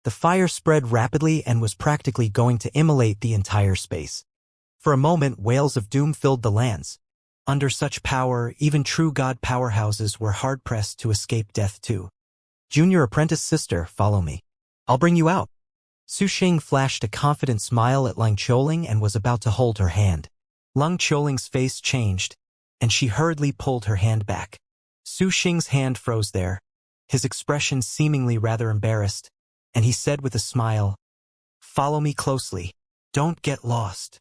The fire spread rapidly and was practically going to immolate the entire space. For a moment, wails of doom filled the lands. Under such power, even true god powerhouses were hard-pressed to escape death too. Junior apprentice sister, follow me. I'll bring you out. Su Xing flashed a confident smile at Leng Qiuling and was about to hold her hand. Leng Qiuling's face changed, and she hurriedly pulled her hand back. Su Xing's hand froze there, his expression seemingly rather embarrassed, and he said with a smile, "Follow me closely. Don't get lost."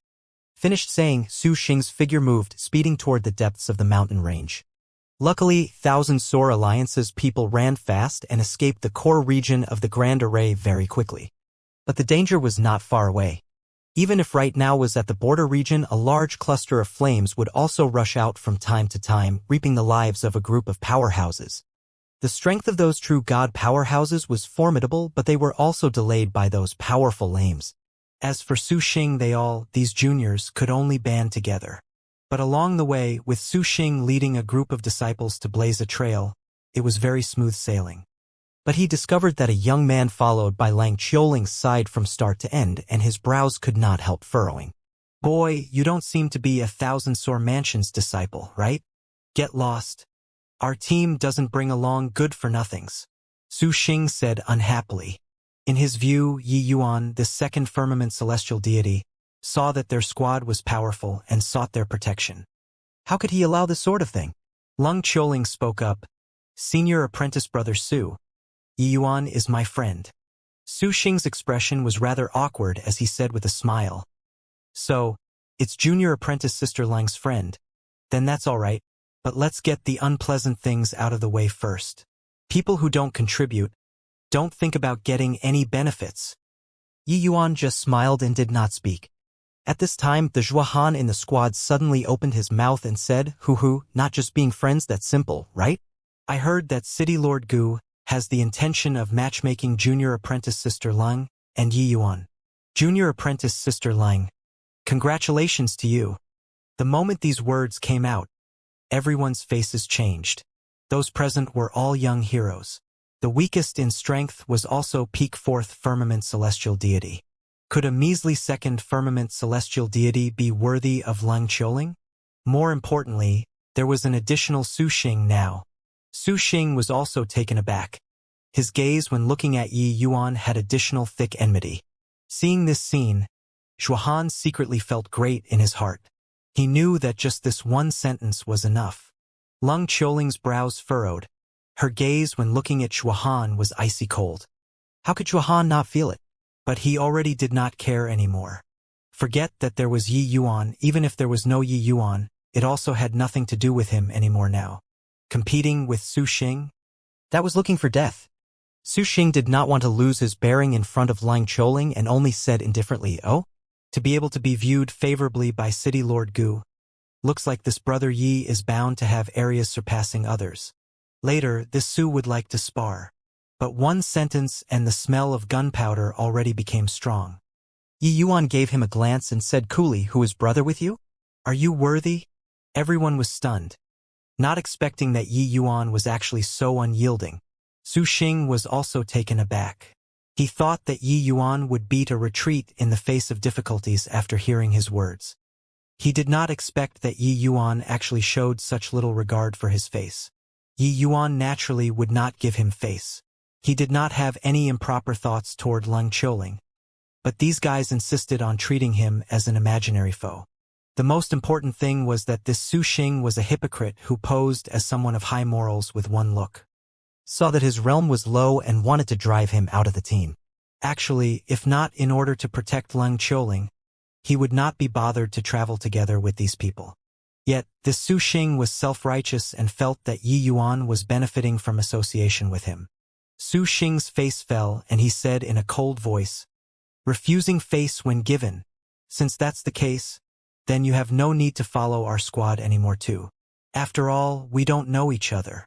Finished saying, Su Xing's figure moved, speeding toward the depths of the mountain range. Luckily, Thousand Sore Alliance's people ran fast and escaped the core region of the Grand Array very quickly. But the danger was not far away. Even if right now was at the border region, a large cluster of flames would also rush out from time to time, reaping the lives of a group of powerhouses. The strength of those true god powerhouses was formidable, but they were also delayed by those powerful lames. As for Su Xing, these juniors, could only band together. But along the way, with Su Xing leading a group of disciples to blaze a trail, it was very smooth sailing. But he discovered that a young man followed by Leng Qiuling's side from start to end, and his brows could not help furrowing. "Boy, you don't seem to be a Thousand Sore Mansion's disciple, right? Get lost. Our team doesn't bring along good-for-nothings," Su Xing said unhappily. In his view, Yi Yuan, the second firmament celestial deity, saw that their squad was powerful and sought their protection. How could he allow this sort of thing? Leng Qiuling spoke up. "Senior apprentice brother Su, Yi Yuan is my friend." Su Xing's expression was rather awkward as he said with a smile, "So, it's junior apprentice sister Leng's friend. Then that's all right, but let's get the unpleasant things out of the way first. People who don't contribute don't think about getting any benefits." Yi Yuan just smiled and did not speak. At this time, the Zhuahan in the squad suddenly opened his mouth and said, "Hoo, not just being friends that simple, right? I heard that City Lord Gu has the intention of matchmaking junior apprentice sister Leng and Yi Yuan. Junior apprentice sister Leng, congratulations to you." The moment these words came out, everyone's faces changed. Those present were all young heroes. The weakest in strength was also peak fourth firmament celestial deity. Could a measly second firmament celestial deity be worthy of Leng Qiuling? More importantly, there was an additional Su Xing now. Su Xing was also taken aback. His gaze when looking at Yi Yuan had additional thick enmity. Seeing this scene, Zhuahan secretly felt great in his heart. He knew that just this one sentence was enough. Leng Qiuling's brows furrowed. Her gaze when looking at Zhuahan was icy cold. How could Zhuahan not feel it? But he already did not care anymore. Forget that there was Yi Yuan. Even if there was no Yi Yuan, it also had nothing to do with him anymore now. Competing with Su Xing? That was looking for death. Su Xing did not want to lose his bearing in front of Leng Qiuling and only said indifferently, "Oh? To be able to be viewed favorably by City Lord Gu. Looks like this brother Yi is bound to have areas surpassing others. Later, this Su would like to spar." But one sentence and the smell of gunpowder already became strong. Yi Yuan gave him a glance and said coolly, "Who is brother with you? Are you worthy?" Everyone was stunned. Not expecting that Yi Yuan was actually so unyielding, Su Xing was also taken aback. He thought that Yi Yuan would beat a retreat in the face of difficulties after hearing his words. He did not expect that Yi Yuan actually showed such little regard for his face. Yi Yuan naturally would not give him face. He did not have any improper thoughts toward Leng Qiuling. But these guys insisted on treating him as an imaginary foe. The most important thing was that this Su Xing was a hypocrite who posed as someone of high morals with one look. Saw that his realm was low and wanted to drive him out of the team. Actually, if not in order to protect Leng Qiuling, he would not be bothered to travel together with these people. Yet, this Su Xing was self-righteous and felt that Yi Yuan was benefiting from association with him. Su Xing's face fell and he said in a cold voice, "Refusing face when given. Since that's the case, then you have no need to follow our squad anymore too. After all, we don't know each other."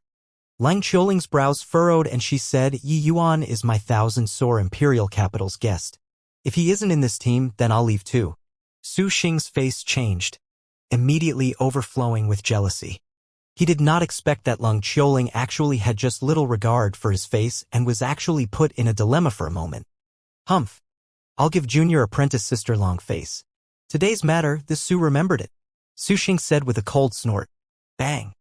Leng Qiuling's brows furrowed and she said, "Yi Yuan is my Thousand Sore Imperial Capital's guest. If he isn't in this team, then I'll leave too." Su Xing's face changed, immediately overflowing with jealousy. He did not expect that Leng Qiuling actually had just little regard for his face and was actually put in a dilemma for a moment. Humph. I'll give junior apprentice sister long face. Today's matter, this Su remembered it. Su Xing said with a cold snort. Bang.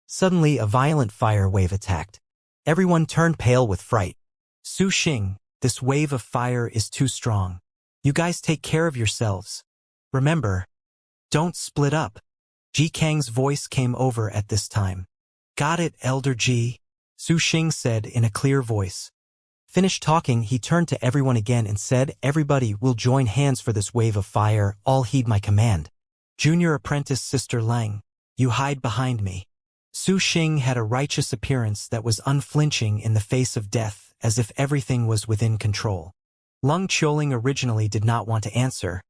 Suddenly a violent fire wave attacked. Everyone turned pale with fright. Su Xing, this wave of fire is too strong. You guys take care of yourselves. Remember, don't split up. Ji Kang's voice came over at this time. Got it, Elder Ji, Su Xing said in a clear voice. Finished talking, he turned to everyone again and said, everybody will join hands for this wave of fire, all heed my command. Junior apprentice Sister Lang, you hide behind me. Su Xing had a righteous appearance that was unflinching in the face of death, as if everything was within control. Lung Qiuling originally did not want to answer,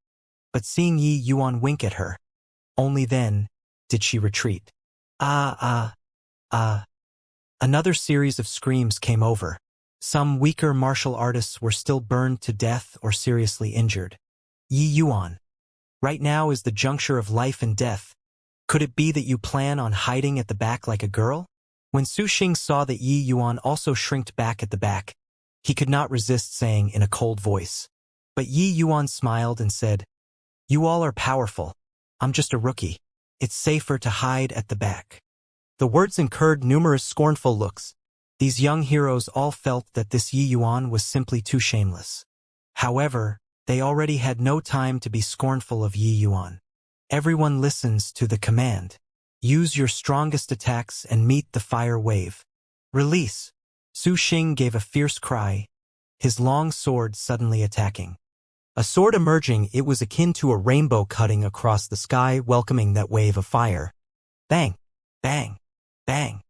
but seeing Yi Yuan wink at her, only then did she retreat. Another series of screams came over. Some weaker martial artists were still burned to death or seriously injured. Yi Yuan. Right now is the juncture of life and death. Could it be that you plan on hiding at the back like a girl? When Su Xing saw that Yi Yuan also shrinked back at the back, he could not resist saying in a cold voice. But Yi Yuan smiled and said, you all are powerful. I'm just a rookie. It's safer to hide at the back. The words incurred numerous scornful looks. These young heroes all felt that this Yi Yuan was simply too shameless. However, they already had no time to be scornful of Yi Yuan. Everyone listens to the command. Use your strongest attacks and meet the fire wave. Release. Su Xing gave a fierce cry, his long sword suddenly attacking. A sword emerging, it was akin to a rainbow cutting across the sky, welcoming that wave of fire. Bang! Bang! Bang!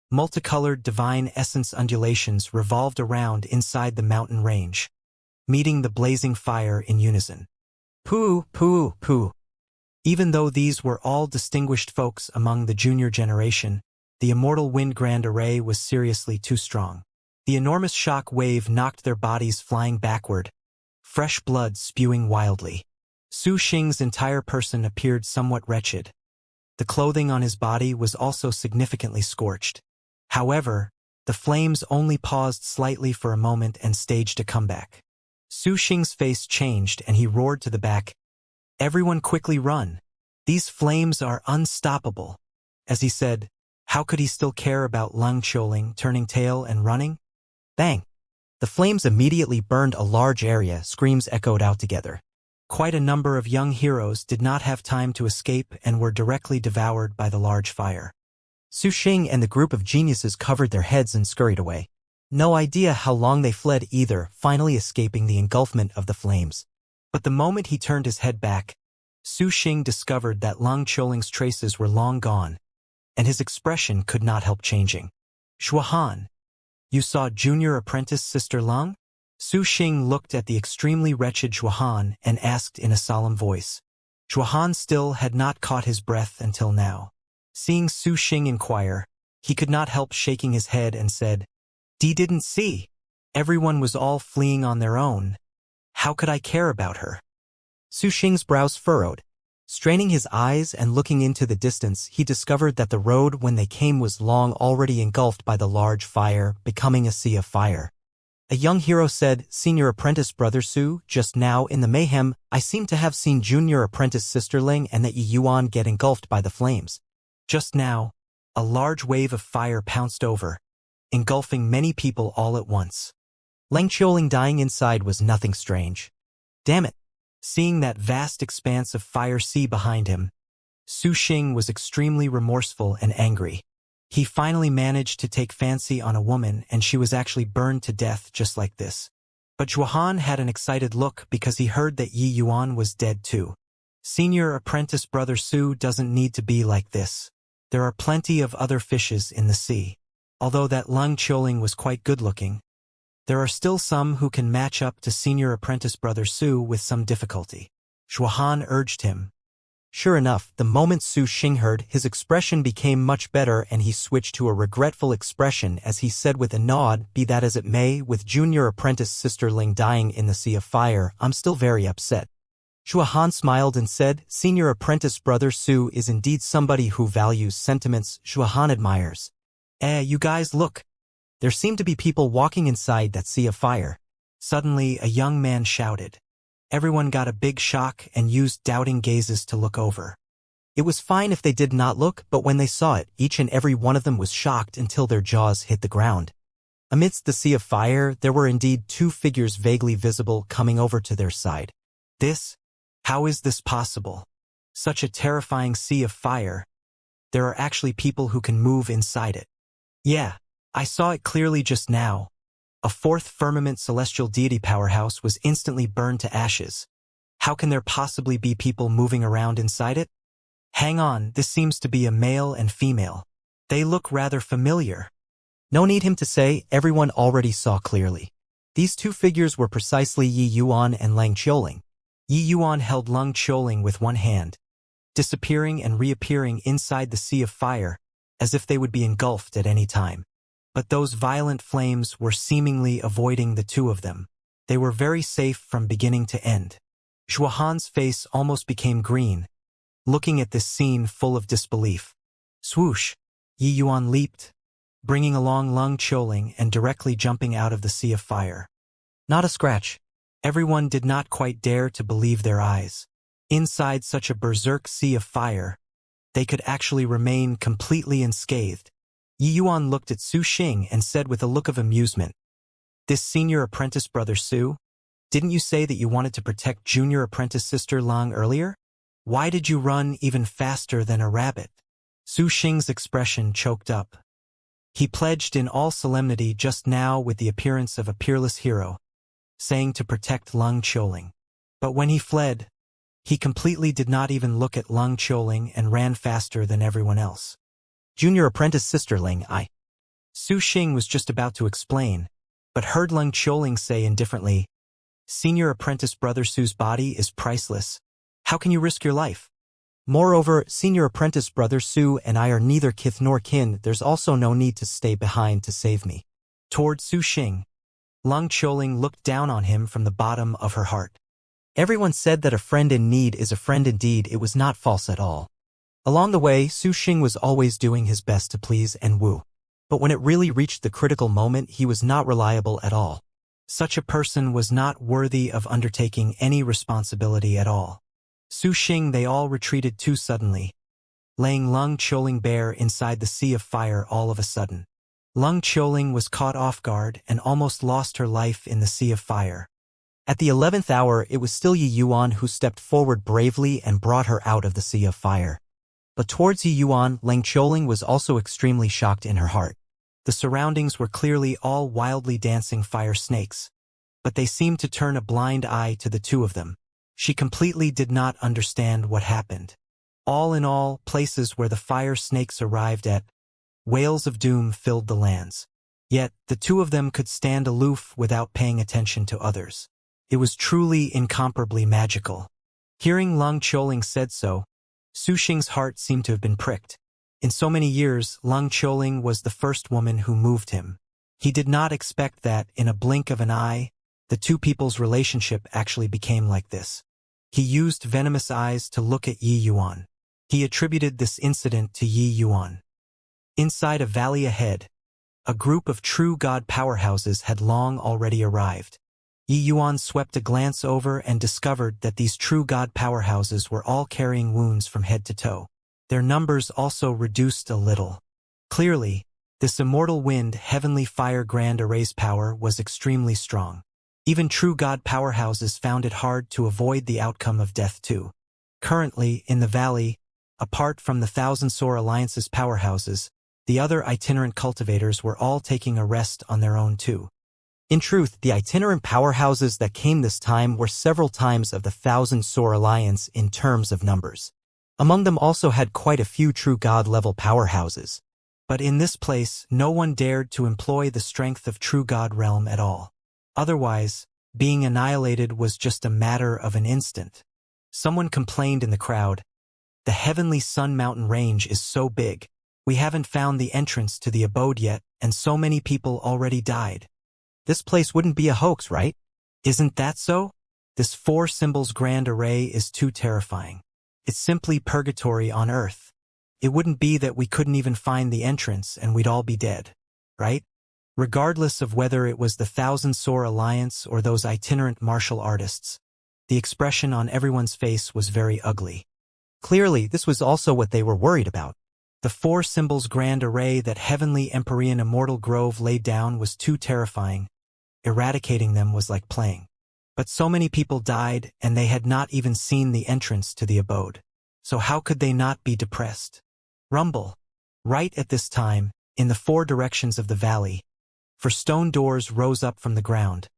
Multicolored divine essence undulations revolved around inside the mountain range, meeting the blazing fire in unison. Pooh, pooh, pooh. Even though these were all distinguished folks among the junior generation, the immortal wind grand array was seriously too strong. The enormous shock wave knocked their bodies flying backward, fresh blood spewing wildly. Su Xing's entire person appeared somewhat wretched. The clothing on his body was also significantly scorched. However, the flames only paused slightly for a moment and staged a comeback. Su Xing's face changed and he roared to the back, everyone quickly run. These flames are unstoppable. As he said, how could he still care about Lung Qiuling turning tail and running? Bang! The flames immediately burned a large area, screams echoed out together. Quite a number of young heroes did not have time to escape and were directly devoured by the large fire. Su Xing and the group of geniuses covered their heads and scurried away. No idea how long they fled either, finally escaping the engulfment of the flames. But the moment he turned his head back, Su Xing discovered that Lung Qiuling's traces were long gone, and his expression could not help changing. Shuahan, you saw junior apprentice Sister Lung? Su Xing looked at the extremely wretched Shuahan and asked in a solemn voice. Shuahan still had not caught his breath until now. Seeing Su Xing inquire, he could not help shaking his head and said, "Dee didn't see. Everyone was all fleeing on their own. How could I care about her?" Su Xing's brows furrowed. Straining his eyes and looking into the distance, he discovered that the road when they came was long already engulfed by the large fire, becoming a sea of fire. A young hero said, "Senior apprentice Brother Su, just now in the mayhem, I seem to have seen junior apprentice Sister Ling and that Yi Yuan get engulfed by the flames. Just now, a large wave of fire pounced over, engulfing many people all at once. Leng Qiuling dying inside was nothing strange. Damn it! Seeing that vast expanse of fire sea behind him, Su Xing was extremely remorseful and angry. He finally managed to take fancy on a woman and she was actually burned to death just like this. But Zhuhan had an excited look because he heard that Yi Yuan was dead too. Senior apprentice Brother Su doesn't need to be like this. There are plenty of other fishes in the sea. Although that Lung Qiuling was quite good-looking, there are still some who can match up to senior apprentice Brother Su with some difficulty. Zhuhan urged him. Sure enough, the moment Su Xing heard, his expression became much better and he switched to a regretful expression as he said with a nod, "Be that as it may, with junior apprentice Sister Ling dying in the sea of fire, I'm still very upset." Zhuhan smiled and said, "Senior apprentice Brother Su is indeed somebody who values sentiments Zhuhan admires. You guys look. There seem to be people walking inside that sea of fire." Suddenly, a young man shouted. Everyone got a big shock and used doubting gazes to look over. It was fine if they did not look, but when they saw it, each and every one of them was shocked until their jaws hit the ground. Amidst the sea of fire, there were indeed two figures vaguely visible coming over to their side. How is this possible? Such a terrifying sea of fire. There are actually people who can move inside it. Yeah, I saw it clearly just now. A fourth firmament celestial deity powerhouse was instantly burned to ashes. How can there possibly be people moving around inside it? Hang on, this seems to be a male and female. They look rather familiar. No need him to say, everyone already saw clearly. These two figures were precisely Yi Yuan and Lang Qiuling. Yi Yuan held Lang Qiuling with one hand, disappearing and reappearing inside the sea of fire, as if they would be engulfed at any time. But those violent flames were seemingly avoiding the two of them. They were very safe from beginning to end. Zhuahan's face almost became green, looking at this scene full of disbelief. Swoosh! Yi Yuan leaped, bringing along Lang Qiuling and directly jumping out of the sea of fire. Not a scratch. Everyone did not quite dare to believe their eyes. Inside such a berserk sea of fire, they could actually remain completely unscathed. Yi Yuan looked at Su Xing and said with a look of amusement, "This senior apprentice brother Su? Didn't you say that you wanted to protect junior apprentice sister Lang earlier? Why did you run even faster than a rabbit?" Su Xing's expression choked up. He pledged in all solemnity just now with the appearance of a peerless hero, saying to protect Lang Qiuling. But when he fled, he completely did not even look at Lang Qiuling and ran faster than everyone else. Junior apprentice sister Ling, Su Xing was just about to explain, but heard Lang Qiuling say indifferently, "Senior apprentice brother Su's body is priceless. How can you risk your life? Moreover, senior apprentice brother Su and I are neither kith nor kin. There's also no need to stay behind to save me." Toward Su Xing, Lang Qiuling looked down on him from the bottom of her heart. Everyone said that a friend in need is a friend indeed. It was not false at all. Along the way, Su Xing was always doing his best to please and woo. But when it really reached the critical moment, he was not reliable at all. Such a person was not worthy of undertaking any responsibility at all. Su Xing they all retreated too suddenly, laying Lang Qiuling bare inside the sea of fire all of a sudden. Lang Qiuling was caught off guard and almost lost her life in the sea of fire. At the 11th hour, it was still Yi Yuan who stepped forward bravely and brought her out of the sea of fire. But towards Yi Yuan, Lang Qiuling was also extremely shocked in her heart. The surroundings were clearly all wildly dancing fire snakes, but they seemed to turn a blind eye to the two of them. She completely did not understand what happened. All in all, places where the fire snakes arrived at, wails of doom filled the lands. Yet, the two of them could stand aloof without paying attention to others. It was truly incomparably magical. Hearing Lang Qiuling said so, Su Xing's heart seemed to have been pricked. In so many years, Lang Qiuling was the first woman who moved him. He did not expect that, in a blink of an eye, the two people's relationship actually became like this. He used venomous eyes to look at Yi Yuan. He attributed this incident to Yi Yuan. Inside a valley ahead, a group of true god powerhouses had long already arrived. Yi Yuan swept a glance over and discovered that these true god powerhouses were all carrying wounds from head to toe. Their numbers also reduced a little. Clearly, this immortal wind heavenly fire grand array's power was extremely strong. Even true god powerhouses found it hard to avoid the outcome of death too. Currently, in the valley, apart from the Thousand Sore Alliance's powerhouses, the other itinerant cultivators were all taking a rest on their own too. In truth, the itinerant powerhouses that came this time were several times of the Thousand Sore Alliance in terms of numbers. Among them also had quite a few true god-level powerhouses. But in this place, no one dared to employ the strength of true god realm at all. Otherwise, being annihilated was just a matter of an instant. Someone complained in the crowd, "The Heavenly Sun Mountain Range is so big. We haven't found the entrance to the abode yet, and so many people already died. This place wouldn't be a hoax, right? Isn't that so? This four symbols grand array is too terrifying. It's simply purgatory on Earth. It wouldn't be that we couldn't even find the entrance and we'd all be dead, right?" Regardless of whether it was the Thousand Sore Alliance or those itinerant martial artists, the expression on everyone's face was very ugly. Clearly, this was also what they were worried about. The four symbols grand array that heavenly Empyrean Immortal Grove laid down was too terrifying. Eradicating them was like playing. But so many people died, and they had not even seen the entrance to the abode. So how could they not be depressed? Rumble. Right at this time, in the four directions of the valley, for stone doors rose up from the ground,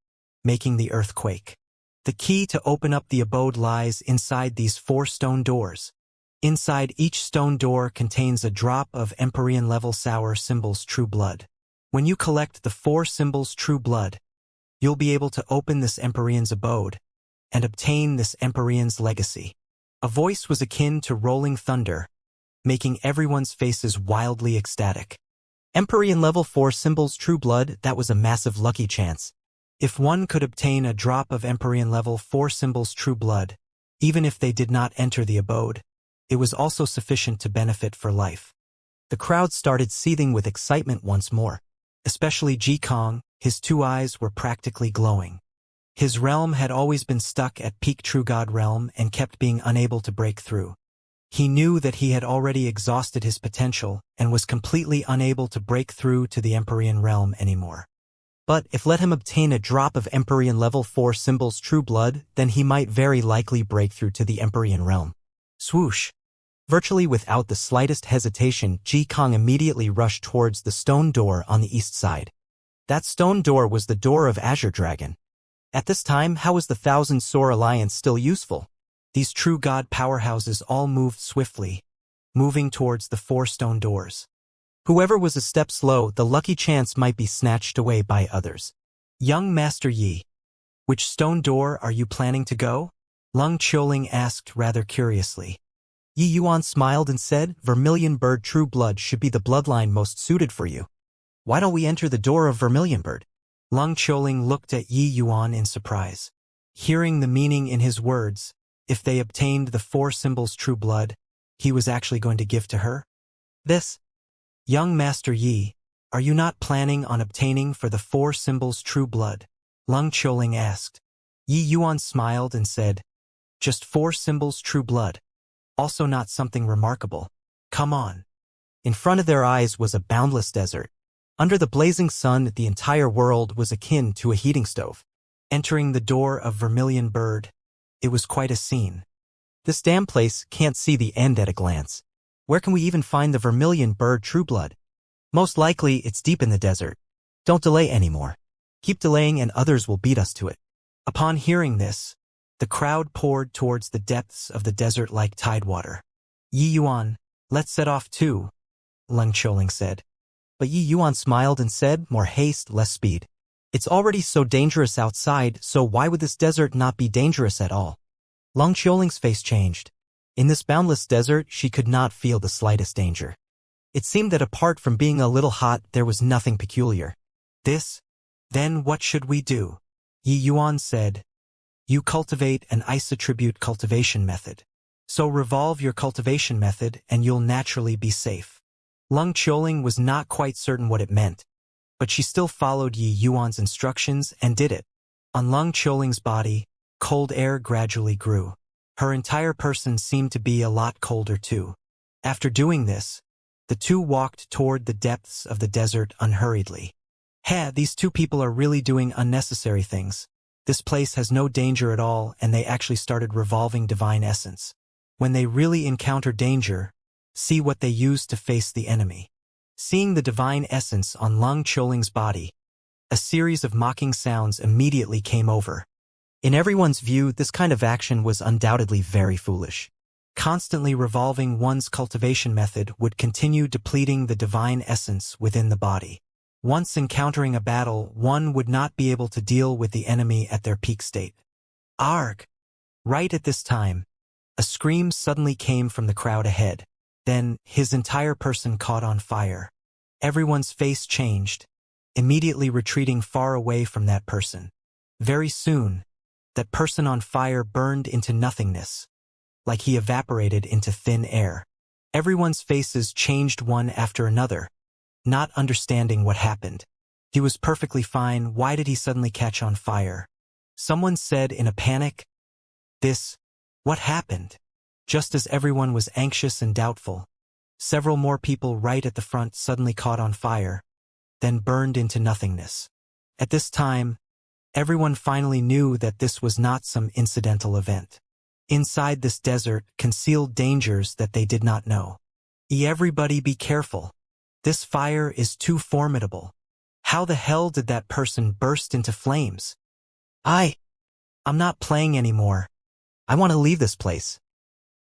making the earth quake. The key to open up the abode lies inside these four stone doors. Inside each stone door contains a drop of Empyrean-level sour symbols true blood. When you collect the four symbols true blood, you'll be able to open this Empyrean's abode and obtain this Empyrean's legacy. A voice was akin to rolling thunder, making everyone's faces wildly ecstatic. Empyrean level 4 symbols true blood, that was a massive lucky chance. If one could obtain a drop of Empyrean level 4 symbols true blood, even if they did not enter the abode, it was also sufficient to benefit for life. The crowd started seething with excitement once more, especially Ji Kong. His two eyes were practically glowing. His realm had always been stuck at peak true god realm and kept being unable to break through. He knew that he had already exhausted his potential and was completely unable to break through to the Empyrean realm anymore. But if let him obtain a drop of Empyrean level 4 symbols true blood, then he might very likely break through to the Empyrean realm. Swoosh! Virtually without the slightest hesitation, Ji Kong immediately rushed towards the stone door on the east side. That stone door was the door of Azure Dragon. At this time, how was the Thousand Sore Alliance still useful? These true god powerhouses all moved swiftly, moving towards the four stone doors. Whoever was a step slow, the lucky chance might be snatched away by others. Young Master Yi, which stone door are you planning to go? Lung Qiuling asked rather curiously. Yi Yuan smiled and said, Vermilion Bird true blood should be the bloodline most suited for you. Why don't we enter the door of Vermilion Bird? Lung Qiuling looked at Yi Yuan in surprise. Hearing the meaning in his words, if they obtained the four symbols true blood, he was actually going to give to her? This? Young Master Yi, are you not planning on obtaining for the four symbols true blood? Lung Qiuling asked. Yi Yuan smiled and said, just four symbols true blood. Also not something remarkable. Come on. In front of their eyes was a boundless desert. Under the blazing sun, the entire world was akin to a heating stove. Entering the door of Vermilion Bird, it was quite a scene. This damn place can't see the end at a glance. Where can we even find the Vermilion Bird true blood? Most likely it's deep in the desert. Don't delay anymore. Keep delaying and others will beat us to it. Upon hearing this, the crowd poured towards the depths of the desert like tidewater. Yi Yuan, let's set off too, Lung Qiuling said. But Yi Yuan smiled and said, more haste, less speed. It's already so dangerous outside, so why would this desert not be dangerous at all? Lung Qiuling's face changed. In this boundless desert, she could not feel the slightest danger. It seemed that apart from being a little hot, there was nothing peculiar. This? Then what should we do? Yi Yuan said. You cultivate an isotribute cultivation method. So revolve your cultivation method and you'll naturally be safe. Lung Qiuling was not quite certain what it meant, but she still followed Yi Yuan's instructions and did it. On Lung Qiuling's body, cold air gradually grew. Her entire person seemed to be a lot colder too. After doing this, the two walked toward the depths of the desert unhurriedly. These two people are really doing unnecessary things. This place has no danger at all, and they actually started revolving divine essence. When they really encounter danger, see what they use to face the enemy. Seeing the divine essence on Lung Qiuling's body, a series of mocking sounds immediately came over. In everyone's view, this kind of action was undoubtedly very foolish. Constantly revolving one's cultivation method would continue depleting the divine essence within the body. Once encountering a battle, one would not be able to deal with the enemy at their peak state. Arg! Right at this time, a scream suddenly came from the crowd ahead. Then, his entire person caught on fire. Everyone's face changed, immediately retreating far away from that person. Very soon, that person on fire burned into nothingness, like he evaporated into thin air. Everyone's faces changed one after another, not understanding what happened. He was perfectly fine. Why did he suddenly catch on fire? Someone said in a panic. What happened? Just as everyone was anxious and doubtful, several more people right at the front suddenly caught on fire, then burned into nothingness. At this time, everyone finally knew that this was not some incidental event. Inside this desert concealed dangers that they did not know. Everybody be careful. This fire is too formidable. How the hell did that person burst into flames? I'm not playing anymore. I want to leave this place.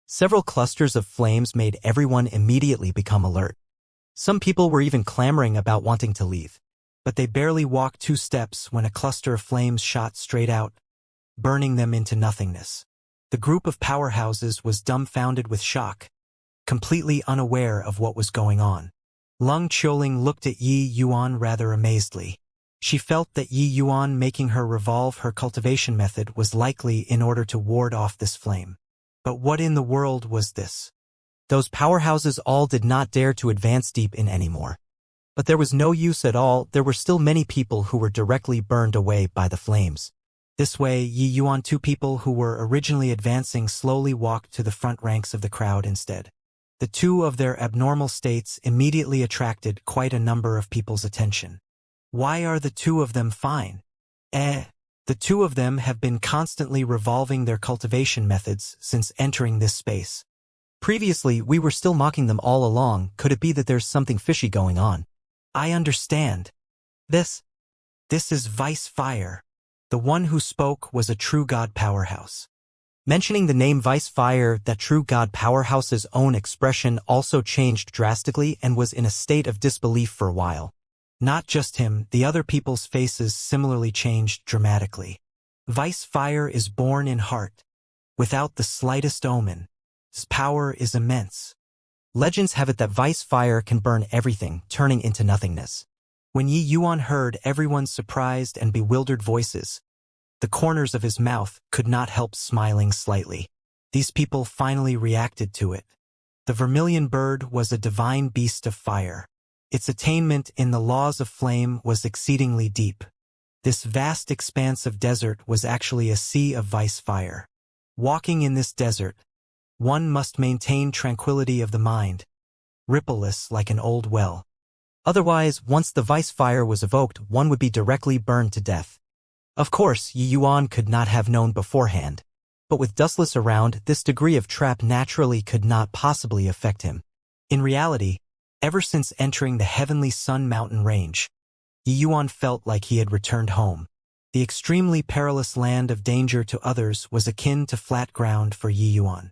Several clusters of flames made everyone immediately become alert. Some people were even clamoring about wanting to leave. But they barely walked 2 steps when a cluster of flames shot straight out, burning them into nothingness. The group of powerhouses was dumbfounded with shock, completely unaware of what was going on. Lung Qiuling looked at Yi Yuan rather amazedly. She felt that Yi Yuan making her revolve her cultivation method was likely in order to ward off this flame. But what in the world was this? Those powerhouses all did not dare to advance deep in anymore. But there was no use at all. There were still many people who were directly burned away by the flames. This way, Yi Yuan 2 people who were originally advancing slowly walked to the front ranks of the crowd instead. The 2 of their abnormal states immediately attracted quite a number of people's attention. Why are the 2 of them fine? The 2 of them have been constantly revolving their cultivation methods since entering this space. Previously, we were still mocking them all along. Could it be that there's something fishy going on? I understand. This is Vice Fire. The one who spoke was a true god powerhouse. Mentioning the name Vice Fire, that true god powerhouse's own expression also changed drastically and was in a state of disbelief for a while. Not just him, the other people's faces similarly changed dramatically. Vice Fire is born in heart, without the slightest omen. His power is immense. Legends have it that Vice Fire can burn everything, turning into nothingness. When Yi Yuan heard everyone's surprised and bewildered voices, the corners of his mouth could not help smiling slightly. These people finally reacted to it. The vermilion bird was a divine beast of fire. Its attainment in the laws of flame was exceedingly deep. This vast expanse of desert was actually a sea of Vice Fire. Walking in this desert, one must maintain tranquility of the mind, rippleless like an old well. Otherwise, once the Vice Fire was evoked, one would be directly burned to death. Of course, Yi Yuan could not have known beforehand, but with dustless around, this degree of trap naturally could not possibly affect him. In reality, ever since entering the Heavenly Sun mountain range, Yi Yuan felt like he had returned home. The extremely perilous land of danger to others was akin to flat ground for Yi Yuan.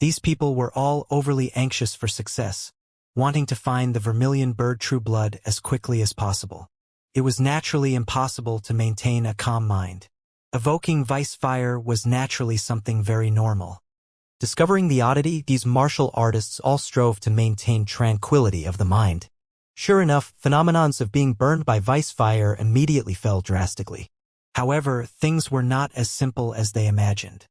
These people were all overly anxious for success, wanting to find the vermilion bird true blood as quickly as possible. It was naturally impossible to maintain a calm mind. Evoking Vice Fire was naturally something very normal. Discovering the oddity, these martial artists all strove to maintain tranquility of the mind. Sure enough, phenomenons of being burned by Vice Fire immediately fell drastically. However, things were not as simple as they imagined.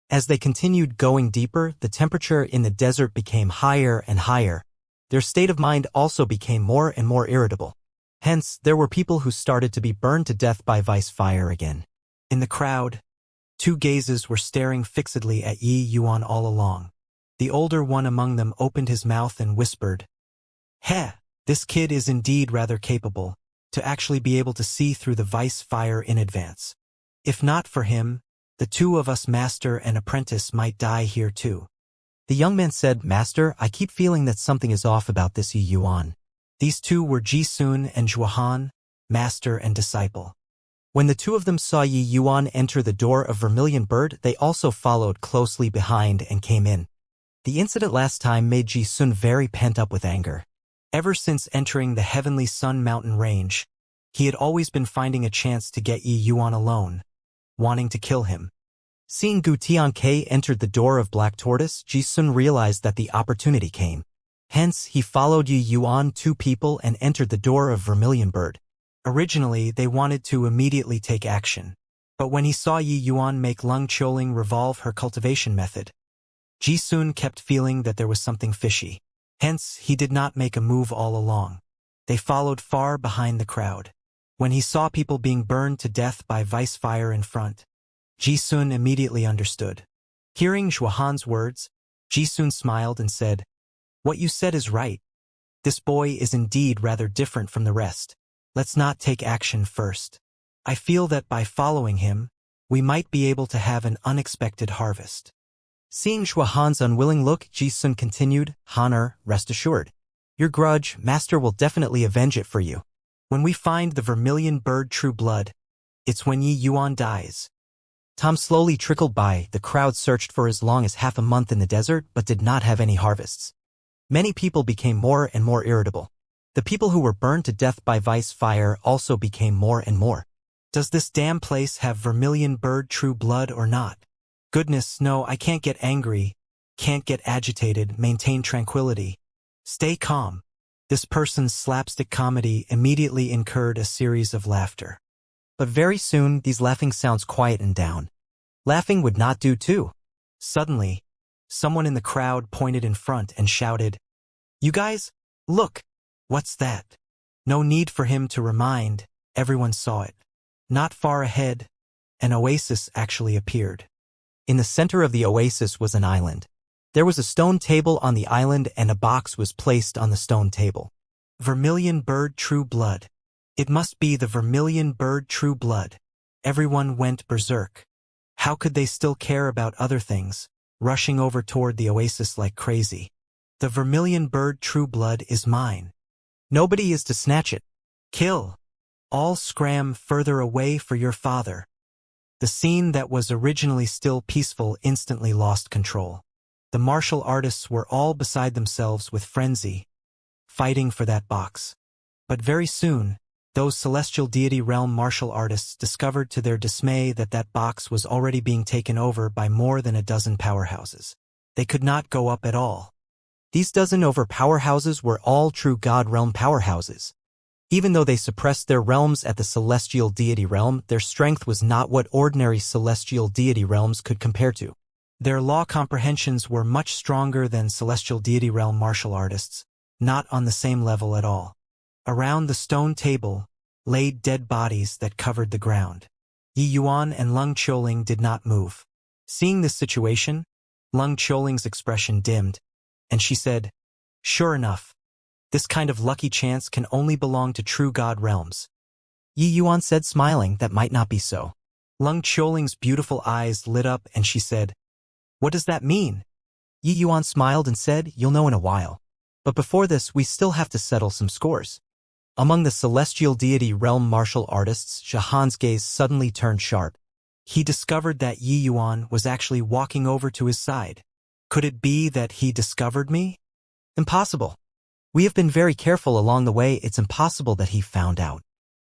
As they continued going deeper, the temperature in the desert became higher and higher. Their state of mind also became more and more irritable. Hence, there were people who started to be burned to death by Vice Fire again. In the crowd, 2 gazes were staring fixedly at Yi Yuan all along. The older one among them opened his mouth and whispered, "Heh, this kid is indeed rather capable, to actually be able to see through the Vice Fire in advance. If not for him, the 2 of us master and apprentice might die here too." The young man said, "Master, I keep feeling that something is off about this Yi Yuan." These 2 were Ji Sun and Zhuohan, master and disciple. When the 2 of them saw Yi Yuan enter the door of Vermilion Bird, they also followed closely behind and came in. The incident last time made Ji Sun very pent up with anger. Ever since entering the Heavenly Sun mountain range, he had always been finding a chance to get Yi Yuan alone, wanting to kill him. Seeing Gu Tianke entered the door of Black Tortoise, Ji Sun realized that the opportunity came. Hence, he followed Yi Yuan 2 people and entered the door of Vermilion Bird. Originally, they wanted to immediately take action. But when he saw Yi Yuan make Lung Qiuling revolve her cultivation method, Ji Sun kept feeling that there was something fishy. Hence, he did not make a move all along. They followed far behind the crowd. When he saw people being burned to death by vice fire in front, Ji-sun immediately understood. Hearing Zhuohan's words, Ji-sun smiled and said, "What you said is right. This boy is indeed rather different from the rest. Let's not take action first. I feel that by following him, we might be able to have an unexpected harvest." Seeing Zhuohan's unwilling look, Ji-sun continued, "Han, rest assured. Your grudge, Master will definitely avenge it for you. When we find the vermilion bird true blood, it's when Yi Yuan dies." Time slowly trickled by. The crowd searched for as long as half a month in the desert but did not have any harvests. Many people became more and more irritable. The people who were burned to death by vice fire also became more and more. Does this damn place have vermilion bird true blood or not? Goodness, no, I can't get angry, can't get agitated, maintain tranquility. Stay calm. This person's slapstick comedy immediately incurred a series of laughter. But very soon, these laughing sounds quietened down. Laughing would not do too. Suddenly, someone in the crowd pointed in front and shouted, "You guys, look! What's that?" No need for him to remind, everyone saw it. Not far ahead, an oasis actually appeared. In the center of the oasis was an island. There was a stone table on the island and a box was placed on the stone table. Vermilion bird true blood. It must be the vermilion bird true blood. Everyone went berserk. How could they still care about other things, rushing over toward the oasis like crazy? The vermilion bird true blood is mine. Nobody is to snatch it. Kill. All scram further away for your father. The scene that was originally still peaceful instantly lost control. The martial artists were all beside themselves with frenzy, fighting for that box. But very soon, those celestial deity realm martial artists discovered to their dismay that that box was already being taken over by more than a dozen powerhouses. They could not go up at all. These dozen over powerhouses were all true God realm powerhouses. Even though they suppressed their realms at the celestial deity realm, their strength was not what ordinary celestial deity realms could compare to. Their law comprehensions were much stronger than celestial deity realm martial artists, not on the same level at all. Around the stone table laid dead bodies that covered the ground. Yi Yuan and Leng Qiuling did not move. Seeing this situation, Leng Qiuling's expression dimmed, and she said, "Sure enough, this kind of lucky chance can only belong to true God realms." Yi Yuan said, smiling, "That might not be so." Leng Qiuling's beautiful eyes lit up and she said, "What does that mean?" Yi Yuan smiled and said, "You'll know in a while. But before this, we still have to settle some scores." Among the celestial deity realm martial artists, Zhuohan's gaze suddenly turned sharp. He discovered that Yi Yuan was actually walking over to his side. Could it be that he discovered me? Impossible. We have been very careful along the way. It's impossible that he found out.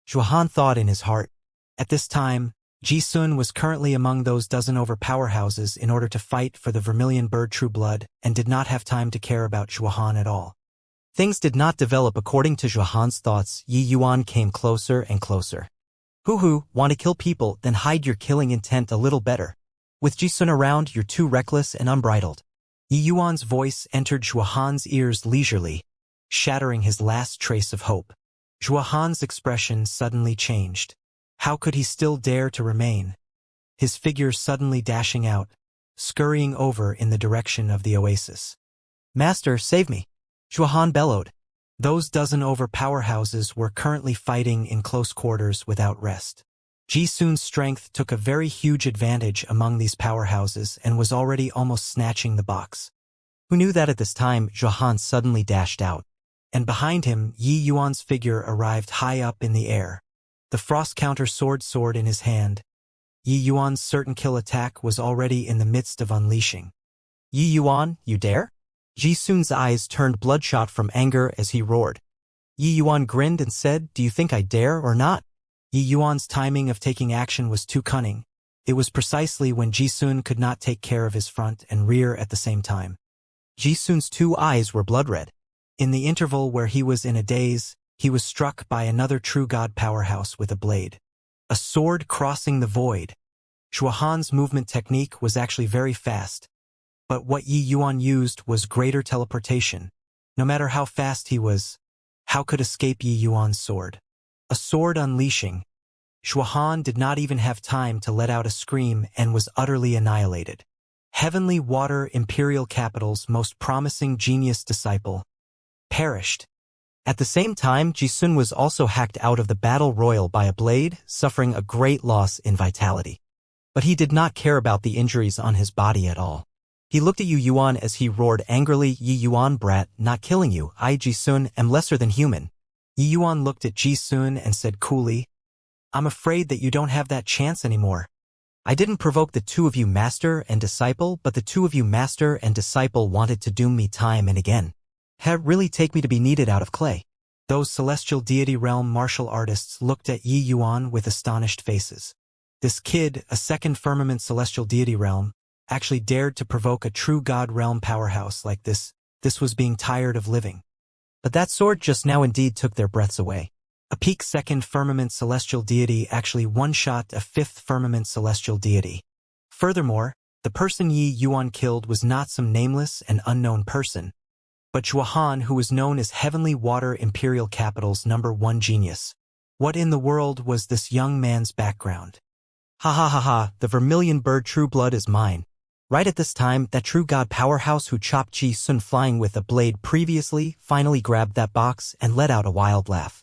Zhuohan thought in his heart. At this time, Ji-sun was currently among those dozen over powerhouses in order to fight for the vermilion bird true blood and did not have time to care about Zhuohan at all. Things did not develop according to Zhuohan's thoughts. Yi Yuan came closer and closer. Hoo, want to kill people, then hide your killing intent a little better. With Ji-sun around, you're too reckless and unbridled. Yi Yuan's voice entered Zhuohan's ears leisurely, shattering his last trace of hope. Zhuohan's expression suddenly changed. How could he still dare to remain? His figure suddenly dashing out, scurrying over in the direction of the oasis. "Master, save me!" Zhuohan bellowed. Those dozen over powerhouses were currently fighting in close quarters without rest. Ji-sun's strength took a very huge advantage among these powerhouses and was already almost snatching the box. Who knew that at this time, Zhuohan suddenly dashed out. And behind him, Yi Yuan's figure arrived high up in the air. The frost counter sword in his hand. Yi Yuan's certain kill attack was already in the midst of unleashing. "Yi Yuan, you dare?" Ji-sun's eyes turned bloodshot from anger as he roared. Yi Yuan grinned and said, "Do you think I dare or not?" Yi Yuan's timing of taking action was too cunning. It was precisely when Ji-sun could not take care of his front and rear at the same time. Ji-sun's two eyes were blood red. In the interval where he was in a daze, he was struck by another true god powerhouse with a blade. A sword crossing the void. Zhuohan's movement technique was actually very fast, but what Yi Yuan used was greater teleportation. No matter how fast he was, how could escape Yi Yuan's sword? A sword unleashing. Zhuohan did not even have time to let out a scream and was utterly annihilated. Heavenly Water Imperial Capital's most promising genius disciple perished. At the same time, Jisun was also hacked out of the battle royal by a blade, suffering a great loss in vitality. But he did not care about the injuries on his body at all. He looked at Yu Yuan as he roared angrily, "Yi Yuan brat, not killing you, I Jisun am lesser than human." Yi Yuan looked at Jisun and said coolly, "I'm afraid that you don't have that chance anymore. I didn't provoke the two of you master and disciple, but the two of you master and disciple wanted to doom me time and again. Really take me to be kneaded out of clay." Those celestial deity realm martial artists looked at Yi Yuan with astonished faces. This kid, a second firmament celestial deity realm, actually dared to provoke a true god realm powerhouse like this. This was being tired of living. But that sword just now indeed took their breaths away. A peak second firmament celestial deity actually one-shot a fifth firmament celestial deity. Furthermore, the person Yi Yuan killed was not some nameless and unknown person, but Zhuohan, who was known as Heavenly Water Imperial Capital's #1 genius. What in the world was this young man's background? Ha ha ha ha, the vermilion bird true blood is mine. Right at this time, that true god powerhouse who chopped Ji Sun flying with a blade previously finally grabbed that box and let out a wild laugh.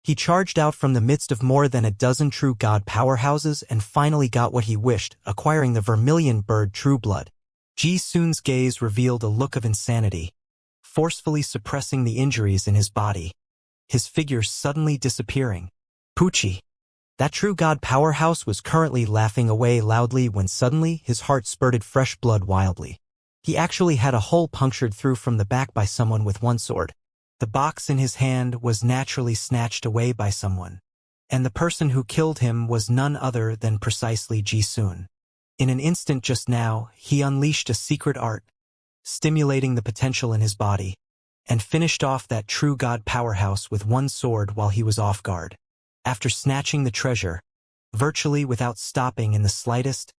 He charged out from the midst of more than a dozen true god powerhouses and finally got what he wished, acquiring the vermilion bird true blood. Ji Sun's gaze revealed a look of insanity, forcefully suppressing the injuries in his body, his figure suddenly disappearing. Poochie. That true god powerhouse was currently laughing away loudly when suddenly his heart spurted fresh blood wildly. He actually had a hole punctured through from the back by someone with one sword. The box in his hand was naturally snatched away by someone, and the person who killed him was none other than precisely Ji Sun. In an instant just now, he unleashed a secret art, stimulating the potential in his body, and finished off that true god powerhouse with one sword while he was off guard. After snatching the treasure, virtually without stopping in the slightest,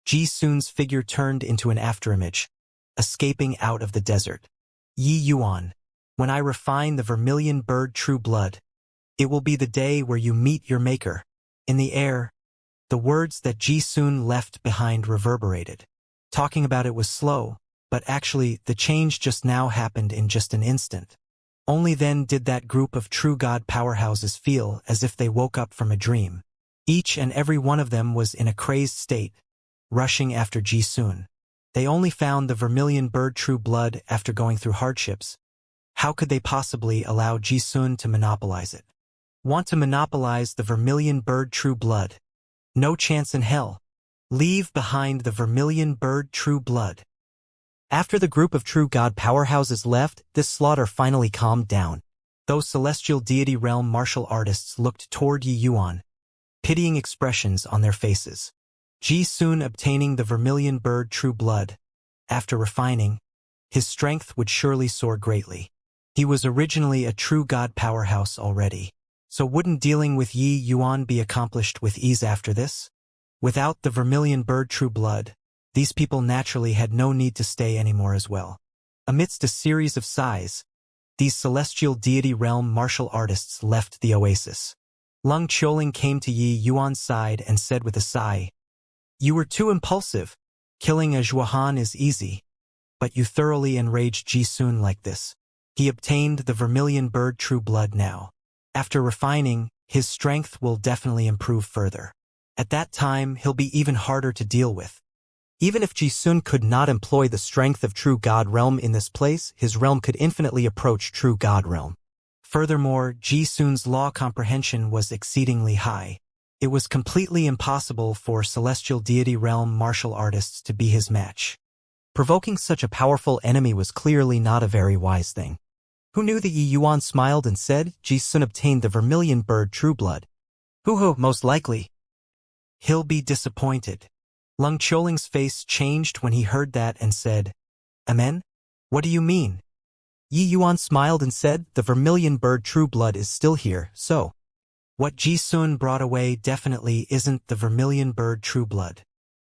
Ji Sun's figure turned into an afterimage, escaping out of the desert. Yi Yuan. When I refine the vermilion bird true blood, it will be the day where you meet your maker. In the air, the words that Ji Sun left behind reverberated. Talking about it was slow, but actually the change just now happened in just an instant. Only then did that group of true god powerhouses feel as if they woke up from a dream. Each and every one of them was in a crazed state, rushing after Ji Sun. They only found the vermilion bird true blood after going through hardships. How could they possibly allow Ji Sun to monopolize it? Want to monopolize the vermilion bird true blood? No chance in hell. Leave behind the vermilion bird true blood. After the group of true god powerhouses left, this slaughter finally calmed down. Those celestial deity realm martial artists looked toward Yi Yuan, pitying expressions on their faces. Ji Sun obtaining the vermilion bird true blood. After refining, his strength would surely soar greatly. He was originally a true god powerhouse already, so wouldn't dealing with Yi Yuan be accomplished with ease after this? Without the vermilion bird true blood, these people naturally had no need to stay anymore as well. Amidst a series of sighs, these celestial deity realm martial artists left the oasis. Leng Qiuling came to Yi Yuan's side and said with a sigh, "You were too impulsive. Killing a Zhuohan is easy, but you thoroughly enraged Ji Sun like this." He obtained the vermilion bird true blood now. After refining, his strength will definitely improve further. At that time, he'll be even harder to deal with. Even if Ji Sun could not employ the strength of true god realm in this place, his realm could infinitely approach true god realm. Furthermore, Ji Sun's law comprehension was exceedingly high. It was completely impossible for celestial deity realm martial artists to be his match. Provoking such a powerful enemy was clearly not a very wise thing. Who knew that Yi Yuan smiled and said, Ji Sun obtained the vermilion bird true blood. Who most likely. He'll be disappointed. Leng Qiuling's face changed when he heard that and said, Amen? What do you mean? Yi Yuan smiled and said, the vermilion bird true blood is still here, so. What Ji Sun brought away definitely isn't the vermilion bird true blood.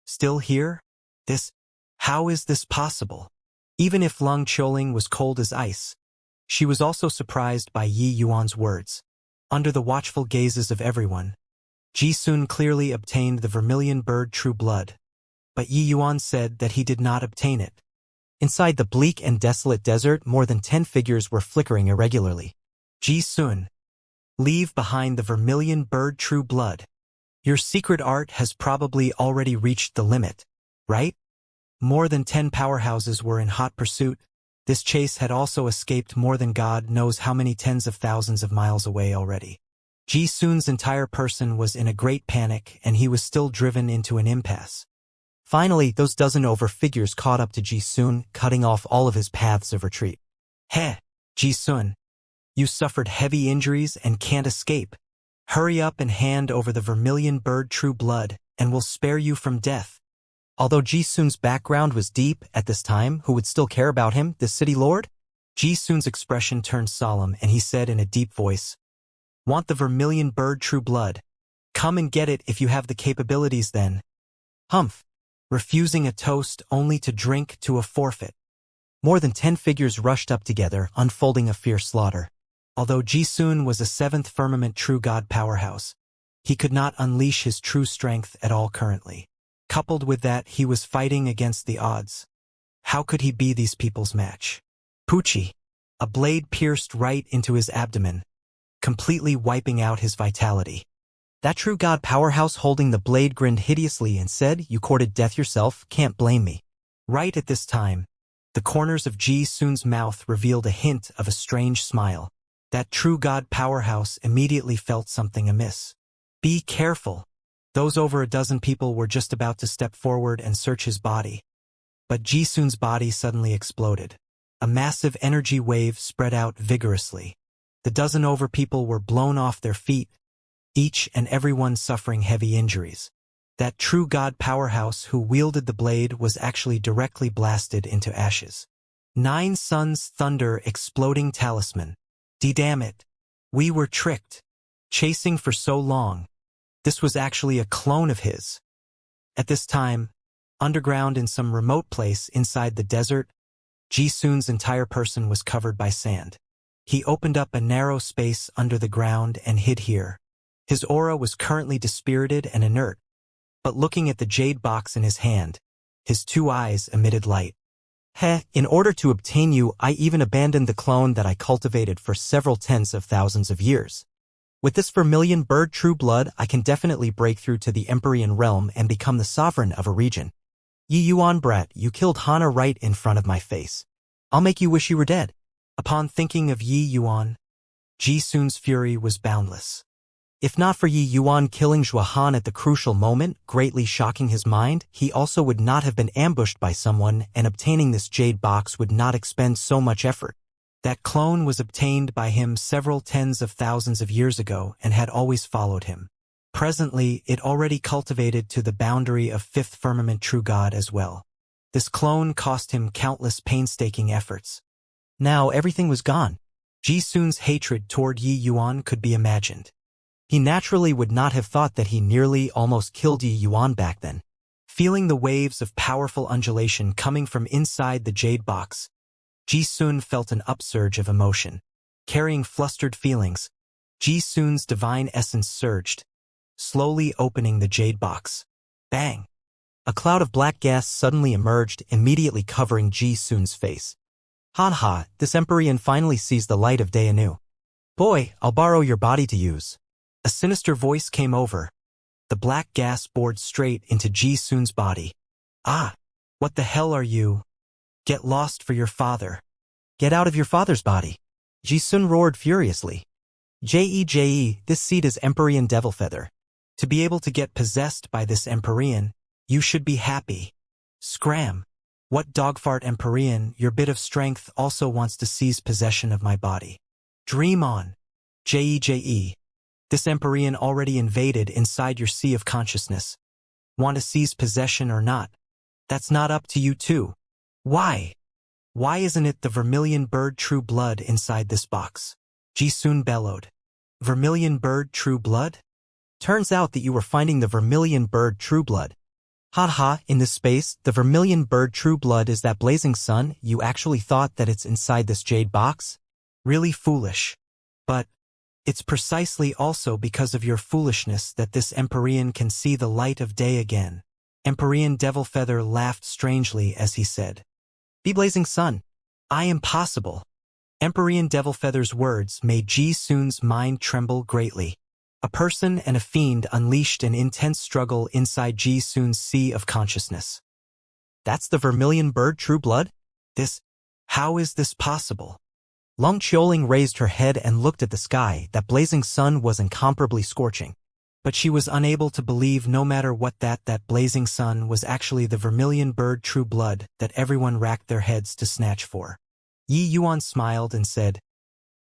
Still here? How is this possible? Even if Leng Qiuling was cold as ice, she was also surprised by Yi Yuan's words. Under the watchful gazes of everyone, Ji-sun clearly obtained the vermilion bird true blood, but Yi Yuan said that he did not obtain it. Inside the bleak and desolate desert, more than 10 figures were flickering irregularly. Ji-sun, leave behind the vermilion bird true blood. Your secret art has probably already reached the limit, right? More than 10 powerhouses were in hot pursuit. This chase had also escaped more than God knows how many tens of thousands of miles away already. Ji-sun's entire person was in a great panic, and he was still driven into an impasse. Finally, those dozen over figures caught up to Ji-sun, cutting off all of his paths of retreat. Heh, Ji-sun, you suffered heavy injuries and can't escape. Hurry up and hand over the vermilion bird true blood, and we'll spare you from death. Although Ji-sun's background was deep at this time, who would still care about him, the city lord? Ji-sun's expression turned solemn, and he said in a deep voice, "Want the vermilion bird true blood? Come and get it if you have the capabilities then." Humph. Refusing a toast only to drink to a forfeit. More than 10 figures rushed up together, unfolding a fierce slaughter. Although Ji-sun was a 7th firmament true god powerhouse, he could not unleash his true strength at all currently. Coupled with that, he was fighting against the odds. How could he be these people's match? Poochie. A blade pierced right into his abdomen, completely wiping out his vitality. That true god powerhouse holding the blade grinned hideously and said, "You courted death yourself, can't blame me." Right at this time, the corners of Ji-sun's mouth revealed a hint of a strange smile. That true god powerhouse immediately felt something amiss. Be careful. Those over a dozen people were just about to step forward and search his body. But Ji-sun's body suddenly exploded. A massive energy wave spread out vigorously. The dozen over people were blown off their feet, each and every one suffering heavy injuries. That true god powerhouse who wielded the blade was actually directly blasted into ashes. 9 suns thunder exploding talisman. Damn it. We were tricked. Chasing for so long. This was actually a clone of his. At this time, underground in some remote place inside the desert, Ji-sun's entire person was covered by sand. He opened up a narrow space under the ground and hid here. His aura was currently dispirited and inert, but looking at the jade box in his hand, his 2 eyes emitted light. Heh, in order to obtain you, I even abandoned the clone that I cultivated for several tens of thousands of years. With this vermilion bird true blood, I can definitely break through to the Empyrean realm and become the sovereign of a region. Yi Yuan brat, you killed Hana right in front of my face. I'll make you wish you were dead. Upon thinking of Yi Yuan, Ji-sun's fury was boundless. If not for Yi Yuan killing Zhua Han at the crucial moment, greatly shocking his mind, he also would not have been ambushed by someone, and obtaining this jade box would not expend so much effort. That clone was obtained by him several tens of thousands of years ago and had always followed him. Presently, it already cultivated to the boundary of 5th firmament true god as well. This clone cost him countless painstaking efforts. Now everything was gone. Ji-sun's hatred toward Yi Yuan could be imagined. He naturally would not have thought that he nearly almost killed Yi Yuan back then. Feeling the waves of powerful undulation coming from inside the jade box, Ji-sun felt an upsurge of emotion. Carrying flustered feelings, Ji-sun's divine essence surged, slowly opening the jade box. Bang! A cloud of black gas suddenly emerged, immediately covering Ji-sun's face. Ha ha, this Empyrean finally sees the light of day anew. Boy, I'll borrow your body to use. A sinister voice came over. The black gas bored straight into Ji-sun's body. Ah! What the hell are you? Get lost for your father. Get out of your father's body. Ji-sun roared furiously. J.E., this seed is Empyrean Devil Feather. To be able to get possessed by this Empyrean, you should be happy. Scram. What dogfart Empyrean, your bit of strength also wants to seize possession of my body. Dream on. J.E., this Empyrean already invaded inside your sea of consciousness. Want to seize possession or not? That's not up to you too. Why? Why isn't it the vermilion bird true blood inside this box? Ji-sun bellowed. Vermilion bird true blood? Turns out that you were finding the vermilion bird true blood. Ha ha, in this space, the vermilion bird true blood is that blazing sun. You actually thought that it's inside this jade box? Really foolish. But It's precisely also because of your foolishness that this Empyrean can see the light of day again. Empyrean Devilfeather laughed strangely as he said, "Be blazing sun. I am possible." Empyrean Devilfeather's words made Ji Sun's mind tremble greatly. A person and a fiend unleashed an intense struggle inside Ji Sun's sea of consciousness. That's the vermilion bird true blood? How is this possible? Lung Qiuling raised her head and looked at the sky. That blazing sun was incomparably scorching. But she was unable to believe, no matter what, that blazing sun was actually the vermilion bird true blood that everyone racked their heads to snatch for. Yi Yuan smiled and said,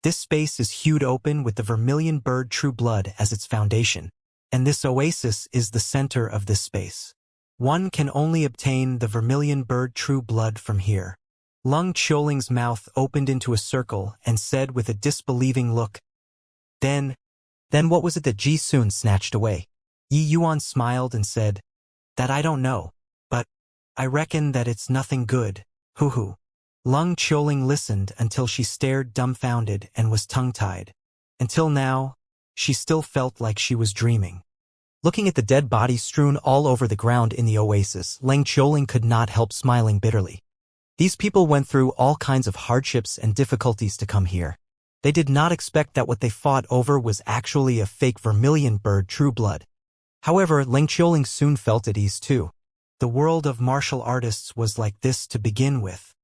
"This space is hewed open with the vermilion bird true blood as its foundation, and this oasis is the center of this space. One can only obtain the vermilion bird true blood from here." Lung Qiuling's mouth opened into a circle and said with a disbelieving look, Then what was it that Ji Sun snatched away?" Yi Yuan smiled and said, "That I don't know, but I reckon that it's nothing good, hoo." Lung Qiuling listened until she stared dumbfounded and was tongue-tied. Until now, she still felt like she was dreaming. Looking at the dead bodies strewn all over the ground in the oasis, Lung Qiuling could not help smiling bitterly. These people went through all kinds of hardships and difficulties to come here. They did not expect that what they fought over was actually a fake vermilion bird true blood. However, Lung Qiuling soon felt at ease too. The world of martial artists was like this to begin with.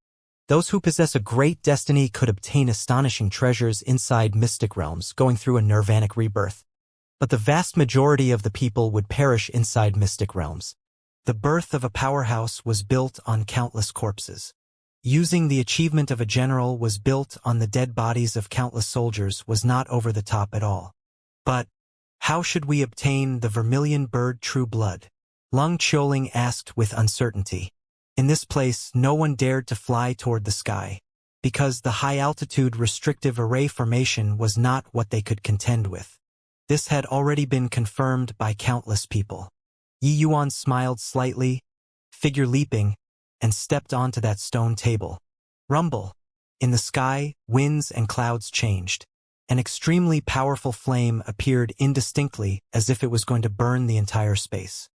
Those who possess a great destiny could obtain astonishing treasures inside mystic realms, going through a nirvanic rebirth. But the vast majority of the people would perish inside mystic realms. The birth of a powerhouse was built on countless corpses. Using the achievement of a general was built on the dead bodies of countless soldiers was not over the top at all. But how should we obtain the vermilion bird true blood? Lung Qiuling asked with uncertainty. In this place, no one dared to fly toward the sky, because the high-altitude restrictive array formation was not what they could contend with. This had already been confirmed by countless people. Yi Yuan smiled slightly, figure leaping, and stepped onto that stone table. Rumble. In the sky, winds and clouds changed. An extremely powerful flame appeared indistinctly as if it was going to burn the entire space.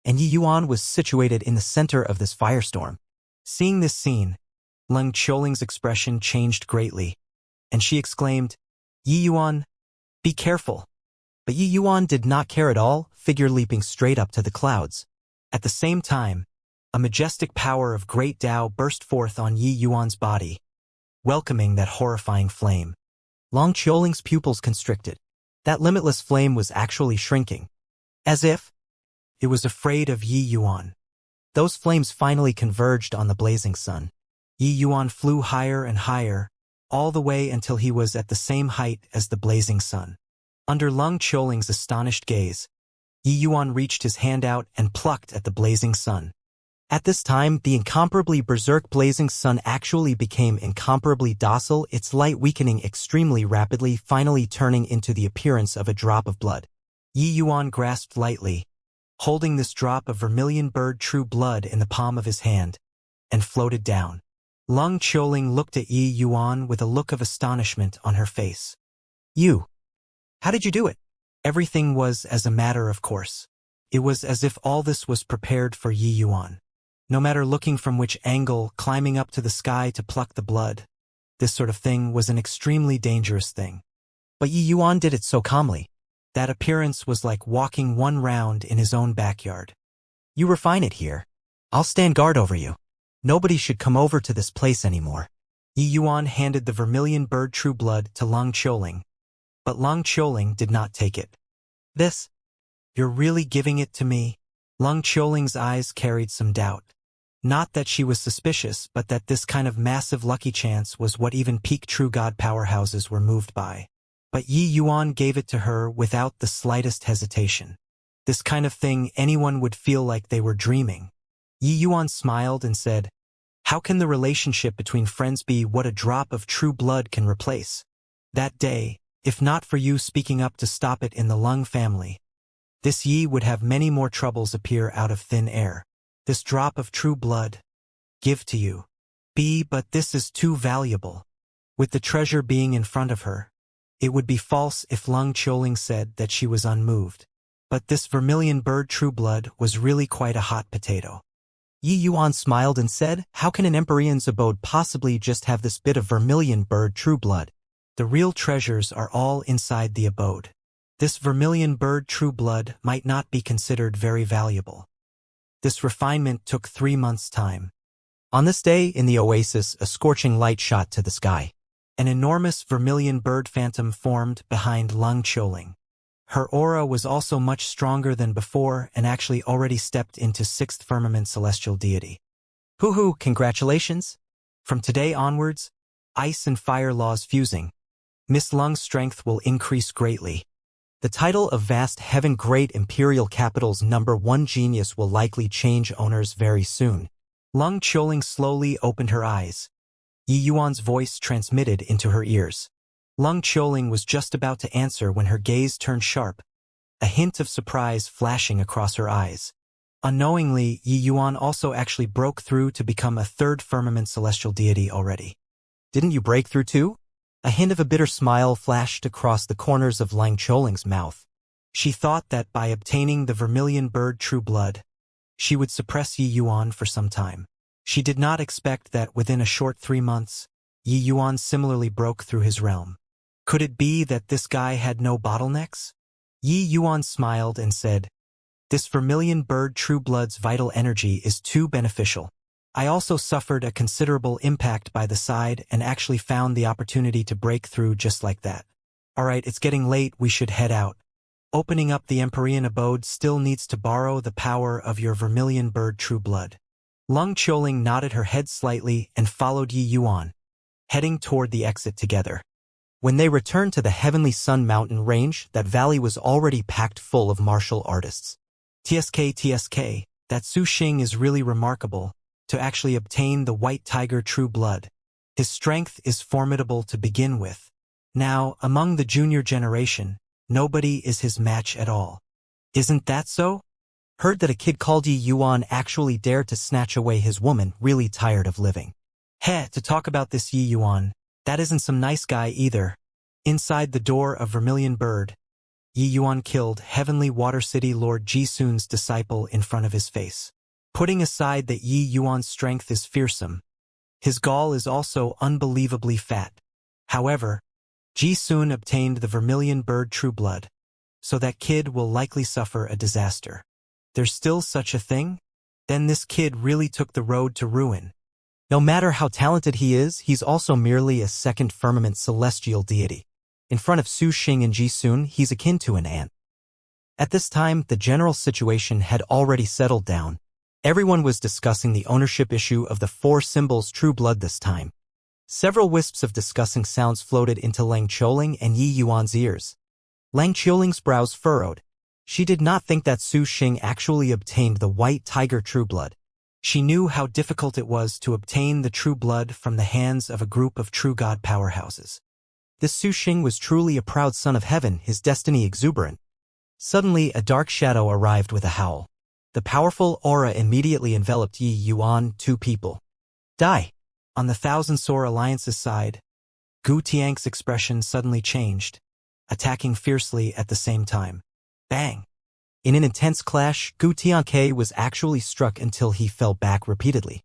And Yi Yuan was situated in the center of this firestorm. Seeing this scene, Lung Qiuling's expression changed greatly, and she exclaimed, "Yi Yuan, be careful." But Yi Yuan did not care at all, figure leaping straight up to the clouds. At the same time, a majestic power of great Tao burst forth on Yi Yuan's body, welcoming that horrifying flame. Lung Qiuling's pupils constricted. That limitless flame was actually shrinking, as if it was afraid of Yi Yuan. Those flames finally converged on the blazing sun. Yi Yuan flew higher and higher, all the way until he was at the same height as the blazing sun. Under Lung Qiuling's astonished gaze, Yi Yuan reached his hand out and plucked at the blazing sun. At this time, the incomparably berserk blazing sun actually became incomparably docile, its light weakening extremely rapidly, finally turning into the appearance of a drop of blood. Yi Yuan grasped lightly, holding this drop of vermilion bird true blood in the palm of his hand, and floated down. Lung Qiuling looked at Yi Yuan with a look of astonishment on her face. How did you do it?" Everything was as a matter of course. It was as if all this was prepared for Yi Yuan. No matter looking from which angle, climbing up to the sky to pluck the blood, this sort of thing was an extremely dangerous thing. But Yi Yuan did it so calmly. That appearance was like walking one round in his own backyard. "You refine it here. I'll stand guard over you. Nobody should come over to this place anymore." Yi Yuan handed the vermilion bird true blood to Lung Qiuling, but Lung Qiuling did not take it. You're really giving it to me?" Lung Qiuling's eyes carried some doubt. Not that she was suspicious, but that this kind of massive lucky chance was what even peak true god powerhouses were moved by. But Yi Yuan gave it to her without the slightest hesitation. This kind of thing anyone would feel like they were dreaming. Yi Yuan smiled and said, "How can the relationship between friends be what a drop of true blood can replace? That day, if not for you speaking up to stop it in the Lung family, this Yi would have many more troubles appear out of thin air. This drop of true blood, give to you. But this is too valuable." With the treasure being in front of her, It would be false if Leng Qiuling said that she was unmoved. But this vermilion bird true blood was really quite a hot potato. Yi Yuan smiled and said, "How can an Empyrean's abode possibly just have this bit of vermilion bird true blood? The real treasures are all inside the abode. This vermilion bird true blood might not be considered very valuable." This refinement took 3 months' time. On this day in the oasis, a scorching light shot to the sky. An enormous vermilion bird phantom formed behind Leng Qiuling. Her aura was also much stronger than before and actually already stepped into 6th firmament celestial deity. Hoo-hoo, congratulations! From today onwards, ice and fire laws fusing. Miss Leng's strength will increase greatly. The title of vast heaven great imperial capital's #1 genius will likely change owners very soon. Leng Qiuling slowly opened her eyes. Yi Yuan's voice transmitted into her ears. Leng Qiuling was just about to answer when her gaze turned sharp, a hint of surprise flashing across her eyes. Unknowingly, Yi Yuan also actually broke through to become a 3rd firmament celestial deity already. "Didn't you break through too?" A hint of a bitter smile flashed across the corners of Leng Qiuling's mouth. She thought that by obtaining the vermilion bird true blood, she would suppress Yi Yuan for some time. She did not expect that within a short 3 months, Yi Yuan similarly broke through his realm. Could it be that this guy had no bottlenecks? Yi Yuan smiled and said, "This vermilion bird true blood's vital energy is too beneficial. I also suffered a considerable impact by the side and actually found the opportunity to break through just like that. Alright, it's getting late, we should head out. Opening up the Empyrean abode still needs to borrow the power of your vermilion bird true blood." Leng Qiuling nodded her head slightly and followed Yi Yuan, heading toward the exit together. When they returned to the Heavenly Sun mountain range, that valley was already packed full of martial artists. TSK, that Su Xing is really remarkable, to actually obtain the white tiger true blood. His strength is formidable to begin with. Now, among the junior generation, nobody is his match at all. Isn't that so? Heard that a kid called Yi Yuan actually dared to snatch away his woman, really tired of living. To talk about this Yi Yuan, that isn't some nice guy either. Inside the door of Vermilion Bird, Yi Yuan killed Heavenly Water City Lord Jisun's disciple in front of his face. Putting aside that Yi Yuan's strength is fearsome, his gall is also unbelievably fat. However, Jisun obtained the Vermilion Bird true blood, so that kid will likely suffer a disaster. There's still such a thing? Then this kid really took the road to ruin. No matter how talented he is, he's also merely a 2nd firmament celestial deity. In front of Su Xing and Jisun, he's akin to an ant. At this time, the general situation had already settled down. Everyone was discussing the ownership issue of the 4 symbols true blood this time. Several wisps of discussing sounds floated into Leng Qiuling and Yi Yuan's ears. Leng Qiuling's brows furrowed. She did not think that Su Xing actually obtained the white tiger true blood. She knew how difficult it was to obtain the true blood from the hands of a group of true god powerhouses. This Su Xing was truly a proud son of heaven, his destiny exuberant. Suddenly, a dark shadow arrived with a howl. The powerful aura immediately enveloped Yi Yuan, 2 people. Die! On the Thousand Sore Alliance's side, Gu Tian's expression suddenly changed, attacking fiercely at the same time. Bang! In an intense clash, Gu Tianke was actually struck until he fell back repeatedly.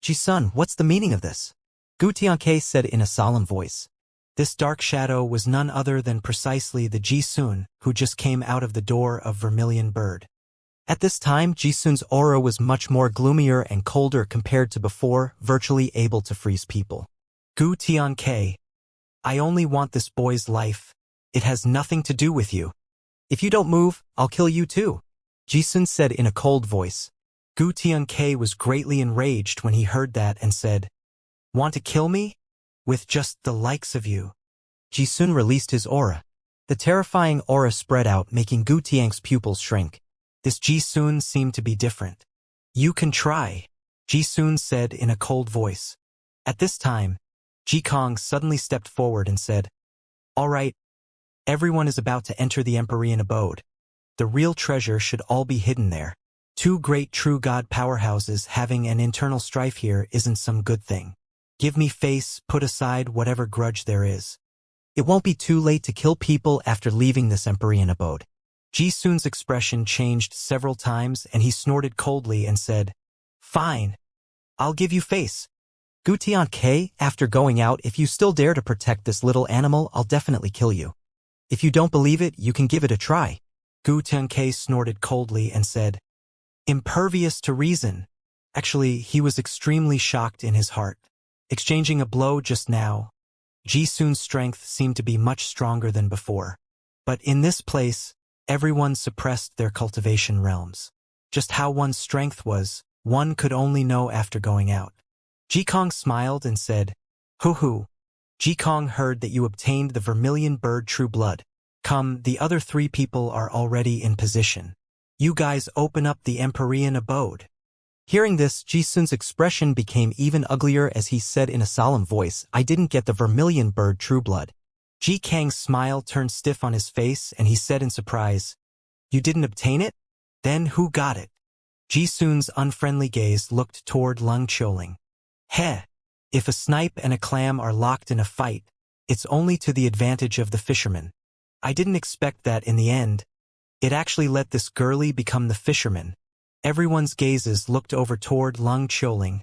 "Ji-sun, what's the meaning of this?" Gu Tianke said in a solemn voice. This dark shadow was none other than precisely the Ji-sun who just came out of the door of Vermilion Bird. At this time, Ji-sun's aura was much more gloomier and colder compared to before, virtually able to freeze people. "Gu Tianke, I only want this boy's life. It has nothing to do with you. If you don't move, I'll kill you too," Jisun said in a cold voice. Gu Tianke was greatly enraged when he heard that and said, "Want to kill me? With just the likes of you." Jisun released his aura. The terrifying aura spread out, making Gu Tian's pupils shrink. This Jisun seemed to be different. "You can try," Jisun said in a cold voice. At this time, Ji Kong suddenly stepped forward and said, "All right, everyone is about to enter the Empyrean abode. The real treasure should all be hidden there. 2 great true god powerhouses having an internal strife here isn't some good thing. Give me face, put aside whatever grudge there is." It won't be too late to kill people after leaving this Empyrean abode. Ji-sun's expression changed several times and he snorted coldly and said, "Fine. I'll give you face. Gu Tianke, after going out, if you still dare to protect this little animal, I'll definitely kill you. If you don't believe it, you can give it a try." Gu Tianke snorted coldly and said, "Impervious to reason." Actually, he was extremely shocked in his heart. Exchanging a blow just now, Ji-sun's strength seemed to be much stronger than before. But in this place, everyone suppressed their cultivation realms. Just how one's strength was, one could only know after going out. Jikong smiled and said, "Hoo-hoo. Jikong heard that you obtained the vermilion bird true blood. Come, the other 3 people are already in position. You guys open up the Empyrean abode." Hearing this, Ji-sun's expression became even uglier as he said in a solemn voice, "I didn't get the vermilion bird true blood." Ji Kang's smile turned stiff on his face and he said in surprise, "You didn't obtain it? Then who got it?" Ji-sun's unfriendly gaze looked toward Leng Qiuling. "Heh, if a snipe and a clam are locked in a fight, it's only to the advantage of the fisherman. I didn't expect that in the end. It actually let this girlie become the fisherman." Everyone's gazes looked over toward Leng Qiuling,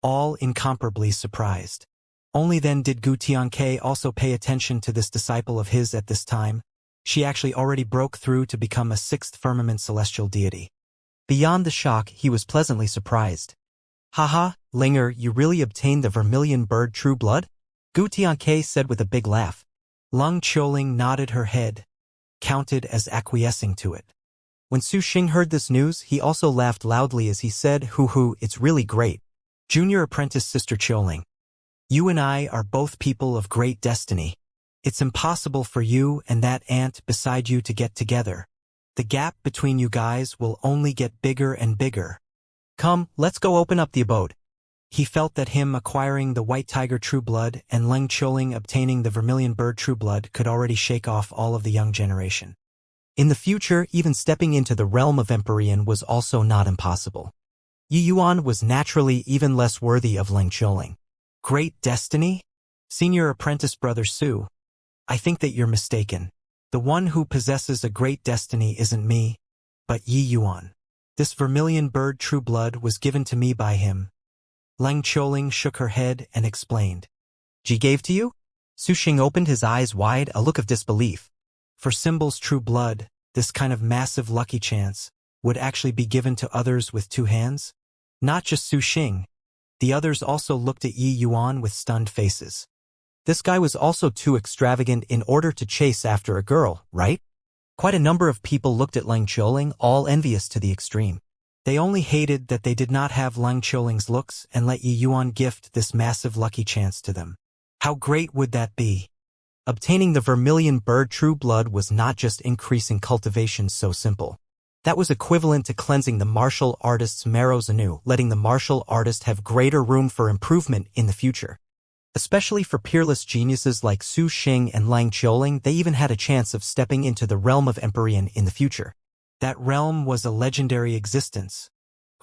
all incomparably surprised. Only then did Gu Tianke also pay attention to this disciple of his at this time. She actually already broke through to become a 6th firmament celestial deity. Beyond the shock, he was pleasantly surprised. "Haha, Linger, you really obtained the vermilion bird true blood?" Gu Tianke said with a big laugh. Leng Qiuling nodded her head, counted as acquiescing to it. When Su Xing heard this news, he also laughed loudly as he said, "Hoo-hoo, it's really great. Junior apprentice Sister Qiuling. You and I are both people of great destiny. It's impossible for you and that ant beside you to get together. The gap between you guys will only get bigger and bigger. Come, let's go open up the abode." He felt that him acquiring the white tiger true blood and Leng Qiuling obtaining the vermilion bird true blood could already shake off all of the young generation. In the future, even stepping into the realm of Empyrean was also not impossible. Yi Yuan was naturally even less worthy of Leng Qiuling. Great destiny? Senior apprentice brother Su, I think that you're mistaken. The one who possesses a great destiny isn't me, but Yi Yuan. This vermilion bird true blood was given to me by him. Leng Qiuling shook her head and explained. "Ji gave to you?" Su Xing opened his eyes wide, a look of disbelief. For Symbol's true blood, this kind of massive lucky chance would actually be given to others with 2 hands? Not just Su Xing. The others also looked at Yi Yuan with stunned faces. This guy was also too extravagant in order to chase after a girl, right? Quite a number of people looked at Leng Qiuling, all envious to the extreme. They only hated that they did not have Leng Qiuling's looks and let Yi Yuan gift this massive lucky chance to them. How great would that be? Obtaining the vermilion bird true blood was not just increasing cultivation so simple. That was equivalent to cleansing the martial artist's marrows anew, letting the martial artist have greater room for improvement in the future. Especially for peerless geniuses like Su Xing and Leng Qiuling, they even had a chance of stepping into the realm of Empyrean in the future. That realm was a legendary existence.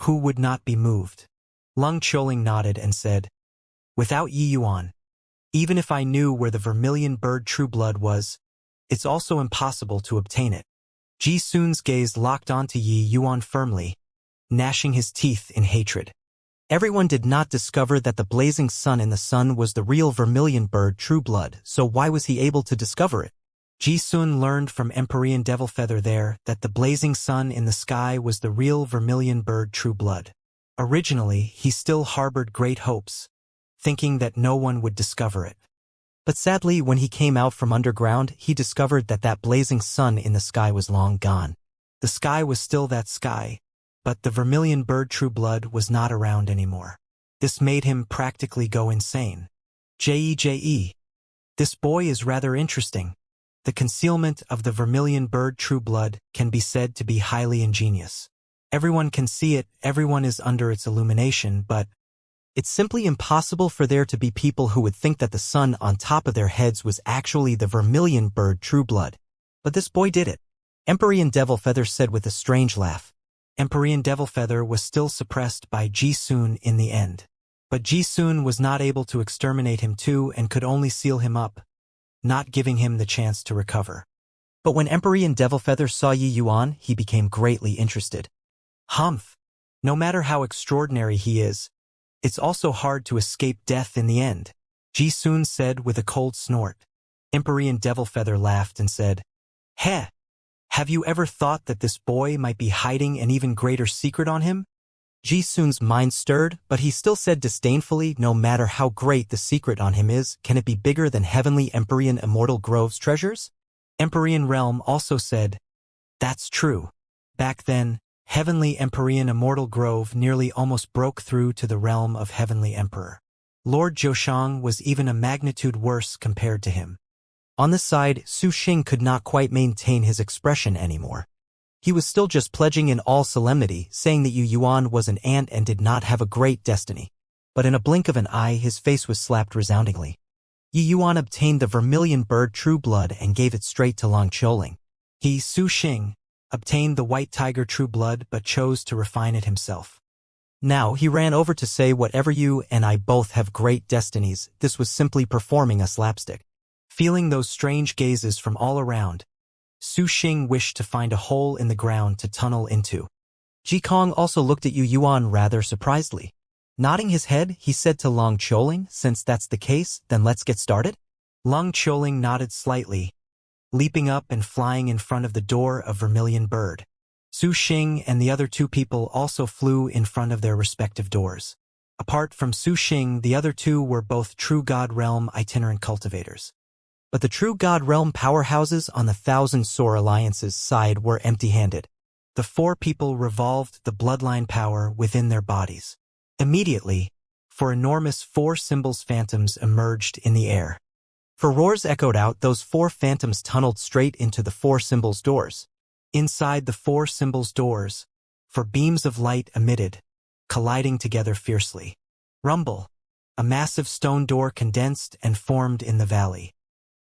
Who would not be moved? Leng Qiuling nodded and said, "Without Yi Yuan, even if I knew where the vermilion bird true blood was, it's also impossible to obtain it." Ji Sun's gaze locked onto Yi Yuan firmly, gnashing his teeth in hatred. Everyone did not discover that the blazing sun in the sun was the real vermilion bird true blood, so why was he able to discover it? Ji Sun learned from Empyrean Devil Feather there that the blazing sun in the sky was the real vermilion bird true blood. Originally, he still harbored great hopes, thinking that no one would discover it. But sadly, when he came out from underground, he discovered that that blazing sun in the sky was long gone. The sky was still that sky, but the vermilion bird true blood was not around anymore. This made him practically go insane. J.E. This boy is rather interesting. The concealment of the vermilion bird true blood can be said to be highly ingenious. Everyone can see it, everyone is under its illumination, but it's simply impossible for there to be people who would think that the sun on top of their heads was actually the vermilion bird true blood. But this boy did it. Empyrean Devil Feather said with a strange laugh. Empyrean Devil Feather was still suppressed by Ji Sun in the end. But Ji Sun was not able to exterminate him too and could only seal him up. not giving him the chance to recover. But when Empyrean Devilfeather saw Yi Yuan, he became greatly interested. Humph! No matter how extraordinary he is, it's also hard to escape death in the end, Ji Sun said with a cold snort. Empyrean Devilfeather laughed and said, Heh! Have you ever thought that this boy might be hiding an even greater secret on him? Ji Sun's mind stirred, but he still said disdainfully, no matter how great the secret on him is, can it be bigger than Heavenly Empyrean Immortal Grove's treasures? Empyrean Realm also said, That's true. Back then, Heavenly Empyrean Immortal Grove nearly almost broke through to the realm of Heavenly Emperor. Lord Zhoushang was even a magnitude worse compared to him. On the side, Su Xing could not quite maintain his expression anymore. He was still just pledging in all solemnity, saying that Yi Yuan was an ant and did not have a great destiny. But in a blink of an eye, his face was slapped resoundingly. Yi Yuan obtained the vermilion bird True Blood and gave it straight to Long Qiuling. He, Su Xing, obtained the white tiger True Blood but chose to refine it himself. Now he ran over to say, whatever you and I both have great destinies, this was simply performing a slapstick. Feeling those strange gazes from all around, Su Xing wished to find a hole in the ground to tunnel into. Ji Kong also looked at Yi Yuan rather surprisedly. Nodding his head, he said to Long Qiuling, since that's the case, then let's get started? Long Qiuling nodded slightly, leaping up and flying in front of the door of Vermilion Bird. Su Xing and the other two people also flew in front of their respective doors. Apart from Su Xing, the other two were both True God Realm itinerant cultivators. But the True God Realm powerhouses on the Thousand Sore Alliance's side were empty-handed. The four people revolved the bloodline power within their bodies. Immediately, four enormous four symbols phantoms emerged in the air. For roars echoed out, those four phantoms tunneled straight into the four symbols' doors. Inside the four symbols' doors, four beams of light emitted, colliding together fiercely. Rumble! A massive stone door condensed and formed in the valley.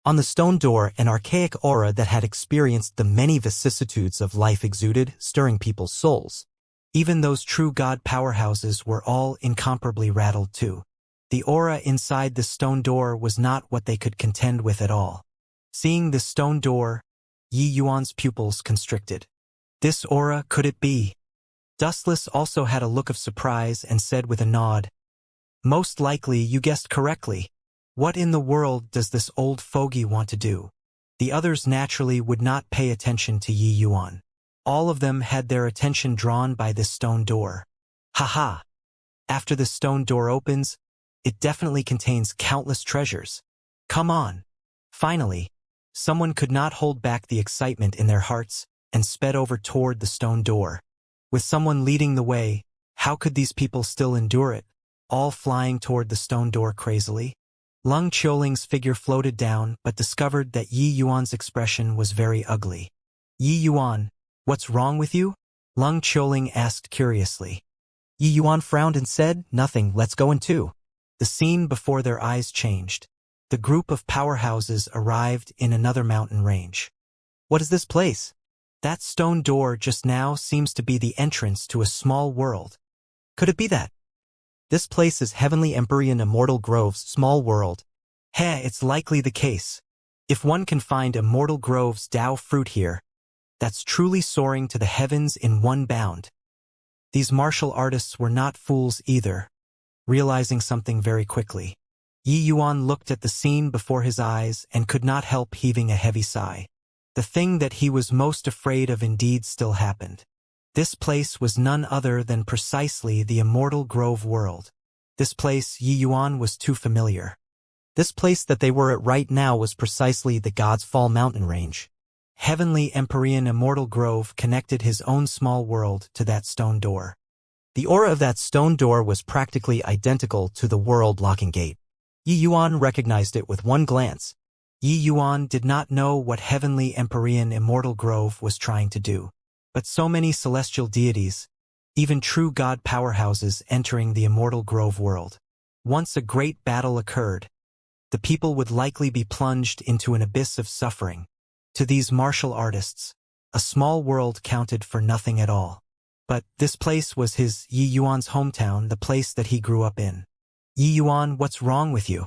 On the stone door, an archaic aura that had experienced the many vicissitudes of life exuded, stirring people's souls. Even those true god powerhouses were all incomparably rattled too. The aura inside the stone door was not what they could contend with at all. Seeing the stone door, Yi Yuan's pupils constricted. This aura, could it be? Dustless also had a look of surprise and said with a nod, Most likely you guessed correctly. What in the world does this old fogey want to do? The others naturally would not pay attention to Yi Yuan. All of them had their attention drawn by this stone door. Haha! After the stone door opens, it definitely contains countless treasures. Come on! Finally, someone could not hold back the excitement in their hearts and sped over toward the stone door. With someone leading the way, how could these people still endure it, all flying toward the stone door crazily? Long Qiuling's figure floated down but discovered that Yi Yuan's expression was very ugly. Yi Yuan, what's wrong with you? Long Qiuling asked curiously. Yi Yuan frowned and said, Nothing, let's go in too. The scene before their eyes changed. The group of powerhouses arrived in another mountain range. What is this place? That stone door just now seems to be the entrance to a small world. Could it be that? This place is Heavenly Empyrean Immortal Grove's small world. Heh, it's likely the case. If one can find Immortal Grove's Dao fruit here, that's truly soaring to the heavens in one bound. These martial artists were not fools either, realizing something very quickly. Yi Yuan looked at the scene before his eyes and could not help heaving a heavy sigh. The thing that he was most afraid of indeed still happened. This place was none other than precisely the Immortal Grove world. This place Yi Yuan was too familiar. This place that they were at right now was precisely the God's Fall mountain range. Heavenly Empyrean Immortal Grove connected his own small world to that stone door. The aura of that stone door was practically identical to the world-locking gate. Yi Yuan recognized it with one glance. Yi Yuan did not know what Heavenly Empyrean Immortal Grove was trying to do. But so many celestial deities, even true god powerhouses entering the Immortal Grove world. Once a great battle occurred, the people would likely be plunged into an abyss of suffering. To these martial artists, a small world counted for nothing at all. But this place was his, Yi Yuan's hometown, the place that he grew up in. Yi Yuan, what's wrong with you?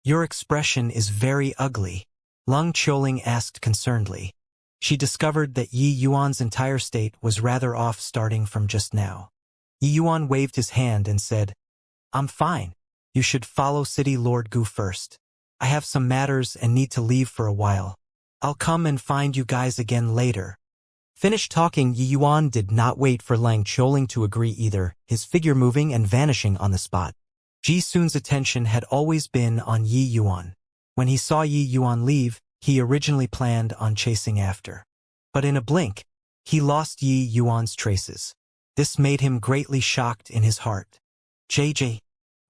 Your expression is very ugly. Lung Qiuling asked concernedly. She discovered that Yi Yuan's entire state was rather off starting from just now. Yi Yuan waved his hand and said, "I'm fine. You should follow City Lord Gu first. I have some matters and need to leave for a while. I'll come and find you guys again later." Finished talking, Yi Yuan did not wait for Lang Qiuling to agree either, his figure moving and vanishing on the spot. Ji Sun's attention had always been on Yi Yuan. When he saw Yi Yuan leave, he originally planned on chasing after. But in a blink, he lost Yi Yuan's traces. This made him greatly shocked in his heart. JJ,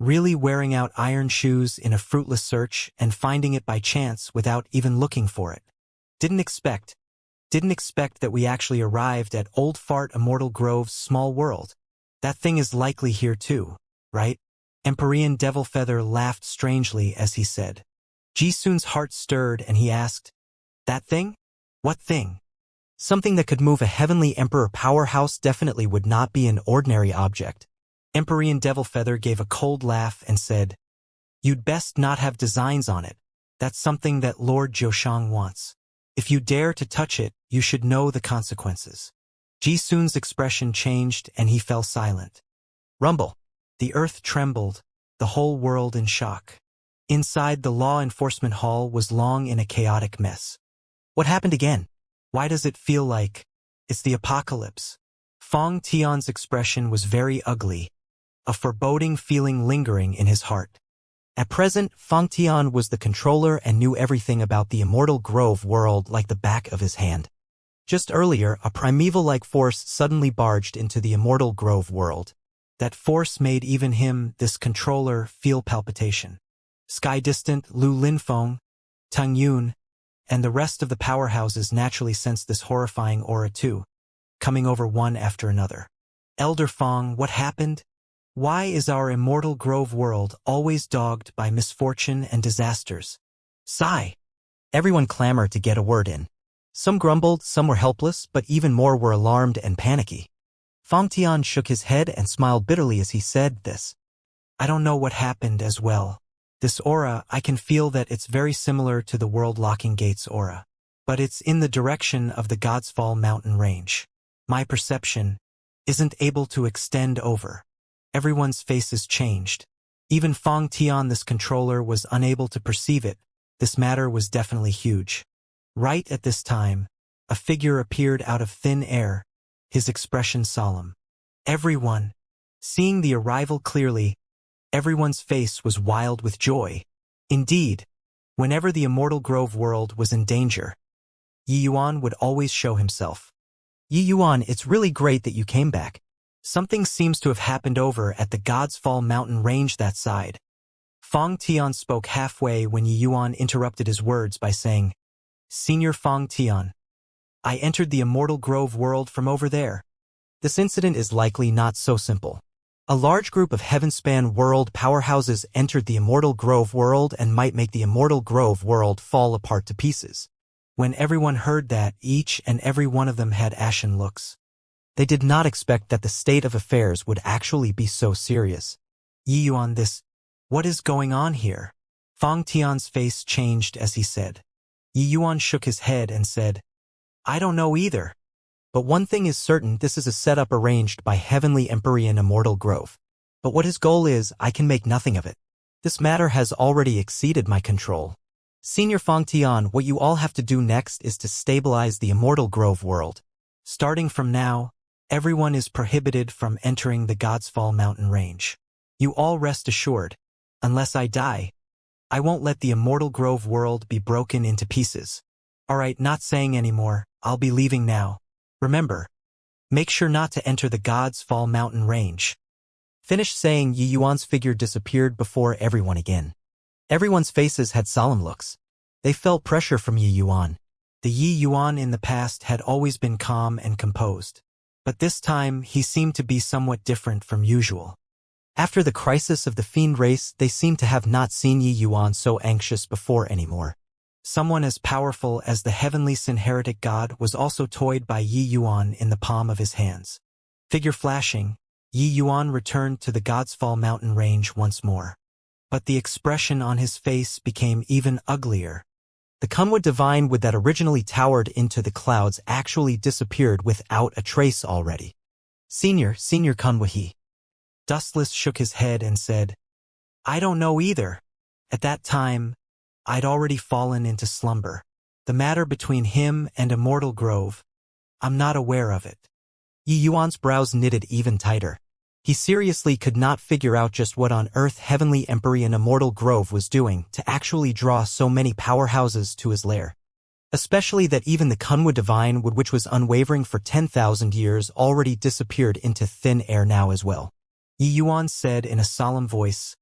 really wearing out iron shoes in a fruitless search and finding it by chance without even looking for it. Didn't expect that we actually arrived at Old Fart Immortal Grove's small world. That thing is likely here too, right? Empyrean Devilfeather laughed strangely as he said. Ji-sun's heart stirred and he asked, "That thing? What thing?" Something that could move a heavenly emperor powerhouse definitely would not be an ordinary object. Empyrean Devilfeather gave a cold laugh and said, "You'd best not have designs on it. That's something that Lord Zhoshang wants. If you dare to touch it, you should know the consequences." Ji-sun's expression changed and he fell silent. Rumble. The earth trembled, the whole world in shock. Inside the law enforcement hall was long in a chaotic mess. What happened again? Why does it feel like it's the apocalypse? Fong Tian's expression was very ugly, a foreboding feeling lingering in his heart. At present, Fong Tian was the controller and knew everything about the Immortal Grove world like the back of his hand. Just earlier, a primeval-like force suddenly barged into the Immortal Grove world. That force made even him, this controller, feel palpitation. Sky Distant, Lu Linfeng, Tang Yun, and the rest of the powerhouses naturally sensed this horrifying aura too, coming over one after another. Elder Fong, what happened? Why is our Immortal Grove world always dogged by misfortune and disasters? Sigh. Everyone clamored to get a word in. Some grumbled, some were helpless, but even more were alarmed and panicky. Fong Tian shook his head and smiled bitterly as he said this. "I don't know what happened as well. This aura, I can feel that it's very similar to the World-Locking Gates aura. But it's in the direction of the God's Fall mountain range. My perception isn't able to extend over." Everyone's faces changed. Even Fong Tian, this controller, was unable to perceive it. This matter was definitely huge. Right at this time, a figure appeared out of thin air, his expression solemn. Everyone, seeing the arrival clearly, everyone's face was wild with joy. Indeed, whenever the Immortal Grove world was in danger, Yi Yuan would always show himself. "Yi Yuan, it's really great that you came back. Something seems to have happened over at the God's Fall mountain range that side." Fong Tian spoke halfway when Yi Yuan interrupted his words by saying, "Senior Fong Tian, I entered the Immortal Grove world from over there. This incident is likely not so simple. A large group of Heavenspan world powerhouses entered the Immortal Grove world and might make the Immortal Grove world fall apart to pieces." When everyone heard that, each and every one of them had ashen looks. They did not expect that the state of affairs would actually be so serious. "Yi Yuan, what is going on here?" Fong Tian's face changed as he said. Yi Yuan shook his head and said, "I don't know either. But one thing is certain, this is a setup arranged by Heavenly Empyrean Immortal Grove. But what his goal is, I can make nothing of it. This matter has already exceeded my control. Senior Fong Tian, what you all have to do next is to stabilize the Immortal Grove world. Starting from now, everyone is prohibited from entering the God's Fall mountain range. You all rest assured, unless I die, I won't let the Immortal Grove world be broken into pieces. Alright, not saying anymore, I'll be leaving now. Remember, make sure not to enter the God's Fall mountain range." Finished saying, Yi Yuan's figure disappeared before everyone again. Everyone's faces had solemn looks. They felt pressure from Yi Yuan. The Yi Yuan in the past had always been calm and composed. But this time, he seemed to be somewhat different from usual. After the crisis of the fiend race, they seemed to have not seen Yi Yuan so anxious before anymore. Someone as powerful as the heavenly Synheretic God was also toyed by Yi Yuan in the palm of his hands. Figure flashing, Yi Yuan returned to the God's Fall mountain range once more. But the expression on his face became even uglier. The Kunwa divine wood that originally towered into the clouds actually disappeared without a trace already. Senior Kunwa he. Dustless shook his head and said, I don't know either. At that time, I'd already fallen into slumber. The matter between him and Immortal Grove, I'm not aware of it. Yi Yuan's brows knitted even tighter. He seriously could not figure out just what on earth Heavenly Empyrean Immortal Grove was doing to actually draw so many powerhouses to his lair. Especially that even the Kunwa divine wood, which was unwavering for 10,000 years, already disappeared into thin air now as well. Yi Yuan said in a solemn voice,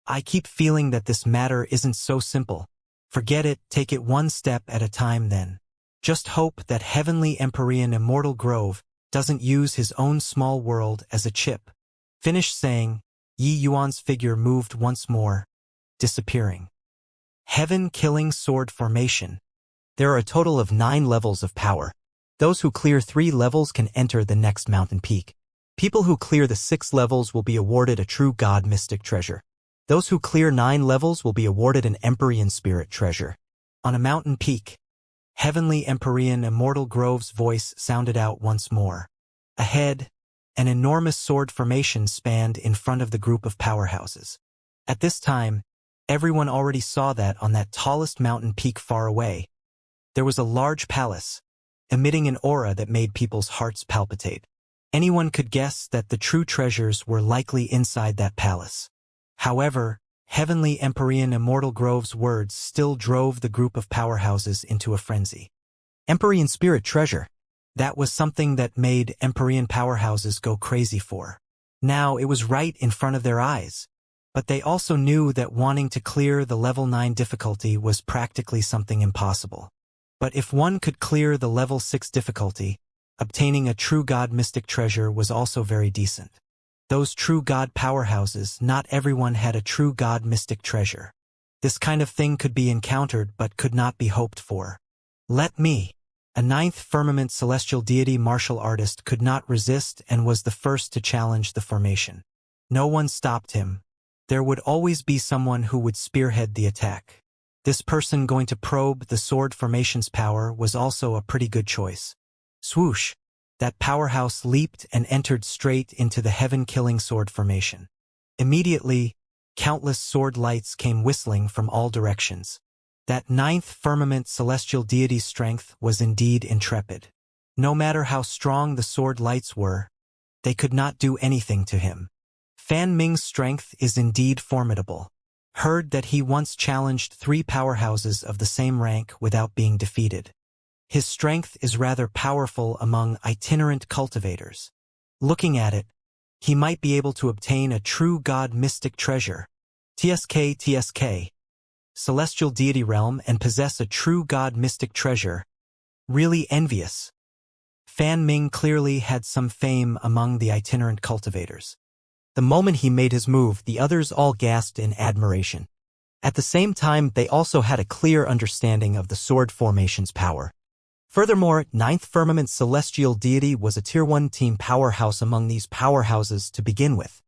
I keep feeling that this matter isn't so simple. Forget it, take it one step at a time then. Just hope that Heavenly Empyrean Immortal Grove doesn't use his own small world as a chip. Finished saying, Yi Yuan's figure moved once more, disappearing. Heaven-killing sword formation. There are a total of 9 levels of power. Those who clear 3 levels can enter the next mountain peak. People who clear the 6 levels will be awarded a true god mystic treasure. Those who clear 9 levels will be awarded an Empyrean spirit treasure. On a mountain peak, Heavenly Empyrean Immortal Grove's voice sounded out once more. Ahead, an enormous sword formation spanned in front of the group of powerhouses. At this time, everyone already saw that on that tallest mountain peak far away, there was a large palace, emitting an aura that made people's hearts palpitate. Anyone could guess that the true treasures were likely inside that palace. However, Heavenly Empyrean Immortal Grove's words still drove the group of powerhouses into a frenzy. Empyrean spirit treasure. That was something that made Empyrean powerhouses go crazy for. Now it was right in front of their eyes. But they also knew that wanting to clear the level 9 difficulty was practically something impossible. But if one could clear the level 6 difficulty, obtaining a true god mystic treasure was also very decent. Those true god powerhouses, not everyone had a true god mystic treasure. This kind of thing could be encountered but could not be hoped for. Let me. A 9th firmament celestial deity martial artist could not resist and was the first to challenge the formation. No one stopped him. There would always be someone who would spearhead the attack. This person going to probe the sword formation's power was also a pretty good choice. Swoosh! That powerhouse leaped and entered straight into the heaven-killing sword formation. Immediately, countless sword lights came whistling from all directions. That 9th firmament celestial deity's strength was indeed intrepid. No matter how strong the sword lights were, they could not do anything to him. Fan Ming's strength is indeed formidable. Heard that he once challenged 3 powerhouses of the same rank without being defeated. His strength is rather powerful among itinerant cultivators. Looking at it, he might be able to obtain a true god mystic treasure. TSK. Celestial deity realm and possess a true god mystic treasure. Really envious. Fan Ming clearly had some fame among the itinerant cultivators. The moment he made his move, the others all gasped in admiration. At the same time, they also had a clear understanding of the sword formation's power. Furthermore, 9th Firmament Celestial Deity was a Tier 1 team powerhouse among these powerhouses to begin with.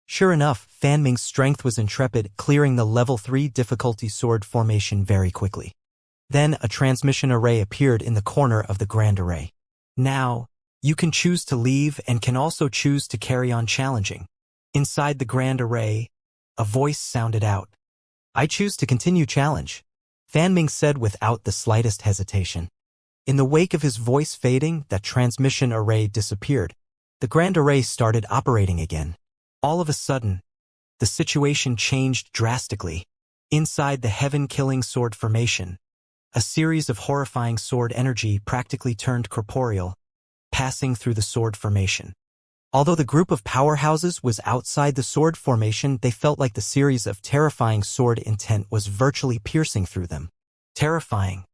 Sure enough, Fan Ming's strength was intrepid, clearing the level 3 difficulty sword formation very quickly. Then a transmission array appeared in the corner of the grand array. Now, you can choose to leave and can also choose to carry on challenging. Inside the grand array, a voice sounded out. I choose to continue challenge, Fan Ming said without the slightest hesitation. In the wake of his voice fading, that transmission array disappeared. The grand array started operating again. All of a sudden, the situation changed drastically. Inside the heaven-killing sword formation, a series of horrifying sword energy practically turned corporeal, passing through the sword formation. Although the group of powerhouses was outside the sword formation, they felt like the series of terrifying sword intent was virtually piercing through them. Terrifying.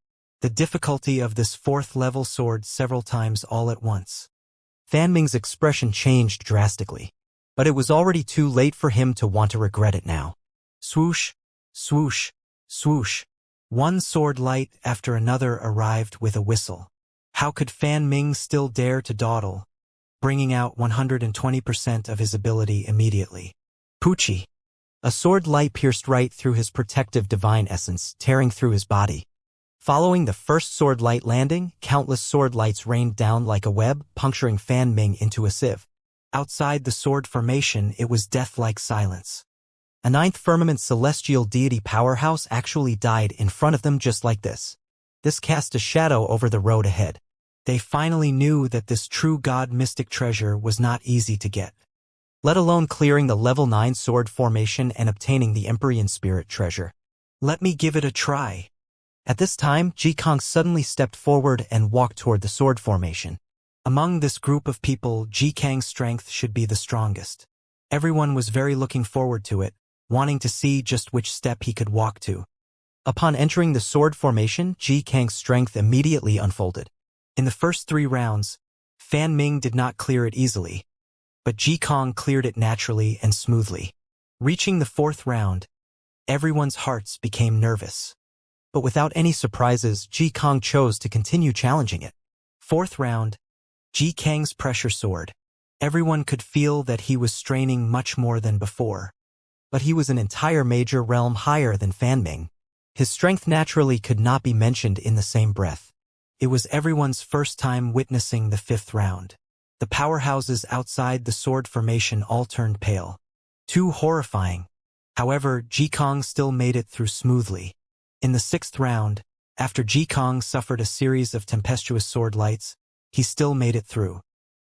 The difficulty of this 4th level sword several times all at once. Fan Ming's expression changed drastically. But it was already too late for him to want to regret it now. Swoosh, swoosh, swoosh. One sword light after another arrived with a whistle. How could Fan Ming still dare to dawdle, bringing out 120% of his ability immediately? Poochie. A sword light pierced right through his protective divine essence, tearing through his body. Following the first sword light landing, countless sword lights rained down like a web, puncturing Fan Ming into a sieve. Outside the sword formation, it was death-like silence. A ninth firmament celestial deity powerhouse actually died in front of them just like this. This cast a shadow over the road ahead. They finally knew that this true god mystic treasure was not easy to get, let alone clearing the level 9 sword formation and obtaining the Empyrean Spirit treasure. Let me give it a try. At this time, Ji Kong suddenly stepped forward and walked toward the sword formation. Among this group of people, Ji Kang's strength should be the strongest. Everyone was very looking forward to it, wanting to see just which step he could walk to. Upon entering the sword formation, Ji Kang's strength immediately unfolded. In the first 3 rounds, Fan Ming did not clear it easily, but Ji Kong cleared it naturally and smoothly. Reaching the 4th round, everyone's hearts became nervous. But without any surprises, Ji Kong chose to continue challenging it. 4th round, Ji Kang's pressure soared. Everyone could feel that he was straining much more than before. But he was an entire major realm higher than Fan Ming. His strength naturally could not be mentioned in the same breath. It was everyone's first time witnessing the 5th round. The powerhouses outside the sword formation all turned pale. Too horrifying. However, Ji Kong still made it through smoothly. In the 6th round, after Ji Kong suffered a series of tempestuous sword lights, he still made it through.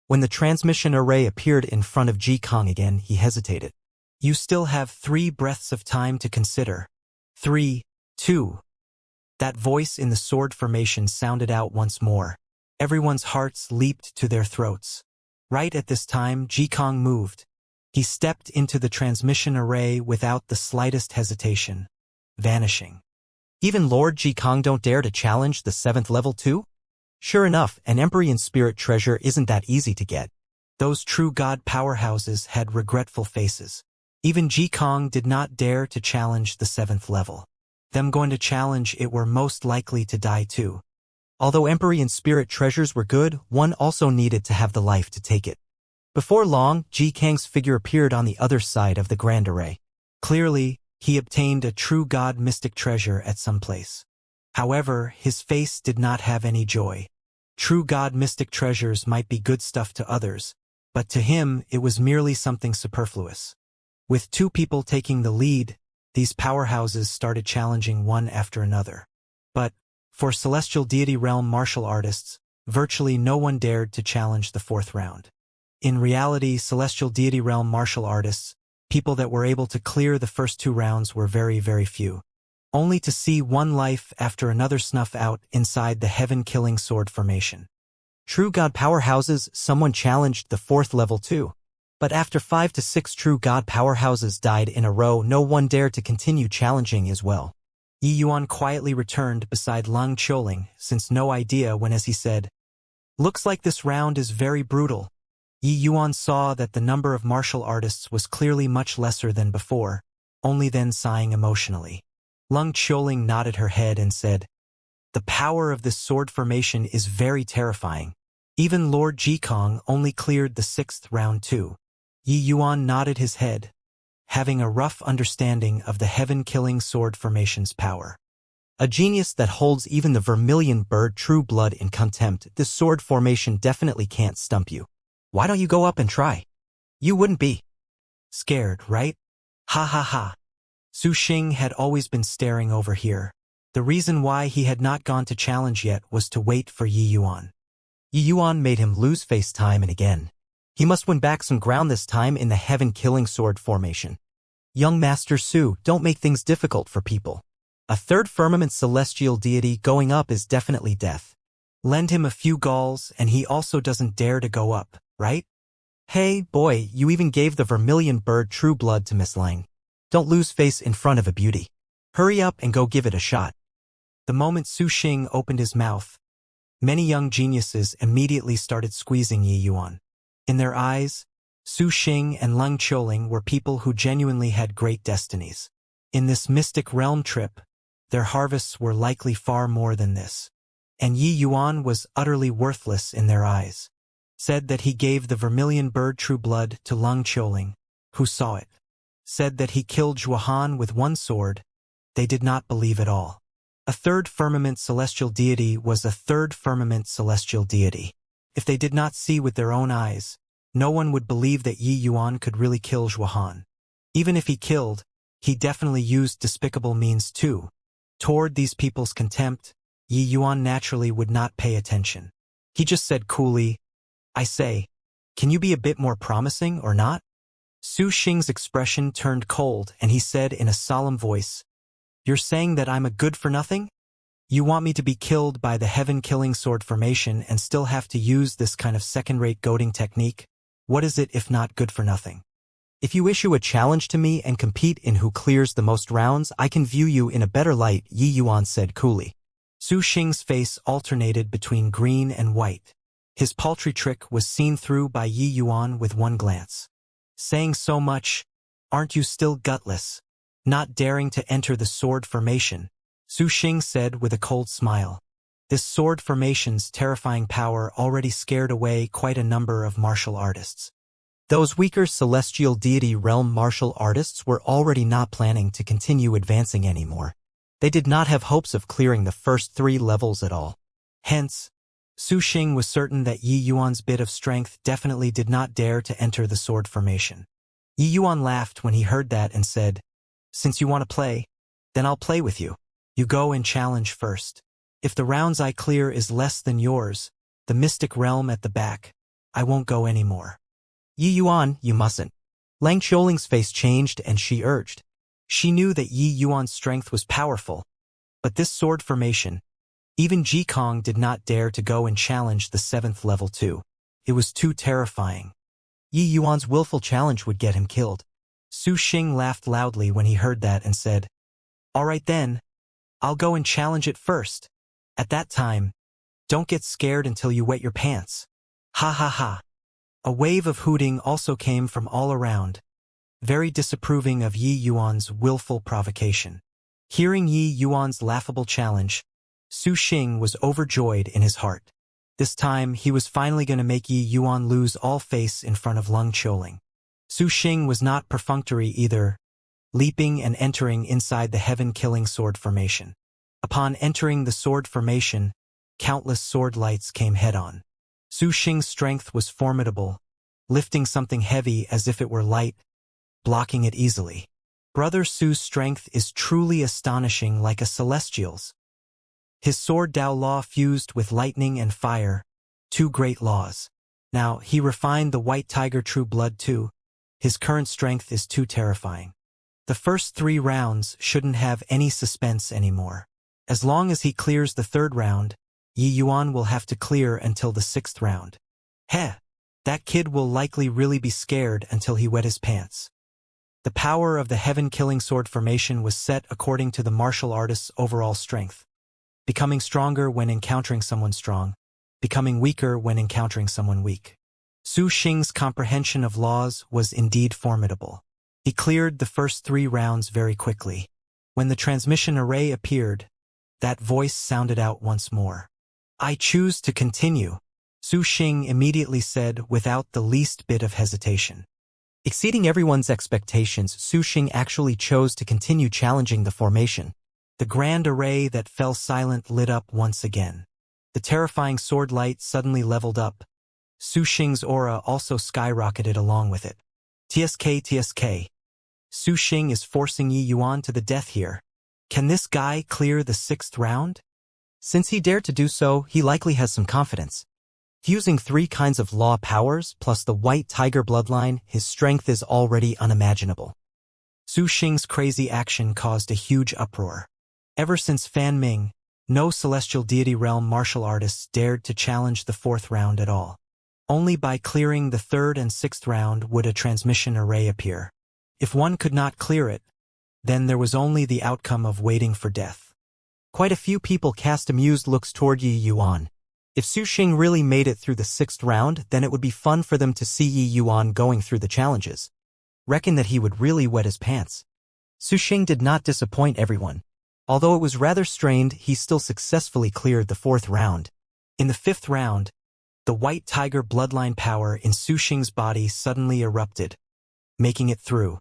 When the transmission array appeared in front of Ji Kong again, he hesitated. You still have 3 breaths of time to consider. 3, 2. That voice in the sword formation sounded out once more. Everyone's hearts leaped to their throats. Right at this time, Ji Kong moved. He stepped into the transmission array without the slightest hesitation, vanishing. Even Lord Ji Kong don't dare to challenge the 7th level too? Sure enough, an Empyrean Spirit treasure isn't that easy to get. Those true god powerhouses had regretful faces. Even Ji Kong did not dare to challenge the 7th level. Them going to challenge it were most likely to die too. Although Empyrean Spirit treasures were good, one also needed to have the life to take it. Before long, Ji Kang's figure appeared on the other side of the grand array. Clearly, he obtained a true god mystic treasure at some place. However, his face did not have any joy. True god mystic treasures might be good stuff to others, but to him it was merely something superfluous. With 2 people taking the lead, these powerhouses started challenging one after another. But, for Celestial Deity Realm martial artists, virtually no one dared to challenge the 4th round. In reality, Celestial Deity Realm martial artists, people that were able to clear the first 2 rounds were very, very few. Only to see one life after another snuff out inside the heaven-killing sword formation. True god powerhouses, someone challenged the 4th level too. But after 5 to 6 true god powerhouses died in a row, no one dared to continue challenging as well. Yi Yuan quietly returned beside Lung Qiuling, since no idea when, as he said, "Looks like this round is very brutal." Yi Yuan saw that the number of martial artists was clearly much lesser than before, only then sighing emotionally. Lung Qiuling nodded her head and said, "The power of this sword formation is very terrifying. Even Lord Ji Kong only cleared the 6th round too." Yi Yuan nodded his head, having a rough understanding of the heaven-killing sword formation's power. A genius that holds even the vermilion bird true blood in contempt, this sword formation definitely can't stump you. Why don't you go up and try? You wouldn't be scared, right? Ha ha ha. Su Xing had always been staring over here. The reason why he had not gone to challenge yet was to wait for Yi Yuan. Yi Yuan made him lose face time and again. He must win back some ground this time in the heaven-killing sword formation. Young Master Su, don't make things difficult for people. A 3rd firmament celestial deity going up is definitely death. Lend him a few galls and he also doesn't dare to go up, right? Hey, boy, you even gave the vermilion bird true blood to Miss Lang. Don't lose face in front of a beauty. Hurry up and go give it a shot. The moment Su Xing opened his mouth, many young geniuses immediately started squeezing Yi Yuan. In their eyes, Su Xing and Lung Qiuling were people who genuinely had great destinies. In this mystic realm trip, their harvests were likely far more than this. And Yi Yuan was utterly worthless in their eyes. Said that he gave the vermilion bird true blood to Lung Qiuling, who saw it. Said that he killed Zhuo Han with 1 sword. They did not believe at all. A third firmament celestial deity was a third firmament celestial deity. If they did not see with their own eyes, no one would believe that Yi Yuan could really kill Zhuohan. Even if he killed, he definitely used despicable means too. Toward these people's contempt, Yi Yuan naturally would not pay attention. He just said coolly, "I say, can you be a bit more promising or not?" Su Xing's expression turned cold and he said in a solemn voice, "You're saying that I'm a good-for-nothing? You want me to be killed by the heaven-killing sword formation and still have to use this kind of second-rate goading technique? What is it if not good for nothing? If you issue a challenge to me and compete in who clears the most rounds, I can view you in a better light," Yi Yuan said coolly. Su Xing's face alternated between green and white. His paltry trick was seen through by Yi Yuan with one glance. Saying so much, "Aren't you still gutless? Not daring to enter the sword formation?" Su Xing said with a cold smile. This sword formation's terrifying power already scared away quite a number of martial artists. Those weaker celestial deity realm martial artists were already not planning to continue advancing anymore. They did not have hopes of clearing the first 3 levels at all. Hence, Su Xing was certain that Yi Yuan's bit of strength definitely did not dare to enter the sword formation. Yi Yuan laughed when he heard that and said, "Since you want to play, then I'll play with you. You go and challenge first. If the rounds I clear is less than yours, the mystic realm at the back, I won't go anymore." "Yi Yuan, you mustn't." Lang Qiuling's face changed and she urged. She knew that Yi Yuan's strength was powerful, but this sword formation, even Ji Kong did not dare to go and challenge the 7th level too. It was too terrifying. Yi Yuan's willful challenge would get him killed. Su Xing laughed loudly when he heard that and said, "All right then, I'll go and challenge it first. At that time, don't get scared until you wet your pants." Ha ha ha. A wave of hooting also came from all around, very disapproving of Yi Yuan's willful provocation. Hearing Yi Yuan's laughable challenge, Su Xing was overjoyed in his heart. This time, he was finally going to make Yi Yuan lose all face in front of Lang Qiuling. Su Xing was not perfunctory either, leaping and entering inside the heaven-killing sword formation. Upon entering the sword formation, countless sword lights came head-on. Su Xing's strength was formidable, lifting something heavy as if it were light, blocking it easily. Brother Su's strength is truly astonishing, like a celestial's. His sword Dao Law fused with lightning and fire, 2 great laws. Now, he refined the white tiger true blood too. His current strength is too terrifying. The first 3 rounds shouldn't have any suspense anymore. As long as he clears the 3rd round, Yi Yuan will have to clear until the 6th round. Heh, that kid will likely really be scared until he wet his pants. The power of the heaven-killing sword formation was set according to the martial artist's overall strength. Becoming stronger when encountering someone strong, becoming weaker when encountering someone weak. Su Xing's comprehension of laws was indeed formidable. He cleared the first 3 rounds very quickly. When the transmission array appeared, that voice sounded out once more. "I choose to continue," Su Xing immediately said without the least bit of hesitation. Exceeding everyone's expectations, Su Xing actually chose to continue challenging the formation. The grand array that fell silent lit up once again. The terrifying sword light suddenly leveled up. Su Xing's aura also skyrocketed along with it. TSK. Su Xing is forcing Yi Yuan to the death here. Can this guy clear the 6th round? Since he dared to do so, he likely has some confidence. Using 3 kinds of law powers plus the white tiger bloodline, his strength is already unimaginable. Su Xing's crazy action caused a huge uproar. Ever since Fan Ming, no celestial deity realm martial artists dared to challenge the 4th round at all. Only by clearing the 3rd and 6th round would a transmission array appear. If one could not clear it, then there was only the outcome of waiting for death. Quite a few people cast amused looks toward Yi Yuan. If Su Xing really made it through the 6th round, then it would be fun for them to see Yi Yuan going through the challenges. Reckon that he would really wet his pants. Su Xing did not disappoint everyone. Although it was rather strained, he still successfully cleared the 4th round. In the 5th round, the white tiger bloodline power in Su Xing's body suddenly erupted, making it through.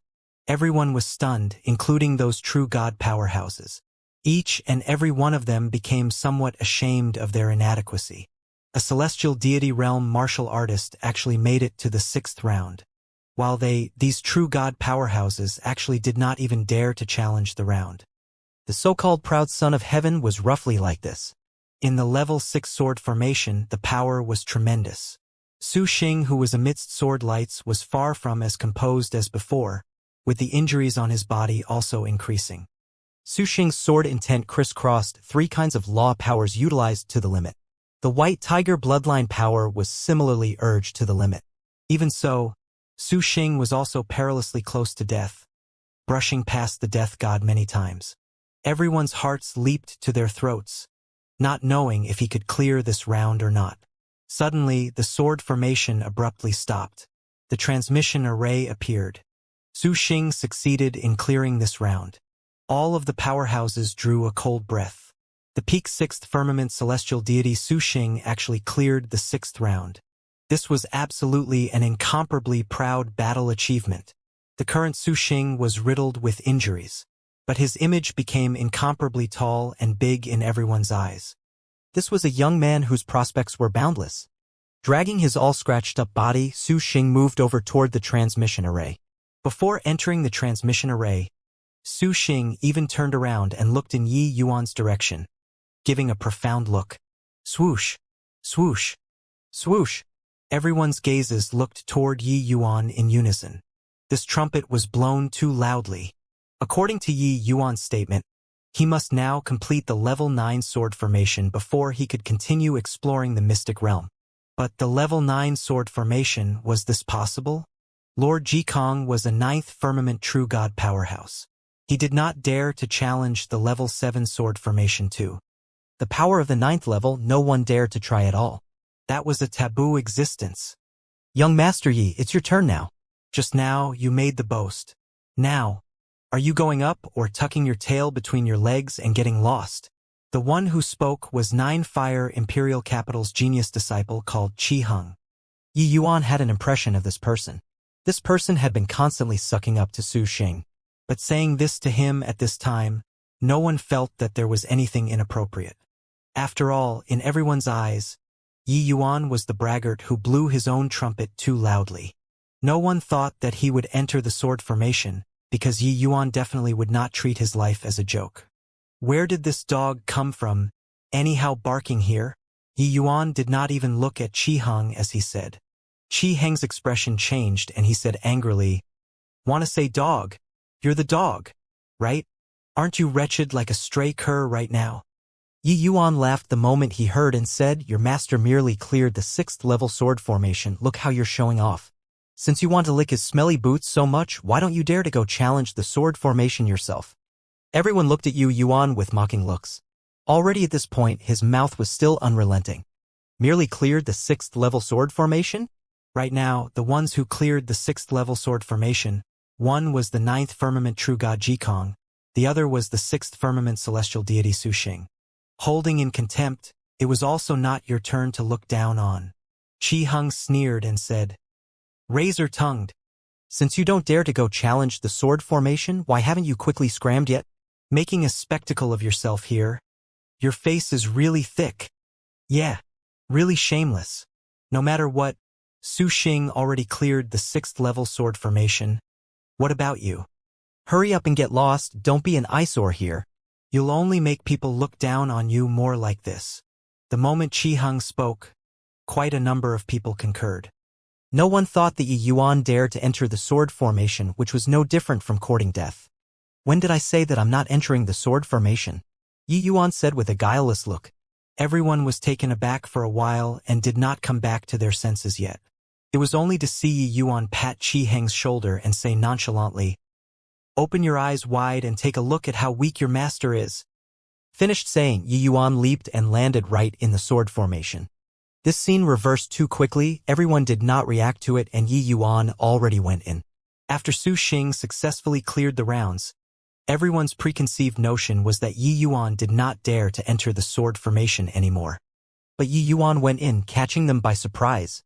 Everyone was stunned, including those true god powerhouses. Each and every one of them became somewhat ashamed of their inadequacy. A celestial deity realm martial artist actually made it to the 6th round, while these true god powerhouses actually did not even dare to challenge the round. The so-called proud son of heaven was roughly like this. In the level 6 sword formation, the power was tremendous. Su Xing, who was amidst sword lights, was far from as composed as before, with the injuries on his body also increasing. Su Xing's sword intent crisscrossed 3 kinds of law powers utilized to the limit. The White Tiger bloodline power was similarly urged to the limit. Even so, Su Xing was also perilously close to death, brushing past the death god many times. Everyone's hearts leaped to their throats, not knowing if he could clear this round or not. Suddenly, the sword formation abruptly stopped. The transmission array appeared. Su Xing succeeded in clearing this round. All of the powerhouses drew a cold breath. The peak 6th firmament celestial deity Su Xing actually cleared the 6th round. This was absolutely an incomparably proud battle achievement. The current Su Xing was riddled with injuries, but his image became incomparably tall and big in everyone's eyes. This was a young man whose prospects were boundless. Dragging his all-scratched-up body, Su Xing moved over toward the transmission array. Before entering the transmission array, Su Xing even turned around and looked in Yi Yuan's direction, giving a profound look. Swoosh, swoosh, swoosh. Everyone's gazes looked toward Yi Yuan in unison. This trumpet was blown too loudly. According to Yi Yuan's statement, he must now complete the level 9 sword formation before he could continue exploring the mystic realm. But the level 9 sword formation, was this possible? Lord Jikong was a 9th firmament true god powerhouse. He did not dare to challenge the level 7 sword formation too. The power of the 9th level, no one dared to try at all. That was a taboo existence. Young Master Yi, it's your turn now. Just now, you made the boast. Now, are you going up or tucking your tail between your legs and getting lost? The one who spoke was 9 Fire Imperial Capital's genius disciple called Qi Heng. Yi Yuan had an impression of this person. This person had been constantly sucking up to Su Xing. But saying this to him at this time, no one felt that there was anything inappropriate. After all, in everyone's eyes, Yi Yuan was the braggart who blew his own trumpet too loudly. No one thought that he would enter the sword formation, because Yi Yuan definitely would not treat his life as a joke. Where did this dog come from, anyhow barking here? Yi Yuan did not even look at Qi Heng as he said. Qi Heng's expression changed and he said angrily, "Wanna say dog? You're the dog, right? Aren't you wretched like a stray cur right now?" Yi Yuan laughed the moment he heard and said, "Your master merely cleared the 6th level sword formation, look how you're showing off. Since you want to lick his smelly boots so much, why don't you dare to go challenge the sword formation yourself?" Everyone looked at Yi Yuan with mocking looks. Already at this point, his mouth was still unrelenting. Merely cleared the 6th level sword formation? Right now, the ones who cleared the 6th level sword formation, one was the 9th firmament true god Jikong, the other was the 6th firmament celestial deity Su Xing. Holding in contempt, it was also not your turn to look down on. Qi Heng sneered and said, "Razor-tongued. Since you don't dare to go challenge the sword formation, why haven't you quickly scrammed yet? Making a spectacle of yourself here. Your face is really thick. Yeah, really shameless. No matter what, Su Xing already cleared the 6th level sword formation. What about you? Hurry up and get lost, don't be an eyesore here. You'll only make people look down on you more like this." The moment Qi Heng spoke, quite a number of people concurred. No one thought that Yi Yuan dared to enter the sword formation, which was no different from courting death. "When did I say that I'm not entering the sword formation?" Yi Yuan said with a guileless look. Everyone was taken aback for a while and did not come back to their senses yet. It was only to see Yi Yuan pat Qi Heng's shoulder and say nonchalantly, "Open your eyes wide and take a look at how weak your master is." Finished saying, Yi Yuan leaped and landed right in the sword formation. This scene reversed too quickly, everyone did not react to it and Yi Yuan already went in. After Su Xing successfully cleared the rounds, everyone's preconceived notion was that Yi Yuan did not dare to enter the sword formation anymore. But Yi Yuan went in, catching them by surprise.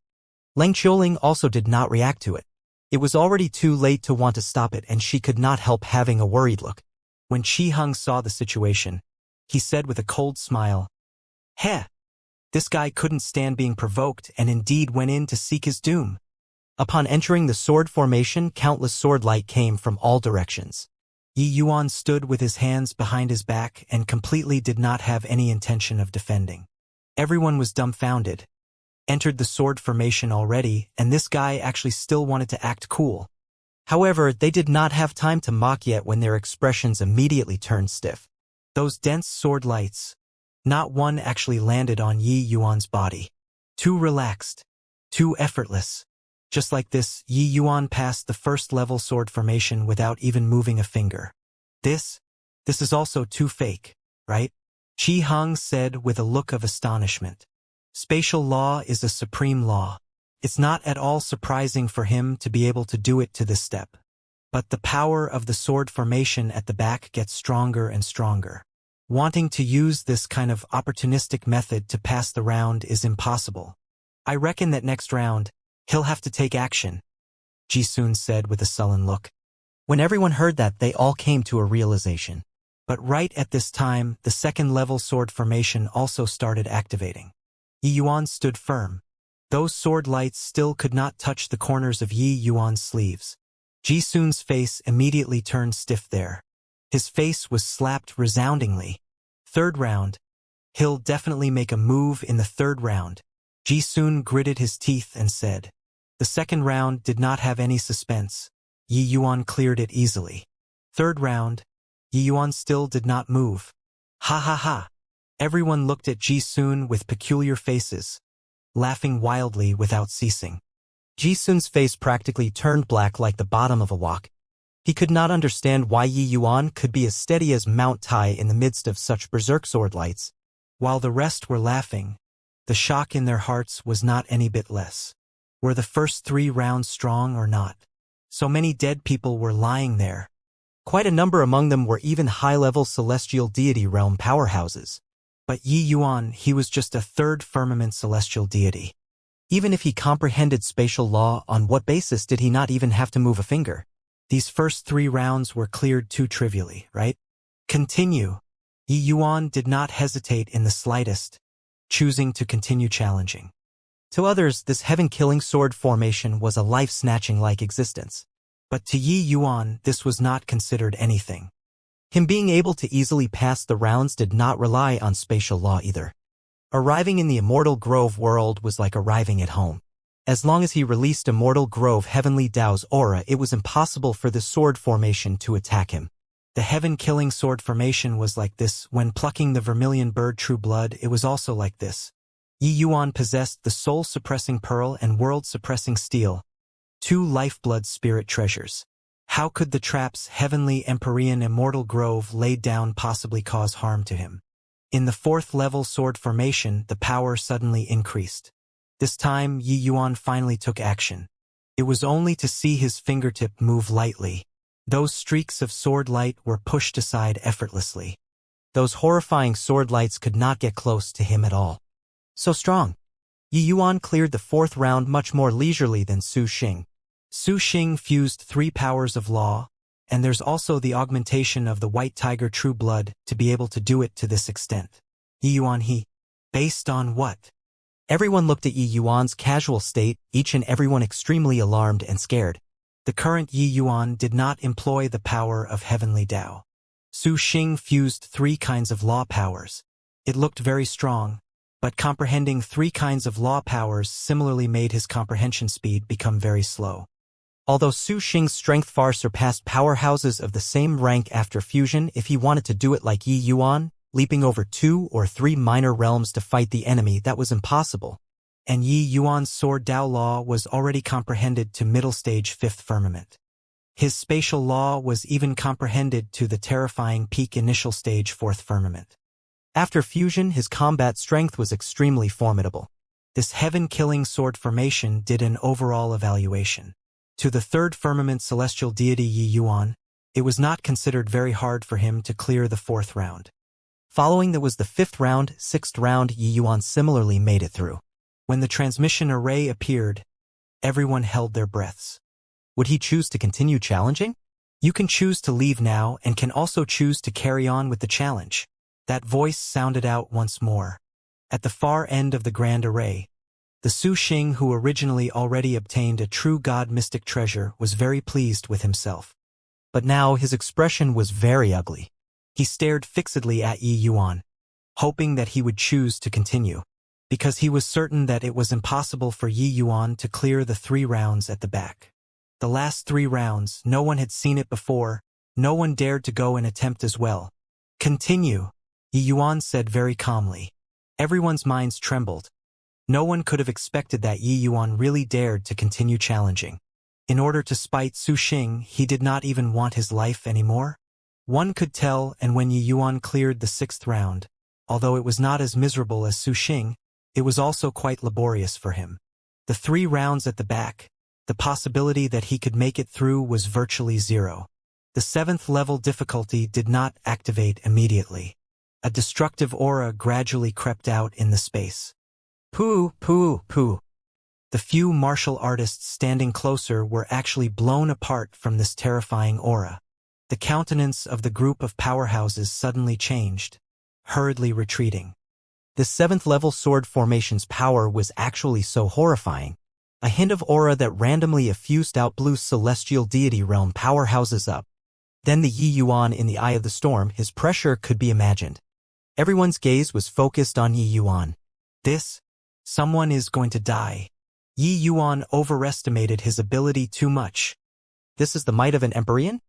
Leng Qiuling also did not react to it. It was already too late to want to stop it and she could not help having a worried look. When Qi Heng saw the situation, he said with a cold smile. Heh! This guy couldn't stand being provoked and indeed went in to seek his doom. Upon entering the sword formation, countless sword light came from all directions. Yi Yuan stood with his hands behind his back and completely did not have any intention of defending. Everyone was dumbfounded. Entered the sword formation already, and this guy actually still wanted to act cool. However, they did not have time to mock yet when their expressions immediately turned stiff. Those dense sword lights, not one actually landed on Yi Yuan's body. Too relaxed, too effortless. Just like this, Yi Yuan passed the first-level sword formation without even moving a finger. This is also too fake, right? Qi Heng said with a look of astonishment. Spatial law is a supreme law. It's not at all surprising for him to be able to do it to this step. But the power of the sword formation at the back gets stronger and stronger. Wanting to use this kind of opportunistic method to pass the round is impossible. I reckon that next round, he'll have to take action, Ji-sun said with a sullen look. When everyone heard that, they all came to a realization. But right at this time, the second-level sword formation also started activating. Yi Yuan stood firm. Those sword lights still could not touch the corners of Yi Yuan's sleeves. Ji-sun's face immediately turned stiff there. His face was slapped resoundingly. Third round. He'll definitely make a move in the third round. Ji-sun gritted his teeth and said. The second round did not have any suspense. Yi Yuan cleared it easily. Third round. Yi Yuan still did not move. Ha ha ha. Everyone looked at Ji-sun with peculiar faces, laughing wildly without ceasing. Ji-sun's face practically turned black like the bottom of a wok. He could not understand why Yi Yuan could be as steady as Mount Tai in the midst of such berserk sword lights. While the rest were laughing, the shock in their hearts was not any bit less. Were the first 3 rounds strong or not? So many dead people were lying there. Quite a number among them were even high-level celestial deity realm powerhouses. But Yi Yuan, he was just a third firmament celestial deity. Even if he comprehended spatial law, on what basis did he not even have to move a finger? These first 3 rounds were cleared too trivially, right? Continue. Yi Yuan did not hesitate in the slightest, choosing to continue challenging. To others, this heaven-killing sword formation was a life-snatching-like existence. But to Yi Yuan, this was not considered anything. Him being able to easily pass the rounds did not rely on spatial law either. Arriving in the Immortal Grove world was like arriving at home. As long as he released Immortal Grove Heavenly Dao's aura, it was impossible for the sword formation to attack him. The heaven-killing sword formation was like this. When plucking the vermilion bird True Blood, it was also like this. Yi Yuan possessed the soul-suppressing pearl and world-suppressing steel, 2 lifeblood spirit treasures. How could the traps Heavenly Empyrean Immortal Grove laid down possibly cause harm to him? In the 4th level sword formation, the power suddenly increased. This time, Yi Yuan finally took action. It was only to see his fingertip move lightly. Those streaks of sword light were pushed aside effortlessly. Those horrifying sword lights could not get close to him at all. So strong. Yi Yuan cleared the 4th round much more leisurely than Su Xing. Su Xing fused 3 powers of law, and there's also the augmentation of the White Tiger True Blood to be able to do it to this extent. Yi Yuan based on what? Everyone looked at Yi Yuan's casual state, each and everyone extremely alarmed and scared. The current Yi Yuan did not employ the power of Heavenly Dao. Su Xing fused 3 kinds of law powers. It looked very strong, but comprehending 3 kinds of law powers similarly made his comprehension speed become very slow. Although Su Xing's strength far surpassed powerhouses of the same rank after fusion, if he wanted to do it like Yi Yuan, leaping over 2 or 3 minor realms to fight the enemy, that was impossible. And Yi Yuan's sword Dao law was already comprehended to middle stage 5th firmament. His spatial law was even comprehended to the terrifying peak initial stage 4th firmament. After fusion, his combat strength was extremely formidable. This heaven-killing sword formation did an overall evaluation. To the 3rd firmament celestial deity Yi Yuan, it was not considered very hard for him to clear the 4th round. Following that was the 5th round, 6th round. Yi Yuan similarly made it through. When the transmission array appeared, everyone held their breaths. Would he choose to continue challenging? You can choose to leave now and can also choose to carry on with the challenge. That voice sounded out once more. At the far end of the grand array, the Su Xing, who originally already obtained a true god mystic treasure, was very pleased with himself. But now his expression was very ugly. He stared fixedly at Yi Yuan, hoping that he would choose to continue, because he was certain that it was impossible for Yi Yuan to clear the 3 rounds at the back. The last 3 rounds, no one had seen it before, no one dared to go and attempt as well. Continue, Yi Yuan said very calmly. Everyone's minds trembled. No one could have expected that Yi Yuan really dared to continue challenging. In order to spite Su Xing, he did not even want his life anymore. One could tell, and when Yi Yuan cleared the 6th round, although it was not as miserable as Su Xing, it was also quite laborious for him. The 3 rounds at the back, the possibility that he could make it through was virtually 0. The 7th level difficulty did not activate immediately. A destructive aura gradually crept out in the space. Pooh, pooh, pooh. The few martial artists standing closer were actually blown apart from this terrifying aura. The countenance of the group of powerhouses suddenly changed, hurriedly retreating. The 7th level sword formation's power was actually so horrifying. A hint of aura that randomly effused out blew celestial deity realm powerhouses up. Then the Yi Yuan in the eye of the storm, his pressure could be imagined. Everyone's gaze was focused on Yi Yuan. Someone is going to die. Yi Yuan overestimated his ability too much. This is the might of an Empyrean?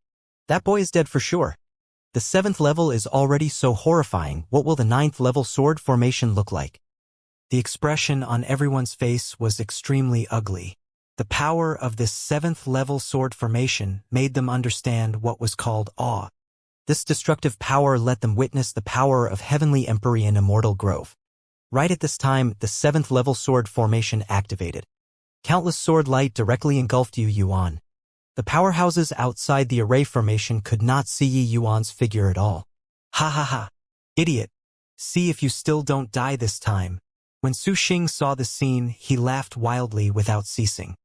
That boy is dead for sure. The 7th level is already so horrifying, what will the 9th level sword formation look like? The expression on everyone's face was extremely ugly. The power of this 7th level sword formation made them understand what was called awe. This destructive power let them witness the power of heavenly Empyrean immortal growth. Right at this time, the 7th level sword formation activated. Countless sword light directly engulfed Yi Yuan. The powerhouses outside the array formation could not see Yi Yuan's figure at all. Ha ha ha. Idiot. See if you still don't die this time. When Su Xing saw the scene, he laughed wildly without ceasing.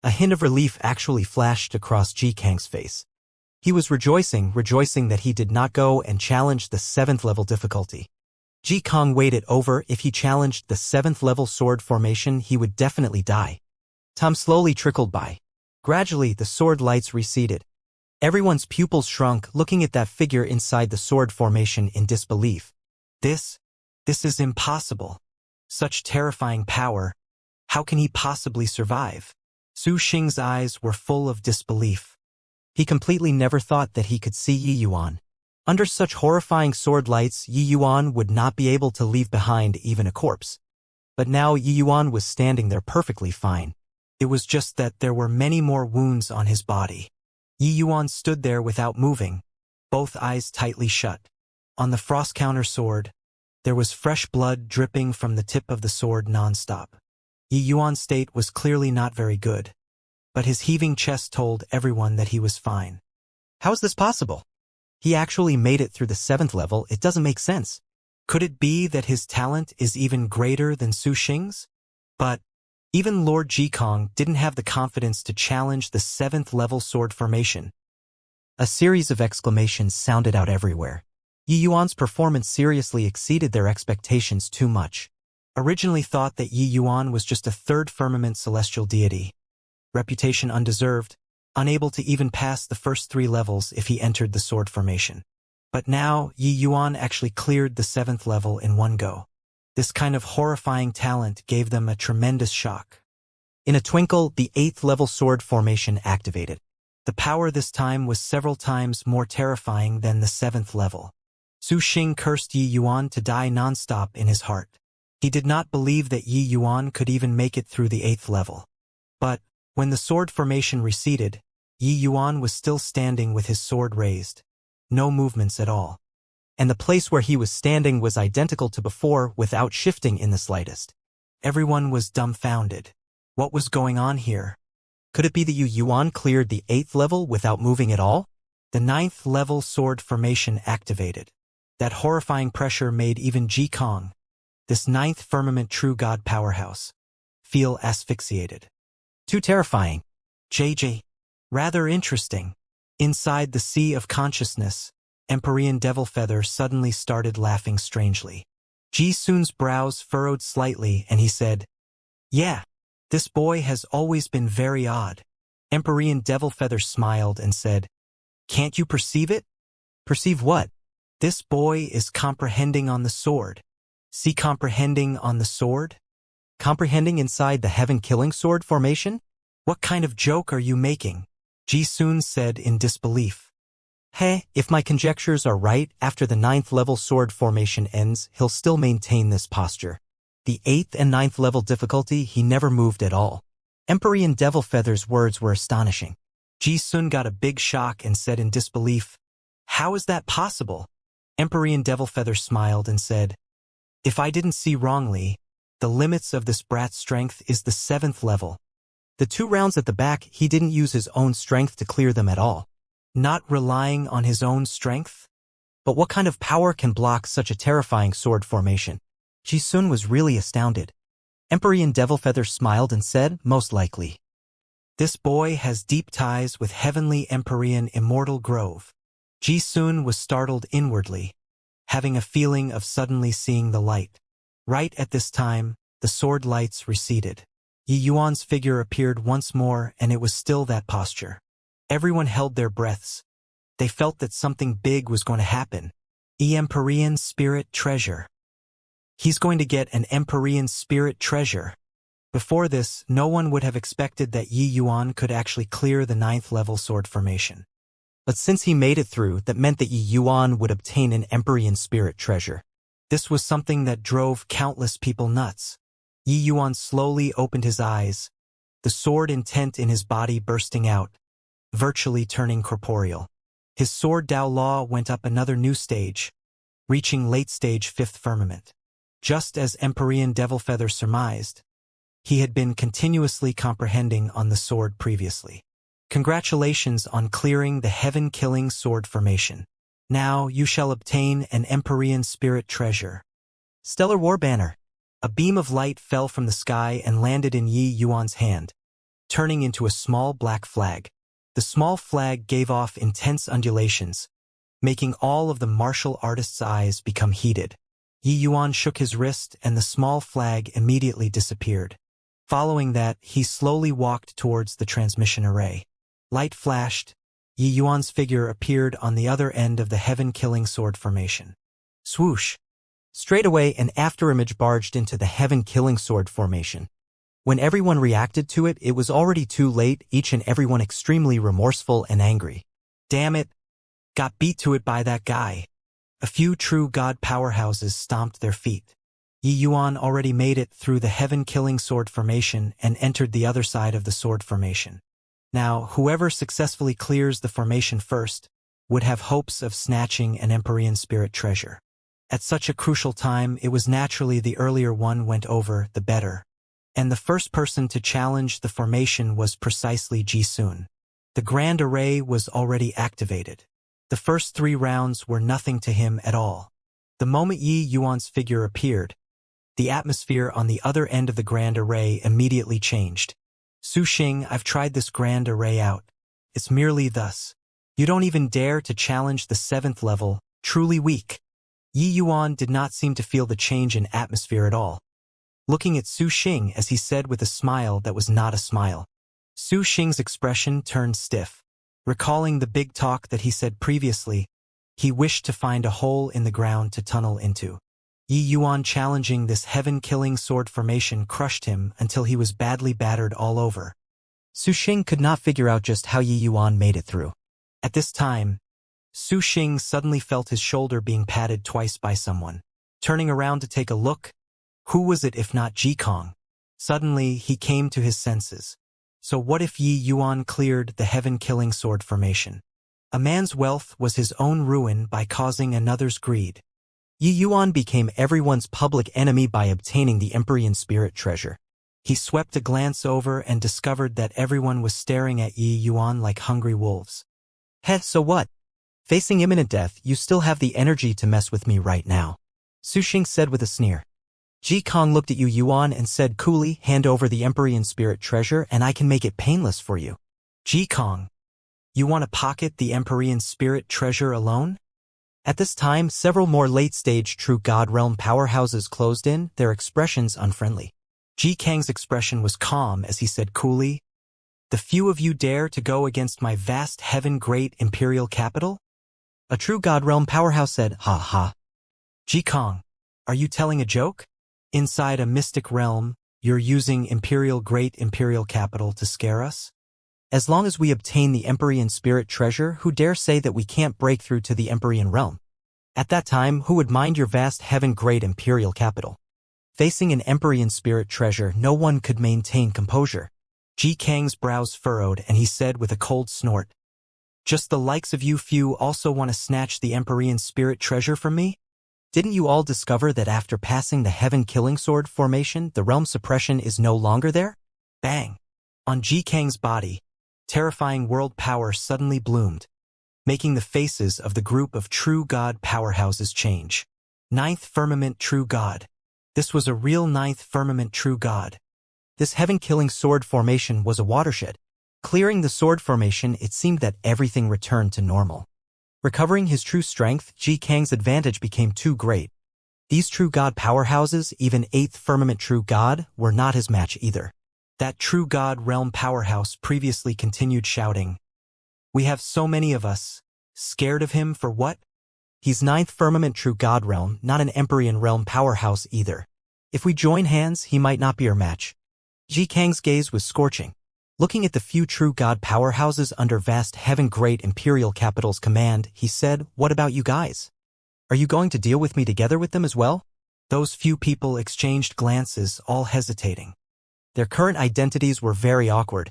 A hint of relief actually flashed across Ji Kang's face. He was rejoicing that he did not go and challenge the 7th level difficulty. Ji Kang weighed it over. If he challenged the 7th level sword formation, he would definitely die. Time slowly trickled by. Gradually, the sword lights receded. Everyone's pupils shrunk, looking at that figure inside the sword formation in disbelief. This is impossible. Such terrifying power. How can he possibly survive? Su Xing's eyes were full of disbelief. He completely never thought that he could see Yi Yuan. Under such horrifying sword lights, Yi Yuan would not be able to leave behind even a corpse. But now Yi Yuan was standing there perfectly fine. It was just that there were many more wounds on his body. Yi Yuan stood there without moving, both eyes tightly shut. On the frost counter sword, there was fresh blood dripping from the tip of the sword non-stop. Yi Yuan's state was clearly not very good, but his heaving chest told everyone that he was fine. How is this possible? He actually made it through the 7th level. It doesn't make sense. Could it be that his talent is even greater than Su Xing's? But even Lord Ji Kang didn't have the confidence to challenge the 7th level sword formation. A series of exclamations sounded out everywhere. Yi Yuan's performance seriously exceeded their expectations too much. Originally thought that Yi Yuan was just a 3rd firmament celestial deity. Reputation undeserved, unable to even pass the first 3 levels if he entered the sword formation. But now, Yi Yuan actually cleared the 7th level in one go. This kind of horrifying talent gave them a tremendous shock. In a twinkle, the 8th level sword formation activated. The power this time was several times more terrifying than the 7th level. Su Xing cursed Yi Yuan to die non-stop in his heart. He did not believe that Yi Yuan could even make it through the 8th level. But when the sword formation receded, Yi Yuan was still standing with his sword raised. No movements at all. And the place where he was standing was identical to before without shifting in the slightest. Everyone was dumbfounded. What was going on here? Could it be that Yi Yuan cleared the 8th level without moving at all? The 9th level sword formation activated. That horrifying pressure made even Ji Kang, this 9th firmament true god powerhouse, feel asphyxiated. Too terrifying. JJ. Rather interesting. Inside the sea of consciousness, Empyrean Devil Feather suddenly started laughing strangely. Ji Sun's brows furrowed slightly and he said, "Yeah, this boy has always been very odd." Empyrean Devil Feather smiled and said, "Can't you perceive it?" "Perceive what?" "This boy is comprehending on the sword." "See comprehending on the sword?" "Comprehending inside the heaven-killing sword formation?" "What kind of joke are you making?" Ji Sun said in disbelief. "Hey, if my conjectures are right, after the 9th level sword formation ends, he'll still maintain this posture. The 8th and 9th level difficulty, he never moved at all." Empyrean Devil Feather's words were astonishing. Ji Sun got a big shock and said in disbelief, "How is that possible?" Empyrean Devil Feather smiled and said, "If I didn't see wrongly, the limits of this brat's strength is the 7th level. The 2 rounds at the back, he didn't use his own strength to clear them at all. Not relying on his own strength? But what kind of power can block such a terrifying sword formation?" Ji Sun was really astounded. Empyrean Devil Feather smiled and said, "Most likely. This boy has deep ties with heavenly Empyrean Immortal Grove." Ji Sun was startled inwardly, having a feeling of suddenly seeing the light. Right at this time, the sword lights receded. Yi Yuan's figure appeared once more, and it was still that posture. Everyone held their breaths. They felt that something big was going to happen. Empyrean Spirit Treasure. He's going to get an Empyrean Spirit Treasure. Before this, no one would have expected that Yi Yuan could actually clear the 9th level sword formation. But since he made it through, that meant that Yi Yuan would obtain an Empyrean Spirit Treasure. This was something that drove countless people nuts. Yi Yuan slowly opened his eyes, the sword intent in his body bursting out, virtually turning corporeal. His sword Dao Law went up another new stage, reaching late-stage 5th firmament. Just as Empyrean Devil Feather surmised, he had been continuously comprehending on the sword previously. Congratulations on clearing the heaven-killing sword formation. Now you shall obtain an Empyrean Spirit Treasure. Stellar War Banner. A beam of light fell from the sky and landed in Yi Yuan's hand, turning into a small black flag. The small flag gave off intense undulations, making all of the martial artist's eyes become heated. Yi Yuan shook his wrist and the small flag immediately disappeared. Following that, he slowly walked towards the transmission array. Light flashed. Yi Yuan's figure appeared on the other end of the heaven-killing sword formation. Swoosh! Straight away, an afterimage barged into the heaven-killing sword formation. When everyone reacted to it, it was already too late, each and everyone extremely remorseful and angry. Damn it! Got beat to it by that guy. A few true god powerhouses stomped their feet. Yi Yuan already made it through the heaven-killing sword formation and entered the other side of the sword formation. Now, whoever successfully clears the formation first would have hopes of snatching an Empyrean Spirit Treasure. At such a crucial time, it was naturally the earlier one went over, the better. And the first person to challenge the formation was precisely Ji Sun. The Grand Array was already activated. The first 3 rounds were nothing to him at all. The moment Yi Yuan's figure appeared, the atmosphere on the other end of the Grand Array immediately changed. Su Xing, I've tried this Grand Array out. It's merely thus. You don't even dare to challenge the 7th level, truly weak. Yi Yuan did not seem to feel the change in atmosphere at all. Looking at Su Xing as he said with a smile that was not a smile. Su Xing's expression turned stiff. Recalling the big talk that he said previously, he wished to find a hole in the ground to tunnel into. Yi Yuan challenging this heaven-killing sword formation crushed him until he was badly battered all over. Su Xing could not figure out just how Yi Yuan made it through. At this time, Su Xing suddenly felt his shoulder being patted twice by someone. Turning around to take a look, who was it if not Ji Kong? Suddenly, he came to his senses. So what if Yi Yuan cleared the heaven-killing sword formation? A man's wealth was his own ruin by causing another's greed. Yi Yuan became everyone's public enemy by obtaining the Empyrean Spirit Treasure. He swept a glance over and discovered that everyone was staring at Yi Yuan like hungry wolves. Heh, so what? Facing imminent death, you still have the energy to mess with me right now. Su Xing said with a sneer. Ji Kong looked at Yi Yuan and said coolly, hand over the Empyrean Spirit Treasure and I can make it painless for you. Ji Kong, you want to pocket the Empyrean Spirit Treasure alone? At this time, several more late-stage true God realm powerhouses closed in, their expressions unfriendly. Ji Kang's expression was calm as he said coolly, "The few of you dare to go against my vast heaven great imperial capital?" A true God realm powerhouse said, "Ha ha. Ji Kang, are you telling a joke? Inside a mystic realm, you're using great imperial capital to scare us? As long as we obtain the Empyrean spirit treasure, who dare say that we can't break through to the Empyrean realm? At that time, who would mind your vast heaven great imperial capital?" Facing an Empyrean spirit treasure, no one could maintain composure. Ji Kang's brows furrowed and he said with a cold snort, "Just the likes of you few also want to snatch the Empyrean spirit treasure from me? Didn't you all discover that after passing the heaven killing sword formation, the realm suppression is no longer there?" Bang! On Ji Kang's body, terrifying world power suddenly bloomed, making the faces of the group of true God powerhouses change. Ninth Firmament True God. This was a real Ninth Firmament True God. This heaven-killing sword formation was a watershed. Clearing the sword formation, it seemed that everything returned to normal. Recovering his true strength, Ji Kang's advantage became too great. These true God powerhouses, even 8th Firmament True God, were not his match either. That true God realm powerhouse previously continued shouting, "We have so many of us. Scared of him for what? He's 9th Firmament True God realm, not an Empyrean realm powerhouse either. If we join hands, he might not be our match." Ji Kang's gaze was scorching. Looking at the few true God powerhouses under vast heaven great imperial capital's command, he said, "What about you guys? Are you going to deal with me together with them as well?" Those few people exchanged glances, all hesitating. Their current identities were very awkward.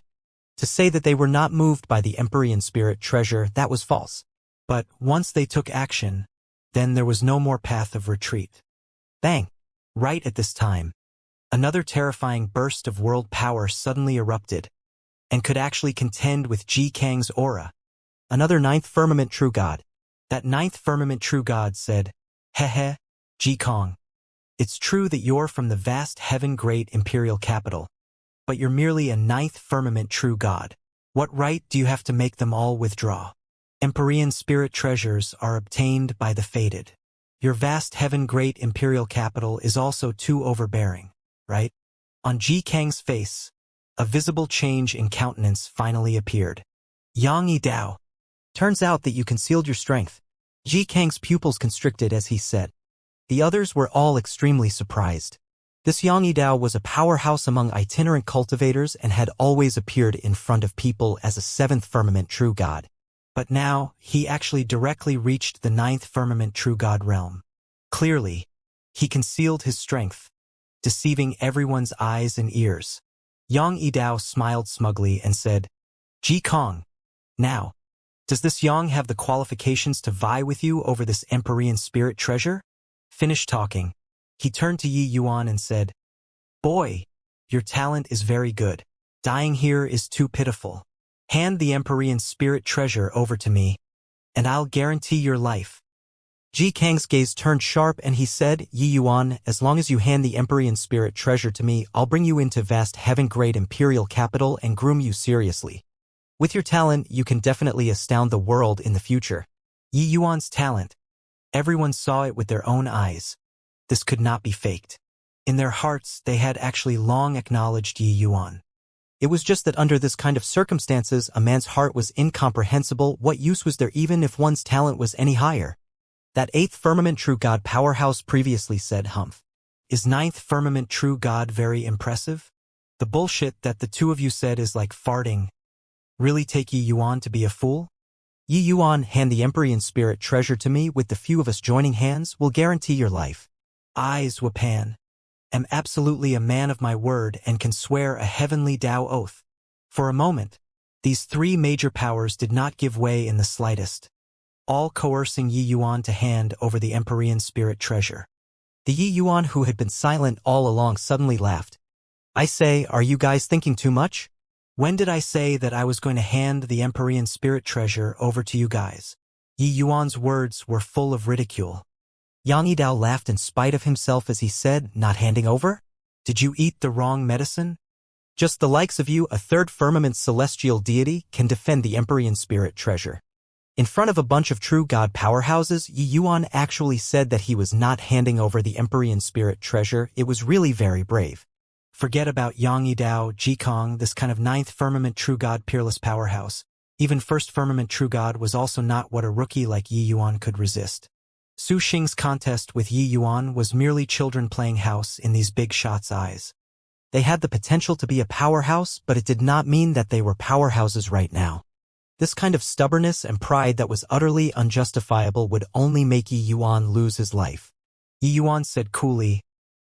To say that they were not moved by the Empyrean spirit treasure, that was false. But once they took action, then there was no more path of retreat. Bang! Right at this time, another terrifying burst of world power suddenly erupted, and could actually contend with Ji Kang's aura. Another 9th Firmament True God. That 9th Firmament True God said, "Heh, Ji Kang. It's true that you're from the vast heaven great imperial capital, but you're merely a 9th Firmament True God. What right do you have to make them all withdraw? Empyrean spirit treasures are obtained by the fated. Your vast heaven great imperial capital is also too overbearing, right?" On Ji Kang's face, a visible change in countenance finally appeared. "Yang Dao. Turns out that you concealed your strength." Ji Kang's pupils constricted as he said. The others were all extremely surprised. This Yang Dao was a powerhouse among itinerant cultivators and had always appeared in front of people as a 7th Firmament True God. But now, he actually directly reached the 9th Firmament True God realm. Clearly, he concealed his strength, deceiving everyone's eyes and ears. Yang Dao smiled smugly and said, "Ji Kang, now, does this Yang have the qualifications to vie with you over this Empyrean spirit treasure?" Finished talking, he turned to Yi Yuan and said, "Boy, your talent is very good. Dying here is too pitiful. Hand the Empyrean spirit treasure over to me, and I'll guarantee your life." Ji Kang's gaze turned sharp and he said, "Yi Yuan, as long as you hand the Empyrean spirit treasure to me, I'll bring you into vast heaven-great imperial capital and groom you seriously. With your talent, you can definitely astound the world in the future." Yi Yuan's talent. Everyone saw it with their own eyes. This could not be faked. In their hearts, they had actually long acknowledged Yi Yuan. It was just that under this kind of circumstances, a man's heart was incomprehensible. What use was there even if one's talent was any higher? That 8th Firmament True God powerhouse previously said, "Humph. Is 9th Firmament True God very impressive? The bullshit that the two of you said is like farting. Really take Yi Yuan to be a fool? Yi Yuan, hand the Empyrean spirit treasure to me. With the few of us joining hands, we'll guarantee your life. I, Zwapan, am absolutely a man of my word and can swear a heavenly Tao oath." For a moment, these three major powers did not give way in the slightest, all coercing Yi Yuan to hand over the Empyrean spirit treasure. The Yi Yuan who had been silent all along suddenly laughed. "I say, are you guys thinking too much? When did I say that I was going to hand the Empyrean spirit treasure over to you guys?" Yi Yuan's words were full of ridicule. Yang Dao laughed in spite of himself as he said, "Not handing over? Did you eat the wrong medicine? Just the likes of you, a 3rd firmament celestial deity, can defend the Empyrean spirit treasure. In front of a bunch of true god powerhouses, Yi Yuan actually said that he was not handing over the Empyrean Spirit treasure. It was really very brave. Forget about Yang Yidao, Jikong, this kind of ninth firmament true god peerless powerhouse. Even first firmament true god was also not what a rookie like Yi Yuan could resist. Su Xing's contest with Yi Yuan was merely children playing house in these big shots' eyes. They had the potential to be a powerhouse, but it did not mean that they were powerhouses right now. This kind of stubbornness and pride that was utterly unjustifiable would only make Yi Yuan lose his life. Yi Yuan said coolly,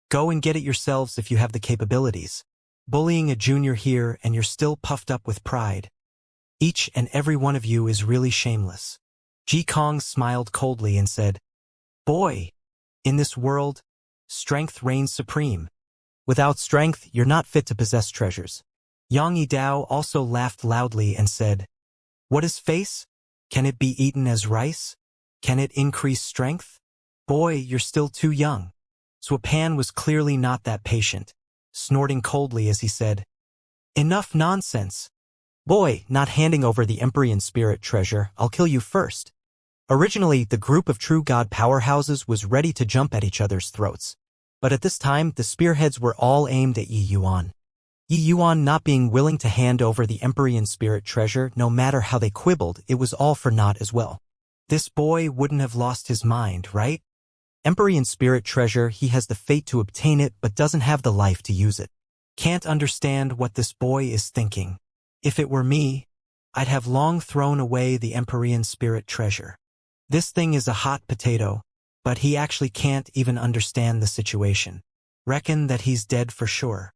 "Go and get it yourselves if you have the capabilities. Bullying a junior here and you're still puffed up with pride. Each and every one of you is really shameless." Ji Kong smiled coldly and said, "Boy, in this world, strength reigns supreme. Without strength, you're not fit to possess treasures." Yang Yidao also laughed loudly and said, "What is face? Can it be eaten as rice? Can it increase strength? Boy, you're still too young." Zhuopan was clearly not that patient, snorting coldly as he said, "Enough nonsense. Boy, not handing over the Empyrean Spirit treasure, I'll kill you first." Originally, the group of true god powerhouses was ready to jump at each other's throats. But at this time, the spearheads were all aimed at Yi Yuan. Yi Yuan not being willing to hand over the Empyrean Spirit treasure, no matter how they quibbled, it was all for naught as well. This boy wouldn't have lost his mind, right? Empyrean Spirit treasure, he has the fate to obtain it but doesn't have the life to use it. Can't understand what this boy is thinking. If it were me, I'd have long thrown away the Empyrean Spirit treasure. This thing is a hot potato, but he actually can't even understand the situation. Reckon that he's dead for sure.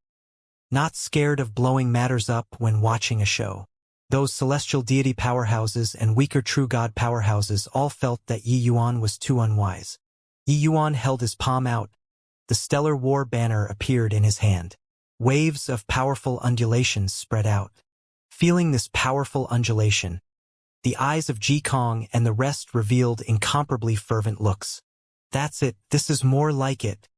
Not scared of blowing matters up when watching a show. Those celestial deity powerhouses and weaker true god powerhouses all felt that Yi Yuan was too unwise. Yi Yuan held his palm out. The stellar war banner appeared in his hand. Waves of powerful undulations spread out. Feeling this powerful undulation, the eyes of Ji Kong and the rest revealed incomparably fervent looks. "That's it, this is more like it.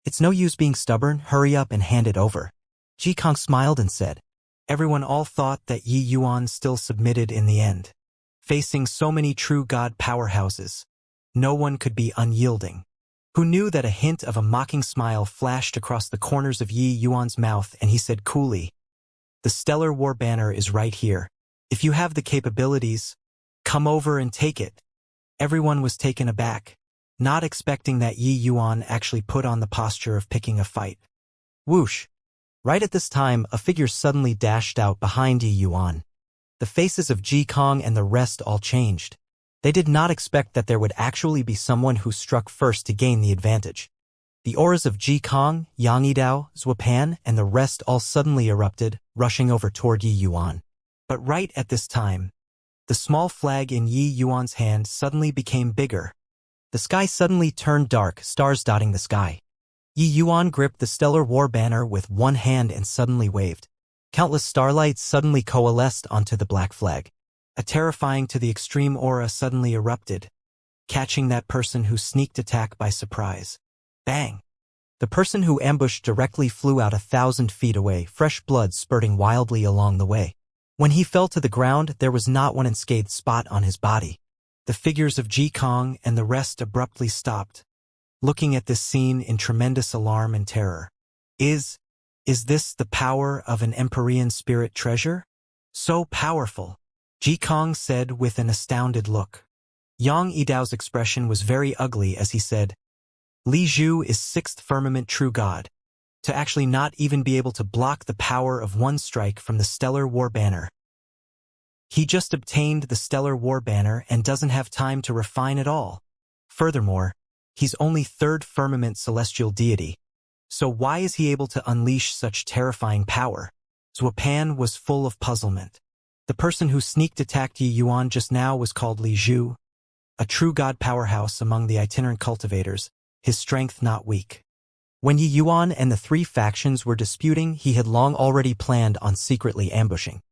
It's no use being stubborn, hurry up and hand it over." Ji Kong smiled and said. Everyone all thought that Yi Yuan still submitted in the end. Facing so many true god powerhouses, no one could be unyielding. Who knew that a hint of a mocking smile flashed across the corners of Yi Yuan's mouth and he said coolly, "The stellar war banner is right here. If you have the capabilities, come over and take it." Everyone was taken aback, not expecting that Yi Yuan actually put on the posture of picking a fight. Whoosh! Right at this time, a figure suddenly dashed out behind Yi Yuan. The faces of Ji Kong and the rest all changed. They did not expect that there would actually be someone who struck first to gain the advantage. The auras of Ji Kong, Yang Yidao, Zhuopan, and the rest all suddenly erupted, rushing over toward Yi Yuan. But right at this time, the small flag in Yi Yuan's hand suddenly became bigger. The sky suddenly turned dark, stars dotting the sky. Yi Yuan gripped the stellar war banner with one hand and suddenly waved. Countless starlights suddenly coalesced onto the black flag. A terrifying to the extreme aura suddenly erupted, catching that person who sneaked attack by surprise. Bang! The person who ambushed directly flew out 1,000 feet away, fresh blood spurting wildly along the way. When he fell to the ground, there was not one unscathed spot on his body. The figures of Ji Kong and the rest abruptly stopped, looking at this scene in tremendous alarm and terror. Is this the power of an Empyrean Spirit treasure? So powerful, Ji Kong said with an astounded look. Yang Yidao's expression was very ugly as he said, "Li Zhu is sixth firmament true god. To actually not even be able to block the power of one strike from the stellar war banner. He just obtained the stellar war banner and doesn't have time to refine at all. Furthermore, he's only third firmament celestial deity. So why is he able to unleash such terrifying power?" Zhuopan was full of puzzlement. The person who sneaked attacked Yi Yuan just now was called Li Zhu, a true god powerhouse among the itinerant cultivators, his strength not weak. When Yi Yuan and the three factions were disputing, he had long already planned on secretly ambushing.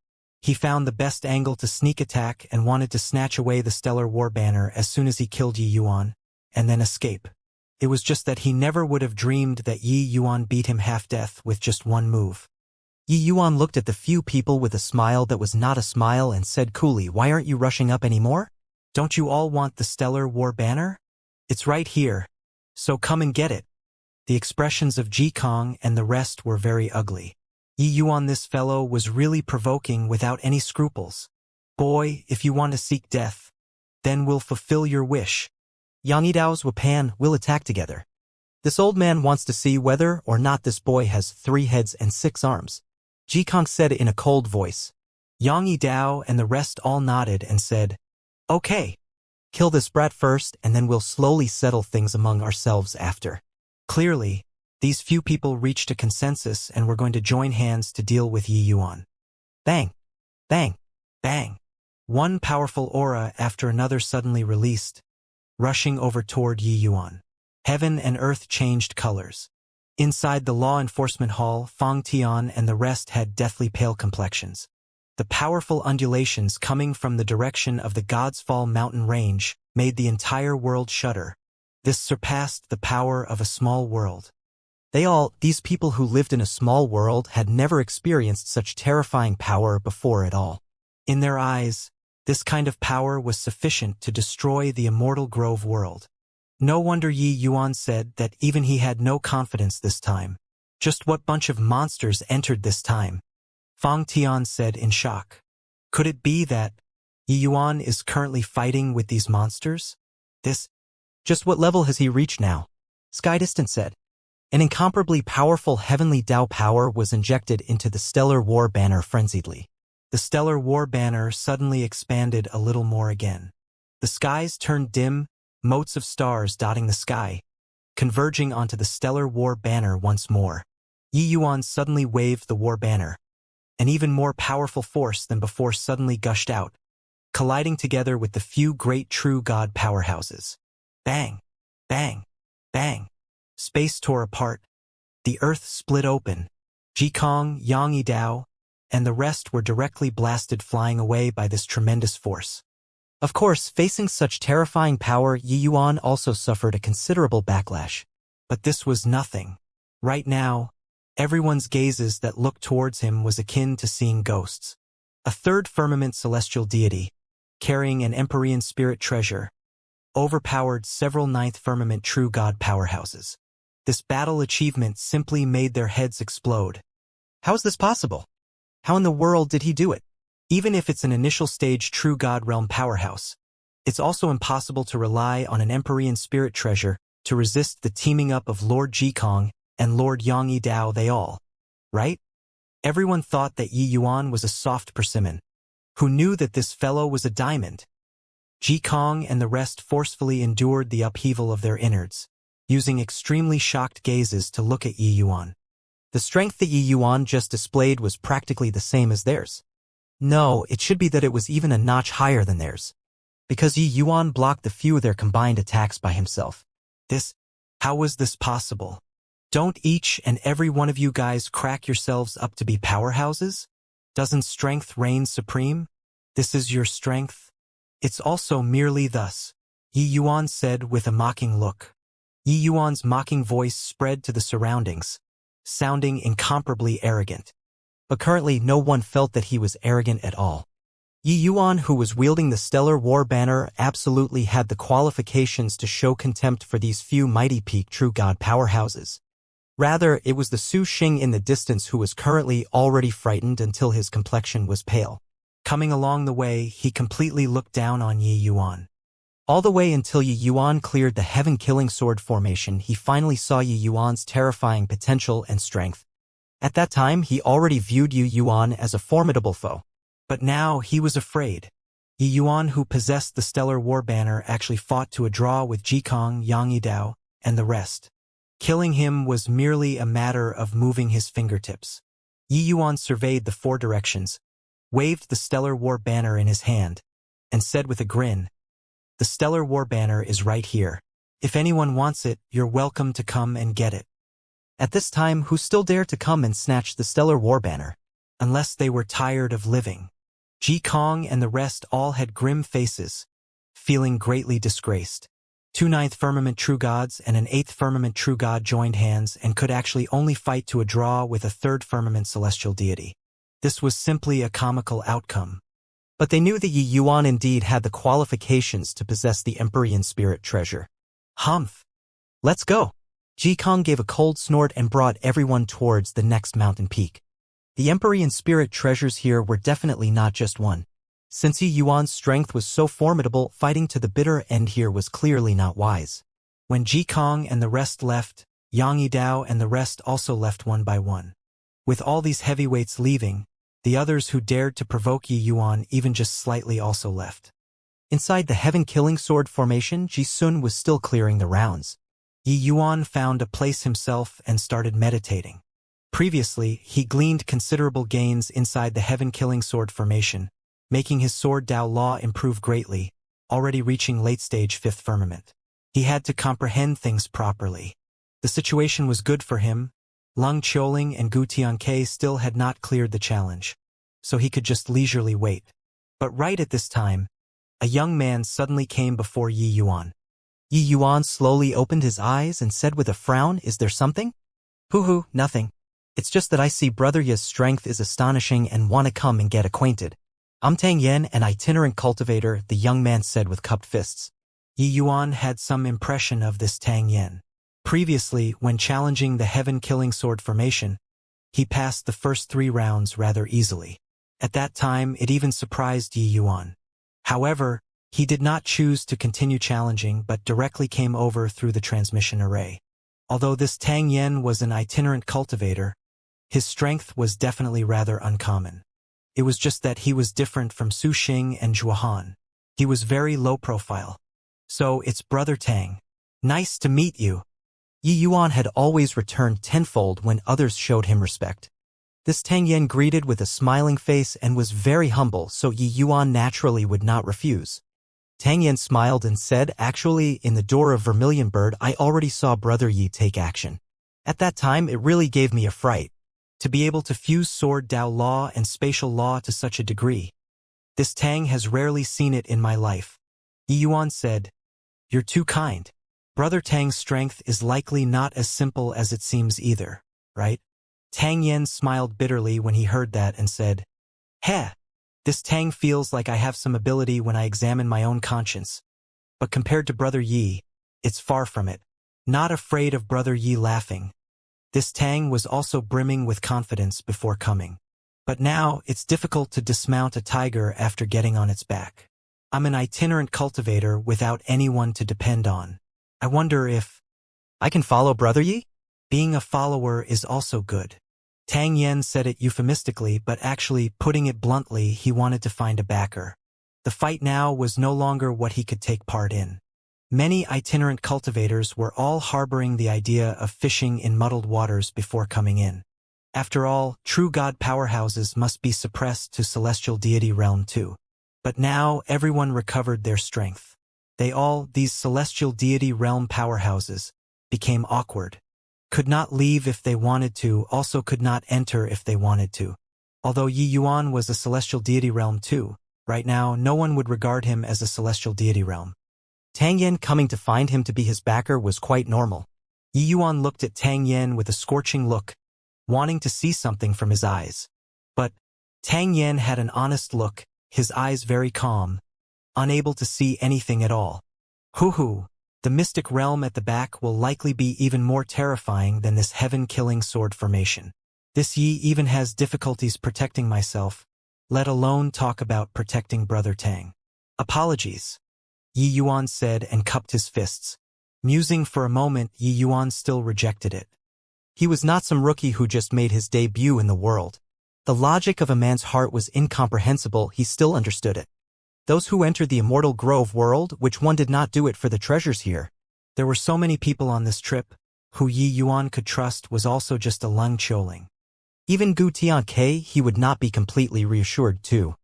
He found the best angle to sneak attack and wanted to snatch away the stellar war banner as soon as he killed Yi Yuan, and then escape. It was just that he never would have dreamed that Yi Yuan beat him half-death with just one move. Yi Yuan looked at the few people with a smile that was not a smile and said coolly, "Why aren't you rushing up anymore? Don't you all want the stellar war banner? It's right here. So come and get it. The expressions of Jikong and the rest were very ugly. Yi Yuan, this fellow was really provoking without any scruples. Boy, if you want to seek death, then we'll fulfill your wish. Yang Yidao's Wapan will attack together. This old man wants to see whether or not this boy has 3 heads and 6 arms. Jikong said in a cold voice. Yang Yidao and the rest all nodded and said, Okay. Kill this brat first and then we'll slowly settle things among ourselves after. Clearly, these few people reached a consensus and were going to join hands to deal with Yi Yuan. Bang! Bang! Bang! One powerful aura after another suddenly released, rushing over toward Yi Yuan. Heaven and earth changed colors. Inside the law enforcement hall, Fang Tian and the rest had deathly pale complexions. The powerful undulations coming from the direction of the God's Fall mountain range made the entire world shudder. This surpassed the power of a small world. These people who lived in a small world had never experienced such terrifying power before at all. In their eyes, this kind of power was sufficient to destroy the immortal Grove world. No wonder Yi Yuan said that even he had no confidence this time. Just what bunch of monsters entered this time? Fang Tian said in shock. Could it be that Yi Yuan is currently fighting with these monsters? Just what level has he reached now? Sky Distant said. An incomparably powerful heavenly Tao power was injected into the stellar war banner frenziedly. The stellar war banner suddenly expanded a little more again. The skies turned dim, motes of stars dotting the sky, converging onto the stellar war banner once more. Yi Yuan suddenly waved the war banner. An even more powerful force than before suddenly gushed out, colliding together with the few great true god powerhouses. Bang! Bang! Bang! Space tore apart. The earth split open. Jikong, Yang Yidao, and the rest were directly blasted flying away by this tremendous force. Of course, facing such terrifying power, Yi Yuan also suffered a considerable backlash. But this was nothing. Right now, everyone's gazes that looked towards him was akin to seeing ghosts. A third firmament celestial deity, carrying an Empyrean spirit treasure, overpowered several ninth firmament true god powerhouses. This battle achievement simply made their heads explode. How is this possible? How in the world did he do it? Even if it's an initial stage true god realm powerhouse, it's also impossible to rely on an Empyrean spirit treasure to resist the teaming up of Lord Jikong and Lord Yang Yidao they all, right? Everyone thought that Yi Yuan was a soft persimmon. Who knew that this fellow was a diamond? Jikong and the rest forcefully endured the upheaval of their innards, using extremely shocked gazes to look at Yi Yuan. The strength that Yi Yuan just displayed was practically the same as theirs. No, it should be that it was even a notch higher than theirs. Because Yi Yuan blocked the few of their combined attacks by himself. How was this possible? Don't each and every one of you guys crack yourselves up to be powerhouses? Doesn't strength reign supreme? This is your strength? It's also merely thus, Yi Yuan said with a mocking look. Yi Yuan's mocking voice spread to the surroundings, sounding incomparably arrogant. But currently no one felt that he was arrogant at all. Yi Yuan, who was wielding the stellar war banner, absolutely had the qualifications to show contempt for these few mighty peak true god powerhouses. Rather, it was the Su Xing in the distance who was currently already frightened until his complexion was pale. Coming along the way, he completely looked down on Yi Yuan. All the way until Yi Yuan cleared the heaven-killing sword formation, he finally saw Yi Yuan's terrifying potential and strength. At that time, he already viewed Yi Yuan as a formidable foe. But now he was afraid. Yi Yuan, who possessed the stellar war banner, actually fought to a draw with Jikong, Yang Yidao, and the rest. Killing him was merely a matter of moving his fingertips. Yi Yuan surveyed the 4 directions, waved the stellar war banner in his hand, and said with a grin, "The stellar war banner is right here. If anyone wants it, you're welcome to come and get it." At this time, who still dared to come and snatch the stellar war banner? Unless they were tired of living. Jikong and the rest all had grim faces, feeling greatly disgraced. 2 ninth firmament true gods and an 8th firmament true god joined hands and could actually only fight to a draw with a 3rd firmament celestial deity. This was simply a comical outcome. But they knew that Yi Yuan indeed had the qualifications to possess the Empyrean spirit treasure. Humph! Let's go! Ji Kong gave a cold snort and brought everyone towards the next mountain peak. The Empyrean spirit treasures here were definitely not just one. Since Yi Yuan's strength was so formidable, fighting to the bitter end here was clearly not wise. When Ji Kong and the rest left, Yang Yidao and the rest also left one by one. With all these heavyweights leaving, the others who dared to provoke Yi Yuan even just slightly also left. Inside the heaven-killing sword formation, Ji Sun was still clearing the rounds. Yi Yuan found a place himself and started meditating. Previously, he gleaned considerable gains inside the heaven-killing sword formation, making his sword Dao Law improve greatly, already reaching late-stage fifth firmament. He had to comprehend things properly. The situation was good for him. Lung Qiuling and Gu Tianke still had not cleared the challenge, so he could just leisurely wait. But right at this time, a young man suddenly came before Yi Yuan. Yi Yuan slowly opened his eyes and said with a frown, "Is there something?" "Hoo-hoo, nothing. It's just that I see Brother Yi's strength is astonishing and want to come and get acquainted." "I'm Tang Yen, an itinerant cultivator," the young man said with cupped fists. Yi Yuan had some impression of this Tang Yen. Previously, when challenging the heaven-killing sword formation, he passed the first 3 rounds rather easily. At that time, it even surprised Yi Yuan. However, he did not choose to continue challenging but directly came over through the transmission array. Although this Tang Yen was an itinerant cultivator, his strength was definitely rather uncommon. It was just that he was different from Su Xing and Zhuohan. He was very low profile. "So, it's Brother Tang. Nice to meet you." Yi Yuan had always returned tenfold when others showed him respect. This Tang Yen greeted with a smiling face and was very humble, so Yi Yuan naturally would not refuse. Tang Yen smiled and said, "Actually, in the door of Vermilion Bird, I already saw Brother Yi take action. At that time, it really gave me a fright. To be able to fuse sword Dao Law and spatial law to such a degree. This Tang has rarely seen it in my life." Yi Yuan said, "You're too kind. Brother Tang's strength is likely not as simple as it seems either, right?" Tang Yen smiled bitterly when he heard that and said, "Heh, this Tang feels like I have some ability when I examine my own conscience. But compared to Brother Yi, it's far from it." Not afraid of Brother Yi laughing. This Tang was also brimming with confidence before coming. But now, it's difficult to dismount a tiger after getting on its back. I'm an itinerant cultivator without anyone to depend on. I wonder if I can follow Brother Yi? Being a follower is also good. Tang Yen said it euphemistically, but actually, putting it bluntly, he wanted to find a backer. The fight now was no longer what he could take part in. Many itinerant cultivators were all harboring the idea of fishing in muddled waters before coming in. After all, true god powerhouses must be suppressed to celestial deity realm too. But now, everyone recovered their strength. These celestial deity realm powerhouses, became awkward. Could not leave if they wanted to, also could not enter if they wanted to. Although Yi Yuan was a celestial deity realm too, right now no one would regard him as a celestial deity realm. Tang Yen coming to find him to be his backer was quite normal. Yi Yuan looked at Tang Yen with a scorching look, wanting to see something from his eyes. But Tang Yen had an honest look, his eyes very calm, unable to see anything at all. Hoo-hoo, the mystic realm at the back will likely be even more terrifying than this heaven-killing sword formation. This Yi even has difficulties protecting myself, let alone talk about protecting Brother Tang. Apologies, Yi Yuan said and cupped his fists. Musing for a moment, Yi Yuan still rejected it. He was not some rookie who just made his debut in the world. The logic of a man's heart was incomprehensible, he still understood it. Those who entered the Immortal Grove world, which one did not do it for the treasures here? There were so many people on this trip, who Yi Yuan could trust was also just a Lung Qiuling. Even Gu Tianke he would not be completely reassured too.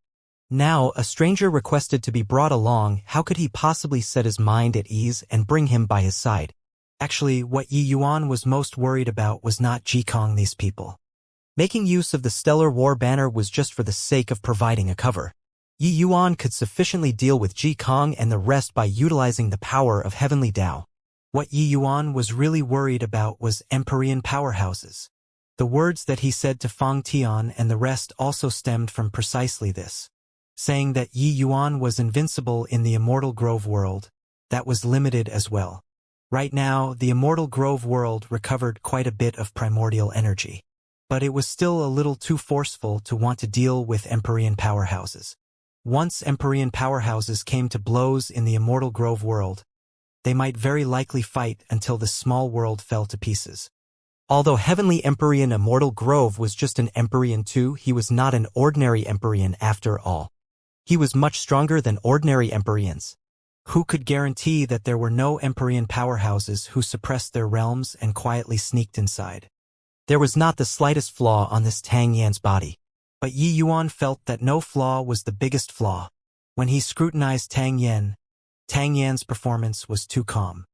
Now, a stranger requested to be brought along, how could he possibly set his mind at ease and bring him by his side? Actually, what Yi Yuan was most worried about was not Ji Kong these people. Making use of the Stellar War banner was just for the sake of providing a cover. Yi Yuan could sufficiently deal with Ji Kong and the rest by utilizing the power of Heavenly Dao. What Yi Yuan was really worried about was Empyrean powerhouses. The words that he said to Fang Tian and the rest also stemmed from precisely this. saying that Yi Yuan was invincible in the Immortal Grove world, that was limited as well. Right now, the Immortal Grove world recovered quite a bit of primordial energy. But it was still a little too forceful to want to deal with Empyrean powerhouses. Once Empyrean powerhouses came to blows in the Immortal Grove world, they might very likely fight until the small world fell to pieces. Although Heavenly Empyrean Immortal Grove was just an Empyrean too, he was not an ordinary Empyrean after all. He was much stronger than ordinary Empyreans. Who could guarantee that there were no Empyrean powerhouses who suppressed their realms and quietly sneaked inside? There was not the slightest flaw on this Tang Yan's body. But Yi Yuan felt that no flaw was the biggest flaw. When he scrutinized Tang Yan's performance was too calm.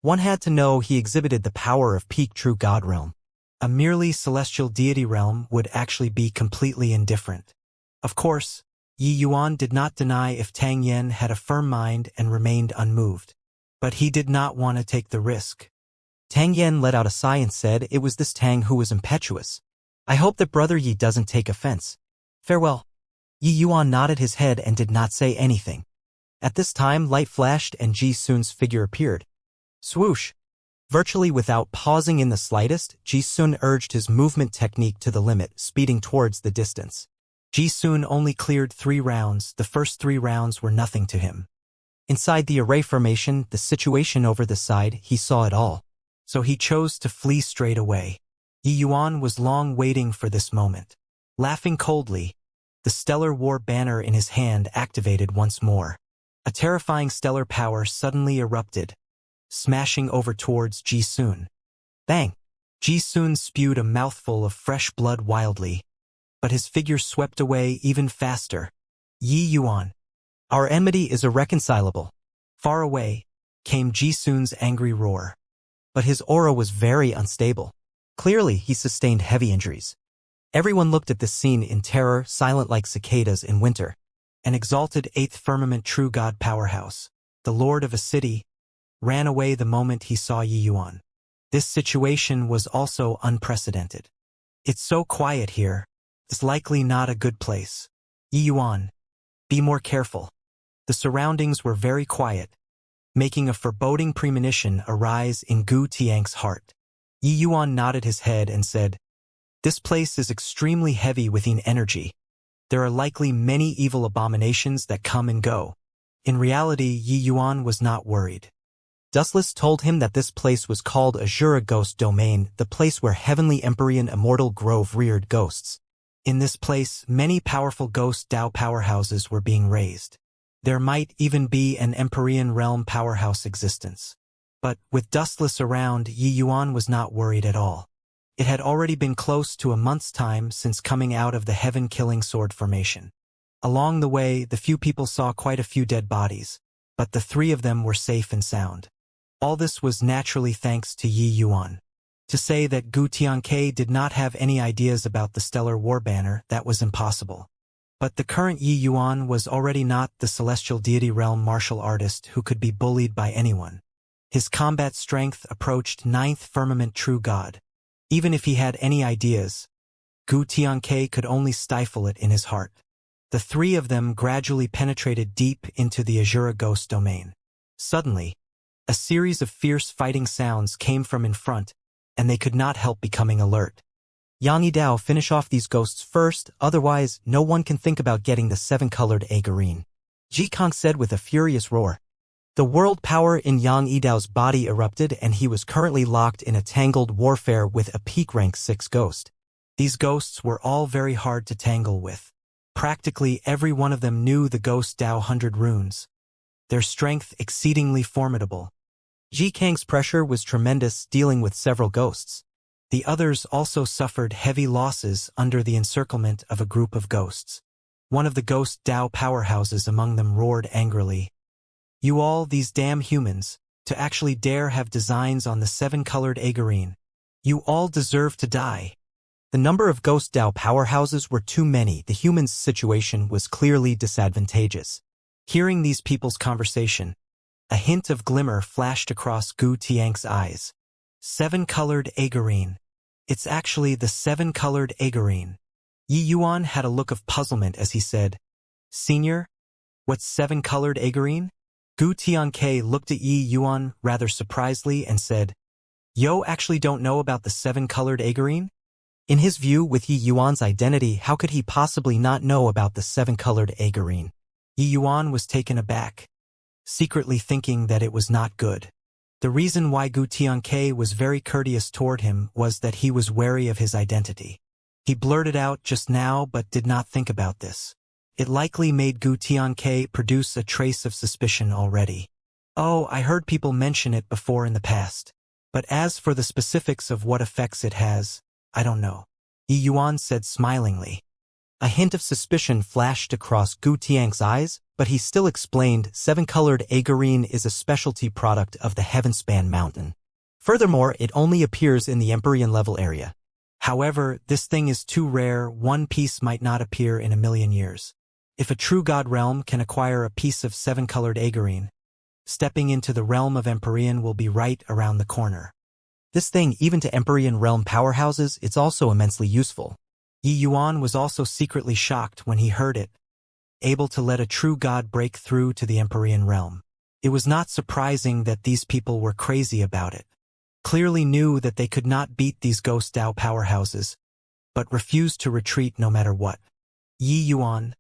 One had to know he exhibited the power of peak true God realm. A merely celestial deity realm would actually be completely indifferent. Of course, Yi Yuan did not deny if Tang Yan had a firm mind and remained unmoved. But he did not want to take the risk. Tang Yan let out a sigh and said it was this Tang who was impetuous. I hope that Brother Yi doesn't take offense. Farewell. Yi Yuan nodded his head and did not say anything. At this time, light flashed and Ji Sun's figure appeared. Swoosh! Virtually without pausing in the slightest, Ji Sun urged his movement technique to the limit, speeding towards the distance. Ji Sun only cleared 3 rounds. The first 3 rounds were nothing to him. Inside the array formation, the situation over the side, he saw it all. So he chose to flee straight away. Yi Yuan was long waiting for this moment. Laughing coldly, the stellar war banner in his hand activated once more. A terrifying stellar power suddenly erupted, smashing over towards Ji Sun. Bang! Ji Sun spewed a mouthful of fresh blood wildly, but his figure swept away even faster. Yi Yuan. Our enmity is irreconcilable. Far away came Ji Sun's angry roar. But his aura was very unstable. Clearly, he sustained heavy injuries. Everyone looked at this scene in terror, silent like cicadas in winter. An exalted 8th firmament true god powerhouse, the lord of a city, ran away the moment he saw Yi Yuan. This situation was also unprecedented. It's so quiet here. It's likely not a good place. Yi Yuan, be more careful. The surroundings were very quiet, making a foreboding premonition arise in Gu Tiang's heart. Yi Yuan nodded his head and said, This place is extremely heavy within energy. There are likely many evil abominations that come and go. In reality, Yi Yuan was not worried. Dustless told him that this place was called Azura Ghost Domain, the place where Heavenly Empyrean Immortal Grove reared ghosts. In this place, many powerful ghost Dao powerhouses were being raised. There might even be an Empyrean realm powerhouse existence. But with Dustless around, Yi Yuan was not worried at all. It had already been close to a month's time since coming out of the heaven-killing sword formation. Along the way, the few people saw quite a few dead bodies, but the 3 of them were safe and sound. All this was naturally thanks to Yi Yuan. To say that Gu Tianke did not have any ideas about the stellar war banner, that was impossible. But the current Yi Yuan was already not the celestial deity realm martial artist who could be bullied by anyone. His combat strength approached 9th firmament true god. Even if he had any ideas, Gu Tianke could only stifle it in his heart. The 3 of them gradually penetrated deep into the Azura Ghost domain. Suddenly, a series of fierce fighting sounds came from in front, and they could not help becoming alert. Yang Yidao, finish off these ghosts first, otherwise no one can think about getting the 7-colored Agarine. Ji Kong said with a furious roar. The world power in Yang Yidao's body erupted and he was currently locked in a tangled warfare with a peak rank 6 ghost. These ghosts were all very hard to tangle with. Practically every one of them knew the ghost Dao 100 runes. Their strength exceedingly formidable. Ji Kang's pressure was tremendous dealing with several ghosts. The others also suffered heavy losses under the encirclement of a group of ghosts. One of the ghost Dao powerhouses among them roared angrily. You all, these damn humans, to actually dare have designs on the 7-colored Agarine. You all deserve to die. The number of ghost Dao powerhouses were too many. The humans' situation was clearly disadvantageous. Hearing these people's conversation, a hint of glimmer flashed across Gu Tiang's eyes. 7-colored Agarine. It's actually the 7-colored Agarine. Yi Yuan had a look of puzzlement as he said, Senior? What's seven-colored agarine? Gu Tianke looked at Yi Yuan rather surprisedly and said, Yo actually don't know about the seven-colored agarine? In his view, with Yi Yuan's identity, how could he possibly not know about the seven-colored agarine? Yi Yuan was taken aback, secretly thinking that it was not good. The reason why Gu Tianke was very courteous toward him was that he was wary of his identity. He blurted out just now but did not think about this. It likely made Gu Tianke produce a trace of suspicion already. Oh, I heard people mention it before in the past. But as for the specifics of what effects it has, I don't know. Yi Yuan said smilingly. A hint of suspicion flashed across Gu Tianke's eyes, but he still explained seven-colored agarine is a specialty product of the Heavenspan Mountain. Furthermore, it only appears in the Empyrean level area. However, this thing is too rare, one piece might not appear in a million years. If a true god realm can acquire a piece of seven-colored agarine, stepping into the realm of Empyrean will be right around the corner. This thing, even to Empyrean realm powerhouses, it's also immensely useful. Yi Yuan was also secretly shocked when he heard it, able to let a true god break through to the Empyrean realm. It was not surprising that these people were crazy about it. Clearly knew that they could not beat these ghost Dao powerhouses, but refused to retreat no matter what. Yi Yuan,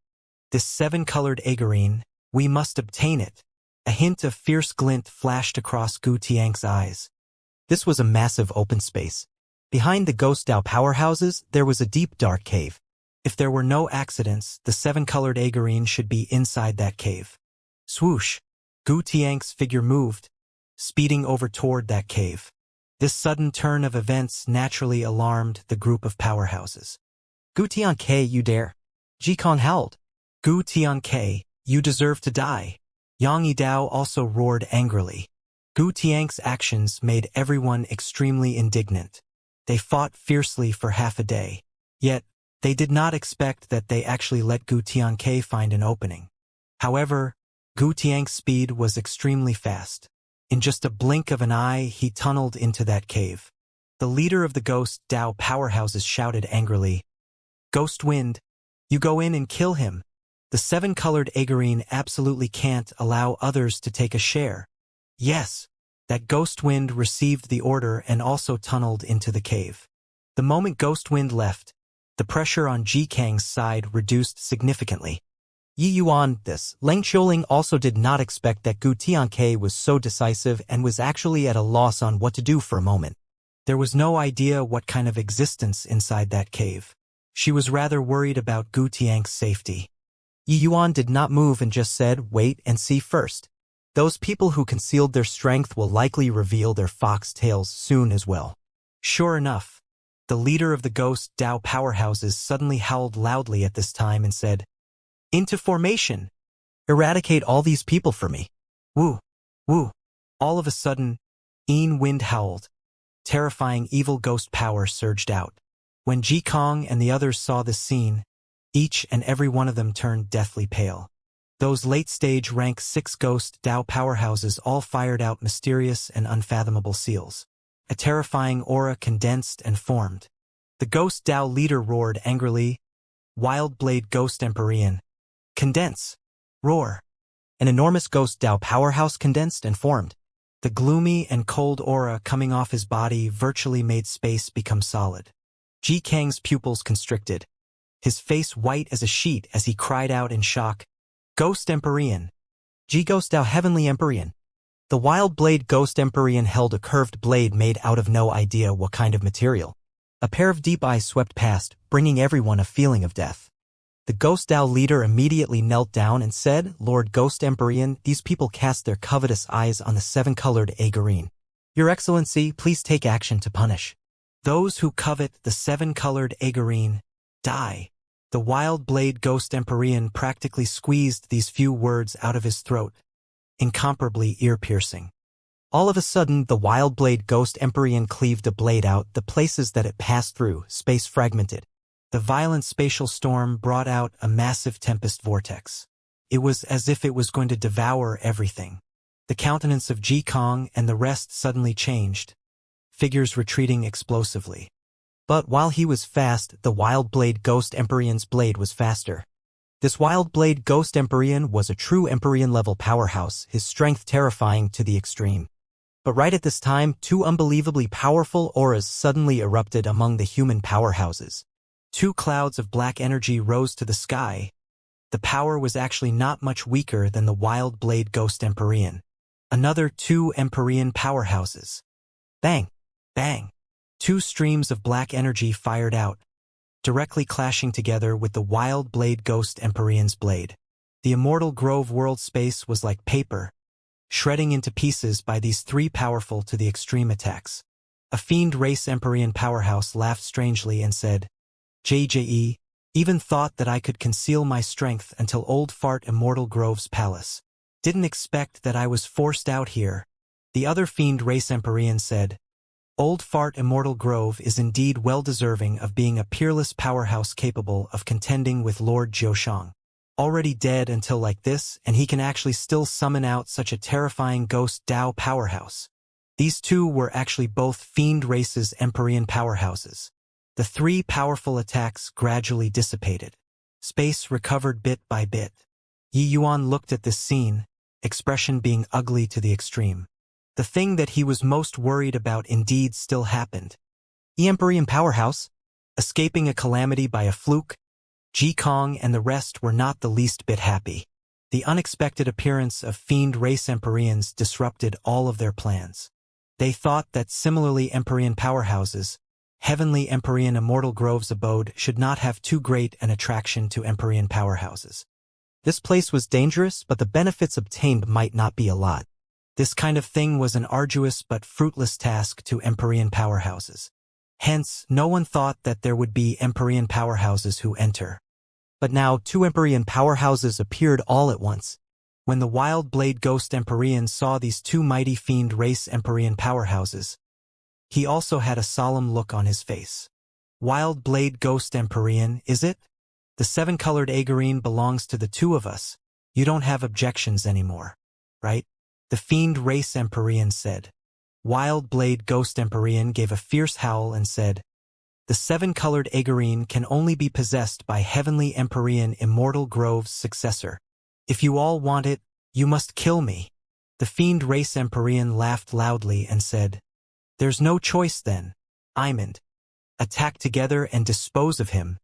this seven-colored agarine, we must obtain it. A hint of fierce glint flashed across Gu Tianke's eyes. This was a massive open space. Behind the ghost Dao powerhouses, there was a deep dark cave. If there were no accidents, the seven-colored agarine should be inside that cave. Swoosh! Gu Tianke's figure moved, speeding over toward that cave. This sudden turn of events naturally alarmed the group of powerhouses. Gu Tianke, you dare! Ji Kong howled. Gu Tianke, you deserve to die. Yang Yidao also roared angrily. Gu Tianke's actions made everyone extremely indignant. They fought fiercely for half a day. Yet, they did not expect that they actually let Gu Tianke find an opening. However, Gu Tianke's speed was extremely fast. In just a blink of an eye, he tunneled into that cave. The leader of the ghost Dao powerhouses shouted angrily, Ghost Wind, you go in and kill him. The seven-colored agarine absolutely can't allow others to take a share. Yes, that Ghost Wind received the order and also tunneled into the cave. The moment Ghost Wind left, the pressure on Ji Kang's side reduced significantly. Yi Yuan, this Leng Qiuling also did not expect that Gu Tianke was so decisive and was actually at a loss on what to do for a moment. There was no idea what kind of existence inside that cave. She was rather worried about Gu Tianke's safety. Yi Yuan did not move and just said, wait and see first. Those people who concealed their strength will likely reveal their fox tails soon as well. Sure enough, the leader of the ghost Dao powerhouses suddenly howled loudly at this time and said, Into formation! Eradicate all these people for me. Woo! Woo! All of a sudden, Wind howled. Terrifying evil ghost power surged out. When Ji Kong and the others saw this scene, each and every one of them turned deathly pale. Those late-stage rank 6 ghost Dao powerhouses all fired out mysterious and unfathomable seals. A terrifying aura condensed and formed. The ghost Dao leader roared angrily, Wild Blade Ghost Empyrean. Condense! Roar! An enormous ghost Dao powerhouse condensed and formed. The gloomy and cold aura coming off his body virtually made space become solid. Ji Kang's pupils constricted, his face white as a sheet as he cried out in shock, Ghost Empyrean! Ji Ghost Dao Heavenly Empyrean! The Wild Blade Ghost Empyrean held a curved blade made out of no idea what kind of material. A pair of deep eyes swept past, bringing everyone a feeling of death. The Ghost Dao leader immediately knelt down and said, Lord Ghost Empyrean, these people cast their covetous eyes on the seven-colored agarine. Your Excellency, please take action to punish those who covet the seven-colored agarine. Die. The Wild Blade Ghost Empyrean practically squeezed these few words out of his throat, incomparably ear-piercing. All of a sudden, the Wild Blade Ghost Empyrean cleaved a blade out, the places that it passed through, space fragmented. The violent spatial storm brought out a massive tempest vortex. It was as if it was going to devour everything. The countenance of Ji Kong and the rest suddenly changed, figures retreating explosively. But while he was fast, the Wild Blade Ghost Empyrean's blade was faster. This Wild Blade Ghost Empyrean was a true Empyrean-level powerhouse, his strength terrifying to the extreme. But right at this time, two unbelievably powerful auras suddenly erupted among the human powerhouses. Two clouds of black energy rose to the sky. The power was actually not much weaker than the Wild Blade Ghost Empyrean. Another two Empyrean powerhouses. Bang! Bang! Two streams of black energy fired out, directly clashing together with the Wild Blade Ghost Empyrean's blade. The Immortal Grove world space was like paper, shredding into pieces by these three powerful to the extreme attacks. A fiend race Empyrean powerhouse laughed strangely and said, JJE, even thought that I could conceal my strength until old fart Immortal Grove's palace. Didn't expect that I was forced out here. The other fiend race Empyrean said, Old fart Immortal Grove is indeed well-deserving of being a peerless powerhouse capable of contending with Lord Jiushang. Already dead until like this, and he can actually still summon out such a terrifying ghost Dao powerhouse. These two were actually both fiend races Empyrean powerhouses. The three powerful attacks gradually dissipated. Space recovered bit by bit. Yi Yuan looked at this scene, expression being ugly to the extreme. The thing that he was most worried about indeed still happened. The Empyrean powerhouse, escaping a calamity by a fluke, Ji Kong and the rest were not the least bit happy. The unexpected appearance of fiend race Empyreans disrupted all of their plans. They thought that similarly Empyrean powerhouses, heavenly Empyrean Immortal Grove's abode should not have too great an attraction to Empyrean powerhouses. This place was dangerous, but the benefits obtained might not be a lot. This kind of thing was an arduous but fruitless task to Empyrean powerhouses. Hence, no one thought that there would be Empyrean powerhouses who enter. But now, two Empyrean powerhouses appeared all at once. When the Wild Blade Ghost Empyrean saw these two mighty fiend race Empyrean powerhouses, he also had a solemn look on his face. Wild Blade Ghost Empyrean, is it? The seven-colored Agarine belongs to the two of us. You don't have objections anymore, right? The fiend race Empyrean said. Wild Blade Ghost Empyrean gave a fierce howl and said, The seven-colored Agarine can only be possessed by heavenly Empyrean Immortal Grove's successor. If you all want it, you must kill me. The fiend race Empyrean laughed loudly and said, There's no choice then. Imend. Attack together and dispose of him.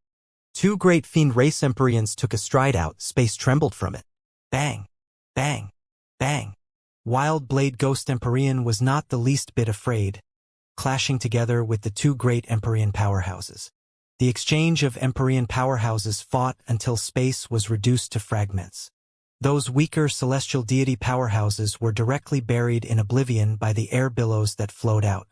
Two great fiend race Empyreans took a stride out, space trembled from it. Bang! Bang! Bang! Wild Blade Ghost Empyrean was not the least bit afraid, clashing together with the two great Empyrean powerhouses. The exchange of Empyrean powerhouses fought until space was reduced to fragments. Those weaker celestial deity powerhouses were directly buried in oblivion by the air billows that flowed out.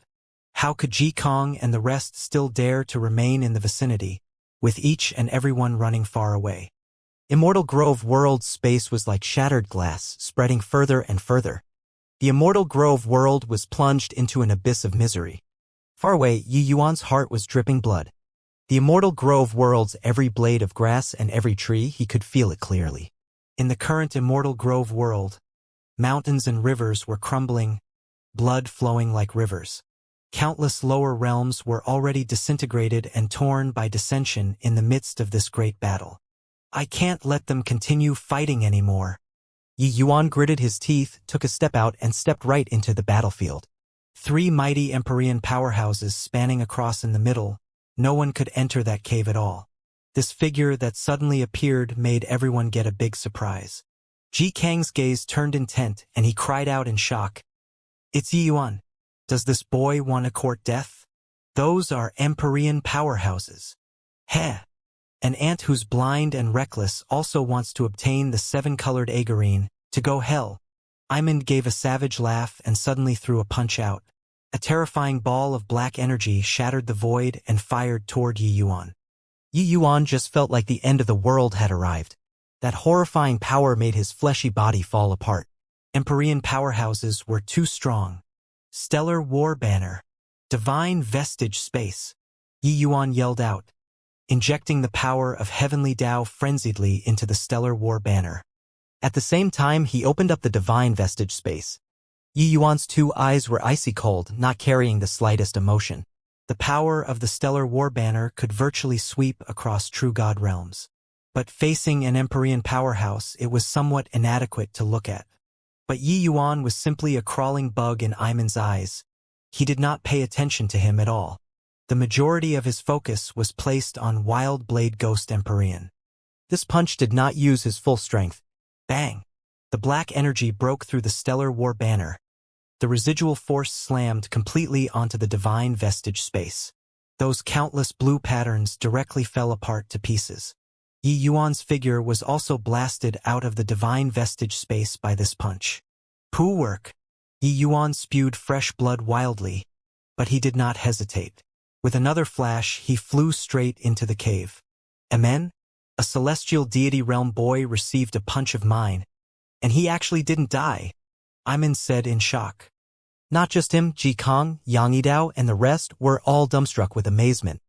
How could Ji Kong and the rest still dare to remain in the vicinity, with each and everyone running far away? Immortal Grove world space was like shattered glass, spreading further and further. The Immortal Grove world was plunged into an abyss of misery. Far away, Yi Yuan's heart was dripping blood. The Immortal Grove world's every blade of grass and every tree, he could feel it clearly. In the current Immortal Grove world, mountains and rivers were crumbling, blood flowing like rivers. Countless lower realms were already disintegrated and torn by dissension in the midst of this great battle. I can't let them continue fighting anymore. Yi Yuan gritted his teeth, took a step out, and stepped right into the battlefield. Three mighty Empyrean powerhouses spanning across in the middle. No one could enter that cave at all. This figure that suddenly appeared made everyone get a big surprise. Ji Kang's gaze turned intent, and he cried out in shock. It's Yi Yuan. Does this boy want to court death? Those are Empyrean powerhouses. Heh. An ant who's blind and reckless also wants to obtain the seven-colored Agarine, to go hell. Imend gave a savage laugh and suddenly threw a punch out. A terrifying ball of black energy shattered the void and fired toward Yi Yuan. Yi Yuan just felt like the end of the world had arrived. That horrifying power made his fleshy body fall apart. Empyrean powerhouses were too strong. Stellar War Banner. Divine Vestige Space. Yi Yuan yelled out, injecting the power of heavenly Tao frenziedly into the Stellar War Banner. At the same time, he opened up the Divine Vestige Space. Yi Yuan's two eyes were icy cold, not carrying the slightest emotion. The power of the Stellar War Banner could virtually sweep across true God realms. but facing an Empyrean powerhouse, it was somewhat inadequate to look at. But Yi Yuan was simply a crawling bug in Iman's eyes. He did not pay attention to him at all. The majority of his focus was placed on Wild Blade Ghost Empyrean. This punch did not use his full strength. Bang! The black energy broke through the stellar war banner. The residual force slammed completely onto the divine vestige space. Those countless blue patterns directly fell apart to pieces. Yi Yuan's figure was also blasted out of the divine vestige space by this punch. Poo work! Yi Yuan spewed fresh blood wildly, but he did not hesitate. With another flash, he flew straight into the cave. Amen? A celestial deity realm boy received a punch of mine, and he actually didn't die, Iman said in shock. Not just him, Ji Kong, Yang Yidao, and the rest were all dumbstruck with amazement.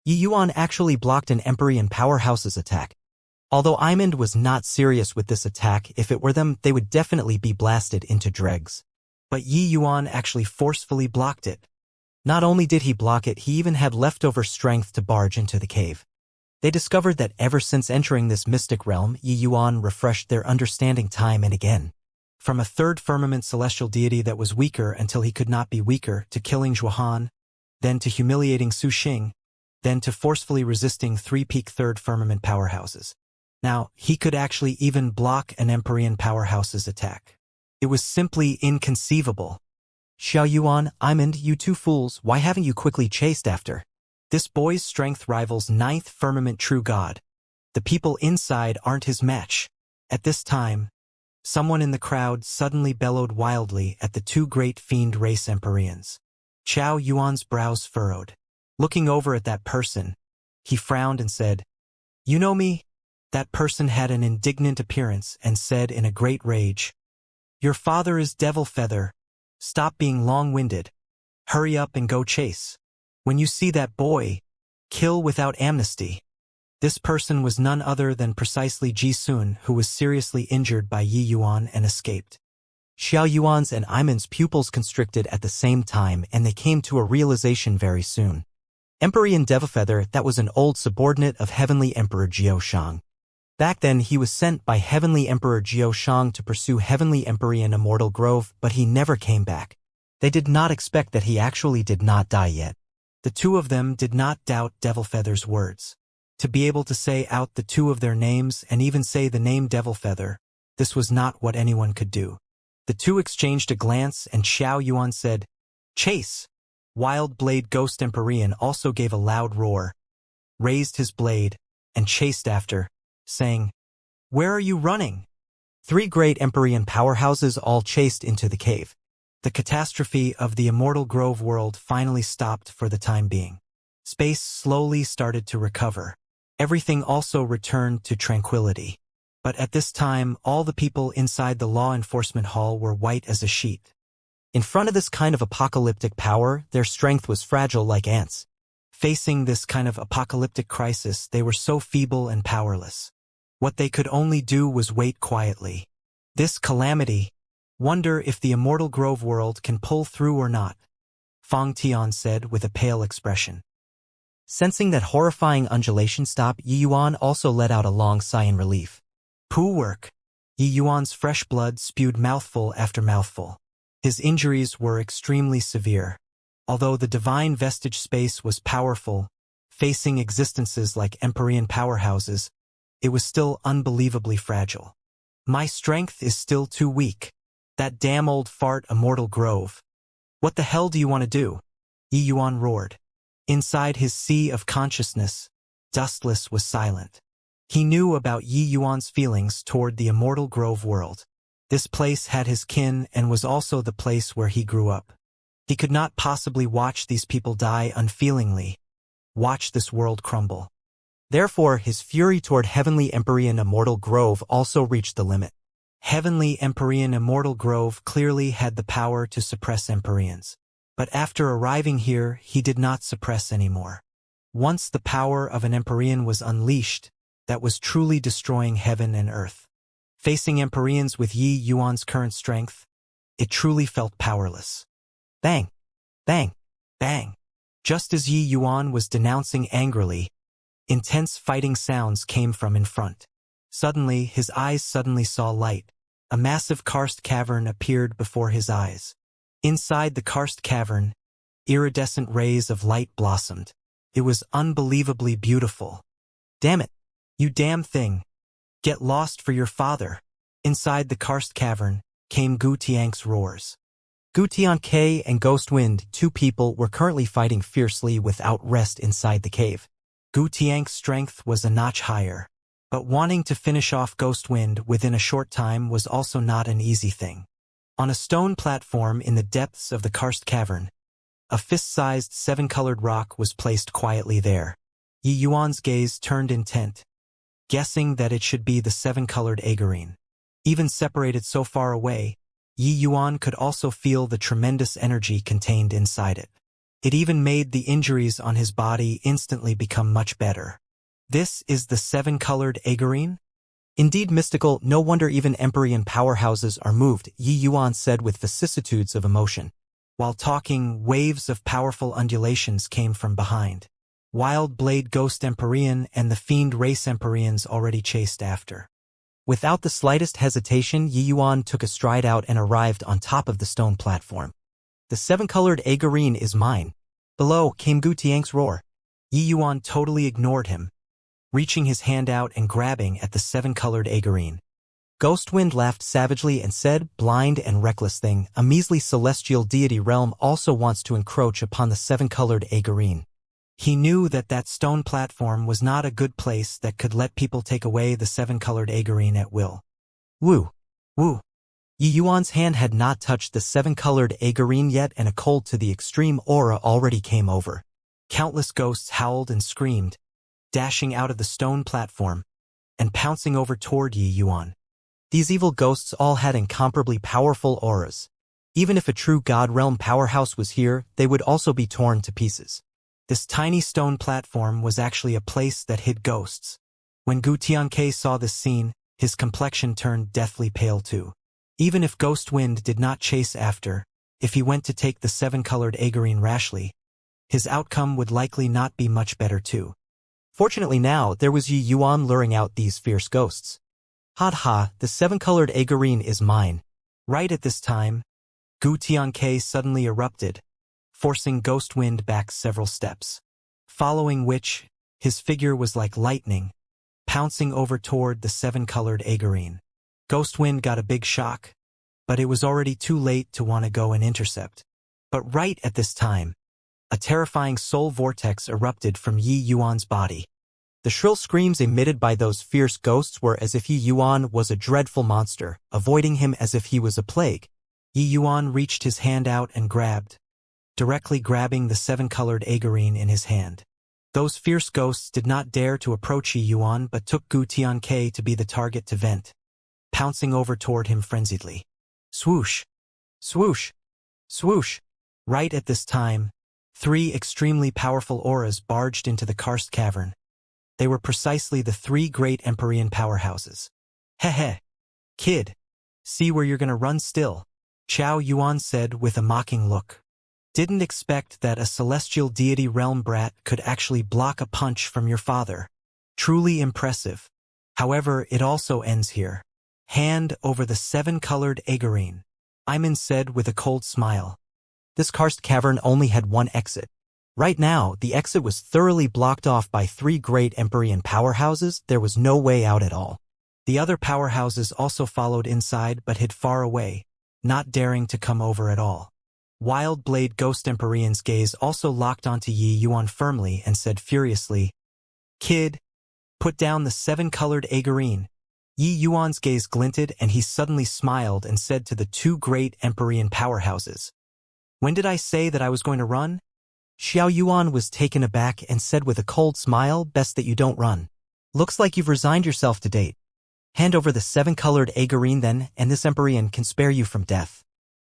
Yi Yuan actually blocked an Empyrean powerhouse's attack. Although Iman was not serious with this attack, if it were them, they would definitely be blasted into dregs. But Yi Yuan actually forcefully blocked it. Not only did he block it, he even had leftover strength to barge into the cave. They discovered that ever since entering this mystic realm, Yi Yuan refreshed their understanding time and again. From a third firmament celestial deity that was weaker until he could not be weaker, to killing Zhuohan, then to humiliating Su Xing, then to forcefully resisting three-peak third firmament powerhouses. Now, he could actually even block an Empyrean powerhouse's attack. It was simply inconceivable. Xiao Yuan, Iman, you two fools, why haven't you quickly chased after? This boy's strength rivals ninth firmament true god. The people inside aren't his match. At this time, someone in the crowd suddenly bellowed wildly at the two great fiend race Empyreans. Xiao Yuan's brows furrowed. Looking over at that person, he frowned and said, "You know me?" That person had an indignant appearance and said in a great rage, "Your father is Devil Feather. Stop being long-winded. Hurry up and go chase. When you see that boy, kill without amnesty." This person was none other than precisely Ji Sun, who was seriously injured by Yi Yuan and escaped. Xiao Yuan's and Iman's pupils constricted at the same time, and they came to a realization very soon. Empyrean Devafeather, that was an old subordinate of Heavenly Emperor Jiao Shang. Back then, he was sent by Heavenly Emperor Jiao Shang to pursue Heavenly Empyrean Immortal Grove, but he never came back. They did not expect that he actually did not die yet. The two of them did not doubt Devilfeather's words. To be able to say out the two of their names and even say the name Devilfeather, this was not what anyone could do. The two exchanged a glance and Xiao Yuan said, "Chase!" Wild Blade Ghost Empyrean also gave a loud roar, raised his blade, and chased after, saying, "Where are you running?" Three great Empyrean powerhouses all chased into the cave. The catastrophe of the Immortal Grove world finally stopped for the time being. Space slowly started to recover. Everything also returned to tranquility. But at this time, all the people inside the law enforcement hall were white as a sheet. In front of this kind of apocalyptic power, their strength was fragile like ants. Facing this kind of apocalyptic crisis, they were so feeble and powerless. What they could only do was wait quietly. This calamity, wonder if the Immortal Grove world can pull through or not, Fang Tian said with a pale expression. Sensing that horrifying undulation stop, Yi Yuan also let out a long sigh in relief. Poo work. Yi Yuan's fresh blood spewed mouthful after mouthful. His injuries were extremely severe. Although the divine vestige space was powerful, facing existences like Empyrean powerhouses, it was still unbelievably fragile. My strength is still too weak. That damn old fart Immortal Grove. What the hell do you want to do? Yi Yuan roared. Inside his sea of consciousness, Dustless was silent. He knew about Yi Yuan's feelings toward the Immortal Grove world. This place had his kin and was also the place where he grew up. He could not possibly watch these people die unfeelingly, watch this world crumble. Therefore, his fury toward Heavenly Empyrean Immortal Grove also reached the limit. Heavenly Empyrean Immortal Grove clearly had the power to suppress Empyreans. But after arriving here, he did not suppress anymore. Once the power of an Empyrean was unleashed, that was truly destroying heaven and earth. Facing Empyreans with Yi Yuan's current strength, it truly felt powerless. Bang! Bang! Bang! Just as Yi Yuan was denouncing angrily, Intense fighting sounds came from in front. Suddenly, his eyes suddenly saw light. A massive karst cavern appeared before his eyes. Inside the karst cavern, iridescent rays of light blossomed. It was unbelievably beautiful. Damn it! You damn thing! Get lost for your father! Inside the karst cavern came Gu Tian's roars. Gu Tianke and Ghostwind, two people, were currently fighting fiercely without rest inside the cave. Gu Tian's strength was a notch higher, but wanting to finish off Ghostwind within a short time was also not an easy thing. On a stone platform in the depths of the karst cavern, a fist-sized seven-colored rock was placed quietly there. Yi Yuan's gaze turned intent, guessing that it should be the seven-colored agarine. Even separated so far away, Yi Yuan could also feel the tremendous energy contained inside it. It even made the injuries on his body instantly become much better. This is the seven-colored agarine? Indeed mystical, no wonder even Empyrean powerhouses are moved, Yi Yuan said with vicissitudes of emotion. While talking, waves of powerful undulations came from behind. Wild Blade Ghost Empyrean and the Fiend Race Empyreans already chased after. Without the slightest hesitation, Yi Yuan took a stride out and arrived on top of the stone platform. The seven-colored agarine is mine. Below came Gu Tian's roar. Yi Yuan totally ignored him, reaching his hand out and grabbing at the seven-colored agarine. Ghostwind laughed savagely and said, blind and reckless thing, a measly celestial deity realm also wants to encroach upon the seven-colored agarine. He knew that that stone platform was not a good place that could let people take away the seven-colored agarine at will. Woo! Woo! Yi Yuan's hand had not touched the seven-colored agarine yet and a cold to the extreme aura already came over. Countless ghosts howled and screamed, dashing out of the stone platform and pouncing over toward Yi Yuan. These evil ghosts all had incomparably powerful auras. Even if a true God Realm powerhouse was here, they would also be torn to pieces. This tiny stone platform was actually a place that hid ghosts. When Gu Tianke saw this scene, his complexion turned deathly pale too. Even if Ghostwind did not chase after, if he went to take the seven-colored agarine rashly, his outcome would likely not be much better too. Fortunately now, there was Yi Yuan luring out these fierce ghosts. Ha, the seven-colored agarine is mine. Right at this time, Gu Tianke suddenly erupted, forcing Ghostwind back several steps. Following which, his figure was like lightning, pouncing over toward the seven-colored agarine. Ghostwind got a big shock, but it was already too late to want to go and intercept. But right at this time, a terrifying soul vortex erupted from Yi Yuan's body. The shrill screams emitted by those fierce ghosts were as if Yi Yuan was a dreadful monster, avoiding him as if he was a plague. Yi Yuan reached his hand out and directly grabbing the seven-colored agarine in his hand. Those fierce ghosts did not dare to approach Yi Yuan but took Gu Tianke to be the target to vent, pouncing over toward him frenziedly. Swoosh! Swoosh! Swoosh! Right at this time, three extremely powerful auras barged into the karst cavern. They were precisely the three great Empyrean powerhouses. Heh, kid. See where you're gonna run still, Xiao Yuan said with a mocking look. Didn't expect that a celestial deity realm brat could actually block a punch from your father. Truly impressive. However, it also ends here. Hand over the seven-colored agarine, Iman said with a cold smile. This karst cavern only had one exit. Right now, the exit was thoroughly blocked off by three great Empyrean powerhouses. There was no way out at all. The other powerhouses also followed inside but hid far away, not daring to come over at all. Wild Blade Ghost Empyrean's gaze also locked onto Yi Yuan firmly and said furiously, Kid, put down the seven-colored agarine. Yi Yuan's gaze glinted and he suddenly smiled and said to the two great Empyrean powerhouses, When did I say that I was going to run? Xiao Yuan was taken aback and said with a cold smile, Best that you don't run. Looks like you've resigned yourself to date. Hand over the seven-colored agarine then, and this Empyrean can spare you from death.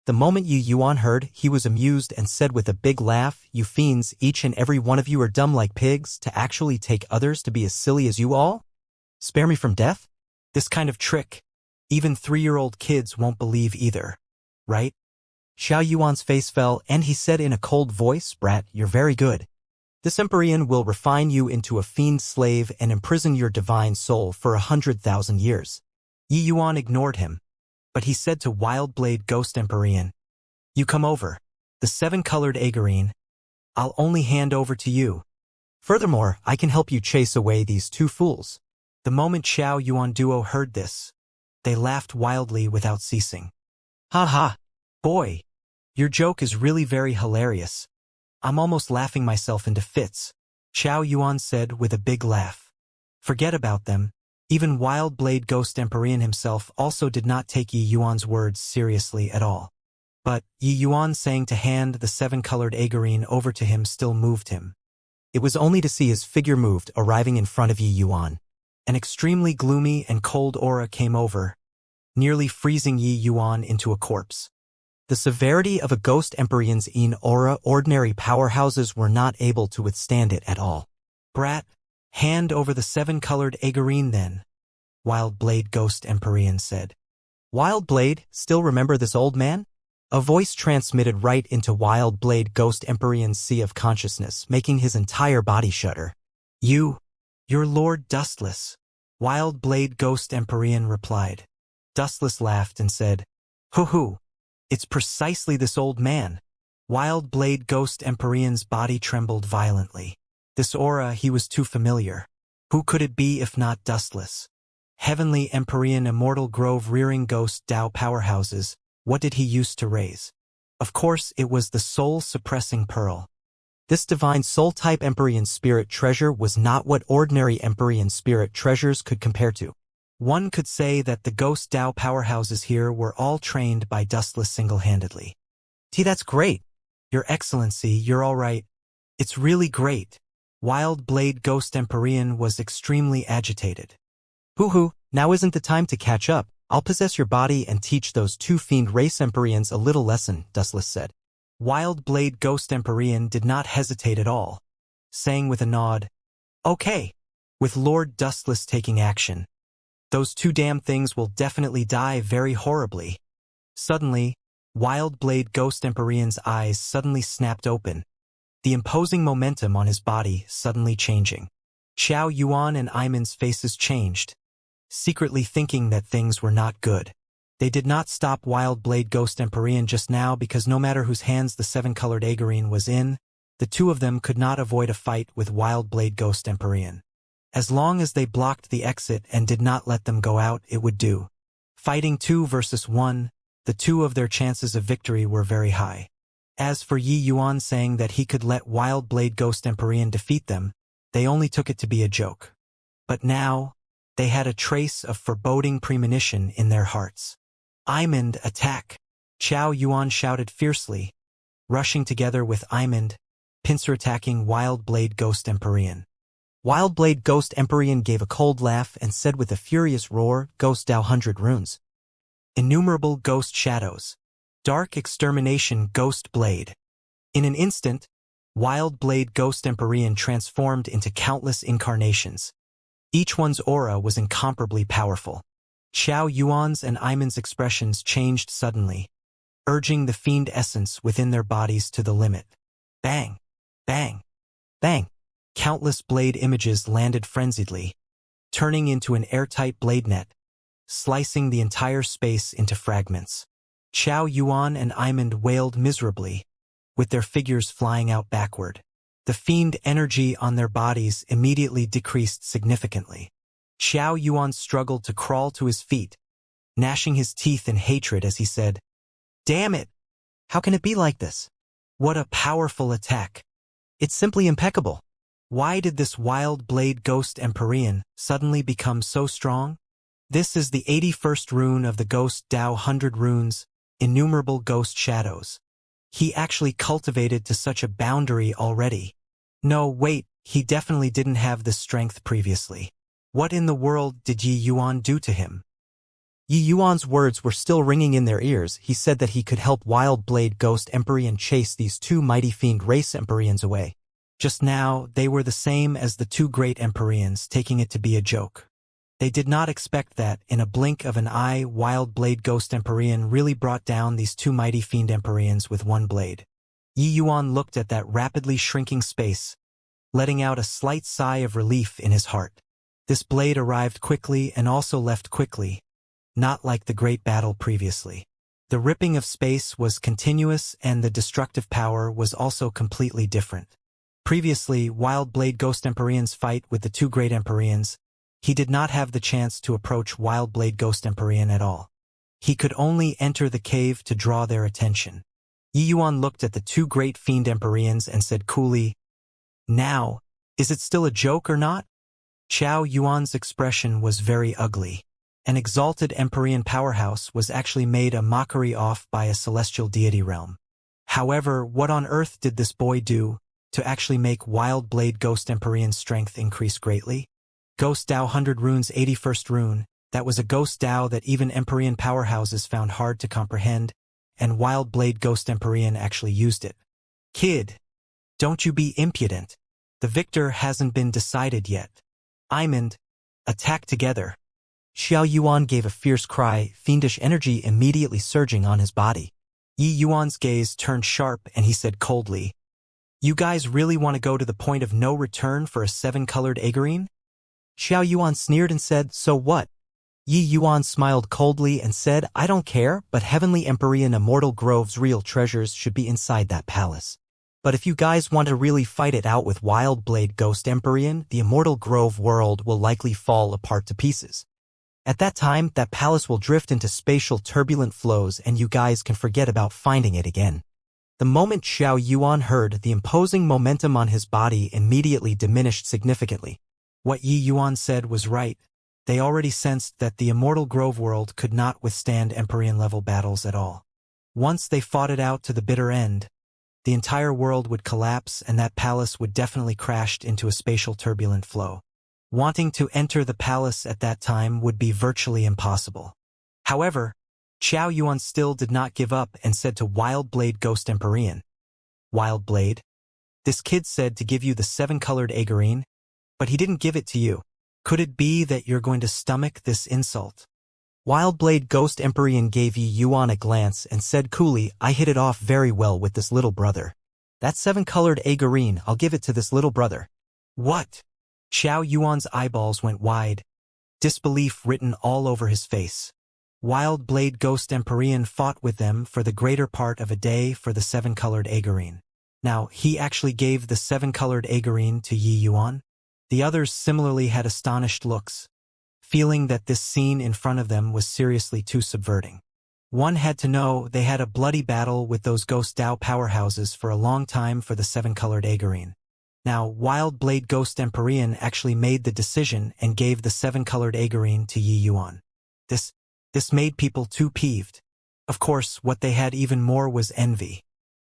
The moment Yi Yuan heard, he was amused and said with a big laugh, You fiends, each and every one of you are dumb like pigs to actually take others to be as silly as you all? Spare me from death? This kind of trick, even 3-year-old kids won't believe either, right? Xiao Yuan's face fell and he said in a cold voice, Brat, you're very good. This Empyrean will refine you into a fiend slave and imprison your divine soul for 100,000 years. Yi Yuan ignored him, but he said to Wildblade Ghost Empyrean, "You come over. The 7-colored Agarine, I'll only hand over to you. Furthermore, I can help you chase away these 2 fools." The moment Xiao Yuan duo heard this, they laughed wildly without ceasing. "Ha ha! Boy, your joke is really very hilarious. I'm almost laughing myself into fits," Xiao Yuan said with a big laugh. Forget about them. Even Wildblade Ghost Empyrean himself also did not take Yi Yuan's words seriously at all. But Yi Yuan saying to hand the 7-colored Agarine over to him still moved him. It was only to see his figure moved, arriving in front of Yi Yuan. An extremely gloomy and cold aura came over, nearly freezing Yi Yuan into a corpse. The severity of a Ghost Empyrean's aura, ordinary powerhouses were not able to withstand it at all. "Brat, hand over the 7-colored Agarine then," Wildblade Ghost Empyrean said. "Wildblade, still remember this old man?" A voice transmitted right into Wildblade Ghost Empyrean's sea of consciousness, making his entire body shudder. You're Lord Dustless," Wildblade Ghost Empyrean replied. Dustless laughed and said, "Hoo-hoo, it's precisely this old man." Wildblade Ghost Empyrean's body trembled violently. This aura, he was too familiar. Who could it be if not Dustless? Heavenly Empyrean Immortal Grove rearing Ghost Tao powerhouses, what did he used to raise? Of course, it was the soul-suppressing pearl. This divine soul-type Empyrean spirit treasure was not what ordinary Empyrean spirit treasures could compare to. One could say that the Ghost Tao powerhouses here were all trained by Dustless single-handedly. That's great. Your Excellency, you're all right. It's really great." Wildblade Ghost Empyrean was extremely agitated. "Hoo-hoo, now isn't the time to catch up. I'll possess your body and teach those 2 fiend race Empyreans a little lesson," Dustless said. Wildblade Ghost Empyrean did not hesitate at all, saying with a nod, "Okay," with Lord Dustless taking action. "Those 2 damn things will definitely die very horribly." Suddenly, Wildblade Ghost Empyrean's eyes suddenly snapped open, the imposing momentum on his body suddenly changing. Xiao Yuan and Iman's faces changed, secretly thinking that things were not good. They did not stop Wildblade Ghost Empyrean just now because no matter whose hands the 7-colored Agarine was in, the 2 of them could not avoid a fight with Wildblade Ghost Empyrean. As long as they blocked the exit and did not let them go out, it would do. Fighting 2 versus 1, the 2 of their chances of victory were very high. As for Yi Yuan saying that he could let Wildblade Ghost Empyrean defeat them, they only took it to be a joke. But now, they had a trace of foreboding premonition in their hearts. "Imand, attack!" Xiao Yuan shouted fiercely, rushing together with Imand, pincer attacking Wildblade Ghost Empyrean. Wildblade Ghost Empyrean gave a cold laugh and said with a furious roar, "Ghost Tao 100 runes. Innumerable ghost shadows. Dark extermination Ghost Blade." In an instant, Wildblade Ghost Empyrean transformed into countless incarnations. Each one's aura was incomparably powerful. Xiao Yuan's and Iman's expressions changed suddenly, urging the fiend essence within their bodies to the limit. Bang! Bang! Bang! Countless blade images landed frenziedly, turning into an airtight blade net, slicing the entire space into fragments. Xiao Yuan and Imand wailed miserably, with their figures flying out backward. The fiend energy on their bodies immediately decreased significantly. Xiao Yuan struggled to crawl to his feet, gnashing his teeth in hatred as he said, "Damn it! How can it be like this? What a powerful attack! It's simply impeccable. Why did this Wildblade Ghost Empyrean suddenly become so strong? This is the 81st rune of the Ghost Tao 100 runes, innumerable ghost shadows. He actually cultivated to such a boundary already. No, wait, he definitely didn't have this strength previously. What in the world did Yi Yuan do to him?" Yi Yuan's words were still ringing in their ears. He said that he could help Wildblade Ghost Empyrean chase these 2 mighty fiend race Empyreans away. Just now, they were the same as the 2 great Empyreans, taking it to be a joke. They did not expect that, in a blink of an eye, Wildblade Ghost Empyrean really brought down these 2 mighty fiend Empyreans with 1 blade. Yi Yuan looked at that rapidly shrinking space, letting out a slight sigh of relief in his heart. This blade arrived quickly and also left quickly, not like the great battle previously. The ripping of space was continuous and the destructive power was also completely different. Previously, Wild Blade Ghost Empyrean's fight with the two great Empyreans, he did not have the chance to approach Wild Blade Ghost Empyrean at all. He could only enter the cave to draw their attention. Yi Yuan looked at the two great fiend Empyreans and said coolly, "Now, is it still a joke or not?" Xiao Yuan's expression was very ugly. An exalted Empyrean powerhouse was actually made a mockery of by a celestial deity realm. However, what on earth did this boy do to actually make Wild Blade Ghost Empyrean's strength increase greatly? Ghost Dao 100 Runes 81st Rune, that was a Ghost Dao that even Empyrean powerhouses found hard to comprehend, and Wild Blade Ghost Empyrean actually used it. Kid, don't you be impudent. The victor hasn't been decided yet. Imend, attack together. Xiao Yuan gave a fierce cry, fiendish energy immediately surging on his body. Yi Yuan's gaze turned sharp and he said coldly, "You guys really want to go to the point of no return for a 7-colored Agarine?" Xiao Yuan sneered and said, "So what?" Yi Yuan smiled coldly and said, "I don't care, but Heavenly Empyrean Immortal Grove's real treasures should be inside that palace. But if you guys want to really fight it out with Wild Blade Ghost Empyrean, the Immortal Grove world will likely fall apart to pieces. At that time, that palace will drift into spatial turbulent flows and you guys can forget about finding it again." The moment Xiao Yuan heard, the imposing momentum on his body immediately diminished significantly. What Yi Yuan said was right. They already sensed that the Immortal Grove world could not withstand Empyrean-level battles at all. Once they fought it out to the bitter end, the entire world would collapse and that palace would definitely crash into a spatial turbulent flow. Wanting to enter the palace at that time would be virtually impossible. However, Xiao Yuan still did not give up and said to Wild Blade Ghost Empyrean, "Wild Blade, this kid said to give you the 7-colored Agarine, but he didn't give it to you. Could it be that you're going to stomach this insult?" Wild Blade Ghost Empyrean gave Yi Yuan a glance and said coolly, "I hit it off very well with this little brother. That 7-colored Agarine, I'll give it to this little brother." "What?" Xiao Yuan's eyeballs went wide, disbelief written all over his face. Wild Blade Ghost Empyrean fought with them for the greater part of a day for the 7-colored Agarine. Now, he actually gave the 7-colored Agarine to Yi Yuan? The others similarly had astonished looks, feeling that this scene in front of them was seriously too subverting. One had to know they had a bloody battle with those Ghost Dao powerhouses for a long time for the 7-colored Agarine. Now, Wild Blade Ghost Empyrean actually made the decision and gave the 7-colored Agarine to Yi Yuan. This made people too peeved. Of course, what they had even more was envy.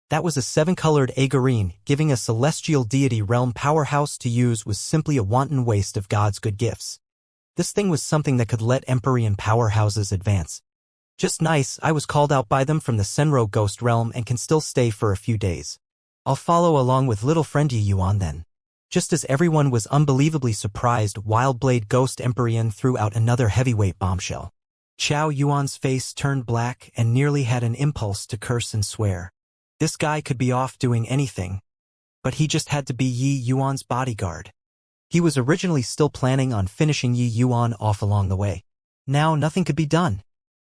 That was a 7-colored Agarine. Giving a celestial deity realm powerhouse to use was simply a wanton waste of God's good gifts. This thing was something that could let Empyrean powerhouses advance. Just nice, I was called out by them from the Senro Ghost realm and can still stay for a few days. I'll follow along with little friend Yi Yuan then. Just as everyone was unbelievably surprised, Wild Blade Ghost Empyrean threw out another heavyweight bombshell. Xiao Yuan's face turned black and nearly had an impulse to curse and swear. This guy could be off doing anything, but he just had to be Yi Yuan's bodyguard. He was originally still planning on finishing Yi Yuan off along the way. Now nothing could be done.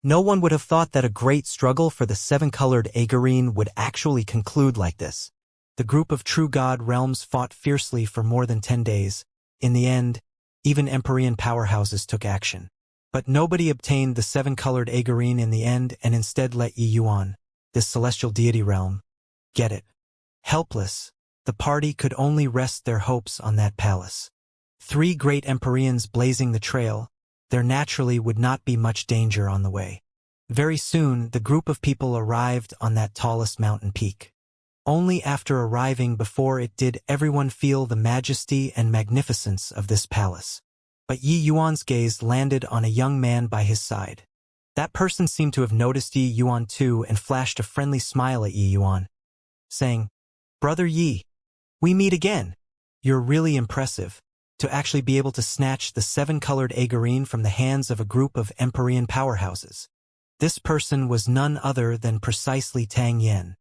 No one would have thought that a great struggle for the 7-colored Agarine would actually conclude like this. The group of true god realms fought fiercely for more than 10 days. In the end, even Empyrean powerhouses took action. But nobody obtained the 7-colored Agarine in the end and instead let Yi Yuan, this celestial deity realm, get it. Helpless, the party could only rest their hopes on that palace. 3 great Empyreans blazing the trail, there naturally would not be much danger on the way. Very soon, the group of people arrived on that tallest mountain peak. Only after arriving before it did everyone feel the majesty and magnificence of this palace. But Yi Yuan's gaze landed on a young man by his side. That person seemed to have noticed Yi Yuan too and flashed a friendly smile at Yi Yuan, saying, "Brother Yi, we meet again. You're really impressive. To actually be able to snatch the 7-colored Agarine from the hands of a group of Empyrean powerhouses." This person was none other than precisely Tang Yen.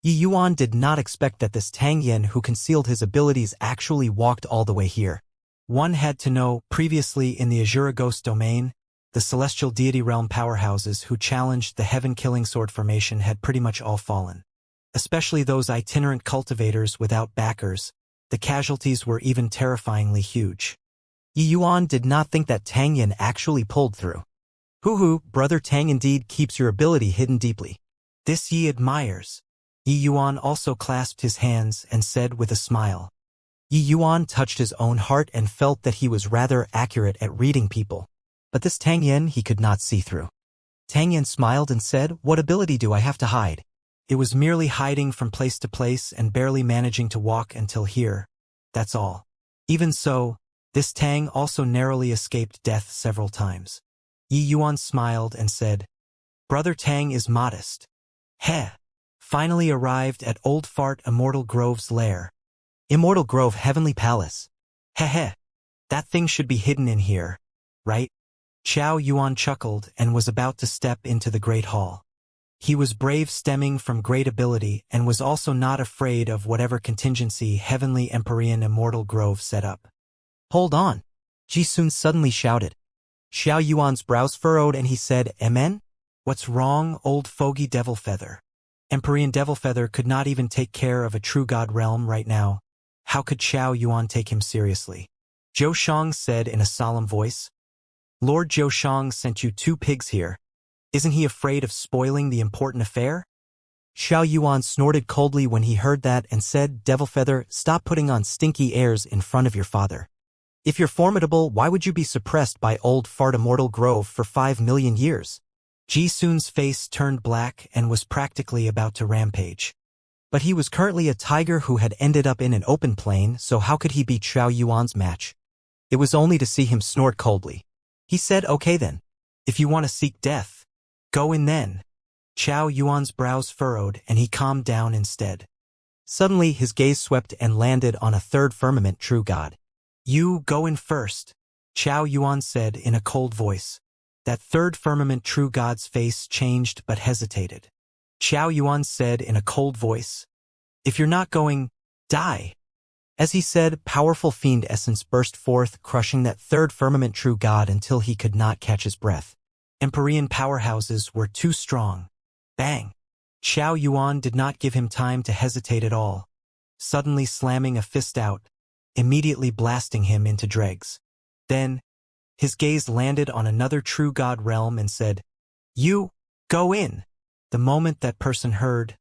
Yi Yuan did not expect that this Tang Yin who concealed his abilities actually walked all the way here. One had to know, previously in the Azura Ghost domain, the celestial deity realm powerhouses who challenged the heaven-killing sword formation had pretty much all fallen. Especially those itinerant cultivators without backers, the casualties were even terrifyingly huge. Yi Yuan did not think that Tang Yin actually pulled through. Hoo-hoo, brother Tang indeed keeps your ability hidden deeply. This Yi admires. Yi Yuan also clasped his hands and said with a smile. Yi Yuan touched his own heart and felt that he was rather accurate at reading people. But this Tang Yin he could not see through. Tang Yin smiled and said, "What ability do I have to hide?" It was merely hiding from place to place and barely managing to walk until here. That's all. Even so, this Tang also narrowly escaped death several times. Yi Yuan smiled and said, "Brother Tang is modest." Heh. Finally arrived at Old Fart Immortal Grove's lair. Immortal Grove Heavenly Palace. Heh. That thing should be hidden in here, right? Xiao Yuan chuckled and was about to step into the Great Hall. He was brave stemming from great ability and was also not afraid of whatever contingency Heavenly Empyrean Immortal Grove set up. Hold on. Ji Sun suddenly shouted. Xiao Yuan's brows furrowed and he said, "Amen? What's wrong, old fogey devil feather?" Empyrean Devil Feather could not even take care of a true god realm right now. How could Xiao Yuan take him seriously? Zhou Shang said in a solemn voice. Lord Zhou Shang sent you 2 pigs here. Isn't he afraid of spoiling the important affair? Xiao Yuan snorted coldly when he heard that and said, Devil Feather, stop putting on stinky airs in front of your father. If you're formidable, why would you be suppressed by Old Fart Immortal Grove for 5 million years? Ji Sun's face turned black and was practically about to rampage. But he was currently a tiger who had ended up in an open plain, so how could he beat Xiao Yuan's match? It was only to see him snort coldly. He said, okay then. If you want to seek death, go in then. Xiao Yuan's brows furrowed and he calmed down instead. Suddenly his gaze swept and landed on a third firmament true god. You go in first, Xiao Yuan said in a cold voice. That third firmament true god's face changed but hesitated. Xiao Yuan said in a cold voice, if you're not going, die. As he said, powerful fiend essence burst forth, crushing that third firmament true god until he could not catch his breath. Empyrean powerhouses were too strong. Bang! Xiao Yuan did not give him time to hesitate at all, suddenly slamming a fist out, immediately blasting him into dregs. Then, his gaze landed on another true god realm and said, you, go in. The moment that person heard,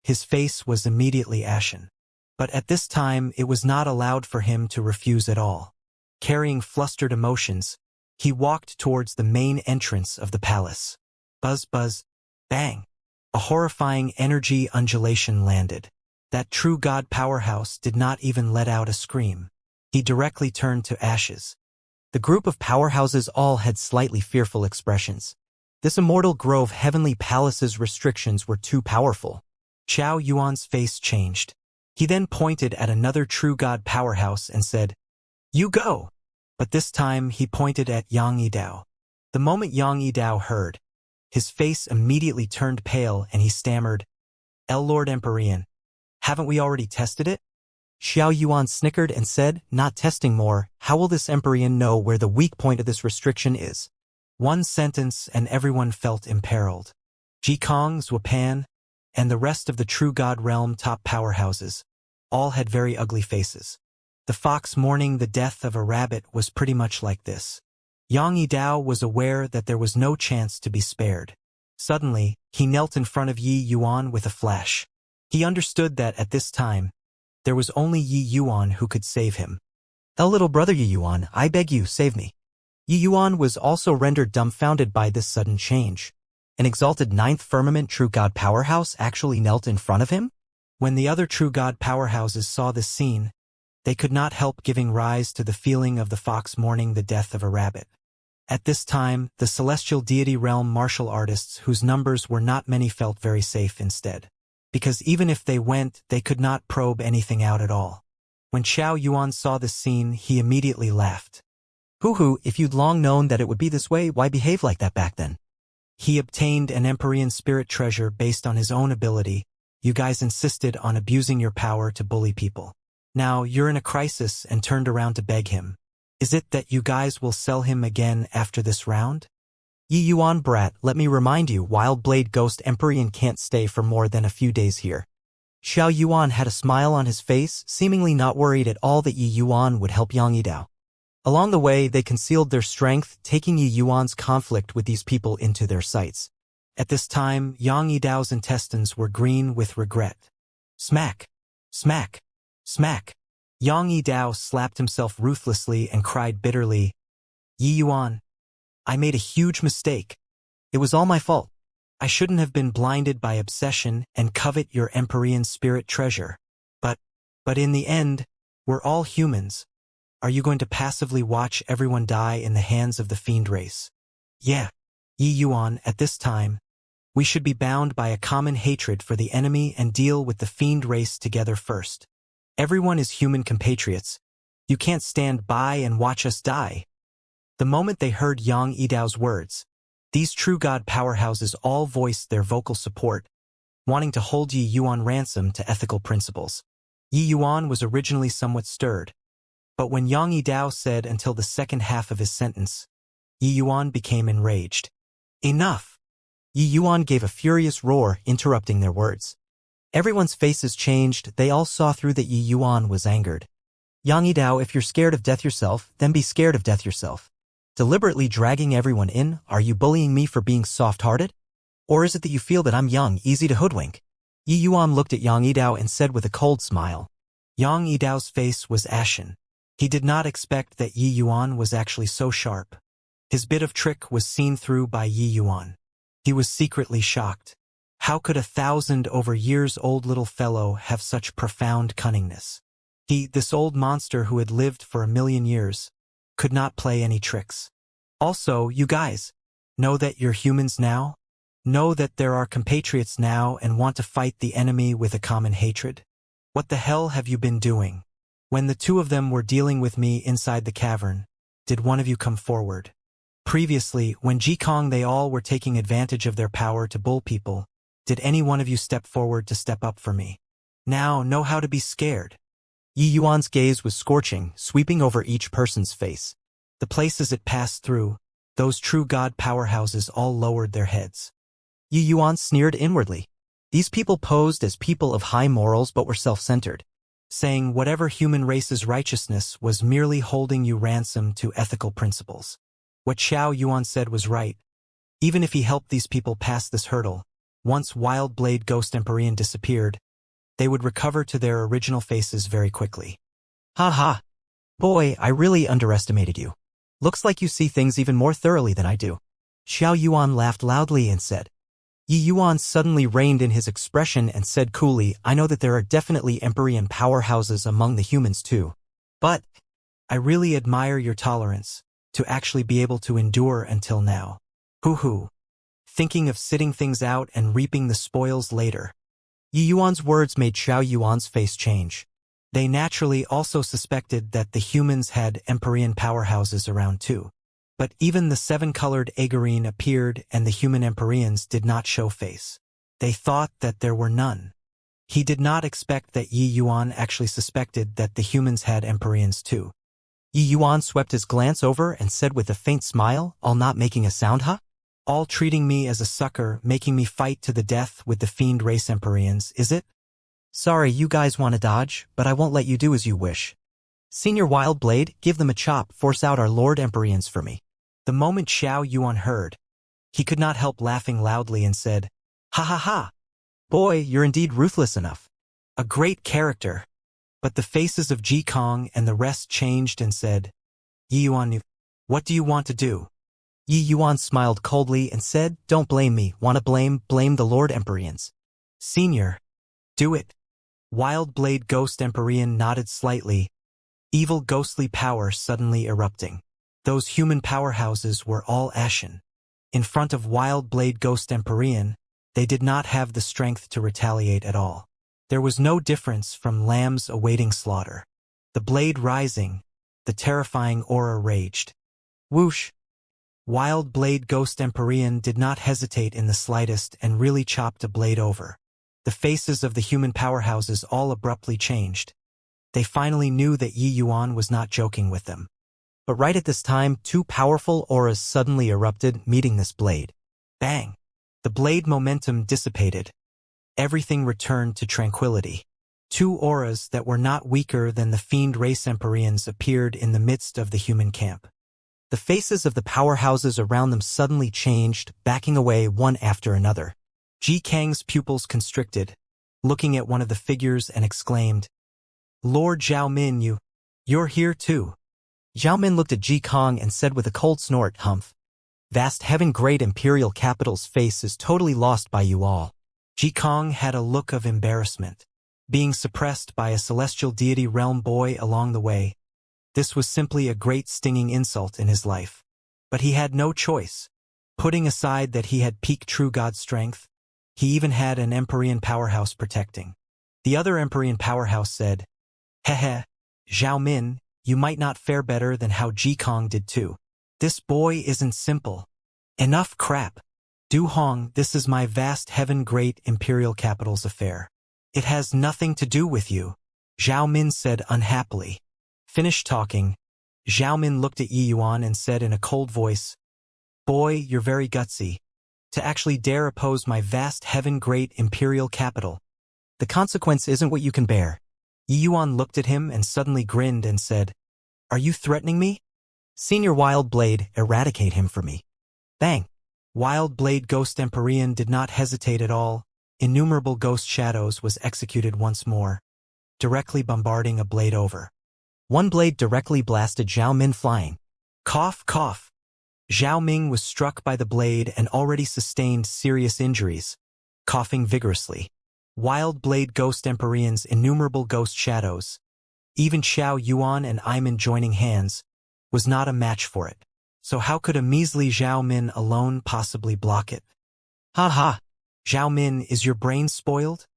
his face was immediately ashen. But at this time it was not allowed for him to refuse at all. Carrying flustered emotions, he walked towards the main entrance of the palace. Buzz buzz, bang. A horrifying energy undulation landed. That true god powerhouse did not even let out a scream. He directly turned to ashes. The group of powerhouses all had slightly fearful expressions. This Immortal Grove Heavenly Palace's restrictions were too powerful. Xiao Yuan's face changed. He then pointed at another true god powerhouse and said, you go. But this time he pointed at Yang Yidao. The moment Yang Yidao heard, his face immediately turned pale and he stammered, Lord Empyrean, haven't we already tested it? Xiao Yuan snickered and said, not testing more, how will this Empyrean know where the weak point of this restriction is? One sentence and everyone felt imperiled. Jikong, Zwapan, and the rest of the true god realm top powerhouses, all had very ugly faces. The fox mourning the death of a rabbit was pretty much like this. Yang Yidao was aware that there was no chance to be spared. Suddenly, he knelt in front of Yi Yuan with a flash. He understood that at this time, there was only Yi Yuan who could save him. Little brother Yi Yuan, I beg you, save me. Yi Yuan was also rendered dumbfounded by this sudden change. An exalted ninth firmament true god powerhouse actually knelt in front of him? When the other true god powerhouses saw this scene, they could not help giving rise to the feeling of the fox mourning the death of a rabbit. At this time, the celestial deity realm martial artists whose numbers were not many felt very safe instead. Because even if they went, they could not probe anything out at all. When Xiao Yuan saw this scene, he immediately laughed. Hoo-hoo, if you'd long known that it would be this way, why behave like that back then? He obtained an Empyrean spirit treasure based on his own ability, you guys insisted on abusing your power to bully people. Now you're in a crisis and turned around to beg him. Is it that you guys will sell him again after this round? Yi Yuan brat, let me remind you, Wild Blade Ghost Empyrean can't stay for more than a few days here. Xiao Yuan had a smile on his face, seemingly not worried at all that Yi Yuan would help Yang Yidao. Along the way, they concealed their strength, taking Yi Yuan's conflict with these people into their sights. At this time, Yang Yidao's intestines were green with regret. Smack! Smack! Smack! Yang Yidao slapped himself ruthlessly and cried bitterly, Yi Yuan, I made a huge mistake. It was all my fault. I shouldn't have been blinded by obsession and covet your Empyrean spirit treasure. But in the end, we're all humans. Are you going to passively watch everyone die in the hands of the fiend race? Yeah. Yi Yuan, at this time, we should be bound by a common hatred for the enemy and deal with the fiend race together first. Everyone is human compatriots. You can't stand by and watch us die. The moment they heard Yang Yidao's words, these true god powerhouses all voiced their vocal support, wanting to hold Yi Yuan ransom to ethical principles. Yi Yuan was originally somewhat stirred, but when Yang Yidao said until the second half of his sentence, Yi Yuan became enraged. Enough! Yi Yuan gave a furious roar, interrupting their words. Everyone's faces changed, they all saw through that Yi Yuan was angered. Yang Yidao, if you're scared of death yourself, then be scared of death yourself. Deliberately dragging everyone in, are you bullying me for being soft-hearted? Or is it that you feel that I'm young, easy to hoodwink? Yi Yuan looked at Yang Yidao and said with a cold smile. Yang Yidao's face was ashen. He did not expect that Yi Yuan was actually so sharp. His bit of trick was seen through by Yi Yuan. He was secretly shocked. How could a 1,000-over-years-old little fellow have such profound cunningness? This old monster who had lived for 1,000,000 years, could not play any tricks. Also, you guys, know that you're humans now? Know that there are compatriots now and want to fight the enemy with a common hatred? What the hell have you been doing? When the two of them were dealing with me inside the cavern, did one of you come forward? Previously, when Jikong they all were taking advantage of their power to bull people, did any one of you step forward to step up for me? Now know how to be scared. Yi Yuan's gaze was scorching, sweeping over each person's face. The places it passed through, those true god powerhouses all lowered their heads. Yi Yuan sneered inwardly. These people posed as people of high morals but were self-centered, saying whatever human race's righteousness was merely holding you ransom to ethical principles. What Xiao Yuan said was right. Even if he helped these people pass this hurdle, once Wild Blade Ghost Empyrean disappeared, they would recover to their original faces very quickly. Ha ha! Boy, I really underestimated you. Looks like you see things even more thoroughly than I do. Xiao Yuan laughed loudly and said. Yi Yuan suddenly reined in his expression and said coolly, I know that there are definitely Empyrean powerhouses among the humans too. But I really admire your tolerance to actually be able to endure until now. Hoo-hoo. Thinking of sitting things out and reaping the spoils later. Yi Yuan's words made Xiao Yuan's face change. They naturally also suspected that the humans had Empyrean powerhouses around too. But even the seven-colored Agarine appeared and the human Empyreans did not show face. They thought that there were none. He did not expect that Yi Yuan actually suspected that the humans had Empyreans too. Yi Yuan swept his glance over and said with a faint smile, all not making a sound, huh? All treating me as a sucker, making me fight to the death with the fiend race Empyreans, is it? Sorry, you guys want to dodge, but I won't let you do as you wish. Senior Wild Blade, give them a chop, force out our Lord Empyreans for me. The moment Xiao Yuan heard, he could not help laughing loudly and said, Ha ha ha! Boy, you're indeed ruthless enough. A great character. But the faces of Ji Kong and the rest changed and said, Yi Yuan, what do you want to do? Yi Yuan smiled coldly and said, Don't blame me, wanna blame the Lord Empyreans. Senior, do it. Wild Blade Ghost Empyrean nodded slightly, evil ghostly power suddenly erupting. Those human powerhouses were all ashen. In front of Wild Blade Ghost Empyrean, they did not have the strength to retaliate at all. There was no difference from lambs awaiting slaughter. The blade rising, the terrifying aura raged. Whoosh! Wild Blade Ghost Empyrean did not hesitate in the slightest and really chopped a blade over. The faces of the human powerhouses all abruptly changed. They finally knew that Yi Yuan was not joking with them. But right at this time, two powerful auras suddenly erupted, meeting this blade. Bang! The blade momentum dissipated. Everything returned to tranquility. Two auras that were not weaker than the fiend race Empyreans appeared in the midst of the human camp. The faces of the powerhouses around them suddenly changed, backing away one after another. Ji Kang's pupils constricted, looking at one of the figures and exclaimed, "Lord Zhao Min, you're here too." Zhao Min looked at Ji Kang and said with a cold snort, "Humph. Vast heaven great imperial capital's face is totally lost by you all." Ji Kang had a look of embarrassment. Being suppressed by a celestial deity realm boy along the way, this was simply a great stinging insult in his life. But he had no choice. Putting aside that he had peak true god strength, he even had an Empyrean powerhouse protecting. The other Empyrean powerhouse said, "Hehe, Zhao Min, you might not fare better than how Ji Kang did too. This boy isn't simple. Enough crap. Du Hong, this is my vast heaven great imperial capital's affair. It has nothing to do with you," Zhao Min said unhappily. Finished talking, Zhao Min looked at Yi Yuan and said in a cold voice, "Boy, you're very gutsy. To actually dare oppose my vast heaven great imperial capital. The consequence isn't what you can bear." Yi Yuan looked at him and suddenly grinned and said, "Are you threatening me? Senior Wild Blade, eradicate him for me." Bang! Wild Blade Ghost Empyrean did not hesitate at all. Innumerable ghost shadows was executed once more, directly bombarding a blade over. One blade directly blasted Zhao Min flying. Cough, cough. Zhao Ming was struck by the blade and already sustained serious injuries, coughing vigorously. Wild Blade Ghost Empyrean's innumerable ghost shadows, even Xiao Yuan and Iman joining hands, was not a match for it. So how could a measly Zhao Min alone possibly block it? Ha ha! Zhao Min, is your brain spoiled?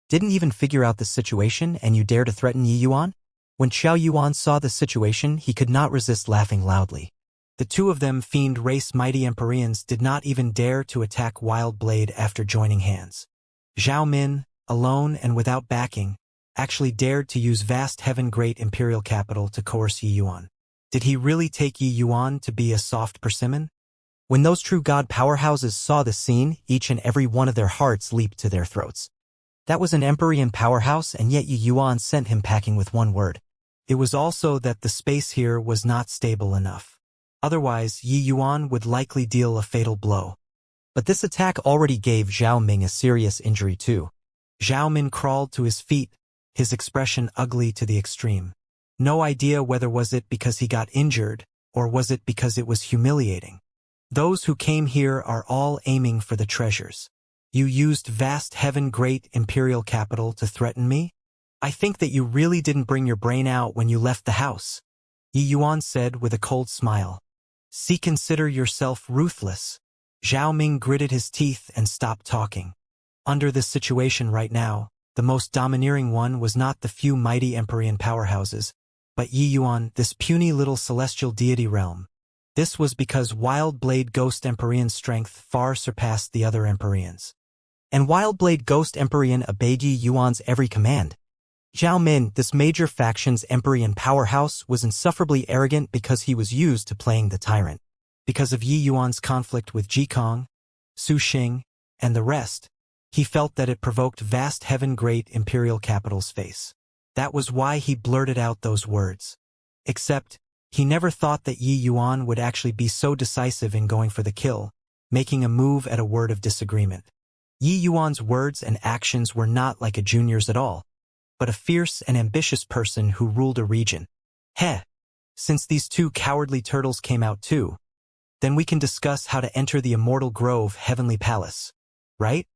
Didn't even figure out the situation and you dare to threaten Yi Yuan? When Xiao Yuan saw the situation, he could not resist laughing loudly. The two of them, fiend race mighty Empyreans, did not even dare to attack Wild Blade after joining hands. Zhao Min, alone and without backing, actually dared to use vast heaven great imperial capital to coerce Yi Yuan. Did he really take Yi Yuan to be a soft persimmon? When those true god powerhouses saw the scene, each and every one of their hearts leaped to their throats. That was an Empyrean powerhouse, and yet Yi Yuan sent him packing with one word. It was also that the space here was not stable enough. Otherwise, Yi Yuan would likely deal a fatal blow. But this attack already gave Zhao Ming a serious injury too. Zhao Min crawled to his feet, his expression ugly to the extreme. No idea whether was it because he got injured, or was it because it was humiliating. Those who came here are all aiming for the treasures. You used vast heaven great imperial capital to threaten me? I think that you really didn't bring your brain out when you left the house, Yi Yuan said with a cold smile. See, consider yourself ruthless. Zhao Ming gritted his teeth and stopped talking. Under this situation right now, the most domineering one was not the few mighty Empyrean powerhouses, but Yi Yuan, this puny little celestial deity realm. This was because Wild Blade Ghost Empyrean's strength far surpassed the other Empyreans. And Wild Blade Ghost Empyrean obeyed Yi Yuan's every command. Zhao Min, this major faction's Empyrean powerhouse, was insufferably arrogant because he was used to playing the tyrant. Because of Yi Yuan's conflict with Ji Kang, Su Xing, and the rest, he felt that it provoked vast heaven great imperial capital's face. That was why he blurted out those words. Except, he never thought that Yi Yuan would actually be so decisive in going for the kill, making a move at a word of disagreement. Yi Yuan's words and actions were not like a junior's at all, but a fierce and ambitious person who ruled a region. Heh! Since these two cowardly turtles came out too, then we can discuss how to enter the Immortal Grove Heavenly Palace. Right?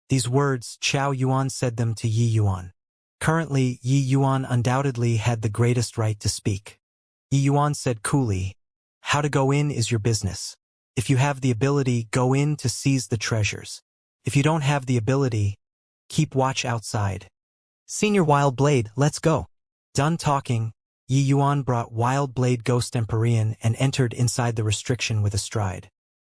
These words, Xiao Yuan said them to Yi Yuan. Currently, Yi Yuan undoubtedly had the greatest right to speak. Yi Yuan said coolly, "How to go in is your business. If you have the ability, go in to seize the treasures. If you don't have the ability, keep watch outside. Senior Wild Blade, let's go." Done talking, Yi Yuan brought Wild Blade Ghost Empyrean and entered inside the restriction with a stride.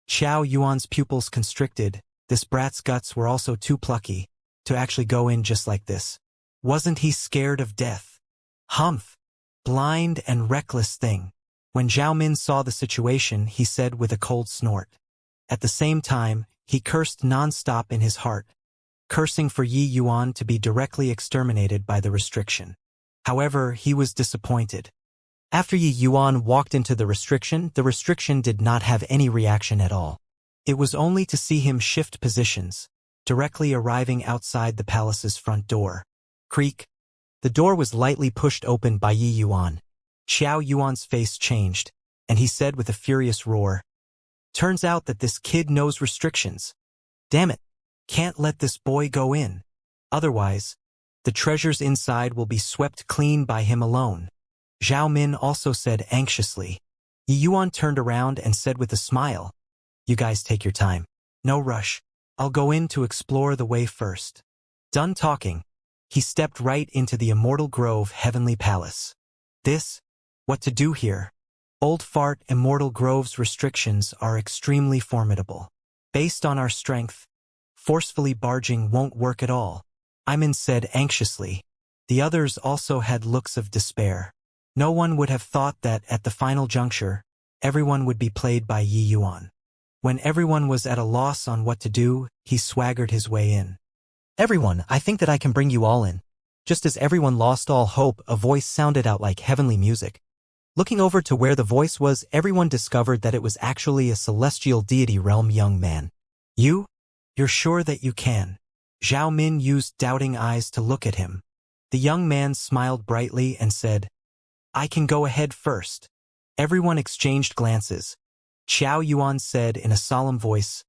Xiao Yuan's pupils constricted. This brat's guts were also too plucky. to actually go in just like this. Wasn't he scared of death? Humph! Blind and reckless thing. When Zhao Min saw the situation, he said with a cold snort. At the same time, he cursed non-stop in his heart, cursing for Yi Yuan to be directly exterminated by the restriction. However, he was disappointed. After Yi Yuan walked into the restriction did not have any reaction at all. It was only to see him shift positions, directly arriving outside the palace's front door. Creak. The door was lightly pushed open by Yi Yuan. Xiao Yuan's face changed, and he said with a furious roar, "Turns out that this kid knows restrictions. Damn it, can't let this boy go in. Otherwise, the treasures inside will be swept clean by him alone." Zhao Min also said anxiously. Yi Yuan turned around and said with a smile, "You guys take your time. No rush. I'll go in to explore the way first." Done talking, he stepped right into the Immortal Grove Heavenly Palace. What to do here? Old Fart Immortal Grove's restrictions are extremely formidable. Based on our strength, forcefully barging won't work at all. Iman said anxiously. The others also had looks of despair. No one would have thought that at the final juncture, everyone would be played by Yi Yuan. When everyone was at a loss on what to do, he swaggered his way in. "Everyone, I think that I can bring you all in." Just as everyone lost all hope, a voice sounded out like heavenly music. Looking over to where the voice was, everyone discovered that it was actually a celestial deity realm young man. You're sure that you can?" Zhao Min used doubting eyes to look at him. The young man smiled brightly and said, "I can go ahead first." Everyone exchanged glances. Xiao Yuan said in a solemn voice,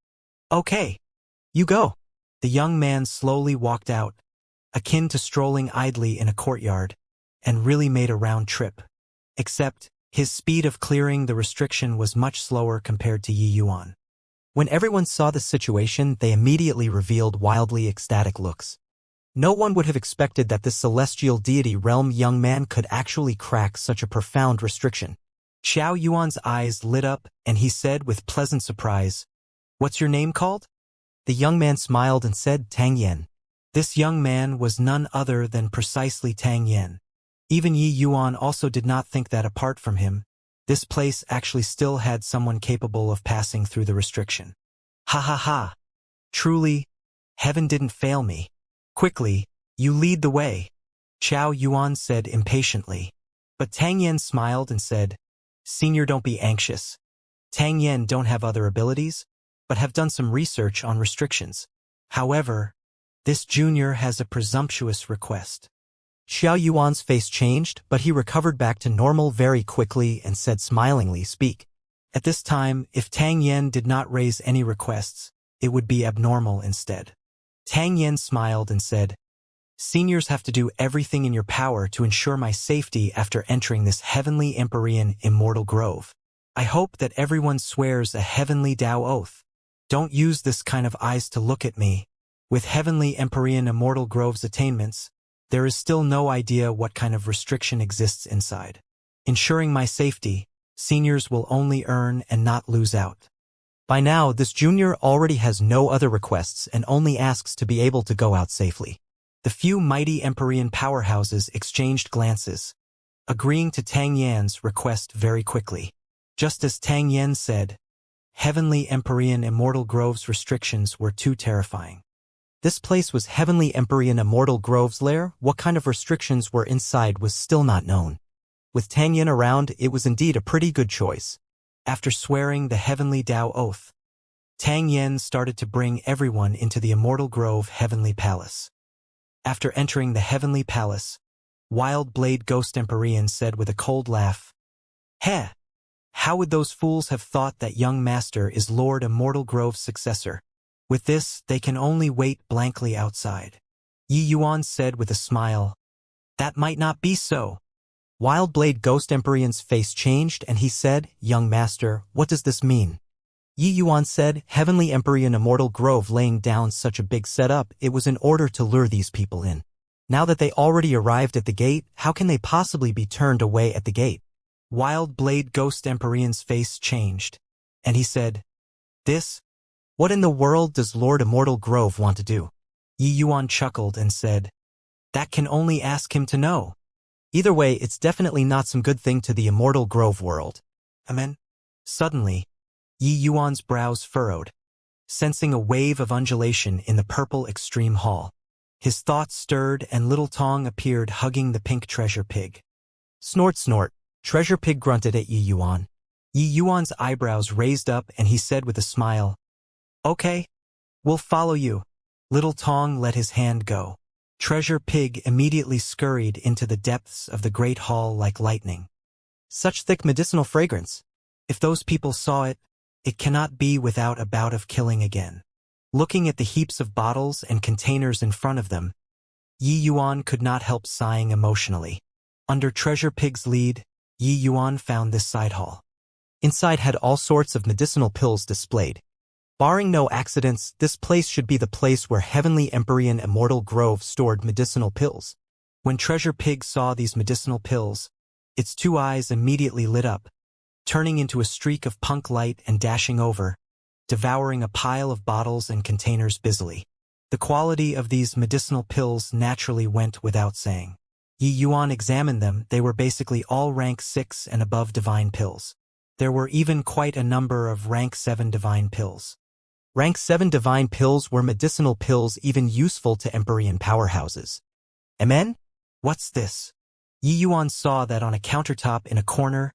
"Okay, you go." The young man slowly walked out, akin to strolling idly in a courtyard, and really made a round trip. Except, his speed of clearing the restriction was much slower compared to Yi Yuan. When everyone saw the situation, they immediately revealed wildly ecstatic looks. No one would have expected that this celestial deity realm young man could actually crack such a profound restriction. Xiao Yuan's eyes lit up, and he said with pleasant surprise, "What's your name called?" The young man smiled and said Tang Yen. This young man was none other than precisely Tang Yen. Even Yi Yuan also did not think that apart from him, this place actually still had someone capable of passing through the restriction. Ha ha ha! Truly, heaven didn't fail me. Quickly, you lead the way, Xiao Yuan said impatiently. But Tang Yen smiled and said, "Senior, don't be anxious. Tang Yen don't have other abilities, but have done some research on restrictions. However, this junior has a presumptuous request." Xiao Yuan's face changed, but he recovered back to normal very quickly and said smilingly, "Speak." At this time, if Tang Yen did not raise any requests, it would be abnormal instead. Tang Yen smiled and said, "Seniors have to do everything in your power to ensure my safety after entering this heavenly Empyrean Immortal Grove. I hope that everyone swears a heavenly Tao oath. Don't use this kind of eyes to look at me. With heavenly Empyrean Immortal Grove's attainments, there is still no idea what kind of restriction exists inside. Ensuring my safety, seniors will only earn and not lose out." By now, this junior already has no other requests and only asks to be able to go out safely. The few mighty Empyrean powerhouses exchanged glances, agreeing to Tang Yan's request very quickly. Just as Tang Yan said, heavenly Empyrean Immortal Grove's restrictions were too terrifying. This place was heavenly Empyrean Immortal Grove's lair. What kind of restrictions were inside was still not known. With Tang Yan around, it was indeed a pretty good choice. After swearing the heavenly Tao oath, Tang Yan started to bring everyone into the Immortal Grove Heavenly Palace. After entering the Heavenly Palace, Wild Blade Ghost Empyrean said with a cold laugh, "Heh! How would those fools have thought that young master is Lord Immortal Grove's successor? With this, they can only wait blankly outside." Yi Yuan said with a smile, "That might not be so." Wild Blade Ghost Empyrean's face changed and he said, "Young master, what does this mean?" Yi Yuan said, "Heavenly Empyrean Immortal Grove laying down such a big setup, it was in order to lure these people in. Now that they already arrived at the gate, how can they possibly be turned away at the gate?" Wild Blade Ghost Empyrean's face changed, and he said, "What in the world does Lord Immortal Grove want to do?" Yi Yuan chuckled and said, "That can only ask him to know. Either way, it's definitely not some good thing to the immortal grove world. Amen." Suddenly, Yi Yuan's brows furrowed, sensing a wave of undulation in the purple extreme hall. His thoughts stirred and little Tong appeared hugging the pink treasure pig. Snort snort, treasure pig grunted at Yi Yuan. Yi Yuan's eyebrows raised up and he said with a smile, "Okay, we'll follow you." Little Tong let his hand go. Treasure pig immediately scurried into the depths of the great hall like lightning. Such thick medicinal fragrance. If those people saw it, it cannot be without a bout of killing again. Looking at the heaps of bottles and containers in front of them, Yi Yuan could not help sighing emotionally. Under Treasure Pig's lead, Yi Yuan found this side hall. Inside had all sorts of medicinal pills displayed. Barring no accidents, this place should be the place where Heavenly Empyrean Immortal Grove stored medicinal pills. When Treasure Pig saw these medicinal pills, its two eyes immediately lit up, turning into a streak of punk light and dashing over, devouring a pile of bottles and containers busily. The quality of these medicinal pills naturally went without saying. Yi Yuan examined them. They were basically all rank 6 and above divine pills. There were even quite a number of rank 7 divine pills. Rank 7 divine pills were medicinal pills even useful to Empyrean powerhouses. Amen? What's this? Yi Yuan saw that on a countertop in a corner,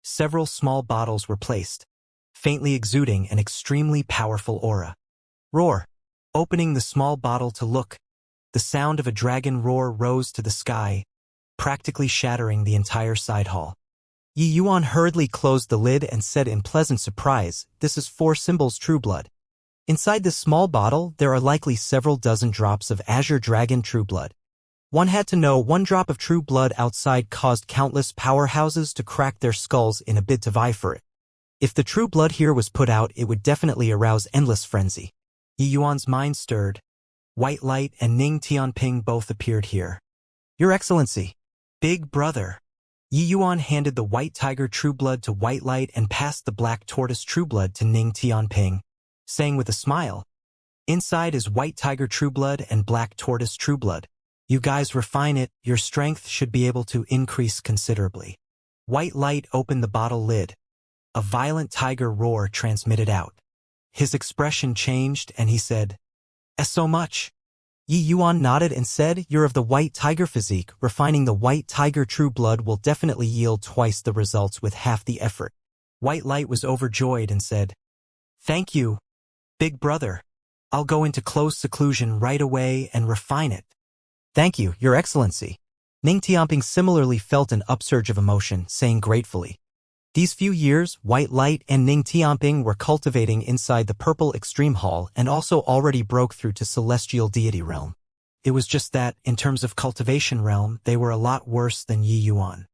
several small bottles were placed, faintly exuding an extremely powerful aura. Roar! Opening the small bottle to look, the sound of a dragon roar rose to the sky, practically shattering the entire side hall. Yi Yuan hurriedly closed the lid and said in pleasant surprise, "This is 4 symbols true blood. Inside this small bottle, there are likely several dozen drops of Azure Dragon true blood. One had to know 1 drop of true blood outside caused countless powerhouses to crack their skulls in a bid to vie for it. If the true blood here was put out, it would definitely arouse endless frenzy." Yi Yuan's mind stirred. White Light and Ning Tianping both appeared here. "Your Excellency, Big Brother." Yi Yuan handed the White Tiger True Blood to White Light and passed the Black Tortoise True Blood to Ning Tianping, saying with a smile, "Inside is White Tiger True Blood and Black Tortoise True Blood. You guys refine it, your strength should be able to increase considerably." White Light opened the bottle lid. A violent tiger roar transmitted out. His expression changed and he said, "So much." Yi Yuan nodded and said, "You're of the White Tiger physique. Refining the White Tiger True Blood will definitely yield twice the results with half the effort." White Light was overjoyed and said, "Thank you, Big Brother. I'll go into close seclusion right away and refine it." "Thank you, Your Excellency." Ning Tianping similarly felt an upsurge of emotion, saying gratefully. These few years, White Light and Ning Tianping were cultivating inside the Purple Extreme Hall and also already broke through to Celestial Deity Realm. It was just that, in terms of Cultivation Realm, they were a lot worse than Yi Yuan.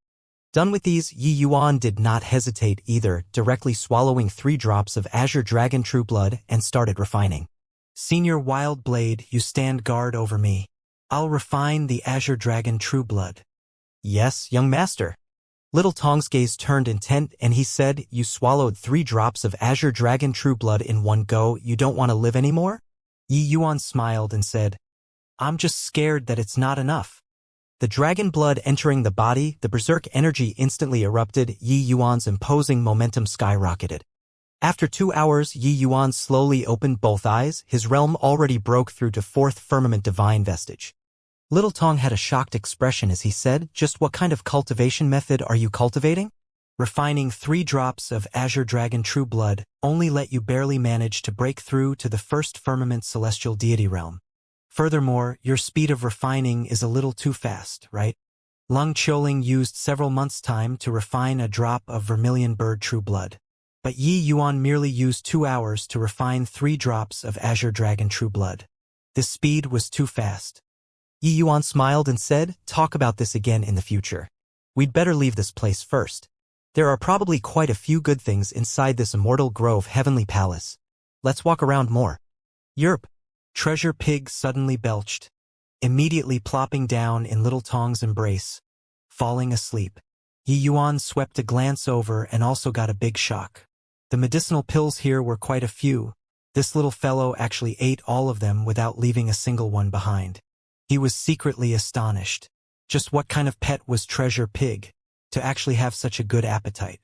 Done with these, Yi Yuan did not hesitate either, directly swallowing 3 drops of Azure Dragon True Blood and started refining. "Senior Wild Blade, you stand guard over me. I'll refine the Azure Dragon True Blood." "Yes, young master." Little Tong's gaze turned intent and he said, "You swallowed 3 drops of Azure Dragon True Blood in one go. You don't want to live anymore?" Yi Yuan smiled and said, "I'm just scared that it's not enough." The dragon blood entering the body, the berserk energy instantly erupted. Yi Yuan's imposing momentum skyrocketed. After 2 hours, Yi Yuan slowly opened both eyes. His realm already broke through to 4th Firmament Divine Vestige. Little Tong had a shocked expression as he said, "Just what kind of cultivation method are you cultivating?" "Refining 3 drops of Azure Dragon True Blood only let you barely manage to break through to the 1st Firmament Celestial Deity Realm. Furthermore, your speed of refining is a little too fast, right?" Lung Qiuling used several months' time to refine a drop of Vermilion Bird True Blood. But Yi Yuan merely used 2 hours to refine 3 drops of Azure Dragon True Blood. This speed was too fast. Yi Yuan smiled and said, "Talk about this again in the future. We'd better leave this place first. There are probably quite a few good things inside this Immortal Grove Heavenly Palace. Let's walk around more." "Yerp!" Treasure Pig suddenly belched, immediately plopping down in Little Tong's embrace, falling asleep. Yi Yuan swept a glance over and also got a big shock. The medicinal pills here were quite a few. This little fellow actually ate all of them without leaving a single one behind. He was secretly astonished. Just what kind of pet was Treasure Pig to actually have such a good appetite?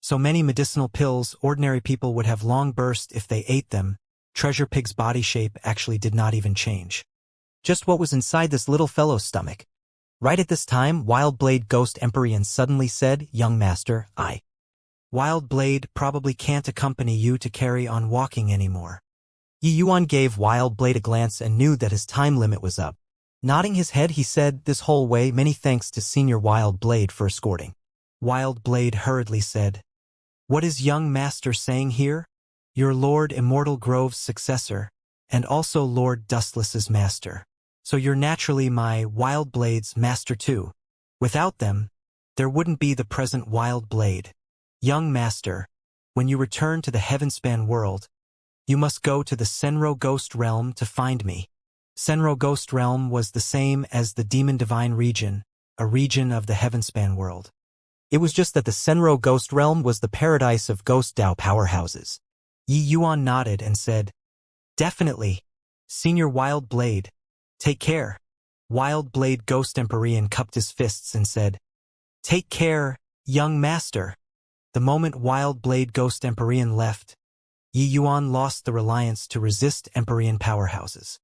So many medicinal pills ordinary people would have long burst if they ate them. Treasure Pig's body shape actually did not even change. Just what was inside this little fellow's stomach? Right at this time, Wild Blade Ghost Empyrean suddenly said, "Young master, Wild Blade probably can't accompany you to carry on walking anymore." Yi Yuan gave Wild Blade a glance and knew that his time limit was up. Nodding his head, he said, "This whole way, many thanks to Senior Wild Blade for escorting." Wild Blade hurriedly said, "What is young master saying here? Your Lord Immortal Grove's successor, and also Lord Dustless's master. So you're naturally my Wild Blade's master too. Without them, there wouldn't be the present Wild Blade. Young master, when you return to the Heavenspan world, you must go to the Senro Ghost Realm to find me." Senro Ghost Realm was the same as the Demon Divine region, a region of the Heavenspan world. It was just that the Senro Ghost Realm was the paradise of Ghost Dao powerhouses. Yi Yuan nodded and said, "Definitely, Senior Wild Blade. Take care." Wild Blade Ghost Empyrean cupped his fists and said, "Take care, young master." The moment Wild Blade Ghost Empyrean left, Yi Yuan lost the reliance to resist Empyrean powerhouses.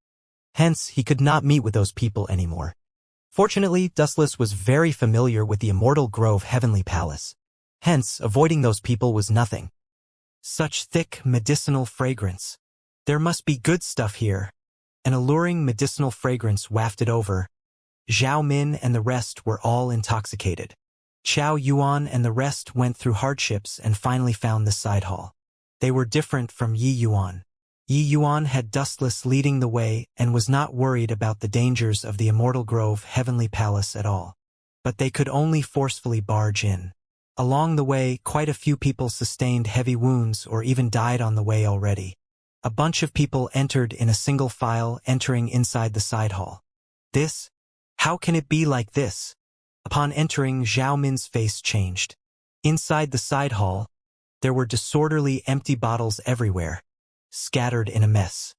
Hence, he could not meet with those people anymore. Fortunately, Dustless was very familiar with the Immortal Grove Heavenly Palace. Hence, avoiding those people was nothing. Such thick medicinal fragrance. There must be good stuff here. An alluring medicinal fragrance wafted over. Zhao Min and the rest were all intoxicated. Xiao Yuan and the rest went through hardships and finally found the side hall. They were different from Yi Yuan. Yi Yuan had Dustless leading the way and was not worried about the dangers of the Immortal Grove Heavenly Palace at all. But they could only forcefully barge in. Along the way, quite a few people sustained heavy wounds or even died on the way already. A bunch of people entered in a single file, entering inside the side hall. This? How can it be like this? Upon entering, Zhao Min's face changed. Inside the side hall, there were disorderly empty bottles everywhere, scattered in a mess.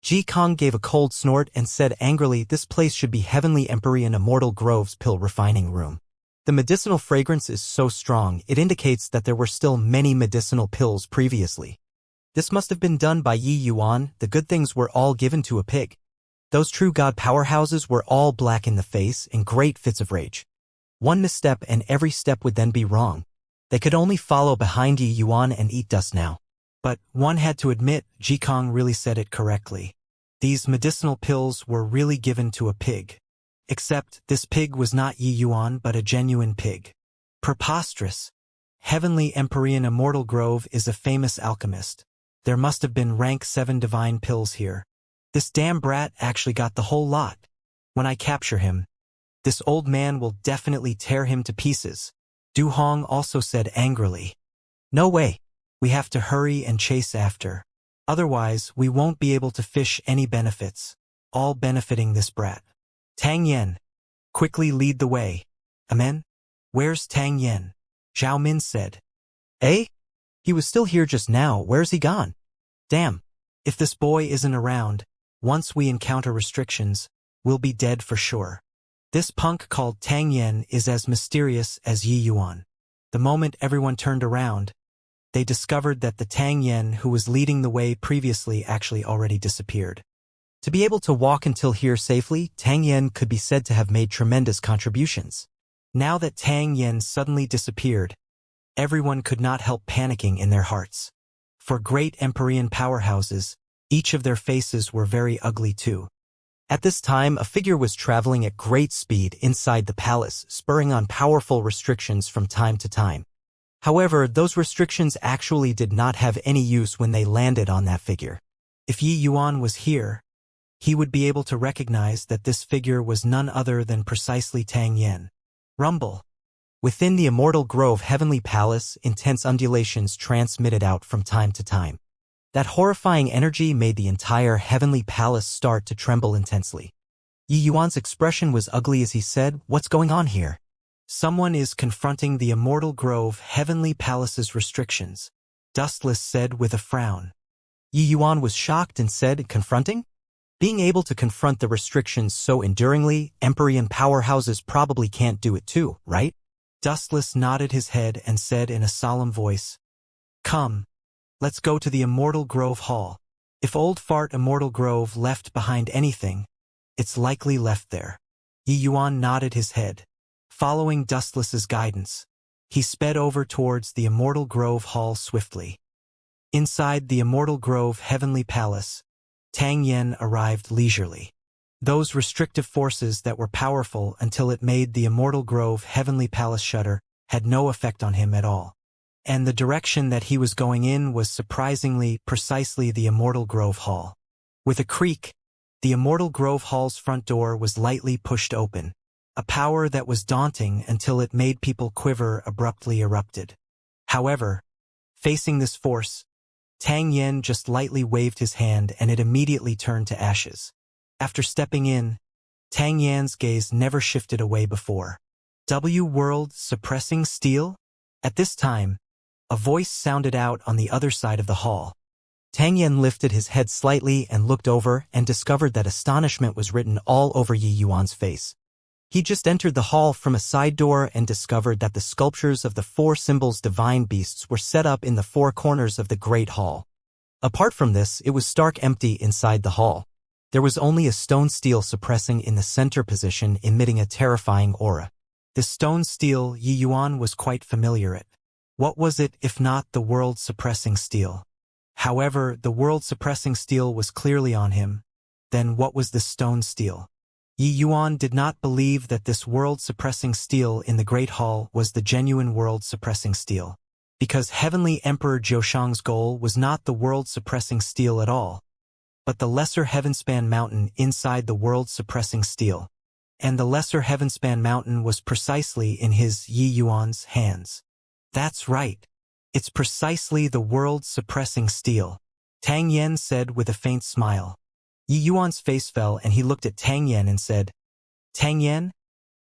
Ji Kong gave a cold snort and said angrily, "This place should be Heavenly Empyrean Immortal Grove's pill refining room. The medicinal fragrance is so strong, it indicates that there were still many medicinal pills previously. This must have been done by Yi Yuan. The good things were all given to a pig. Those true god powerhouses were all black in the face in great fits of rage. One misstep and every step would then be wrong. They could only follow behind Yi Yuan and eat dust now. But one had to admit, Ji Kong really said it correctly. These medicinal pills were really given to a pig. Except this pig was not Yi Yuan but a genuine pig. Preposterous. Heavenly Empyrean Immortal Grove is a famous alchemist. There must have been rank 7 divine pills here. This damn brat actually got the whole lot. When I capture him, this old man will definitely tear him to pieces." Du Hong also said angrily. "No way. We have to hurry and chase after. Otherwise, we won't be able to fish any benefits, all benefiting this brat. Tang Yen, quickly lead the way." "Amen? Where's Tang Yen?" Zhao Min said. "Eh? He was still here just now. Where's he gone? Damn. If this boy isn't around, once we encounter restrictions, we'll be dead for sure. This punk called Tang Yen is as mysterious as Yi Yuan." The moment everyone turned around, they discovered that the Tang Yen who was leading the way previously actually already disappeared. To be able to walk until here safely, Tang Yen could be said to have made tremendous contributions. Now that Tang Yen suddenly disappeared, everyone could not help panicking in their hearts. For great Empyrean powerhouses, each of their faces were very ugly too. At this time, a figure was traveling at great speed inside the palace, spurring on powerful restrictions from time to time. However, those restrictions actually did not have any use when they landed on that figure. If Yi Yuan was here, he would be able to recognize that this figure was none other than precisely Tang Yen. Rumble. Within the Immortal Grove Heavenly Palace, intense undulations transmitted out from time to time. That horrifying energy made the entire Heavenly Palace start to tremble intensely. Yi Yuan's expression was ugly as he said, "What's going on here?" "Someone is confronting the Immortal Grove Heavenly Palace's restrictions," Dustless said with a frown. Yi Yuan was shocked and said, confronting? Being able to confront the restrictions so enduringly, Empyrean powerhouses probably can't do it too, right? Dustless nodded his head and said in a solemn voice, Come, let's go to the Immortal Grove Hall. If old fart Immortal Grove left behind anything, it's likely left there. Yi Yuan nodded his head. Following Dustless's guidance, he sped over towards the Immortal Grove Hall swiftly. Inside the Immortal Grove Heavenly Palace, Tang Yen arrived leisurely. Those restrictive forces that were powerful until it made the Immortal Grove Heavenly Palace shudder had no effect on him at all. And the direction that he was going in was surprisingly precisely the Immortal Grove Hall. With a creak, the Immortal Grove Hall's front door was lightly pushed open. A power that was daunting until it made people quiver abruptly erupted. However, facing this force, Tang Yen just lightly waved his hand and it immediately turned to ashes. After stepping in, Tang Yan's gaze never shifted away before. World suppressing steel? At this time, a voice sounded out on the other side of the hall. Tang Yen lifted his head slightly and looked over and discovered that astonishment was written all over Yi Yuan's face. He just entered the hall from a side door and discovered that the sculptures of the four symbols divine beasts were set up in the four corners of the great hall. Apart from this, it was stark empty inside the hall. There was only a stone stele suppressing in the center position, emitting a terrifying aura. This stone stele Yi Yuan was quite familiar with. What was it if not the world-suppressing stele? However, the world-suppressing stele was clearly on him. Then what was this stone stele? Yi Yuan did not believe that this world-suppressing stele in the Great Hall was the genuine world-suppressing stele, because Heavenly Emperor Zhoushang's goal was not the world-suppressing stele at all, but the Lesser Heavenspan Mountain inside the world-suppressing stele, and the Lesser Heavenspan Mountain was precisely in his Yi Yuan's hands. That's right. It's precisely the world-suppressing stele, Tang Yen said with a faint smile. Yi Yuan's face fell and he looked at Tang Yen and said, Tang Yen?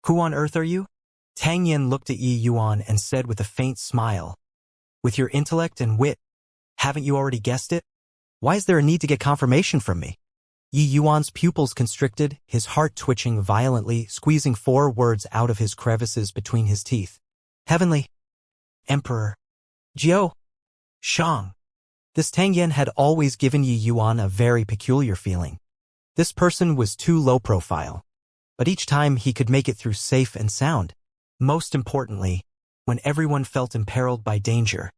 Who on earth are you? Tang Yen looked at Yi Yuan and said with a faint smile, With your intellect and wit, haven't you already guessed it? Why is there a need to get confirmation from me? Yi Yuan's pupils constricted, his heart twitching violently, squeezing 4 words out of his crevices between his teeth. Heavenly Emperor Jiao Shang. This Tang Yen had always given Yi Yuan a very peculiar feeling. This person was too low profile, but each time he could make it through safe and sound. Most importantly, when everyone felt imperiled by danger,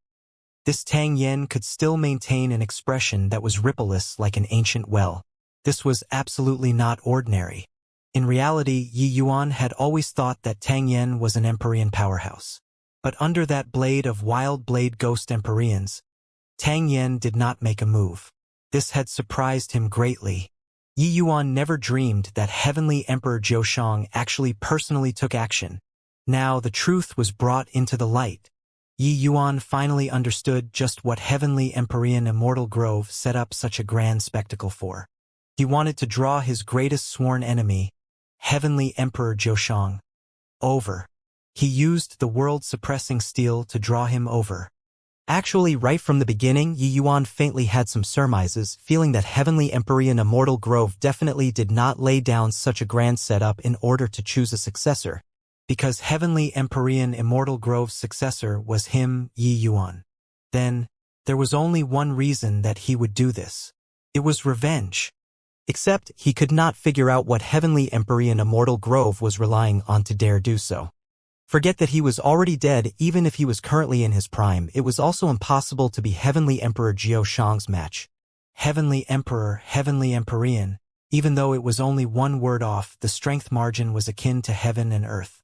this Tang Yen could still maintain an expression that was rippleless like an ancient well. This was absolutely not ordinary. In reality, Yi Yuan had always thought that Tang Yen was an Empyrean powerhouse. But under that blade of wild blade ghost Empyreans, Tang Yen did not make a move. This had surprised him greatly. Yi Yuan never dreamed that Heavenly Emperor Zhoushang actually personally took action. Now the truth was brought into the light. Yi Yuan finally understood just what Heavenly Empyrean Immortal Grove set up such a grand spectacle for. He wanted to draw his greatest sworn enemy, Heavenly Emperor Zhoushang, over. He used the world-suppressing stele to draw him over. Actually, right from the beginning, Yi Yuan faintly had some surmises, feeling that Heavenly Empyrean Immortal Grove definitely did not lay down such a grand setup in order to choose a successor, because Heavenly Empyrean Immortal Grove's successor was him, Yi Yuan. Then, there was only one reason that he would do this. It was revenge. Except, he could not figure out what Heavenly Empyrean Immortal Grove was relying on to dare do so. Forget that he was already dead. Even if he was currently in his prime, it was also impossible to be Heavenly Emperor Zhoushang's match. Heavenly Emperor, Heavenly Empyrean. Even though it was only one word off, the strength margin was akin to heaven and earth.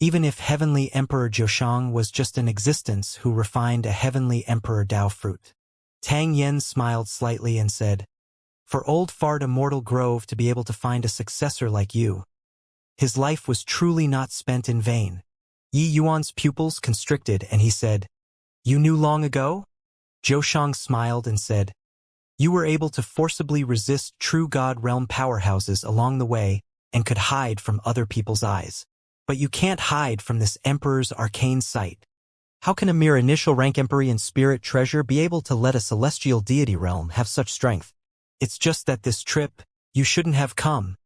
Even if Heavenly Emperor Zhoushang was just an existence who refined a Heavenly Emperor Dao fruit. Tang Yen smiled slightly and said, For old fart Immortal Grove to be able to find a successor like you, his life was truly not spent in vain. Yi Yuan's pupils constricted and he said, You knew long ago? Zhoushang smiled and said, You were able to forcibly resist true God realm powerhouses along the way and could hide from other people's eyes. But you can't hide from this Emperor's arcane sight. How can a mere initial rank Empyrean spirit treasure be able to let a celestial deity realm have such strength? It's just that this trip, you shouldn't have come.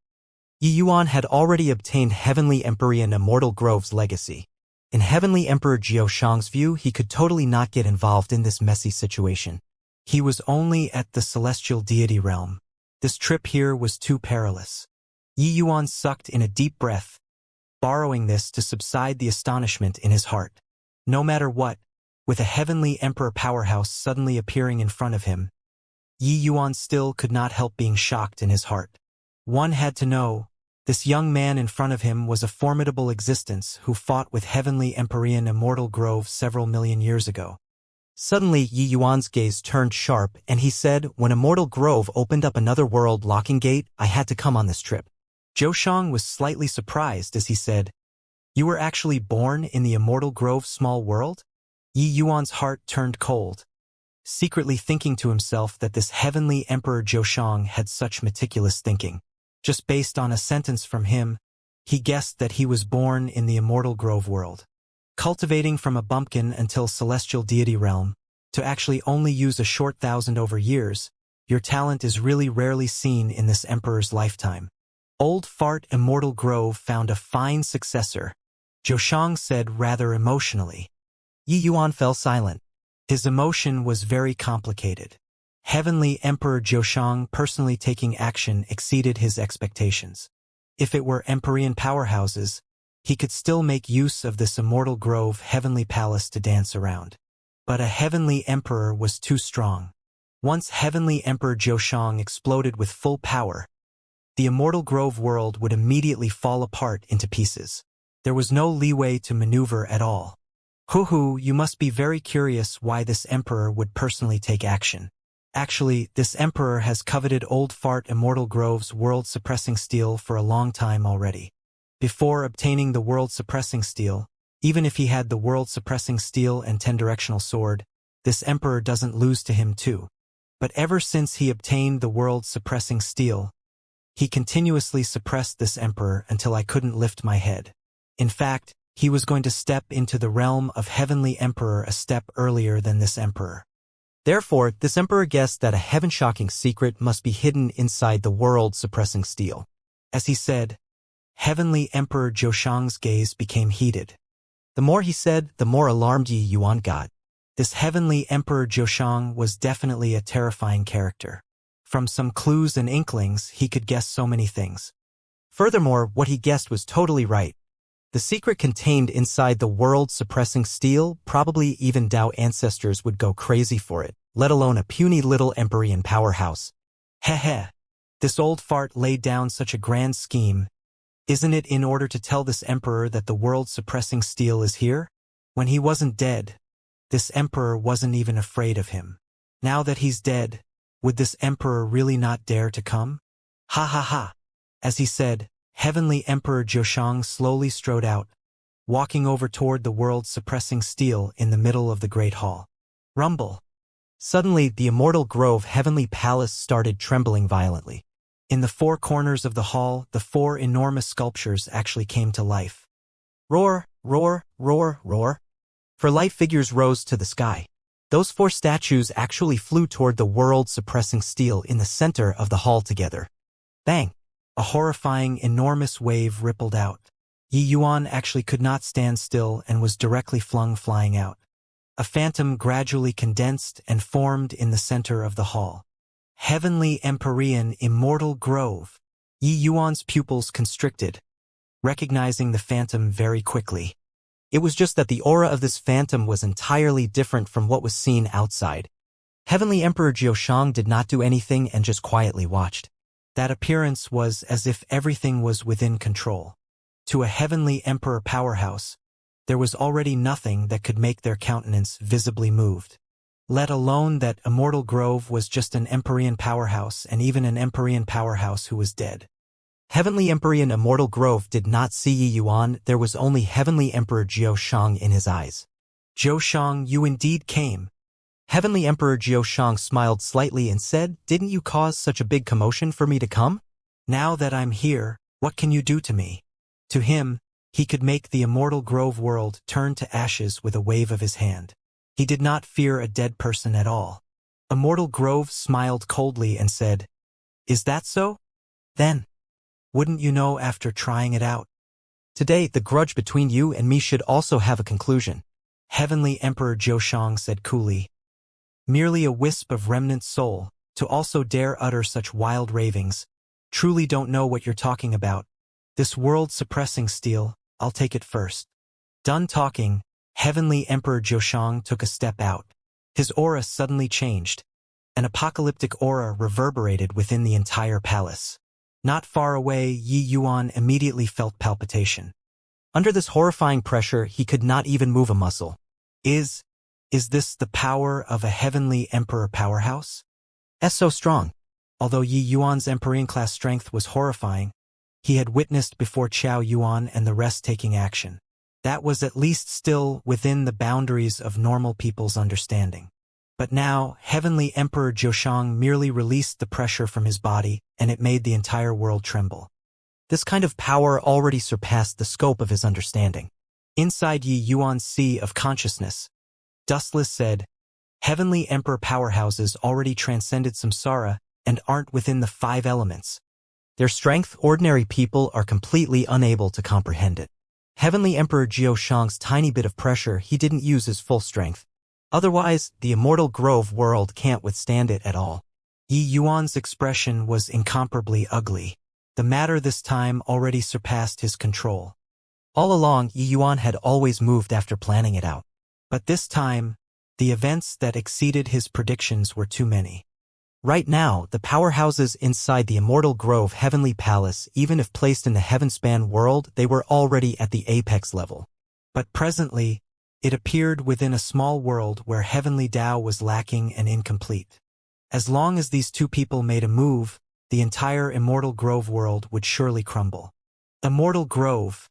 Yi Yuan had already obtained Heavenly Empyrean Immortal Grove's legacy. In Heavenly Emperor Jiao Shang's view, he could totally not get involved in this messy situation. He was only at the celestial deity realm. This trip here was too perilous. Yi Yuan sucked in a deep breath, borrowing this to subside the astonishment in his heart. No matter what, with a Heavenly Emperor powerhouse suddenly appearing in front of him, Yi Yuan still could not help being shocked in his heart. One had to know, this young man in front of him was a formidable existence who fought with Heavenly Empyrean Immortal Grove several million years ago. Suddenly, Yi Yuan's gaze turned sharp, and he said, when Immortal Grove opened up another world locking gate, I had to come on this trip. Zhou Shang was slightly surprised as he said, you were actually born in the Immortal Grove small world? Yi Yuan's heart turned cold, secretly thinking to himself that this Heavenly Emperor Zhou Shang had such meticulous thinking. Just based on a sentence from him, he guessed that he was born in the Immortal Grove world. Cultivating from a bumpkin until celestial deity realm, to actually only use a short 1,000 over years, your talent is really rarely seen in this emperor's lifetime. Old Fart Immortal Grove found a fine successor, Zhou Shang said rather emotionally. Yi Yuan fell silent. His emotion was very complicated. Heavenly Emperor Zhou Shang personally taking action exceeded his expectations. If it were Empyrean powerhouses, he could still make use of this Immortal Grove Heavenly Palace to dance around. But a Heavenly Emperor was too strong. Once Heavenly Emperor Zhou Shang exploded with full power, the Immortal Grove world would immediately fall apart into pieces. There was no leeway to maneuver at all. Hoo, you must be very curious why this emperor would personally take action. Actually, this emperor has coveted Old Fart Immortal Grove's world-suppressing steel for a long time already. Before obtaining the world-suppressing steel, even if he had the world-suppressing steel and 10-directional sword, this emperor doesn't lose to him too. But ever since he obtained the world-suppressing steel, he continuously suppressed this emperor until I couldn't lift my head. In fact, he was going to step into the realm of Heavenly Emperor a step earlier than this emperor. Therefore, this emperor guessed that a heaven-shocking secret must be hidden inside the world-suppressing steel. As he said, Heavenly Emperor Zhou Shang's gaze became heated. The more he said, the more alarmed Yi Yuan got. This Heavenly Emperor Zhou Shang was definitely a terrifying character. From some clues and inklings, he could guess so many things. Furthermore, what he guessed was totally right. The secret contained inside the world-suppressing steel, probably even Dao ancestors would go crazy for it, let alone a puny little Empyrean powerhouse. Heh. This old fart laid down such a grand scheme. Isn't it in order to tell this emperor that the world-suppressing steel is here? When he wasn't dead, this emperor wasn't even afraid of him. Now that he's dead, would this emperor really not dare to come? Ha. As he said, Heavenly Emperor Zhou Shang slowly strode out, walking over toward the world-suppressing steel in the middle of the Great Hall. Rumble. Suddenly, the Immortal Grove Heavenly Palace started trembling violently. In the four corners of the hall, the four enormous sculptures actually came to life. Roar. For light figures rose to the sky. Those four statues actually flew toward the world-suppressing steel in the center of the hall together. Bang! A horrifying, enormous wave rippled out. Yi Yuan actually could not stand still and was directly flung flying out. A phantom gradually condensed and formed in the center of the hall. Heavenly Empyrean Immortal Grove. Yi Yuan's pupils constricted, recognizing the phantom very quickly. It was just that the aura of this phantom was entirely different from what was seen outside. Heavenly Emperor Zhou Shang did not do anything and just quietly watched. That appearance was as if everything was within control. To a Heavenly Emperor powerhouse, there was already nothing that could make their countenance visibly moved. Let alone that Immortal Grove was just an Empyrean powerhouse and even an Empyrean powerhouse who was dead. Heavenly Empyrean Immortal Grove did not see Yi Yuan, there was only Heavenly Emperor Zhou Shang in his eyes. Zhou Shang, you indeed came. Heavenly Emperor Zhou Shang smiled slightly and said, didn't you cause such a big commotion for me to come? Now that I'm here, what can you do to me? To him, He could make the Immortal Grove world turn to ashes with a wave of his hand. He did not fear a dead person at all. Immortal Grove smiled coldly and said, "Is that so? Then, wouldn't you know after trying it out? Today, the grudge between you and me should also have a conclusion," Heavenly Emperor Zhoshang said coolly. "Merely a wisp of remnant soul, to also dare utter such wild ravings. Truly don't know what you're talking about. This world-suppressing steel, I'll take it first." Done talking, Heavenly Emperor Zhoshang took a step out. His aura suddenly changed. An apocalyptic aura reverberated within the entire palace. Not far away, Yi Yuan immediately felt palpitation. Under this horrifying pressure, he could not even move a muscle. Is this the power of a Heavenly Emperor powerhouse? So strong. Although Yi Yuan's Empyrean-class strength was horrifying, he had witnessed before Qiao Yuan and the rest taking action. That was at least still within the boundaries of normal people's understanding. But now, Heavenly Emperor Zhoshang merely released the pressure from his body, and it made the entire world tremble. This kind of power already surpassed the scope of his understanding. Inside Yi Yuan's sea of consciousness, Dustless said, "Heavenly Emperor powerhouses already transcended samsara and aren't within the 5 elements. Their strength, ordinary people are completely unable to comprehend it." Heavenly Emperor Zhoshang's tiny bit of pressure, he didn't use his full strength. Otherwise, the Immortal Grove world can't withstand it at all. Yi Yuan's expression was incomparably ugly. The matter this time already surpassed his control. All along, Yi Yuan had always moved after planning it out. But this time, the events that exceeded his predictions were too many. Right now, the powerhouses inside the Immortal Grove Heavenly Palace, even if placed in the Heavenspan world, they were already at the apex level. But presently, it appeared within a small world where Heavenly Tao was lacking and incomplete. As long as these two people made a move, the entire Immortal Grove world would surely crumble. Immortal Grove,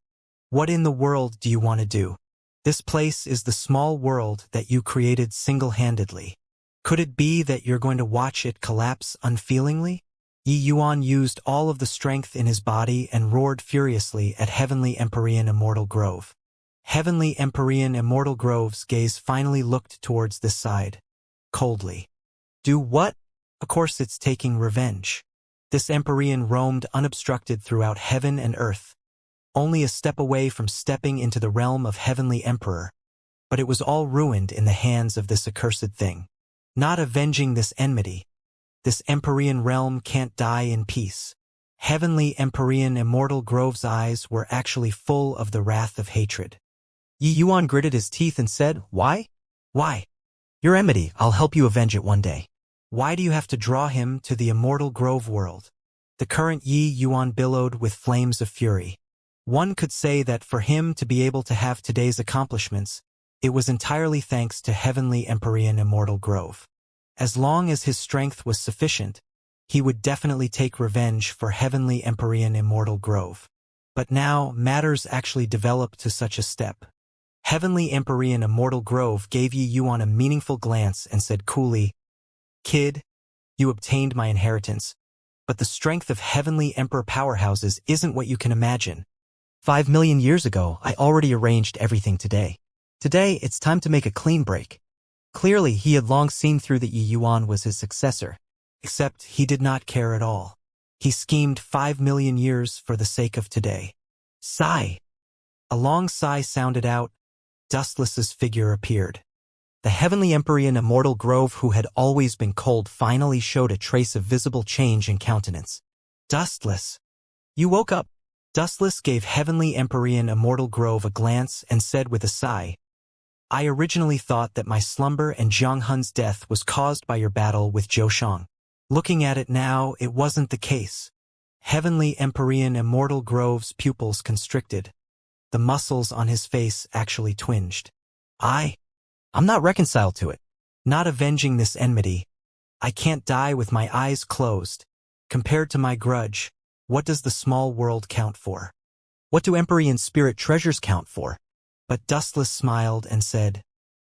what in the world do you want to do? This place is the small world that you created single-handedly. Could it be that you're going to watch it collapse unfeelingly? Yi Yuan used all of the strength in his body and roared furiously at Heavenly Empyrean Immortal Grove. Heavenly Empyrean Immortal Grove's gaze finally looked towards this side, coldly. Do what? Of course it's taking revenge. This Empyrean roamed unobstructed throughout heaven and earth, only a step away from stepping into the realm of Heavenly Emperor, but it was all ruined in the hands of this accursed thing. Not avenging this enmity, this Empyrean realm can't die in peace. Heavenly Empyrean Immortal Grove's eyes were actually full of the wrath of hatred. Yi Yuan gritted his teeth and said, "Why? Why? Your enmity, I'll help you avenge it one day. Why do you have to draw him to the Immortal Grove world?" The current Yi Yuan billowed with flames of fury. One could say that for him to be able to have today's accomplishments, it was entirely thanks to Heavenly Empyrean Immortal Grove. As long as his strength was sufficient, he would definitely take revenge for Heavenly Empyrean Immortal Grove. But now, matters actually developed to such a step. Heavenly Empyrean Immortal Grove gave Yi Yuan a meaningful glance and said coolly, "Kid, you obtained my inheritance, but the strength of Heavenly Emperor powerhouses isn't what you can imagine. 5 million years ago, I already arranged everything today. Today, it's time to make a clean break." Clearly, he had long seen through that Yi Yuan was his successor, except he did not care at all. He schemed 5 million years for the sake of today. Sigh. A long sigh sounded out. Dustless's figure appeared. The Heavenly Empyrean Immortal Grove, who had always been cold, finally showed a trace of visible change in countenance. "Dustless, you woke up." Dustless gave Heavenly Empyrean Immortal Grove a glance and said with a sigh, "I originally thought that my slumber and Zhang Hun's death was caused by your battle with Zhoshang. Looking at it now, it wasn't the case." Heavenly Empyrean Immortal Grove's pupils constricted. The muscles on his face actually twinged. I'm not reconciled to it. Not avenging this enmity. I can't die with my eyes closed. Compared to my grudge, what does the small world count for? What do Empyrean spirit treasures count for?" But Dustless smiled and said,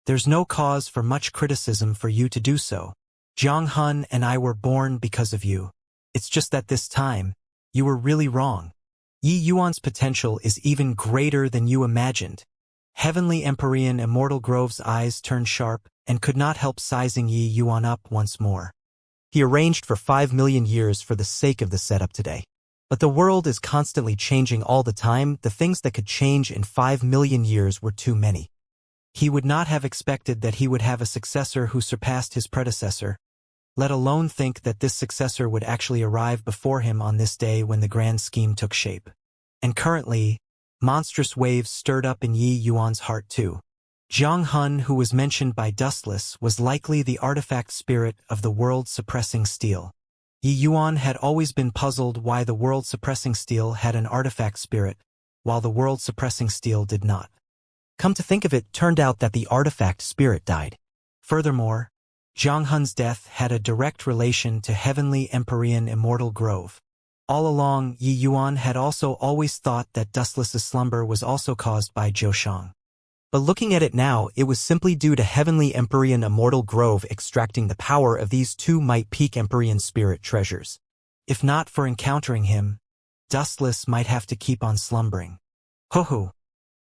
"There's no cause for much criticism for you to do so. Zhang Hun and I were born because of you. It's just that this time, you were really wrong. Yi Yuan's potential is even greater than you imagined. Heavenly Empyrean Immortal Grove's eyes turned sharp and could not help sizing Yi Yuan up once more. He arranged for 5 million years for the sake of the setup today. But the world is constantly changing all the time. The things that could change in 5 million years were too many. He would not have expected that he would have a successor who surpassed his predecessor, let alone think that this successor would actually arrive before him on this day when the grand scheme took shape. And currently, monstrous waves stirred up in Yi Yuan's heart too. Zhang Hun, who was mentioned by Dustless, was likely the artifact spirit of the world-suppressing steel. Yi Yuan had always been puzzled why the world-suppressing steel had an artifact spirit, while the world-suppressing steel did not. Come to think of it, turned out that the artifact spirit died. Furthermore, Zhang Hun's death had a direct relation to Heavenly Empyrean Immortal Grove. All along, Yi Yuan had also always thought that Dustless's slumber was also caused by Zhou Shang. But looking at it now, it was simply due to Heavenly Empyrean Immortal Grove extracting the power of these two might-peak Empyrean spirit treasures. If not for encountering him, Dustless might have to keep on slumbering. Ho-ho!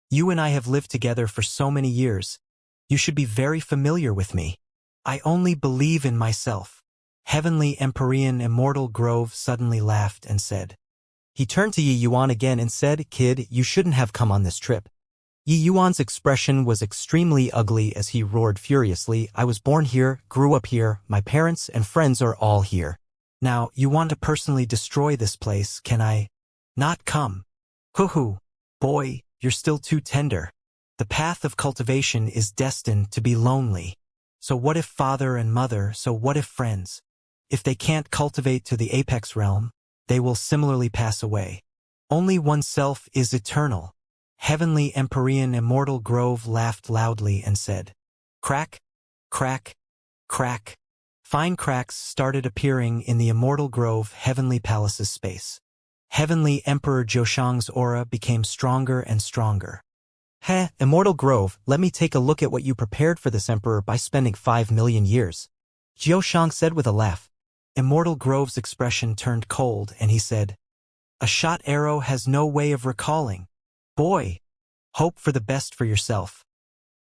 You and I have lived together for so many years. You should be very familiar with me. I only believe in myself. Heavenly Empyrean Immortal Grove suddenly laughed and said. He turned to Yi Yuan again and said, "Kid, you shouldn't have come on this trip." Yi Yuan's expression was extremely ugly as he roared furiously, "I was born here, grew up here, my parents and friends are all here. Now, you want to personally destroy this place, can I not come? Hoo-hoo, boy, you're still too tender. The path of cultivation is destined to be lonely. So what if father and mother, so what if friends? If they can't cultivate to the apex realm, they will similarly pass away. Only oneself is eternal." Heavenly Empyrean Immortal Grove laughed loudly and said, "Crack, crack, crack." Fine cracks started appearing in the Immortal Grove Heavenly Palace's space. Heavenly Emperor Zhoushang's aura became stronger and stronger. "Heh, Immortal Grove, let me take a look at what you prepared for this emperor by spending 5 million years. Zhoushang said with a laugh. Immortal Grove's expression turned cold and he said, "A shot arrow has no way of recalling. Boy, hope for the best for yourself.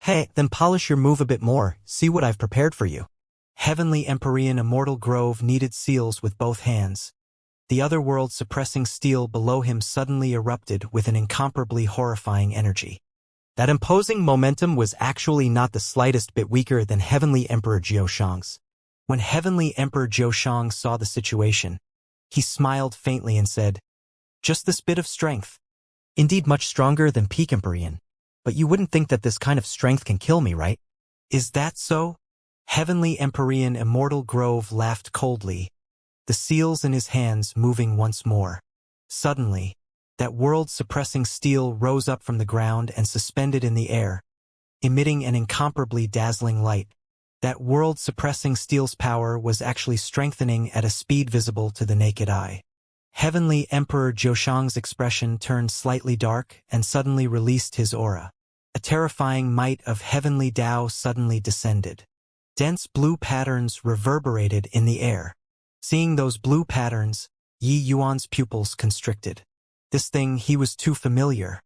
Hey, then polish your move a bit more, see what I've prepared for you." Heavenly Empyrean Immortal Grove kneaded seals with both hands. The other world suppressing steel below him suddenly erupted with an incomparably horrifying energy. That imposing momentum was actually not the slightest bit weaker than Heavenly Emperor Zhoushang's. When Heavenly Emperor Zhoushang saw the situation, he smiled faintly and said, "Just this bit of strength. Indeed much stronger than peak Empyrean. But you wouldn't think that this kind of strength can kill me, right?" "Is that so?" Heavenly Empyrean Immortal Grove laughed coldly, the seals in his hands moving once more. Suddenly, that world-suppressing steel rose up from the ground and suspended in the air, emitting an incomparably dazzling light. That world-suppressing steel's power was actually strengthening at a speed visible to the naked eye. Heavenly Emperor Zhoushang's expression turned slightly dark and suddenly released his aura. A terrifying might of heavenly Tao suddenly descended. Dense blue patterns reverberated in the air. Seeing those blue patterns, Yi Yuan's pupils constricted. This thing he was too familiar.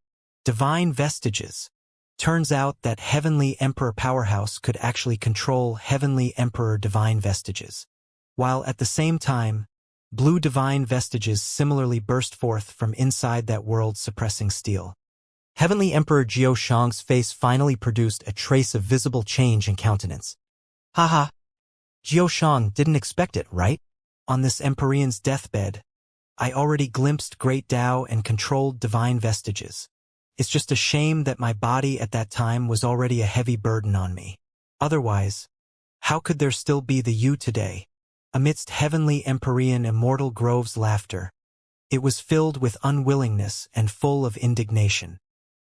Divine vestiges. Turns out that Heavenly Emperor Powerhouse could actually control Heavenly Emperor Divine Vestiges. While at the same time, blue divine vestiges similarly burst forth from inside that world-suppressing steel. Heavenly Emperor Zhoushang's face finally produced a trace of visible change in countenance. Haha. Zhoushang didn't expect it, right? On this Empyrean's deathbed, I already glimpsed great Tao and controlled divine vestiges. It's just a shame that my body at that time was already a heavy burden on me. Otherwise, how could there still be the you today? Amidst Heavenly Empyrean Immortal Grove's laughter, it was filled with unwillingness and full of indignation.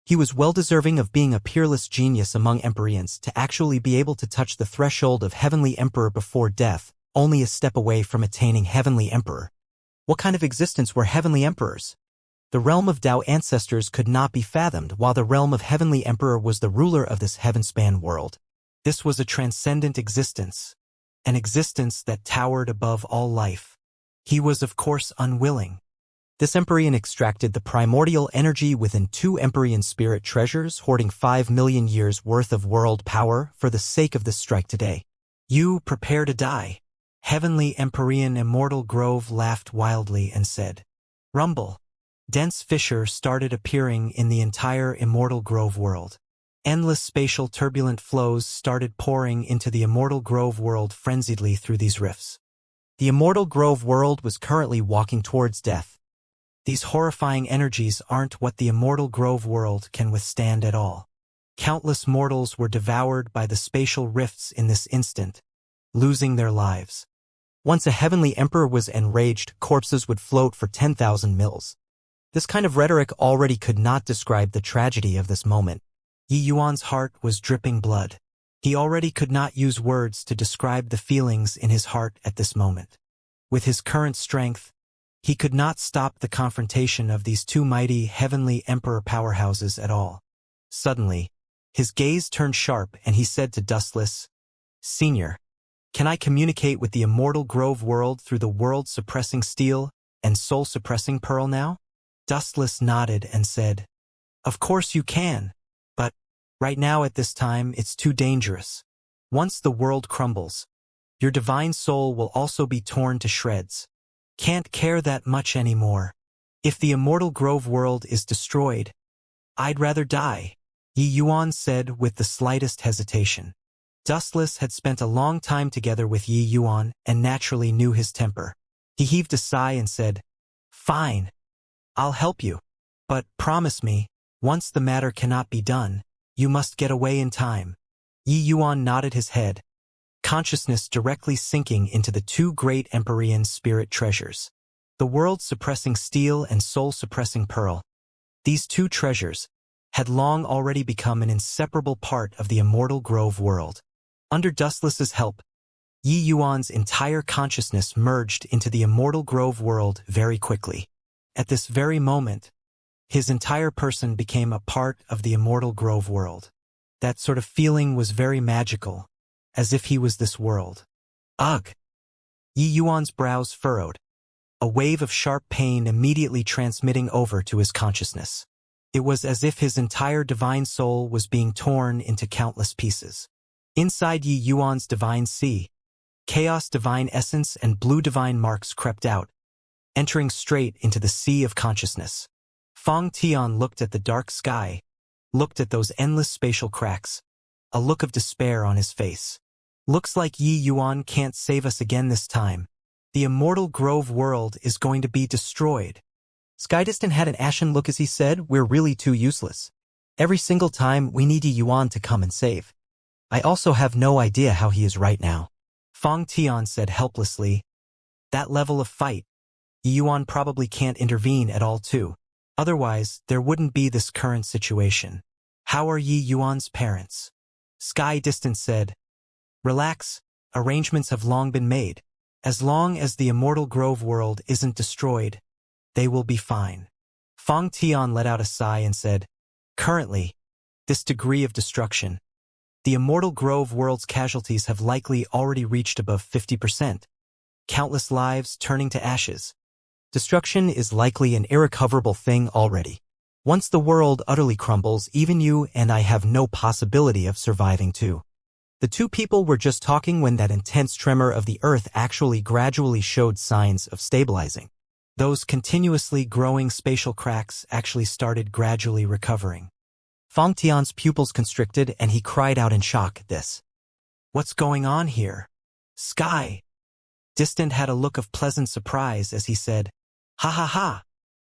He was well deserving of being a peerless genius among Empyreans to actually be able to touch the threshold of Heavenly Emperor before death, only a step away from attaining Heavenly Emperor. What kind of existence were Heavenly Emperors? The realm of Tao ancestors could not be fathomed, while the realm of Heavenly Emperor was the ruler of this heaven-span world. This was a transcendent existence, an existence that towered above all life. He was of course unwilling. This Empyrean extracted the primordial energy within 2 Empyrean spirit treasures, hoarding 5 million years' worth of world power for the sake of this strike today. You prepare to die. Heavenly Empyrean Immortal Grove laughed wildly and said, Rumble. Dense fissure started appearing in the entire Immortal Grove world. Endless spatial turbulent flows started pouring into the Immortal Grove world frenziedly through these rifts. The Immortal Grove world was currently walking towards death. These horrifying energies aren't what the Immortal Grove world can withstand at all. Countless mortals were devoured by the spatial rifts in this instant, losing their lives. Once a heavenly emperor was enraged, corpses would float for 10,000 mills. This kind of rhetoric already could not describe the tragedy of this moment. Yi Yuan's heart was dripping blood. He already could not use words to describe the feelings in his heart at this moment. With his current strength, he could not stop the confrontation of these 2 mighty heavenly emperor powerhouses at all. Suddenly, his gaze turned sharp and he said to Dustless, Senior, can I communicate with the Immortal Grove world through the world-suppressing steel and soul-suppressing pearl now? Dustless nodded and said, Of course you can, but right now at this time it's too dangerous. Once the world crumbles, your divine soul will also be torn to shreds. Can't care that much anymore. If the Immortal Grove world is destroyed, I'd rather die, Yi Yuan said with the slightest hesitation. Dustless had spent a long time together with Yi Yuan and naturally knew his temper. He heaved a sigh and said, Fine. I'll help you. But promise me, once the matter cannot be done, you must get away in time. Yi Yuan nodded his head, consciousness directly sinking into the 2 great Empyrean spirit treasures. The world-suppressing steel and soul-suppressing pearl. These 2 treasures had long already become an inseparable part of the Immortal Grove world. Under Dustless's help, Yi Yuan's entire consciousness merged into the Immortal Grove world very quickly. At this very moment, his entire person became a part of the Immortal Grove world. That sort of feeling was very magical, as if he was this world. Ugh! Yi Yuan's brows furrowed, a wave of sharp pain immediately transmitting over to his consciousness. It was as if his entire divine soul was being torn into countless pieces. Inside Yi Yuan's divine sea, chaos divine essence and blue divine marks crept out, entering straight into the sea of consciousness. Feng Tian looked at the dark sky, looked at those endless spatial cracks, a look of despair on his face. Looks like Yi Yuan can't save us again this time. The Immortal Grove world is going to be destroyed. Skydistant had an ashen look as he said, We're really too useless. Every single time we need Yi Yuan to come and save. I also have no idea how he is right now. Feng Tian said helplessly, That level of fight, Yi Yuan probably can't intervene at all too. Otherwise, there wouldn't be this current situation. How are Yi Yuan's parents? Sky Distant said, Relax, arrangements have long been made. As long as the Immortal Grove world isn't destroyed, they will be fine. Feng Tian let out a sigh and said, Currently, this degree of destruction, the Immortal Grove world's casualties have likely already reached above 50%. Countless lives turning to ashes. Destruction is likely an irrecoverable thing already. Once the world utterly crumbles, even you and I have no possibility of surviving too. The 2 people were just talking when that intense tremor of the earth actually gradually showed signs of stabilizing. Those continuously growing spatial cracks actually started gradually recovering. Feng Tian's pupils constricted and he cried out in shock at this. What's going on here? Sky! Distant had a look of pleasant surprise as he said, Ha ha ha!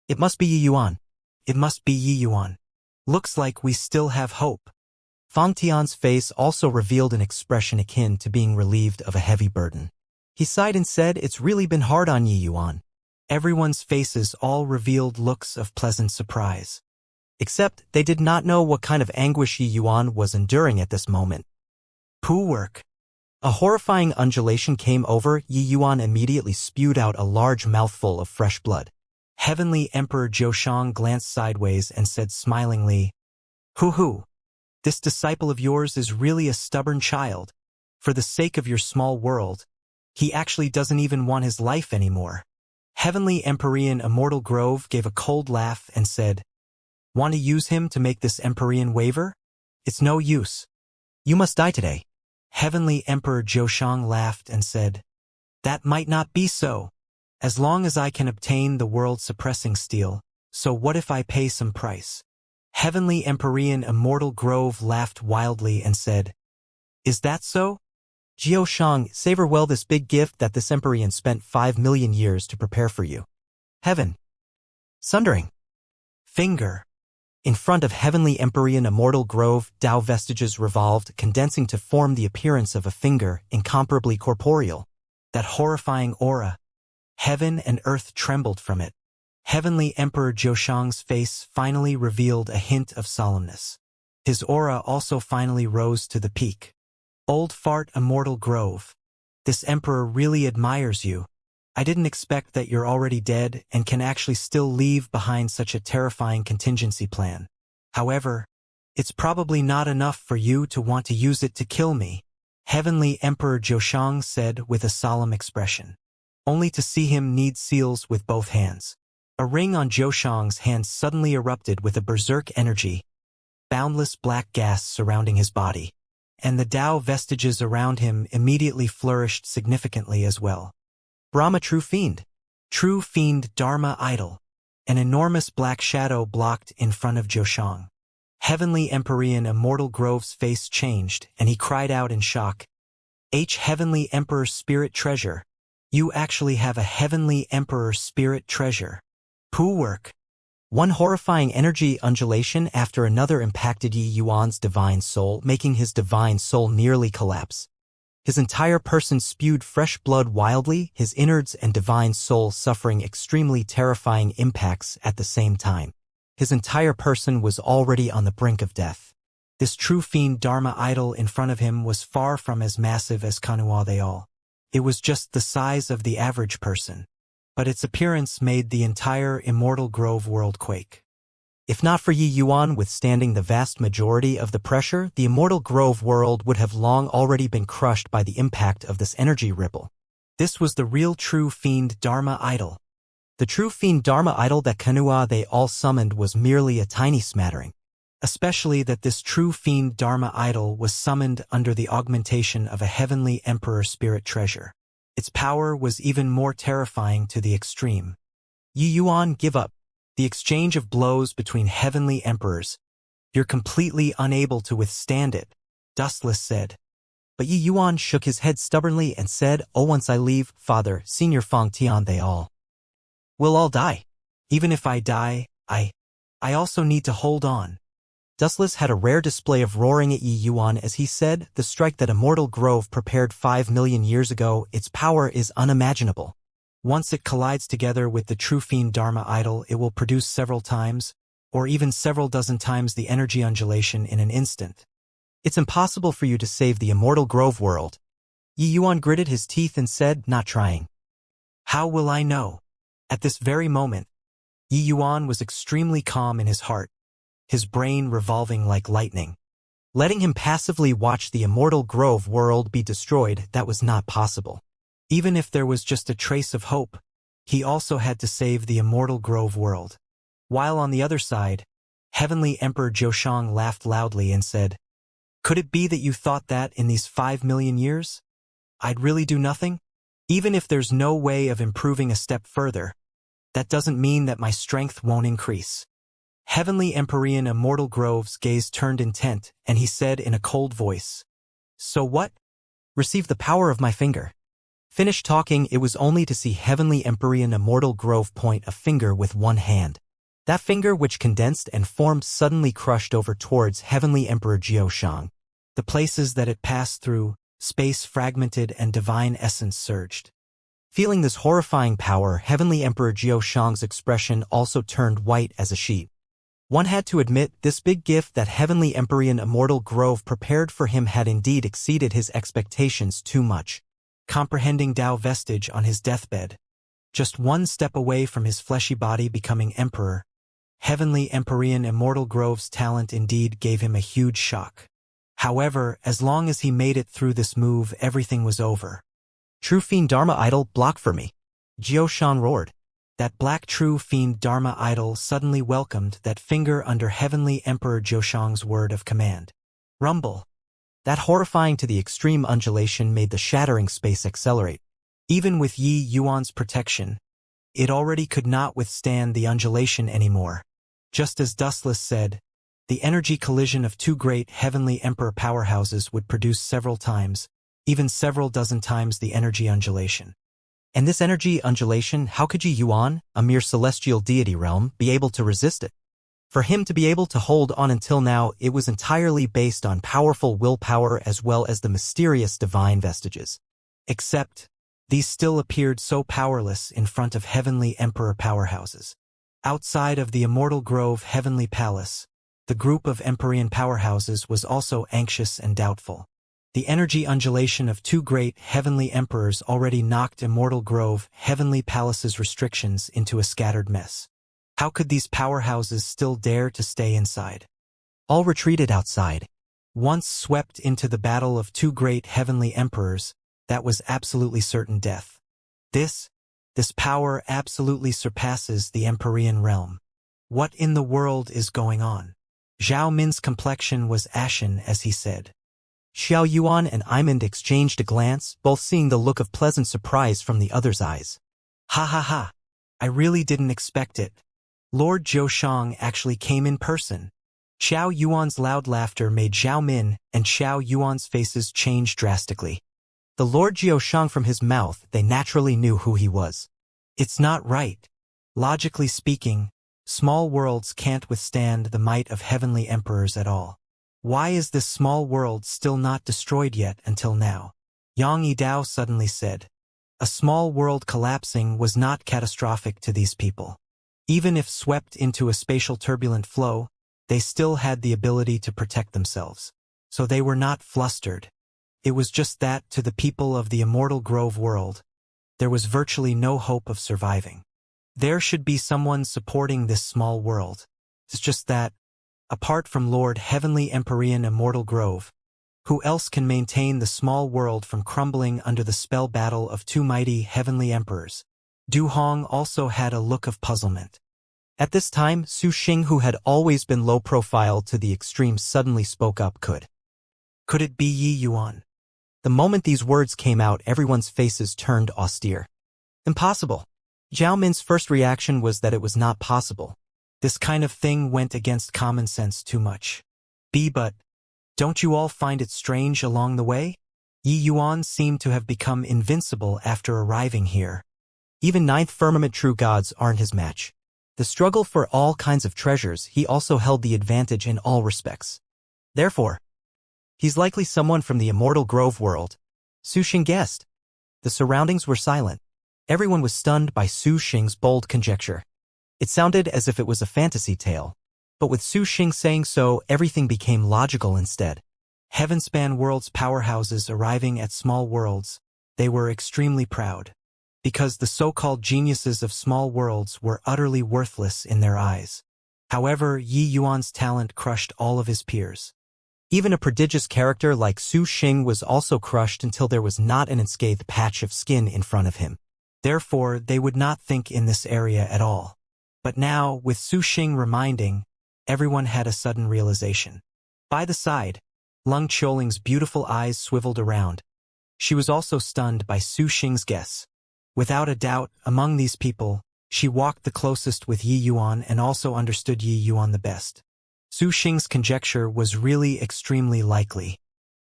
It must be Yi Yuan. It must be Yi Yuan. Looks like we still have hope. Feng Tian's face also revealed an expression akin to being relieved of a heavy burden. He sighed and said, It's really been hard on Yi Yuan. Everyone's faces all revealed looks of pleasant surprise. Except they did not know what kind of anguish Yi Yuan was enduring at this moment. Poo work. A horrifying undulation came over. Yi Yuan immediately spewed out a large mouthful of fresh blood. Heavenly Emperor Zhoushang glanced sideways and said smilingly, Hoo-hoo, this disciple of yours is really a stubborn child. For the sake of your small world, he actually doesn't even want his life anymore. Heavenly Empyrean Immortal Grove gave a cold laugh and said, "Want to use him to make this Empyrean waver? It's no use. You must die today." Heavenly Emperor Zhoshang laughed and said, "That might not be so. As long as I can obtain the world-suppressing steel, so what if I pay some price?" Heavenly Empyrean Immortal Grove laughed wildly and said, "Is that so? Zhoshang, savor well this big gift that this Empyrean spent 5 million years to prepare for you." Heaven. Sundering. Finger. In front of Heavenly Empyrean Immortal Grove, Tao vestiges revolved, condensing to form the appearance of a finger, incomparably corporeal. That horrifying aura. Heaven and earth trembled from it. Heavenly Emperor Zhoshang's face finally revealed a hint of solemnness. His aura also finally rose to the peak. "Old fart Immortal Grove. This emperor really admires you. I didn't expect that you're already dead and can actually still leave behind such a terrifying contingency plan. However, it's probably not enough for you to want to use it to kill me," Heavenly Emperor Zhoshang said with a solemn expression. Only to see him knead seals with both hands. A ring on Zhoshang's hand suddenly erupted with a berserk energy, boundless black gas surrounding his body, and the Tao vestiges around him immediately flourished significantly as well. Brahma True Fiend Dharma Idol. An enormous black shadow blocked in front of Zhoshang. Heavenly Empyrean Immortal Grove's face changed, and he cried out in shock, Heavenly Emperor Spirit Treasure. You actually have a Heavenly Emperor Spirit Treasure. Poo work." One horrifying energy undulation after another impacted Yi Yuan's divine soul, making his divine soul nearly collapse. His entire person spewed fresh blood wildly, his innards and divine soul suffering extremely terrifying impacts at the same time. His entire person was already on the brink of death. This true fiend Dharma idol in front of him was far from as massive as Kanua they all. It was just the size of the average person. But its appearance made the entire Immortal Grove world quake. If not for Yi Yuan withstanding the vast majority of the pressure, the Immortal Grove world would have long already been crushed by the impact of this energy ripple. This was the real true fiend Dharma idol. The true fiend Dharma idol that Kanua they all summoned was merely a tiny smattering. Especially that this true fiend Dharma idol was summoned under the augmentation of a Heavenly Emperor Spirit Treasure. Its power was even more terrifying to the extreme. "Yi Yuan, give up. The exchange of blows between heavenly emperors. You're completely unable to withstand it," Dustless said. But Yi Yuan shook his head stubbornly and said, "Oh, once I leave, Father, Senior Feng Tian, they all will all die. Even if I die, I also need to hold on." Dustless had a rare display of roaring at Yi Yuan as he said, "The strike that Immortal Grove prepared 5 million years ago, its power is unimaginable. Once it collides together with the true fiend Dharma idol, it will produce several times, or even several dozen times the energy undulation in an instant. It's impossible for you to save the Immortal Grove world." Yi Yuan gritted his teeth and said, "Not trying." "How will I know?" At this very moment, Yi Yuan was extremely calm in his heart, his brain revolving like lightning. Letting him passively watch the Immortal Grove world be destroyed, that was not possible. Even if there was just a trace of hope, he also had to save the Immortal Grove world. While on the other side, Heavenly Emperor Zhoshang laughed loudly and said, "Could it be that you thought that in these 5 million years, I'd really do nothing? Even if there's no way of improving a step further, that doesn't mean that my strength won't increase." Heavenly Empyrean Immortal Grove's gaze turned intent, and he said in a cold voice, "So what? Receive the power of my finger." Finished talking, it was only to see Heavenly Empyrean Immortal Grove point a finger with one hand. That finger which condensed and formed suddenly crushed over towards Heavenly Emperor Zhoshang. The places that it passed through, space fragmented and divine essence surged. Feeling this horrifying power, Heavenly Emperor Zhoshang's expression also turned white as a sheet. One had to admit this big gift that Heavenly Empyrean Immortal Grove prepared for him had indeed exceeded his expectations too much. Comprehending Tao vestige on his deathbed, just one step away from his fleshy body becoming emperor, Heavenly Empyrean Immortal Grove's talent indeed gave him a huge shock. However, as long as he made it through this move, everything was over. "True fiend Dharma idol, block for me," Zhoshang roared. That black true fiend Dharma idol suddenly welcomed that finger under Heavenly Emperor Zhoshang's word of command. Rumble. That horrifying to the extreme undulation made the shattering space accelerate. Even with Yi Yuan's protection, it already could not withstand the undulation anymore. Just as Dustless said, the energy collision of two great Heavenly Emperor powerhouses would produce several times, even several dozen times the energy undulation. And this energy undulation, how could Yi Yuan, a mere celestial deity realm, be able to resist it? For him to be able to hold on until now, it was entirely based on powerful willpower as well as the mysterious divine vestiges. Except, these still appeared so powerless in front of Heavenly Emperor powerhouses. Outside of the Immortal Grove Heavenly Palace, the group of Empyrean powerhouses was also anxious and doubtful. The energy undulation of two great Heavenly Emperors already knocked Immortal Grove Heavenly Palace's restrictions into a scattered mess. How could these powerhouses still dare to stay inside? All retreated outside. Once swept into the battle of two great Heavenly Emperors, that was absolutely certain death. This power absolutely surpasses the Empyrean realm. What in the world is going on? Zhao Min's complexion was ashen as he said. Xiao Yuan and Imond exchanged a glance, both seeing the look of pleasant surprise from the other's eyes. Ha ha ha. I really didn't expect it. Lord Zhoshang actually came in person. Xiao Yuan's loud laughter made Zhao Min and Xiao Yuan's faces change drastically. The Lord Zhoshang, from his mouth, they naturally knew who he was. It's not right. Logically speaking, small worlds can't withstand the might of Heavenly Emperors at all. Why is this small world still not destroyed yet until now? Yang Yidao suddenly said. A small world collapsing was not catastrophic to these people. Even if swept into a spatial turbulent flow, they still had the ability to protect themselves. So they were not flustered. It was just that, to the people of the Immortal Grove world, there was virtually no hope of surviving. There should be someone supporting this small world. It's just that, apart from Lord Heavenly Empyrean Immortal Grove, who else can maintain the small world from crumbling under the spell battle of two mighty Heavenly Emperors? Du Hong also had a look of puzzlement. At this time, Su Xing, who had always been low profile to the extreme, suddenly spoke up. Could it be Yi Yuan? The moment these words came out, everyone's faces turned austere. Impossible. Zhao Min's first reaction was that it was not possible. This kind of thing went against common sense too much. But don't you all find it strange along the way? Yi Yuan seemed to have become invincible after arriving here. Even ninth firmament true gods aren't his match. The struggle for all kinds of treasures, he also held the advantage in all respects. Therefore, he's likely someone from the Immortal Grove world. Su Xing guessed. The surroundings were silent. Everyone was stunned by Su Xing's bold conjecture. It sounded as if it was a fantasy tale. But with Su Xing saying so, everything became logical instead. Heavenspan worlds powerhouses arriving at small worlds, they were extremely proud. Because the so-called geniuses of small worlds were utterly worthless in their eyes. However, Yi Yuan's talent crushed all of his peers. Even a prodigious character like Su Xing was also crushed until there was not an unscathed patch of skin in front of him. Therefore, they would not think in this area at all. But now, with Su Xing reminding, everyone had a sudden realization. By the side, Lung Qiuling's beautiful eyes swiveled around. She was also stunned by Su Xing's guess. Without a doubt, among these people, she walked the closest with Yi Yuan and also understood Yi Yuan the best. Su Xing's conjecture was really extremely likely.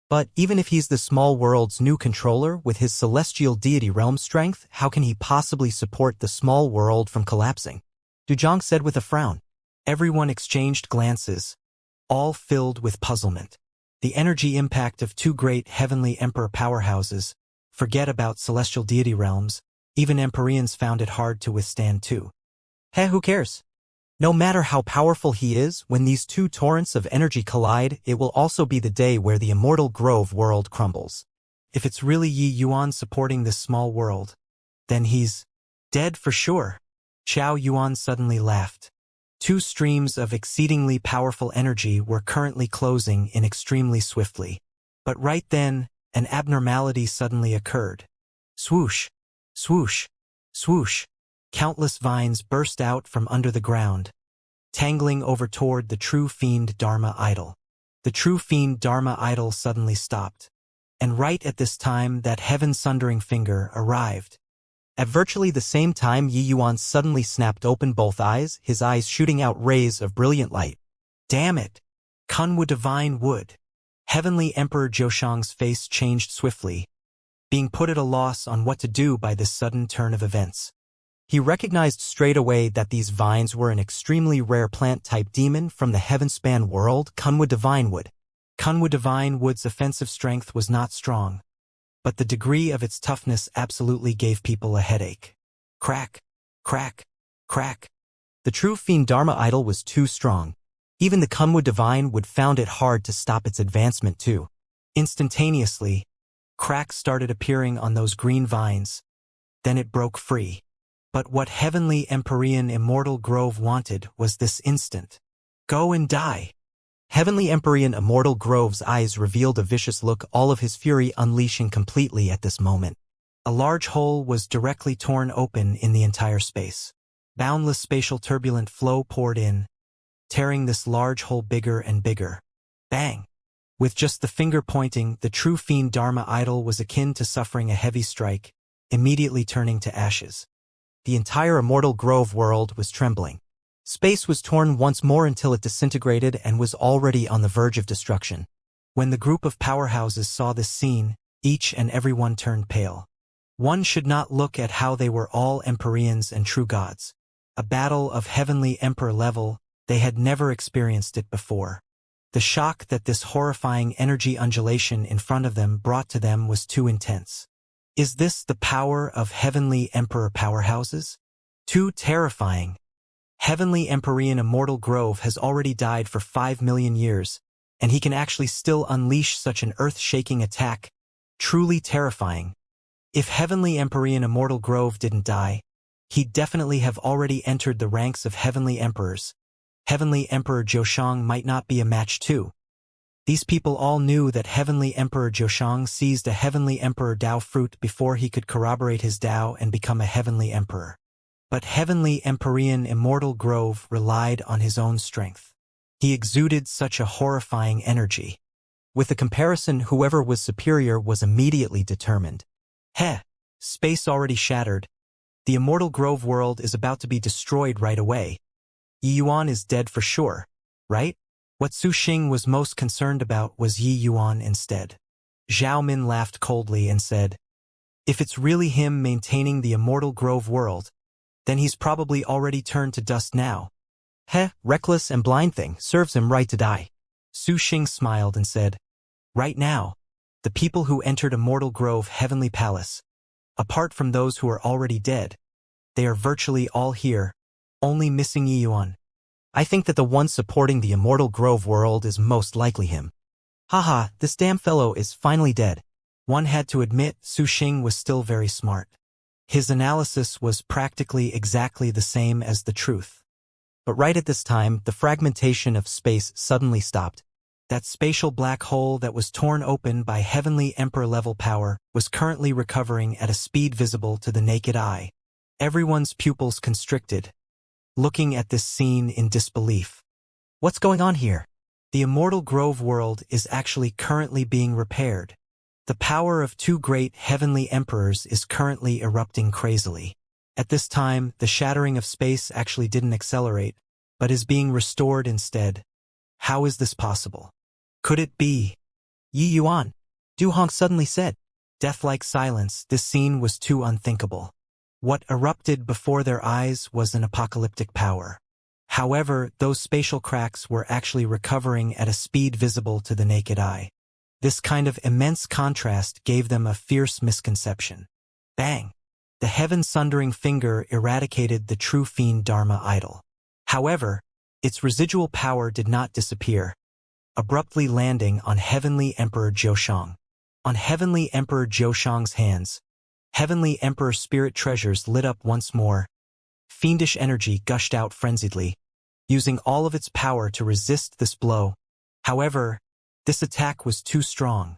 But even if he's the small world's new controller with his celestial deity realm strength, how can he possibly support the small world from collapsing? Du Zhang said with a frown. Everyone exchanged glances, all filled with puzzlement. The energy impact of two great Heavenly Emperor powerhouses, forget about celestial deity realms, even Empyreans found it hard to withstand too. Hey, who cares? No matter how powerful he is, when these two torrents of energy collide, it will also be the day where the Immortal Grove world crumbles. If it's really Yi Yuan supporting this small world, then he's dead for sure. Xiao Yuan suddenly laughed. Two streams of exceedingly powerful energy were currently closing in extremely swiftly. But right then, an abnormality suddenly occurred. Swoosh, swoosh, swoosh. Countless vines burst out from under the ground, tangling over toward the true fiend Dharma idol. The true fiend Dharma idol suddenly stopped. And right at this time that heaven-sundering finger arrived. At virtually the same time Yi Yuan suddenly snapped open both eyes, his eyes shooting out rays of brilliant light. Damn it! Kunwu divine wood. Heavenly Emperor Zhoushang's face changed swiftly, being put at a loss on what to do by this sudden turn of events. He recognized straight away that these vines were an extremely rare plant-type demon from the heaven-span world, Kunwu divine wood. Kunwu divine wood's offensive strength was not strong, but the degree of its toughness absolutely gave people a headache. Crack, crack, crack. The true fiend Dharma idol was too strong. Even the Kunwu divine wood found it hard to stop its advancement too. Instantaneously, cracks started appearing on those green vines. Then it broke free. But what Heavenly Empyrean Immortal Grove wanted was this instant. Go and die. Heavenly Empyrean Immortal Grove's eyes revealed a vicious look, all of his fury unleashing completely at this moment. A large hole was directly torn open in the entire space. Boundless spatial turbulent flow poured in, tearing this large hole bigger and bigger. Bang! With just the finger pointing, the true fiend Dharma idol was akin to suffering a heavy strike, immediately turning to ashes. The entire Immortal Grove world was trembling. Space was torn once more until it disintegrated and was already on the verge of destruction. When the group of powerhouses saw this scene, each and every one turned pale. One should not look at how they were all Empyreans and true gods. A battle of heavenly emperor level, they had never experienced it before. The shock that this horrifying energy undulation in front of them brought to them was too intense. Is this the power of heavenly emperor powerhouses? Too terrifying. Heavenly Empyrean Immortal Grove has already died for 5 million years, and he can actually still unleash such an earth-shaking attack. Truly terrifying. If Heavenly Empyrean Immortal Grove didn't die, he'd definitely have already entered the ranks of Heavenly Emperors. Heavenly Emperor Zhoushang might not be a match too. These people all knew that Heavenly Emperor Zhoushang seized a Heavenly Emperor Dao fruit before he could corroborate his Dao and become a Heavenly Emperor. But Heavenly Empyrean Immortal Grove relied on his own strength. He exuded such a horrifying energy. With the comparison, whoever was superior was immediately determined. Heh! Space already shattered. The Immortal Grove world is about to be destroyed right away. Yi Yuan is dead for sure, right? What Su Xing was most concerned about was Yi Yuan instead. Zhao Min laughed coldly and said, "If it's really him maintaining the Immortal Grove world, then he's probably already turned to dust now. Heh, reckless and blind thing, serves him right to die." Su Xing smiled and said, "Right now, the people who entered Immortal Grove Heavenly Palace, apart from those who are already dead, they are virtually all here, only missing Yi Yuan. I think that the one supporting the Immortal Grove world is most likely him. Haha, this damn fellow is finally dead." One had to admit Su Xing was still very smart. His analysis was practically exactly the same as the truth. But right at this time, the fragmentation of space suddenly stopped. That spatial black hole that was torn open by Heavenly Emperor-level power was currently recovering at a speed visible to the naked eye. Everyone's pupils constricted, looking at this scene in disbelief. What's going on here? The Immortal Grove world is actually currently being repaired. The power of two great heavenly emperors is currently erupting crazily. At this time, the shattering of space actually didn't accelerate, but is being restored instead. How is this possible? Could it be Yi Yuan? Du Hong suddenly said. Death-like silence, this scene was too unthinkable. What erupted before their eyes was an apocalyptic power. However, those spatial cracks were actually recovering at a speed visible to the naked eye. This kind of immense contrast gave them a fierce misconception. Bang! The heaven-sundering finger eradicated the true fiend Dharma idol. However, its residual power did not disappear, abruptly landing on Heavenly Emperor Zhoushang. On Heavenly Emperor Zhoushang's hands, Heavenly Emperor spirit treasures lit up once more. Fiendish energy gushed out frenziedly, using all of its power to resist this blow. However, this attack was too strong.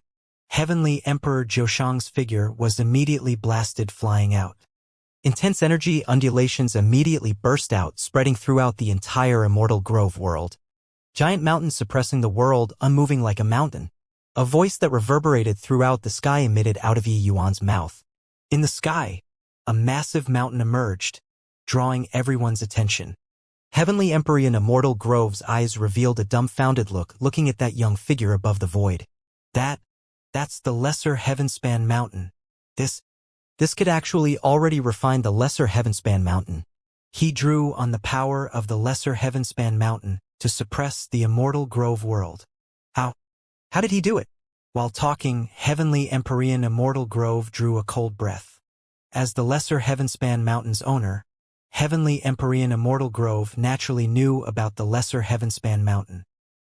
Heavenly Emperor Zhoushang's figure was immediately blasted flying out. Intense energy undulations immediately burst out, spreading throughout the entire Immortal Grove world. Giant mountains suppressing the world, unmoving like a mountain. A voice that reverberated throughout the sky emitted out of Yi Yuan's mouth. In the sky, a massive mountain emerged, drawing everyone's attention. Heavenly Empyrean Immortal Grove's eyes revealed a dumbfounded look, looking at that young figure above the void. That's the Lesser Heavenspan Mountain. This could actually already refine the Lesser Heavenspan Mountain. He drew on the power of the Lesser Heavenspan Mountain to suppress the Immortal Grove world. How did he do it? While talking, Heavenly Empyrean Immortal Grove drew a cold breath. As the Lesser Heavenspan Mountain's owner, Heavenly Empyrean Immortal Grove naturally knew about the Lesser Heavenspan Mountain.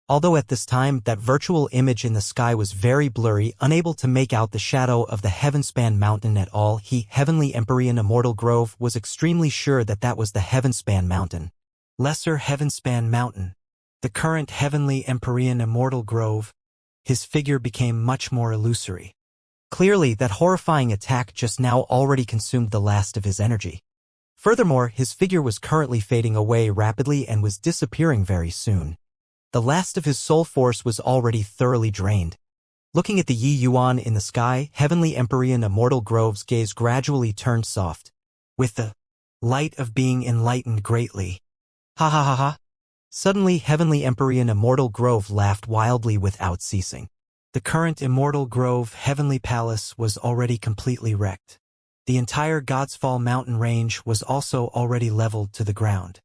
Although at this time that virtual image in the sky was very blurry, unable to make out the shadow of the Heavenspan Mountain at all, Heavenly Empyrean Immortal Grove, was extremely sure that that was the Heavenspan Mountain. Lesser Heavenspan Mountain. The current Heavenly Empyrean Immortal Grove. His figure became much more illusory. Clearly, that horrifying attack just now already consumed the last of his energy. Furthermore, his figure was currently fading away rapidly and was disappearing very soon. The last of his soul force was already thoroughly drained. Looking at the Yi Yuan in the sky, Heavenly Empyrean Immortal Grove's gaze gradually turned soft, with the light of being enlightened greatly. Ha ha ha ha. Suddenly, Heavenly Empyrean Immortal Grove laughed wildly without ceasing. The current Immortal Grove Heavenly Palace was already completely wrecked. The entire Godsfall mountain range was also already leveled to the ground.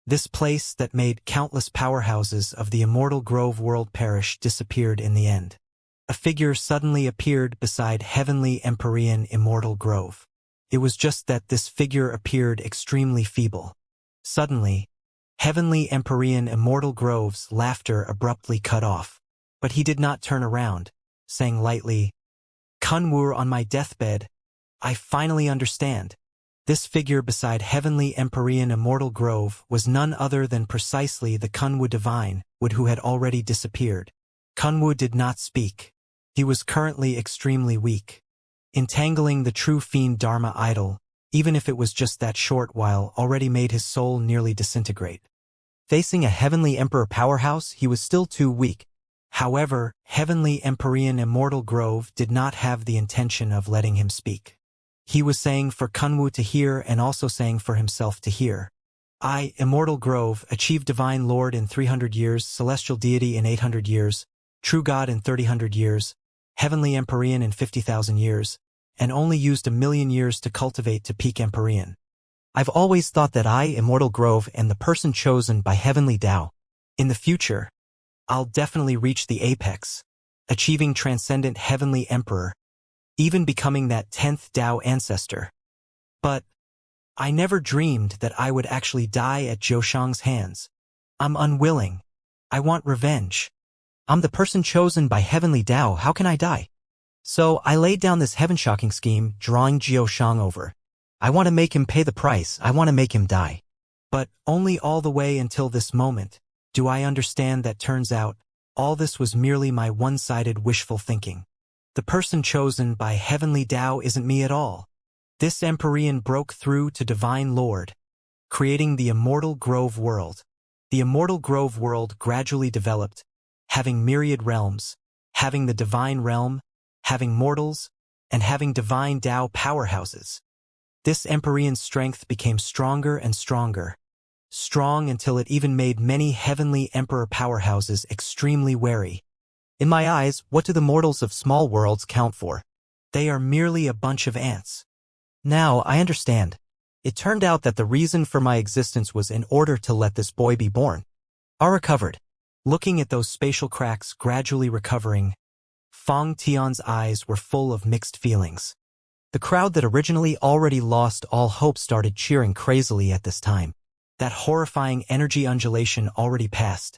This place that made countless powerhouses of the Immortal Grove world perish disappeared in the end. A figure suddenly appeared beside Heavenly Empyrean Immortal Grove. It was just that this figure appeared extremely feeble. Suddenly, Heavenly Empyrean Immortal Grove's laughter abruptly cut off. But he did not turn around, saying lightly, "Kunwu, on my deathbed, I finally understand." This figure beside Heavenly Empyrean Immortal Grove was none other than precisely the Kunwu divine, who had already disappeared. Kunwu did not speak. He was currently extremely weak. Entangling the true fiend Dharma idol, even if it was just that short while, already made his soul nearly disintegrate. Facing a Heavenly Emperor powerhouse, he was still too weak. However, Heavenly Empyrean Immortal Grove did not have the intention of letting him speak. He was saying for Kunwu to hear and also saying for himself to hear. I, Immortal Grove, achieved Divine Lord in 300 years, Celestial Deity in 800 years, True God in 300 years, Heavenly Empyrean in 50,000 years, and only used 1,000,000 years to cultivate to peak Empyrean. I've always thought that I, Immortal Grove, am the person chosen by Heavenly Tao. In the future, I'll definitely reach the apex, achieving Transcendent Heavenly Emperor, even becoming that 10th Tao ancestor. But I never dreamed that I would actually die at Zhou Shang's hands. I'm unwilling. I want revenge. I'm the person chosen by Heavenly Tao, how can I die? So I laid down this heaven-shocking scheme, drawing Zhou Shang over. I want to make him pay the price, I want to make him die. But only all the way until this moment do I understand that turns out, all this was merely my one-sided wishful thinking. The person chosen by Heavenly Tao isn't me at all. This Empyrean broke through to Divine Lord, creating the Immortal Grove world. The Immortal Grove world gradually developed, having myriad realms, having the Divine Realm, having mortals, and having Divine Tao powerhouses. This Empyrean strength became stronger and stronger, strong until it even made many Heavenly Emperor powerhouses extremely wary. In my eyes, what do the mortals of small worlds count for? They are merely a bunch of ants. Now, I understand. It turned out that the reason for my existence was in order to let this boy be born. I recovered. Looking at those spatial cracks gradually recovering, Fang Tian's eyes were full of mixed feelings. The crowd that originally already lost all hope started cheering crazily at this time. That horrifying energy undulation already passed.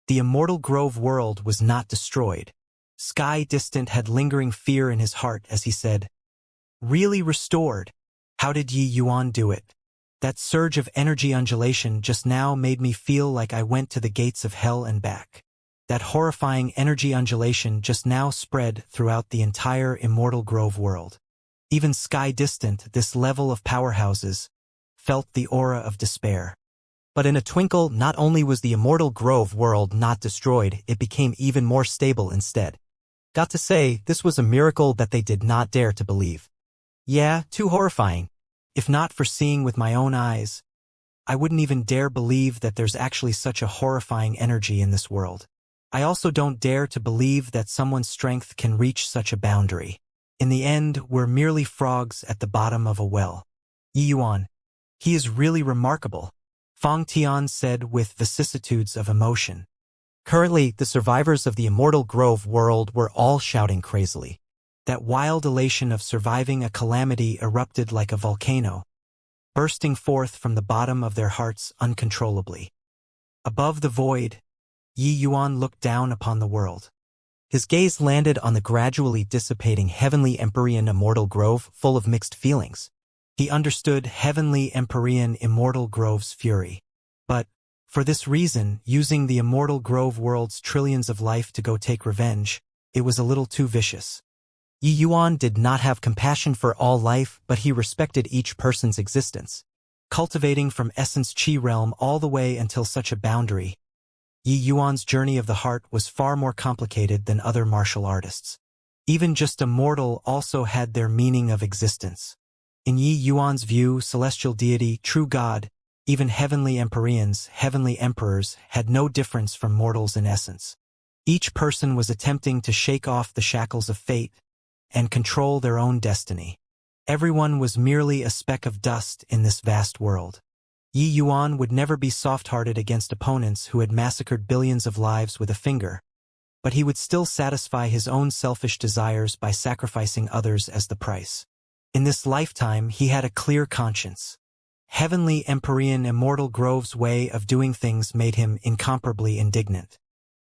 The Immortal Grove world was not destroyed. Sky Distant had lingering fear in his heart as he said, "Really restored? How did Yi Yuan do it? That surge of energy undulation just now made me feel like I went to the gates of hell and back." That horrifying energy undulation just now spread throughout the entire Immortal Grove world. Even sky distant, this level of powerhouses felt the aura of despair. But in a twinkle, not only was the Immortal Grove world not destroyed, it became even more stable instead. Got to say, this was a miracle that they did not dare to believe. Yeah, too horrifying. If not for seeing with my own eyes, I wouldn't even dare believe that there's actually such a horrifying energy in this world. I also don't dare to believe that someone's strength can reach such a boundary. In the end, we're merely frogs at the bottom of a well. Yi Yuan. He is really remarkable, Fang Tian said with vicissitudes of emotion. Currently, the survivors of the Immortal Grove world were all shouting crazily. That wild elation of surviving a calamity erupted like a volcano, bursting forth from the bottom of their hearts uncontrollably. Above the void, Yi Yuan looked down upon the world. His gaze landed on the gradually dissipating Heavenly Empyrean Immortal Grove, full of mixed feelings. He understood Heavenly Empyrean Immortal Grove's fury. But, for this reason, using the Immortal Grove world's trillions of life to go take revenge, it was a little too vicious. Yi Yuan did not have compassion for all life, but he respected each person's existence. Cultivating from Essence Chi realm all the way until such a boundary, Yi Yuan's journey of the heart was far more complicated than other martial artists. Even just a mortal also had their meaning of existence. In Yi Yuan's view, celestial deity, true God, even heavenly empyreans, heavenly emperors, had no difference from mortals in essence. Each person was attempting to shake off the shackles of fate and control their own destiny. Everyone was merely a speck of dust in this vast world. Yi Yuan would never be soft-hearted against opponents who had massacred billions of lives with a finger, but he would still satisfy his own selfish desires by sacrificing others as the price. In this lifetime, he had a clear conscience. Heavenly Empyrean Immortal Grove's way of doing things made him incomparably indignant.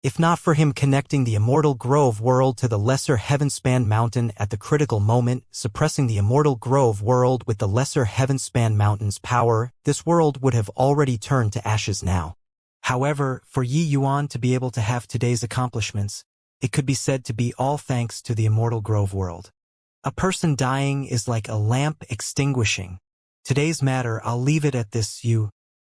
If not for him connecting the Immortal Grove world to the lesser Heaven-Span Mountain at the critical moment, suppressing the Immortal Grove world with the lesser Heaven-Span Mountain's power, this world would have already turned to ashes now. However, for Yi Yuan to be able to have today's accomplishments, it could be said to be all thanks to the Immortal Grove world. A person dying is like a lamp extinguishing. Today's matter, I'll leave it at this. You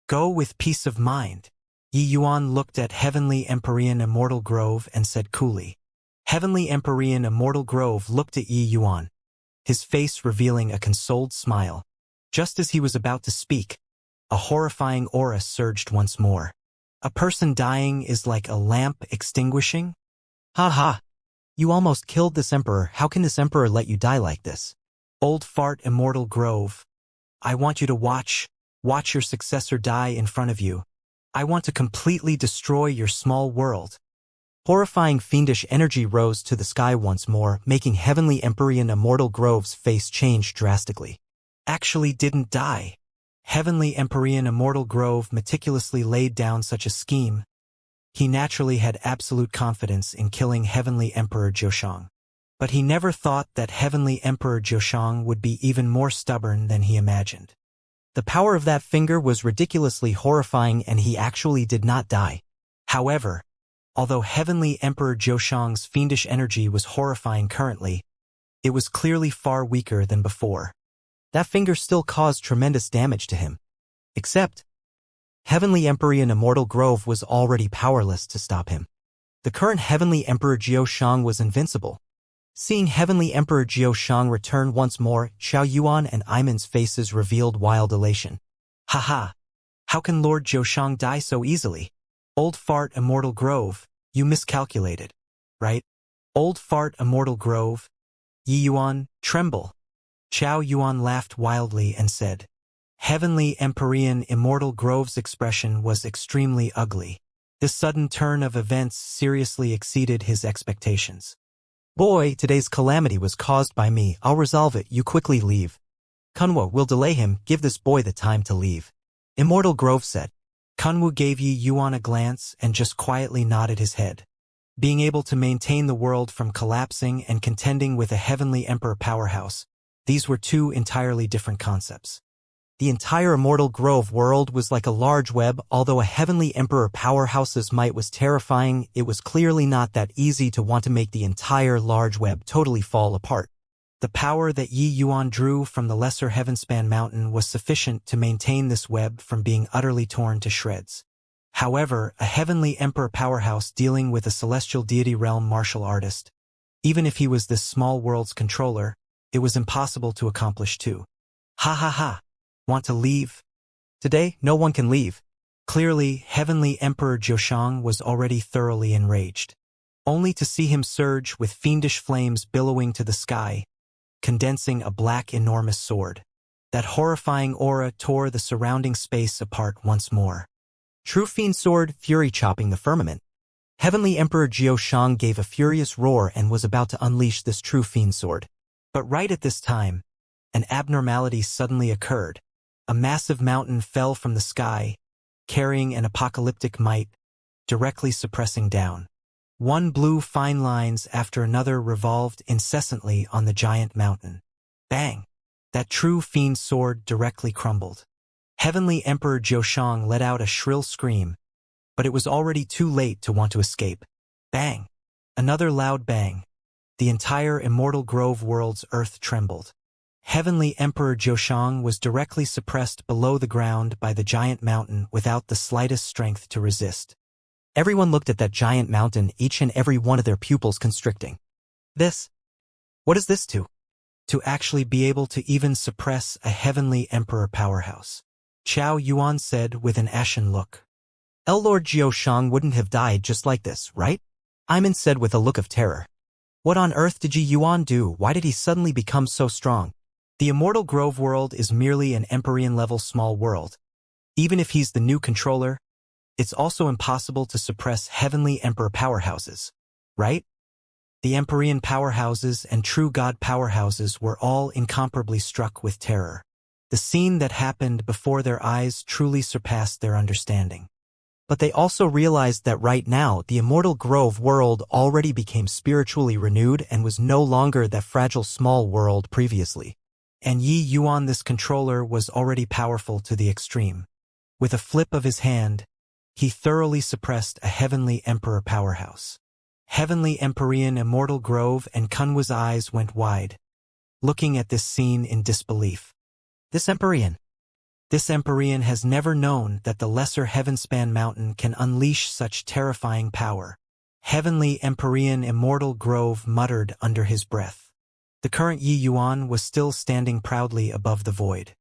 go with peace of mind. Yi Yuan looked at Heavenly Empyrean Immortal Grove and said coolly. Heavenly Empyrean Immortal Grove looked at Yi Yuan, his face revealing a consoled smile. Just as he was about to speak, a horrifying aura surged once more. A person dying is like a lamp extinguishing? Ha ha! You almost killed this emperor. How can this emperor let you die like this? Old fart Immortal Grove. I want you to watch your successor die in front of you. I want to completely destroy your small world. Horrifying fiendish energy rose to the sky once more, making Heavenly Empyrean Immortal Grove's face change drastically. Actually didn't die. Heavenly Empyrean Immortal Grove meticulously laid down such a scheme. He naturally had absolute confidence in killing Heavenly Emperor Jiushang. But he never thought that Heavenly Emperor Jiushang would be even more stubborn than he imagined. The power of that finger was ridiculously horrifying and he actually did not die. However, although Heavenly Emperor Jiushang's fiendish energy was horrifying currently, it was clearly far weaker than before. That finger still caused tremendous damage to him. Except, Heavenly Empyrean Immortal Grove was already powerless to stop him. The current Heavenly Emperor Jiushang was invincible. Seeing Heavenly Emperor Jiushang return once more, Xiao Yuan and Iman's faces revealed wild elation. Haha! How can Lord Jiushang die so easily? Old fart Immortal Grove, you miscalculated, right? Old fart Immortal Grove? Yi Yuan, tremble. Xiao Yuan laughed wildly and said, Heavenly Empyrean Immortal Grove's expression was extremely ugly. This sudden turn of events seriously exceeded his expectations. Boy, today's calamity was caused by me. I'll resolve it. You quickly leave. Kunwu will delay him. Give this boy the time to leave. Immortal Grove said. Kunwu gave Yi Yuan a glance and just quietly nodded his head. Being able to maintain the world from collapsing and contending with a Heavenly Emperor powerhouse, these were two entirely different concepts. The entire Immortal Grove world was like a large web. Although a Heavenly Emperor powerhouse's might was terrifying, it was clearly not that easy to want to make the entire large web totally fall apart. The power that Yi Yuan drew from the lesser Heavenspan mountain was sufficient to maintain this web from being utterly torn to shreds. However, a heavenly emperor powerhouse dealing with a celestial deity realm martial artist, even if he was this small world's controller, it was impossible to accomplish too. Ha ha ha! Want to leave? Today, no one can leave. Clearly, Heavenly Emperor Zhoshang was already thoroughly enraged. Only to see him surge with fiendish flames billowing to the sky, condensing a black enormous sword. That horrifying aura tore the surrounding space apart once more. True fiend sword, fury chopping the firmament. Heavenly Emperor Zhoshang gave a furious roar and was about to unleash this true fiend sword. But right at this time, an abnormality suddenly occurred. A massive mountain fell from the sky, carrying an apocalyptic might, directly suppressing down. One blue fine lines after another revolved incessantly on the giant mountain. Bang! That true fiend sword directly crumbled. Heavenly Emperor Zhoshang let out a shrill scream, but it was already too late to want to escape. Bang! Another loud bang. The entire Immortal Grove world's earth trembled. Heavenly Emperor Zhoshang was directly suppressed below the ground by the giant mountain without the slightest strength to resist. Everyone looked at that giant mountain, each and every one of their pupils constricting. This? What is this to? To actually be able to even suppress a heavenly emperor powerhouse. Qiao Yuan said with an ashen look. Lord Zhoshang wouldn't have died just like this, right? Iman said with a look of terror. What on earth did Ji Yuan do? Why did he suddenly become so strong? The Immortal Grove world is merely an Empyrean-level small world. Even if he's the new controller, it's also impossible to suppress heavenly emperor powerhouses, right? The Empyrean powerhouses and true god powerhouses were all incomparably struck with terror. The scene that happened before their eyes truly surpassed their understanding. But they also realized that right now the Immortal Grove world already became spiritually renewed and was no longer that fragile small world previously. And Yi Yuan, this controller, was already powerful to the extreme. With a flip of his hand, he thoroughly suppressed a heavenly emperor powerhouse. Heavenly Empyrean Immortal Grove and Kunwa's eyes went wide, looking at this scene in disbelief. This Empyrean has never known that the lesser Heavenspan mountain can unleash such terrifying power. Heavenly Empyrean Immortal Grove muttered under his breath. The current Yi Yuan was still standing proudly above the void.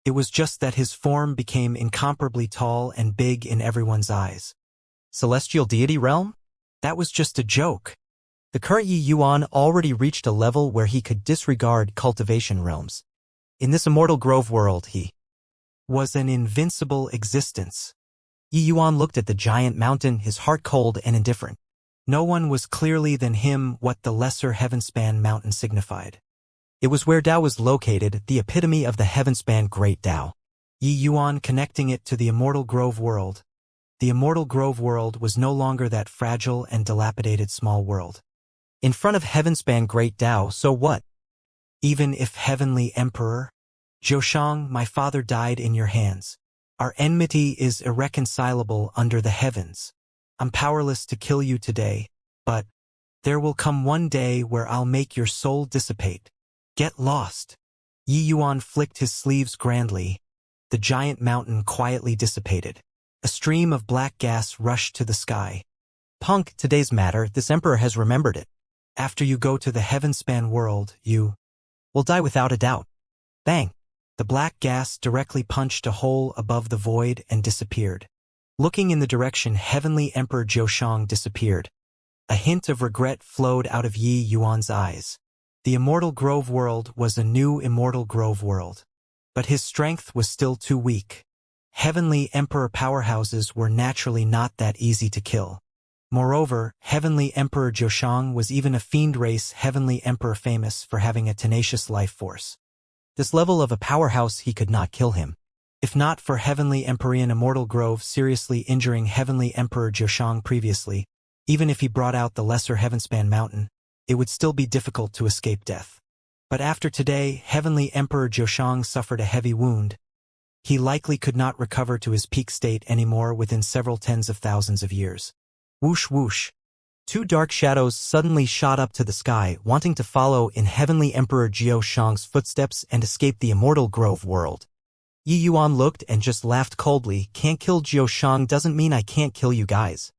It was just that his form became incomparably tall and big in everyone's eyes. Celestial deity realm? That was just a joke. The current Yi Yuan already reached a level where he could disregard cultivation realms. In this Immortal Grove world, he was an invincible existence. Yi Yuan looked at the giant mountain, his heart cold and indifferent. No one was clearly than him what the lesser Heavenspan mountain signified. It was where Tao was located, the epitome of the Heavenspan Great Tao. Yi Yuan connecting it to the Immortal Grove world. The Immortal Grove world was no longer that fragile and dilapidated small world. In front of Heavenspan Great Tao, so what? Even if Heavenly Emperor Zhoshang, my father died in your hands. Our enmity is irreconcilable under the heavens. I'm powerless to kill you today, but there will come one day where I'll make your soul dissipate. Get lost. Yi Yuan flicked his sleeves grandly. The giant mountain quietly dissipated. A stream of black gas rushed to the sky. Punk, today's matter, this emperor has remembered it. After you go to the Heavenspan world, you will die without a doubt. Bang! The black gas directly punched a hole above the void and disappeared. Looking in the direction Heavenly Emperor Zhoshang disappeared, a hint of regret flowed out of Yi Yuan's eyes. The Immortal Grove world was a new Immortal Grove world. But his strength was still too weak. Heavenly Emperor powerhouses were naturally not that easy to kill. Moreover, Heavenly Emperor Zhoshang was even a fiend race Heavenly Emperor famous for having a tenacious life force. This level of a powerhouse, he could not kill him. If not for Heavenly Empyrean Immortal Grove seriously injuring Heavenly Emperor Zhoshang previously, even if he brought out the lesser Heavenspan mountain, it would still be difficult to escape death. But after today, Heavenly Emperor Zhoshang suffered a heavy wound. He likely could not recover to his peak state anymore within several tens of thousands of years. Whoosh whoosh. Two dark shadows suddenly shot up to the sky, wanting to follow in Heavenly Emperor Jiao Shang's footsteps and escape the Immortal Grove world. Yi Yuan looked and just laughed coldly. Can't kill Jiao Shang doesn't mean I can't kill you guys.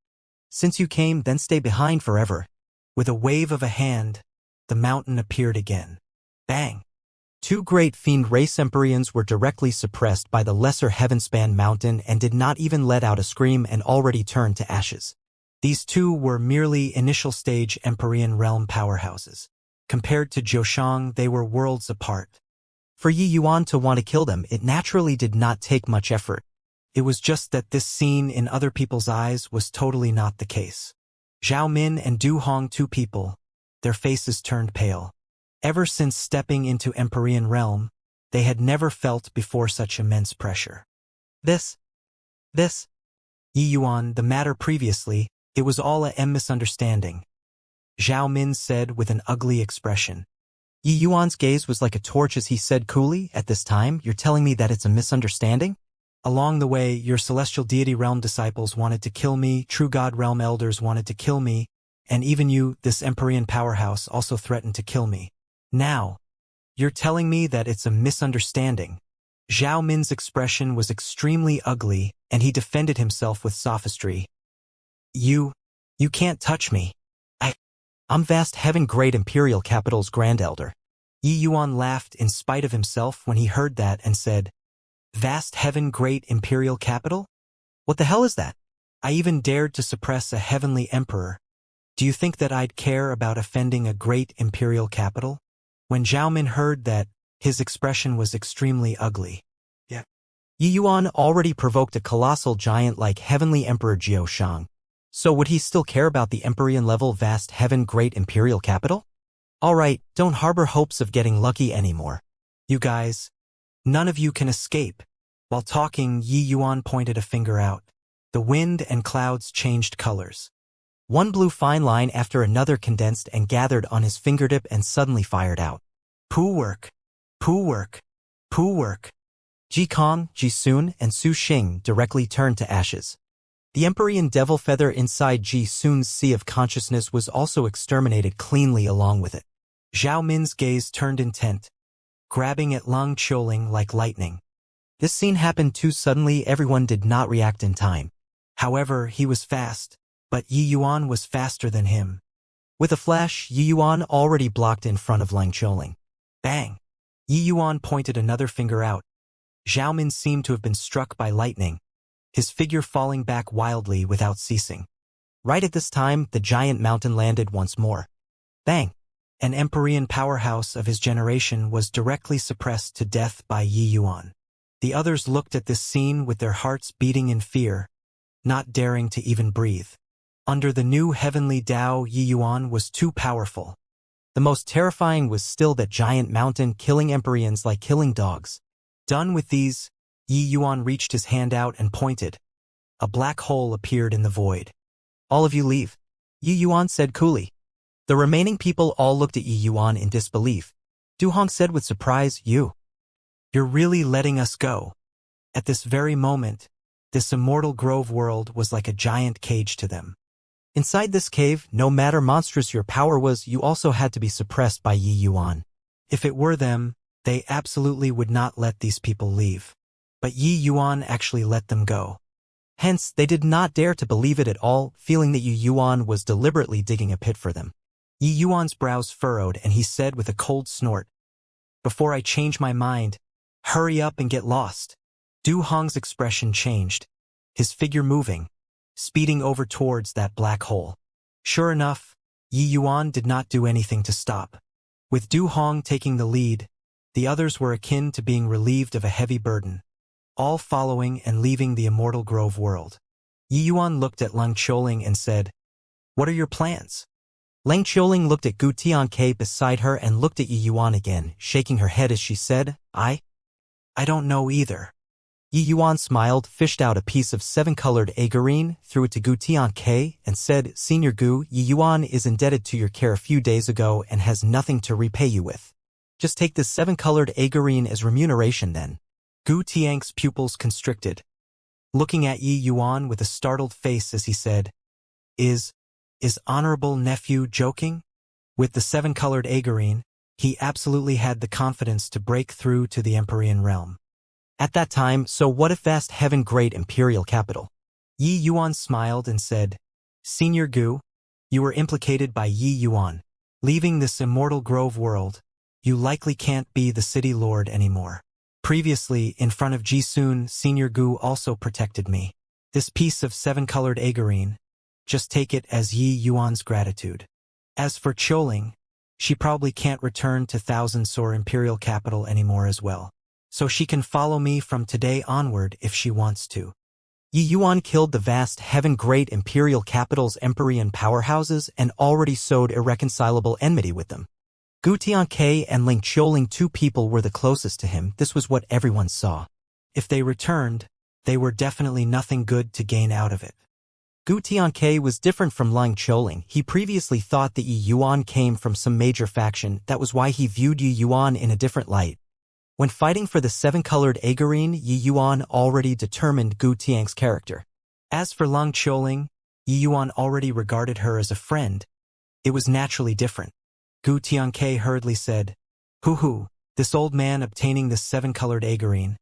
Since you came, then stay behind forever. With a wave of a hand, the mountain appeared again. Bang! Two great fiend race Empyreans were directly suppressed by the lesser Heavenspan mountain and did not even let out a scream and already turned to ashes. These two were merely initial-stage Empyrean realm powerhouses. Compared to Zhoushang, they were worlds apart. For Yi Yuan to want to kill them, it naturally did not take much effort. It was just that this scene in other people's eyes was totally not the case. Zhao Min and Du Hong, two people, their faces turned pale. Ever since stepping into Empyrean realm, they had never felt before such immense pressure. This, Yi Yuan, the matter previously, it was all a misunderstanding, Zhao Min said with an ugly expression. Yi Yuan's gaze was like a torch as he said coolly, at this time, you're telling me that it's a misunderstanding? Along the way, your celestial deity realm disciples wanted to kill me, true god realm elders wanted to kill me, and even you, this Empyrean powerhouse, also threatened to kill me. Now, you're telling me that it's a misunderstanding. Zhao Min's expression was extremely ugly, and he defended himself with sophistry. You can't touch me. I'm vast heaven great imperial capital's grand elder. Yi Yuan laughed in spite of himself when he heard that and said, Vast heaven great imperial capital? What the hell is that? I even dared to suppress a heavenly emperor. Do you think that I'd care about offending a great imperial capital? When Zhao Min heard that, his expression was extremely ugly. Yeah. Yi Yuan already provoked a colossal giant like Heavenly Emperor Jiao Shang. So would he still care about the Empyrean level vast heaven great imperial capital? Alright, don't harbor hopes of getting lucky anymore. You guys, none of you can escape. While talking, Yi Yuan pointed a finger out. The wind and clouds changed colors. One blue fine line after another condensed and gathered on his fingertip and suddenly fired out. Poo work. Poo work. Poo work. Ji Kong, Ji Sun, and Su Xing directly turned to ashes. The Empyrean devil feather inside Ji Sun's sea of consciousness was also exterminated cleanly along with it. Zhao Min's gaze turned intent, grabbing at Lung Qiuling like lightning. This scene happened too suddenly, everyone did not react in time. However, he was fast, but Yi Yuan was faster than him. With a flash, Yi Yuan already blocked in front of Lung Qiuling. Bang! Yi Yuan pointed another finger out. Zhao Min seemed to have been struck by lightning, his figure falling back wildly without ceasing. Right at this time, the giant mountain landed once more. Bang! An Empyrean powerhouse of his generation was directly suppressed to death by Yi Yuan. The others looked at this scene with their hearts beating in fear, not daring to even breathe. Under the new heavenly Tao, Yi Yuan was too powerful. The most terrifying was still that giant mountain killing Empyreans like killing dogs. Done with these, Yi Yuan reached his hand out and pointed. A black hole appeared in the void. All of you leave, Yi Yuan said coolly. The remaining people all looked at Yi Yuan in disbelief. Du Hong said with surprise, You're really letting us go. At this very moment, this Immortal Grove world was like a giant cage to them. Inside this cave, no matter monstrous your power was, you also had to be suppressed by Yi Yuan. If it were them, they absolutely would not let these people leave. But Yi Yuan actually let them go. Hence, they did not dare to believe it at all, feeling that Yi Yuan was deliberately digging a pit for them. Yi Yuan's brows furrowed and he said with a cold snort, Before I change my mind, hurry up and get lost. Du Hong's expression changed, his figure moving, speeding over towards that black hole. Sure enough, Yi Yuan did not do anything to stop. With Du Hong taking the lead, the others were akin to being relieved of a heavy burden, all following and leaving the Immortal Grove world. Yi Yuan looked at Lung Qiuling and said, What are your plans? Leng Qiuling looked at Gu Tianke beside her and looked at Yi Yuan again, shaking her head as she said, I don't know either. Yi Yuan smiled, fished out a piece of 7-colored agarine, threw it to Gu Tianke, and said, Senior Gu, Yi Yuan is indebted to your care a few days ago and has nothing to repay you with. Just take this 7-colored agarine as remuneration then. Gu Tianke's pupils constricted, looking at Yi Yuan with a startled face as he said, Is Is honorable nephew joking? With the seven-colored agarine, he absolutely had the confidence to break through to the Empyrean realm. At that time, so what if vast heaven great imperial capital? Yi Yuan smiled and said, Senior Gu, you were implicated by Yi Yuan. Leaving this immortal grove world, you likely can't be the city lord anymore. Previously, in front of Jisun, Senior Gu also protected me. This piece of seven-colored agarine, just take it as Yi Yuan's gratitude. As for Choling, she probably can't return to Thousand Sor imperial capital anymore as well. So she can follow me from today onward if she wants to. Yi Yuan killed the vast heaven-great imperial capital's Empyrean powerhouses and already sowed irreconcilable enmity with them. Gu Tianke and Ling Qiuling, two people were the closest to him. This was what everyone saw. If they returned, they were definitely nothing good to gain out of it. Gu Tianke was different from Ling Qiuling. He previously thought that Yi Yuan came from some major faction. That was why he viewed Yi Yuan in a different light. When fighting for the seven-colored agarine, Yi Yuan already determined Gu Tiang's character. As for Ling Qiuling, Yi Yuan already regarded her as a friend. It was naturally different. Gu Tianke hurriedly said, Hoo, this old man obtaining this seven-colored agarine.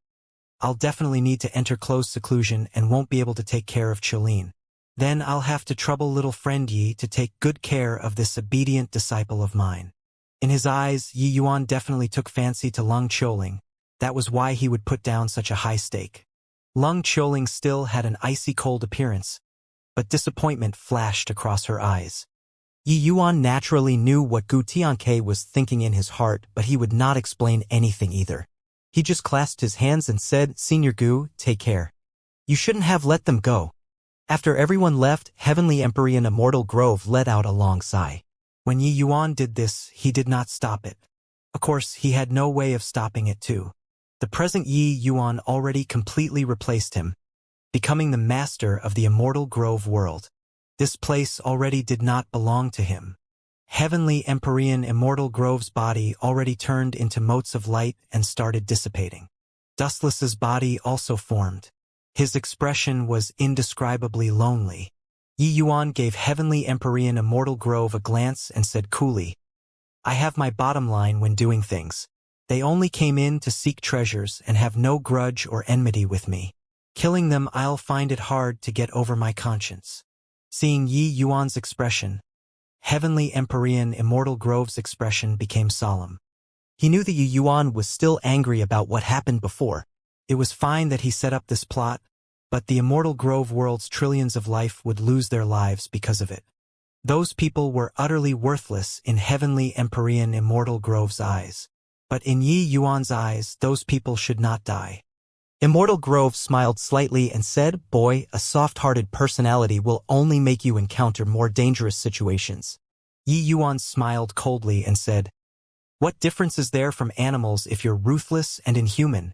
I'll definitely need to enter close seclusion and won't be able to take care of Choline. Then I'll have to trouble little friend Yi to take good care of this obedient disciple of mine. In his eyes, Yi Yuan definitely took fancy to Ling Qiuling. That was why he would put down such a high stake. Ling Qiuling still had an icy cold appearance, but disappointment flashed across her eyes. Yi Yuan naturally knew what Gu Tianke was thinking in his heart, but he would not explain anything either. He just clasped his hands and said, Senior Gu, take care. You shouldn't have let them go. After everyone left, Heavenly Empyrean Immortal Grove let out a long sigh. When Yi Yuan did this, he did not stop it. Of course, he had no way of stopping it too. The present Yi Yuan already completely replaced him, becoming the master of the Immortal Grove world. This place already did not belong to him. Heavenly Empyrean Immortal Grove's body already turned into motes of light and started dissipating. Dustless's body also formed. His expression was indescribably lonely. Yi Yuan gave Heavenly Empyrean Immortal Grove a glance and said coolly, I have my bottom line when doing things. They only came in to seek treasures and have no grudge or enmity with me. Killing them, I'll find it hard to get over my conscience. Seeing Yi Yuan's expression, Heavenly Empyrean Immortal Grove's expression became solemn. He knew that Yi Yuan was still angry about what happened before. It was fine that he set up this plot, but the Immortal Grove world's trillions of life would lose their lives because of it. Those people were utterly worthless in Heavenly Empyrean Immortal Grove's eyes. But in Yi Yuan's eyes, those people should not die. Immortal Grove smiled slightly and said, Boy, a soft-hearted personality will only make you encounter more dangerous situations. Yi Yuan smiled coldly and said, What difference is there from animals if you're ruthless and inhuman?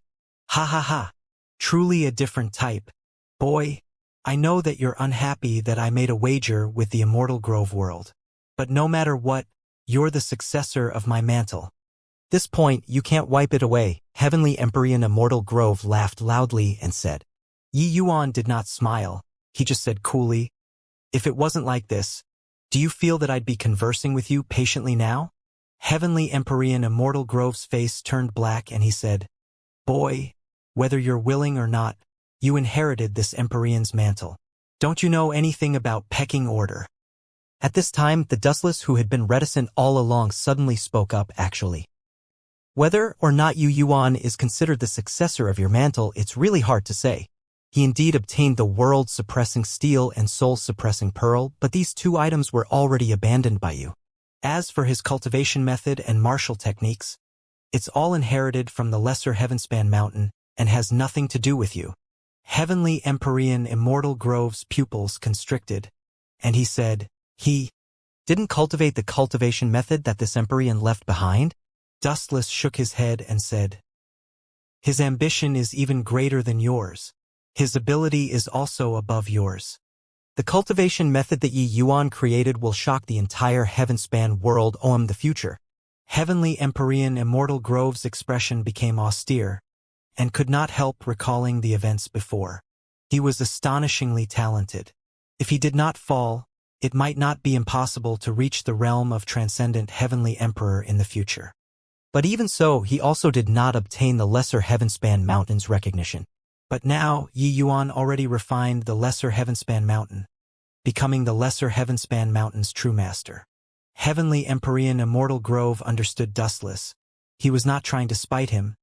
Ha ha ha. Truly a different type. Boy, I know that you're unhappy that I made a wager with the Immortal Grove world. But no matter what, you're the successor of my mantle. This point, you can't wipe it away. Heavenly Empyrean Immortal Grove laughed loudly and said. Yi Yuan did not smile. He just said coolly, If it wasn't like this, do you feel that I'd be conversing with you patiently now? Heavenly Empyrean Immortal Grove's face turned black and he said, Boy, whether you're willing or not, you inherited this Empyrean's mantle. Don't you know anything about pecking order? At this time, the Dustless, who had been reticent all along, suddenly spoke up. Actually, whether or not Yi Yuan is considered the successor of your mantle, it's really hard to say. He indeed obtained the world-suppressing steel and soul-suppressing pearl, but these two items were already abandoned by you. As for his cultivation method and martial techniques, it's all inherited from the Lesser Heavenspan Mountain and has nothing to do with you. Heavenly Empyrean Immortal Grove's pupils constricted, and he said, He didn't cultivate the cultivation method that this Empyrean left behind? Dustless shook his head and said, His ambition is even greater than yours. His ability is also above yours. The cultivation method that Yi Yuan created will shock the entire Heavenspan world. The future. Heavenly Empyrean Immortal Grove's expression became austere, and could not help recalling the events before. He was astonishingly talented. If he did not fall, it might not be impossible to reach the realm of transcendent heavenly emperor in the future. But even so, he also did not obtain the lesser heavenspan mountain's recognition. But now, Yi Yuan already refined the lesser heavenspan mountain, becoming the lesser heavenspan mountain's true master. Heavenly Empyrean Immortal Grove understood Dustless. He was not trying to spite him,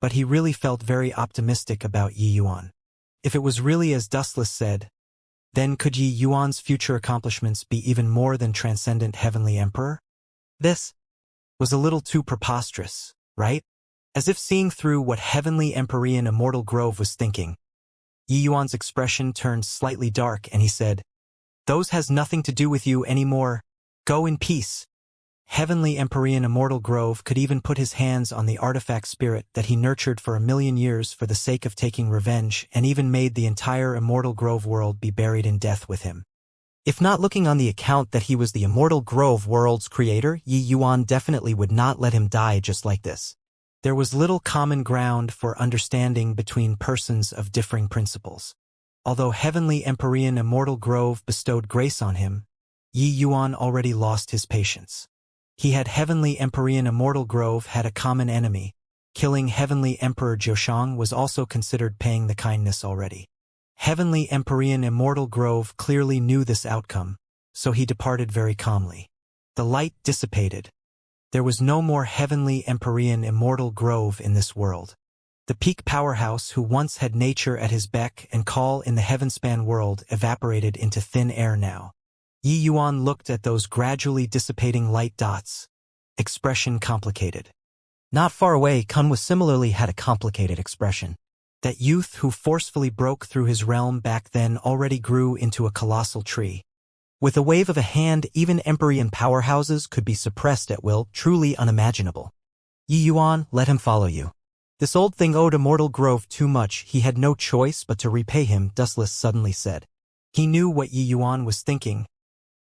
but he really felt very optimistic about Yi Yuan. If it was really as Dustless said, then could Yi Yuan's future accomplishments be even more than transcendent heavenly emperor? This was a little too preposterous, right? As if seeing through what Heavenly Empyrean Immortal Grove was thinking, Yi Yuan's expression turned slightly dark and he said, "Those has nothing to do with you anymore. Go in peace." Heavenly Empyrean Immortal Grove could even put his hands on the artifact spirit that he nurtured for 1,000,000 years for the sake of taking revenge, and even made the entire Immortal Grove world be buried in death with him. If not looking on the account that he was the Immortal Grove world's creator, Yi Yuan definitely would not let him die just like this. There was little common ground for understanding between persons of differing principles. Although Heavenly Empyrean Immortal Grove bestowed grace on him, Yi Yuan already lost his patience. He had Heavenly Empyrean Immortal Grove had a common enemy. Killing Heavenly Emperor Zhoshang was also considered paying the kindness already. Heavenly Empyrean Immortal Grove clearly knew this outcome, so he departed very calmly. The light dissipated. There was no more Heavenly Empyrean Immortal Grove in this world. The peak powerhouse who once had nature at his beck and call in the heavenspan world evaporated into thin air now. Yi Yuan looked at those gradually dissipating light dots. Expression complicated. Not far away, Kunwu similarly had a complicated expression. That youth who forcefully broke through his realm back then already grew into a colossal tree. With a wave of a hand, even Empyrean powerhouses could be suppressed at will, truly unimaginable. Yi Yuan, let him follow you. This old thing owed Immortal Grove too much, he had no choice but to repay him, Dustless suddenly said. He knew what Yi Yuan was thinking.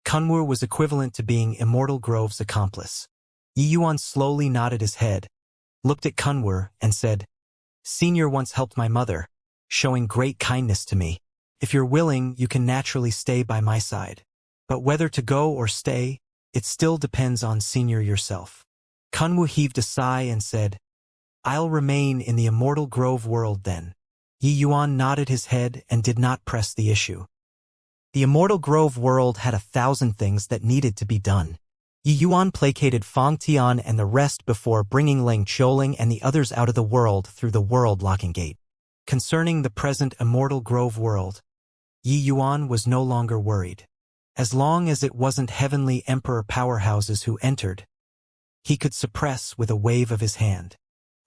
Kunwu was equivalent to being Immortal Grove's accomplice. Yi Yuan slowly nodded his head, looked at Kunwu, and said, "Senior once helped my mother, showing great kindness to me. If you're willing, you can naturally stay by my side. But whether to go or stay, it still depends on Senior yourself." Kunwu heaved a sigh and said, "I'll remain in the Immortal Grove world then." Yi Yuan nodded his head and did not press the issue. The Immortal Grove world had 1,000 things that needed to be done. Yi Yuan placated Fang Tian and the rest before bringing Ling Qiuling and the others out of the world through the world-locking gate. Concerning the present Immortal Grove world, Yi Yuan was no longer worried. As long as it wasn't Heavenly Emperor powerhouses who entered, he could suppress with a wave of his hand.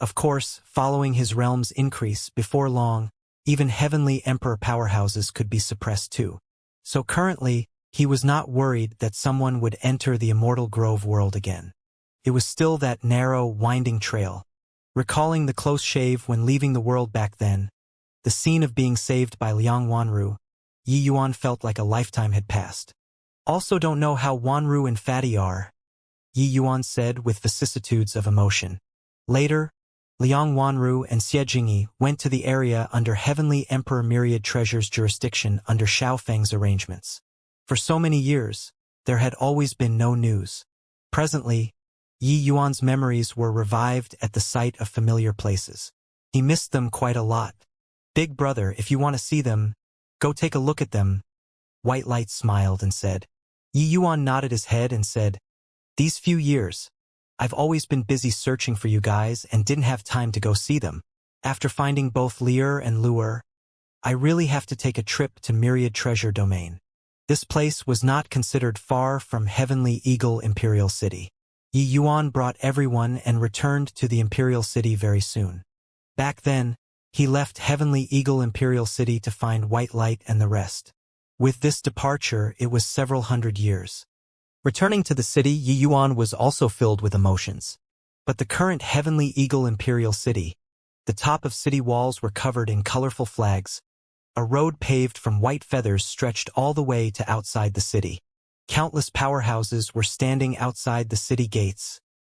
Of course, following his realm's increase, before long, even Heavenly Emperor powerhouses could be suppressed too. So currently, he was not worried that someone would enter the Immortal Grove world again. It was still that narrow, winding trail. Recalling the close shave when leaving the world back then, the scene of being saved by Liang Wanru, Yi Yuan felt like a lifetime had passed. Also don't know how Wanru and Fatty are, Yi Yuan said with vicissitudes of emotion. Later, Liang Wanru and Xie Jingyi went to the area under Heavenly Emperor Myriad Treasure's jurisdiction under Xiao Feng's arrangements. For so many years, there had always been no news. Presently, Yi Yuan's memories were revived at the sight of familiar places. He missed them quite a lot. "Big brother, if you want to see them, go take a look at them." White Light smiled and said. Yi Yuan nodded his head and said, "These few years, I've always been busy searching for you guys and didn't have time to go see them. After finding both Lier and Luer, I really have to take a trip to Myriad Treasure Domain." This place was not considered far from Heavenly Eagle Imperial City. Yi Yuan brought everyone and returned to the Imperial City very soon. Back then, he left Heavenly Eagle Imperial City to find White Light and the rest. With this departure, it was several hundred years. Returning to the city, Yi Yuan was also filled with emotions. But the current Heavenly Eagle Imperial City, the top of city walls were covered in colorful flags. A road paved from white feathers stretched all the way to outside the city. Countless powerhouses were standing outside the city gates,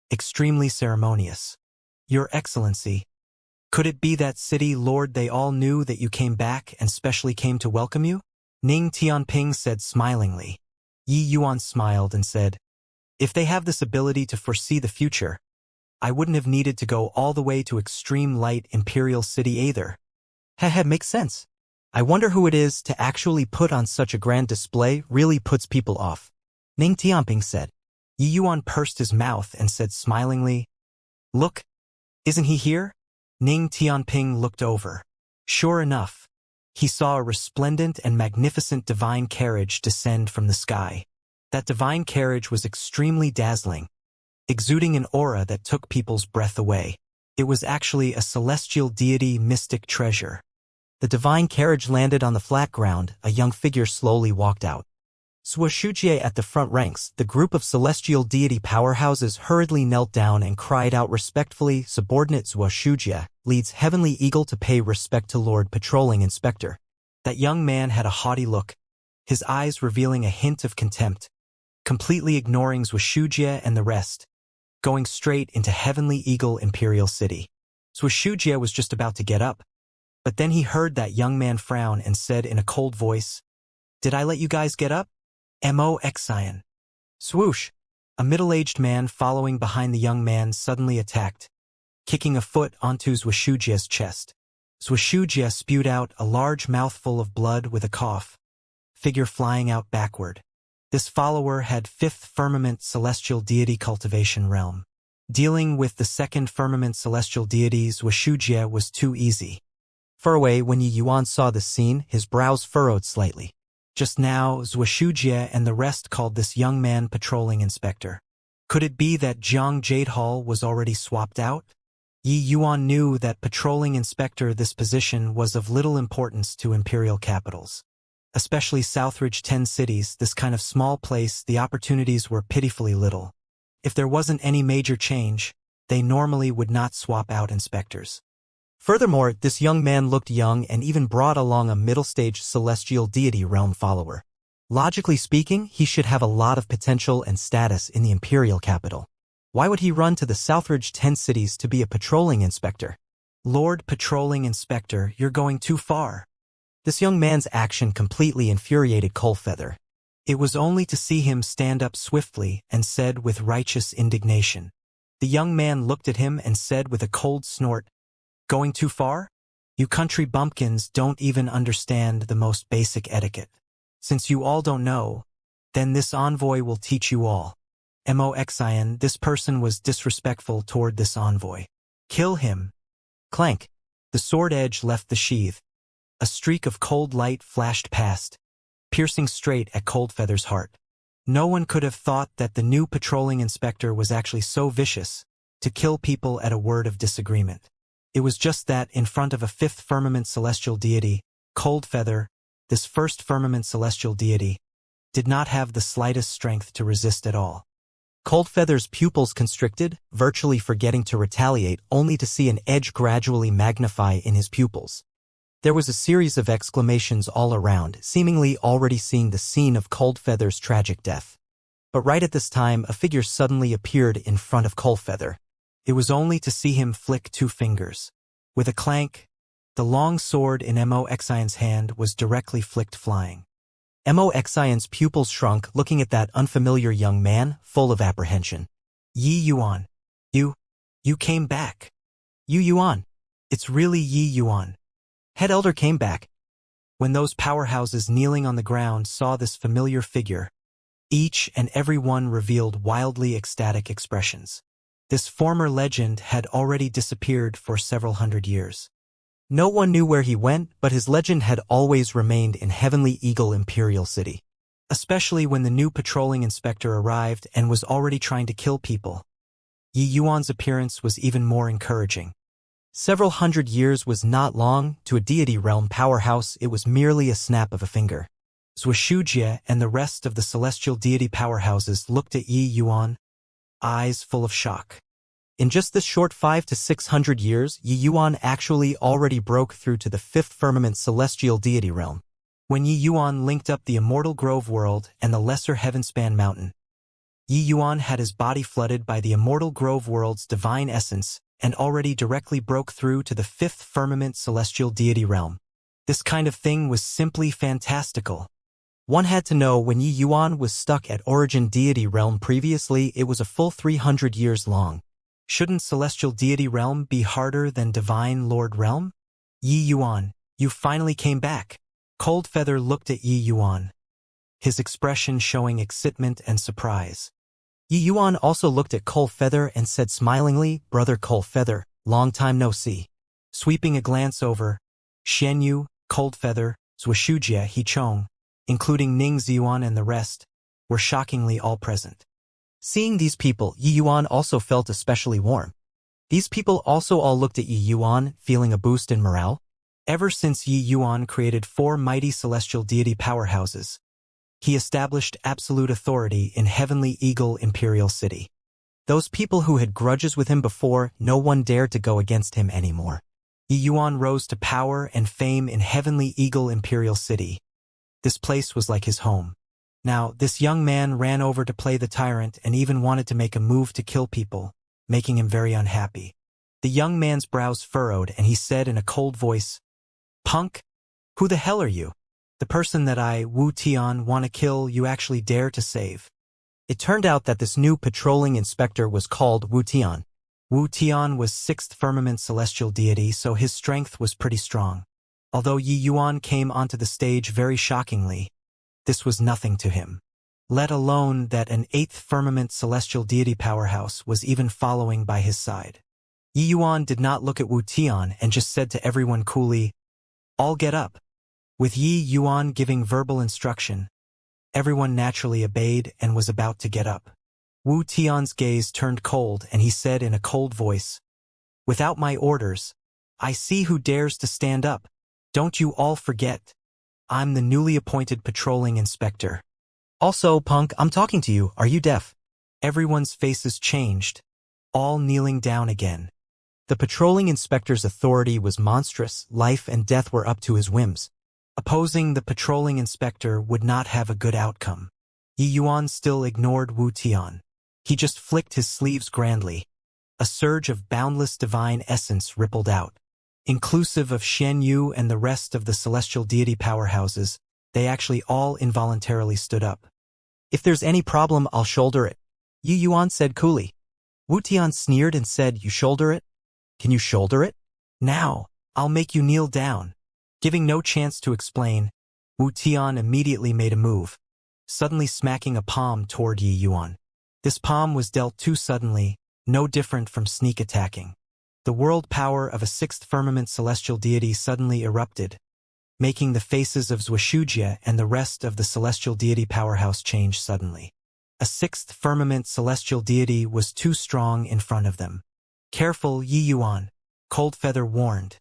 extremely ceremonious. "Your Excellency, could it be that city lord they all knew that you came back and specially came to welcome you?" Ning Tianping said smilingly. Yi Yuan smiled and said, "If they have this ability to foresee the future, I wouldn't have needed to go all the way to extreme light Imperial City either." Heh, makes sense. I wonder who it is to actually put on such a grand display really puts people off. Ning Tianping said. Yi Yuan pursed his mouth and said smilingly, "Look, isn't he here?" Ning Tianping looked over. Sure enough, he saw a resplendent and magnificent divine carriage descend from the sky. That divine carriage was extremely dazzling, exuding an aura that took people's breath away. It was actually a celestial deity mystic treasure. The divine carriage landed on the flat ground. A young figure slowly walked out. Zuoshujian at the front ranks, the group of celestial deity powerhouses hurriedly knelt down and cried out respectfully. Subordinate Zuoshujian leads Heavenly Eagle to pay respect to Lord Patrolling Inspector. That young man had a haughty look, his eyes revealing a hint of contempt, completely ignoring Zuoshujian and the rest, going straight into Heavenly Eagle Imperial City. Zuoshujian was just about to get up, but then he heard that young man frown and said in a cold voice, "Did I let you guys get up?" Mo Xian. Swoosh! A middle-aged man following behind the young man suddenly attacked, kicking a foot onto Zuoshujia's chest. Zuoshujia spewed out a large mouthful of blood with a cough, figure flying out backward. This follower had 5th Firmament Celestial Deity Cultivation Realm. Dealing with the 2nd Firmament Celestial Deity Zuoshujia was too easy. Far away when Yi Yuan saw this scene, his brows furrowed slightly. Just now, Zuoshujian and the rest called this young man Patrolling Inspector. Could it be that Jiang Jade Hall was already swapped out? Yi Yuan knew that Patrolling Inspector this position was of little importance to imperial capitals. Especially Southridge 10 cities, this kind of small place, the opportunities were pitifully little. If there wasn't any major change, they normally would not swap out inspectors. Furthermore, this young man looked young and even brought along a middle-stage celestial deity realm follower. Logically speaking, he should have a lot of potential and status in the imperial capital. Why would he run to the Southridge 10 cities to be a patrolling inspector? Lord Patrolling Inspector, you're going too far. This young man's action completely infuriated Coalfeather. It was only to see him stand up swiftly and said with righteous indignation. The young man looked at him and said with a cold snort, "Going too far? You country bumpkins don't even understand the most basic etiquette. Since you all don't know, then this envoy will teach you all." Mo Xian, this person was disrespectful toward this envoy. Kill him. Clank. The sword edge left the sheath. A streak of cold light flashed past, piercing straight at Coldfeather's heart. No one could have thought that the new patrolling inspector was actually so vicious, to kill people at a word of disagreement. It was just that, in front of a 5th Firmament Celestial Deity, Coldfeather, this 1st Firmament Celestial Deity, did not have the slightest strength to resist at all. Coldfeather's pupils constricted, virtually forgetting to retaliate, only to see an edge gradually magnify in his pupils. There was a series of exclamations all around, seemingly already seeing the scene of Coldfeather's tragic death. But right at this time, a figure suddenly appeared in front of Coldfeather. It was only to see him flick 2 fingers. With a clank, the long sword in Mo Xian's hand was directly flicked flying. Mo Xian's pupils shrunk, looking at that unfamiliar young man, full of apprehension. Yi Yuan. You came back. Yi Yuan. It's really Yi Yuan. Head Elder came back. When those powerhouses kneeling on the ground saw this familiar figure, each and every one revealed wildly ecstatic expressions. This former legend had already disappeared for several hundred years. No one knew where he went, but his legend had always remained in Heavenly Eagle Imperial City. Especially when the new patrolling inspector arrived and was already trying to kill people. Yi Yuan's appearance was even more encouraging. Several hundred years was not long. To a deity realm powerhouse, it was merely a snap of a finger. Zuoshujian and the rest of the celestial deity powerhouses looked at Yi Yuan, eyes full of shock. In just this short 500 to 600 years, Yi Yuan actually already broke through to the 5th Firmament Celestial Deity Realm. When Yi Yuan linked up the Immortal Grove World and the Lesser Heavenspan Mountain, Yi Yuan had his body flooded by the Immortal Grove World's divine essence and already directly broke through to the 5th Firmament Celestial Deity Realm. This kind of thing was simply fantastical. One had to know when Yi Yuan was stuck at Origin Deity Realm previously it was a full 300 years long. Shouldn't Celestial Deity Realm be harder than Divine Lord Realm? Yi Yuan, you finally came back. Cold Feather looked at Yi Yuan, his expression showing excitement and surprise. Yi Yuan also looked at Cold Feather and said smilingly, Brother Cold Feather, long time no see. Sweeping a glance over, Xianyu, Cold Feather, Zhuxia Hichong, including Ning Ziyuan and the rest, were shockingly all present. Seeing these people, Yi Yuan also felt especially warm. These people also all looked at Yi Yuan, feeling a boost in morale. Ever since Yi Yuan created 4 mighty celestial deity powerhouses, he established absolute authority in Heavenly Eagle Imperial City. Those people who had grudges with him before, no one dared to go against him anymore. Yi Yuan rose to power and fame in Heavenly Eagle Imperial City. This place was like his home. Now, this young man ran over to play the tyrant and even wanted to make a move to kill people, making him very unhappy. The young man's brows furrowed and he said in a cold voice, Punk? Who the hell are you? The person that I, Wu Tian, want to kill you actually dare to save. It turned out that this new patrolling inspector was called Wu Tian. Wu Tian was 6th firmament celestial deity, so his strength was pretty strong. Although Yi Yuan came onto the stage very shockingly, this was nothing to him. Let alone that an 8th firmament celestial deity powerhouse was even following by his side. Yi Yuan did not look at Wu Tian and just said to everyone coolly, All get up. With Yi Yuan giving verbal instruction, everyone naturally obeyed and was about to get up. Wu Tian's gaze turned cold and he said in a cold voice, Without my orders, I see who dares to stand up. Don't you all forget. I'm the newly appointed patrolling inspector. Also, punk, I'm talking to you, are you deaf? Everyone's faces changed, all kneeling down again. The patrolling inspector's authority was monstrous, life and death were up to his whims. Opposing the patrolling inspector would not have a good outcome. Yi Yuan still ignored Wu Tian. He just flicked his sleeves grandly. A surge of boundless divine essence rippled out. Inclusive of Xianyu and the rest of the celestial deity powerhouses, they actually all involuntarily stood up. If there's any problem, I'll shoulder it, Yi Yuan said coolly. Wu Tian sneered and said, You shoulder it? Can you shoulder it? Now, I'll make you kneel down. Giving no chance to explain, Wu Tian immediately made a move, suddenly smacking a palm toward Yi Yuan. This palm was dealt too suddenly, no different from sneak attacking. The world power of a 6th firmament celestial deity suddenly erupted, making the faces of Zhuxia and the rest of the celestial deity powerhouse change suddenly. A 6th firmament celestial deity was too strong in front of them. Careful, Yi Yuan, Cold Feather warned.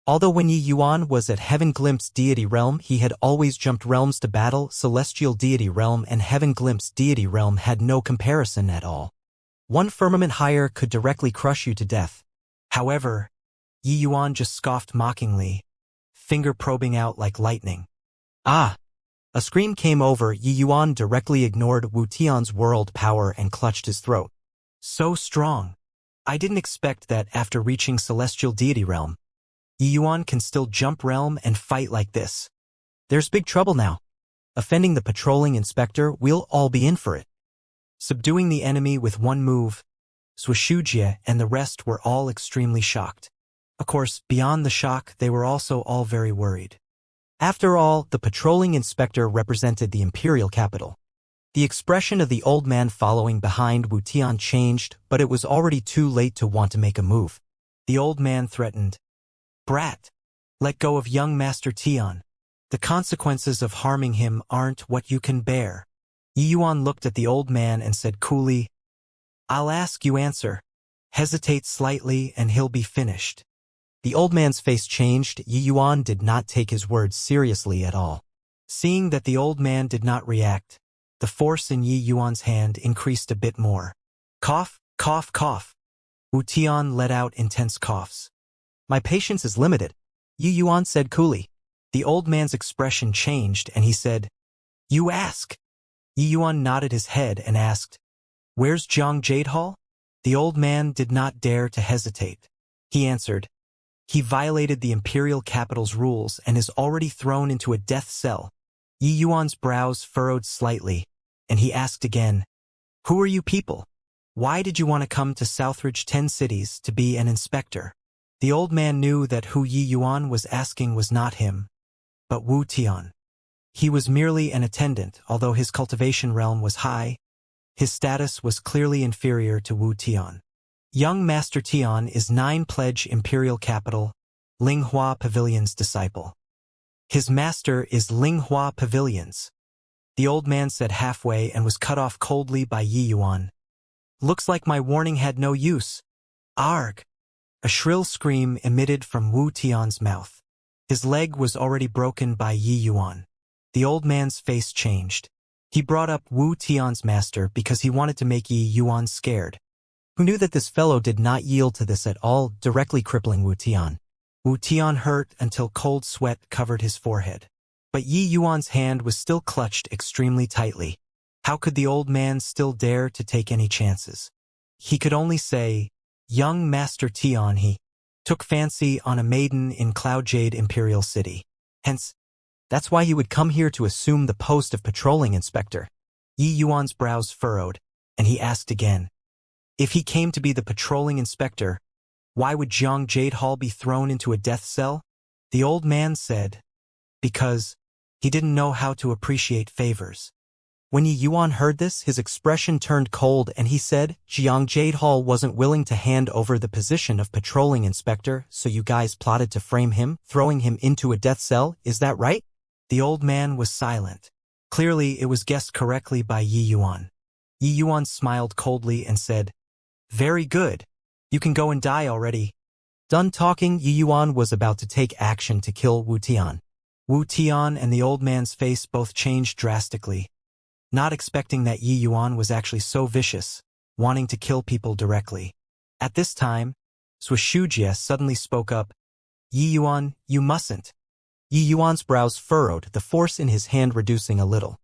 Although when Yi Yuan was at Heaven Glimpse Deity Realm he had always jumped realms to battle, Celestial Deity Realm and Heaven Glimpse Deity Realm had no comparison at all. One firmament higher could directly crush you to death. However, Yi Yuan just scoffed mockingly, finger probing out like lightning. Ah! A scream came over. Yi Yuan directly ignored Wu Tian's world power and clutched his throat. So strong. I didn't expect that after reaching Celestial Deity Realm, Yi Yuan can still jump realm and fight like this. There's big trouble now. Offending the patrolling inspector, we'll all be in for it. Subduing the enemy with one move, Zhuxia and the rest were all extremely shocked. Of course, beyond the shock, they were also all very worried. After all, the patrolling inspector represented the imperial capital. The expression of the old man following behind Wu Tian changed, but it was already too late to want to make a move. The old man threatened, Brat, let go of young Master Tian. The consequences of harming him aren't what you can bear. Yi Yuan looked at the old man and said coolly, I'll ask you answer. Hesitate slightly and he'll be finished. The old man's face changed. Yi Yuan did not take his words seriously at all. Seeing that the old man did not react, the force in Yi Yuan's hand increased a bit more. Cough, cough, cough. Wu Tian let out intense coughs. My patience is limited, Yi Yuan said coolly. The old man's expression changed and he said, You ask. Yi Yuan nodded his head and asked, Where's Zhang Jade Hall? The old man did not dare to hesitate. He answered, He violated the imperial capital's rules and is already thrown into a death cell. Yi Yuan's brows furrowed slightly, and he asked again, "Who are you people? Why did you want to come to Southridge 10 cities to be an inspector?" The old man knew that who Yi Yuan was asking was not him, but Wu Tian. He was merely an attendant, although his cultivation realm was high. His status was clearly inferior to Wu Tian. Young Master Tian is 9 Pledge Imperial Capital, Linghua Pavilion's disciple. His master is Linghua Pavilion's. The old man said halfway and was cut off coldly by Yi Yuan. "Looks like my warning had no use. Arg!" A shrill scream emitted from Wu Tian's mouth. His leg was already broken by Yi Yuan. The old man's face changed. He brought up Wu Tian's master because he wanted to make Yi Yuan scared. Who knew that this fellow did not yield to this at all, directly crippling Wu Tian. Wu Tian hurt until cold sweat covered his forehead. But Yi Yuan's hand was still clutched extremely tightly. How could the old man still dare to take any chances? He could only say, "Young Master Tian, he took fancy on a maiden in Cloudjade Imperial City. Hence, that's why he would come here to assume the post of patrolling inspector." Yi Yuan's brows furrowed, and he asked again, "If he came to be the patrolling inspector, why would Jiang Jade Hall be thrown into a death cell?" The old man said, "Because he didn't know how to appreciate favors." When Yi Yuan heard this, his expression turned cold and he said, "Jiang Jade Hall wasn't willing to hand over the position of patrolling inspector, so you guys plotted to frame him, throwing him into a death cell, is that right?" The old man was silent. Clearly, it was guessed correctly by Yi Yuan. Yi Yuan smiled coldly and said, "Very good. You can go and die already." Done talking, Yi Yuan was about to take action to kill Wu Tian. Wu Tian and the old man's face both changed drastically. Not expecting that Yi Yuan was actually so vicious, wanting to kill people directly. At this time, Xianxia suddenly spoke up, "Yi Yuan, you mustn't." Yi Yuan's brows furrowed, the force in his hand reducing a little.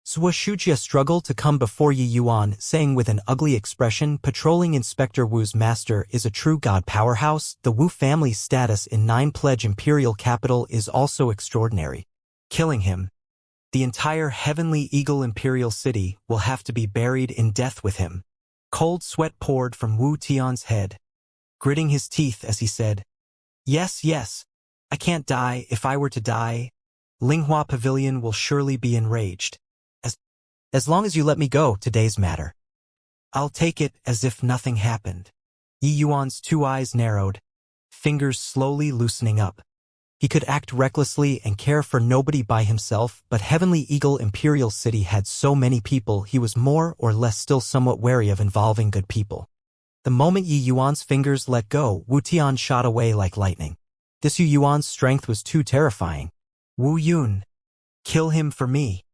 Xianxia struggled to come before Yi Yuan, saying with an ugly expression, "Patrolling Inspector Wu's master is a true god powerhouse. The Wu family's status in 9 Pledge Imperial Capital is also extraordinary. Killing him, the entire Heavenly Eagle Imperial City will have to be buried in death with him." Cold sweat poured from Wu Tian's head, gritting his teeth as he said, "Yes, yes, I can't die. If I were to die, Linghua Pavilion will surely be enraged. As long as you let me go, today's matter. I'll take it as if nothing happened." Yi Yuan's 2 eyes narrowed, fingers slowly loosening up. He could act recklessly and care for nobody by himself, but Heavenly Eagle Imperial City had so many people he was more or less still somewhat wary of involving good people. The moment Yi Yuan's fingers let go, Wu Tian shot away like lightning. This Yi Yuan's strength was too terrifying. "Wu Yun, kill him for me.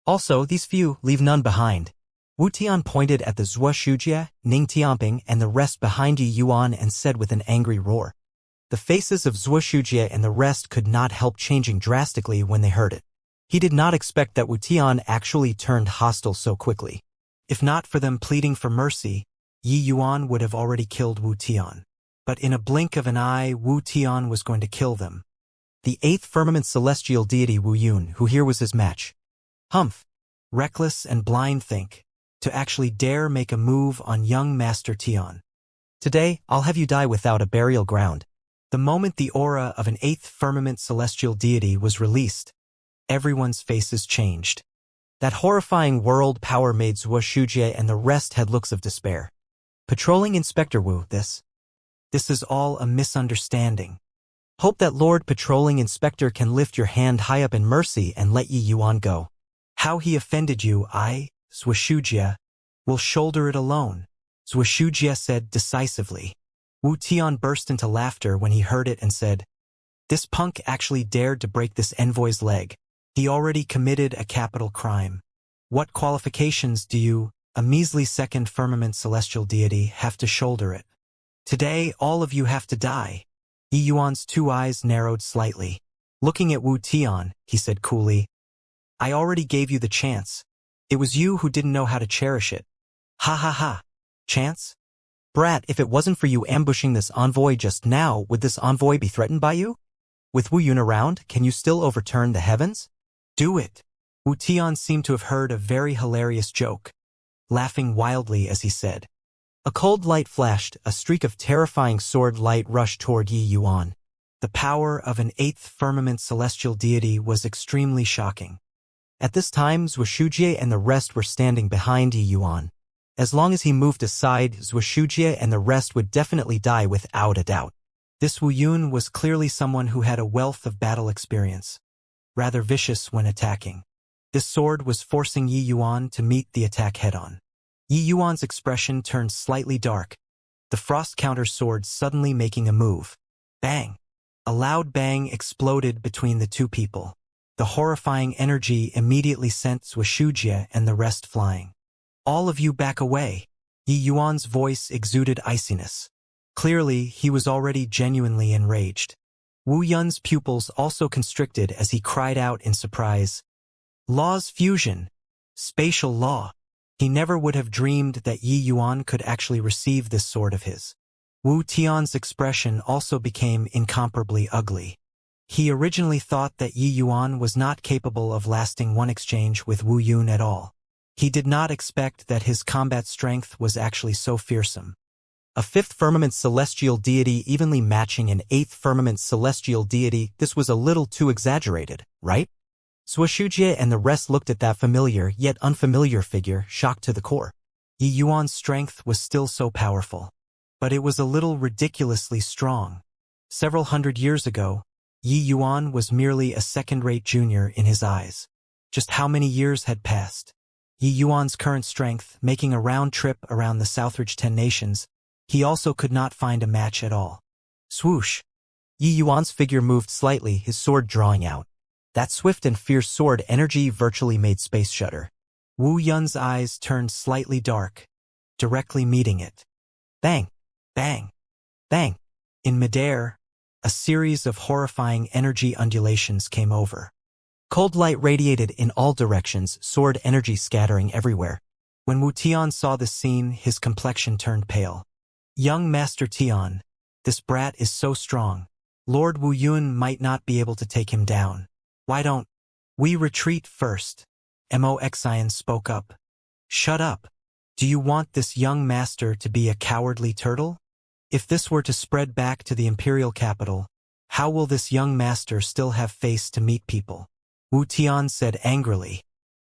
Also, these few, leave none behind." Wu Tian pointed at the Xianxia, Ning Tianping, and the rest behind Yi Yuan and said with an angry roar. The faces of Xianxia and the rest could not help changing drastically when they heard it. He did not expect that Wu Tian actually turned hostile so quickly. If not for them pleading for mercy, Yi Yuan would have already killed Wu Tian. But in a blink of an eye, Wu Tian was going to kill them. The 8th firmament celestial deity Wu Yun, who here was his match. Humph. Reckless and blind think. To actually dare make a move on young Master Tian. "Today, I'll have you die without a burial ground." The moment the aura of an 8th firmament celestial deity was released, everyone's faces changed. That horrifying world power made Xianxia and the rest had looks of despair. "Patrolling Inspector Wu, this is all a misunderstanding. Hope that Lord Patrolling Inspector can lift your hand high up in mercy and let Yi Yuan go. How he offended you, I, Xianxia, will shoulder it alone," Xianxia said decisively. Wu Tian burst into laughter when he heard it and said, "This punk actually dared to break this envoy's leg. He already committed a capital crime. What qualifications do you, a measly 2nd firmament celestial deity, have to shoulder it? Today, all of you have to die." Yi Yuan's 2 eyes narrowed slightly. Looking at Wu Tian, he said coolly, "I already gave you the chance. It was you who didn't know how to cherish it. Ha ha ha. Chance? Brat, if it wasn't for you ambushing this envoy just now, would this envoy be threatened by you? With Wu Yun around, can you still overturn the heavens? Do it." Wu Tian seemed to have heard a very hilarious joke, laughing wildly as he said. A cold light flashed, a streak of terrifying sword light rushed toward Yi Yuan. The power of an eighth firmament celestial deity was extremely shocking. At this time, Zhuoshujie and the rest were standing behind Yi Yuan. As long as he moved aside, Zhuoshujie and the rest would definitely die without a doubt. This Wu Yun was clearly someone who had a wealth of battle experience, rather vicious when attacking. This sword was forcing Yi Yuan to meet the attack head-on. Yi Yuan's expression turned slightly dark, the frost counter sword suddenly making a move. Bang! A loud bang exploded between the two people. The horrifying energy immediately sent Zhuoshujie and the rest flying. All of you back away. Yi Yuan's voice exuded iciness. Clearly, he was already genuinely enraged. Wu Yun's pupils also constricted as he cried out in surprise. Law's fusion. Spatial law. He never would have dreamed that Yi Yuan could actually receive this sword of his. Wu Tian's expression also became incomparably ugly. He originally thought that Yi Yuan was not capable of lasting one exchange with Wu Yun at all. He did not expect that his combat strength was actually so fearsome. A fifth firmament celestial deity evenly matching an eighth firmament celestial deity, this was a little too exaggerated, right? Zhuoshujie and the rest looked at that familiar yet unfamiliar figure, shocked to the core. Yi Yuan's strength was still so powerful. But it was a little ridiculously strong. Several hundred years ago, Yi Yuan was merely a second-rate junior in his eyes. Just how many years had passed? Yi Yuan's current strength, making a round trip around the Southridge 10 nations, he also could not find a match at all. Swoosh! Yi Yuan's figure moved slightly, his sword drawing out. That swift and fierce sword energy virtually made space shudder. Wu Yun's eyes turned slightly dark, directly meeting it. Bang! Bang! Bang! In midair, a series of horrifying energy undulations came over. Cold light radiated in all directions, sword energy scattering everywhere. When Wu Tian saw this scene, his complexion turned pale. Young Master Tian, this brat is so strong. Lord Wu Yun might not be able to take him down. Why don't we retreat first? Mo Xian spoke up. Shut up. Do you want this young master to be a cowardly turtle? If this were to spread back to the imperial capital, how will this young master still have face to meet people? Wu Tian said angrily.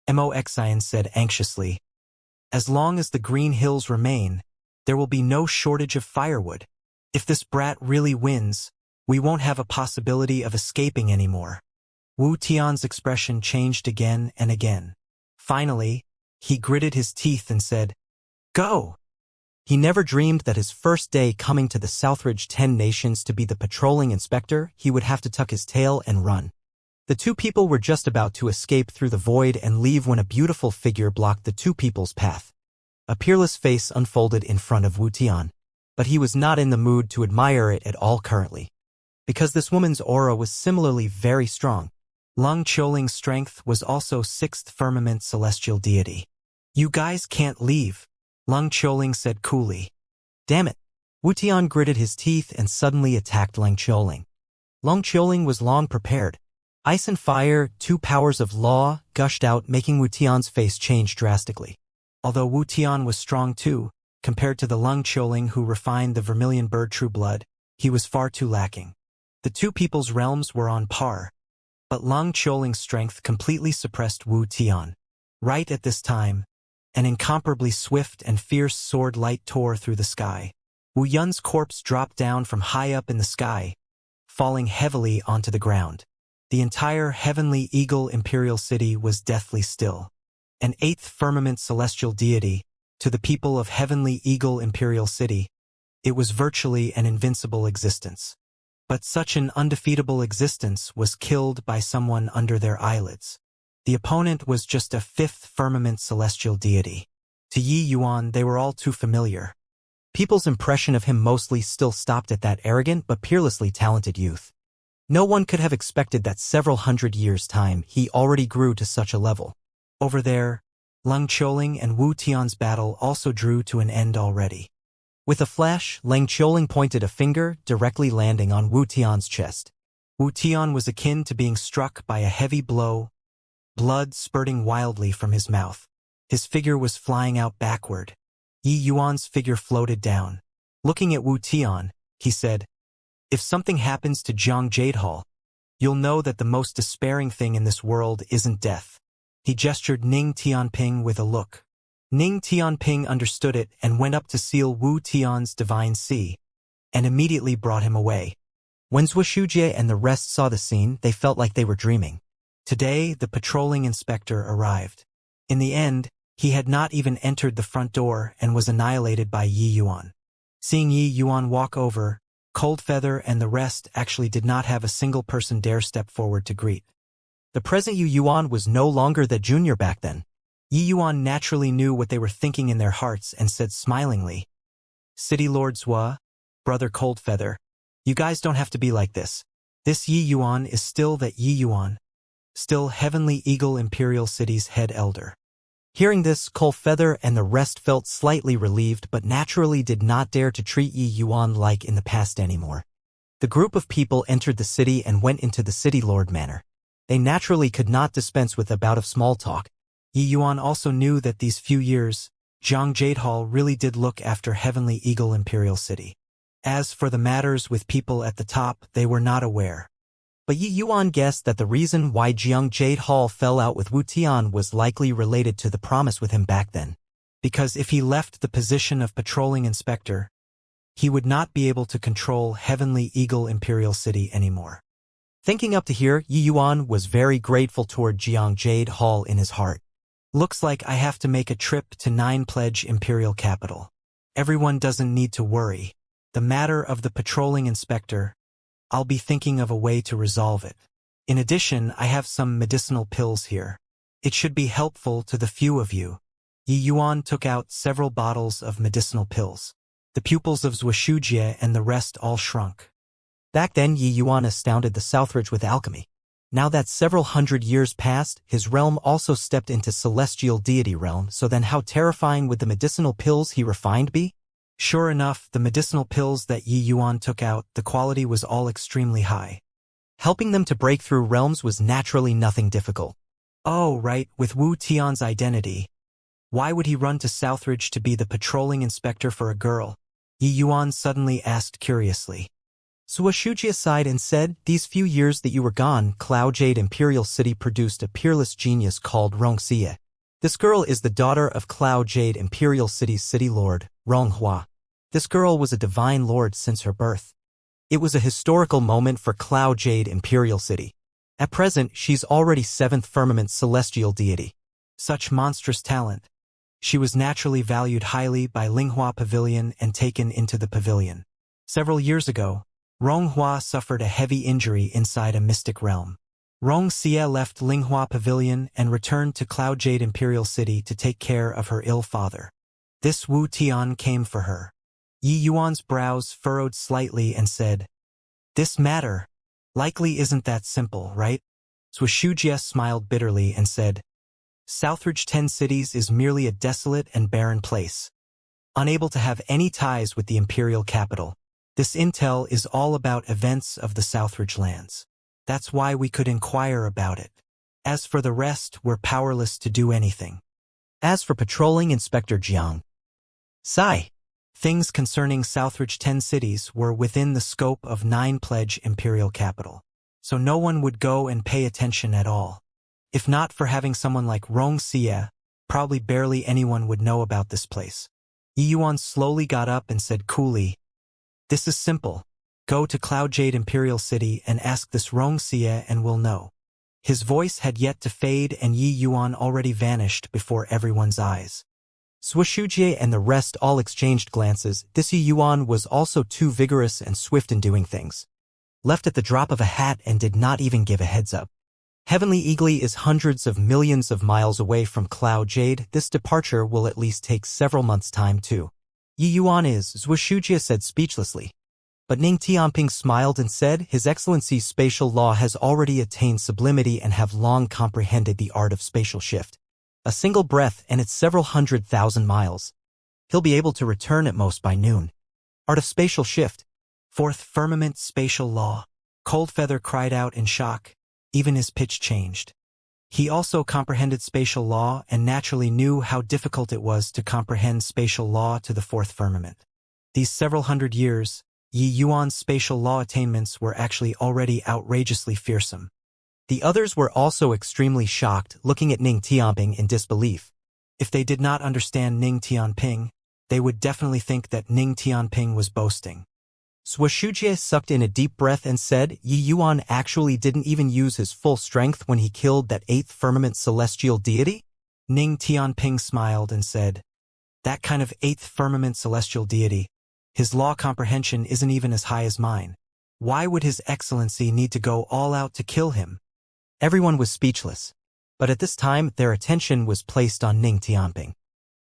Mo Xian said anxiously. As long as the Green Hills remain, there will be no shortage of firewood. If this brat really wins, we won't have a possibility of escaping anymore. Wu Tian's expression changed again and again. Finally, he gritted his teeth and said, Go! He never dreamed that his first day coming to the Southridge 10 nations to be the patrolling inspector, he would have to tuck his tail and run. The two people were just about to escape through the void and leave when a beautiful figure blocked the two people's path. A peerless face unfolded in front of Wu Tian, but he was not in the mood to admire it at all currently. Because this woman's aura was similarly very strong. Lung Qiuling's strength was also sixth firmament celestial deity. You guys can't leave, Lung Qiuling said coolly. Damn it. Wu Tian gritted his teeth and suddenly attacked Lung Qiuling. Lung Qiuling was long prepared. Ice and fire, two powers of law, gushed out, making Wu Tian's face change drastically. Although Wu Tian was strong too, compared to the Lung Qiuling who refined the vermilion bird true blood, he was far too lacking. The two people's realms were on par, but Lung Qiuling's strength completely suppressed Wu Tian. Right at this time, an incomparably swift and fierce sword light tore through the sky. Wu Yun's corpse dropped down from high up in the sky, falling heavily onto the ground. The entire Heavenly Eagle Imperial City was deathly still. An eighth firmament celestial deity, to the people of Heavenly Eagle Imperial City, it was virtually an invincible existence. But such an undefeatable existence was killed by someone under their eyelids. The opponent was just a fifth firmament celestial deity. To Yi Yuan, they were all too familiar. People's impression of him mostly still stopped at that arrogant but peerlessly talented youth. No one could have expected that several hundred years' time he already grew to such a level. Over there, Lung Qiuling and Wu Tian's battle also drew to an end already. With a flash, Lung Qiuling pointed a finger, directly landing on Wu Tian's chest. Wu Tian was akin to being struck by a heavy blow, blood spurting wildly from his mouth. His figure was flying out backward. Yi Yuan's figure floated down. Looking at Wu Tian, he said, "If something happens to Jiang Jadehall, you'll know that the most despairing thing in this world isn't death." He gestured Ning Tianping with a look. Ning Tianping understood it and went up to seal Wu Tian's divine sea, and immediately brought him away. When Zhuoxujie and the rest saw the scene, they felt like they were dreaming. Today, the patrolling inspector arrived. In the end, he had not even entered the front door and was annihilated by Yi Yuan. Seeing Yi Yuan walk over, Coldfeather and the rest actually did not have a single person dare step forward to greet. The present Yi Yuan was no longer the junior back then. Yi Yuan naturally knew what they were thinking in their hearts and said smilingly, "City Lord Zhua, Brother Coldfeather, you guys don't have to be like this. This Yi Yuan is still that Yi Yuan, still Heavenly Eagle Imperial City's head elder." Hearing this, Coldfeather and the rest felt slightly relieved but naturally did not dare to treat Yi Yuan like in the past anymore. The group of people entered the city and went into the City Lord Manor. They naturally could not dispense with a bout of small talk. Yi Yuan also knew that these few years, Jiang Jadehall really did look after Heavenly Eagle Imperial City. As for the matters with people at the top, they were not aware. But Yi Yuan guessed that the reason why Jiang Jadehall fell out with Wu Tian was likely related to the promise with him back then. Because if he left the position of patrolling inspector, he would not be able to control Heavenly Eagle Imperial City anymore. Thinking up to here, Yi Yuan was very grateful toward Jiang Jadehall in his heart. "Looks like I have to make a trip to 9 Pledge Imperial Capital. Everyone doesn't need to worry. The matter of the patrolling inspector, I'll be thinking of a way to resolve it. In addition, I have some medicinal pills here. It should be helpful to the few of you." Yi Yuan took out several bottles of medicinal pills. The pupils of Zhuoxujie and the rest all shrunk. Back then, Yi Yuan astounded the Southridge with alchemy. Now that several hundred years passed, his realm also stepped into celestial deity realm, so then how terrifying would the medicinal pills he refined be? Sure enough, the medicinal pills that Yi Yuan took out, the quality was all extremely high. Helping them to break through realms was naturally nothing difficult. Oh, right, with Wu Tian's identity. Why would he run to Southridge to be the patrolling inspector for a girl? Yi Yuan suddenly asked curiously. Zhuoxujie sighed and said, "These few years that you were gone, Cloudjade Imperial City produced a peerless genius called Rongxia. This girl is the daughter of Cloudjade Imperial City's city lord, Ronghua. This girl was a divine lord since her birth. It was a historical moment for Cloudjade Imperial City. At present, she's already 7th firmament celestial deity. Such monstrous talent. She was naturally valued highly by Linghua Pavilion and taken into the pavilion. Several years ago, Ronghua suffered a heavy injury inside a mystic realm. Rongxia left Linghua Pavilion and returned to Cloudjade Imperial City to take care of her ill father. This Wu Tian came for her." Yi Yuan's brows furrowed slightly and said, "This matter likely isn't that simple, right?" Zhuoxujie smiled bitterly and said, "Southridge 10 Cities is merely a desolate and barren place, unable to have any ties with the imperial capital. This intel is all about events of the Southridge lands. That's why we could inquire about it. As for the rest, we're powerless to do anything." As for patrolling Inspector Jiang Sai, things concerning Southridge 10 Cities were within the scope of 9 Pledge Imperial Capital, so no one would go and pay attention at all. If not for having someone like Rongxia, probably barely anyone would know about this place. Yi Yuan slowly got up and said coolly, "This is simple. Go to Cloudjade Imperial City and ask this Rongxia and we'll know." His voice had yet to fade and Yi Yuan already vanished before everyone's eyes. Zhuoxujie and the rest all exchanged glances. This Yi Yuan was also too vigorous and swift in doing things. Left at the drop of a hat and did not even give a heads up. Heavenly Eagle is hundreds of millions of miles away from Cloudjade. This departure will at least take several months' time too. Yi Yuan is, Zhuoxujie said speechlessly. But Ning Tianping smiled and said, "His Excellency's spatial law has already attained sublimity and have long comprehended the art of spatial shift. A single breath and it's several 100,000 miles. He'll be able to return at most by noon." Art of spatial shift. 4th firmament spatial law. Coldfeather cried out in shock. Even his pitch changed. He also comprehended spatial law and naturally knew how difficult it was to comprehend spatial law to the fourth firmament. These several hundred years, Yi Yuan's spatial law attainments were actually already outrageously fearsome. The others were also extremely shocked, looking at Ning Tianping in disbelief. If they did not understand Ning Tianping, they would definitely think that Ning Tianping was boasting. Shuxujie sucked in a deep breath and said, Yi Yuan actually didn't even use his full strength when he killed that eighth firmament celestial deity? Ning Tianping smiled and said, that kind of eighth firmament celestial deity, his law comprehension isn't even as high as mine. Why would His Excellency need to go all out to kill him? Everyone was speechless. But at this time, their attention was placed on Ning Tianping.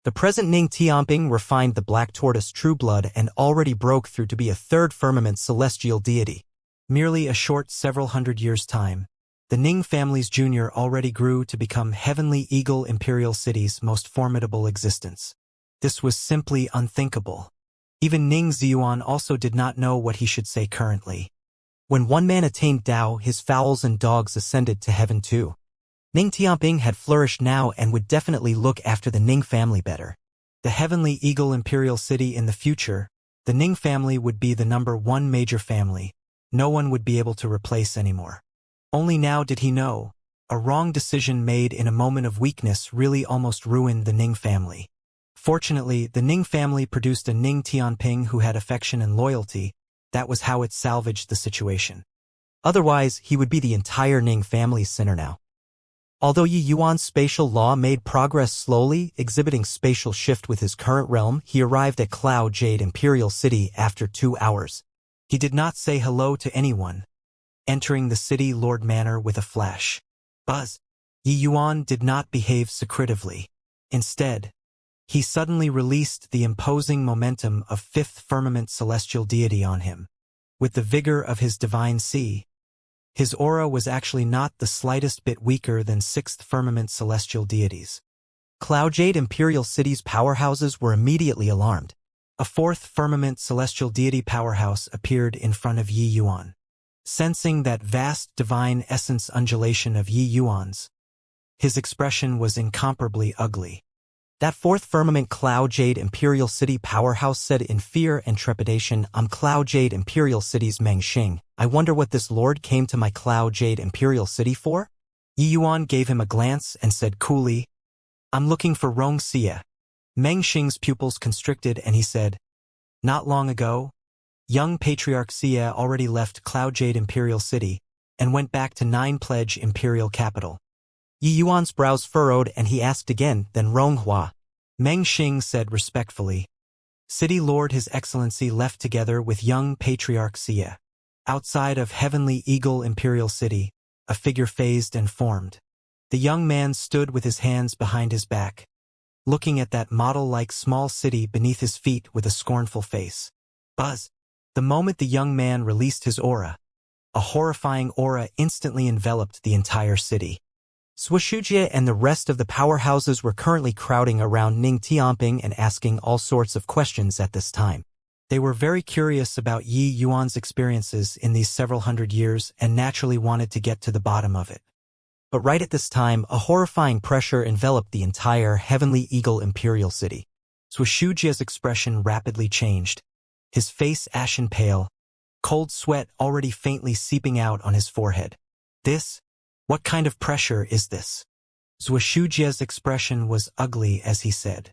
The present Ning Tianping refined the black tortoise true blood and already broke through to be a third firmament celestial deity. Merely a short several hundred years' time, the Ning family's junior already grew to become Heavenly Eagle Imperial City's most formidable existence. This was simply unthinkable. Even Ning Ziyuan also did not know what he should say currently. When one man attained Dao, his fowls and dogs ascended to heaven too. Ning Tianping had flourished now and would definitely look after the Ning family better. The Heavenly Eagle Imperial City in the future, the Ning family would be the #1 major family. No one would be able to replace anymore. Only now did he know, a wrong decision made in a moment of weakness really almost ruined the Ning family. Fortunately, the Ning family produced a Ning Tianping who had affection and loyalty. That was how it salvaged the situation. Otherwise, he would be the entire Ning family's sinner now. Although Yi Yuan's spatial law made progress slowly, exhibiting spatial shift with his current realm, he arrived at Cloud Jade Imperial City after 2 hours. He did not say hello to anyone, entering the city Lord Manor with a flash. Buzz. Yi Yuan did not behave secretively. Instead, he suddenly released the imposing momentum of fifth firmament celestial deity on him. With the vigor of his divine sea, his aura was actually not the slightest bit weaker than sixth firmament celestial deities. Cloud Jade Imperial City's powerhouses were immediately alarmed. A fourth firmament celestial deity powerhouse appeared in front of Yi Yuan. Sensing that vast divine essence undulation of Yi Yuan's, his expression was incomparably ugly. That fourth firmament Cloud Jade Imperial City powerhouse said in fear and trepidation, I'm Cloud Jade Imperial City's Meng Xing. I wonder what this lord came to my Cloud Jade Imperial City for? Yi Yuan gave him a glance and said coolly, I'm looking for Rongxia. Meng Xing's pupils constricted and he said, not long ago, young Patriarch Xia already left Cloud Jade Imperial City and went back to Nine Pledge Imperial Capital. Yi Yuan's brows furrowed and he asked again, then Ronghua. Meng Xing said respectfully, City Lord His Excellency left together with young Patriarch Xia. Outside of Heavenly Eagle Imperial City, a figure phased and formed. The young man stood with his hands behind his back, looking at that model-like small city beneath his feet with a scornful face. Buzz. The moment the young man released his aura, a horrifying aura instantly enveloped the entire city. Shuxujie and the rest of the powerhouses were currently crowding around Ning Tianping and asking all sorts of questions at this time. They were very curious about Yi Yuan's experiences in these several hundred years and naturally wanted to get to the bottom of it. But right at this time, a horrifying pressure enveloped the entire Heavenly Eagle Imperial City. Shuxujie's expression rapidly changed, his face ashen pale, cold sweat already faintly seeping out on his forehead. What kind of pressure is this? Shuxujie's expression was ugly as he said.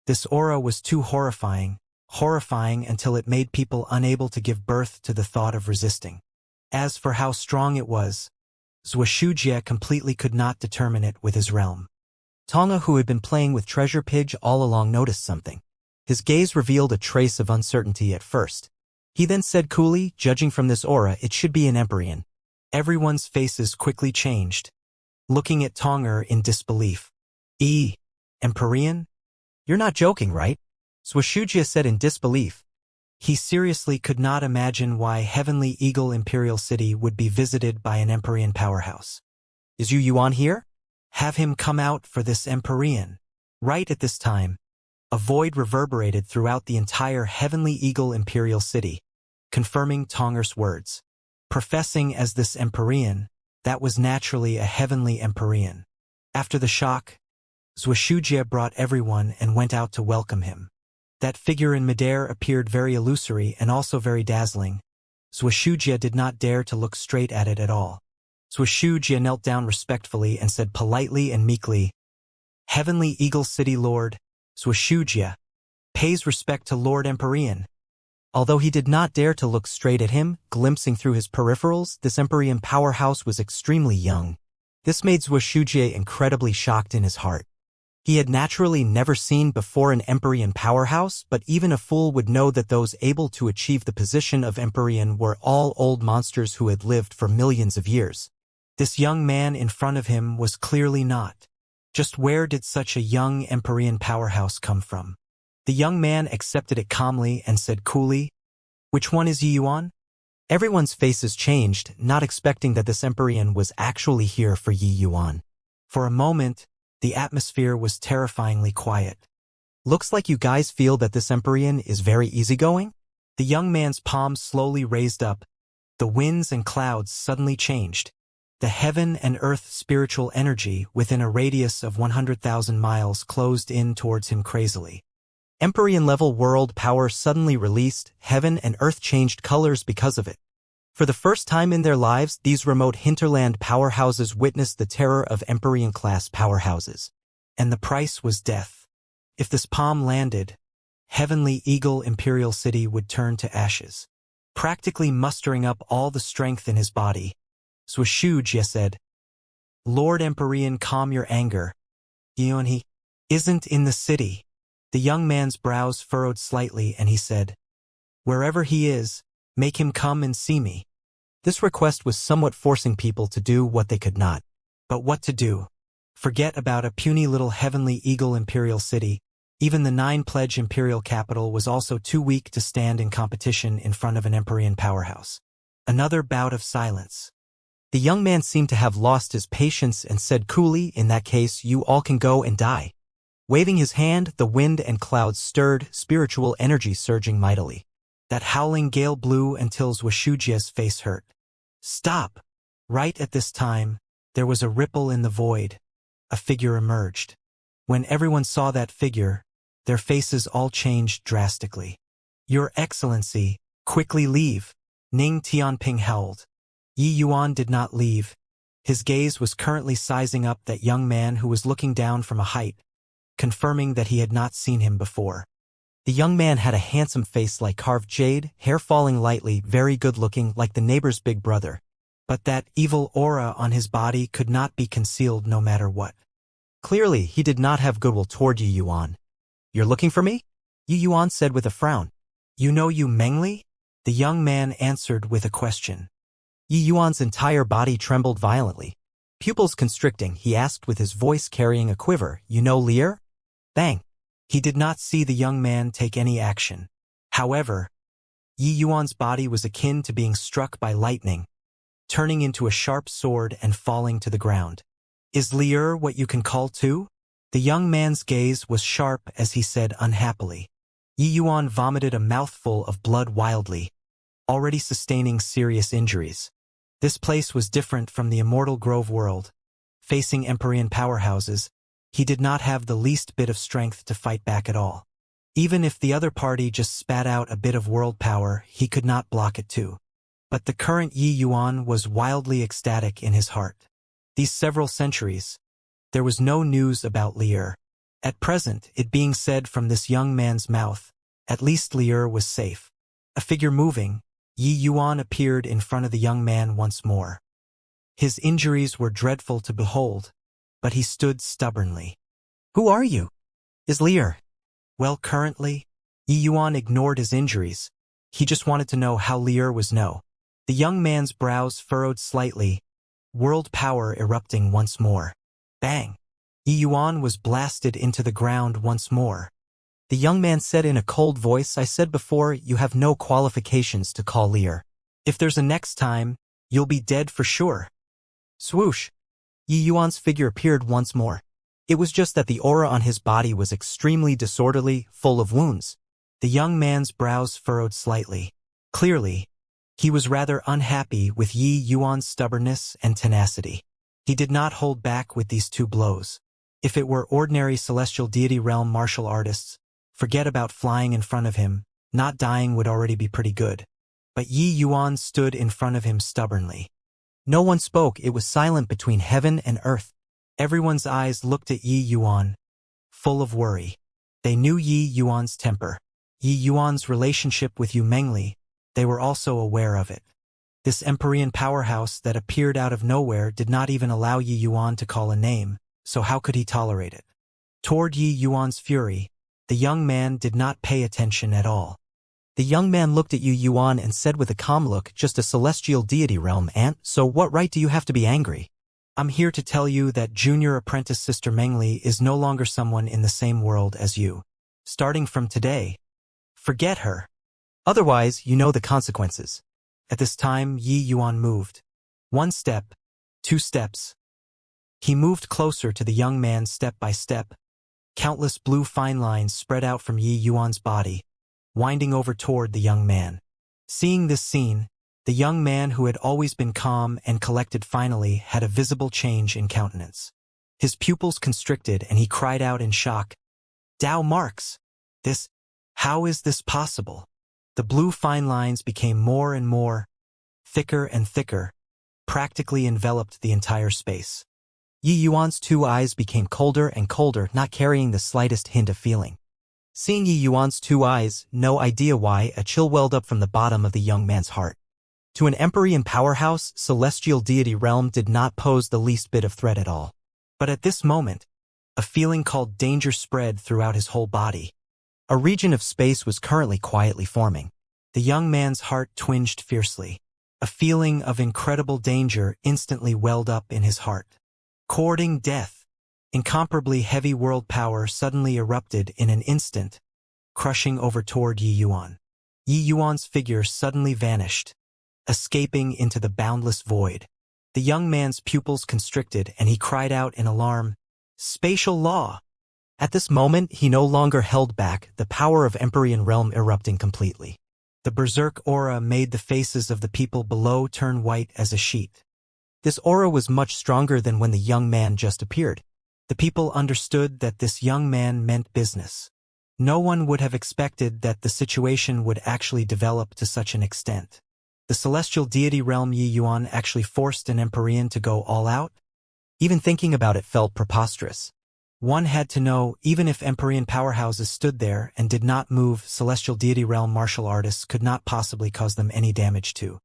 This aura was too horrifying until it made people unable to give birth to the thought of resisting. As for how strong it was, Shuxujie completely could not determine it with his realm. Tonga, who had been playing with Treasure Pidge all along, noticed something. His gaze revealed a trace of uncertainty at first. He then said coolly, judging from this aura, it should be an Empyrean. Everyone's faces quickly changed, looking at Tonga in disbelief. Empyrean? You're not joking, right? Shuxujie said in disbelief. He seriously could not imagine why Heavenly Eagle Imperial City would be visited by an Empyrean powerhouse. Is Yi Yuan here? Have him come out for this Empyrean. Right at this time, a void reverberated throughout the entire Heavenly Eagle Imperial City, confirming Tonger's words. Professing as this Empyrean, that was naturally a Heavenly Empyrean. After the shock, Xuexujie brought everyone and went out to welcome him. That figure in midair appeared very illusory and also very dazzling. Xuexujie did not dare to look straight at it at all. Xuexujie knelt down respectfully and said politely and meekly, "Heavenly Eagle City Lord, Xuexujie, pays respect to Lord Empyrean." Although he did not dare to look straight at him, glimpsing through his peripherals, this Empyrean powerhouse was extremely young. This made Xuexujie incredibly shocked in his heart. He had naturally never seen before an Empyrean powerhouse, but even a fool would know that those able to achieve the position of Empyrean were all old monsters who had lived for millions of years. This young man in front of him was clearly not. Just where did such a young Empyrean powerhouse come from? The young man accepted it calmly and said coolly, "Which one is Yi Yuan?" Everyone's faces changed, not expecting that this Empyrean was actually here for Yi Yuan. For a moment, the atmosphere was terrifyingly quiet. "Looks like you guys feel that this Empyrean is very easygoing?" The young man's palms slowly raised up. The winds and clouds suddenly changed. The heaven and earth spiritual energy within a radius of 100,000 miles closed in towards him crazily. Empyrean-level world power suddenly released, heaven and earth changed colors because of it. For the first time in their lives, these remote hinterland powerhouses witnessed the terror of Empyrean-class powerhouses. And the price was death. If this palm landed, Heavenly Eagle Imperial City would turn to ashes. Practically mustering up all the strength in his body, Xuexujie said, "Lord Empyrean, calm your anger. He isn't in the city." The young man's brows furrowed slightly and he said, "Wherever he is, make him come and see me." This request was somewhat forcing people to do what they could not. But what to do? Forget about a puny little Heavenly Eagle Imperial City. Even the 9-pledge imperial capital was also too weak to stand in competition in front of an Empyrean powerhouse. Another bout of silence. The young man seemed to have lost his patience and said coolly, "In that case, you all can go and die." Waving his hand, the wind and clouds stirred, spiritual energy surging mightily. That howling gale blew until Xuexujie's face hurt. "Stop!" Right at this time, there was a ripple in the void. A figure emerged. When everyone saw that figure, their faces all changed drastically. "Your Excellency, quickly leave!" Ning Tianping howled. Yi Yuan did not leave. His gaze was currently sizing up that young man who was looking down from a height, confirming that he had not seen him before. The young man had a handsome face like carved jade, hair falling lightly, very good-looking like the neighbor's big brother. But that evil aura on his body could not be concealed no matter what. Clearly, he did not have goodwill toward Yi Yuan. "You're looking for me?" Yi Yuan said with a frown. "You know you Mengli?" The young man answered with a question. Yi Yuan's entire body trembled violently. Pupils constricting, he asked with his voice carrying a quiver, "You know Lear?" Bang! He did not see the young man take any action. However, Yi Yuan's body was akin to being struck by lightning, turning into a sharp sword and falling to the ground. "Is Lear what you can call too?" The young man's gaze was sharp as he said unhappily. Yi Yuan vomited a mouthful of blood wildly, already sustaining serious injuries. This place was different from the Immortal Grove world. Facing Empyrean powerhouses, he did not have the least bit of strength to fight back at all. Even if the other party just spat out a bit of world power, he could not block it too. But the current Yi Yuan was wildly ecstatic in his heart. These several centuries, there was no news about Lear. At present, it being said from this young man's mouth, at least Lear was safe. A figure moving, Yi Yuan appeared in front of the young man once more. His injuries were dreadful to behold, but he stood stubbornly. "Who are you?" "Is Lear?" "Well, currently." Yi Yuan ignored his injuries. He just wanted to know how Lear was. No. The young man's brows furrowed slightly, world power erupting once more. Bang! Yi Yuan was blasted into the ground once more. The young man said in a cold voice, "I said before, you have no qualifications to call Lear. If there's a next time, you'll be dead for sure." Swoosh! Yi Yuan's figure appeared once more. It was just that the aura on his body was extremely disorderly, full of wounds. The young man's brows furrowed slightly. Clearly, he was rather unhappy with Yi Yuan's stubbornness and tenacity. He did not hold back with these 2 blows. If it were ordinary celestial deity realm martial artists, forget about flying in front of him, not dying would already be pretty good. But Yi Yuan stood in front of him stubbornly. No one spoke, it was silent between heaven and earth. Everyone's eyes looked at Yi Yuan, full of worry. They knew Yi Yuan's temper. Yi Yuan's relationship with Yu Mengli, they were also aware of it. This Empyrean powerhouse that appeared out of nowhere did not even allow Yi Yuan to call a name, so how could he tolerate it? Toward Yi Yuan's fury, the young man did not pay attention at all. The young man looked at Yi Yuan and said with a calm look, just a celestial deity realm ant, so what right do you have to be angry? I'm here to tell you that junior apprentice Sister Mengli is no longer someone in the same world as you. Starting from today, forget her. Otherwise, you know the consequences. At this time, Yi Yuan moved. 1 step, 2 steps. He moved closer to the young man step by step. Countless blue fine lines spread out from Yi Yuan's body, winding over toward the young man. Seeing this scene, the young man who had always been calm and collected finally had a visible change in countenance. His pupils constricted and he cried out in shock, "Dao marks! How is this possible?" The blue fine lines became more and more, thicker and thicker, practically enveloped the entire space. Yi Yuan's 2 eyes became colder and colder, not carrying the slightest hint of feeling. Seeing Yi Yuan's 2 eyes, no idea why, a chill welled up from the bottom of the young man's heart. To an Empyrean powerhouse, celestial deity realm did not pose the least bit of threat at all. But at this moment, a feeling called danger spread throughout his whole body. A region of space was currently quietly forming. The young man's heart twinged fiercely. A feeling of incredible danger instantly welled up in his heart. Courting death. Incomparably heavy world power suddenly erupted in an instant, crushing over toward Yi Yuan. Yi Yuan's figure suddenly vanished, escaping into the boundless void. The young man's pupils constricted and he cried out in alarm, "Spatial law!" At this moment, he no longer held back, the power of Empyrean realm erupting completely. The berserk aura made the faces of the people below turn white as a sheet. This aura was much stronger than when the young man just appeared. The people understood that this young man meant business. No one would have expected that the situation would actually develop to such an extent. The celestial deity realm Yi Yuan actually forced an Empyrean to go all out? Even thinking about it felt preposterous. One had to know, even if Empyrean powerhouses stood there and did not move, celestial deity realm martial artists could not possibly cause them any damage too.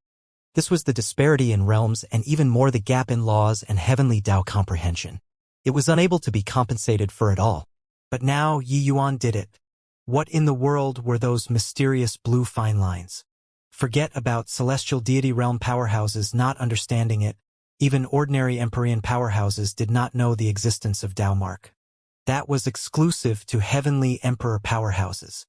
This was the disparity in realms and even more the gap in laws and heavenly Tao comprehension. It was unable to be compensated for it all. But now Yi Yuan did it. What in the world were those mysterious blue fine lines? Forget about celestial deity realm powerhouses not understanding it. Even ordinary Empyrean powerhouses did not know the existence of Tao mark. That was exclusive to heavenly emperor powerhouses.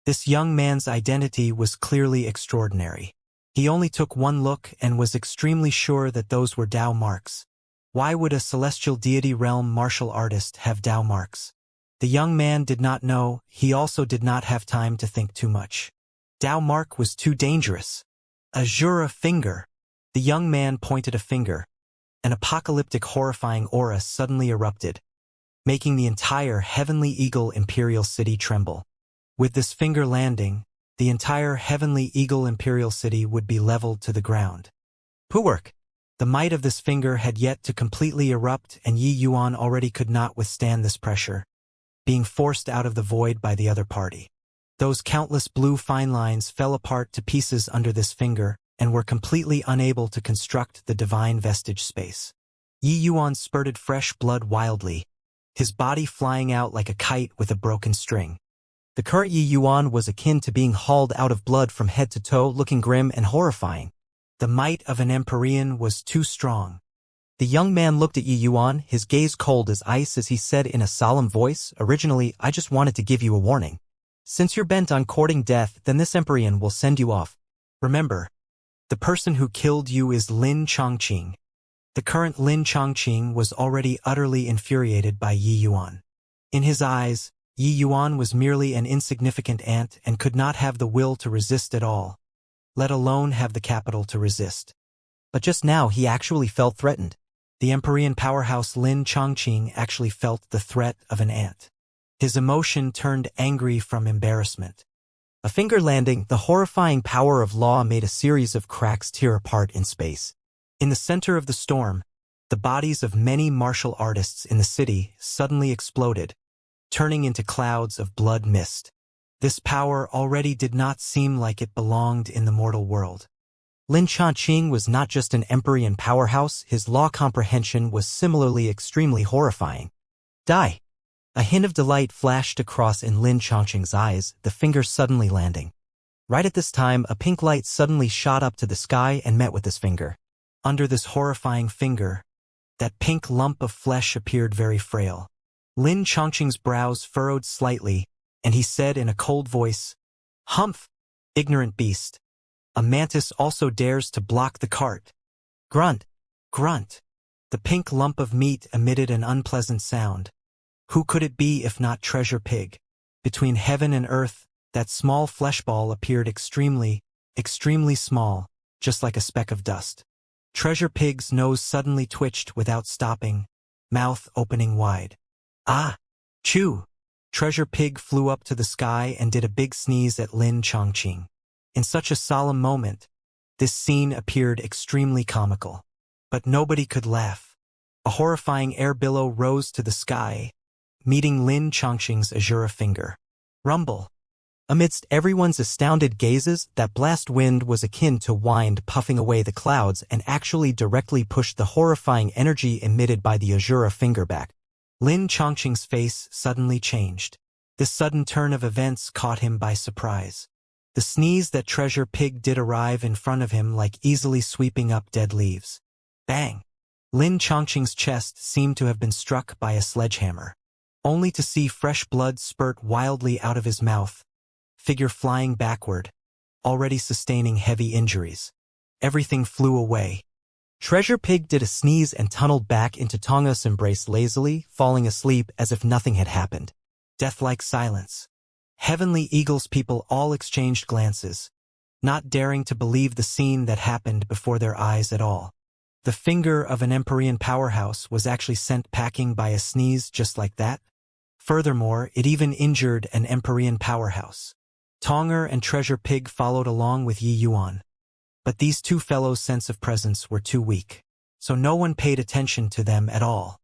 This young man's identity was clearly extraordinary. He only took 1 look and was extremely sure that those were Tao marks. Why would a celestial deity realm martial artist have Tao marks? The young man did not know, he also did not have time to think too much. Tao mark was too dangerous. Azura finger. The young man pointed a finger. An apocalyptic horrifying aura suddenly erupted, making the entire Heavenly Eagle Imperial City tremble. With this finger landing, the entire Heavenly Eagle Imperial City would be leveled to the ground. Puwerk! The might of this finger had yet to completely erupt and Yi Yuan already could not withstand this pressure, being forced out of the void by the other party. Those countless blue fine lines fell apart to pieces under this finger and were completely unable to construct the divine vestige space. Yi Yuan spurted fresh blood wildly, his body flying out like a kite with a broken string. The current Yi Yuan was akin to being hauled out of blood from head to toe, looking grim and horrifying. The might of an Empyrean was too strong. The young man looked at Yi Yuan, his gaze cold as ice as he said in a solemn voice, "Originally, I just wanted to give you a warning. Since you're bent on courting death, then this Empyrean will send you off. Remember, the person who killed you is Lin Chongqing." The current Lin Chongqing was already utterly infuriated by Yi Yuan. In his eyes, Yi Yuan was merely an insignificant ant and could not have the will to resist at all, let alone have the capital to resist. But just now he actually felt threatened. The Empyrean powerhouse Lin Chongqing actually felt the threat of an ant. His emotion turned angry from embarrassment. A finger landing, the horrifying power of law made a series of cracks tear apart in space. In the center of the storm, the bodies of many martial artists in the city suddenly exploded, turning into clouds of blood mist. This power already did not seem like it belonged in the mortal world. Lin Chongqing was not just an Empyrean powerhouse, his law comprehension was similarly extremely horrifying. Die! A hint of delight flashed across in Lin Chongqing's eyes, the finger suddenly landing. Right at this time, a pink light suddenly shot up to the sky and met with this finger. Under this horrifying finger, that pink lump of flesh appeared very frail. Lin Chongqing's brows furrowed slightly, and he said in a cold voice, "Humph! Ignorant beast! A mantis also dares to block the cart." Grunt! Grunt! The pink lump of meat emitted an unpleasant sound. Who could it be if not Treasure Pig? Between heaven and earth, that small flesh ball appeared extremely small, just like a speck of dust. Treasure Pig's nose suddenly twitched without stopping, mouth opening wide. Ah! Chew! Treasure Pig flew up to the sky and did a big sneeze at Lin Chongqing. In such a solemn moment, this scene appeared extremely comical. But nobody could laugh. A horrifying air billow rose to the sky, meeting Lin Chongqing's azure finger. Rumble! Amidst everyone's astounded gazes, that blast wind was akin to wind puffing away the clouds and actually directly pushed the horrifying energy emitted by the azure finger back. Lin Chongqing's face suddenly changed. This sudden turn of events caught him by surprise. The sneeze that Treasure Pig did arrive in front of him like easily sweeping up dead leaves. Bang! Lin Chongqing's chest seemed to have been struck by a sledgehammer, only to see fresh blood spurt wildly out of his mouth, figure flying backward, already sustaining heavy injuries. Everything flew away. Treasure Pig did a sneeze and tunneled back into Tonga's embrace lazily, falling asleep as if nothing had happened. Death-like silence. Heavenly Eagle's people all exchanged glances, not daring to believe the scene that happened before their eyes at all. The finger of an Empyrean powerhouse was actually sent packing by a sneeze just like that. Furthermore, it even injured an Empyrean powerhouse. Tonger and Treasure Pig followed along with Yi Yuan. But these two fellows' sense of presence were too weak, so no one paid attention to them at all.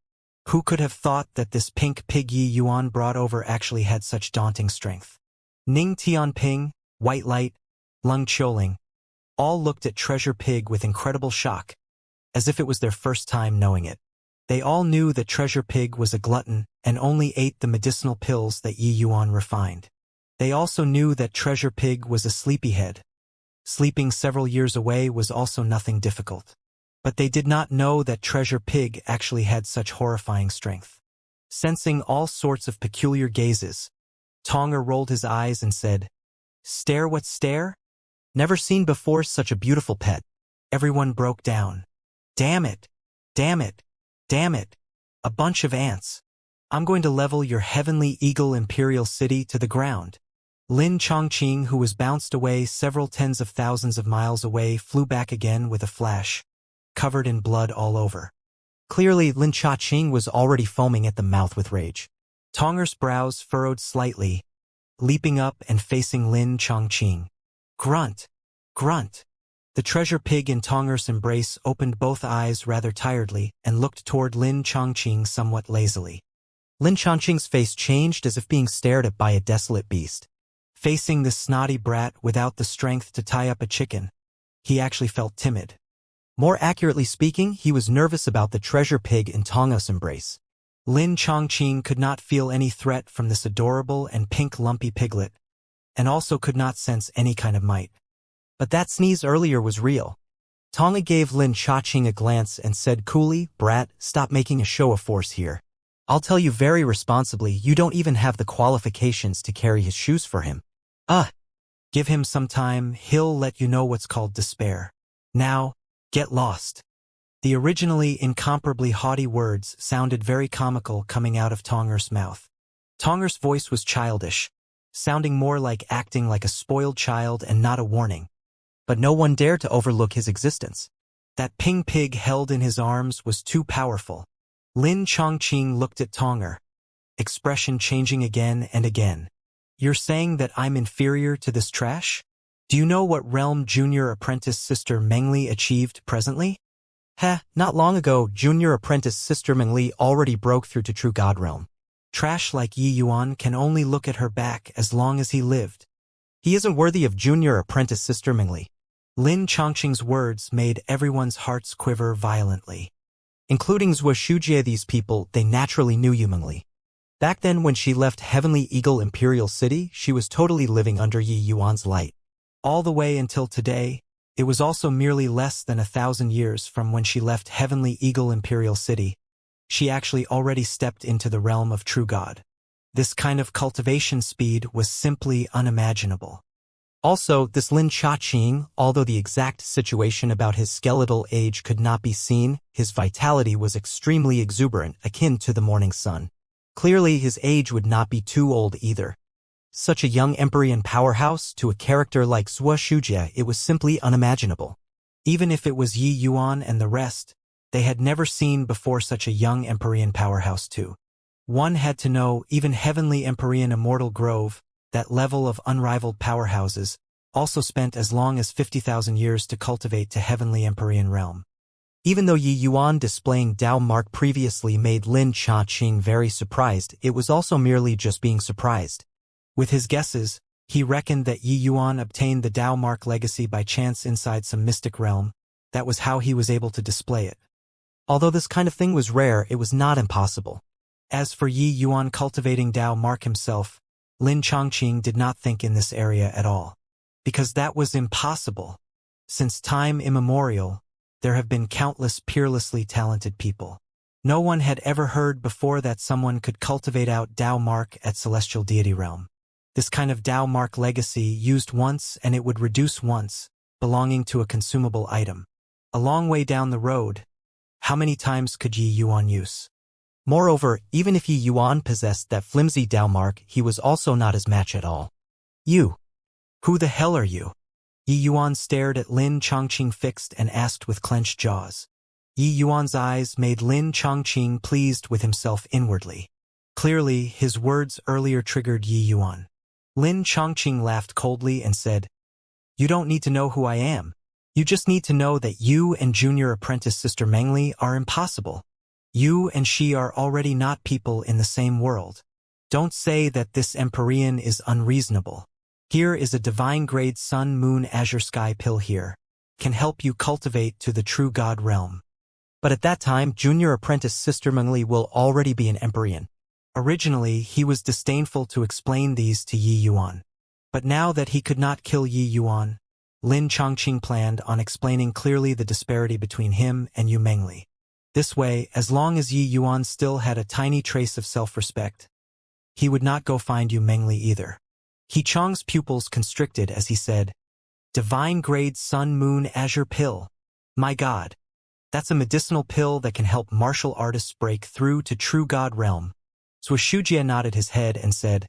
Who could have thought that this pink pig Yi Yuan brought over actually had such daunting strength? Ning Tianping, White Light, Lung Qiuling, all looked at Treasure Pig with incredible shock, as if it was their first time knowing it. They all knew that Treasure Pig was a glutton and only ate the medicinal pills that Yi Yuan refined. They also knew that Treasure Pig was a sleepyhead. Sleeping several years away was also nothing difficult. But they did not know that Treasure Pig actually had such horrifying strength. Sensing all sorts of peculiar gazes, Tonger rolled his eyes and said, "Stare what stare? Never seen before such a beautiful pet." Everyone broke down. "Damn it! Damn it! Damn it! A bunch of ants. I'm going to level your Heavenly Eagle Imperial City to the ground." Lin Chongqing, who was bounced away several tens of thousands of miles away, flew back again with a flash, covered in blood all over. Clearly, Lin Chongqing was already foaming at the mouth with rage. Tonger's brows furrowed slightly, leaping up and facing Lin Chongqing. Grunt! Grunt! The Treasure Pig in Tonger's embrace opened both eyes rather tiredly and looked toward Lin Chongqing somewhat lazily. Lin Chongqing's face changed as if being stared at by a desolate beast. Facing this snotty brat without the strength to tie up a chicken, he actually felt timid. More accurately speaking, he was nervous about the Treasure Pig in Tonga's embrace. Lin Chongqing could not feel any threat from this adorable and pink lumpy piglet, and also could not sense any kind of might. But that sneeze earlier was real. Tonga gave Lin Chongqing a glance and said coolly, "Brat, stop making a show of force here. I'll tell you very responsibly, you don't even have the qualifications to carry his shoes for him. Give him some time, he'll let you know what's called despair. Now, get lost." The originally incomparably haughty words sounded very comical coming out of Tonger's mouth. Tonger's voice was childish, sounding more like acting like a spoiled child and not a warning. But no one dared to overlook his existence. That ping pig held in his arms was too powerful. Lin Chongqing looked at Tonger, expression changing again and again. You're saying that I'm inferior to this trash? Do you know what realm junior apprentice sister Mengli achieved presently? Heh, not long ago, junior apprentice sister Mengli already broke through to true god realm. Trash like Yi Yuan can only look at her back as long as he lived. He isn't worthy of junior apprentice sister Mengli. Lin Chongqing's words made everyone's hearts quiver violently. Including Wuxia, these people, they naturally knew Yu Mengli. Back then when she left Heavenly Eagle Imperial City, she was totally living under Yi Yuan's light. All the way until today, it was also merely less than 1,000 years from when she left Heavenly Eagle Imperial City. She actually already stepped into the realm of true God. This kind of cultivation speed was simply unimaginable. Also, this Lin Chongqing, although the exact situation about his skeletal age could not be seen, his vitality was extremely exuberant, akin to the morning sun. Clearly, his age would not be too old either. Such a young Empyrean powerhouse to a character like Wuxia, it was simply unimaginable. Even if it was Yi Yuan and the rest, they had never seen before such a young Empyrean powerhouse too. One had to know even Heavenly Empyrean Immortal Grove, that level of unrivaled powerhouses, also spent as long as 50,000 years to cultivate to Heavenly Empyrean realm. Even though Yi Yuan displaying Dao Mark previously made Lin Chongqing very surprised, it was also merely just being surprised. With his guesses, he reckoned that Yi Yuan obtained the Dao Mark legacy by chance inside some mystic realm. That was how he was able to display it. Although this kind of thing was rare, it was not impossible. As for Yi Yuan cultivating Dao Mark himself, Lin Chongqing did not think in this area at all. Because that was impossible. Since time immemorial, there have been countless peerlessly talented people. No one had ever heard before that someone could cultivate out Dao Mark at Celestial Deity Realm. This kind of Dao Mark legacy used once and it would reduce once, belonging to a consumable item. A long way down the road, how many times could Yi Yuan use? Moreover, even if Yi Yuan possessed that flimsy Dao Mark, he was also not his match at all. You. Who the hell are you? Yi Yuan stared at Lin Chongqing fixed and asked with clenched jaws. Yi Yuan's eyes made Lin Chongqing pleased with himself inwardly. Clearly, his words earlier triggered Yi Yuan. Lin Chongqing laughed coldly and said, "You don't need to know who I am. You just need to know that you and junior apprentice sister Mengli are impossible. You and she are already not people in the same world. Don't say that this Empyrean is unreasonable. Here is a divine-grade sun, moon, azure sky pill here. Can help you cultivate to the true God realm." But at that time, junior apprentice sister Mengli will already be an Empyrean. Originally, he was disdainful to explain these to Yi Yuan. But now that he could not kill Yi Yuan, Lin Chongqing planned on explaining clearly the disparity between him and Yu Mengli. This way, as long as Yi Yuan still had a tiny trace of self-respect, he would not go find Yu Mengli either. He Chong's pupils constricted as he said, "Divine-grade sun, moon, azure pill. My God. That's a medicinal pill that can help martial artists break through to true God realm." Wuxia nodded his head and said,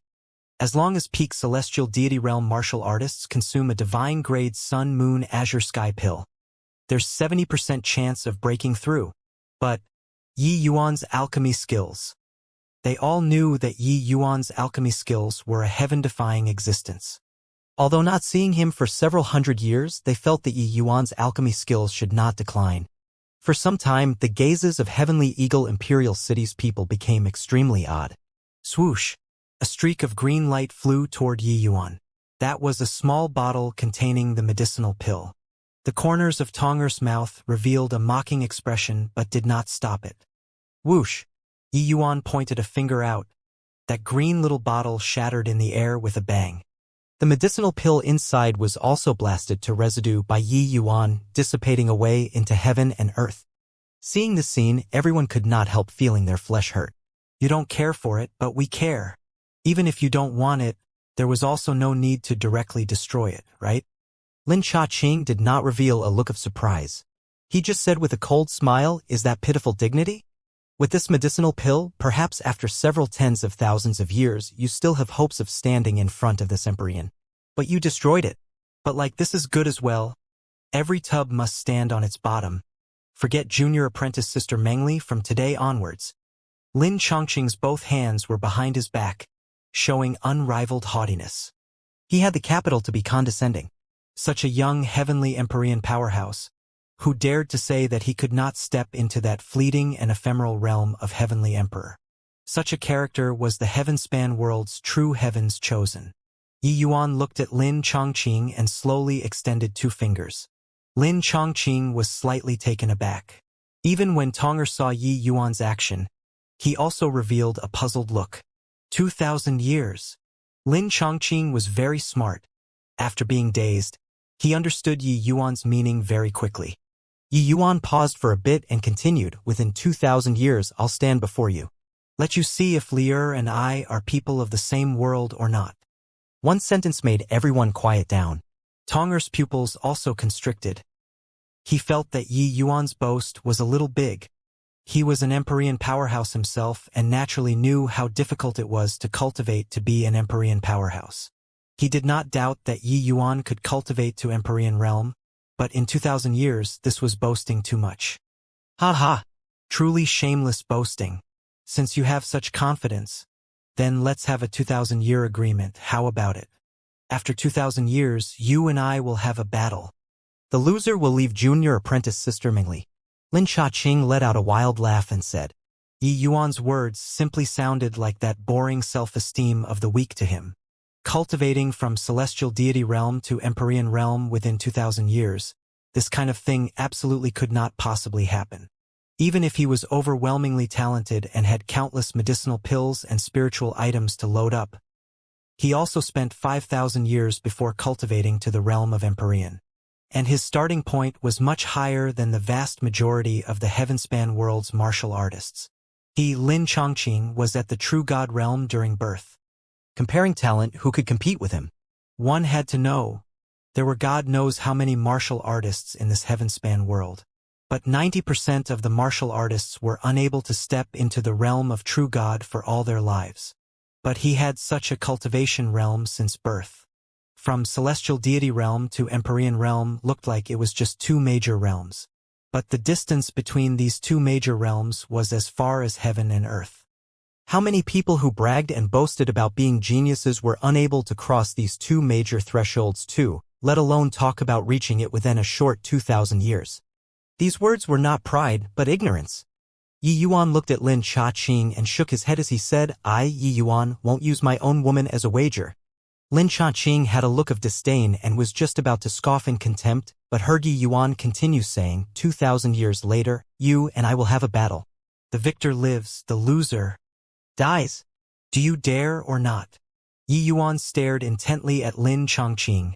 "As long as peak celestial deity realm martial artists consume a divine-grade sun, moon, azure sky pill, there's 70% chance of breaking through." But Yi Yuan's alchemy skills. They all knew that Yi Yuan's alchemy skills were a heaven-defying existence. Although not seeing him for several hundred years, they felt that Yi Yuan's alchemy skills should not decline. For some time, the gazes of Heavenly Eagle Imperial City's people became extremely odd. Swoosh! A streak of green light flew toward Yi Yuan. That was a small bottle containing the medicinal pill. The corners of Tonger's mouth revealed a mocking expression but did not stop it. Whoosh! Yi Yuan pointed a finger out. That green little bottle shattered in the air with a bang. The medicinal pill inside was also blasted to residue by Yi Yuan, dissipating away into heaven and earth. Seeing this scene, everyone could not help feeling their flesh hurt. You don't care for it, but we care. Even if you don't want it, there was also no need to directly destroy it, right? Lin Chongqing did not reveal a look of surprise. He just said with a cold smile, "Is that pitiful dignity? With this medicinal pill, perhaps after several tens of thousands of years, you still have hopes of standing in front of this Empyrean. But you destroyed it. But like this is good as well. Every tub must stand on its bottom. Forget junior apprentice Sister Mengli from today onwards. Lin Chongqing's both hands were behind his back, showing unrivaled haughtiness. He had the capital to be condescending. Such a young heavenly Empyrean powerhouse, who dared to say that he could not step into that fleeting and ephemeral realm of heavenly emperor. Such a character was the heaven-span world's true heavens chosen. Yi Yuan looked at Lin Chongqing and slowly extended 2 fingers. Lin Chongqing was slightly taken aback. Even when Tonger saw Yi Yuan's action, he also revealed a puzzled look. 2,000 years. Lin Chongqing was very smart. After being dazed, he understood Yi Yuan's meaning very quickly. Yi Yuan paused for a bit and continued, "Within 2,000 years I'll stand before you. Let you see if Lier and I are people of the same world or not." One sentence made everyone quiet down. Tonger's pupils also constricted. He felt that Yi Yuan's boast was a little big. He was an Empyrean powerhouse himself and naturally knew how difficult it was to cultivate to be an Empyrean powerhouse. He did not doubt that Yi Yuan could cultivate to Empyrean realm, but in 2,000 years this was boasting too much. Ha ha! Truly shameless boasting. Since you have such confidence, then let's have a 2,000-year agreement. How about it? After 2,000 years, you and I will have a battle. The loser will leave junior apprentice Sister Mingli. Lin Chongqing let out a wild laugh and said. Yi Yuan's words simply sounded like that boring self-esteem of the weak to him. Cultivating from celestial deity realm to Empyrean realm within 2,000 years, this kind of thing absolutely could not possibly happen. Even if he was overwhelmingly talented and had countless medicinal pills and spiritual items to load up, he also spent 5,000 years before cultivating to the realm of Empyrean. And his starting point was much higher than the vast majority of the heavenspan world's martial artists. He, Lin Chongqing, was at the true god realm during birth. Comparing talent, who could compete with him? One had to know. There were God knows how many martial artists in this heavenspan world. But 90% of the martial artists were unable to step into the realm of true God for all their lives. But he had such a cultivation realm since birth. From celestial deity realm to Empyrean realm looked like it was just 2 major realms. But the distance between these 2 major realms was as far as heaven and earth. How many people who bragged and boasted about being geniuses were unable to cross these 2 major thresholds too, let alone talk about reaching it within a short 2,000 years? These words were not pride, but ignorance. Yi Yuan looked at Lin Chongqing and shook his head as he said, "I, Yi Yuan, won't use my own woman as a wager." Lin Chongqing had a look of disdain and was just about to scoff in contempt, but heard Yi Yuan continue saying, 2,000 years later, you and I will have a battle. The victor lives, the loser dies. Do you dare or not? Yi Yuan stared intently at Lin Chongqing,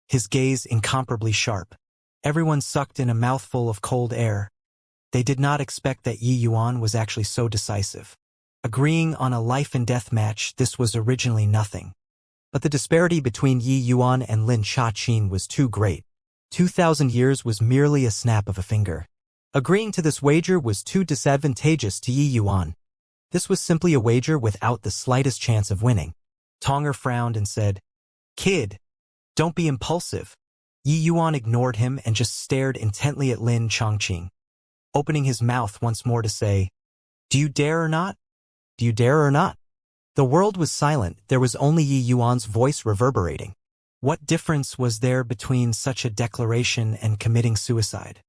his gaze incomparably sharp. Everyone sucked in a mouthful of cold air. They did not expect that Yi Yuan was actually so decisive. Agreeing on a life-and-death match, this was originally nothing. But the disparity between Yi Yuan and Lin Chongqing was too great. 2,000 years was merely a snap of a finger. Agreeing to this wager was too disadvantageous to Yi Yuan. This was simply a wager without the slightest chance of winning. Tonger frowned and said, "Kid, don't be impulsive." Yi Yuan ignored him and just stared intently at Lin Chongqing, opening his mouth once more to say, "Do you dare or not? Do you dare or not?" The world was silent. There was only Yi Yuan's voice reverberating. What difference was there between such a declaration and committing suicide?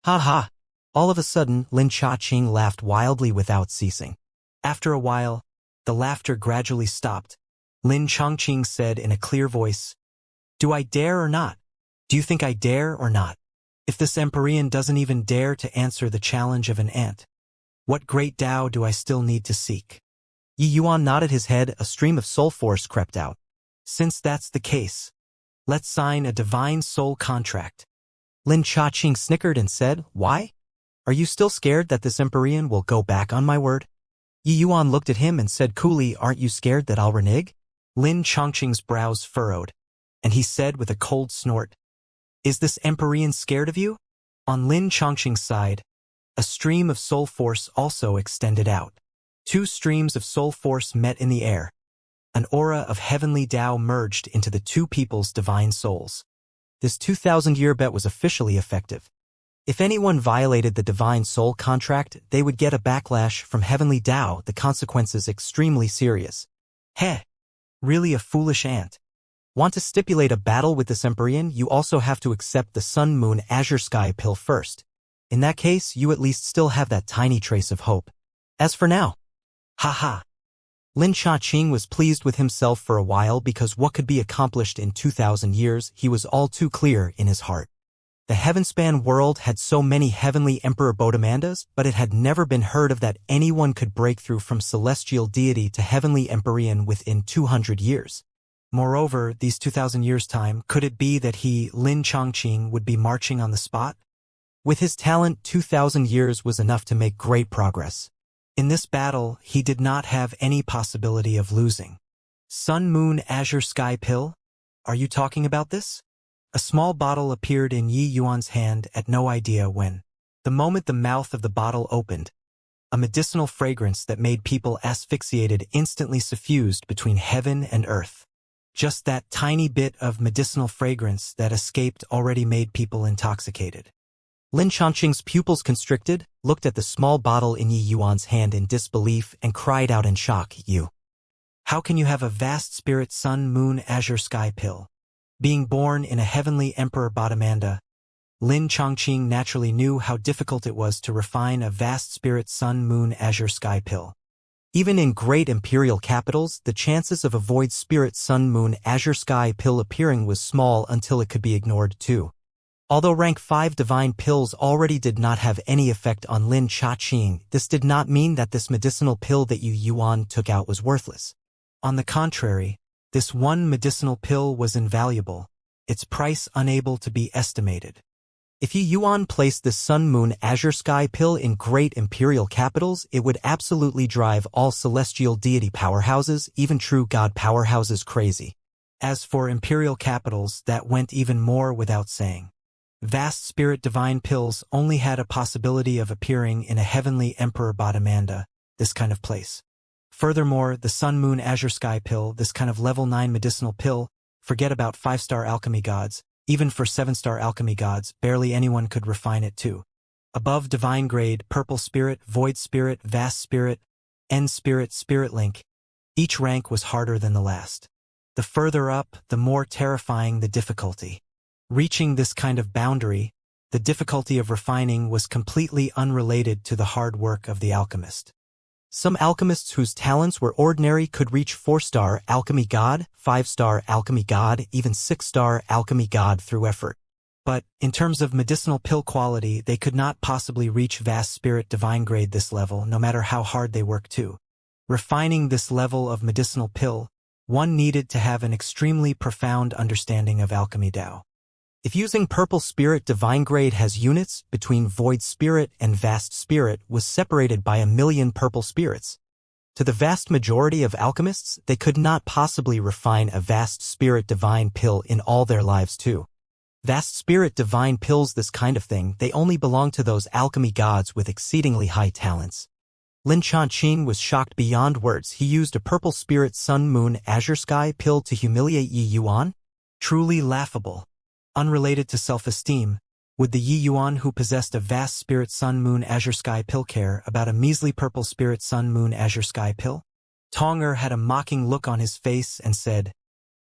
Ha ha! All of a sudden, Lin Chongqing laughed wildly without ceasing. After a while, the laughter gradually stopped. Lin Chongqing said in a clear voice, "Do I dare or not? Do you think I dare or not? If this Empyrean doesn't even dare to answer the challenge of an ant, what great Tao do I still need to seek?" Yi Yuan nodded his head. A stream of soul force crept out. "Since that's the case, let's sign a divine soul contract." Lin Chongqing snickered and said, "Why? Are you still scared that this Empyrean will go back on my word?" Yi Yuan looked at him and said coolly, "Aren't you scared that I'll renege?" Lin Chongqing's brows furrowed, and he said with a cold snort, "Is this Empyrean scared of you?" On Lin Chongqing's side, a stream of soul force also extended out. 2 streams of soul force met in the air. An aura of heavenly Tao merged into the 2 people's divine souls. This 2,000-year bet was officially effective. If anyone violated the divine soul contract, they would get a backlash from heavenly Tao, the consequences extremely serious. Heh, really a foolish ant. Want to stipulate a battle with this Empyrean, you also have to accept the Sun Moon Azure Sky pill first. In that case, you at least still have that tiny trace of hope. As for now, haha. Lin Chaqing was pleased with himself for a while because what could be accomplished in 2,000 years, he was all too clear in his heart. The Heavenspan world had so many heavenly Emperor Bodemandas, but it had never been heard of that anyone could break through from celestial deity to heavenly Empyrean within 200 years. Moreover, these 2,000 years' time, could it be that he, Lin Chaqing, would be marching on the spot? With his talent, 2,000 years was enough to make great progress. In this battle, he did not have any possibility of losing. Sun Moon Azure Sky Pill? Are you talking about this? A small bottle appeared in Yi Yuan's hand at no idea when. The moment the mouth of the bottle opened, a medicinal fragrance that made people asphyxiated instantly suffused between heaven and earth. Just that tiny bit of medicinal fragrance that escaped already made people intoxicated. Lin Chaqing's pupils constricted, looked at the small bottle in Yi Yuan's hand in disbelief and cried out in shock, "You! How can you have a vast spirit Sun Moon Azure Sky pill?" Being born in a heavenly Emperor Bodhimanda, Lin Chaqing naturally knew how difficult it was to refine a vast spirit Sun Moon Azure Sky pill. Even in great imperial capitals, the chances of a void spirit Sun Moon Azure Sky pill appearing was small until it could be ignored too. Although rank 5 divine pills already did not have any effect on Lin Chaqing, this did not mean that this medicinal pill that Yi Yuan took out was worthless. On the contrary, this one medicinal pill was invaluable, its price unable to be estimated. If Yi Yuan placed this Sun Moon Azure Sky pill in great imperial capitals, it would absolutely drive all celestial deity powerhouses, even true god powerhouses, crazy. As for imperial capitals, that went even more without saying. Vast spirit divine pills only had a possibility of appearing in a heavenly Emperor Bodhimanda, this kind of place. Furthermore, the Sun Moon Azure Sky pill, this kind of level 9 medicinal pill, forget about 5-star alchemy gods, even for 7-star alchemy gods, barely anyone could refine it too. Above divine grade, purple spirit, void spirit, vast spirit, end spirit, spirit link, each rank was harder than the last. The further up, the more terrifying the difficulty. Reaching this kind of boundary, the difficulty of refining was completely unrelated to the hard work of the alchemist. Some alchemists whose talents were ordinary could reach 4-star alchemy god, 5-star alchemy god, even 6-star alchemy god through effort. But, in terms of medicinal pill quality, they could not possibly reach vast spirit divine grade this level, no matter how hard they worked too. Refining this level of medicinal pill, one needed to have an extremely profound understanding of alchemy Tao. If using purple spirit divine grade has units between void spirit and vast spirit was separated by 1,000,000 purple spirits. To the vast majority of alchemists, they could not possibly refine a vast spirit divine pill in all their lives too. Vast spirit divine pills, this kind of thing, they only belong to those alchemy gods with exceedingly high talents. Lin Chaqing was shocked beyond words. He used a purple spirit Sun Moon Azure Sky pill to humiliate Yi Yuan? Truly laughable. Unrelated to self-esteem, would the Yi Yuan who possessed a vast spirit Sun Moon Azure Sky pill care about a measly purple spirit Sun Moon Azure Sky pill? Tonger had a mocking look on his face and said,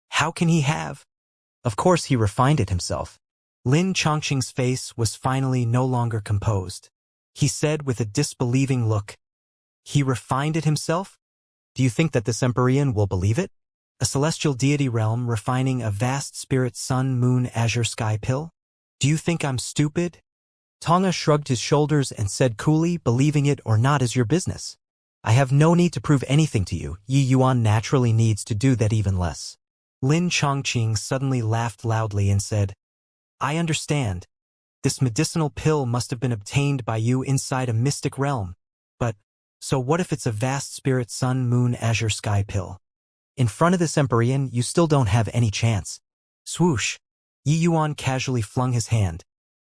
"How can he have?" Of course he refined it himself. Lin Chaqing's face was finally no longer composed. He said with a disbelieving look, "He refined it himself? Do you think that this Empyrean will believe it? A celestial deity realm refining a vast spirit Sun Moon Azure Sky pill? Do you think I'm stupid?" Tonga shrugged his shoulders and said coolly, "Believing it or not is your business. I have no need to prove anything to you. Yi Yuan naturally needs to do that even less." Lin Chaqing suddenly laughed loudly and said, "I understand. This medicinal pill must have been obtained by you inside a mystic realm. But, so what if it's a vast spirit Sun Moon Azure Sky pill? In front of this Empyrean, you still don't have any chance." Swoosh! Yi Yuan casually flung his hand.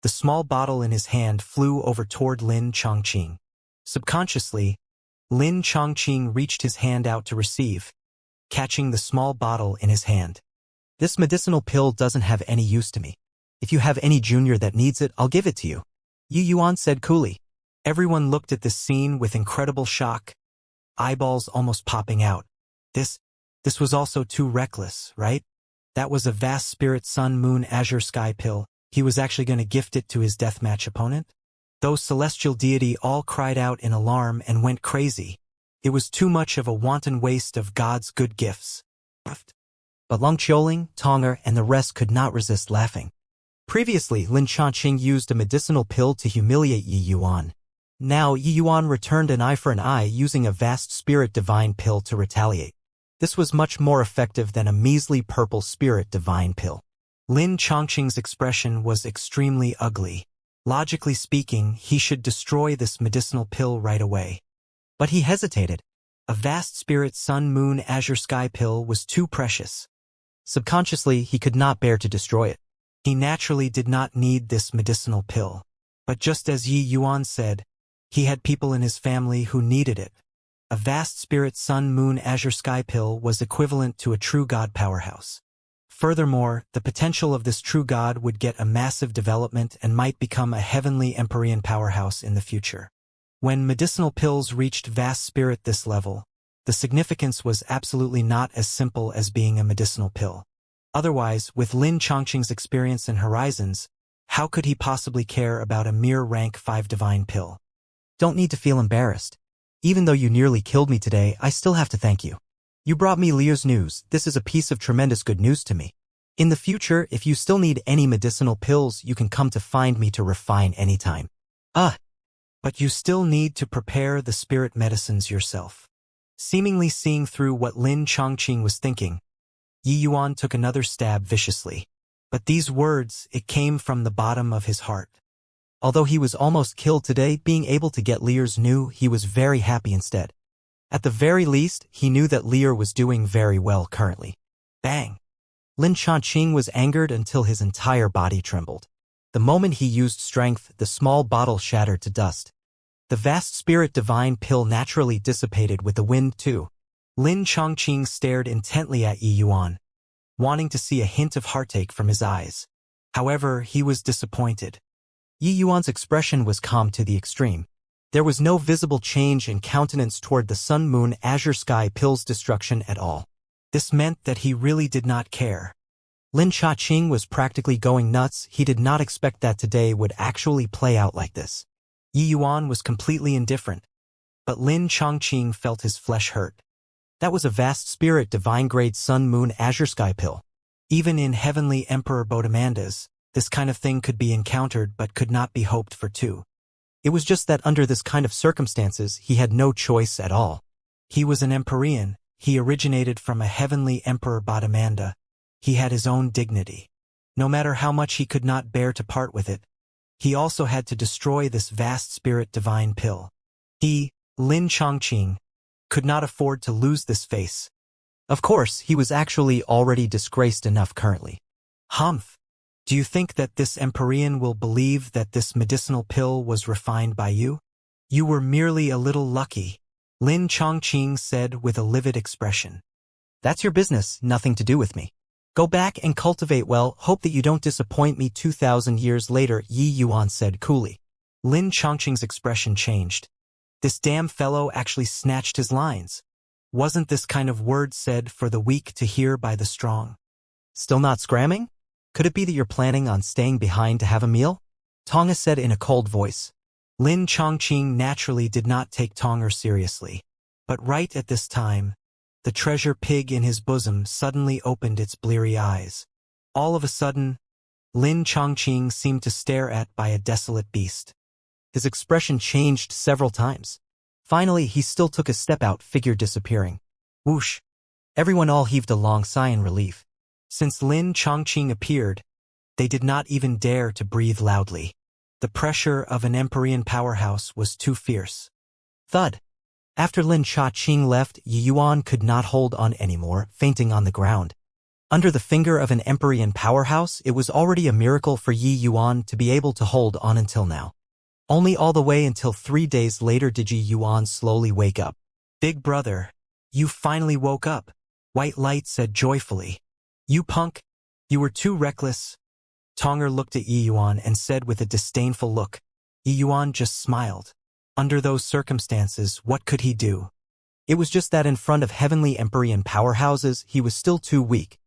The small bottle in his hand flew over toward Lin Chaqing. Subconsciously, Lin Chaqing reached his hand out to receive, catching the small bottle in his hand. "This medicinal pill doesn't have any use to me. If you have any junior that needs it, I'll give it to you." Yi Yuan said coolly. Everyone looked at this scene with incredible shock, eyeballs almost popping out. This was also too reckless, right? That was a vast spirit sun moon azure sky pill. He was actually going to gift it to his deathmatch opponent? Those celestial deity all cried out in alarm and went crazy. It was too much of a wanton waste of God's good gifts. But Lung Qiuling, Tonger, and the rest could not resist laughing. Previously, Lin Changqing used a medicinal pill to humiliate Yi Yuan. Now Yi Yuan returned an eye for an eye using a vast spirit divine pill to retaliate. This was much more effective than a measly purple spirit divine pill. Lin Changqing's expression was extremely ugly. Logically speaking, he should destroy this medicinal pill right away. But he hesitated. A vast spirit sun moon azure sky pill was too precious. Subconsciously, he could not bear to destroy it. He naturally did not need this medicinal pill. But just as Yi Yuan said, he had people in his family who needed it. A vast spirit sun moon azure sky pill was equivalent to a true god powerhouse. Furthermore, the potential of this true god would get a massive development and might become a heavenly Empyrean powerhouse in the future. When medicinal pills reached vast spirit this level, the significance was absolutely not as simple as being a medicinal pill. Otherwise, with Lin Changqing's experience and horizons, how could he possibly care about a mere rank 5 divine pill? Don't need to feel embarrassed. Even though you nearly killed me today, I still have to thank you. You brought me Lear's news. This is a piece of tremendous good news to me. In the future, if you still need any medicinal pills, you can come to find me to refine anytime. But you still need to prepare the spirit medicines yourself. Seemingly seeing through what Lin Changqing was thinking, Yi Yuan took another stab viciously. But these words, it came from the bottom of his heart. Although he was almost killed today, being able to get Lear's new, he was very happy instead. At the very least, he knew that Lear was doing very well currently. Bang! Lin Changqing was angered until his entire body trembled. The moment he used strength, the small bottle shattered to dust. The vast spirit divine pill naturally dissipated with the wind too. Lin Changqing stared intently at Yi Yuan, wanting to see a hint of heartache from his eyes. However, he was disappointed. Yi Yuan's expression was calm to the extreme. There was no visible change in countenance toward the sun moon azure sky pill's destruction at all. This meant that he really did not care. Lin Changqing was practically going nuts. He did not expect that today would actually play out like this. Yi Yuan was completely indifferent, but Lin Changqing felt his flesh hurt. That was a vast spirit divine grade sun moon azure sky pill. Even in heavenly Emperor Bodemandas, this kind of thing could be encountered but could not be hoped for too. It was just that under this kind of circumstances, he had no choice at all. He was an Empyrean. He originated from a heavenly Emperor Bodamanda. He had his own dignity. No matter how much he could not bear to part with it, he also had to destroy this vast spirit divine pill. He, Lin Changqing, could not afford to lose this face. Of course, he was actually already disgraced enough currently. Humph. Do you think that this Empyrean will believe that this medicinal pill was refined by you? You were merely a little lucky, Lin Changqing said with a livid expression. That's your business, nothing to do with me. Go back and cultivate well, hope that you don't disappoint me 2,000 years later, Yi Yuan said coolly. Lin Changqing's expression changed. This damn fellow actually snatched his lines. Wasn't this kind of word said for the weak to hear by the strong? Still not scramming? Could it be that you're planning on staying behind to have a meal? Tonga said in a cold voice. Lin Changqing naturally did not take Tonger seriously. But right at this time, the treasure pig in his bosom suddenly opened its bleary eyes. All of a sudden, Lin Changqing seemed to stare at by a desolate beast. His expression changed several times. Finally, he still took a step out, figure disappearing. Whoosh! Everyone all heaved a long sigh in relief. Since Lin Changqing appeared, they did not even dare to breathe loudly. The pressure of an Empyrean powerhouse was too fierce. Thud! After Lin Changqing left, Yi Yuan could not hold on anymore, fainting on the ground. Under the finger of an Empyrean powerhouse, it was already a miracle for Yi Yuan to be able to hold on until now. Only all the way until 3 days later did Yi Yuan slowly wake up. Big brother, you finally woke up, White Light said joyfully. You punk, you were too reckless. Tonger looked at Yi Yuan and said with a disdainful look, Yi Yuan just smiled. Under those circumstances, what could he do? It was just that in front of heavenly Empyrean powerhouses, he was still too weak.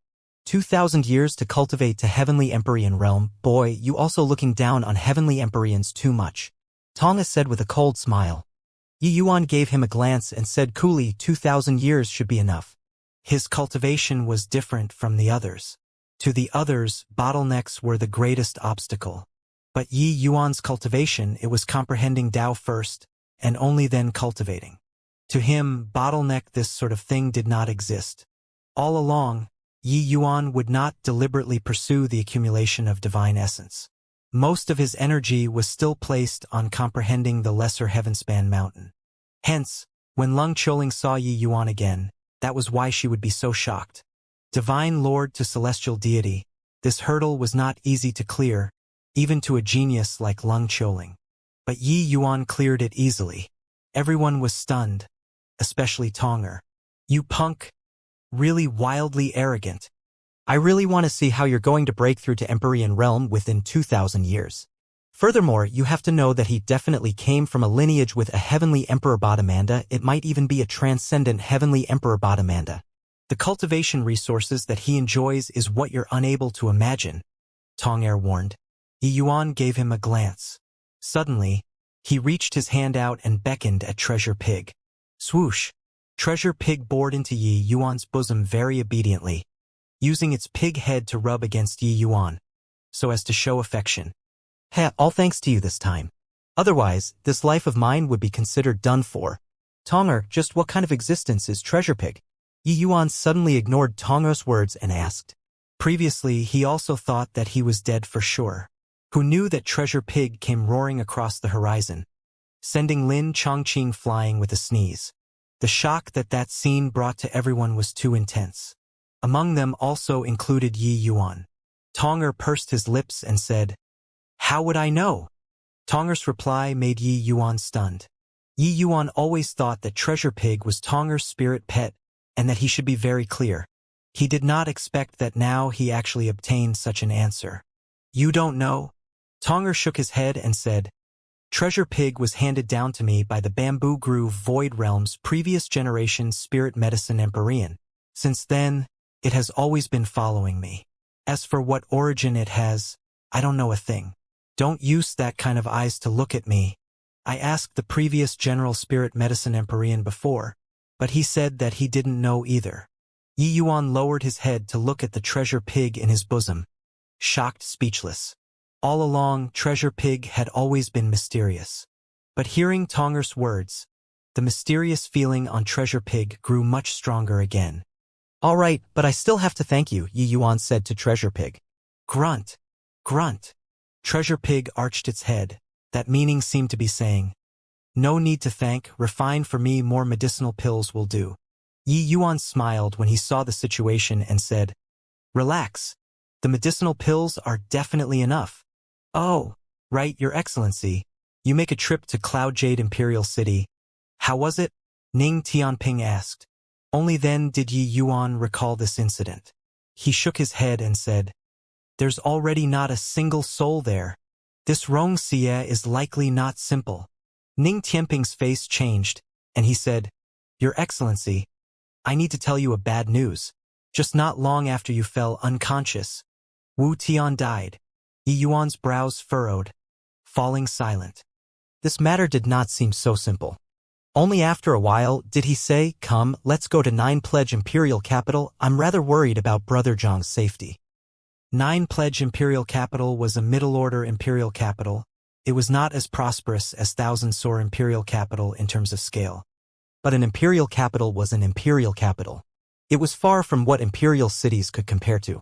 2,000 years to cultivate to heavenly Empyrean realm, boy, you also looking down on heavenly Empyreans too much. Tonga said with a cold smile. Yi Yuan gave him a glance and said coolly 2,000 years should be enough. His cultivation was different from the others. To the others, bottlenecks were the greatest obstacle. But Yi Yuan's cultivation, it was comprehending Tao first, and only then cultivating. To him, bottleneck this sort of thing did not exist. All along, Yi Yuan would not deliberately pursue the accumulation of divine essence. Most of his energy was still placed on comprehending the lesser heavenspan mountain. Hence, when Lung Choling saw Yi Yuan again, that was why she would be so shocked. Divine Lord to celestial deity, this hurdle was not easy to clear, even to a genius like Lung Choling. But Yi Yuan cleared it easily. Everyone was stunned, especially Tonger. You punk. Really wildly arrogant. I really want to see how you're going to break through to Empyrean realm within 2,000 years. Furthermore, you have to know that he definitely came from a lineage with a heavenly Emperor Bodhimanda. It might even be a transcendent heavenly Emperor Bodhimanda. The cultivation resources that he enjoys is what you're unable to imagine, Tonger warned. Yi Yuan gave him a glance. Suddenly, he reached his hand out and beckoned at Treasure Pig. Swoosh! Treasure Pig bored into Yi Yuan's bosom very obediently, using its pig head to rub against Yi Yuan, so as to show affection. Heh, all thanks to you this time. Otherwise, this life of mine would be considered done for. Tonger, just what kind of existence is Treasure Pig? Yi Yuan suddenly ignored Tonger's words and asked. Previously, he also thought that he was dead for sure. Who knew that Treasure Pig came roaring across the horizon, sending Lin Chongqing flying with a sneeze. The shock that that scene brought to everyone was too intense. Among them also included Yi Yuan. Tonger pursed his lips and said, "How would I know?" Tonger's reply made Yi Yuan stunned. Yi Yuan always thought that Treasure Pig was Tonger's spirit pet, and that he should be very clear. He did not expect that now he actually obtained such an answer. You don't know? Tonger shook his head and said, Treasure Pig was handed down to me by the Bamboo Groove Void Realm's previous generation spirit medicine Empyrean. Since then, it has always been following me. As for what origin it has, I don't know a thing. Don't use that kind of eyes to look at me. I asked the previous general spirit medicine Empyrean before, but he said that he didn't know either. Yi Yuan lowered his head to look at the Treasure Pig in his bosom, shocked, speechless. All along, Treasure Pig had always been mysterious. But hearing Tonger's words, the mysterious feeling on Treasure Pig grew much stronger again. All right, but I still have to thank you, Yi Yuan said to Treasure Pig. Grunt. Grunt. Treasure Pig arched its head. That meaning seemed to be saying, no need to thank, refine for me more medicinal pills will do. Yi Yuan smiled when he saw the situation and said, relax. The medicinal pills are definitely enough. Oh, right, Your Excellency. You make a trip to Cloud Jade Imperial City. How was it? Ning Tianping asked. Only then did Yi Yuan recall this incident. He shook his head and said, there's already not a single soul there. This Rongxia is likely not simple. Ning Tianping's face changed, and he said, Your Excellency, I need to tell you a bad news. Just not long after you fell unconscious, Wu Tian died. Yi Yuan's brows furrowed, falling silent. This matter did not seem so simple. Only after a while did he say, come, let's go to Nine Pledge Imperial Capital. I'm rather worried about Brother Zhang's safety. Nine Pledge Imperial Capital was a middle-order imperial capital. It was not as prosperous as Thousand Sore Imperial Capital in terms of scale. But an imperial capital was an imperial capital. It was far from what imperial cities could compare to.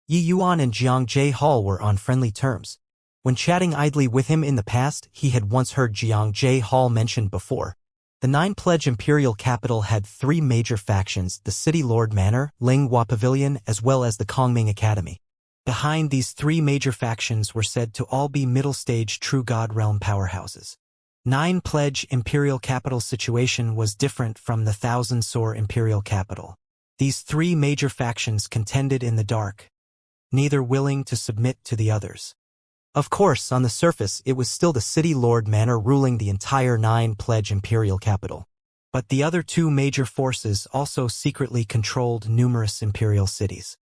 Yi Yuan and Jiang Jie Hall were on friendly terms. When chatting idly with him in the past, he had once heard Jiang Jie Hall mentioned before. The Nine Pledge Imperial Capital had three major factions, the City Lord Manor, Linghua Pavilion, as well as the Kongming Academy. Behind these three major factions were said to all be middle-stage True God Realm powerhouses. Nine Pledge Imperial Capital's situation was different from the Thousand Sore Imperial Capital. These three major factions contended in the dark, neither willing to submit to the others. Of course, on the surface, it was still the city lord manor ruling the entire 9-pledge imperial capital. But the other two major forces also secretly controlled numerous imperial cities.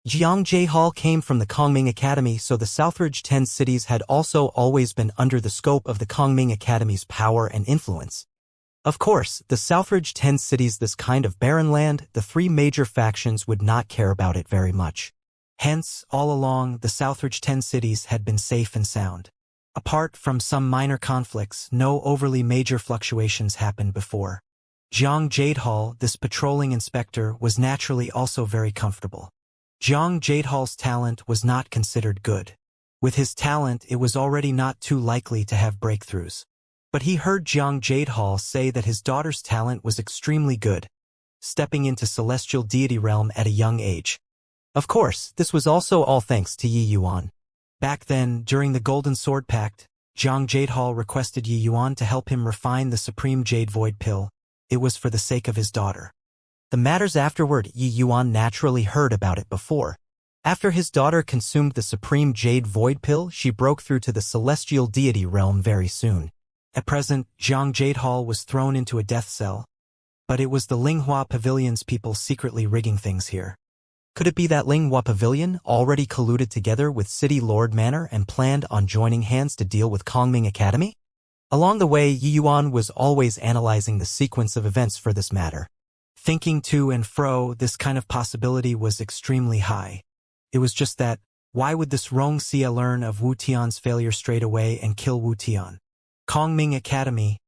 Xianxia Hall came from the Kongming Academy, so the Southridge 10 cities had also always been under the scope of the Kongming Academy's power and influence. Of course, the Southridge 10 cities, this kind of barren land, the three major factions would not care about it very much. Hence, all along, the Southridge 10 cities had been safe and sound. Apart from some minor conflicts, no overly major fluctuations happened before. Zhang Jadehall, this patrolling inspector, was naturally also very comfortable. Zhang Jadehall's talent was not considered good. With his talent, it was already not too likely to have breakthroughs. But he heard Zhang Jadehall say that his daughter's talent was extremely good, stepping into celestial deity realm at a young age. Of course, this was also all thanks to Yi Yuan. Back then, during the Golden Sword Pact, Zhang Jadehall requested Yi Yuan to help him refine the Supreme Jade Void Pill. It was for the sake of his daughter. The matters afterward, Yi Yuan naturally heard about it before. After his daughter consumed the Supreme Jade Void Pill, she broke through to the celestial deity realm very soon. At present, Zhang Jadehall was thrown into a death cell. But it was the Linghua Pavilion's people secretly rigging things here. Could it be that Linghua Pavilion already colluded together with City Lord Manor and planned on joining hands to deal with Kongming Academy? Along the way, Yi Yuan was always analyzing the sequence of events for this matter. Thinking to and fro, this kind of possibility was extremely high. It was just that, why would this Rongxia learn of Wu Tian's failure straight away and kill Wu Tian? Kongming Academy,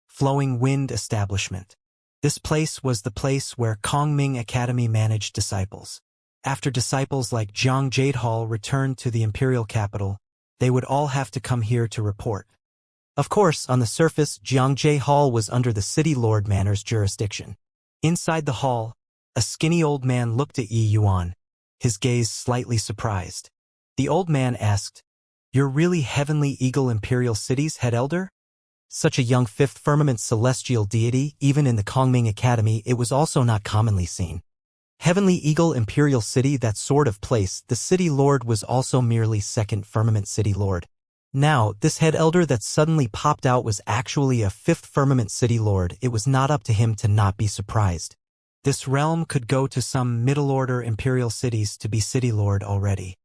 Flowing Wind Establishment. This place was the place where Kongming Academy managed disciples. After disciples like Zhang Jadehall returned to the imperial capital, they would all have to come here to report. Of course, on the surface, Xianxia Hall was under the City Lord Manor's jurisdiction. Inside the hall, a skinny old man looked at Yi Yuan, his gaze slightly surprised. The old man asked, "You're really Heavenly Eagle Imperial City's head elder?" Such a young fifth firmament celestial deity, even in the Kongming Academy, it was also not commonly seen. Heavenly Eagle Imperial City, that sort of place, the City Lord was also merely second firmament City Lord. Now, this head elder that suddenly popped out was actually a fifth firmament City Lord. It was not up to him to not be surprised. This realm could go to some middle-order imperial cities to be City Lord already.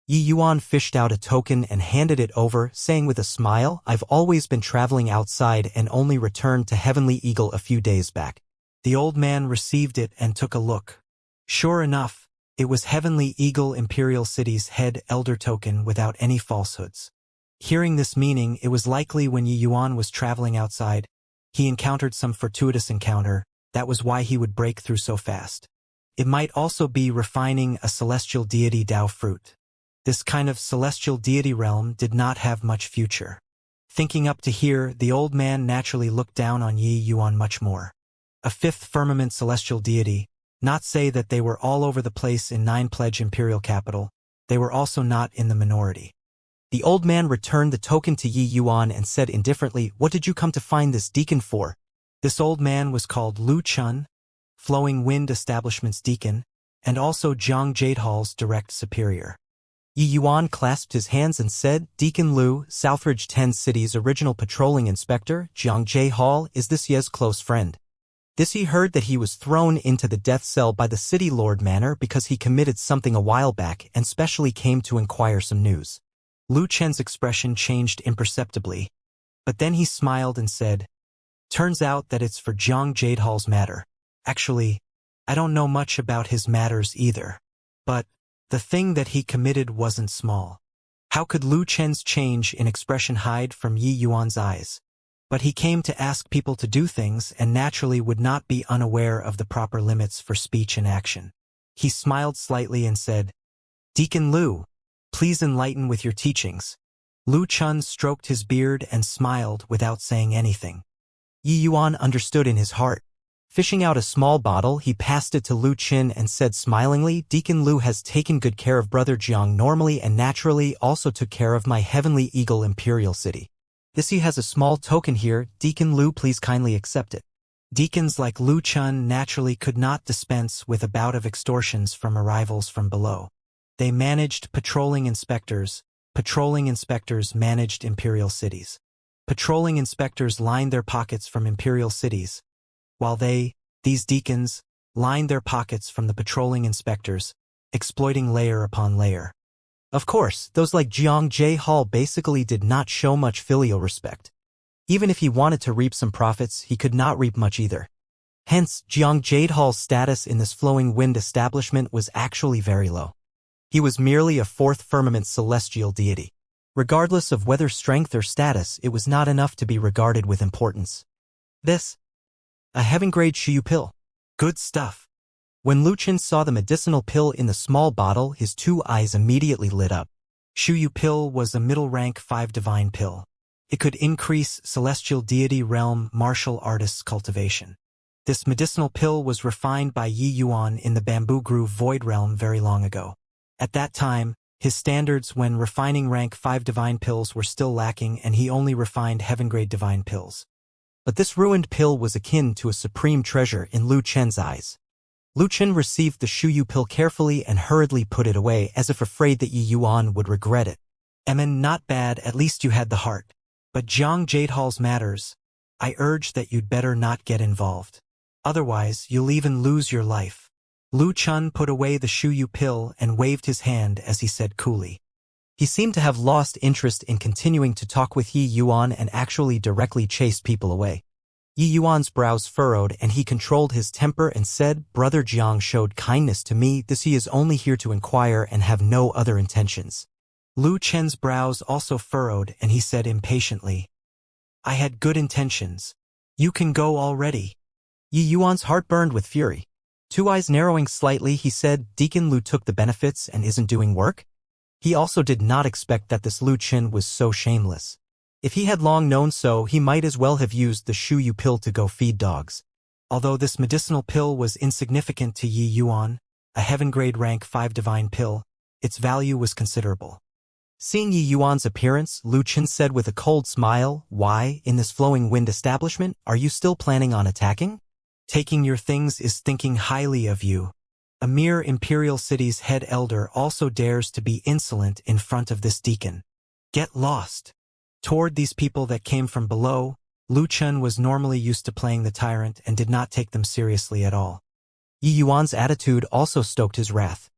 Yi Yuan fished out a token and handed it over, saying with a smile, "I've always been traveling outside and only returned to Heavenly Eagle a few days back." The old man received it and took a look. Sure enough, it was Heavenly Eagle Imperial City's head elder token without any falsehoods. Hearing this meaning, it was likely when Yi Yuan was traveling outside, he encountered some fortuitous encounter. That was why he would break through so fast. It might also be refining a celestial deity Dao fruit. This kind of celestial deity realm did not have much future. Thinking up to here, the old man naturally looked down on Yi Yuan much more. A fifth firmament celestial deity, not say that they were all over the place in 9-pledge imperial capital, they were also not in the minority. The old man returned the token to Yi Yuan and said indifferently, "What did you come to find this deacon for?" This old man was called Lu Chun, Flowing Wind Establishment's deacon, and also Zhang Jadehall's direct superior. Yi Yuan clasped his hands and said, "Deacon Lu, Southridge 10 City's original patrolling inspector, Xianxia Hall, is this Ye's close friend." This he heard that he was thrown into the death cell by the City Lord Manor because he committed something a while back and specially came to inquire some news. Lu Chen's expression changed imperceptibly, but then he smiled and said, "Turns out that it's for Zhang Jadehall's matter. Actually, I don't know much about his matters either. But the thing that he committed wasn't small." How could Lu Chen's change in expression hide from Yi Yuan's eyes? But he came to ask people to do things and naturally would not be unaware of the proper limits for speech and action. He smiled slightly and said, "Deacon Lu, please enlighten with your teachings." Lu Chun stroked his beard and smiled without saying anything. Yi Yuan understood in his heart. Fishing out a small bottle, he passed it to Lu Chin and said smilingly, "Deacon Lu has taken good care of Brother Jiang normally and naturally also took care of my Heavenly Eagle Imperial City. This he has a small token here. Deacon Lu, please kindly accept it." Deacons like Lu Chun naturally could not dispense with a bout of extortions from arrivals from below. They managed patrolling inspectors, Patrolling inspectors managed imperial cities. Patrolling inspectors lined their pockets from imperial cities, while these deacons, lined their pockets from the patrolling inspectors, exploiting layer upon layer. Of course, those like Jiang J. Hall basically did not show much filial respect. Even if he wanted to reap some profits, he could not reap much either. Hence, Jiang Jade Hall's status in this flowing wind establishment was actually very low. He was merely a fourth firmament celestial deity. Regardless of whether strength or status, it was not enough to be regarded with importance. This? A heaven-grade Shiyu pill. Good stuff. When Luchin saw the medicinal pill in the small bottle, his two eyes immediately lit up. Shiyu pill was a middle-rank 5 divine pill. It could increase celestial deity realm martial artist's cultivation. This medicinal pill was refined by Yi Yuan in the Bamboo Grove Void Realm very long ago. At that time, his standards when refining rank 5 divine pills were still lacking and he only refined heaven-grade divine pills. But this ruined pill was akin to a supreme treasure in Lu Chen's eyes. Lu Chen received the Shiyu pill carefully and hurriedly put it away as if afraid that Yi Yuan would regret it. Emin, not bad, at least you had the heart. But Jiang Jade Hall's matters. I urge that you'd better not get involved. Otherwise, you'll even lose your life. Lu Chun put away the Shiyu pill and waved his hand as he said coolly. He seemed to have lost interest in continuing to talk with Yi Yuan and actually directly chased people away. Yi Yuan's brows furrowed and he controlled his temper and said, Brother Jiang showed kindness to me, this he is only here to inquire and have no other intentions. Lu Chen's brows also furrowed and he said impatiently, I had good intentions. You can go already. Yi Yuan's heart burned with fury. Two eyes narrowing slightly, he said, Deacon Lu took the benefits and isn't doing work? He also did not expect that this Lu Chen was so shameless. If he had long known so, he might as well have used the Shiyu pill to go feed dogs. Although this medicinal pill was insignificant to Yi Yuan, a heaven-grade rank 5 divine pill, its value was considerable. Seeing Yi Yuan's appearance, Lu Chen said with a cold smile, Why, in this flowing wind establishment, are you still planning on attacking? Taking your things is thinking highly of you. A mere imperial city's head elder also dares to be insolent in front of this deacon. Get lost. Toward these people that came from below, Lu Chen was normally used to playing the tyrant and did not take them seriously at all. Yi Yuan's attitude also stoked his wrath.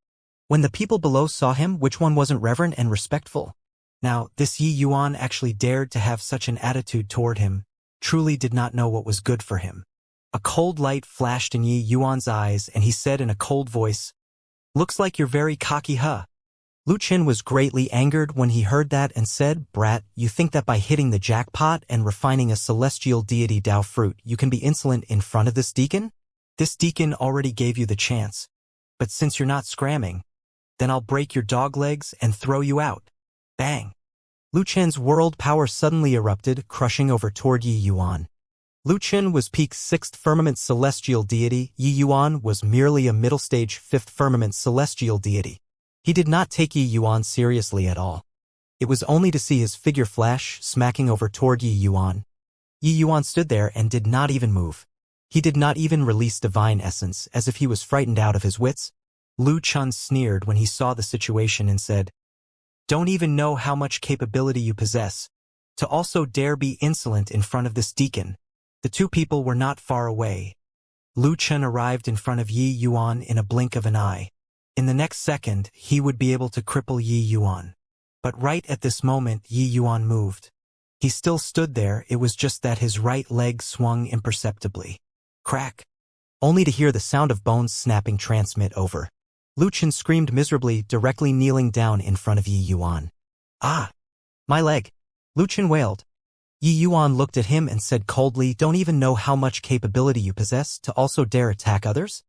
When the people below saw him, which one wasn't reverent and respectful? Now, this Yi Yuan actually dared to have such an attitude toward him, truly did not know what was good for him. A cold light flashed in Yi Yuan's eyes and he said in a cold voice, Looks like you're very cocky, huh? Lu Chen was greatly angered when he heard that and said, Brat, you think that by hitting the jackpot and refining a celestial deity Dao fruit you can be insolent in front of this deacon? This deacon already gave you the chance. But since you're not scramming, then I'll break your dog legs and throw you out. Bang! Lu Chen's world power suddenly erupted, crushing over toward Yi Yuan. Lu Chen was peak 6th firmament celestial deity, Yi Yuan was merely a middle stage 5th firmament celestial deity. He did not take Yi Yuan seriously at all. It was only to see his figure flash, smacking over toward Yi Yuan. Yi Yuan stood there and did not even move. He did not even release divine essence, as if he was frightened out of his wits. Lu Chun sneered when he saw the situation and said, Don't even know how much capability you possess, to also dare be insolent in front of this deacon. The two people were not far away. Lu Chen arrived in front of Yi Yuan in a blink of an eye. In the next second, he would be able to cripple Yi Yuan. But right at this moment, Yi Yuan moved. He still stood there, it was just that his right leg swung imperceptibly. Crack! Only to hear the sound of bones snapping transmit over. Lu Chen screamed miserably, directly kneeling down in front of Yi Yuan. Ah! My leg! Lu Chen wailed. Yi Yuan looked at him and said coldly, Don't even know how much capability you possess to also dare attack others?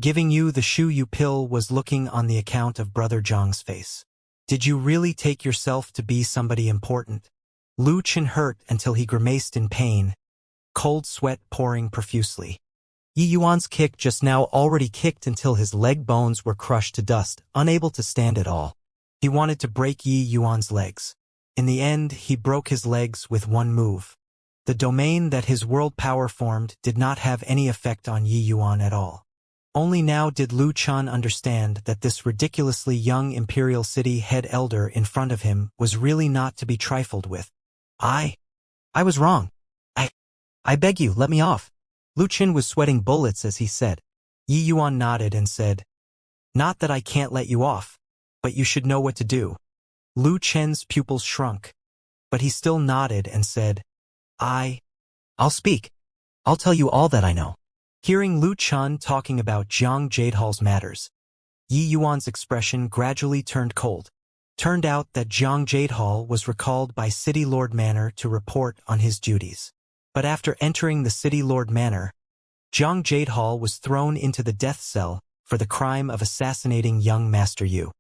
Giving you the Shiyu pill was looking on the account of Brother Zhang's face. Did you really take yourself to be somebody important? Lu Chen hurt until he grimaced in pain, cold sweat pouring profusely. Yi Yuan's kick just now already kicked until his leg bones were crushed to dust, unable to stand at all. He wanted to break Yi Yuan's legs. In the end, he broke his legs with one move. The domain that his world power formed did not have any effect on Yi Yuan at all. Only now did Lu Chun understand that this ridiculously young imperial city head elder in front of him was really not to be trifled with. I was wrong. I beg you, let me off. Lu Chun was sweating bullets as he said. Yi Yuan nodded and said, Not that I can't let you off, but you should know what to do. Lu Chen's pupils shrunk, but he still nodded and said, I'll speak. I'll tell you all that I know. Hearing Lu Chun talking about Jiang Jadehal's matters, Yi Yuan's expression gradually turned cold. Turned out that Jiang Jadehal was recalled by City Lord Manor to report on his duties. But after entering the City Lord Manor, Jiang Jadehal was thrown into the death cell for the crime of assassinating young Master Yu.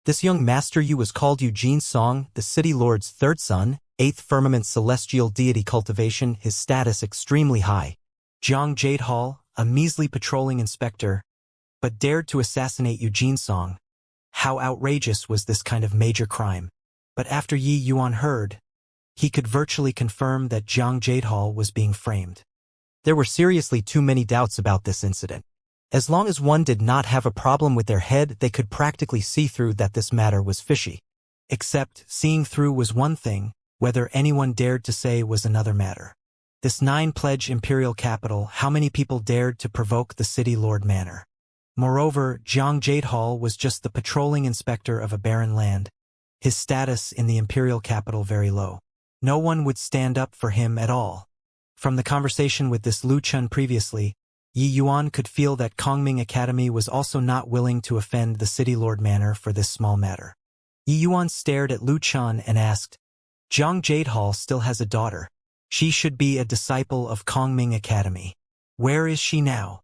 This young Master Yu was called Eugene Song, the City Lord's third son, 8th firmament celestial deity cultivation, his status extremely high. Jiang Jadehal, a measly patrolling inspector, but dared to assassinate Eugene Song. How outrageous was this kind of major crime? But after Yi Yuan heard, he could virtually confirm that Jiang Jadehal was being framed. There were seriously too many doubts about this incident. As long as one did not have a problem with their head, they could practically see through that this matter was fishy. Except, seeing through was one thing, whether anyone dared to say was another matter. This 9-pledge imperial capital, how many people dared to provoke the City Lord Manor? Moreover, Jiang Jadehal was just the patrolling inspector of a barren land. His status in the imperial capital very low. No one would stand up for him at all. From the conversation with this Lu Chun previously, Yi Yuan could feel that Kongming Academy was also not willing to offend the City Lord Manor for this small matter. Yi Yuan stared at Lu Chun and asked, Jiang Jadehal still has a daughter. She should be a disciple of Kongming Academy. Where is she now?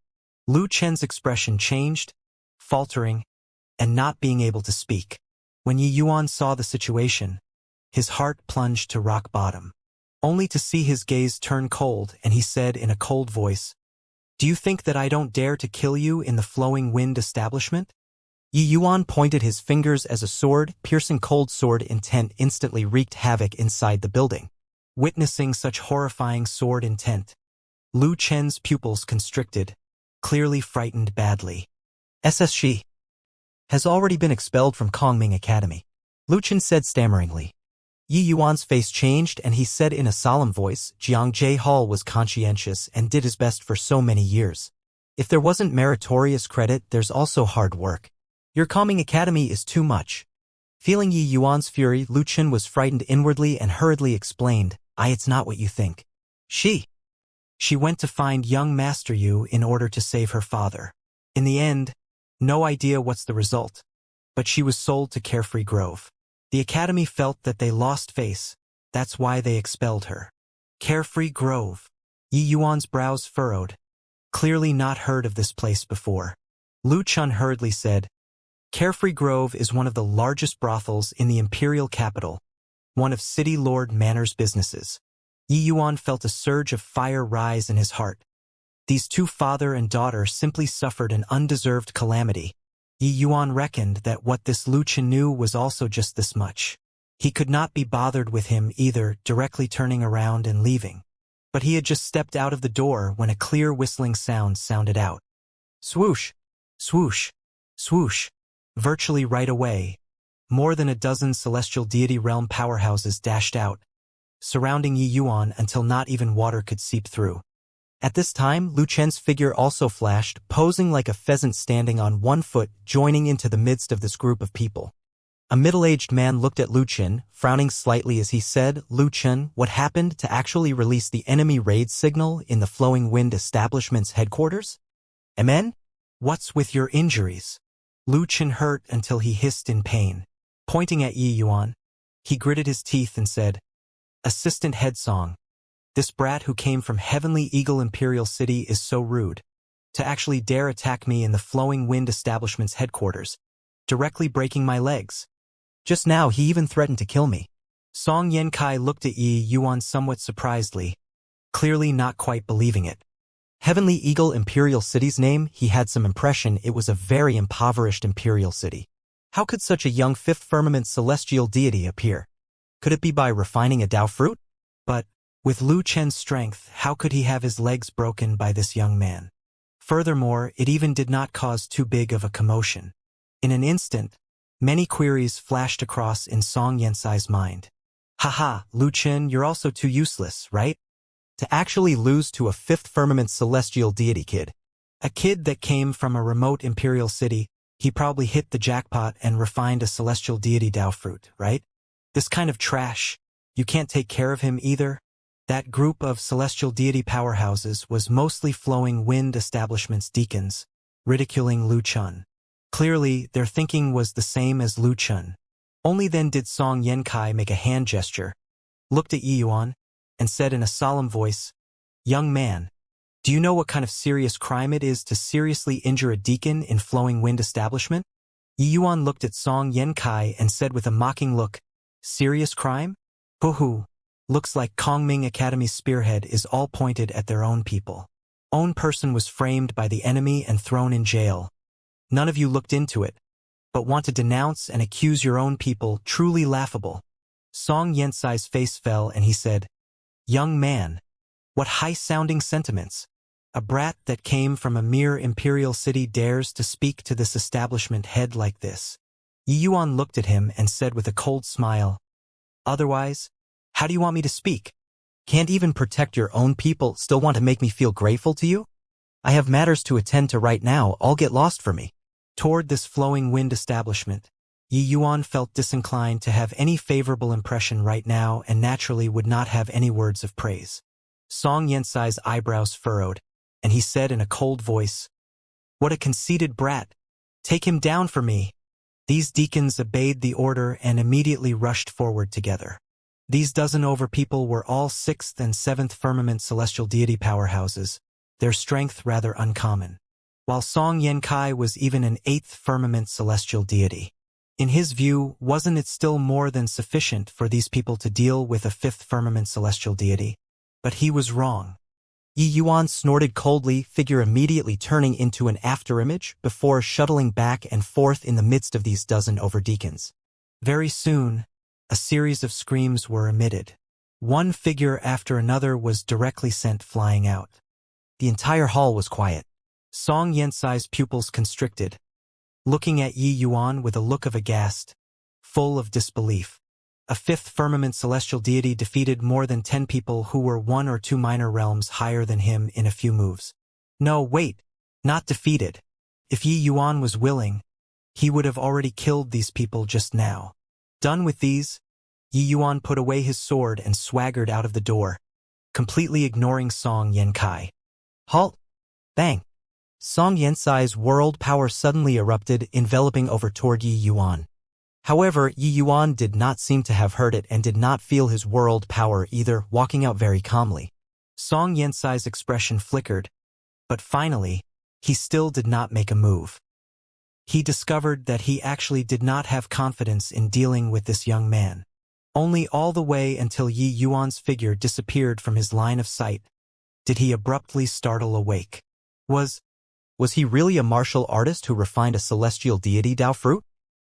Lu Chen's expression changed, faltering, and not being able to speak. When Yi Yuan saw the situation, his heart plunged to rock bottom, only to see his gaze turn cold, and he said in a cold voice, Do you think that I don't dare to kill you in the Flowing Wind establishment? Yi Yuan pointed his fingers as a sword, piercing cold sword intent instantly wreaked havoc inside the building. Witnessing such horrifying sword intent, Lu Chen's pupils constricted, clearly frightened badly. SSG has already been expelled from Kongming Academy, Lu Chen said stammeringly. Yi Yuan's face changed and he said in a solemn voice, Jiang Jadehal was conscientious and did his best for so many years. If there wasn't meritorious credit, there's also hard work. Your Kongming Academy is too much. Feeling Yi Yuan's fury, Lu Chen was frightened inwardly and hurriedly explained, It's not what you think. She went to find young Master Yu in order to save her father. In the end, no idea what's the result, but she was sold to Carefree Grove. The academy felt that they lost face, that's why they expelled her. Carefree Grove. Yi Yuan's brows furrowed. Clearly not heard of this place before. Lu Chun hurriedly said, Carefree Grove is one of the largest brothels in the imperial capital, one of City Lord Manor's businesses. Yi Yuan felt a surge of fire rise in his heart. These two father and daughter simply suffered an undeserved calamity. Yi Yuan reckoned that what this Lu Chen knew was also just this much. He could not be bothered with him either, directly turning around and leaving. But he had just stepped out of the door when a clear whistling sound sounded out. Swoosh, swoosh, swoosh. Virtually right away, more than a dozen celestial deity realm powerhouses dashed out, surrounding Yi Yuan until not even water could seep through. At this time, Lu Chen's figure also flashed, posing like a pheasant standing on one foot, joining into the midst of this group of people. A middle-aged man looked at Lu Chen, frowning slightly as he said, Lu Chen, what happened to actually release the enemy raid signal in the Flowing Wind establishment's headquarters? Amen? What's with your injuries? Lu Chen hurt until he hissed in pain. Pointing at Yi Yuan, he gritted his teeth and said, Assistant Head Song, this brat who came from Heavenly Eagle Imperial City is so rude. To actually dare attack me in the Flowing Wind establishment's headquarters, directly breaking my legs. Just now he even threatened to kill me. Song Yankai looked at Yi Yuan somewhat surprisedly, clearly not quite believing it. Heavenly Eagle Imperial City's name, he had some impression it was a very impoverished imperial city. How could such a young fifth firmament celestial deity appear? Could it be by refining a Dao fruit? But, with Lu Chen's strength, how could he have his legs broken by this young man? Furthermore, it even did not cause too big of a commotion. In an instant, many queries flashed across in Song Yensai's mind. Haha, Lu Chen, you're also too useless, right? To actually lose to a fifth firmament celestial deity kid. A kid that came from a remote imperial city, he probably hit the jackpot and refined a celestial deity Dao fruit, right? This kind of trash, you can't take care of him either? That group of celestial deity powerhouses was mostly flowing wind establishment's deacons, ridiculing Lu Chun. Clearly, their thinking was the same as Lu Chun. Only then did Song Yankai make a hand gesture, looked at Yi Yuan, and said in a solemn voice, "Young man, do you know what kind of serious crime it is to seriously injure a deacon in flowing wind establishment?" Yi Yuan looked at Song Yankai and said with a mocking look, "Serious crime? Hoo-hoo. Looks like Kongming Academy's spearhead is all pointed at their own people. Own person was framed by the enemy and thrown in jail. None of you looked into it, but want to denounce and accuse your own people, truly laughable." Song Yensai's face fell and he said, "Young man, what high-sounding sentiments. A brat that came from a mere imperial city dares to speak to this establishment head like this." Yi Yuan looked at him and said with a cold smile, "Otherwise, how do you want me to speak? Can't even protect your own people, still want to make me feel grateful to you? I have matters to attend to right now, all get lost for me." Toward this flowing wind establishment, Yi Yuan felt disinclined to have any favorable impression right now and naturally would not have any words of praise. Song Yensai's eyebrows furrowed, and he said in a cold voice, "What a conceited brat! Take him down for me." These deacons obeyed the order and immediately rushed forward together. These dozen over people were all 6th and 7th firmament celestial deity powerhouses, their strength rather uncommon, while Song Yankai was even an 8th firmament celestial deity. In his view, wasn't it still more than sufficient for these people to deal with a 5th firmament celestial deity? But he was wrong. Yi Yuan snorted coldly, figure immediately turning into an afterimage before shuttling back and forth in the midst of these dozen over deacons. Very soon, a series of screams were emitted. One figure after another was directly sent flying out. The entire hall was quiet. Song Yensai's pupils constricted, looking at Yi Yuan with a look of aghast, full of disbelief. A 5th firmament celestial deity defeated more than 10 people who were 1 or 2 minor realms higher than him in a few moves. No, wait, not defeated. If Yi Yuan was willing, he would have already killed these people just now. Done with these, Yi Yuan put away his sword and swaggered out of the door, completely ignoring Song Yankai. Halt! Bang! Song Yensai's world power suddenly erupted, enveloping over toward Yi Yuan. However, Yi Yuan did not seem to have heard it and did not feel his world power either, walking out very calmly. Song Yensai's expression flickered, but finally, he still did not make a move. He discovered that he actually did not have confidence in dealing with this young man. Only all the way until Yi Yuan's figure disappeared from his line of sight did he abruptly startle awake. Was he really a martial artist who refined a celestial deity Dao fruit?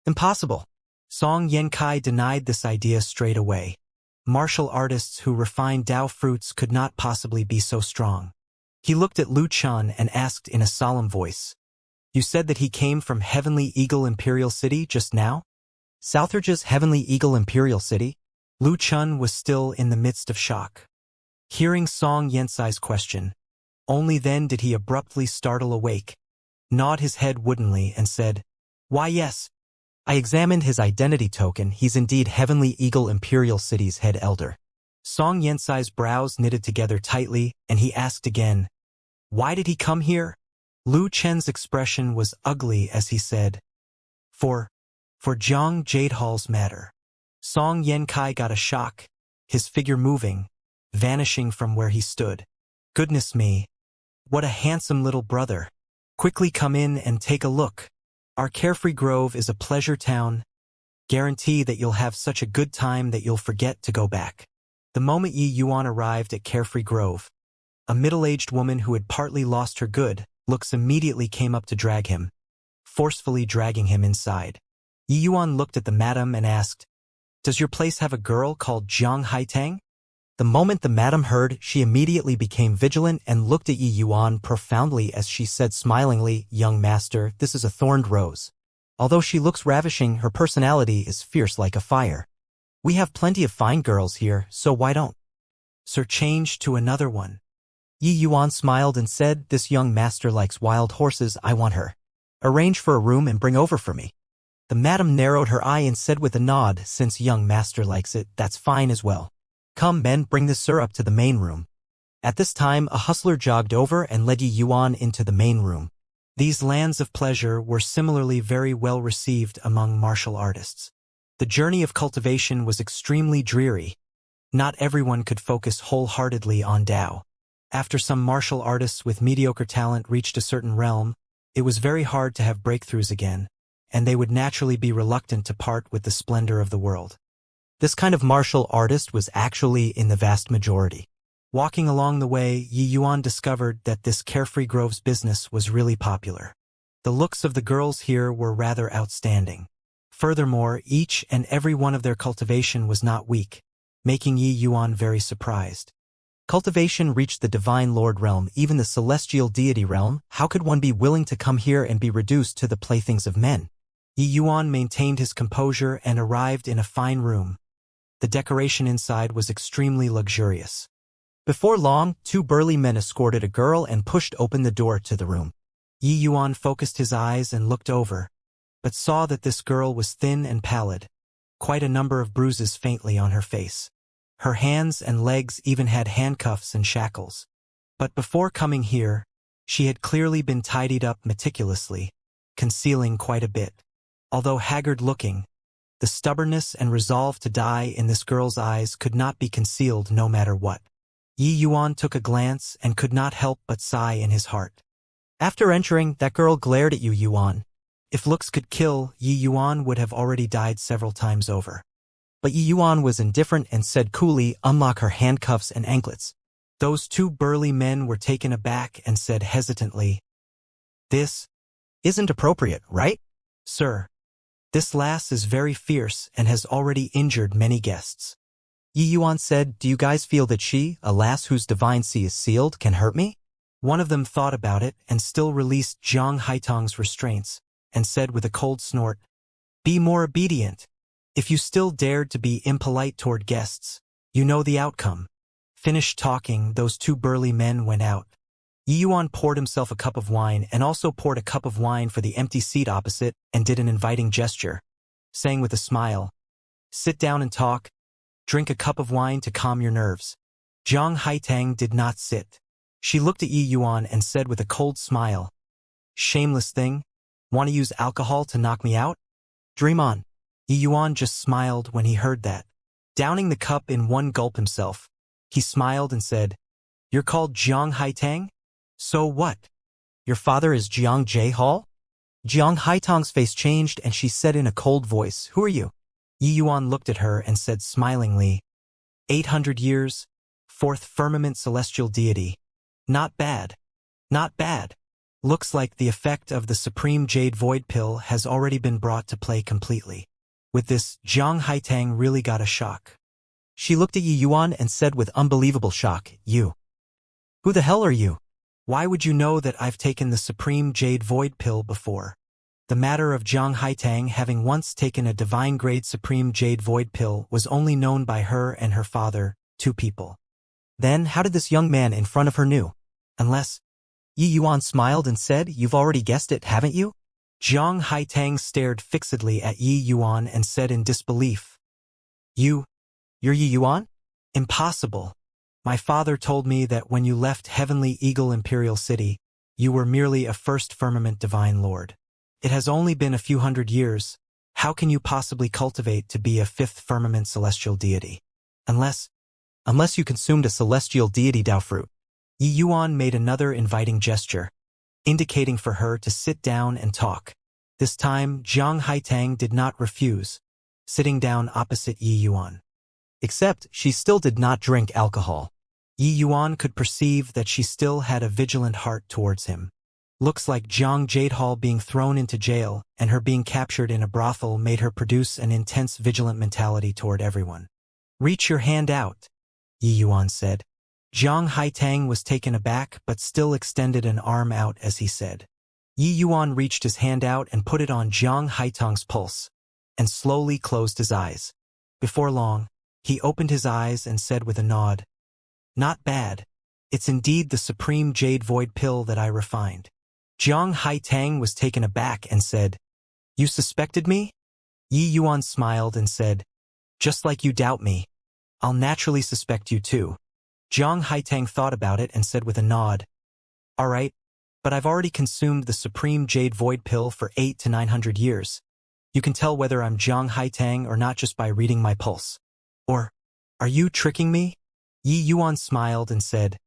Impossible. Song Yankai denied this idea straight away. Martial artists who refined Dao fruits could not possibly be so strong. He looked at Lu Chun and asked in a solemn voice, "You said that he came from Heavenly Eagle Imperial City just now?" Southridge's Heavenly Eagle Imperial City? Lu Chun was still in the midst of shock. Hearing Song Yensai's question, only then did he abruptly startle awake, nod his head woodenly and said, "Why yes. I examined his identity token, he's indeed Heavenly Eagle Imperial City's head elder." Song Yensai's brows knitted together tightly, and he asked again, "Why did he come here?" Lu Chen's expression was ugly as he said, For Jiang Jadehall's matter." Song Yankai got a shock, his figure moving, vanishing from where he stood. "Goodness me, what a handsome little brother. Quickly come in and take a look. Our Carefree Grove is a pleasure town. Guarantee that you'll have such a good time that you'll forget to go back." The moment Yi Yuan arrived at Carefree Grove, a middle-aged woman who had partly lost her good looks immediately came up to drag him, forcefully dragging him inside. Yi Yuan looked at the madam and asked, "Does your place have a girl called Jiang Haitang?" The moment the madam heard, she immediately became vigilant and looked at Yi Yuan profoundly as she said smilingly, "Young master, this is a thorned rose. Although she looks ravishing, her personality is fierce like a fire. We have plenty of fine girls here, so why don't Sir change to another one?" Yi Yuan smiled and said, "This young master likes wild horses, I want her. Arrange for a room and bring over for me." The madam narrowed her eye and said with a nod, "Since young master likes it, that's fine as well. Come men, bring this sir up to the main room." At this time a hustler jogged over and led Yi Yuan into the main room. These lands of pleasure were similarly very well received among martial artists. The journey of cultivation was extremely dreary. Not everyone could focus wholeheartedly on Tao. After some martial artists with mediocre talent reached a certain realm, it was very hard to have breakthroughs again, and they would naturally be reluctant to part with the splendor of the world. This kind of martial artist was actually in the vast majority. Walking along the way, Yi Yuan discovered that this carefree grove's business was really popular. The looks of the girls here were rather outstanding. Furthermore, each and every one of their cultivation was not weak, making Yi Yuan very surprised. Cultivation reached the Divine Lord realm, even the celestial deity realm. How could one be willing to come here and be reduced to the playthings of men? Yi Yuan maintained his composure and arrived in a fine room. The decoration inside was extremely luxurious. Before long, two burly men escorted a girl and pushed open the door to the room. Yi Yuan focused his eyes and looked over, but saw that this girl was thin and pallid, quite a number of bruises faintly on her face. Her hands and legs even had handcuffs and shackles. But before coming here, she had clearly been tidied up meticulously, concealing quite a bit. Although haggard-looking, the stubbornness and resolve to die in this girl's eyes could not be concealed no matter what. Yi Yuan took a glance and could not help but sigh in his heart. After entering, that girl glared at Yi Yuan. If looks could kill, Yi Yuan would have already died several times over. But Yi Yuan was indifferent and said coolly, "Unlock her handcuffs and anklets." Those two burly men were taken aback and said hesitantly, "This isn't appropriate, right, sir? This lass is very fierce and has already injured many guests." Yi Yuan said, "Do you guys feel that she, a lass whose divine sea is sealed, can hurt me?" One of them thought about it and still released Zhang Haitong's restraints and said with a cold snort, "Be more obedient. If you still dared to be impolite toward guests, you know the outcome." Finished talking, those two burly men went out. Yi Yuan poured himself a cup of wine and also poured a cup of wine for the empty seat opposite and did an inviting gesture, saying with a smile, "Sit down and talk. Drink a cup of wine to calm your nerves." Zhang Haitang did not sit. She looked at Yi Yuan and said with a cold smile, "Shameless thing. Want to use alcohol to knock me out? Dream on." Yi Yuan just smiled when he heard that. Downing the cup in one gulp himself, he smiled and said, "You're called Zhang Haitang? So what? Your father is Jiang Jehal?" Jiang Haitang's face changed and she said in a cold voice, "Who are you?" Yi Yuan looked at her and said smilingly, 800 years, fourth firmament celestial deity. Not bad. Not bad. Looks like the effect of the supreme jade void pill has already been brought to play completely." With this, Zhang Haitang really got a shock. She looked at Yi Yuan and said with unbelievable shock, "You? Who the hell are you? Why would you know that I've taken the supreme jade void pill before?" The matter of Zhang Haitang having once taken a divine-grade supreme jade void pill was only known by her and her father, two people. Then how did this young man in front of her knew? Unless... Yi Yuan smiled and said, "You've already guessed it, haven't you?" Zhang Haitang stared fixedly at Yi Yuan and said in disbelief, You're Yi Yuan? Impossible. My father told me that when you left Heavenly Eagle Imperial City, you were merely a first firmament divine lord. It has only been a few hundred years. How can you possibly cultivate to be a fifth firmament celestial deity? Unless you consumed a celestial deity Dao fruit. Yi Yuan made another inviting gesture, indicating for her to sit down and talk. This time, Zhang Haitang did not refuse, sitting down opposite Yi Yuan. Except, she still did not drink alcohol. Yi Yuan could perceive that she still had a vigilant heart towards him. Looks like Zhang Jadehal being thrown into jail and her being captured in a brothel made her produce an intense vigilant mentality toward everyone. "Reach your hand out. Yi Yuan said. Zhang Haitang was taken aback but still extended an arm out as he said. Yi Yuan reached his hand out and put it on Zhang Haitang's pulse, and slowly closed his eyes. Before long, he opened his eyes and said with a nod, "Not bad. It's indeed the supreme jade void pill that I refined." Zhang Haitang was taken aback and said, "You suspected me?" Yi Yuan smiled and said, "Just like you doubt me, I'll naturally suspect you too." Zhang Haitang thought about it and said with a nod, "All right, but I've already consumed the supreme jade void pill for 800 to 900 years. You can tell whether I'm Zhang Haitang or not just by reading my pulse. Or, are you tricking me?" Yi Yuan smiled and said,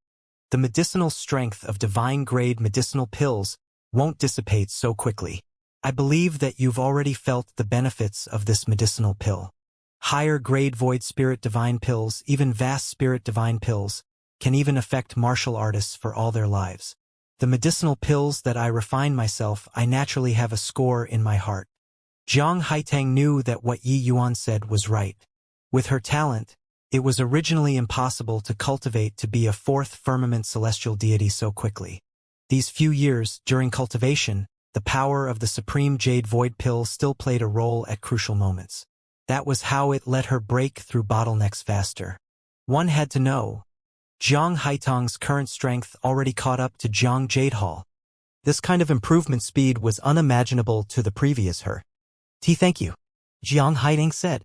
"The medicinal strength of divine-grade medicinal pills won't dissipate so quickly. I believe that you've already felt the benefits of this medicinal pill. Higher-grade void spirit divine pills, even vast spirit divine pills, can even affect martial artists for all their lives. The medicinal pills that I refine myself, I naturally have a score in my heart." Zhang Haitang knew that what Yi Yuan said was right. With her talent, it was originally impossible to cultivate to be a fourth firmament celestial deity so quickly. These few years, during cultivation, the power of the supreme jade void pill still played a role at crucial moments. That was how it let her break through bottlenecks faster. One had to know. Zhang Haitang's current strength already caught up to Zhang Jadehall. This kind of improvement speed was unimaginable to the previous her. Thank you," Zhang Haitang said.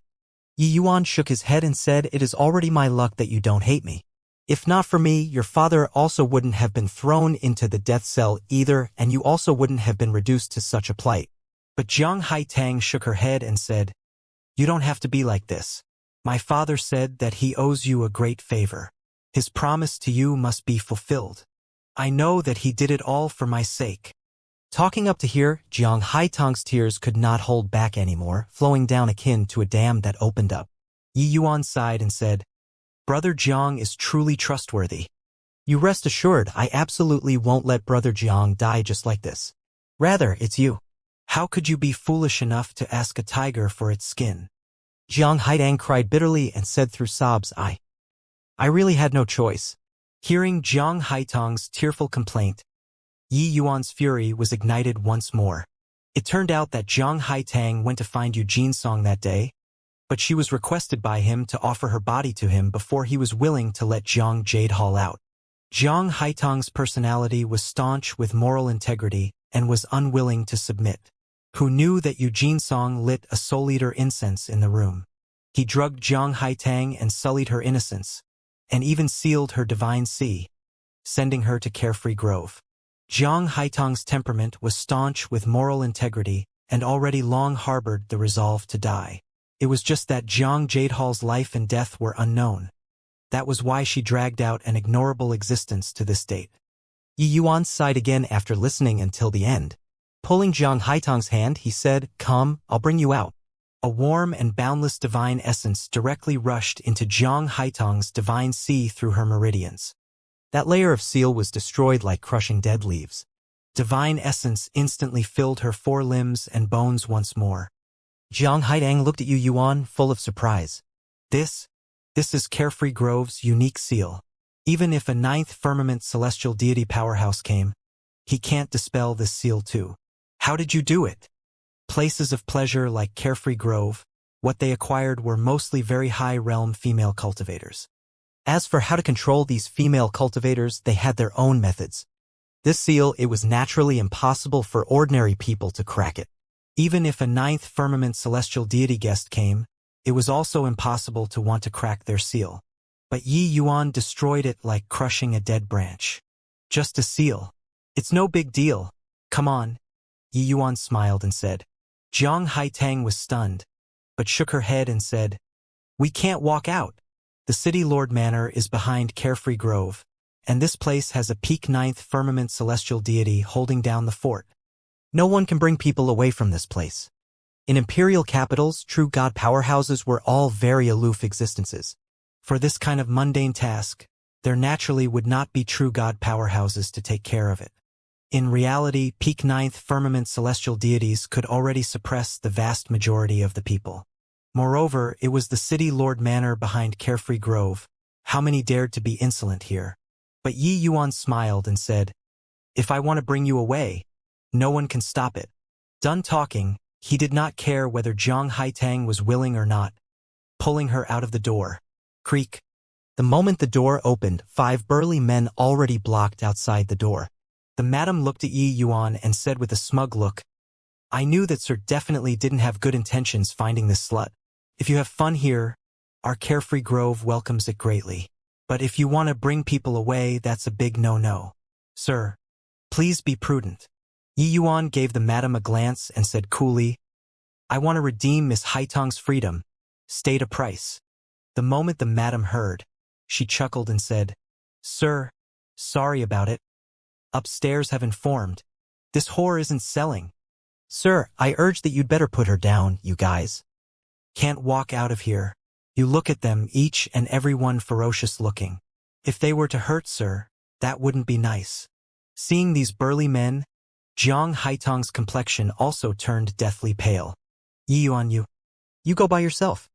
Yi Yuan shook his head and said, "It is already my luck that you don't hate me. If not for me, your father also wouldn't have been thrown into the death cell either, and you also wouldn't have been reduced to such a plight." But Zhang Haitang shook her head and said, "You don't have to be like this. My father said that he owes you a great favor. His promise to you must be fulfilled. I know that he did it all for my sake." Talking up to here, Zhang Haitang's tears could not hold back anymore, flowing down akin to a dam that opened up. Yi Yuan sighed and said, "Brother Zhang is truly trustworthy. You rest assured I absolutely won't let Brother Zhang die just like this. Rather, it's you. How could you be foolish enough to ask a tiger for its skin?" Zhang Haitang cried bitterly and said through sobs, I really had no choice." Hearing Zhang Haitang's tearful complaint, Yi Yuan's fury was ignited once more. It turned out that Zhang Haitang went to find Eugene Song that day, but she was requested by him to offer her body to him before he was willing to let Zhang Jadehall out. Zhang Haitang's personality was staunch with moral integrity and was unwilling to submit. Who knew that Eugene Song lit a soul-eater incense in the room? He drugged Zhang Haitang and sullied her innocence, and even sealed her divine sea, sending her to Carefree Grove. Zhang Haitang's temperament was staunch with moral integrity and already long harbored the resolve to die. It was just that Zhang Jadehall's life and death were unknown. That was why she dragged out an ignorable existence to this date. Yi Yuan sighed again after listening until the end. Pulling Zhang Haitang's hand, he said, "Come, I'll bring you out." A warm and boundless divine essence directly rushed into Zhang Haitang's divine sea through her meridians. That layer of seal was destroyed like crushing dead leaves. Divine essence instantly filled her four limbs and bones once more. Zhang Haitang looked at Yi Yuan, full of surprise. This is Carefree Grove's unique seal. Even if a ninth firmament celestial deity powerhouse came, he can't dispel this seal too. How did you do it? Places of pleasure like Carefree Grove, what they acquired were mostly very high-realm female cultivators. As for how to control these female cultivators, they had their own methods. This seal, it was naturally impossible for ordinary people to crack it. Even if a ninth firmament celestial deity guest came, it was also impossible to want to crack their seal. But Yi Yuan destroyed it like crushing a dead branch. Just a seal. It's no big deal. Come on. Yi Yuan smiled and said. Zhang Haitang was stunned, but shook her head and said, "We can't walk out. The City Lord Manor is behind Carefree Grove, and this place has a peak ninth firmament celestial deity holding down the fort. No one can bring people away from this place. In imperial capitals, true god powerhouses were all very aloof existences. For this kind of mundane task, there naturally would not be true god powerhouses to take care of it. In reality, peak ninth firmament celestial deities could already suppress the vast majority of the people. Moreover, it was the City Lord Manor behind Carefree Grove, How many dared to be insolent here? But Yi Yuan smiled and said, if I want to bring you away, no one can stop it. Done talking, he did not care whether Zhang Haitang was willing or not, pulling her out of the door. Creak. The moment the door opened, 5 burly men already blocked outside the door. The madam looked at Yi Yuan and said with a smug look, I knew that Sir definitely didn't have good intentions finding this slut. If you have fun here, our carefree grove welcomes it greatly. But if you want to bring people away, that's a big no-no. Sir, please be prudent. Yi Yuan gave the madam a glance and said coolly, I want to redeem Miss Haitang's freedom. State a price. The moment the madam heard, she chuckled and said, Sir, sorry about it. Upstairs have informed. This whore isn't selling. Sir, I urge that you'd better put her down, you guys. Can't walk out of here. You look at them, each and every one ferocious looking. If they were to hurt, sir, that wouldn't be nice. Seeing these burly men, Zhang Haitang's complexion also turned deathly pale. Yi Yuan, you go by yourself.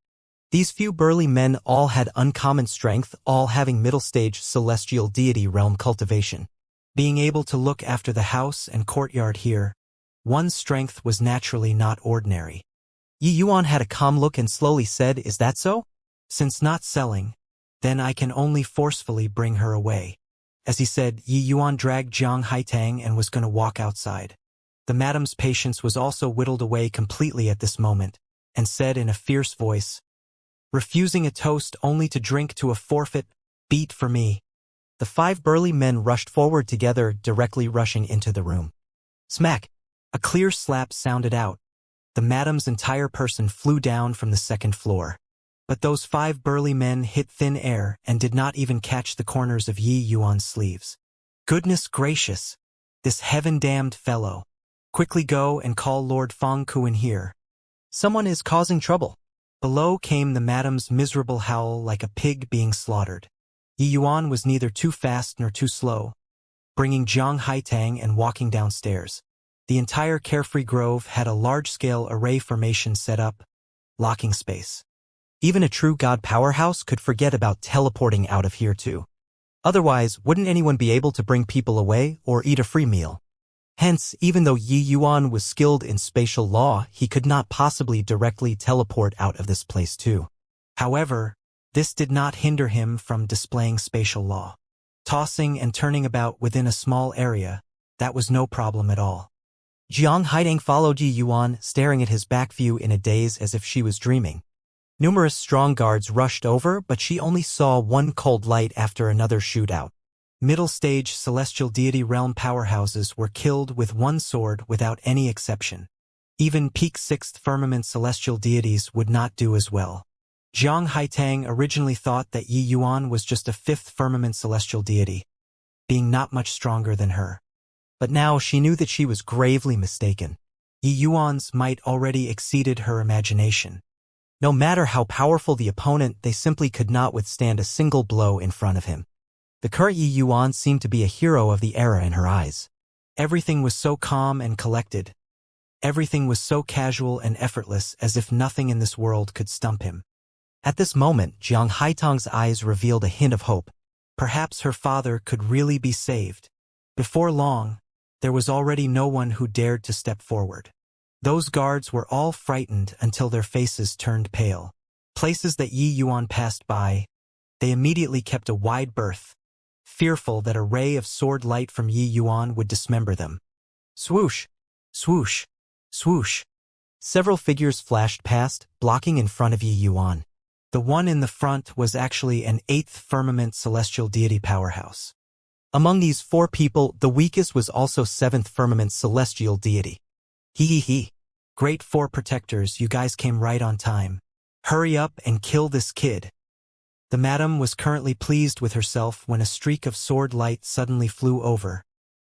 These few burly men all had uncommon strength, all having middle-stage celestial deity realm cultivation. Being able to look after the house and courtyard here, one's strength was naturally not ordinary. Yi Yuan had a calm look and slowly said, is that so? Since not selling, then I can only forcefully bring her away. As he said, Yi Yuan dragged Zhang Haitang and was going to walk outside. The madam's patience was also whittled away completely at this moment, and said in a fierce voice, refusing a toast only to drink to a forfeit, beat for me. The 5 burly men rushed forward together, directly rushing into the room. Smack! A clear slap sounded out. The madam's entire person flew down from the 2nd floor. But those 5 burly men hit thin air and did not even catch the corners of Yi Yuan's sleeves. Goodness gracious! This heaven-damned fellow. Quickly go and call Lord Feng Ku in here. Someone is causing trouble. Below came the madam's miserable howl like a pig being slaughtered. Yi Yuan was neither too fast nor too slow, bringing Zhang Haitang and walking downstairs. The entire carefree grove had a large-scale array formation set up, locking space. Even a true god powerhouse could forget about teleporting out of here too. Otherwise, wouldn't anyone be able to bring people away or eat a free meal? Hence, even though Yi Yuan was skilled in spatial law, he could not possibly directly teleport out of this place too. However, this did not hinder him from displaying spatial law. Tossing and turning about within a small area, that was no problem at all. Zhang Haitang followed Yi Yuan, staring at his back view in a daze as if she was dreaming. Numerous strong guards rushed over, but she only saw one cold light after another shootout. Middle-stage celestial deity realm powerhouses were killed with one sword without any exception. Even peak 6th firmament celestial deities would not do as well. Zhang Haitang originally thought that Yi Yuan was just a 5th firmament celestial deity, being not much stronger than her. But now she knew that she was gravely mistaken. Yi Yuan's might already exceeded her imagination. No matter how powerful the opponent, they simply could not withstand a single blow in front of him. The current Yi Yuan seemed to be a hero of the era in her eyes. Everything was so calm and collected. Everything was so casual and effortless, as if nothing in this world could stump him. At this moment, Zhang Haitang's eyes revealed a hint of hope. Perhaps her father could really be saved. Before long, there was already no one who dared to step forward. Those guards were all frightened until their faces turned pale. Places that Yi Yuan passed by, they immediately kept a wide berth, fearful that a ray of sword light from Yi Yuan would dismember them. Swoosh! Swoosh! Swoosh! Several figures flashed past, blocking in front of Yi Yuan. The one in the front was actually an 8th firmament celestial deity powerhouse. Among these 4 people, the weakest was also 7th firmament celestial deity. Hee. Great 4 protectors, you guys came right on time. Hurry up and kill this kid. The madam was currently pleased with herself when a streak of sword light suddenly flew over.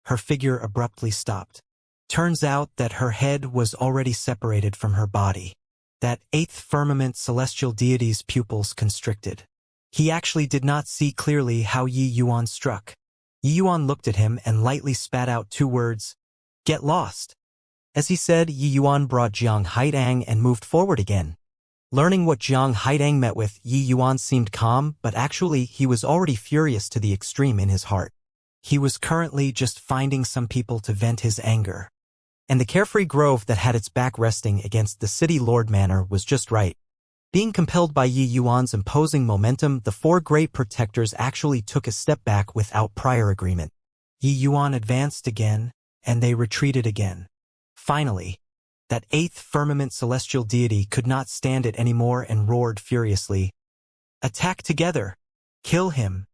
Her figure abruptly stopped. Turns out that her head was already separated from her body. That 8th firmament celestial deity's pupils constricted. He actually did not see clearly how Yi Yuan struck. Yi Yuan looked at him and lightly spat out 2 words, "Get lost." As he said, Yi Yuan brought Zhang Haitang and moved forward again. Learning what Jiang Haidang met with, Yi Yuan seemed calm, but actually he was already furious to the extreme in his heart. He was currently just finding some people to vent his anger. And the carefree grove that had its back resting against the city lord manor was just right. Being compelled by Yi Yuan's imposing momentum, the four great protectors actually took a step back without prior agreement. Yi Yuan advanced again, and they retreated again. Finally, that eighth firmament celestial deity could not stand it anymore and roared furiously, "Attack together! Kill him!"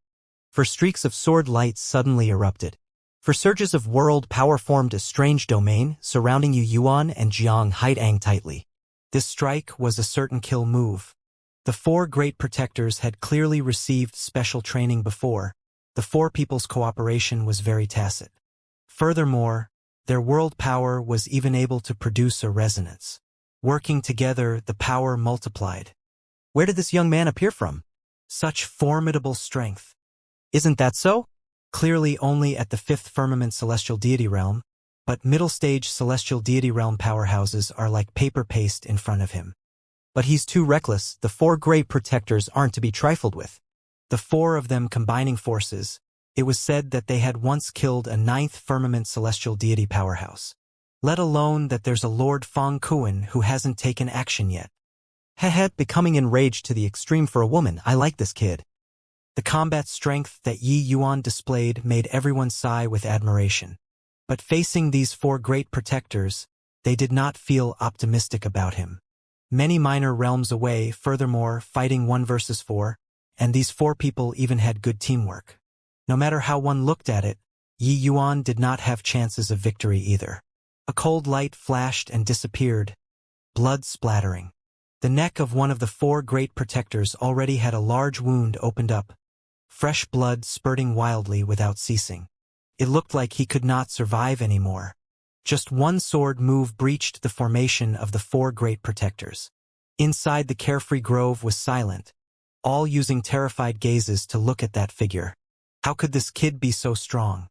For streaks of sword light suddenly erupted. For surges of world power formed a strange domain, surrounding Yi Yuan and Jiang Haidang tightly. This strike was a certain kill move. The four great protectors had clearly received special training before. The four people's cooperation was very tacit. Furthermore, their world power was even able to produce a resonance. Working together, the power multiplied. Where did this young man appear from? Such formidable strength. Isn't that so? Clearly only at the fifth firmament celestial deity realm, but middle-stage celestial deity realm powerhouses are like paper paste in front of him. But he's too reckless. The four great protectors aren't to be trifled with. The four of them combining forces, it was said that they had once killed a ninth firmament celestial deity powerhouse. Let alone that there's a Lord Feng Kuan who hasn't taken action yet. Hehe, becoming enraged to the extreme for a woman, I like this kid. The combat strength that Yi Yuan displayed made everyone sigh with admiration. But facing these four great protectors, they did not feel optimistic about him. Many minor realms away, furthermore, fighting 1 versus 4, and these four people even had good teamwork. No matter how one looked at it, Yi Yuan did not have chances of victory either. A cold light flashed and disappeared, blood splattering. The neck of one of the four great protectors already had a large wound opened up, fresh blood spurting wildly without ceasing. It looked like he could not survive anymore. Just one sword move breached the formation of the four great protectors. Inside the carefree grove was silent, all using terrified gazes to look at that figure. How could this kid be so strong?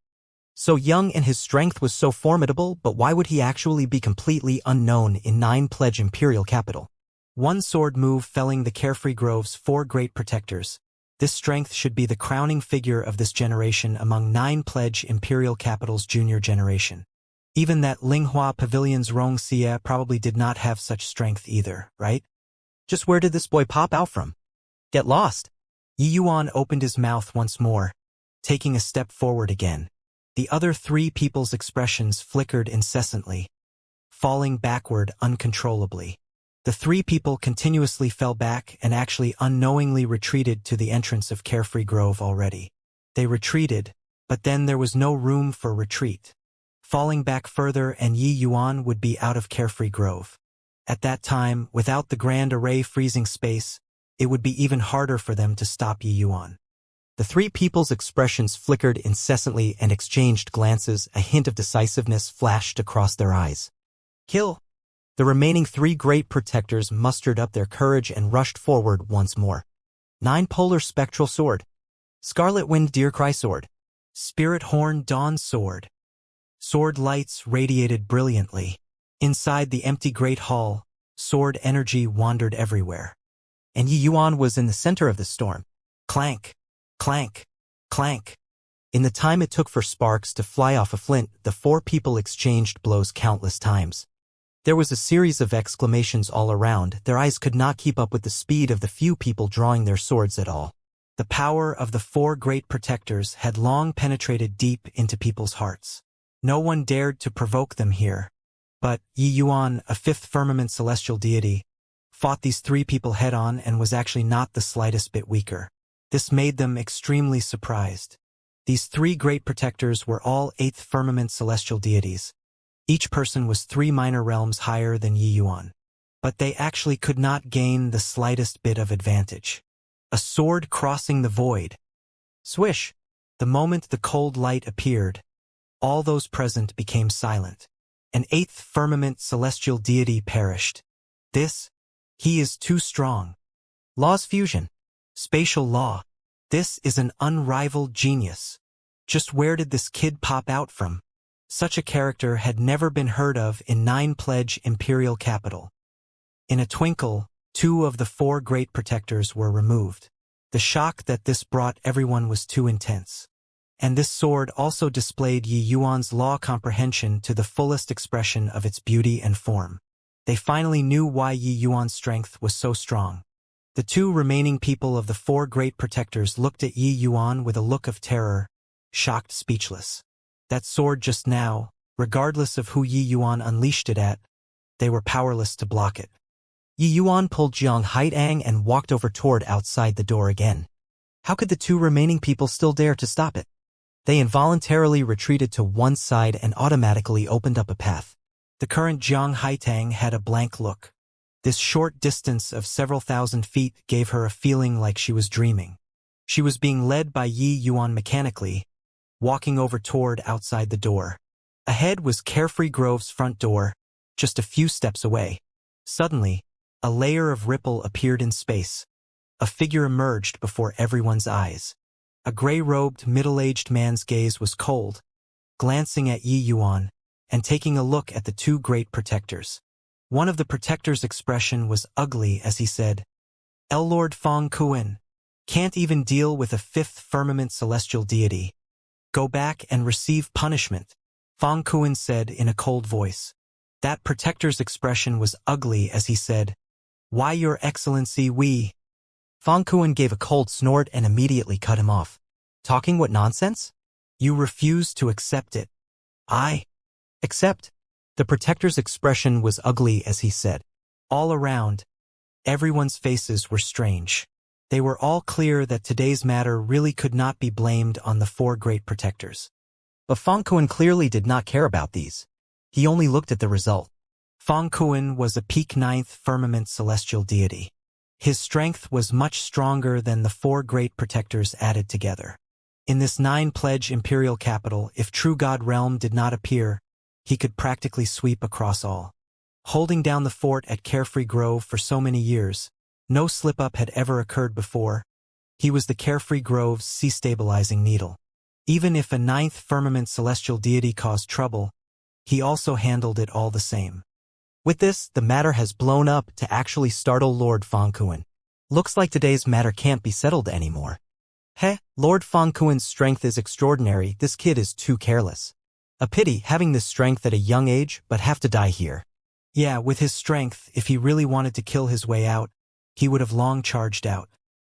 So young, and his strength was so formidable, but why would he actually be completely unknown in 9 pledge imperial capital? One sword move felling the carefree grove's four great protectors. This strength should be the crowning figure of this generation among 9 pledge imperial capital's junior generation. Even that Linghua Pavilion's Rongxia probably did not have such strength either, right? Just where did this boy pop out from? Get lost. Yi Yuan opened his mouth once more, taking a step forward again. The other three people's expressions flickered incessantly, falling backward uncontrollably. The three people continuously fell back and actually unknowingly retreated to the entrance of Carefree Grove already. They retreated, but then there was no room for retreat. Falling back further and Yi Yuan would be out of Carefree Grove. At that time, without the Grand Array freezing space, it would be even harder for them to stop Yi Yuan. The three people's expressions flickered incessantly and exchanged glances. A hint of decisiveness flashed across their eyes. Kill! The remaining three great protectors mustered up their courage and rushed forward once more. 9 Polar Spectral Sword. Scarlet Wind Deercry Sword. Spirit Horn Dawn Sword. Sword lights radiated brilliantly. Inside the empty great hall, sword energy wandered everywhere. And Yi Yuan was in the center of the storm. Clank, clank, clank. In the time it took for sparks to fly off a flint, the four people exchanged blows countless times. There was a series of exclamations all around. Their eyes could not keep up with the speed of the few people drawing their swords at all. The power of the four great protectors had long penetrated deep into people's hearts. No one dared to provoke them here. But Yi Yuan, a fifth firmament celestial deity, fought these three people head-on and was actually not the slightest bit weaker. This made them extremely surprised. These three great protectors were all 8th firmament celestial deities. Each person was 3 minor realms higher than Yi Yuan. But they actually could not gain the slightest bit of advantage. A sword crossing the void. Swish! The moment the cold light appeared, all those present became silent. An 8th firmament celestial deity perished. He is too strong. Law's fusion. Spatial law. This is an unrivaled genius. Just where did this kid pop out from? Such a character had never been heard of in 9 pledge imperial capital. In a twinkle, 2 of the 4 great protectors were removed. The shock that this brought everyone was too intense. And this sword also displayed Yi Yuan's law comprehension to the fullest expression of its beauty and form. They finally knew why Yi Yuan's strength was so strong. The 2 remaining people of the 4 great protectors looked at Yi Yuan with a look of terror, shocked, speechless. That sword just now, regardless of who Yi Yuan unleashed it at, they were powerless to block it. Yi Yuan pulled Jiang Haitang and walked over toward outside the door again. How could the 2 remaining people still dare to stop it? They involuntarily retreated to one side and automatically opened up a path. The current Jiang Haitang had a blank look. This short distance of several thousand feet gave her a feeling like she was dreaming. She was being led by Yi Yuan mechanically, walking over toward outside the door. Ahead was Carefree Grove's front door, just a few steps away. Suddenly, a layer of ripple appeared in space. A figure emerged before everyone's eyes. A gray-robed, middle-aged man's gaze was cold, glancing at Yi Yuan, and taking a look at the 2 great protectors. One of the protectors' expression was ugly as he said, Lord Fong Kuan, can't even deal with a 5th firmament celestial deity. Go back and receive punishment, Fong Kuan said in a cold voice. That protector's expression was ugly as he said, Why, Your Excellency, we... Fong Kuan gave a cold snort and immediately cut him off. Talking what nonsense? You refuse to accept it. I accept. The protector's expression was ugly as he said. All around, everyone's faces were strange. They were all clear that today's matter really could not be blamed on the 4 great protectors. But Fong Kuan clearly did not care about these. He only looked at the result. Fong Kuan was a peak 9th firmament celestial deity. His strength was much stronger than the 4 great protectors added together. In this 9-pledge imperial capital, if true God realm did not appear, he could practically sweep across all. Holding down the fort at Carefree Grove for so many years, no slip-up had ever occurred before. He was the Carefree Grove's sea-stabilizing needle. Even if a 9th firmament celestial deity caused trouble, he also handled it all the same. With this, the matter has blown up to actually startle Lord Fong Kuan. Looks like today's matter can't be settled anymore. Heh, Lord Fong Kuan's strength is extraordinary, this kid is too careless. A pity having this strength at a young age, but have to die here. Yeah, with his strength, if he really wanted to kill his way out, he would have long charged out.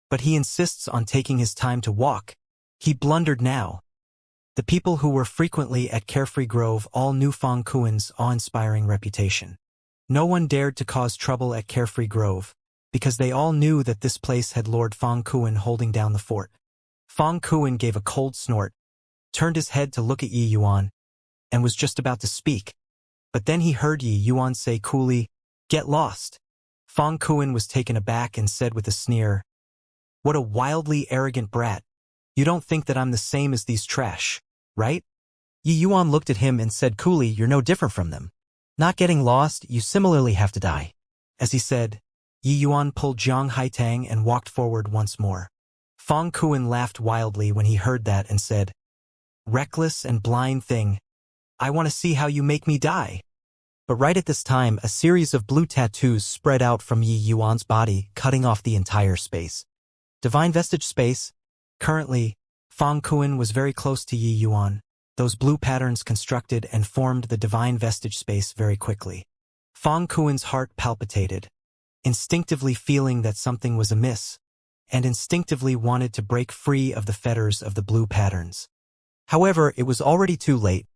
But he insists on taking his time to walk. He blundered now. The people who were frequently at Carefree Grove all knew Fong Kuan's awe-inspiring reputation. No one dared to cause trouble at Carefree Grove, because they all knew that this place had Lord Fong Kuan holding down the fort. Fong Kuan gave a cold snort, turned his head to look at Yi Yuan, and was just about to speak. But then he heard Yi Yuan say coolly, "Get lost." Fong Kuan was taken aback and said with a sneer, "What a wildly arrogant brat. You don't think that I'm the same as these trash, right?" Yi Yuan looked at him and said coolly, "You're no different from them. Not getting lost, you similarly have to die." As he said, Yi Yuan pulled Jiang Haitang and walked forward once more. Fong Kuan laughed wildly when he heard that and said, "Reckless and blind thing. I want to see how you make me die." But right at this time, a series of blue tattoos spread out from Yi Yuan's body, cutting off the entire space. Divine Vestige space. Currently, Fong Kuan was very close to Yi Yuan. Those blue patterns constructed and formed the Divine Vestige space very quickly. Fong Kuan's heart palpitated, instinctively feeling that something was amiss, and instinctively wanted to break free of the fetters of the blue patterns. However, it was already too late.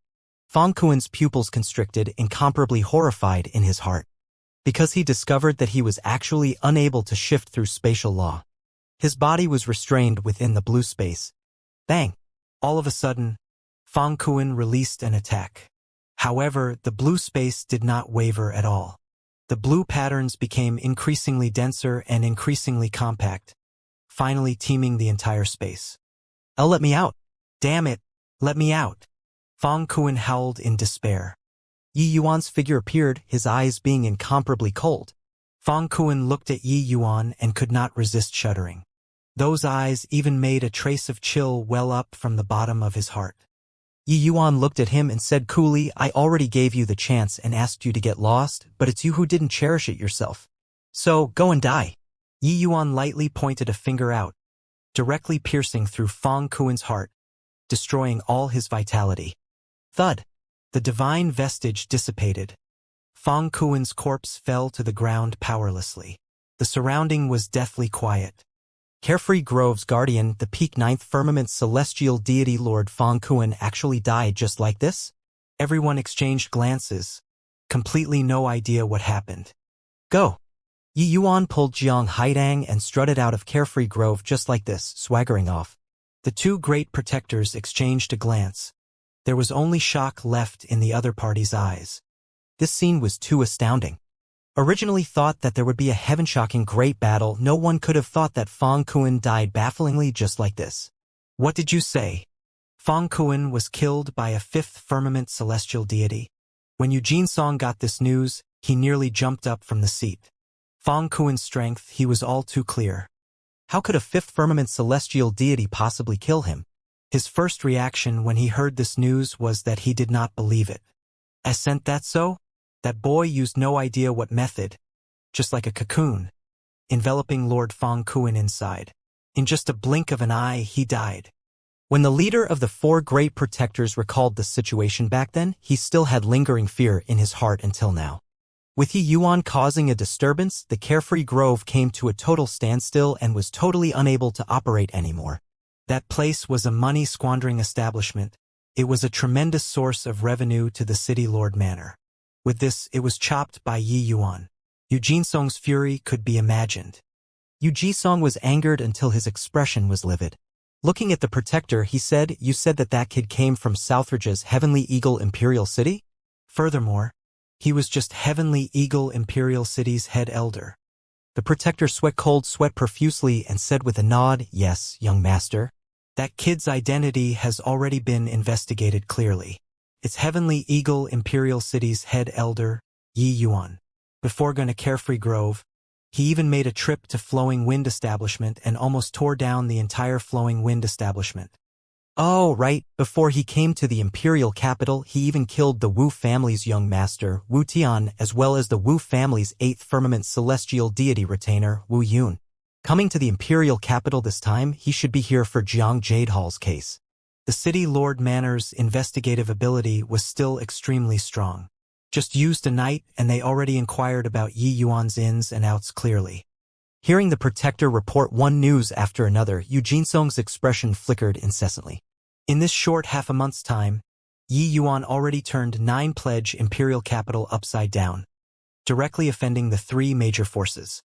Fong Kuan's pupils constricted, incomparably horrified in his heart, because he discovered that he was actually unable to shift through spatial law. His body was restrained within the blue space. Bang! All of a sudden, Fong Kuan released an attack. However, the blue space did not waver at all. The blue patterns became increasingly denser and increasingly compact, finally teeming the entire space. "Oh, let me out! Damn it! Let me out!" Fong Kuan howled in despair. Yi Yuan's figure appeared, his eyes being incomparably cold. Fong Kuan looked at Yi Yuan and could not resist shuddering. Those eyes even made a trace of chill well up from the bottom of his heart. Yi Yuan looked at him and said coolly, "I already gave you the chance and asked you to get lost, but it's you who didn't cherish it yourself. So, go and die. Yi Yuan lightly pointed a finger out, directly piercing through Fang Kuen's heart, destroying all his vitality. Thud. The divine vestige dissipated. Fang Kuen's corpse fell to the ground powerlessly. The surrounding was deathly quiet. Carefree Grove's guardian, the peak ninth firmament celestial deity Lord Fang Kuen, actually died just like this? Everyone exchanged glances, completely no idea what happened. Go! Yi Yuan pulled Jiang Haidang and strutted out of Carefree Grove just like this, swaggering off. The two great protectors exchanged a glance. There was only shock left in the other party's eyes. This scene was too astounding. Originally thought that there would be a heaven-shocking great battle, no one could have thought that Fang Kuen died bafflingly just like this. What did you say? Fang Kuen was killed by a fifth firmament celestial deity. When Eugene Song got this news, he nearly jumped up from the seat. Fang Kuen's strength, he was all too clear. How could a fifth firmament celestial deity possibly kill him? His first reaction when he heard this news was that he did not believe it. Ascent that so? That boy used no idea what method, just like a cocoon, enveloping Lord Fang Kuen inside. In just a blink of an eye, he died. When the leader of the four great protectors recalled the situation back then, he still had lingering fear in his heart until now. With Yi Yuan causing a disturbance, the Carefree Grove came to a total standstill and was totally unable to operate anymore. That place was a money-squandering establishment. It was a tremendous source of revenue to the city Lord Manor. With this, it was chopped by Yi Yuan. Eugene Song's fury could be imagined. Eugene Song was angered until his expression was livid. Looking at the protector, he said, "You said that kid came from Southridge's Heavenly Eagle Imperial City? Furthermore, he was just Heavenly Eagle Imperial City's head elder." The protector sweat profusely and said with a nod, "Yes, young master. That kid's identity has already been investigated clearly. It's Heavenly Eagle Imperial City's head elder, Yi Yuan." Before going to Carefree Grove, he even made a trip to Flowing Wind Establishment and almost tore down the entire Flowing Wind Establishment. Oh, right, before he came to the Imperial capital, he even killed the Wu family's young master, Wu Tian, as well as the Wu family's eighth firmament celestial deity retainer, Wu Yun. Coming to the Imperial capital this time, he should be here for Jiang Jadehall's case. The City Lord Manor's investigative ability was still extremely strong. Just used a night and they already inquired about Yi Yuan's ins and outs clearly. Hearing the protector report one news after another, Eugene Song's expression flickered incessantly. In this short half a month's time, Yi Yuan already turned 9 pledge Imperial capital upside down, directly offending the 3 major forces.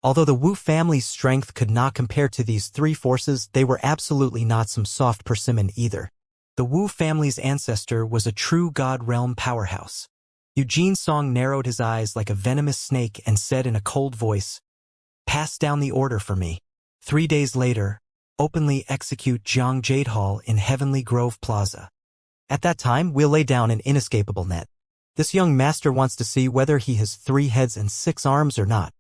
Although the Wu family's strength could not compare to these 3 forces, they were absolutely not some soft persimmon either. The Wu family's ancestor was a true God realm powerhouse. Eugene Song narrowed his eyes like a venomous snake and said in a cold voice, "Pass down the order for me. 3 days later, openly execute Jiang Jadehall in Heavenly Grove Plaza. At that time, we'll lay down an inescapable net. This young master wants to see whether he has 3 heads and 6 arms or not."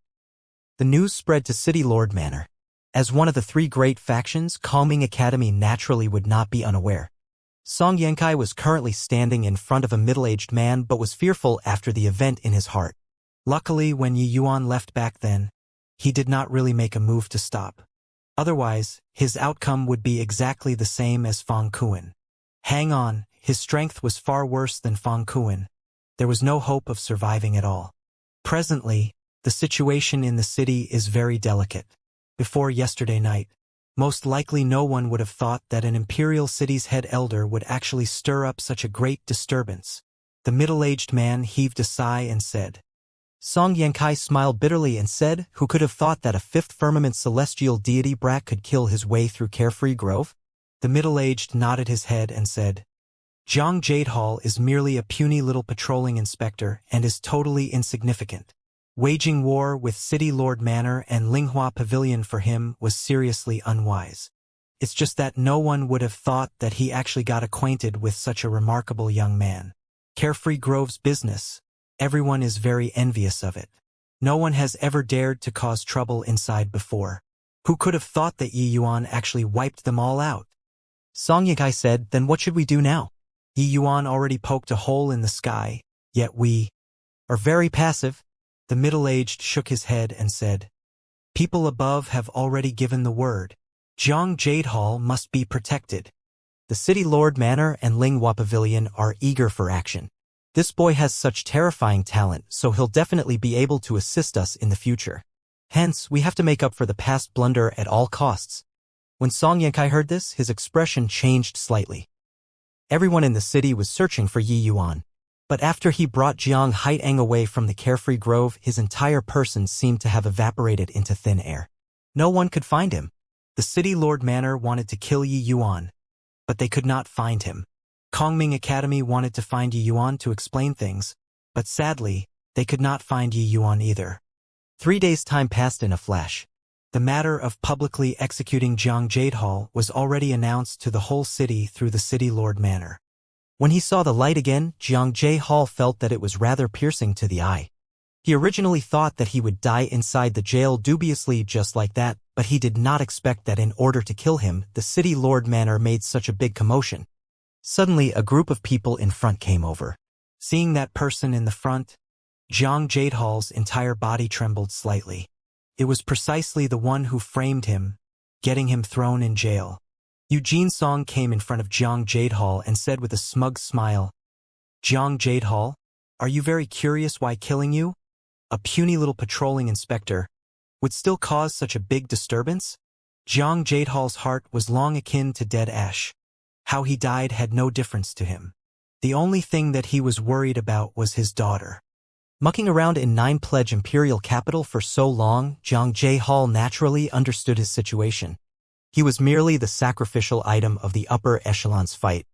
The news spread to City Lord Manor. As one of the 3 great factions, Calming Academy naturally would not be unaware. Song Yankai was currently standing in front of a middle-aged man but was fearful after the event in his heart. Luckily, when Yi Yuan left back then, he did not really make a move to stop. Otherwise, his outcome would be exactly the same as Fang Kuen. Hang on, his strength was far worse than Fang Kuen. There was no hope of surviving at all. Presently, the situation in the city is very delicate. Before yesterday night, most likely no one would have thought that an imperial city's head elder would actually stir up such a great disturbance. The middle-aged man heaved a sigh and said. Song Yankai smiled bitterly and said, "Who could have thought that a 5th firmament celestial deity brat could kill his way through Carefree Grove?" The middle-aged nodded his head and said, "Jiang Jadehall is merely a puny little patrolling inspector and is totally insignificant. Waging war with City Lord Manor and Linghua Pavilion for him was seriously unwise. It's just that no one would have thought that he actually got acquainted with such a remarkable young man. Carefree Grove's business, everyone is very envious of it. No one has ever dared to cause trouble inside before. Who could have thought that Yi Yuan actually wiped them all out?" Song Yankai said, "Then what should we do now? Yi Yuan already poked a hole in the sky, yet we are very passive." The middle-aged shook his head and said, "People above have already given the word. Jiang Jade Hall must be protected. The City Lord Manor and Linghua Pavilion are eager for action. This boy has such terrifying talent, so he'll definitely be able to assist us in the future. Hence, we have to make up for the past blunder at all costs." When Song Yankai heard this, his expression changed slightly. Everyone in the city was searching for Yi Yuan. But after he brought Jiang Haiteng away from the carefree grove, his entire person seemed to have evaporated into thin air. No one could find him. The City Lord Manor wanted to kill Yi Yuan, but they could not find him. Kongming Academy wanted to find Yi Yuan to explain things, but sadly, they could not find Yi Yuan either. 3 days' time passed in a flash. The matter of publicly executing Jiang Jade Hall was already announced to the whole city through the City Lord Manor. When he saw the light again, Jiang Jade Hall felt that it was rather piercing to the eye. He originally thought that he would die inside the jail dubiously just like that, but he did not expect that in order to kill him, the City Lord Manor made such a big commotion. Suddenly, a group of people in front came over. Seeing that person in the front, Jiang Jade Hall's entire body trembled slightly. It was precisely the one who framed him, getting him thrown in jail. Eugene Song came in front of Jiang Jade Hall and said with a smug smile, "Jiang Jade Hall, are you very curious why killing you, a puny little patrolling inspector, would still cause such a big disturbance?" Jiang Jade Hall's heart was long akin to dead ash. How he died had no difference to him. The only thing that he was worried about was his daughter. Mucking around in Nine Pledge Imperial Capital for so long, Jiang Jade Hall naturally understood his situation. He was merely the sacrificial item of the upper echelon's fight.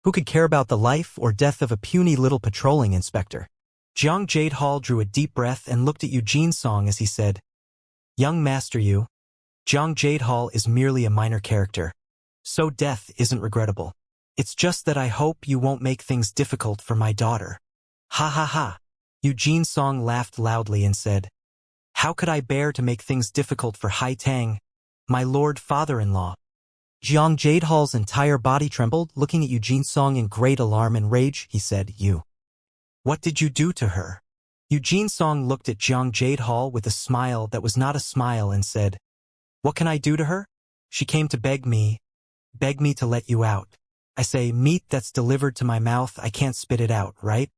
Who could care about the life or death of a puny little patrolling inspector? Jiang Jade Hall drew a deep breath and looked at Eugene Song as he said, "Young Master Yu, Jiang Jade Hall is merely a minor character, so death isn't regrettable. It's just that I hope you won't make things difficult for my daughter." Ha ha ha. Eugene Song laughed loudly and said, "How could I bear to make things difficult for Haiteng, my lord father-in-law?" Jiang Jade Hall's entire body trembled, looking at Eugene Song in great alarm and rage. He said, What did you do to her?" Eugene Song looked at Jiang Jade Hall with a smile that was not a smile and said, "What can I do to her? She came to beg me to let you out. I say, meat that's delivered to my mouth, I can't spit it out, right?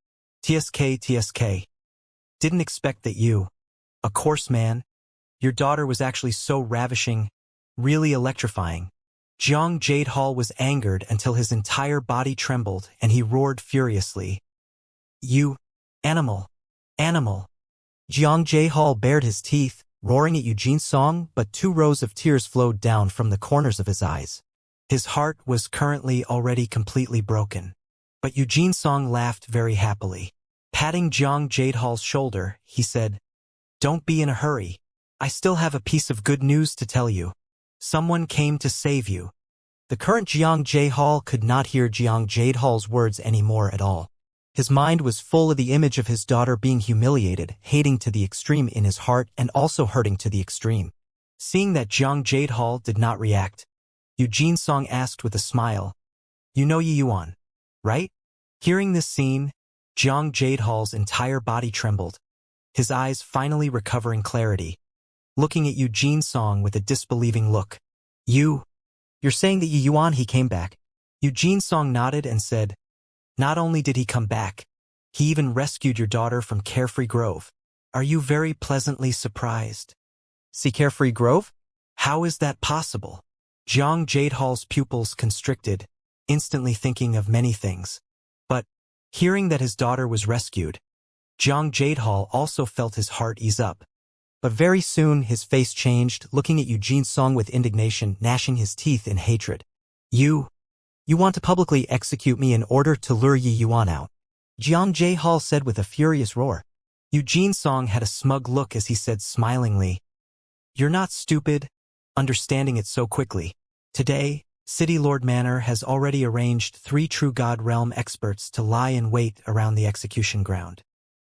TSK. Didn't expect that you, a coarse man, your daughter was actually so ravishing, really electrifying." Jiang Jade Hall was angered until his entire body trembled and he roared furiously, "You, animal. Jiang Jade Hall bared his teeth, roaring at Eugene Song, but 2 rows of tears flowed down from the corners of his eyes. His heart was currently already completely broken. But Eugene Song laughed very happily. Patting Jiang Jade Hall's shoulder, he said, "Don't be in a hurry. I still have a piece of good news to tell you. Someone came to save you." The current Jiang Jade Hall could not hear Jiang Jade Hall's words anymore at all. His mind was full of the image of his daughter being humiliated, hating to the extreme in his heart and also hurting to the extreme. Seeing that Jiang Jade Hall did not react, Eugene Song asked with a smile, "You know Yi Yuan, right?" Hearing this scene, Jiang Jade Hall's entire body trembled, his eyes finally recovering clarity, looking at Eugene Song with a disbelieving look. You're saying that Yi Yuan he came back?" Eugene Song nodded and said, "Not only did he come back, he even rescued your daughter from Carefree Grove. Are you very pleasantly surprised?" "See Carefree Grove? How is that possible?" Jiang Jade Hall's pupils constricted, instantly thinking of many things. But, hearing that his daughter was rescued, Jiang Jade Hall also felt his heart ease up. But very soon his face changed, looking at Eugene Song with indignation, gnashing his teeth in hatred. You want to publicly execute me in order to lure Yi Yuan out?" Jiang Jade Hall said with a furious roar. Eugene Song had a smug look as he said smilingly, "You're not stupid, understanding it so quickly. Today, City Lord Manor has already arranged 3 True God Realm experts to lie in wait around the execution ground.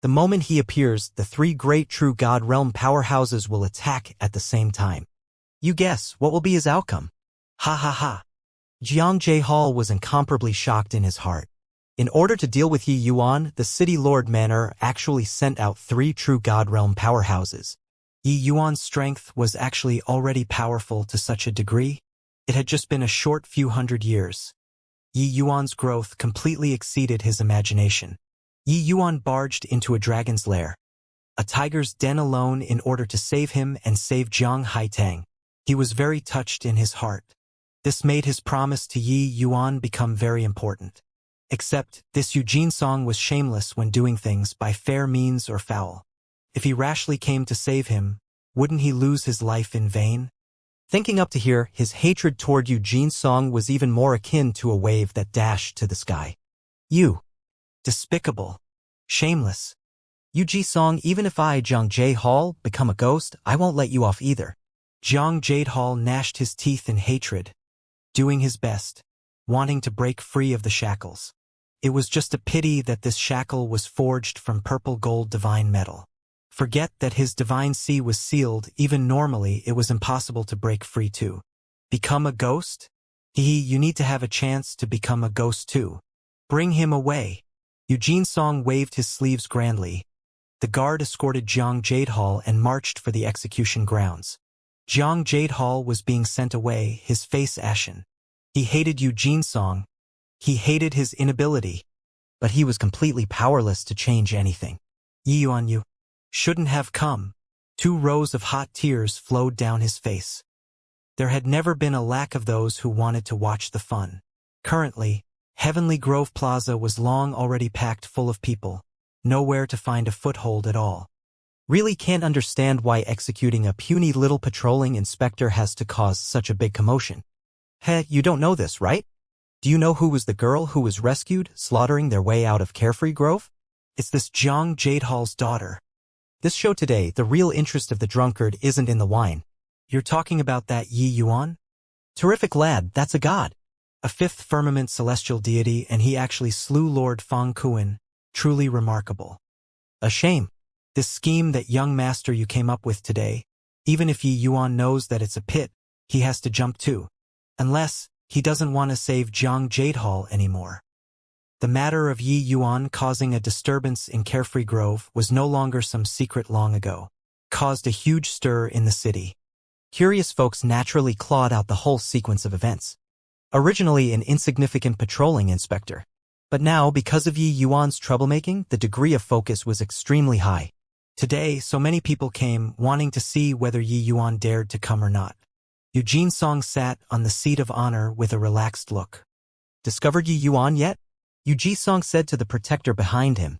The moment he appears, the 3 great True God Realm powerhouses will attack at the same time. You guess what will be his outcome? Ha ha ha. Jiang Jade Hall was incomparably shocked in his heart. In order to deal with Yi Yuan, the City Lord Manor actually sent out 3 true God Realm powerhouses. Yi Yuan's strength was actually already powerful to such a degree. It had just been a short few hundred years. Yi Yuan's growth completely exceeded his imagination. Yi Yuan barged into a dragon's lair, a tiger's den alone in order to save him and save Zhang Haitang. He was very touched in his heart. This made his promise to Yi Yuan become very important. Except, this Eugene Song was shameless when doing things by fair means or foul. If he rashly came to save him, wouldn't he lose his life in vain? Thinking up to here, his hatred toward Eugene Song was even more akin to a wave that dashed to the sky. You. Despicable. Shameless. Eugene Song, even if I, Zhang Jade Hall, become a ghost, I won't let you off either. Zhang Jade Hall gnashed his teeth in hatred, doing his best, wanting to break free of the shackles. It was just a pity that this shackle was forged from purple gold divine metal. Forget that his divine sea was sealed, even normally it was impossible to break free too. Become a ghost? You need to have a chance to become a ghost too. Bring him away. Eugene Song waved his sleeves grandly. The guard escorted Zhang Jade Hall and marched for the execution grounds. Zhang Jade Hall was being sent away, his face ashen. He hated Eugene Song. He hated his inability. But he was completely powerless to change anything. Yi Yuan, you shouldn't have come. 2 rows of hot tears flowed down his face. There had never been a lack of those who wanted to watch the fun. Currently, Heavenly Grove Plaza was long already packed full of people. Nowhere to find a foothold at all. Really can't understand why executing a puny little patrolling inspector has to cause such a big commotion. You don't know this, right? Do you know who was the girl who was rescued, slaughtering their way out of Carefree Grove? It's this Zhang Jade Hall's daughter. This show today, the real interest of the drunkard isn't in the wine. You're talking about that Yi Yuan? Terrific lad, that's a god. A 5th firmament celestial deity, and he actually slew Lord Fang Kuan. Truly remarkable. A shame. This scheme that young master you came up with today, even if Yi Yuan knows that it's a pit, he has to jump too. Unless, he doesn't want to save Zhang Jade Hall anymore. The matter of Yi Yuan causing a disturbance in Carefree Grove was no longer some secret long ago. Caused a huge stir in the city. Curious folks naturally clawed out the whole sequence of events. Originally an insignificant patrolling inspector. But now, because of Yi Yuan's troublemaking, the degree of focus was extremely high. Today, so many people came, wanting to see whether Yi Yuan dared to come or not. Eugene Song sat on the seat of honor with a relaxed look. Discovered Yi Yuan yet? Eugene Song said to the protector behind him.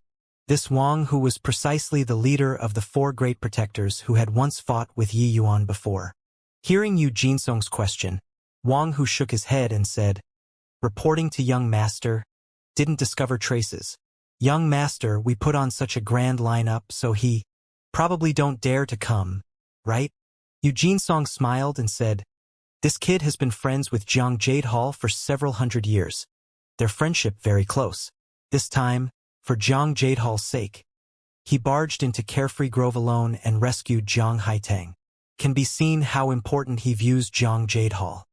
This Wang, who was precisely the leader of the 4 great protectors who had once fought with Yi Yuan before. Hearing Eugene Song's question, Wang, who shook his head and said, reporting to young master, didn't discover traces. Young master, we put on such a grand lineup, so he probably don't dare to come, right? Eugene Song smiled and said, this kid has been friends with Zhang Jade Hall for several hundred years. Their friendship very close. This time, for Zhang Jade Hall's sake, he barged into Carefree Grove alone and rescued Zhang Haitang. Can be seen how important he views Zhang Jade Hall.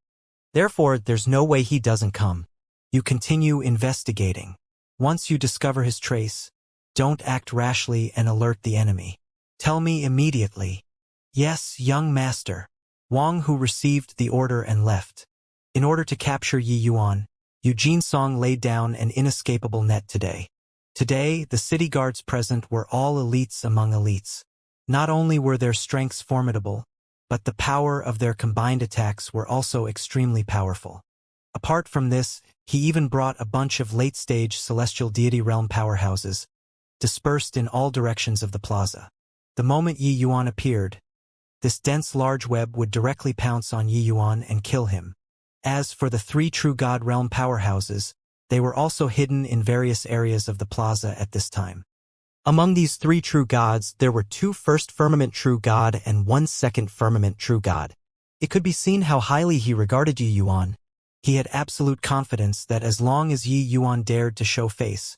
Therefore, there's no way he doesn't come. You continue investigating. Once you discover his trace, don't act rashly and alert the enemy. Tell me immediately. Yes, young master. Wang, who received the order and left. In order to capture Yi Yuan, Eugene Song laid down an inescapable net today. Today, the city guards present were all elites among elites. Not only were their strengths formidable, but the power of their combined attacks were also extremely powerful. Apart from this, he even brought a bunch of late-stage celestial deity realm powerhouses, dispersed in all directions of the plaza. The moment Yi Yuan appeared, this dense large web would directly pounce on Yi Yuan and kill him. As for the 3 true god realm powerhouses, they were also hidden in various areas of the plaza at this time. Among these 3 true gods, there were 2 first firmament true god and 1 second firmament true god. It could be seen how highly he regarded Yi Yuan. He had absolute confidence that as long as Yi Yuan dared to show face,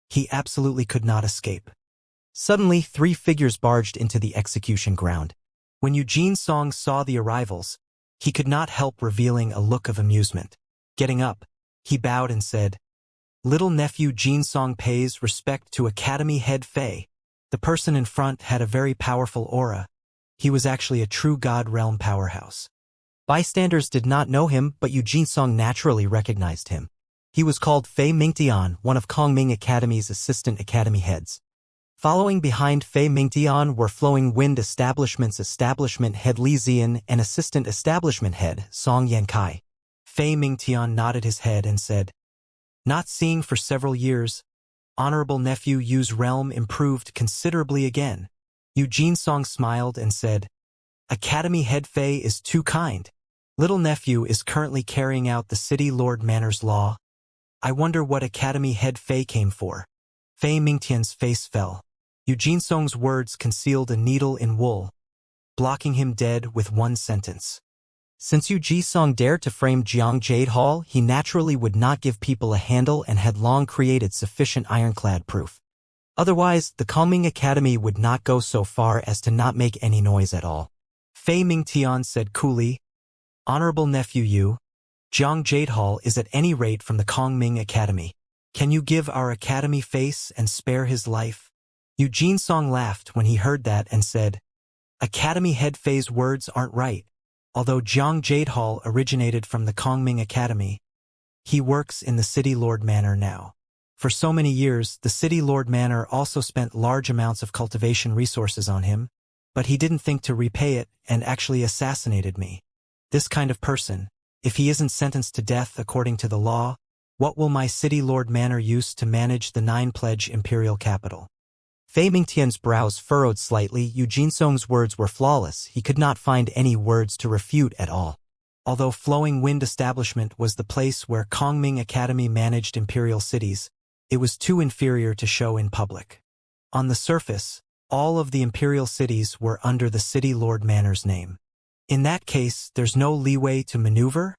he absolutely could not escape. Suddenly, 3 figures barged into the execution ground. When Eugene Song saw the arrivals, he could not help revealing a look of amusement. Getting up, he bowed and said, Little nephew Jinsong pays respect to Academy head Fei. The person in front had a very powerful aura. He was actually a true God realm powerhouse. Bystanders did not know him, but Yu Jinsong naturally recognized him. He was called Fei Mingtian, one of Kongming Academy's assistant academy heads. Following behind Fei Mingtian were Flowing Wind Establishment's establishment head Li Zian and assistant establishment head Song Yankai. Fei Mingtian nodded his head and said, "Not seeing for several years. Honorable nephew Yu's realm improved considerably again." Yu Jinsong smiled and said, "Academy head Fei is too kind. Little nephew is currently carrying out the City Lord Manor's law. I wonder what Academy head Fei came for." Fei Mingtian's face fell. Yu Jinsong's words concealed a needle in wool, blocking him dead with one sentence. Since Yu Jinsong dared to frame Jiang Jade Hall, he naturally would not give people a handle and had long created sufficient ironclad proof. Otherwise, the Kongming Academy would not go so far as to not make any noise at all. Fei Mingtian said coolly, "Honorable nephew Yu, Jiang Jade Hall is at any rate from the Kongming Academy. Can you give our academy face and spare his life?" Yu Jinsong laughed when he heard that and said, "Academy head Fei's words aren't right. Although Jiang Jade Hall originated from the Kongming Academy, he works in the City Lord Manor now. For so many years, the City Lord Manor also spent large amounts of cultivation resources on him, but he didn't think to repay it and actually assassinated me. This kind of person, if he isn't sentenced to death according to the law, what will my City Lord Manor use to manage the 9-pledge imperial capital?" Fei Mingtian's brows furrowed slightly. Yu Jinsong's words were flawless. He could not find any words to refute at all. Although Flowing Wind Establishment was the place where Kongming Academy managed imperial cities, it was too inferior to show in public. On the surface, all of the imperial cities were under the City Lord Manor's name. In that case, there's no leeway to maneuver?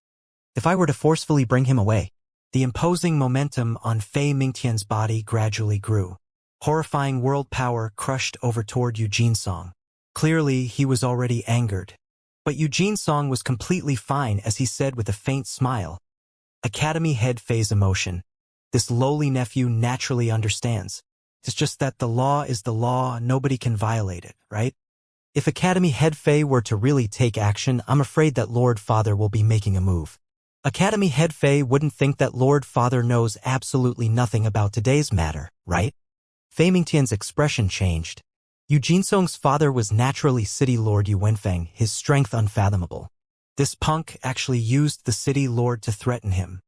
If I were to forcefully bring him away. The imposing momentum on Fei Mingtian's body gradually grew. Horrifying world power crushed over toward Yu Jinsong. Clearly, he was already angered. But Yu Jinsong was completely fine as he said with a faint smile, "Academy head Fei's emotion. This lowly nephew naturally understands. It's just that the law is the law, nobody can violate it, right? If Academy head Fei were to really take action, I'm afraid that Lord Father will be making a move. Academy head Fei wouldn't think that Lord Father knows absolutely nothing about today's matter, right?" Fei Mingtian's expression changed. Yu Jinsong's father was naturally City Lord Yu Wenfeng, his strength unfathomable. This punk actually used the City Lord to threaten him.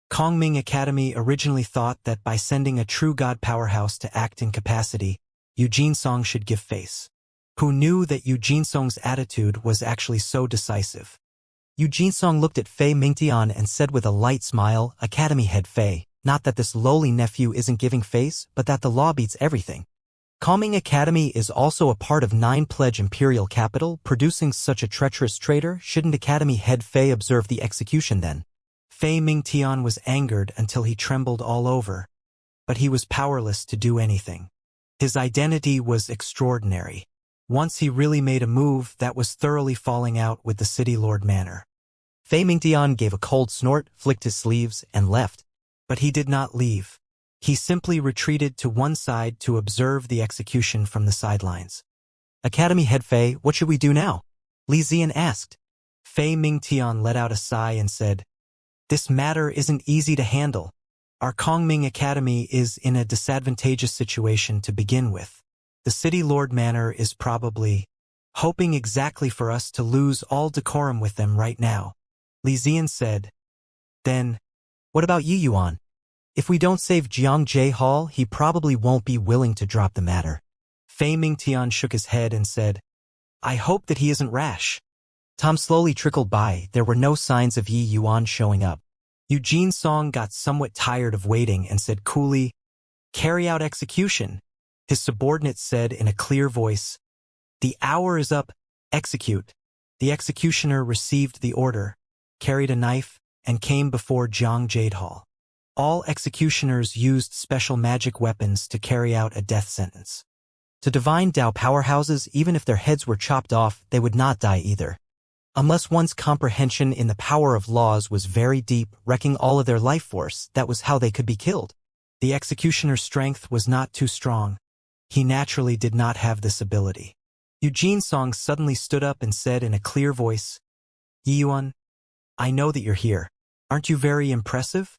Kongming Academy originally thought that by sending a true god powerhouse to act in capacity, Yu Jinsong should give face. Who knew that Yu Jinsong's attitude was actually so decisive? Yu Jinsong looked at Fei Mingtian and said with a light smile, "Academy head Fei. Not that this lowly nephew isn't giving face, but that the law beats everything. Kongming Academy is also a part of 9-pledge imperial capital. Producing such a treacherous traitor, shouldn't Academy head Fei observe the execution then?" Fei Mingtian was angered until he trembled all over, but he was powerless to do anything. His identity was extraordinary. Once he really made a move that was thoroughly falling out with the City Lord Manor. Fei Mingtian gave a cold snort, flicked his sleeves, and left. But he did not leave. He simply retreated to one side to observe the execution from the sidelines. "Academy head Fei, what should we do now?" Li Zian asked. Fei Mingtian let out a sigh and said, "This matter isn't easy to handle. Our Kongming Academy is in a disadvantageous situation to begin with. The City Lord Manor is probably hoping exactly for us to lose all decorum with them right now." Li Zian said, "Then, what about Yi Yuan? If we don't save Jiang Jade Hall, he probably won't be willing to drop the matter." Fei Mingtian shook his head and said, "I hope that he isn't rash." Time slowly trickled by. There were no signs of Yi Yuan showing up. Yu Jinsong got somewhat tired of waiting and said coolly, "Carry out execution." His subordinate said in a clear voice, "The hour is up. Execute." The executioner received the order, carried a knife, and came before Jiang Jade Hall. All executioners used special magic weapons to carry out a death sentence. To divine Dao powerhouses, even if their heads were chopped off, they would not die either. Unless one's comprehension in the power of laws was very deep, wrecking all of their life force, that was how they could be killed. The executioner's strength was not too strong. He naturally did not have this ability. Eugene Song suddenly stood up and said in a clear voice, "Yi Yuan, I know that you're here. Aren't you very impressive?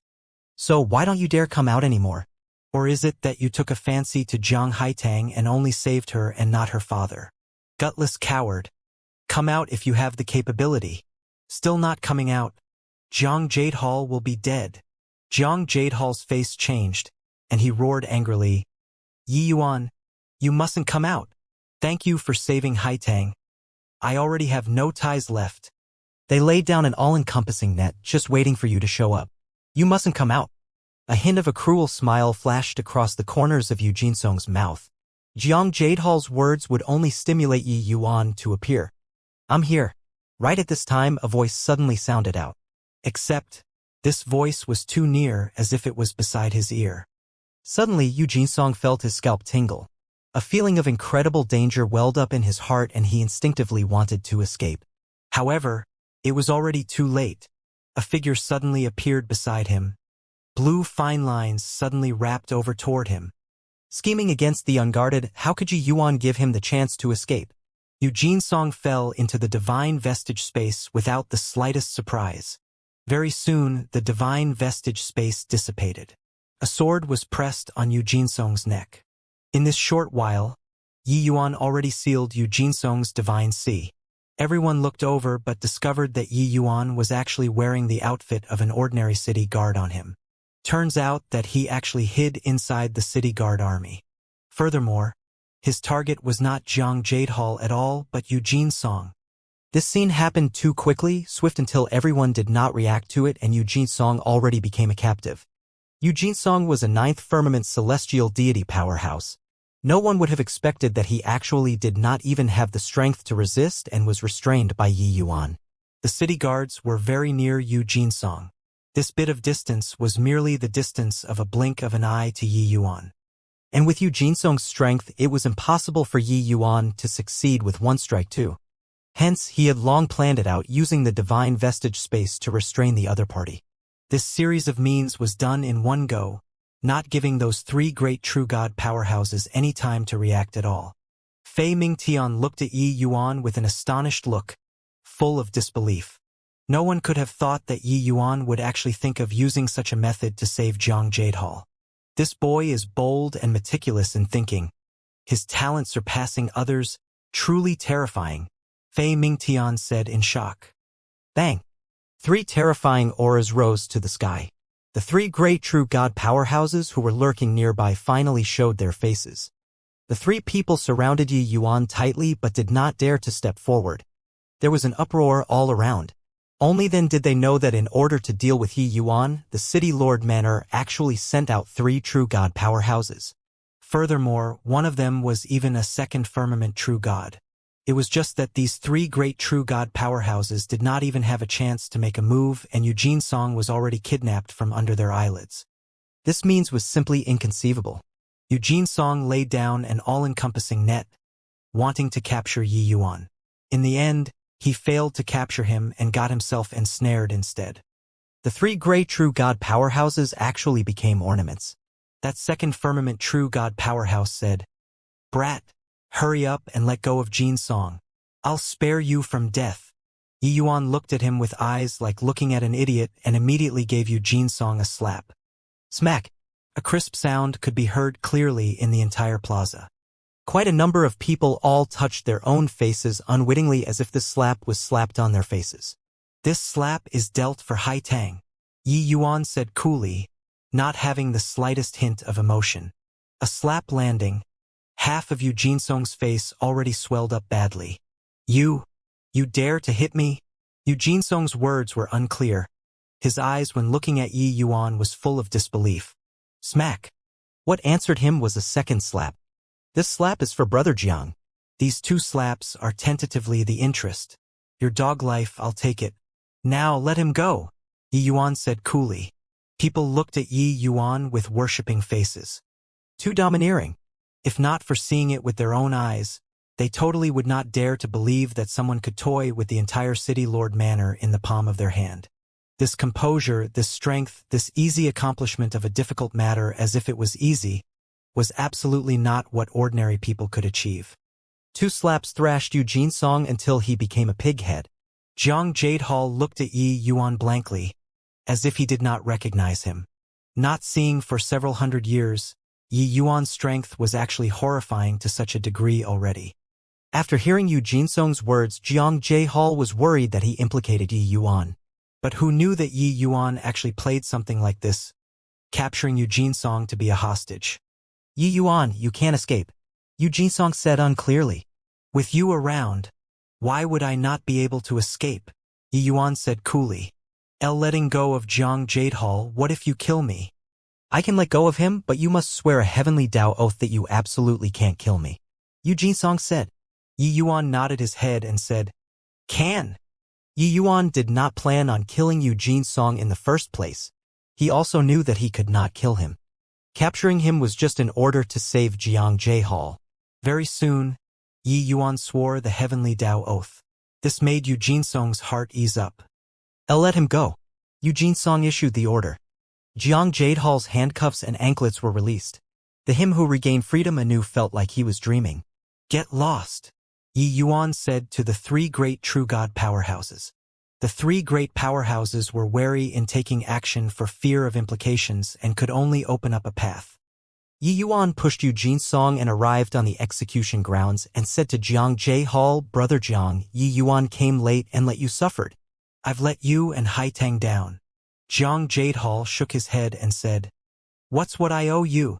So why don't you dare come out anymore? Or is it that you took a fancy to Jiang Haitang and only saved her and not her father? Gutless coward. Come out if you have the capability. Still not coming out. Jiang Jadehall will be dead." Jiang Jadehall's face changed, and he roared angrily, "Yi Yuan, you mustn't come out. Thank you for saving Haitang. I already have no ties left. They laid down an all-encompassing net just waiting for you to show up. You mustn't come out." A hint of a cruel smile flashed across the corners of Eugene Song's mouth. Jiang Jadehall's words would only stimulate Yi Yuan to appear. "I'm here." Right at this time, a voice suddenly sounded out. Except, this voice was too near, as if it was beside his ear. Suddenly, Eugene Song felt his scalp tingle. A feeling of incredible danger welled up in his heart and he instinctively wanted to escape. However, it was already too late. A figure suddenly appeared beside him. Blue fine lines suddenly wrapped over toward him. Scheming against the unguarded, how could Yi Yuan give him the chance to escape? Eugene Song fell into the divine vestige space without the slightest surprise. Very soon, the divine vestige space dissipated. A sword was pressed on Eugene Song's neck. In this short while, Yi Yuan already sealed Eugene Song's divine sea. Everyone looked over but discovered that Yi Yuan was actually wearing the outfit of an ordinary city guard on him. Turns out that he actually hid inside the city guard army. Furthermore, his target was not Jiang Jadehall at all but Eugene Song. This scene happened too quickly, swift until everyone did not react to it and Eugene Song already became a captive. Eugene Song was a ninth firmament celestial deity powerhouse. No one would have expected that he actually did not even have the strength to resist and was restrained by Yi Yuan. The city guards were very near Eugene Song. This bit of distance was merely the distance of a blink of an eye to Yi Yuan. And with Eugene Song's strength, it was impossible for Yi Yuan to succeed with one strike too. Hence, he had long planned it out using the divine vestige space to restrain the other party. This series of means was done in one go, not giving those three great true god powerhouses any time to react at all. Fei Mingtian looked at Yi Yuan with an astonished look, full of disbelief. No one could have thought that Yi Yuan would actually think of using such a method to save Jiang Jadehall. This boy is bold and meticulous in thinking. His talent surpassing others, truly terrifying, Fei Mingtian said in shock. Bang! 3 terrifying auras rose to the sky. The 3 great true god powerhouses who were lurking nearby finally showed their faces. The 3 people surrounded Yi Yuan tightly but did not dare to step forward. There was an uproar all around. Only then did they know that in order to deal with Yi Yuan, the city lord manor actually sent out 3 true god powerhouses. Furthermore, one of them was even a second firmament true god. It was just that these 3 great true god powerhouses did not even have a chance to make a move and Eugene Song was already kidnapped from under their eyelids. This means was simply inconceivable. Eugene Song laid down an all-encompassing net, wanting to capture Yi Yuan. In the end, he failed to capture him and got himself ensnared instead. The 3 great true god powerhouses actually became ornaments. That second firmament true god powerhouse said, "Brat, hurry up and let go of Jin Song. I'll spare you from death." Yi Yuan looked at him with eyes like looking at an idiot and immediately gave Eugene Song a slap. Smack! A crisp sound could be heard clearly in the entire plaza. Quite a number of people all touched their own faces unwittingly as if the slap was slapped on their faces. "This slap is dealt for Haitang," Yi Yuan said coolly, not having the slightest hint of emotion. A slap landing. Half of Eugene Song's face already swelled up badly. You dare to hit me?" Eugene Song's words were unclear. His eyes when looking at Yi Yuan was full of disbelief. Smack! What answered him was a second slap. "This slap is for Brother Jiang. These 2 slaps are tentatively the interest. Your dog life, I'll take it. Now let him go," Yi Yuan said coolly. People looked at Yi Yuan with worshipping faces. Too domineering. If not for seeing it with their own eyes, they totally would not dare to believe that someone could toy with the entire city lord manor in the palm of their hand. This composure, this strength, this easy accomplishment of a difficult matter as if it was easy, was absolutely not what ordinary people could achieve. 2 slaps thrashed Yu Jinsong until he became a pighead. Jiang Jadehal looked at Yi Yuan blankly, as if he did not recognize him. Not seeing for several hundred years, Yi Yuan's strength was actually horrifying to such a degree already. After hearing Yu Jinsong's words, Jiang Jadehal was worried that he implicated Yi Yuan. But who knew that Yi Yuan actually played something like this, capturing Yu Jinsong to be a hostage? Yi Yuan, you can't escape, Yu Jinsong said unclearly. With you around, why would I not be able to escape? Yi Yuan said coolly. Letting go of Jiang Jadehal, what if you kill me? I can let go of him, but you must swear a heavenly Tao oath that you absolutely can't kill me. Yu Jinsong said. Yi Yuan nodded his head and said, Can. Yi Yuan did not plan on killing Yu Jinsong in the first place. He also knew that he could not kill him. Capturing him was just an order to save Jiang Jadehal. Very soon, Yi Yuan swore the heavenly Tao oath. This made Yu Jinsong's heart ease up. Let him go. Yu Jinsong issued the order. Jiang Jadehal's handcuffs and anklets were released. The him who regained freedom anew felt like he was dreaming. Get lost, Yi Yuan said to the 3 great true god powerhouses. The 3 great powerhouses were wary in taking action for fear of implications and could only open up a path. Yi Yuan pushed Yu Jinsong and arrived on the execution grounds and said to Jiang Jadehal, Brother Jiang, Yi Yuan came late and let you suffered. I've let you and Haitang down. Jiang Jadehal shook his head and said, What's what I owe you?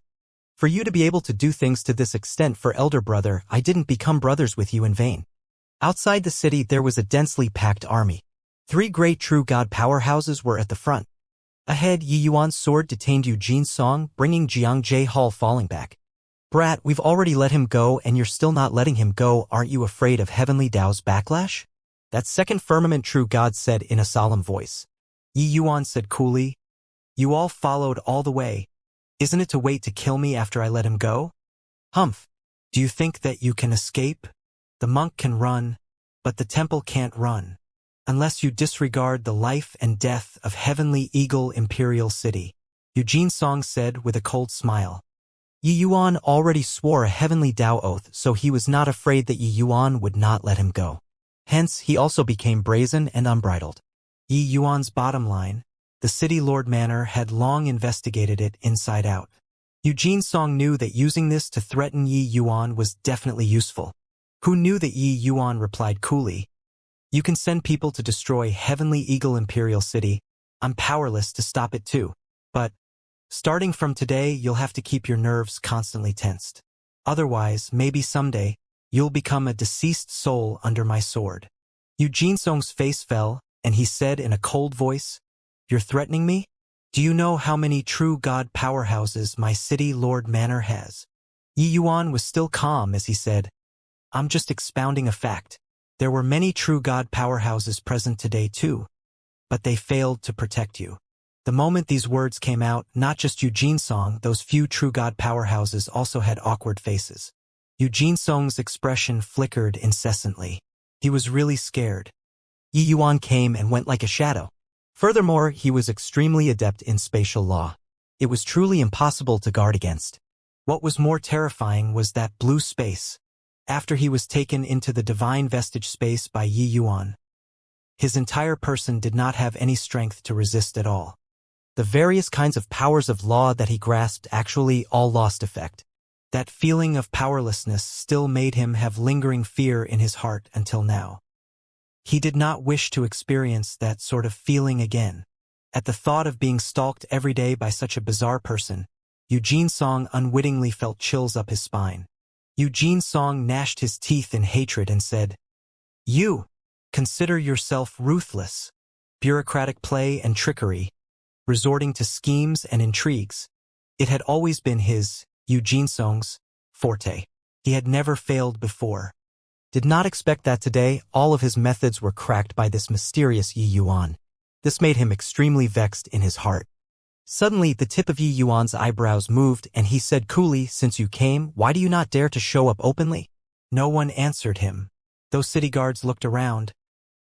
For you to be able to do things to this extent for elder brother, I didn't become brothers with you in vain. Outside the city there was a densely packed army. 3 great true god powerhouses were at the front. Ahead, Yi Yuan's sword detained Yu Jinsong, bringing Jiang Jadehal falling back. Brat, we've already let him go and you're still not letting him go, aren't you afraid of heavenly Tao's backlash? That second firmament true god said in a solemn voice. Yi Yuan said coolly, You all followed all the way. Isn't it to wait to kill me after I let him go? Humph. Do you think that you can escape? The monk can run, but the temple can't run. Unless you disregard the life and death of Heavenly Eagle Imperial City, Yu Jinsong said with a cold smile. Yi Yuan already swore a heavenly Tao oath, so he was not afraid that Yi Yuan would not let him go. Hence, he also became brazen and unbridled. Yi Yuan's bottom line, the City Lord Manor had long investigated it inside out. Yu Jinsong knew that using this to threaten Yi Yuan was definitely useful. Who knew that Yi Yuan replied coolly, You can send people to destroy Heavenly Eagle Imperial City. I'm powerless to stop it too. But, starting from today, you'll have to keep your nerves constantly tensed. Otherwise, maybe someday, you'll become a deceased soul under my sword. Yu Jinsong's face fell, and he said in a cold voice, You're threatening me? Do you know how many true god powerhouses my City Lord Manor has? Yi Yuan was still calm as he said, I'm just expounding a fact. There were many true god powerhouses present today too, but they failed to protect you. The moment these words came out, not just Yu Jinsong, those few true god powerhouses also had awkward faces. Yu Jinsong's expression flickered incessantly. He was really scared. Yi Yuan came and went like a shadow. Furthermore, he was extremely adept in spatial law. It was truly impossible to guard against. What was more terrifying was that blue space. After he was taken into the divine vestige space by Yi Yuan, his entire person did not have any strength to resist at all. The various kinds of powers of law that he grasped actually all lost effect. That feeling of powerlessness still made him have lingering fear in his heart until now. He did not wish to experience that sort of feeling again. At the thought of being stalked every day by such a bizarre person, Yu Jinsong unwittingly felt chills up his spine. Yu Jinsong gnashed his teeth in hatred and said, You consider yourself ruthless. Bureaucratic play and trickery, resorting to schemes and intrigues. It had always been his, Yu Jinsong's, forte. He had never failed before. Did not expect that today all of his methods were cracked by this mysterious Yi Yuan. This made him extremely vexed in his heart. Suddenly, the tip of Yi Yuan's eyebrows moved and he said coolly, Since you came, why do you not dare to show up openly? No one answered him. Those city guards looked around.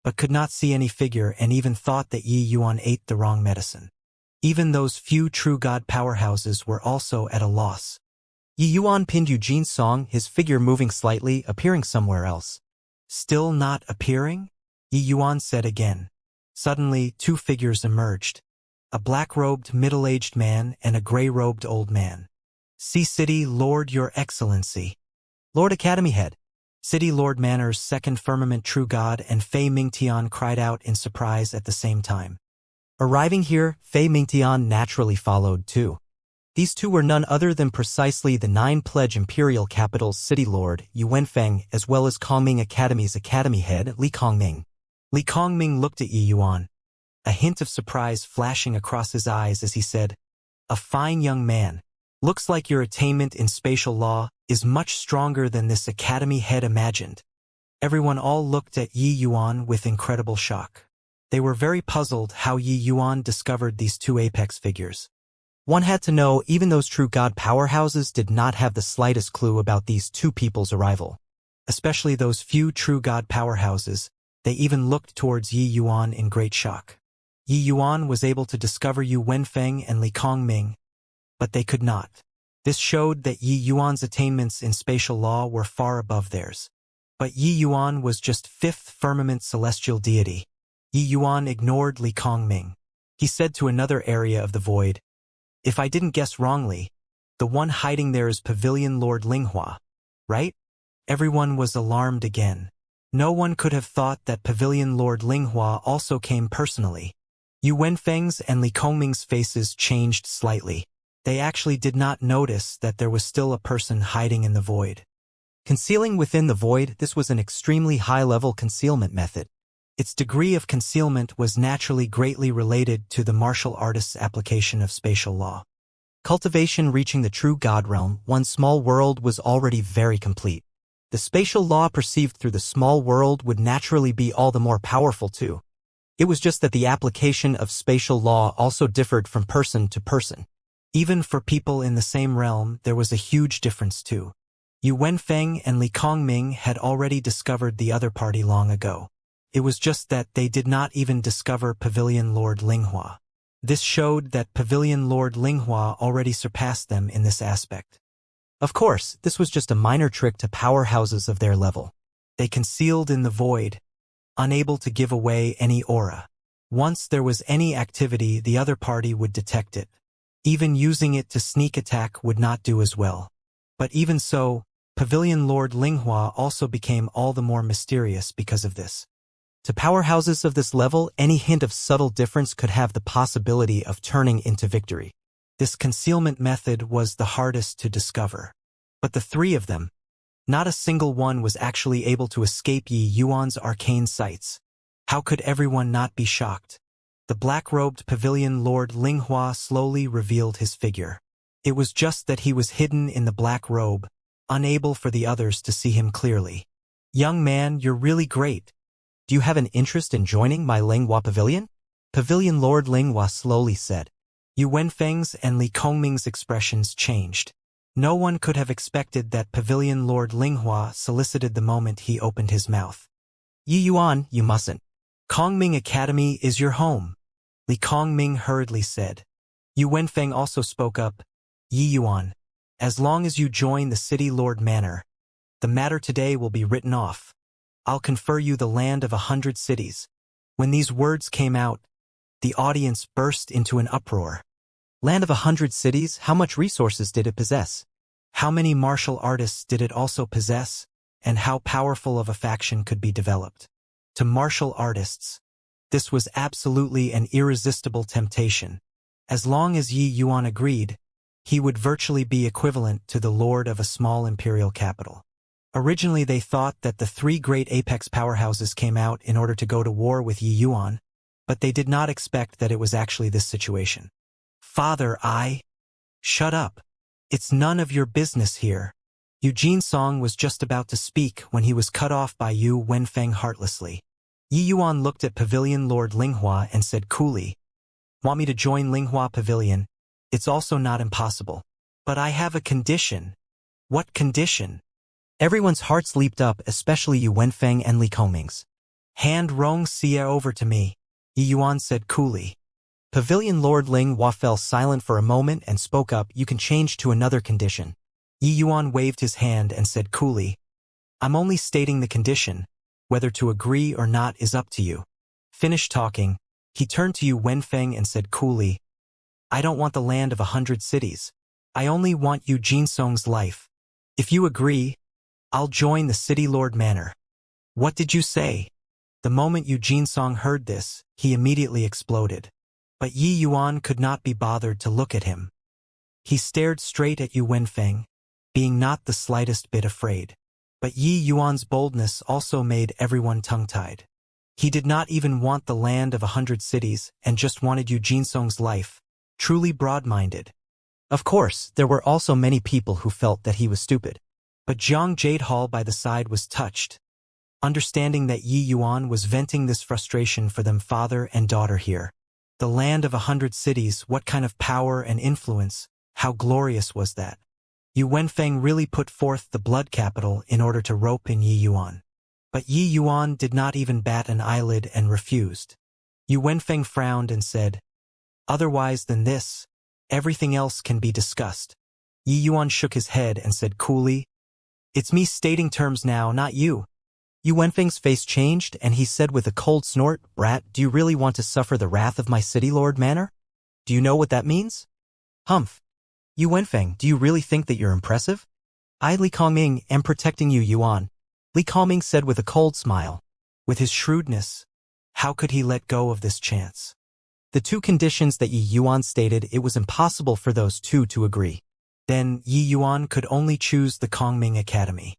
but could not see any figure and even thought that Yi Yuan ate the wrong medicine. Even those few true god powerhouses were also at a loss. Yi Yuan pinned Eugene's song, his figure moving slightly, appearing somewhere else. Still not appearing? Yi Yuan said again. Suddenly, two figures emerged. A black-robed middle-aged man and a gray-robed old man. "See City Lord, Your Excellency." Lord Academy Head. City Lord Manor's second firmament true god and Fei Mingtian cried out in surprise at the same time. Arriving here, Fei Mingtian naturally followed too. These two were none other than precisely the 9 pledge imperial capital's city lord, Yu Wenfeng, as well as Kongming Academy's academy head, Li Kongming. Li Kongming looked at Yi Yuan, a hint of surprise flashing across his eyes as he said, "A fine young man. Looks like your attainment in spatial law is much stronger than this academy head imagined." Everyone all looked at Yi Yuan with incredible shock. They were very puzzled how Yi Yuan discovered these two apex figures. One had to know even those true god powerhouses did not have the slightest clue about these two people's arrival. Especially those few true god powerhouses, they even looked towards Yi Yuan in great shock. Yi Yuan was able to discover Yu Wenfeng and Li Kongming, but they could not. This showed that Yi Yuan's attainments in spatial law were far above theirs. But Yi Yuan was just 5th firmament celestial deity. Yi Yuan ignored Li Kongming. He said to another area of the void, "If I didn't guess wrongly, the one hiding there is Pavilion Lord Linghua, right?" Everyone was alarmed again. No one could have thought that Pavilion Lord Linghua also came personally. Yu Wenfeng's and Li Kongming's faces changed slightly. They actually did not notice that there was still a person hiding in the void. Concealing within the void, this was an extremely high-level concealment method. Its degree of concealment was naturally greatly related to the martial artist's application of spatial law. Cultivation reaching the true god realm, one small world was already very complete. The spatial law perceived through the small world would naturally be all the more powerful too. It was just that the application of spatial law also differed from person to person. Even for people in the same realm, there was a huge difference too. Yu Wenfeng and Li Kongming had already discovered the other party long ago. It was just that they did not even discover Pavilion Lord Linghua. This showed that Pavilion Lord Linghua already surpassed them in this aspect. Of course, this was just a minor trick to powerhouses of their level. They concealed in the void, unable to give away any aura. Once there was any activity, the other party would detect it. Even using it to sneak attack would not do as well. But even so, Pavilion Lord Linghua also became all the more mysterious because of this. To powerhouses of this level, any hint of subtle difference could have the possibility of turning into victory. This concealment method was the hardest to discover. But the three of them, not a single one was actually able to escape Yi Yuan's arcane sights. How could everyone not be shocked? The black-robed Pavilion Lord Linghua slowly revealed his figure. It was just that he was hidden in the black robe, unable for the others to see him clearly. "Young man, you're really great. Do you have an interest in joining my Linghua Pavilion?" Pavilion Lord Linghua slowly said. Yu Wenfeng's and Li Kongming's expressions changed. No one could have expected that Pavilion Lord Linghua solicited the moment he opened his mouth. "Yi Yuan, you mustn't. Kongming Academy is your home," Li Kongming hurriedly said. Yu Wenfeng also spoke up. "Yi Yuan, as long as you join the City Lord Manor, the matter today will be written off. I'll confer you the land of 100 cities." When these words came out, the audience burst into an uproar. Land of 100 cities, how much resources did it possess? How many martial artists did it also possess? And how powerful of a faction could be developed? To martial artists, this was absolutely an irresistible temptation. As long as Yi Yuan agreed, he would virtually be equivalent to the lord of a small imperial capital. Originally they thought that the three great apex powerhouses came out in order to go to war with Yi Yuan, but they did not expect that it was actually this situation. "Father, Shut up. It's none of your business here." Eugene Song was just about to speak when he was cut off by Yu Wenfeng heartlessly. Yi Yuan looked at Pavilion Lord Linghua and said coolly, "Want me to join Linghua Pavilion? It's also not impossible. But I have a condition." "What condition?" Everyone's hearts leaped up, especially Yu Wenfeng and Li Kongming's. Hand Xianxia over to me, Yi Yuan said coolly. Pavilion Lord Ling Hua fell silent for a moment and spoke up. You can change to another condition. Yi Yuan waved his hand and said coolly, I'm only stating the condition. Whether to agree or not is up to you. Finished talking, he turned to Yu Wenfeng and said coolly, I don't want the land of 100 cities. I only want Yu Jinsong's life. If you agree, I'll join the City Lord Manor. What did you say? The moment Yu Jinsong heard this, he immediately exploded. But Yi Yuan could not be bothered to look at him. He stared straight at Yu Wenfeng, being not the slightest bit afraid. But Yi Yuan's boldness also made everyone tongue-tied. He did not even want the land of 100 cities and just wanted Yu Jinsong's life, truly broad-minded. Of course, there were also many people who felt that he was stupid. But Zhang Jadehal by the side was touched, understanding that Yi Yuan was venting this frustration for them father and daughter here. The land of 100 cities, what kind of power and influence, how glorious was that? Yu Wenfeng really put forth the blood capital in order to rope in Yi Yuan. But Yi Yuan did not even bat an eyelid and refused. Yu Wenfeng frowned and said, Otherwise than this, everything else can be discussed. Yi Yuan shook his head and said coolly, It's me stating terms now, not you. Yu Wenfeng's face changed and he said with a cold snort, Brat, do you really want to suffer the wrath of my City Lord Manor? Do you know what that means? Humph. Yu Wenfeng, do you really think that you're impressive? I, Li Kongming, am protecting you, Yuan. Li Kongming said with a cold smile. With his shrewdness, how could he let go of this chance? The two conditions that Yi Yuan stated, it was impossible for those two to agree. Then Yi Yuan could only choose the Kongming Academy.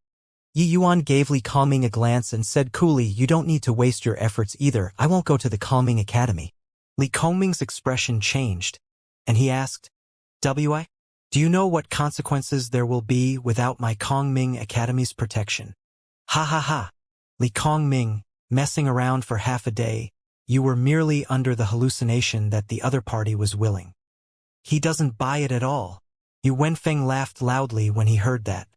Yi Yuan gave Li Kongming a glance and said coolly, You don't need to waste your efforts either, I won't go to the Kongming Academy. Li Kongming's expression changed, and he asked, W.I.? Do you know what consequences there will be without my Kongming Academy's protection? Ha ha ha. Li Kongming, messing around for half a day, you were merely under the hallucination that the other party was willing. He doesn't buy it at all. Yu Wenfeng laughed loudly when he heard that.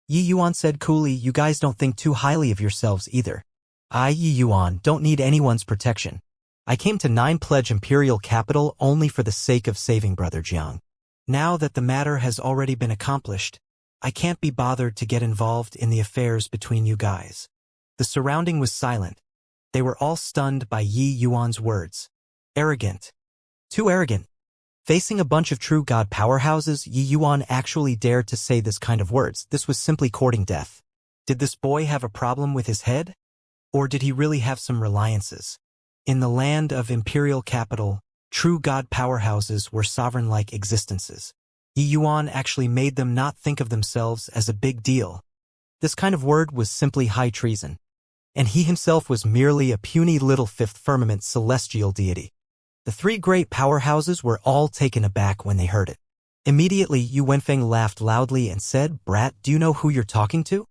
Yi Yuan said coolly, You guys don't think too highly of yourselves either. I, Yi Yuan, don't need anyone's protection. I came to 9 Pledge Imperial Capital only for the sake of saving Brother Jiang. Now that the matter has already been accomplished, I can't be bothered to get involved in the affairs between you guys. The surrounding was silent. They were all stunned by Yi Yuan's words. Arrogant. Too arrogant. Facing a bunch of true god powerhouses, Yi Yuan actually dared to say this kind of words. This was simply courting death. Did this boy have a problem with his head? Or did he really have some reliances? In the land of imperial capital, true god powerhouses were sovereign-like existences. Yi Yuan actually made them not think of themselves as a big deal. This kind of word was simply high treason. And he himself was merely a puny little fifth firmament celestial deity. The 3 great powerhouses were all taken aback when they heard it. Immediately, Yu Wenfeng laughed loudly and said, Brat, do you know who you're talking to?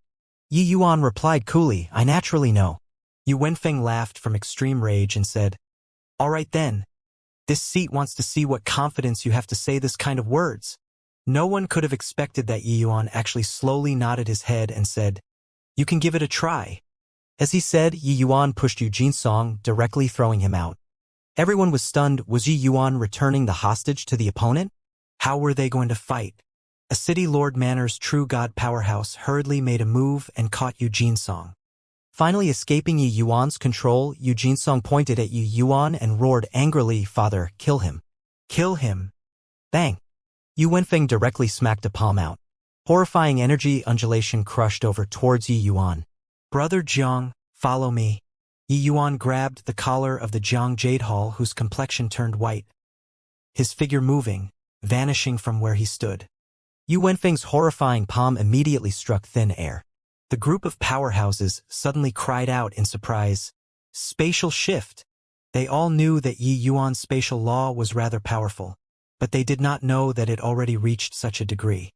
Yi Yuan replied coolly, I naturally know. Yu Wenfeng laughed from extreme rage and said, All right then. This seat wants to see what confidence you have to say this kind of words. No one could have expected that. Yi Yuan actually slowly nodded his head and said, You can give it a try. As he said, Yi Yuan pushed Yu Jinsong, directly throwing him out. Everyone was stunned. Was Yi Yuan returning the hostage to the opponent? How were they going to fight? A City Lord Manor's true god powerhouse hurriedly made a move and caught Yu Jinsong. Finally escaping Yi Yuan's control, Yu Jinsong pointed at Yi Yuan and roared angrily, Father, kill him. Kill him. Bang. Yu Wenfeng directly smacked a palm out. Horrifying energy undulation crushed over towards Yi Yuan. Brother Jiang, follow me. Yi Yuan grabbed the collar of the Zhang Jadehal, whose complexion turned white, his figure moving, vanishing from where he stood. Yu Wenfeng's horrifying palm immediately struck thin air. The group of powerhouses suddenly cried out in surprise. Spatial shift! They all knew that Yi Yuan's spatial law was rather powerful, but they did not know that it already reached such a degree.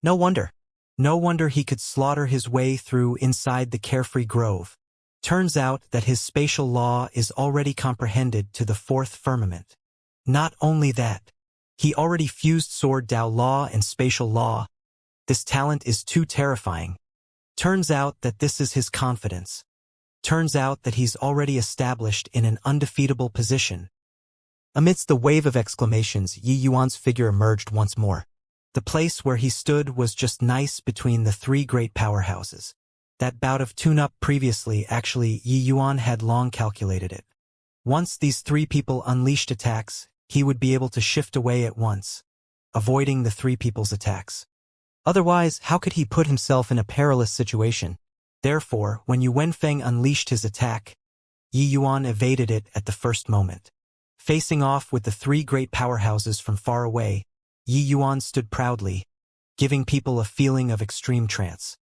No wonder. No wonder he could slaughter his way through inside the carefree grove. Turns out that his spatial law is already comprehended to the 4th firmament. Not only that, he already fused Sword Dao law and spatial law. This talent is too terrifying. Turns out that this is his confidence. Turns out that he's already established in an undefeatable position. Amidst the wave of exclamations, Yi Yuan's figure emerged once more. The place where he stood was just nice between the three great powerhouses. That bout of tune-up previously, actually, Yi Yuan had long calculated it. Once these three people unleashed attacks, he would be able to shift away at once, avoiding the three people's attacks. Otherwise, how could he put himself in a perilous situation? Therefore, when Yu Wenfeng unleashed his attack, Yi Yuan evaded it at the first moment. Facing off with the three great powerhouses from far away, Yi Yuan stood proudly, giving people a feeling of extreme trance.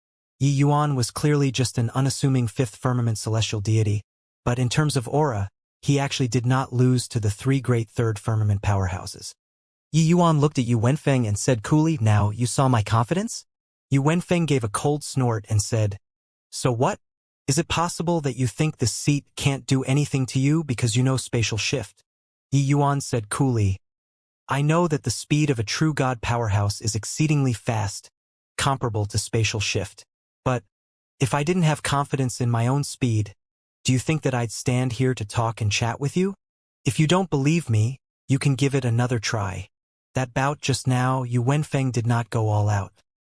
Yi Yuan was clearly just an unassuming fifth firmament celestial deity, but in terms of aura, he actually did not lose to the three great third firmament powerhouses. Yi Yuan looked at Yu Wenfeng and said coolly, "Now, you saw my confidence?" Yu Wenfeng gave a cold snort and said, "So what? Is it possible that you think this seat can't do anything to you because you know spatial shift?" Yi Yuan said coolly, "I know that the speed of a true god powerhouse is exceedingly fast, comparable to spatial shift. But, if I didn't have confidence in my own speed, do you think that I'd stand here to talk and chat with you? If you don't believe me, you can give it another try." That bout just now, Yu Wenfeng did not go all out.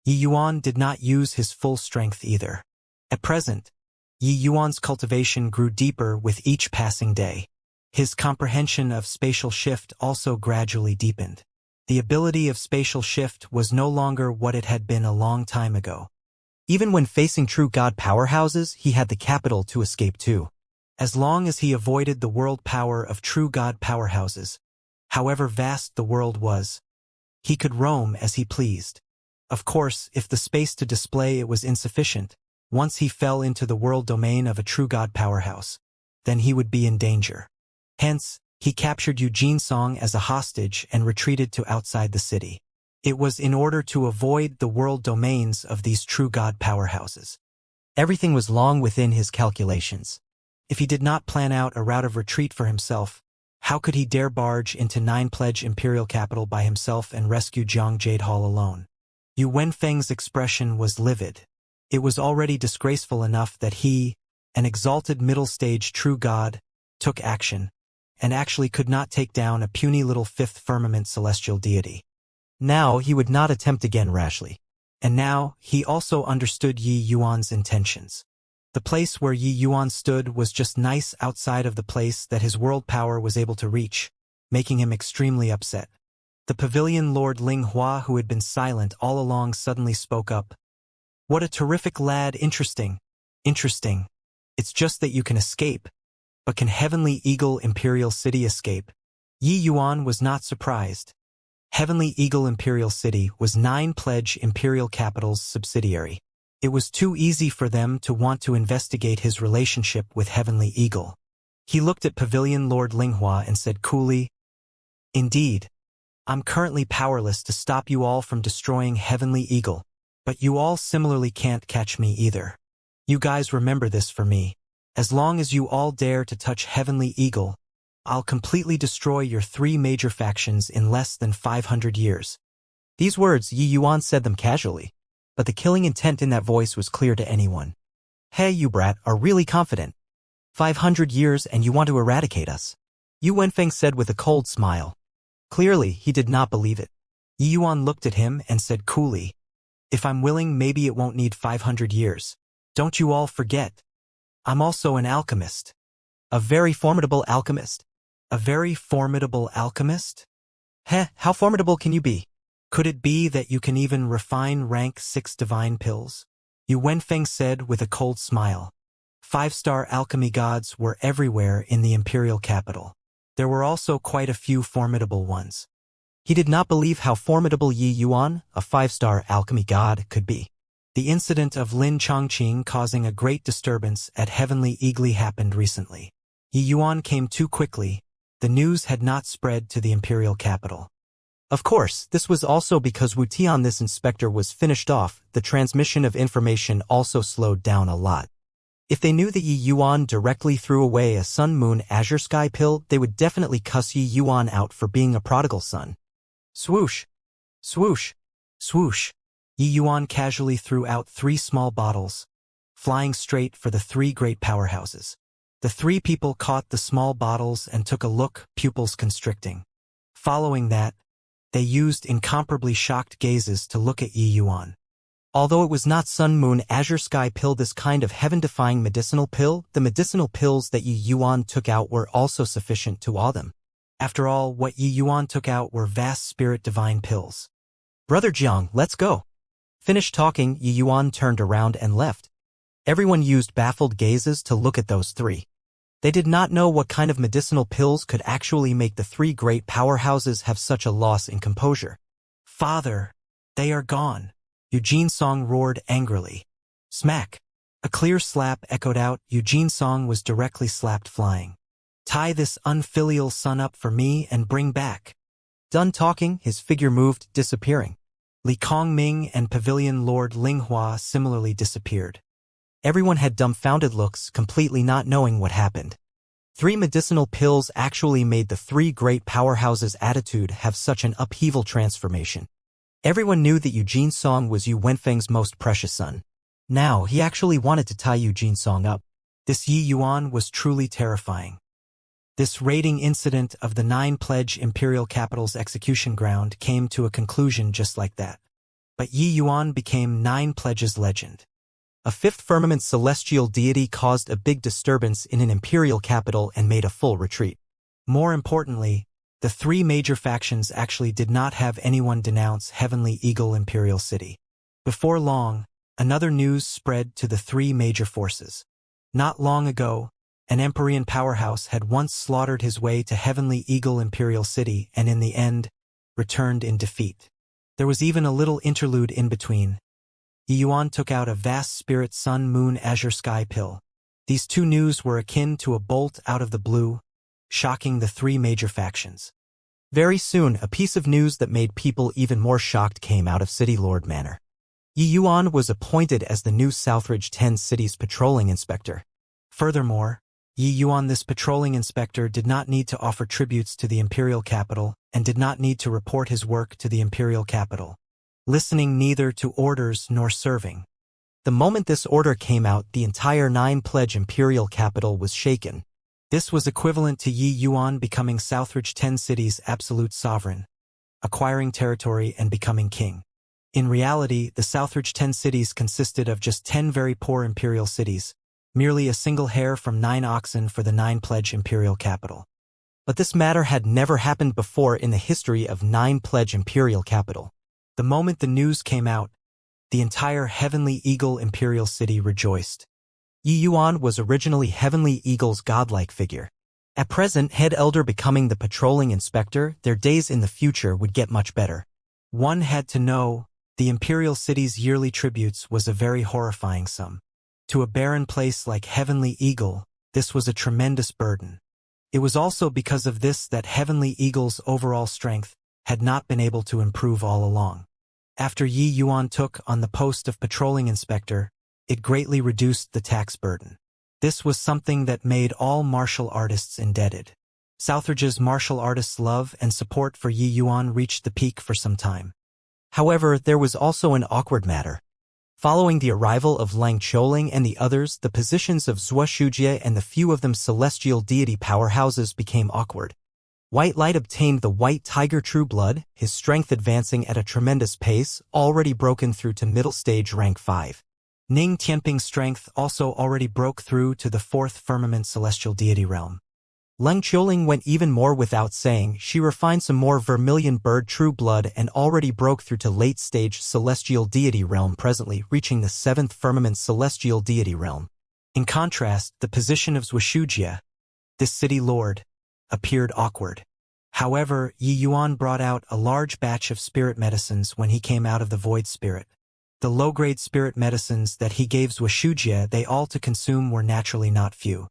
Yi Yuan did not use his full strength either. At present, Yi Yuan's cultivation grew deeper with each passing day. His comprehension of spatial shift also gradually deepened. The ability of spatial shift was no longer what it had been a long time ago. Even when facing true god powerhouses, he had the capital to escape too. As long as he avoided the world power of true god powerhouses, however vast the world was, he could roam as he pleased. Of course, if the space to display it was insufficient, once he fell into the world domain of a true god powerhouse, then he would be in danger. Hence, he captured Eugene Song as a hostage and retreated to outside the city. It was in order to avoid the world domains of these true god powerhouses. Everything was long within his calculations. If he did not plan out a route of retreat for himself, how could he dare barge into Nine-Pledge Imperial Capital by himself and rescue Jiang Jade Hall alone? Yu Wenfeng's expression was livid. It was already disgraceful enough that he, an exalted middle-stage true god, took action, and actually could not take down a puny little fifth firmament celestial deity. Now he would not attempt again rashly. And now he also understood Yi Yuan's intentions. The place where Yi Yuan stood was just nice outside of the place that his world power was able to reach, making him extremely upset. The pavilion Lord Ling Hua, who had been silent all along, suddenly spoke up. "What a terrific lad, interesting. Interesting. It's just that you can escape. But can Heavenly Eagle Imperial City escape?" Yi Yuan was not surprised. Heavenly Eagle Imperial City was Nine-Pledge Imperial Capital's subsidiary. It was too easy for them to want to investigate his relationship with Heavenly Eagle. He looked at Pavilion Lord Linghua and said coolly, "Indeed, I'm currently powerless to stop you all from destroying Heavenly Eagle, but you all similarly can't catch me either. You guys remember this for me. As long as you all dare to touch Heavenly Eagle, I'll completely destroy your three major factions in less than 500 years." These words, Yi Yuan said them casually, but the killing intent in that voice was clear to anyone. "Hey, you brat, are really confident. 500 years and you want to eradicate us?" Yu Wenfeng said with a cold smile. Clearly, he did not believe it. Yi Yuan looked at him and said coolly, "If I'm willing, maybe it won't need 500 years. Don't you all forget. I'm also an alchemist. A very formidable alchemist." "A very formidable alchemist? Heh, how formidable can you be? Could it be that you can even refine rank 6 divine pills?" Yu Wenfeng said with a cold smile. 5-star alchemy gods were everywhere in the imperial capital. There were also quite a few formidable ones. He did not believe how formidable Yi Yuan, a 5-star alchemy god, could be. The incident of Lin Chongqing causing a great disturbance at Heavenly Eagle happened recently. Yi Yuan came too quickly. The news had not spread to the imperial capital. Of course, this was also because Wuxian, this inspector, was finished off. The transmission of information also slowed down a lot. If they knew that Yi Yuan directly threw away a Sun Moon Azure Sky pill, they would definitely cuss Yi Yuan out for being a prodigal son. Swoosh! Swoosh! Swoosh! Yi Yuan casually threw out 3 small bottles, flying straight for the three great powerhouses. The three people caught the small bottles and took a look, pupils constricting. Following that, they used incomparably shocked gazes to look at Yi Yuan. Although it was not Sun Moon Azure Sky pill, this kind of heaven-defying medicinal pill, the medicinal pills that Yi Yuan took out were also sufficient to awe them. After all, what Yi Yuan took out were vast spirit divine pills. Brother Jiang, let's go. Finished talking, Yi Yuan turned around and left. Everyone used baffled gazes to look at those three. They did not know what kind of medicinal pills could actually make the three great powerhouses have such a loss in composure. Father, they are gone. Eugene Song roared angrily. Smack. A clear slap echoed out. Eugene Song was directly slapped flying. Tie this unfilial son up for me and bring back. Done talking, his figure moved, disappearing. Li Kongming and Pavilion Lord Linghua similarly disappeared. Everyone had dumbfounded looks, completely not knowing what happened. 3 medicinal pills actually made the 3 great powerhouses' attitude have such an upheaval transformation. Everyone knew that Eugene Song was Yu Wenfeng's most precious son. Now, he actually wanted to tie Eugene Song up. This Yi Yuan was truly terrifying. This raiding incident of the 9 pledge imperial capital's execution ground came to a conclusion just like that. But Yi Yuan became 9 pledges legend. A 5th firmament celestial deity caused a big disturbance in an imperial capital and made a full retreat. More importantly, the 3 major factions actually did not have anyone denounce Heavenly Eagle Imperial City. Before long, another news spread to the 3 major forces. Not long ago, an Empyrean powerhouse had once slaughtered his way to Heavenly Eagle Imperial City and in the end, returned in defeat. There was even a little interlude in between. Yi Yuan took out a vast spirit sun moon azure sky pill. These 2 news were akin to a bolt out of the blue, shocking the 3 major factions. Very soon, a piece of news that made people even more shocked came out of City Lord Manor. Yi Yuan was appointed as the new Southridge 10 City's patrolling inspector. Furthermore, Yi Yuan, this patrolling inspector, did not need to offer tributes to the imperial capital and did not need to report his work to the imperial capital, listening neither to orders nor serving. The moment this order came out, the entire 9 pledge imperial capital was shaken. This was equivalent to Yi Yuan becoming Southridge 10 City's absolute sovereign, acquiring territory and becoming king. In reality, the Southridge 10 Cities consisted of just 10 very poor imperial cities, merely a single hair from 9 oxen for the 9 pledge imperial capital. But this matter had never happened before in the history of 9 pledge imperial capital. The moment the news came out, the entire Heavenly Eagle Imperial City rejoiced. Yi Yuan was originally Heavenly Eagle's godlike figure. At present, head elder becoming the patrolling inspector, their days in the future would get much better. One had to know, the Imperial City's yearly tributes was a very horrifying sum. To a barren place like Heavenly Eagle, this was a tremendous burden. It was also because of this that Heavenly Eagle's overall strength had not been able to improve all along. After Yi Yuan took on the post of patrolling inspector, it greatly reduced the tax burden. This was something that made all martial artists indebted. Southridge's martial artists' love and support for Yi Yuan reached the peak for some time. However, there was also an awkward matter. Following the arrival of Lang Qiuling and the others, the positions of Zhuo Shujie and the few of them celestial deity powerhouses became awkward. White Light obtained the White Tiger True Blood, his strength advancing at a tremendous pace, already broken through to middle stage rank 5. Ning Tianping's strength also already broke through to the 4th firmament celestial deity realm. Lang Qiuling went even more without saying. She refined some more vermilion bird true blood and already broke through to late stage celestial deity realm, presently reaching the 7th firmament celestial deity realm. In contrast, the position of Zhuo this city lord, appeared awkward. However, Yi Yuan brought out a large batch of spirit medicines when he came out of the void spirit. The low-grade spirit medicines that he gave Zhuo they all to consume were naturally not few.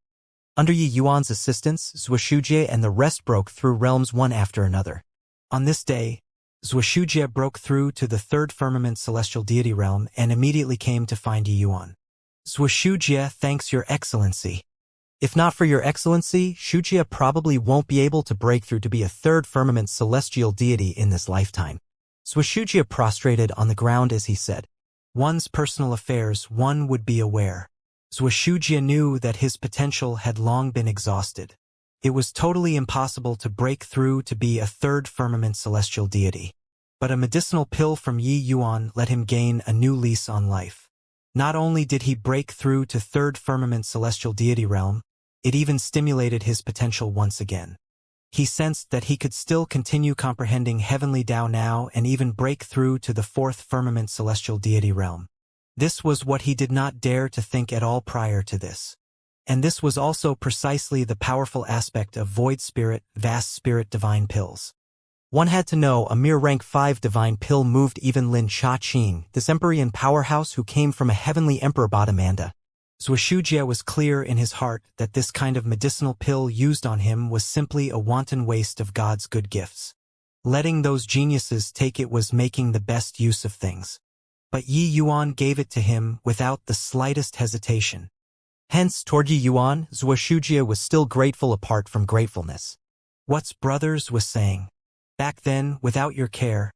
Under Yi Yuan's assistance, Zhuo and the rest broke through realms one after another. On this day, Zhuo broke through to the 3rd firmament celestial deity realm and immediately came to find Yi Yuan. Zhuo, thanks your excellency. If not for your excellency, Shujia probably won't be able to break through to be a 3rd firmament celestial deity in this lifetime. Zhuo prostrated on the ground as he said, one's personal affairs one would be aware. Wuxia knew that his potential had long been exhausted. It was totally impossible to break through to be a third firmament celestial deity. But a medicinal pill from Yi Yuan let him gain a new lease on life. Not only did he break through to third firmament celestial deity realm, it even stimulated his potential once again. He sensed that he could still continue comprehending heavenly Tao now and even break through to the fourth firmament celestial deity realm. This was what he did not dare to think at all prior to this. And this was also precisely the powerful aspect of void spirit, vast spirit divine pills. One had to know a mere rank 5 divine pill moved even Lin Cha-Ching, this Empyrean powerhouse who came from a heavenly emperor Badamanda. Wuxia was clear in his heart that this kind of medicinal pill used on him was simply a wanton waste of God's good gifts. Letting those geniuses take it was making the best use of things. But Yi Yuan gave it to him without the slightest hesitation. Hence, toward Yi Yuan, Wuxia was still grateful apart from gratefulness. What's brothers was saying? Back then, without your care,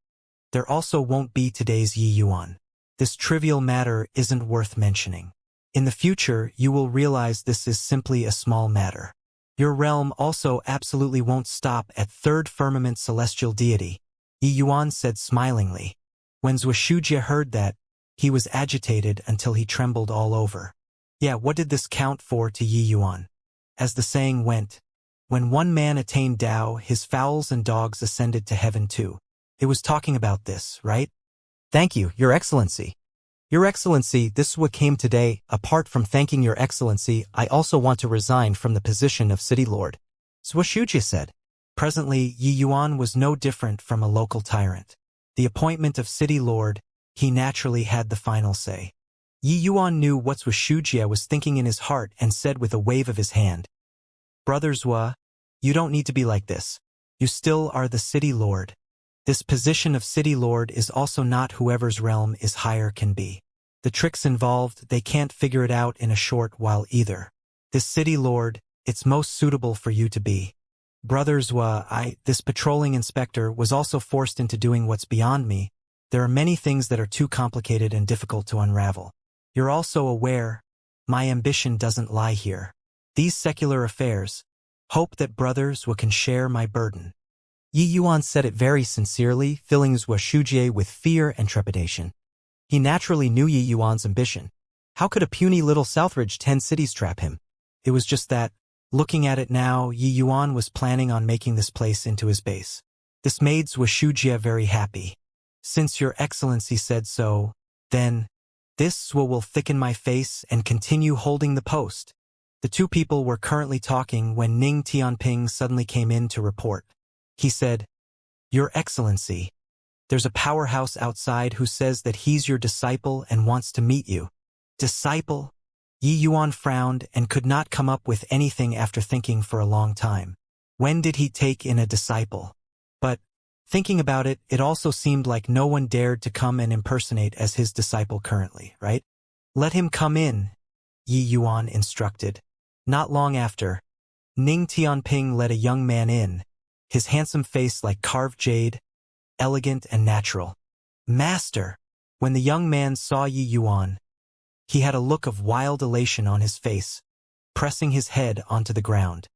there also won't be today's Yi Yuan. This trivial matter isn't worth mentioning. In the future, you will realize this is simply a small matter. Your realm also absolutely won't stop at third firmament celestial deity, Yi Yuan said smilingly. When Wuxia heard that, he was agitated until he trembled all over. Yeah, what did this count for to Yi Yuan? As the saying went, when one man attained Tao, his fowls and dogs ascended to heaven too. It was talking about this, right? Thank you, Your Excellency. Your Excellency, this is what came today. Apart from thanking Your Excellency, I also want to resign from the position of City Lord. Wuxia said. Presently, Yi Yuan was no different from a local tyrant. The appointment of City Lord, he naturally had the final say. Yi Yuan knew what Wuxia was thinking in his heart and said with a wave of his hand, Brother Zhua, you don't need to be like this. You still are the City Lord. This position of City Lord is also not whoever's realm is higher can be. The tricks involved, they can't figure it out in a short while either. This City Lord, it's most suitable for you to be. Brother Zhua, this patrolling inspector, was also forced into doing what's beyond me. There are many things that are too complicated and difficult to unravel. You're also aware, my ambition doesn't lie here. These secular affairs, hope that Brother Zhua can share my burden. Yi Yuan said it very sincerely, filling Wuxia with fear and trepidation. He naturally knew Yi Yuan's ambition. How could a puny little Southridge 10 cities trap him? It was just that, looking at it now, Yi Yuan was planning on making this place into his base. This made Wuxia very happy. Since Your Excellency said so, then, this will thicken my face and continue holding the post. The two people were currently talking when Ning Tianping suddenly came in to report. He said, Your Excellency, there's a powerhouse outside who says that he's your disciple and wants to meet you. Disciple? Yi Yuan frowned and could not come up with anything after thinking for a long time. When did he take in a disciple? But, thinking about it, it also seemed like no one dared to come and impersonate as his disciple currently, right? Let him come in, Yi Yuan instructed. Not long after, Ning Tianping let a young man in, his handsome face like carved jade, elegant and natural. Master! When the young man saw Yi Yuan, he had a look of wild elation on his face, pressing his head onto the ground.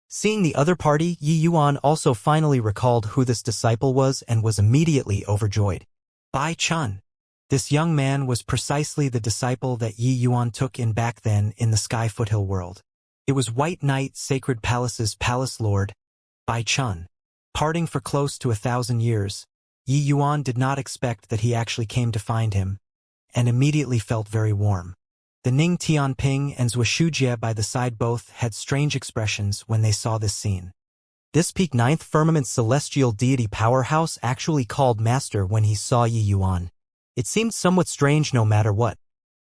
Seeing the other party, Yi Yuan also finally recalled who this disciple was and was immediately overjoyed. Bai Chun. This young man was precisely the disciple that Yi Yuan took in back then in the Sky Foothill world. It was White Knight Sacred Palace's Palace Lord, Bai Chun. Parting for close to 1,000 years, Yi Yuan did not expect that he actually came to find him, and immediately felt very warm. The Ning Tianping and Wuxia by the side both had strange expressions when they saw this scene. This peak 9th firmament celestial deity powerhouse actually called Master when he saw Yi Yuan. It seemed somewhat strange no matter what.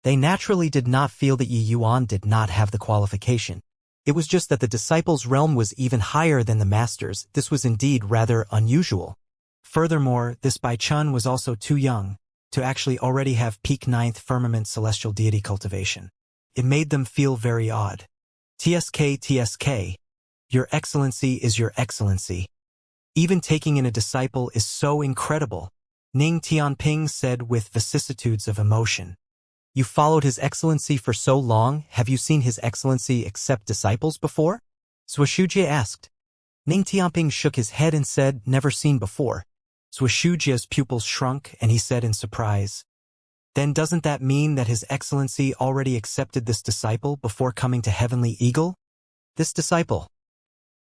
They naturally did not feel that Yi Yuan did not have the qualification. It was just that the disciple's realm was even higher than the master's. This was indeed rather unusual. Furthermore, this Bai Chun was also too young to actually already have peak 9th firmament celestial deity cultivation. It made them feel very odd. TSK, Your Excellency is Your Excellency. Even taking in a disciple is so incredible, Ning Tianping said with vicissitudes of emotion. You followed His Excellency for so long, have you seen His Excellency accept disciples before? Zhuxiujie asked. Ning Tianping shook his head and said, never seen before. Zhuxiujie's pupils shrunk, and he said in surprise, then doesn't that mean that His Excellency already accepted this disciple before coming to Heavenly Eagle? This disciple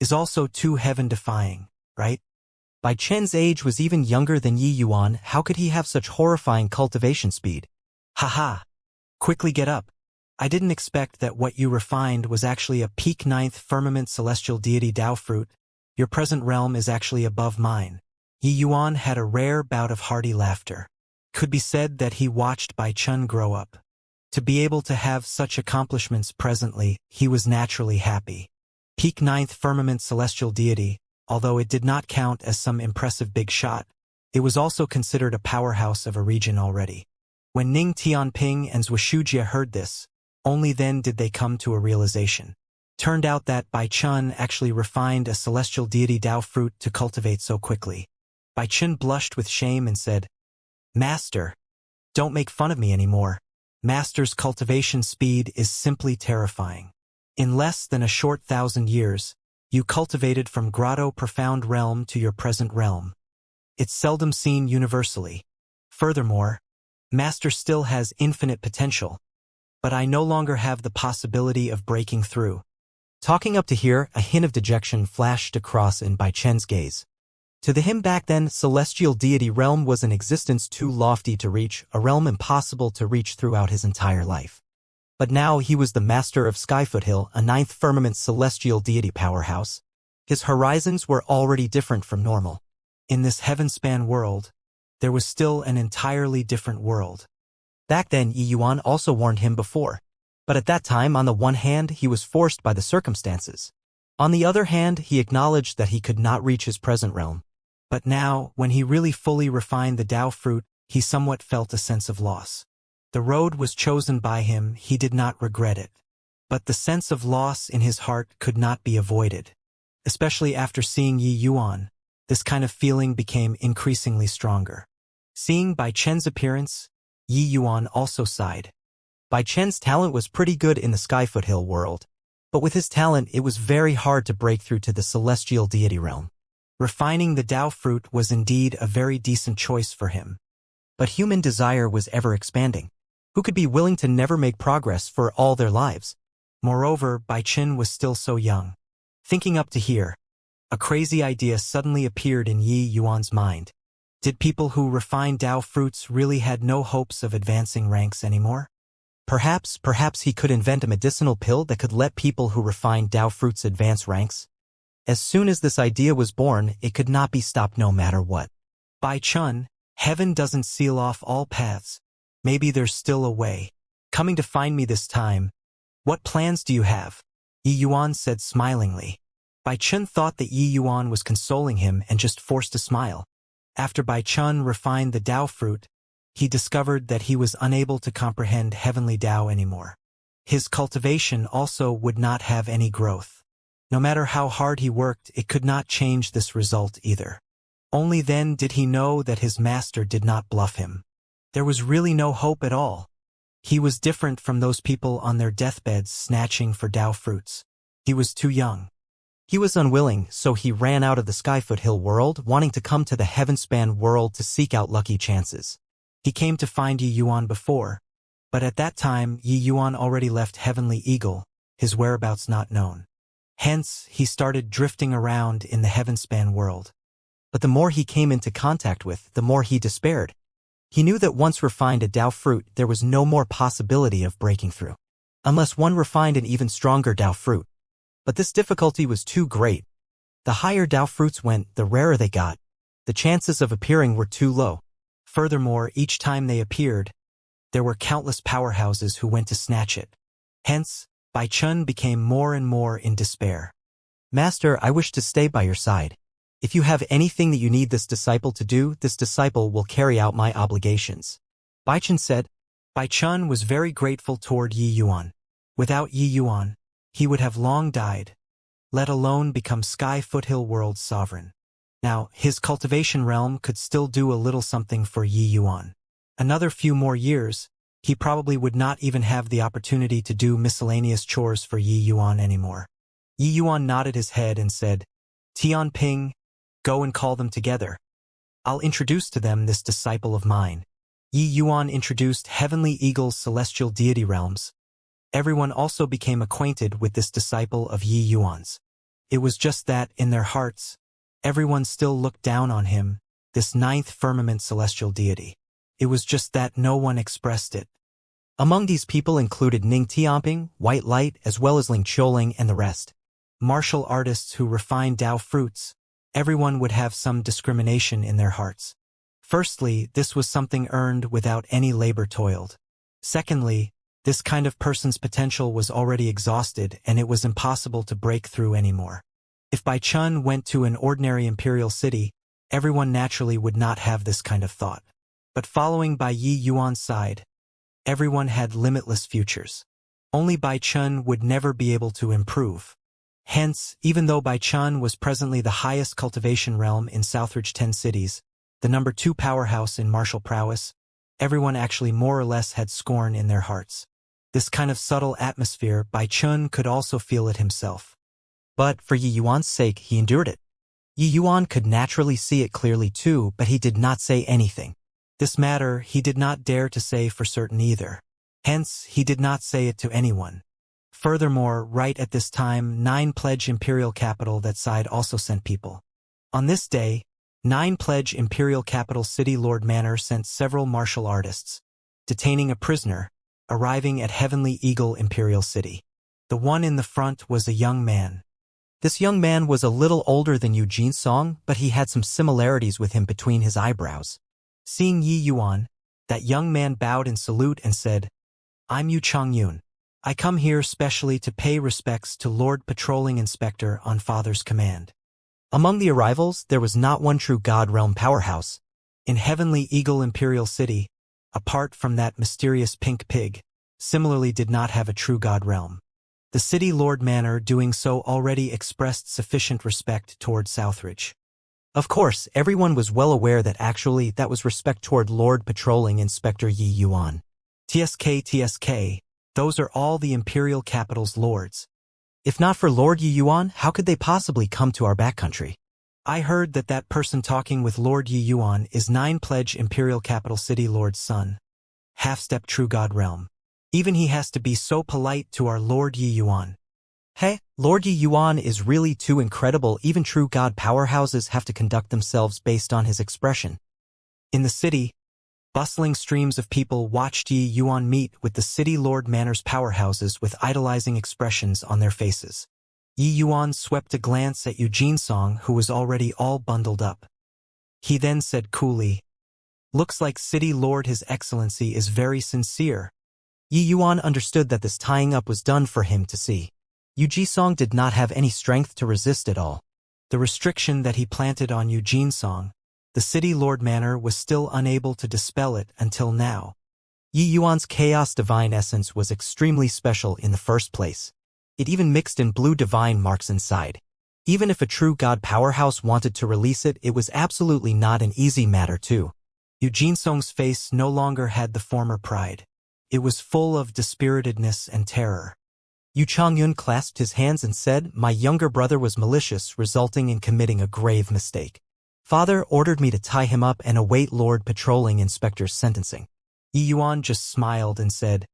is also too heaven-defying, right? Bai Chen's age was even younger than Yi Yuan. How could he have such horrifying cultivation speed? Haha. Quickly get up. I didn't expect that what you refined was actually a peak 9th firmament celestial deity Dao fruit. Your present realm is actually above mine. Yi Yuan had a rare bout of hearty laughter. Could be said that he watched Bai Chen grow up. To be able to have such accomplishments presently, he was naturally happy. Peak 9th firmament celestial deity, although it did not count as some impressive big shot, it was also considered a powerhouse of a region already. When Ning Tianping and Zhuxiujie heard this, only then did they come to a realization. Turned out that Bai Chen actually refined a celestial deity Dao fruit to cultivate so quickly. Bai Chen blushed with shame and said, Master, don't make fun of me anymore. Master's cultivation speed is simply terrifying. In less than a short 1,000 years, you cultivated from grotto profound realm to your present realm. It's seldom seen universally. Furthermore, Master still has infinite potential, but I no longer have the possibility of breaking through. Talking up to here, a hint of dejection flashed across in Bai Chen's gaze. To him back then, celestial deity realm was an existence too lofty to reach, a realm impossible to reach throughout his entire life. But now he was the master of Skyfoothill, a 9th firmament celestial deity powerhouse. His horizons were already different from normal. In this heaven-span world, there was still an entirely different world. Back then, Yi Yuan also warned him before. But at that time, on the one hand, he was forced by the circumstances. On the other hand, he acknowledged that he could not reach his present realm. But now, when he really fully refined the Dao fruit, he somewhat felt a sense of loss. The road was chosen by him, he did not regret it. But the sense of loss in his heart could not be avoided. Especially after seeing Yi Yuan, this kind of feeling became increasingly stronger. Seeing Bai Chen's appearance, Yi Yuan also sighed. Bai Chen's talent was pretty good in the Skyfoothill world, but with his talent it was very hard to break through to the celestial deity realm. Refining the Dao fruit was indeed a very decent choice for him. But human desire was ever expanding. Who could be willing to never make progress for all their lives? Moreover, Bai Chen was still so young. Thinking up to here, a crazy idea suddenly appeared in Yi Yuan's mind. Did people who refined Dao fruits really had no hopes of advancing ranks anymore? Perhaps he could invent a medicinal pill that could let people who refined Dao fruits advance ranks. As soon as this idea was born, it could not be stopped no matter what. Bai Chen, heaven doesn't seal off all paths. Maybe there's still a way. Coming to find me this time, what plans do you have? Yi Yuan said smilingly. Bai Chen thought that Yi Yuan was consoling him and just forced a smile. After Bai Chen refined the Dao fruit, he discovered that he was unable to comprehend heavenly Dao anymore. His cultivation also would not have any growth. No matter how hard he worked, it could not change this result either. Only then did he know that his master did not bluff him. There was really no hope at all. He was different from those people on their deathbeds snatching for Dao fruits. He was too young. He was unwilling, so he ran out of the Skyfoothill world, wanting to come to the Heavenspan world to seek out lucky chances. He came to find Yi Yuan before, but at that time Yi Yuan already left Heavenly Eagle, his whereabouts not known. Hence, he started drifting around in the Heavenspan world. But the more he came into contact with, the more he despaired. He knew that once refined a Dao fruit, there was no more possibility of breaking through, unless one refined an even stronger Dao fruit. But this difficulty was too great. The higher Dao fruits went, the rarer they got. The chances of appearing were too low. Furthermore, each time they appeared, there were countless powerhouses who went to snatch it. Hence, Bai Chen became more and more in despair. Master, I wish to stay by your side. If you have anything that you need this disciple to do, this disciple will carry out my obligations. Bai Chen said. Bai Chen was very grateful toward Yi Yuan. Without Yi Yuan, he would have long died, let alone become Skyfoothill world's sovereign. Now, his cultivation realm could still do a little something for Yi Yuan. Another few more years, He probably would not even have the opportunity to do miscellaneous chores for Yi Yuan anymore. Yi Yuan nodded his head and said, Tian Ping, go and call them together. I'll introduce to them this disciple of mine. Yi Yuan introduced Heavenly Eagle's celestial deity realms. Everyone also became acquainted with this disciple of Yi Yuan's. It was just that, in their hearts, everyone still looked down on him, this ninth firmament celestial deity. It was just that no one expressed it. Among these people included Ning Tianping, White Light, as well as Ling Qiuling and the rest. Martial artists who refine Dao fruits. Everyone would have some discrimination in their hearts. Firstly, this was something earned without any labor toiled. Secondly, this kind of person's potential was already exhausted and it was impossible to break through anymore. If Bai Chun went to an ordinary imperial city, everyone naturally would not have this kind of thought. But following Bai Yi Yuan's side, everyone had limitless futures. Only Bai Chun would never be able to improve. Hence, even though Bai Chun was presently the highest cultivation realm in Southridge 10 cities, the number 2 powerhouse in martial prowess, everyone actually more or less had scorn in their hearts. This kind of subtle atmosphere, Bai Chun could also feel it himself. But for Yi Yuan's sake, he endured it. Yi Yuan could naturally see it clearly too, but he did not say anything. This matter he did not dare to say for certain either. Hence, he did not say it to anyone. Furthermore, right at this time, 9 Pledge Imperial Capital that side also sent people. On this day, 9 Pledge Imperial Capital City Lord Manor sent several martial artists, detaining a prisoner, arriving at Heavenly Eagle Imperial City. The one in the front was a young man. This young man was a little older than Eugene Song, but he had some similarities with him between his eyebrows. Seeing Yi Yuan, that young man bowed in salute and said, I'm Yu Changyun. I come here specially to pay respects to Lord Patrolling Inspector on Father's command. Among the arrivals, there was not one true God Realm powerhouse. In Heavenly Eagle Imperial City, apart from that mysterious pink pig, similarly did not have a true God Realm. The City Lord Manor doing so already expressed sufficient respect toward Southridge. Of course, everyone was well aware that actually that was respect toward Lord Patrolling Inspector Yi Yuan. TSK, those are all the Imperial Capital's lords. If not for Lord Yi Yuan, how could they possibly come to our backcountry? I heard that that person talking with Lord Yi Yuan is 9 Pledge Imperial Capital City Lord's son. Half-step True God Realm. Even he has to be so polite to our Lord Yi Yuan. Hey, Lord Yi Yuan is really too incredible. Even true God powerhouses have to conduct themselves based on his expression. In the city, bustling streams of people watched Yi Yuan meet with the City Lord Manor's powerhouses with idolizing expressions on their faces. Yi Yuan swept a glance at Eugene Song, who was already all bundled up. He then said coolly, Looks like City Lord His Excellency is very sincere. Yi Yuan understood that this tying up was done for him to see. Eugene Song did not have any strength to resist at all. The restriction that he planted on Eugene Song, the City Lord Manor was still unable to dispel it until now. Yi Yuan's chaos divine essence was extremely special in the first place. It even mixed in blue divine marks inside. Even if a true God powerhouse wanted to release it, it was absolutely not an easy matter too. Eugene Song's face no longer had the former pride. It was full of dispiritedness and terror. Yu Changyun clasped his hands and said, My younger brother was malicious, resulting in committing a grave mistake. Father ordered me to tie him up and await Lord Patrolling Inspector's sentencing. Yi Yuan just smiled and said,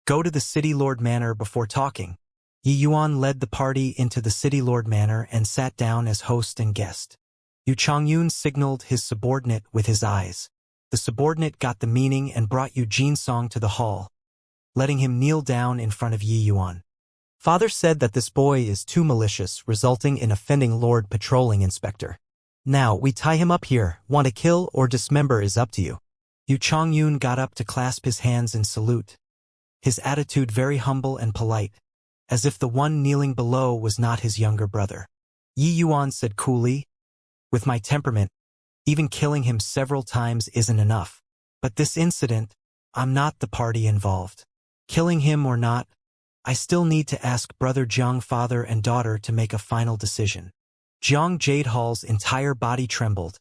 Go to the City Lord Manor before talking. Yi Yuan led the party into the City Lord Manor and sat down as host and guest. Yu Changyun signaled his subordinate with his eyes. The subordinate got the meaning and brought Eugene Song to the hall, letting him kneel down in front of Yi Yuan. Father said that this boy is too malicious, resulting in offending Lord Patrolling Inspector. Now, we tie him up here. Want to kill or dismember is up to you. Yu Changyun got up to clasp his hands in salute. His attitude very humble and polite, as if the one kneeling below was not his younger brother. Yi Yuan said coolly, With my temperament, even killing him several times isn't enough. But this incident, I'm not the party involved. Killing him or not, I still need to ask Brother Jiang father and daughter to make a final decision. Jiang Jade Hall's entire body trembled,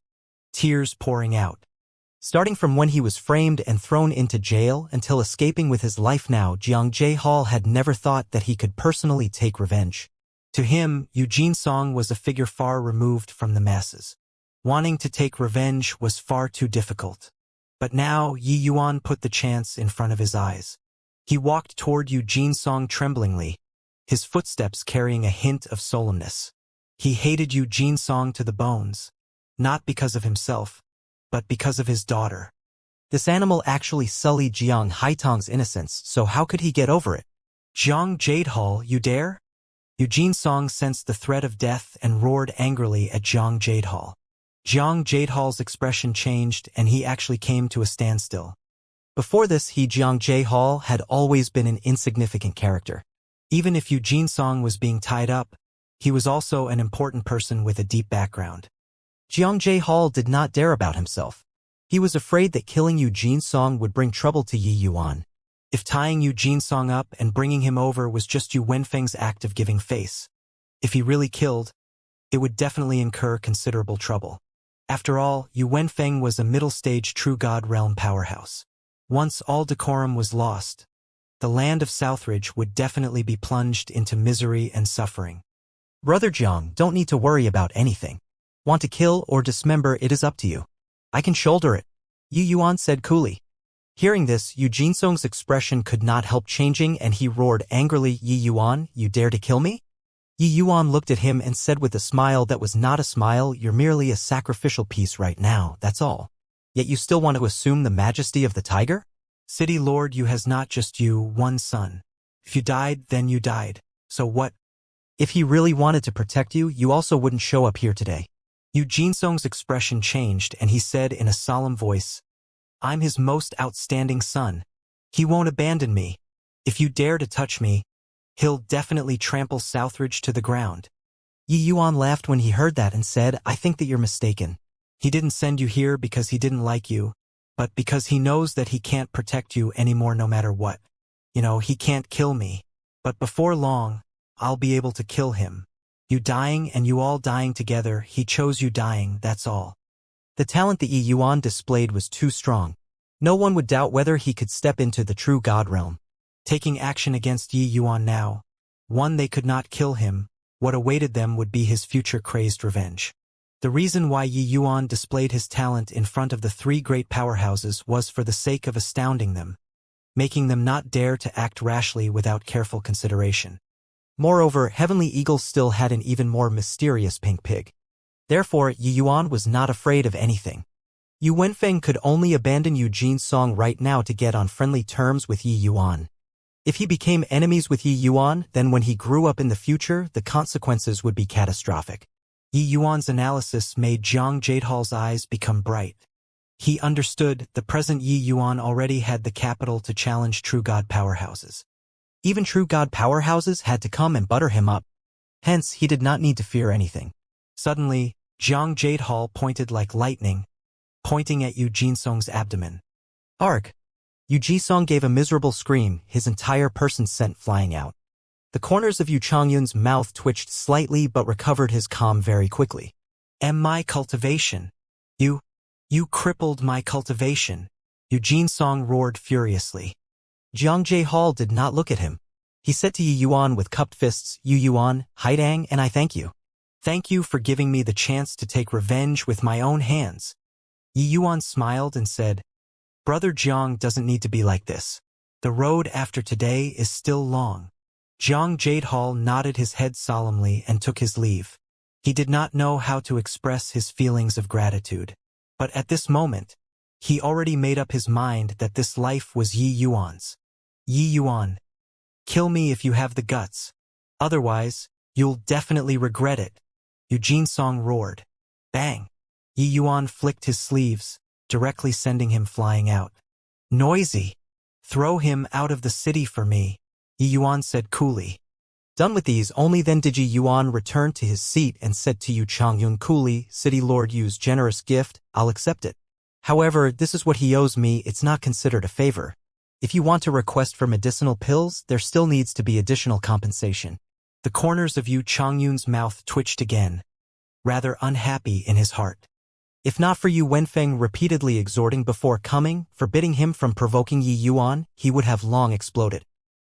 tears pouring out. Starting from when he was framed and thrown into jail until escaping with his life now, Xianxia had never thought that he could personally take revenge. To him, Eugene Song was a figure far removed from the masses. Wanting to take revenge was far too difficult. But now, Yi Yuan put the chance in front of his eyes. He walked toward Eugene Song tremblingly, his footsteps carrying a hint of solemnness. He hated Eugene Song to the bones, not because of himself, but because of his daughter. This animal actually sullied Jiang Haitong's innocence, so how could he get over it? Jiang Jadehal, you dare? Eugene Song sensed the threat of death and roared angrily at Jiang Jadehal. Jiang Jadehal's expression changed and he actually came to a standstill. Before this, Jiang Jadehal had always been an insignificant character. Even if Eugene Song was being tied up, he was also an important person with a deep background. Jiang Jadehal did not dare about himself. He was afraid that killing Eugene Song would bring trouble to Yi Yuan. If tying Eugene Song up and bringing him over was just Yu Wenfeng's act of giving face, if he really killed, it would definitely incur considerable trouble. After all, Yu Wenfeng was a middle-stage true god realm powerhouse. Once all decorum was lost, the land of Southridge would definitely be plunged into misery and suffering. Brother Jiang, don't need to worry about anything. Want to kill or dismember, it is up to you. I can shoulder it, Yi Yuan said coolly. Hearing this, Eugene Song's expression could not help changing and he roared angrily, Yi Yuan, you dare to kill me? Yi Yuan looked at him and said with a smile that was not a smile, you're merely a sacrificial piece right now, that's all. Yet you still want to assume the majesty of the tiger? City Lord, you has not just you, one son. If you died, then you died. So what? If he really wanted to protect you, you also wouldn't show up here today. Eugene Song's expression changed and he said in a solemn voice, I'm his most outstanding son. He won't abandon me. If you dare to touch me, he'll definitely trample Southridge to the ground. Yi Yuan laughed when he heard that and said, I think that you're mistaken. He didn't send you here because he didn't like you, but because he knows that he can't protect you anymore no matter what. He can't kill me. But before long, I'll be able to kill him. You dying and you all dying together, he chose you dying, that's all. The talent that Yi Yuan displayed was too strong. No one would doubt whether he could step into the true god realm. Taking action against Yi Yuan now, one, they could not kill him, what awaited them would be his future crazed revenge. The reason why Yi Yuan displayed his talent in front of the three great powerhouses was for the sake of astounding them, making them not dare to act rashly without careful consideration. Moreover, Heavenly Eagle still had an even more mysterious pink pig. Therefore, Yi Yuan was not afraid of anything. Yu Wenfeng could only abandon Eugene Song right now to get on friendly terms with Yi Yuan. If he became enemies with Yi Yuan, then when he grew up in the future, the consequences would be catastrophic. Yi Yuan's analysis made Jiang Jadehal's eyes become bright. He understood the present Yi Yuan already had the capital to challenge true god powerhouses. Even true god powerhouses had to come and butter him up. Hence, he did not need to fear anything. Suddenly, Jiang Jadehal pointed like lightning, pointing at Eugene Song's abdomen. Arg! Eugene Song gave a miserable scream, his entire person sent flying out. The corners of Yu Changyun's mouth twitched slightly but recovered his calm very quickly. My cultivation. You crippled my cultivation. Eugene Song roared furiously. Jiang Jadehal did not look at him. He said to Yi Yuan with cupped fists, Yu Yuan, Haidang, and I thank you. Thank you for giving me the chance to take revenge with my own hands. Yi Yuan smiled and said, Brother Jiang doesn't need to be like this. The road after today is still long. Jiang Jadehal nodded his head solemnly and took his leave. He did not know how to express his feelings of gratitude. But at this moment, he already made up his mind that this life was Yi Yuan's. Yi Yuan, kill me if you have the guts. Otherwise, you'll definitely regret it. Eugene Song roared. Bang! Yi Yuan flicked his sleeves, directly sending him flying out. Noisy! Throw him out of the city for me, Yi Yuan said coolly. Done with these, only then did Yi Yuan return to his seat and said to Yu Changyun coolly, City Lord Yu's generous gift, I'll accept it. However, this is what he owes me, it's not considered a favor. If you want to request for medicinal pills, there still needs to be additional compensation. The corners of Yu Changyun's mouth twitched again, rather unhappy in his heart. If not for Yu Wenfeng repeatedly exhorting before coming, forbidding him from provoking Yi Yuan, he would have long exploded.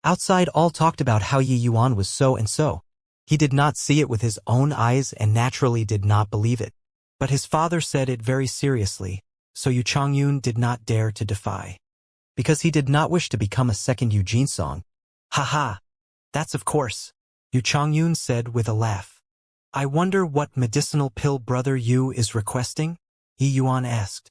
Outside all talked about how Yi Yuan was so and so. He did not see it with his own eyes and naturally did not believe it. But his father said it very seriously, so Yu Changyun did not dare to defy. Because he did not wish to become a second Yu Jinsong. Ha, that's of course, Yu Changyun said with a laugh. I wonder what medicinal pill brother Yu is requesting? Yi Yuan asked.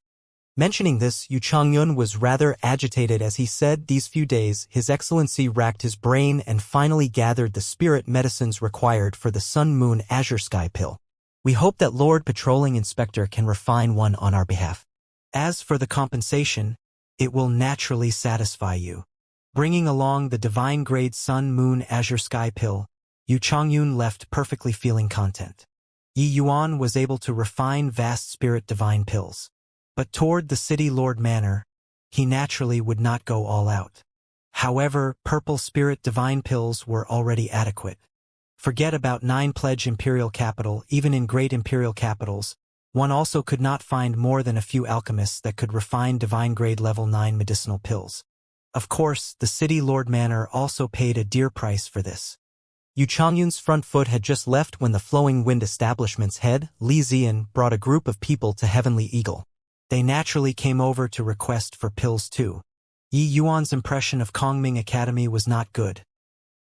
Mentioning this, Yu Changyun was rather agitated as he said these few days His Excellency racked his brain and finally gathered the spirit medicines required for the Sun Moon Azure Sky pill. We hope that Lord Patrolling Inspector can refine one on our behalf. As for the compensation, it will naturally satisfy you. Bringing along the divine grade Sun Moon Azure Sky pill, Yu Changyun left perfectly feeling content. Yi Yuan was able to refine vast spirit divine pills. But toward the city lord manor, he naturally would not go all out. However, purple spirit divine pills were already adequate. Forget about 9 pledge imperial capital. Even in great imperial capitals, one also could not find more than a few alchemists that could refine divine grade level 9 medicinal pills. Of course, the city lord manor also paid a dear price for this. Yu Changyun's front foot had just left when the Flowing Wind establishment's head, Li Zian, brought a group of people to Heavenly Eagle. They naturally came over to request for pills too. Yi Yuan's impression of Kongming Academy was not good.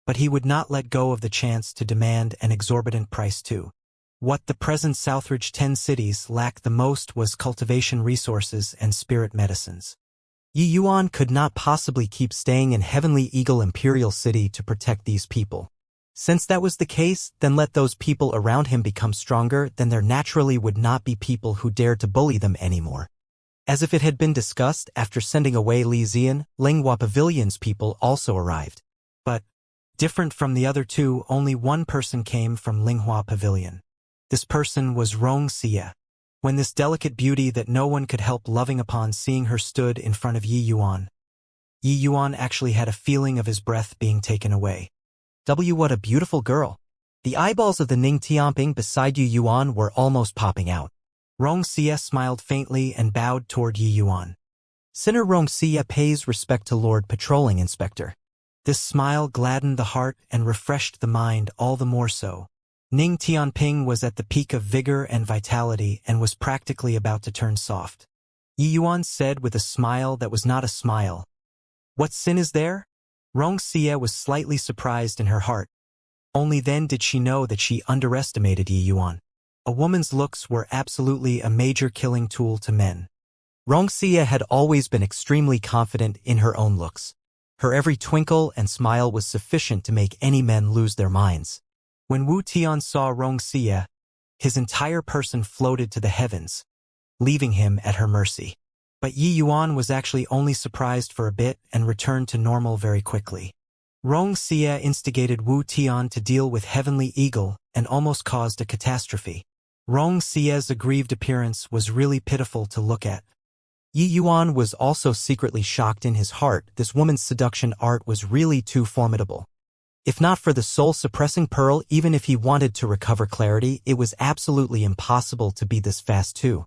But he would not let go of the chance to demand an exorbitant price too. What the present Southridge 10 cities lacked the most was cultivation resources and spirit medicines. Yi Yuan could not possibly keep staying in Heavenly Eagle Imperial City to protect these people. Since that was the case, then let those people around him become stronger, then there naturally would not be people who dared to bully them anymore. As if it had been discussed, after sending away Li Zian, Linghua Pavilion's people also arrived. But, different from the other two, only one person came from Linghua Pavilion. This person was Rongxia. When this delicate beauty that no one could help loving upon seeing her stood in front of Yi Yuan actually had a feeling of his breath being taken away. What a beautiful girl. The eyeballs of the Ning Tianping beside Yi Yuan were almost popping out. Rongxia smiled faintly and bowed toward Yi Yuan. Sinner Rongxia pays respect to Lord Patrolling Inspector. This smile gladdened the heart and refreshed the mind all the more so. Ning Tianping was at the peak of vigor and vitality and was practically about to turn soft. Yi Yuan said with a smile that was not a smile. What sin is there? Rongxia was slightly surprised in her heart. Only then did she know that she underestimated Yi Yuan. A woman's looks were absolutely a major killing tool to men. Rongxia had always been extremely confident in her own looks. Her every twinkle and smile was sufficient to make any men lose their minds. When Wu Tian saw Rongxia, his entire person floated to the heavens, leaving him at her mercy. But Yi Yuan was actually only surprised for a bit and returned to normal very quickly. Rongxia instigated Wu Tian to deal with Heavenly Eagle and almost caused a catastrophe. Rongxia's aggrieved appearance was really pitiful to look at. Yi Yuan was also secretly shocked in his heart. This woman's seduction art was really too formidable. If not for the soul-suppressing pearl, even if he wanted to recover clarity, it was absolutely impossible to be this fast too.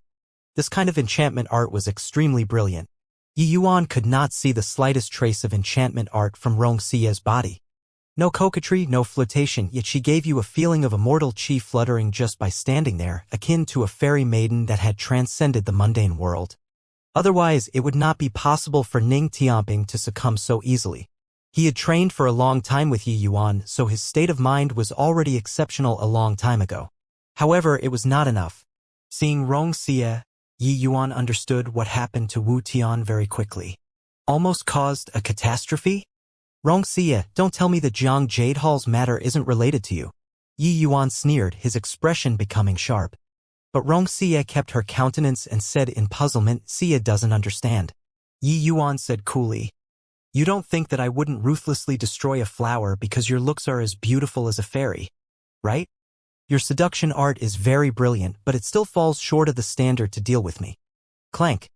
This kind of enchantment art was extremely brilliant. Yi Yuan could not see the slightest trace of enchantment art from Rongxia's body. No coquetry, no flirtation, yet she gave you a feeling of immortal chi fluttering just by standing there, akin to a fairy maiden that had transcended the mundane world. Otherwise, it would not be possible for Ning Tianping to succumb so easily. He had trained for a long time with Yi Yuan, so his state of mind was already exceptional a long time ago. However, it was not enough. Seeing Rongxia, Yi Yuan understood what happened to Wu Tian very quickly. Almost caused a catastrophe? Rongxia, don't tell me that Jiang Jade Hall's matter isn't related to you. Yi Yuan sneered, his expression becoming sharp. But Rongxia kept her countenance and said in puzzlement, Xia doesn't understand. Yi Yuan said coolly, You don't think that I wouldn't ruthlessly destroy a flower because your looks are as beautiful as a fairy, right? Your seduction art is very brilliant, but it still falls short of the standard to deal with me. Clank.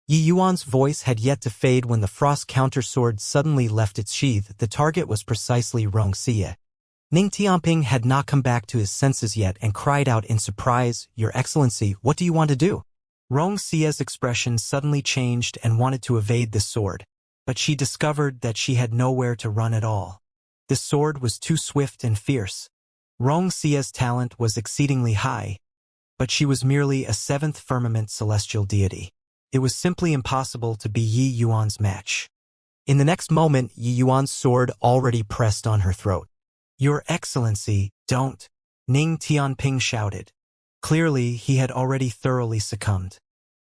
Yi Yuan's voice had yet to fade when the frost countersword suddenly left its sheath. The target was precisely Rongxia. Ning Tianping had not come back to his senses yet and cried out in surprise, Your Excellency, what do you want to do? Xia's expression suddenly changed and wanted to evade this sword, but she discovered that she had nowhere to run at all. This sword was too swift and fierce. Xia's talent was exceedingly high, but she was merely a seventh firmament celestial deity. It was simply impossible to be Yi Yuan's match. In the next moment, Yi Yuan's sword already pressed on her throat. "Your Excellency, don't!" Ning Tianping shouted. Clearly, he had already thoroughly succumbed.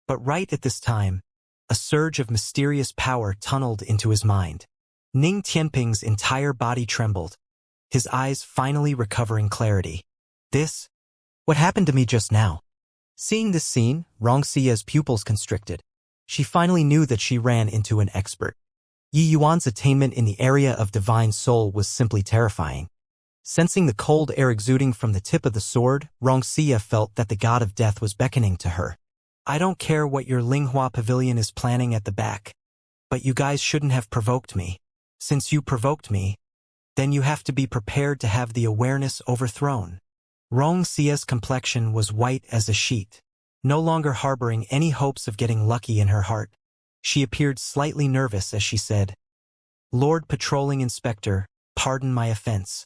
But right at this time, a surge of mysterious power tunneled into his mind. Ning Tianping's entire body trembled, his eyes finally recovering clarity. What happened to me just now? Seeing this scene, Xia's pupils constricted. She finally knew that she ran into an expert. Yi Yuan's attainment in the area of divine soul was simply terrifying. Sensing the cold air exuding from the tip of the sword, Xia felt that the god of death was beckoning to her. "I don't care what your Linghua pavilion is planning at the back, but you guys shouldn't have provoked me. Since you provoked me, then you have to be prepared to have the awareness overthrown." Xia's complexion was white as a sheet, no longer harboring any hopes of getting lucky in her heart. She appeared slightly nervous as she said, "Lord Patrolling Inspector, pardon my offense.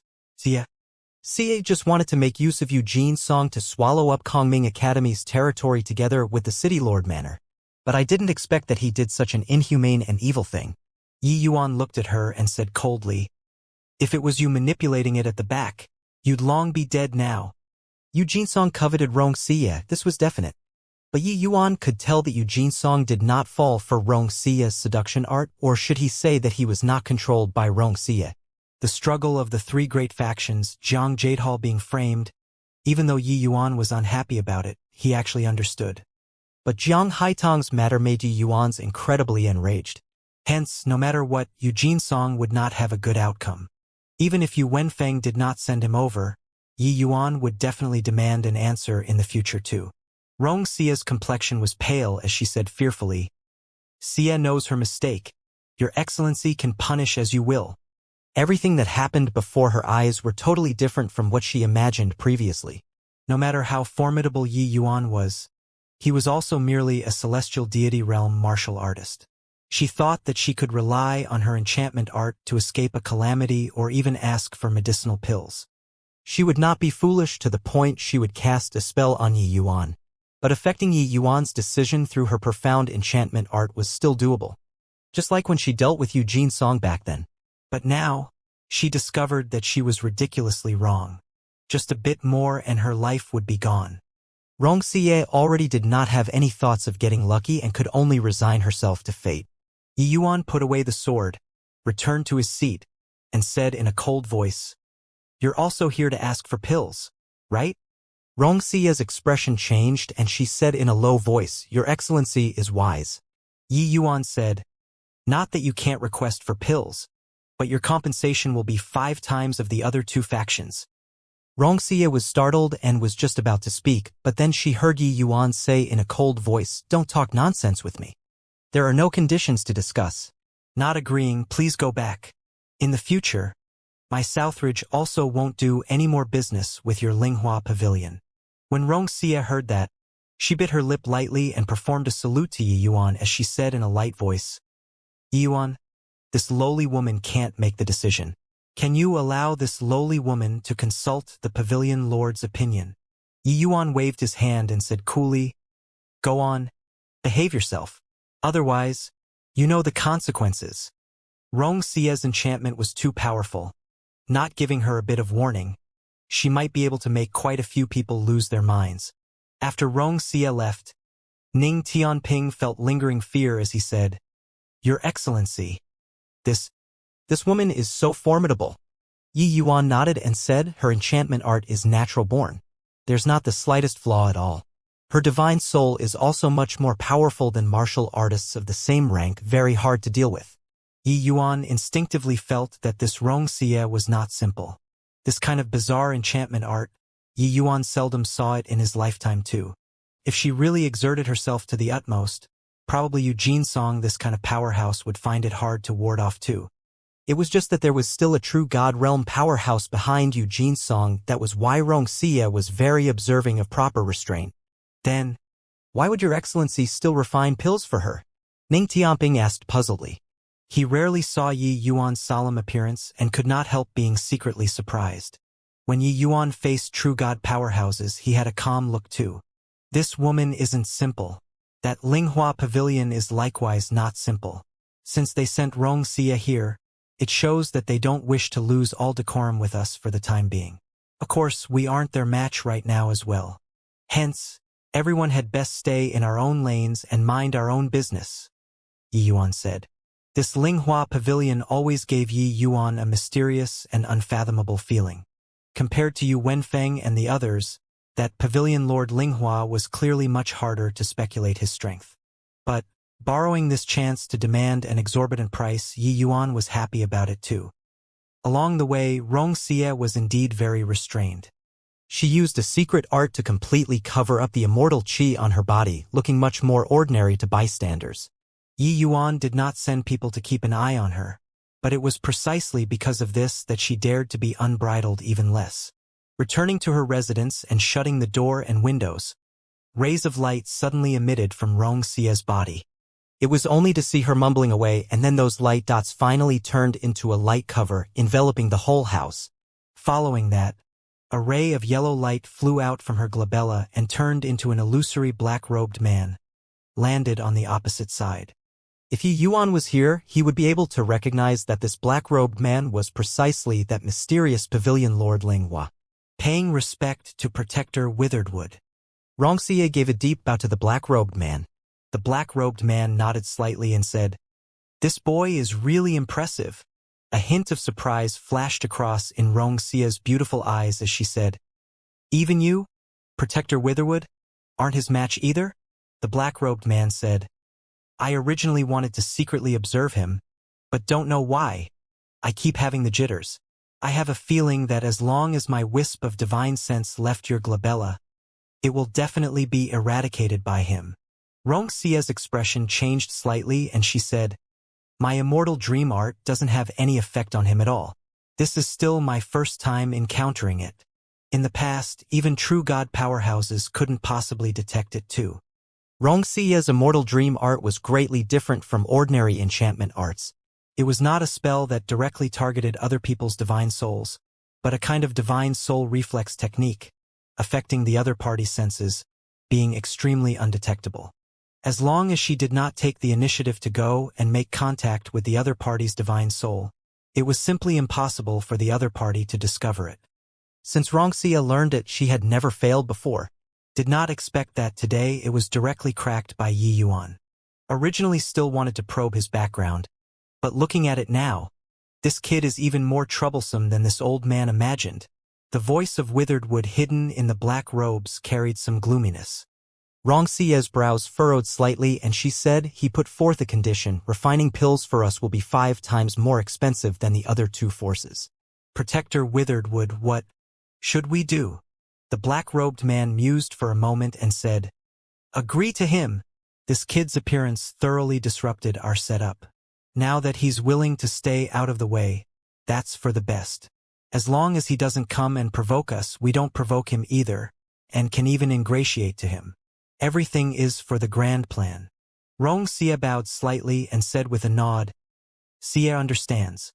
Xia just wanted to make use of Eugene's song to swallow up Kongming Academy's territory together with the City Lord Manor. But I didn't expect that he did such an inhumane and evil thing." Yi Yuan looked at her and said coldly, "If it was you manipulating it at the back, you'd long be dead now." Eugene Song coveted Xia, this was definite. But Yi Yuan could tell that Eugene Song did not fall for Xia's seduction art, or should he say that he was not controlled by Xia. The struggle of the three great factions, Jiang Jadehall being framed, even though Yi Yuan was unhappy about it, he actually understood. But Jiang Haitong's matter made Yi Yuan's incredibly enraged. Hence, no matter what, Eugene Song would not have a good outcome. Even if Yu Wenfeng did not send him over, Yi Yuan would definitely demand an answer in the future too. Xia's complexion was pale as she said fearfully, "Xia knows her mistake. Your Excellency can punish as you will." Everything that happened before her eyes were totally different from what she imagined previously. No matter how formidable Yi Yuan was, he was also merely a celestial deity realm martial artist. She thought that she could rely on her enchantment art to escape a calamity or even ask for medicinal pills. She would not be foolish to the point she would cast a spell on Yi Yuan. But affecting Yi Yuan's decision through her profound enchantment art was still doable. Just like when she dealt with Eugene Song back then. But now, she discovered that she was ridiculously wrong. Just a bit more and her life would be gone. Xia already did not have any thoughts of getting lucky and could only resign herself to fate. Yi Yuan put away the sword, returned to his seat, and said in a cold voice, "You're also here to ask for pills, right?" Xia's expression changed and she said in a low voice, "Your Excellency is wise." Yi Yuan said, "Not that you can't request for pills, but your compensation will be 5 times of the other 2 factions." Xia was startled and was just about to speak, but then she heard Yi Yuan say in a cold voice, "Don't talk nonsense with me. There are no conditions to discuss. Not agreeing, please go back. In the future, my Southridge also won't do any more business with your Linghua pavilion." When Xia heard that, she bit her lip lightly and performed a salute to Yi Yuan as she said in a light voice, "Yi Yuan, this lowly woman can't make the decision. Can you allow this lowly woman to consult the pavilion lord's opinion?" Yi Yuan waved his hand and said coolly, "Go on, behave yourself. Otherwise, you know the consequences." Xia's enchantment was too powerful. Not giving her a bit of warning, she might be able to make quite a few people lose their minds. After Xia left, Ning Tianping felt lingering fear as he said, "Your Excellency, this woman is so formidable." Yi Yuan nodded and said, "Her enchantment art is natural born. There's not the slightest flaw at all. Her divine soul is also much more powerful than martial artists of the same rank, very hard to deal with." Yi Yuan instinctively felt that this Xia was not simple. This kind of bizarre enchantment art, Yi Yuan seldom saw it in his lifetime too. If she really exerted herself to the utmost, probably Eugene Song, this kind of powerhouse, would find it hard to ward off too. It was just that there was still a true God realm powerhouse behind Eugene Song. That was why Xia was very observing of proper restraint. Then, Why would your excellency still refine pills for her? Ning Tianping asked puzzledly. He rarely saw Yi Yuan's solemn appearance and could not help being secretly surprised. When Yi Yuan faced true god powerhouses, he had a calm look too. This woman isn't simple. That Linghua pavilion is likewise not simple. Since they sent Rongxia here, it shows that they don't wish to lose all decorum with us for the time being. Of course, we aren't their match right now as well. Hence, everyone had best stay in our own lanes and mind our own business, Yi Yuan said. This Linghua pavilion always gave Yi Yuan a mysterious and unfathomable feeling. Compared to Yu Wenfeng and the others, that pavilion Lord Linghua was clearly much harder to speculate his strength. But, borrowing this chance to demand an exorbitant price, Yi Yuan was happy about it too. Along the way, Rongxia was indeed very restrained. She used a secret art to completely cover up the immortal qi on her body, looking much more ordinary to bystanders. Yi Yuan did not send people to keep an eye on her, but it was precisely because of this that she dared to be unbridled even less. Returning to her residence and shutting the door and windows, rays of light suddenly emitted from Rongxia's body. It was only to see her mumbling away, and then those light dots finally turned into a light cover enveloping the whole house. Following that, a ray of yellow light flew out from her glabella and turned into an illusory black-robed man, landed on the opposite side. If Yi Yuan was here, he would be able to recognize that this black-robed man was precisely that mysterious pavilion Lord Linghua. Paying respect to Protector Witheredwood, Rongxia gave a deep bow to the black-robed man. The black-robed man nodded slightly and said, "This boy is really impressive." A hint of surprise flashed across in Rongxia's beautiful eyes as she said, "Even you, Protector Witheredwood, aren't his match either?" The black-robed man said, "I originally wanted to secretly observe him, but don't know why. I keep having the jitters. I have a feeling that as long as my wisp of divine sense left your glabella, it will definitely be eradicated by him." Rongxia's expression changed slightly and she said, "My immortal dream art doesn't have any effect on him at all. This is still my first time encountering it. In the past, even true god powerhouses couldn't possibly detect it too." Rongxia's immortal dream art was greatly different from ordinary enchantment arts. It was not a spell that directly targeted other people's divine souls, but a kind of divine soul reflex technique, affecting the other party's senses, being extremely undetectable. As long as she did not take the initiative to go and make contact with the other party's divine soul, it was simply impossible for the other party to discover it. Since Rongxia learned it, she had never failed before, did not expect that today it was directly cracked by Yi Yuan. Originally still wanted to probe his background, but looking at it now, this kid is even more troublesome than this old man imagined. The voice of Witheredwood hidden in the black robes carried some gloominess. Rongxia's brows furrowed slightly and she said, "He put forth a condition. Refining pills for us will be 5 times more expensive than the other 2 forces. Protector Witheredwood, what should we do?" The black-robed man mused for a moment and said, "Agree to him. This kid's appearance thoroughly disrupted our setup. Now that he's willing to stay out of the way, that's for the best. As long as he doesn't come and provoke us, we don't provoke him either, and can even ingratiate to him. Everything is for the grand plan." Rongxia bowed slightly and said with a nod, "Xia understands."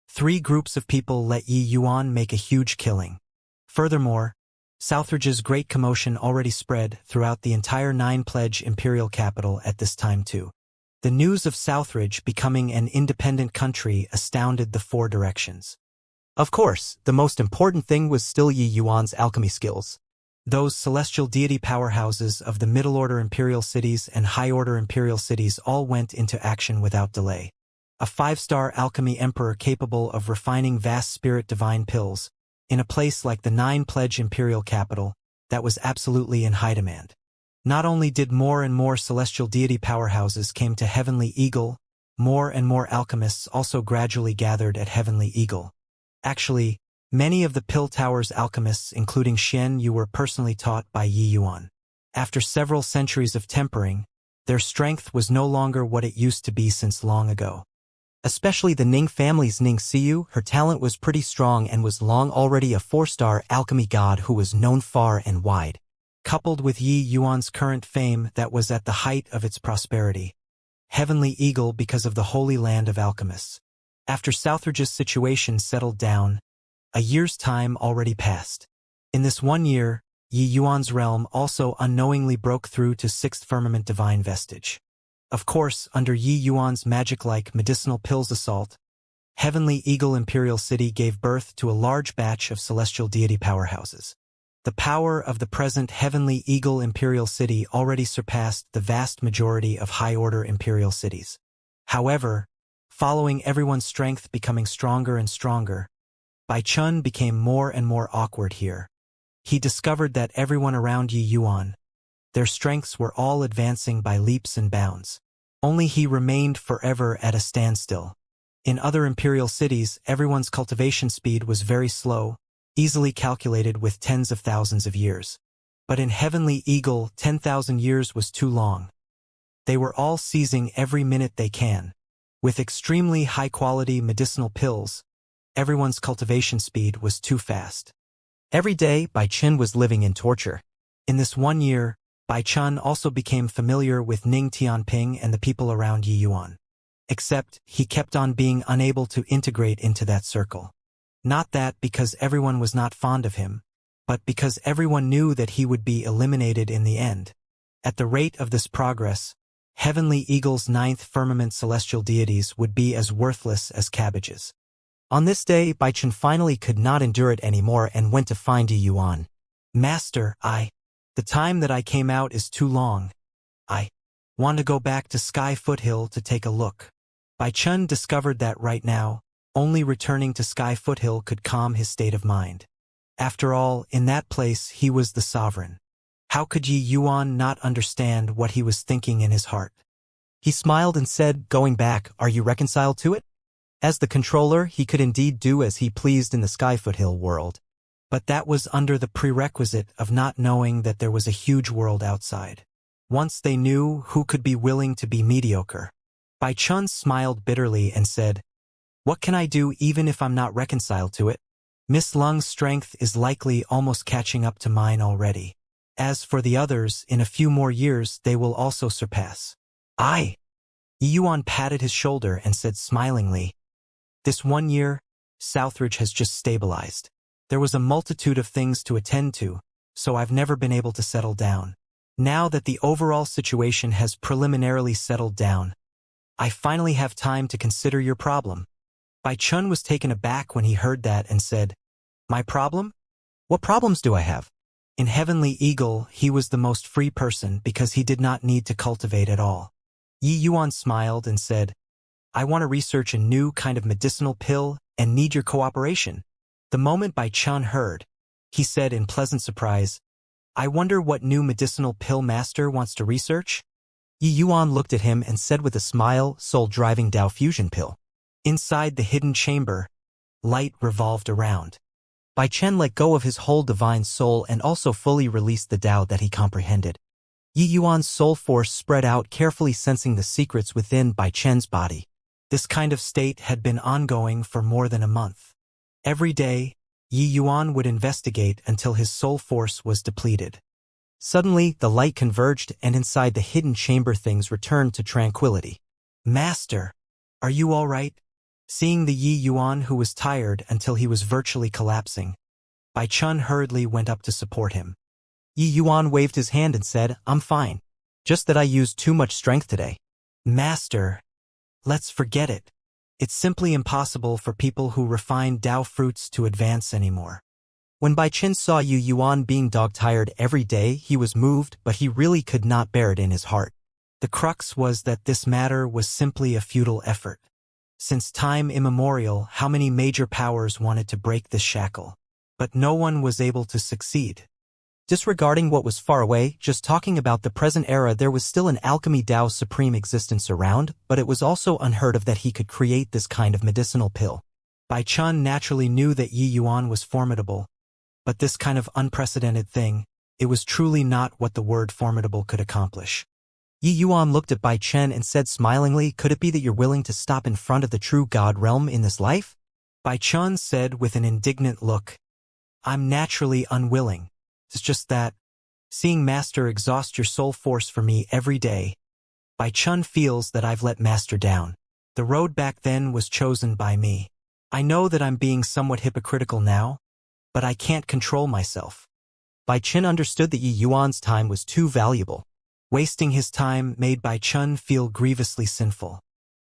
3 groups of people let Yi Yuan make a huge killing. Furthermore, Southridge's great commotion already spread throughout the entire 9-pledge imperial capital at this time too. The news of Southridge becoming an independent country astounded the 4 directions. Of course, the most important thing was still Yi Yuan's alchemy skills. Those celestial deity powerhouses of the middle-order imperial cities and high-order imperial cities all went into action without delay. A 5-star alchemy emperor capable of refining vast spirit divine pills, in a place like the 9-pledge imperial capital, that was absolutely in high demand. Not only did more and more celestial deity powerhouses came to Heavenly Eagle, more and more alchemists also gradually gathered at Heavenly Eagle. Actually, many of the Pill Tower's alchemists, including Xianxia, were personally taught by Yi Yuan. After several centuries of tempering, their strength was no longer what it used to be since long ago. Especially the Ning family's Ning Xiu, her talent was pretty strong and was long already a 4-star alchemy god who was known far and wide. coupled with Yi Yuan's current fame that was at the height of its prosperity. Heavenly Eagle because of the Holy Land of Alchemists. After Southridge's situation settled down, a year's time already passed. In this 1 year, Yi Yuan's realm also unknowingly broke through to 6th Firmament Divine Vestige. Of course, under Yi Yuan's magic-like medicinal pills assault, Heavenly Eagle Imperial City gave birth to a large batch of celestial deity powerhouses. The power of the present Heavenly Eagle Imperial City already surpassed the vast majority of high-order imperial cities. However, following everyone's strength becoming stronger and stronger, Bai Chun became more and more awkward here. He discovered that everyone around Yi Yuan, their strengths were all advancing by leaps and bounds. Only he remained forever at a standstill. In other imperial cities, everyone's cultivation speed was very slow, easily calculated with tens of thousands of years. But in Heavenly Eagle, 10,000 years was too long. They were all seizing every minute they can. With extremely high-quality medicinal pills, everyone's cultivation speed was too fast. Every day, Bai Chun was living in torture. In this 1 year, Bai Chun also became familiar with Ning Tianping and the people around Yi Yuan. Except, he kept on being unable to integrate into that circle. Not that because everyone was not fond of him, but because everyone knew that he would be eliminated in the end. At the rate of this progress, Heavenly Eagle's 9th firmament celestial deities would be as worthless as cabbages. On this day, Bai Chun finally could not endure it anymore and went to find Yi Yuan. Master, the time that I came out is too long. I want to go back to Sky Foothill to take a look. Bai Chun discovered that right now, only returning to Sky Foothill could calm his state of mind. After all, in that place he was the sovereign. How could Yi Yuan not understand what he was thinking in his heart? He smiled and said, "Going back, are you reconciled to it?" As the controller, he could indeed do as he pleased in the Sky Foothill world. But that was under the prerequisite of not knowing that there was a huge world outside. Once they knew, who could be willing to be mediocre? Bai Chun smiled bitterly and said, "What can I do even if I'm not reconciled to it? Miss Lung's strength is likely almost catching up to mine already. As for the others, in a few more years they will also surpass." Yi Yuan patted his shoulder and said smilingly, "This 1 year, Southridge has just stabilized. There was a multitude of things to attend to, so I've never been able to settle down. Now that the overall situation has preliminarily settled down, I finally have time to consider your problem." Bai Chun was taken aback when he heard that and said, "My problem? What problems do I have?" In Heavenly Eagle, he was the most free person because he did not need to cultivate at all. Yi Yuan smiled and said, "I want to research a new kind of medicinal pill and need your cooperation." The moment Bai Chun heard, he said in pleasant surprise, "I wonder what new medicinal pill master wants to research?" Yi Yuan looked at him and said with a smile, "Soul-driving Dao fusion pill." Inside the hidden chamber, light revolved around. Bai Chen let go of his whole divine soul and also fully released the Dao that he comprehended. Yi Yuan's soul force spread out, carefully sensing the secrets within Bai Chen's body. This kind of state had been ongoing for more than a month. Every day, Yi Yuan would investigate until his soul force was depleted. Suddenly, the light converged and inside the hidden chamber things returned to tranquility. "Master, are you all right?" Seeing the Yi Yuan who was tired until he was virtually collapsing, Bai Chun hurriedly went up to support him. Yi Yuan waved his hand and said, "I'm fine. Just that I used too much strength today." "Master, let's forget it. It's simply impossible for people who refine Dao fruits to advance anymore." When Bai Chen saw Yi Yuan being dog-tired every day, he was moved, but he really could not bear it in his heart. The crux was that this matter was simply a futile effort. Since time immemorial, how many major powers wanted to break this shackle? But no one was able to succeed. Disregarding what was far away, just talking about the present era, there was still an alchemy Dao supreme existence around, but it was also unheard of that he could create this kind of medicinal pill. Bai Chun naturally knew that Yi Yuan was formidable, but this kind of unprecedented thing, it was truly not what the word formidable could accomplish. Yi Yuan looked at Bai Chen and said smilingly, "Could it be that you're willing to stop in front of the true God realm in this life?" Bai Chun said with an indignant look, "I'm naturally unwilling. It's just that, Seeing Master exhaust your soul force for me every day. Bai Chun feels that I've let Master down. The road back then was chosen by me. I know that I'm being somewhat hypocritical now, but I can't control myself. Bai Chun understood that Yi Yuan's time was too valuable. Wasting his time made Bai Chun feel grievously sinful.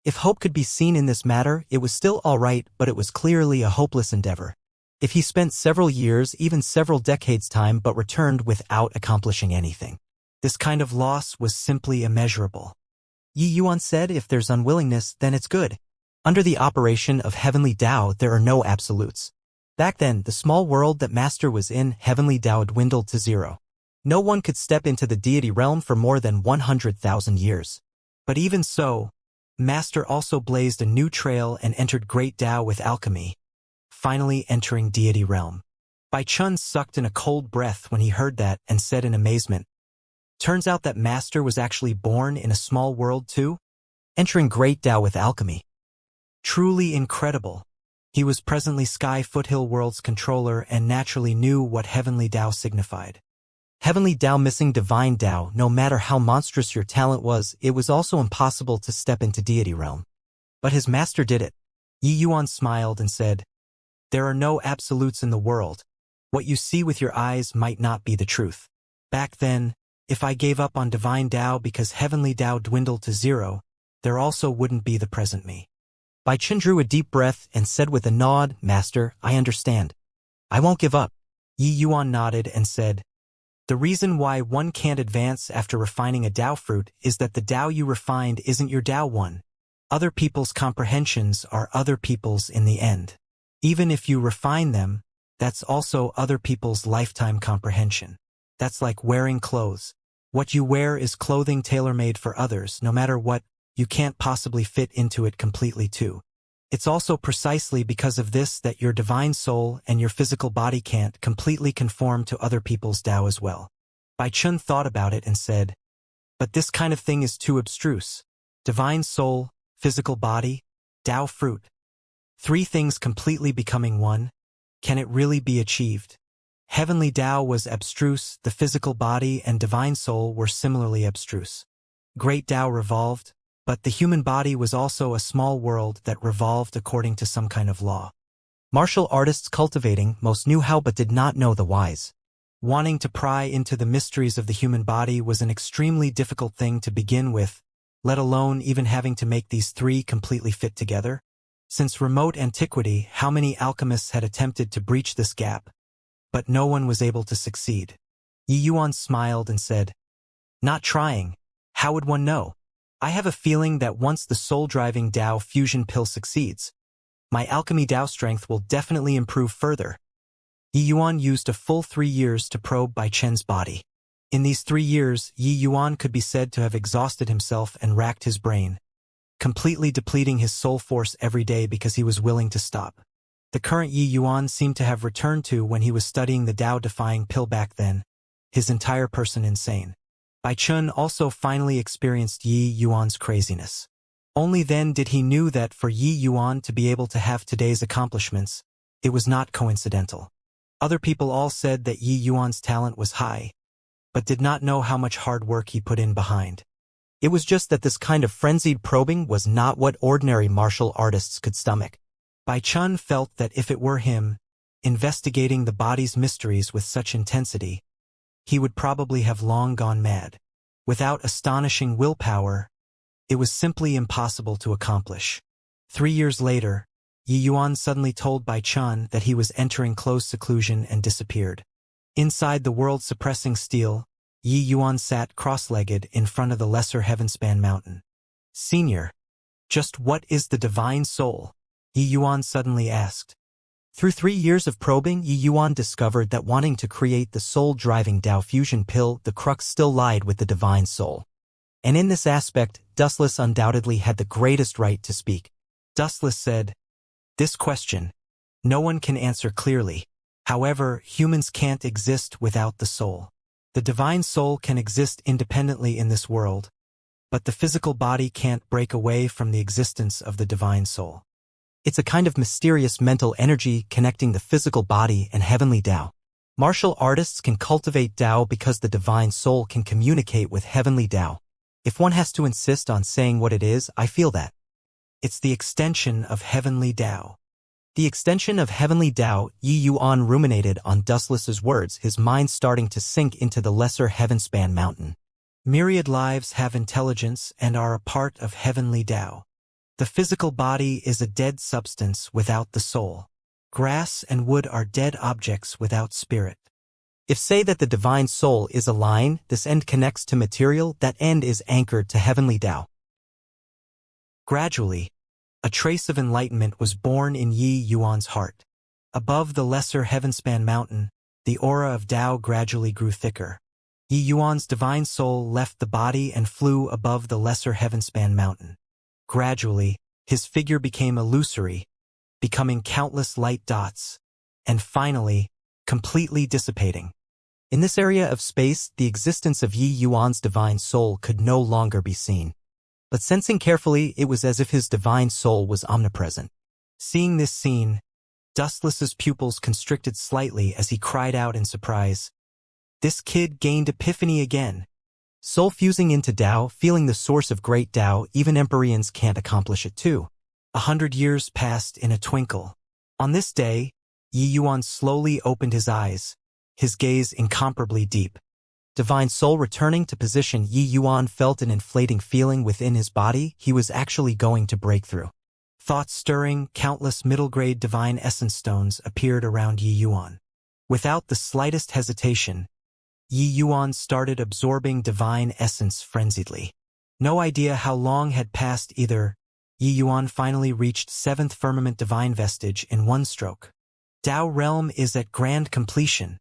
If hope could be seen in this matter, it was still all right, but it was clearly a hopeless endeavor. If he spent several years, even several decades' time, but returned without accomplishing anything, this kind of loss was simply immeasurable. Yi Yuan said, if there's unwillingness, then it's good. Under the operation of heavenly Tao, there are no absolutes. Back then, the small world that Master was in, heavenly Tao dwindled to zero. No one could step into the deity realm for more than 100,000 years. But even so, Master also blazed a new trail and entered Great Tao with alchemy, finally entering deity realm. Bai Chun sucked in a cold breath when he heard that and said in amazement, turns out that Master was actually born in a small world too? Entering Great Tao with alchemy. Truly incredible. He was presently Sky Foothill World's controller and naturally knew what Heavenly Tao signified. Heavenly Tao missing Divine Tao, no matter how monstrous your talent was, it was also impossible to step into deity realm. But his master did it. Yi Yuan smiled and said, there are no absolutes in the world. What you see with your eyes might not be the truth. Back then, if I gave up on Divine Tao because Heavenly Tao dwindled to zero, there also wouldn't be the present me. Bai Chun drew a deep breath and said with a nod, Master, I understand. I won't give up. Yi Yuan nodded and said, the reason why one can't advance after refining a Tao fruit is that the Tao you refined isn't your Tao one. Other people's comprehensions are other people's in the end. Even if you refine them, that's also other people's lifetime comprehension. That's like wearing clothes. What you wear is clothing tailor-made for others, no matter what, you can't possibly fit into it completely too. It's also precisely because of this that your divine soul and your physical body can't completely conform to other people's Tao as well. Bai Chun thought about it and said, but this kind of thing is too abstruse. Divine soul, physical body, Tao fruit. Three things completely becoming one. Can it really be achieved? Heavenly Tao was abstruse, the physical body and divine soul were similarly abstruse. Great Tao revolved, but the human body was also a small world that revolved according to some kind of law. Martial artists cultivating most knew how but did not know the whys. Wanting to pry into the mysteries of the human body was an extremely difficult thing to begin with, let alone even having to make these three completely fit together. Since remote antiquity, how many alchemists had attempted to breach this gap? But no one was able to succeed. Yi Yuan smiled and said, not trying. How would one know? I have a feeling that once the soul-driving Tao fusion pill succeeds, my alchemy Tao strength will definitely improve further. Yi Yuan used a full 3 years to probe Bai Chen's body. In these 3 years, Yi Yuan could be said to have exhausted himself and racked his brain, completely depleting his soul force every day because he was willing to stop. The current Yi Yuan seemed to have returned to when he was studying the Tao-defying pill back then, his entire person insane. Bai Chun also finally experienced Yi Yuan's craziness. Only then did he knew that for Yi Yuan to be able to have today's accomplishments, it was not coincidental. Other people all said that Yi Yuan's talent was high, but did not know how much hard work he put in behind. It was just that this kind of frenzied probing was not what ordinary martial artists could stomach. Bai Chun felt that if it were him, investigating the body's mysteries with such intensity, he would probably have long gone mad. Without astonishing willpower, it was simply impossible to accomplish. 3 years later, Yi Yuan suddenly told Bai Chun that he was entering close seclusion and disappeared. Inside the world-suppressing steel, Yi Yuan sat cross-legged in front of the lesser Heavenspan mountain. Senior, just what is the divine soul? Yi Yuan suddenly asked. Through 3 years of probing, Yi Yuan discovered that wanting to create the soul-driving Tao fusion pill, the crux still lied with the divine soul. And in this aspect, Dustless undoubtedly had the greatest right to speak. Dustless said, this question, no one can answer clearly. However, humans can't exist without the soul. The divine soul can exist independently in this world, but the physical body can't break away from the existence of the divine soul. It's a kind of mysterious mental energy connecting the physical body and heavenly Tao. Martial artists can cultivate Tao because the divine soul can communicate with heavenly Tao. If one has to insist on saying what it is, I feel that. It's the extension of heavenly Tao. The extension of heavenly Tao, Yi Yuan ruminated on Dustless's words, his mind starting to sink into the lesser heavenspan mountain. Myriad lives have intelligence and are a part of heavenly Tao. The physical body is a dead substance without the soul. Grass and wood are dead objects without spirit. If say that the divine soul is a line, this end connects to material, that end is anchored to heavenly Tao. Gradually, a trace of enlightenment was born in Yi Yuan's heart. Above the lesser heavenspan mountain, the aura of Tao gradually grew thicker. Yi Yuan's divine soul left the body and flew above the lesser heavenspan mountain. Gradually, his figure became illusory, becoming countless light dots, and finally, completely dissipating. In this area of space, the existence of Yi Yuan's divine soul could no longer be seen. But sensing carefully, it was as if his divine soul was omnipresent. Seeing this scene, Dustless's pupils constricted slightly as he cried out in surprise. This kid gained epiphany again. Soul fusing into Tao, feeling the source of great Tao, even Empyreans can't accomplish it too. 100 years passed in a twinkle. On this day, Yi Yuan slowly opened his eyes, his gaze incomparably deep. Divine soul returning to position, Yi Yuan felt an inflating feeling within his body. He was actually going to break through. Thoughts stirring, countless middle-grade divine essence stones appeared around Yi Yuan. Without the slightest hesitation, Yi Yuan started absorbing divine essence frenziedly. No idea how long had passed either. Yi Yuan finally reached 7th firmament divine vestige in one stroke. Tao realm is at grand completion.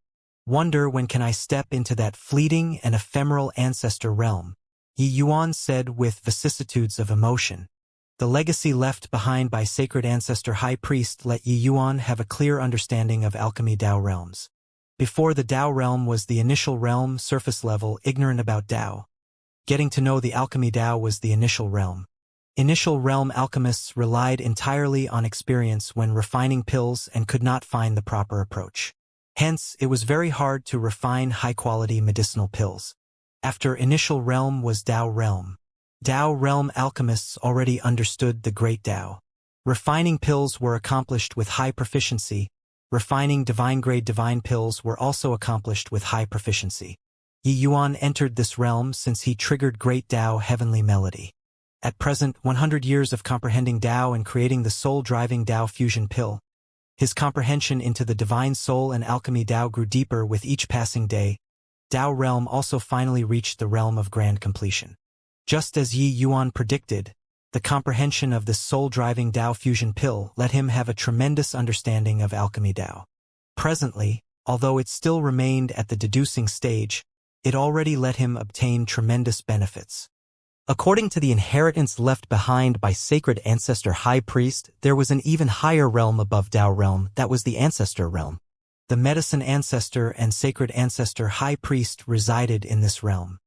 Wonder when can I step into that fleeting and ephemeral ancestor realm, Yi Yuan said with vicissitudes of emotion. The legacy left behind by sacred ancestor high priest let Yi Yuan have a clear understanding of alchemy Tao realms. Before the Tao realm was the initial realm, surface level, ignorant about Tao. Getting to know the alchemy Tao was the initial realm. Initial realm alchemists relied entirely on experience when refining pills and could not find the proper approach. Hence, it was very hard to refine high-quality medicinal pills. After initial realm was Tao realm. Tao realm alchemists already understood the great Tao. Refining pills were accomplished with high proficiency. Refining divine-grade divine pills were also accomplished with high proficiency. Yi Yuan entered this realm since he triggered great Tao heavenly melody. At present, 100 years of comprehending Tao and creating the soul-driving Tao fusion pill. His comprehension into the divine soul and alchemy Tao grew deeper with each passing day. Tao realm also finally reached the realm of grand completion. Just as Yi Yuan predicted, the comprehension of this soul-driving Tao fusion pill let him have a tremendous understanding of alchemy Tao. Presently, although it still remained at the deducing stage, it already let him obtain tremendous benefits. According to the inheritance left behind by sacred ancestor high priest, there was an even higher realm above Tao realm, that was the ancestor realm. The medicine ancestor and sacred ancestor high priest resided in this realm.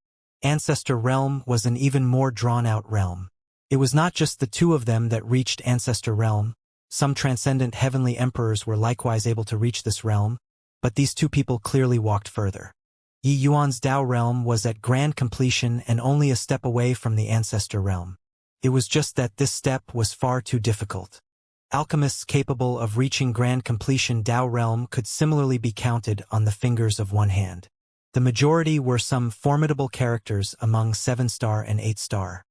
Ancestor realm was an even more drawn-out realm. It was not just the two of them that reached ancestor realm. Some transcendent heavenly emperors were likewise able to reach this realm, but these two people clearly walked further. Yi Yuan's Tao realm was at grand completion and only a step away from the ancestor realm. It was just that this step was far too difficult. Alchemists capable of reaching grand completion Tao realm could similarly be counted on the fingers of one hand. The majority were some formidable characters among 7-star and 8-star.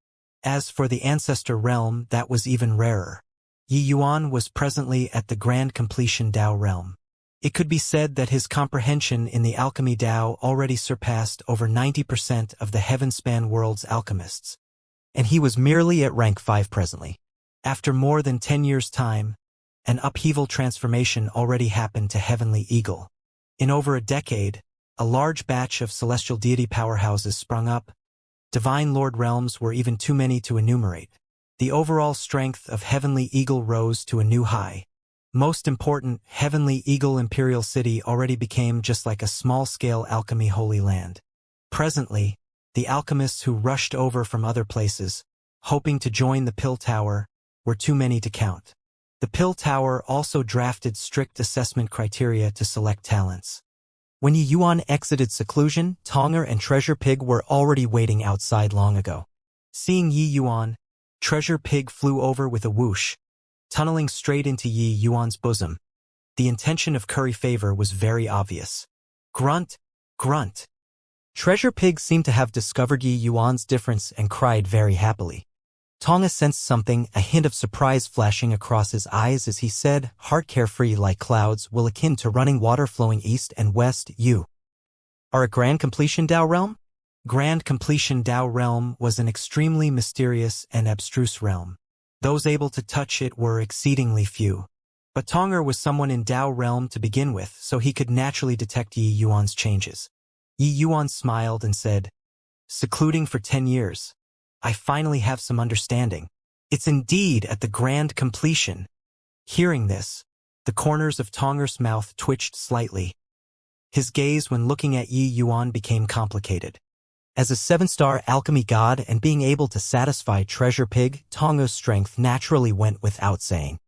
As for the ancestor realm, that was even rarer. Yi Yuan was presently at the grand completion Tao realm. It could be said that his comprehension in the alchemy Tao already surpassed over 90% of the heavenspan world's alchemists. And he was merely at rank 5 presently. After more than 10 years' time, an upheaval transformation already happened to Heavenly Eagle. In over a decade, a large batch of celestial deity powerhouses sprung up. Divine Lord realms were even too many to enumerate. The overall strength of Heavenly Eagle rose to a new high. Most important, Heavenly Eagle Imperial City already became just like a small-scale alchemy holy land. Presently, the alchemists who rushed over from other places, hoping to join the Pill Tower, were too many to count. The Pill Tower also drafted strict assessment criteria to select talents. When Yi Yuan exited seclusion, Tonger and Treasure Pig were already waiting outside long ago. Seeing Yi Yuan, Treasure Pig flew over with a whoosh, tunneling straight into Yi Yuan's bosom. The intention of curry favor was very obvious. Grunt, grunt. Treasure Pig seemed to have discovered Yi Yuan's difference and cried very happily. Tonga sensed something, a hint of surprise flashing across his eyes as he said, heart carefree like clouds, will akin to running water flowing east and west. You are a Grand Completion Dao realm? Grand Completion Dao realm was an extremely mysterious and abstruse realm. Those able to touch it were exceedingly few. But Tonger was someone in Dao realm to begin with, so he could naturally detect Yi Yuan's changes. Yi Yuan smiled and said, secluding for 10 years. I finally have some understanding. It's indeed at the Grand Completion. Hearing this, the corners of Tonger's mouth twitched slightly. His gaze when looking at Yi Yuan became complicated. As a 7-star alchemy god and being able to satisfy Treasure Pig, Tonga's strength naturally went without saying.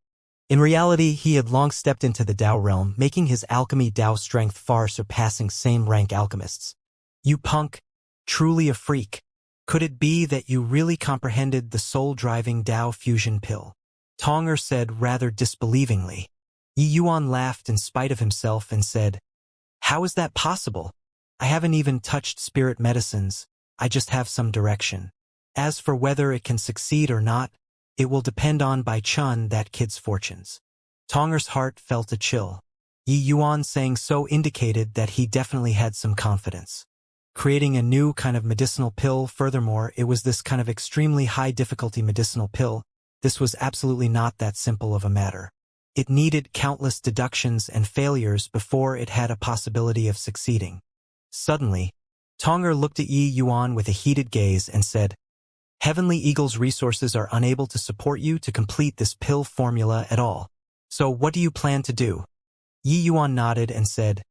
In reality, he had long stepped into the Dao realm, making his alchemy Dao strength far surpassing same-rank alchemists. You punk, truly a freak. Could it be that you really comprehended the soul-driving Dao fusion pill? Tonger said rather disbelievingly. Yi Yuan laughed in spite of himself and said, how is that possible? I haven't even touched spirit medicines, I just have some direction. As for whether it can succeed or not, it will depend on Bai Chun, that kid's fortunes. Tonger's heart felt a chill. Yi Yuan saying so indicated that he definitely had some confidence. Creating a new kind of medicinal pill, furthermore, it was this kind of extremely high-difficulty medicinal pill. This was absolutely not that simple of a matter. It needed countless deductions and failures before it had a possibility of succeeding. Suddenly, Tonger looked at Yi Yuan with a heated gaze and said, Heavenly Eagle's resources are unable to support you to complete this pill formula at all. So what do you plan to do? Yi Yuan nodded and said,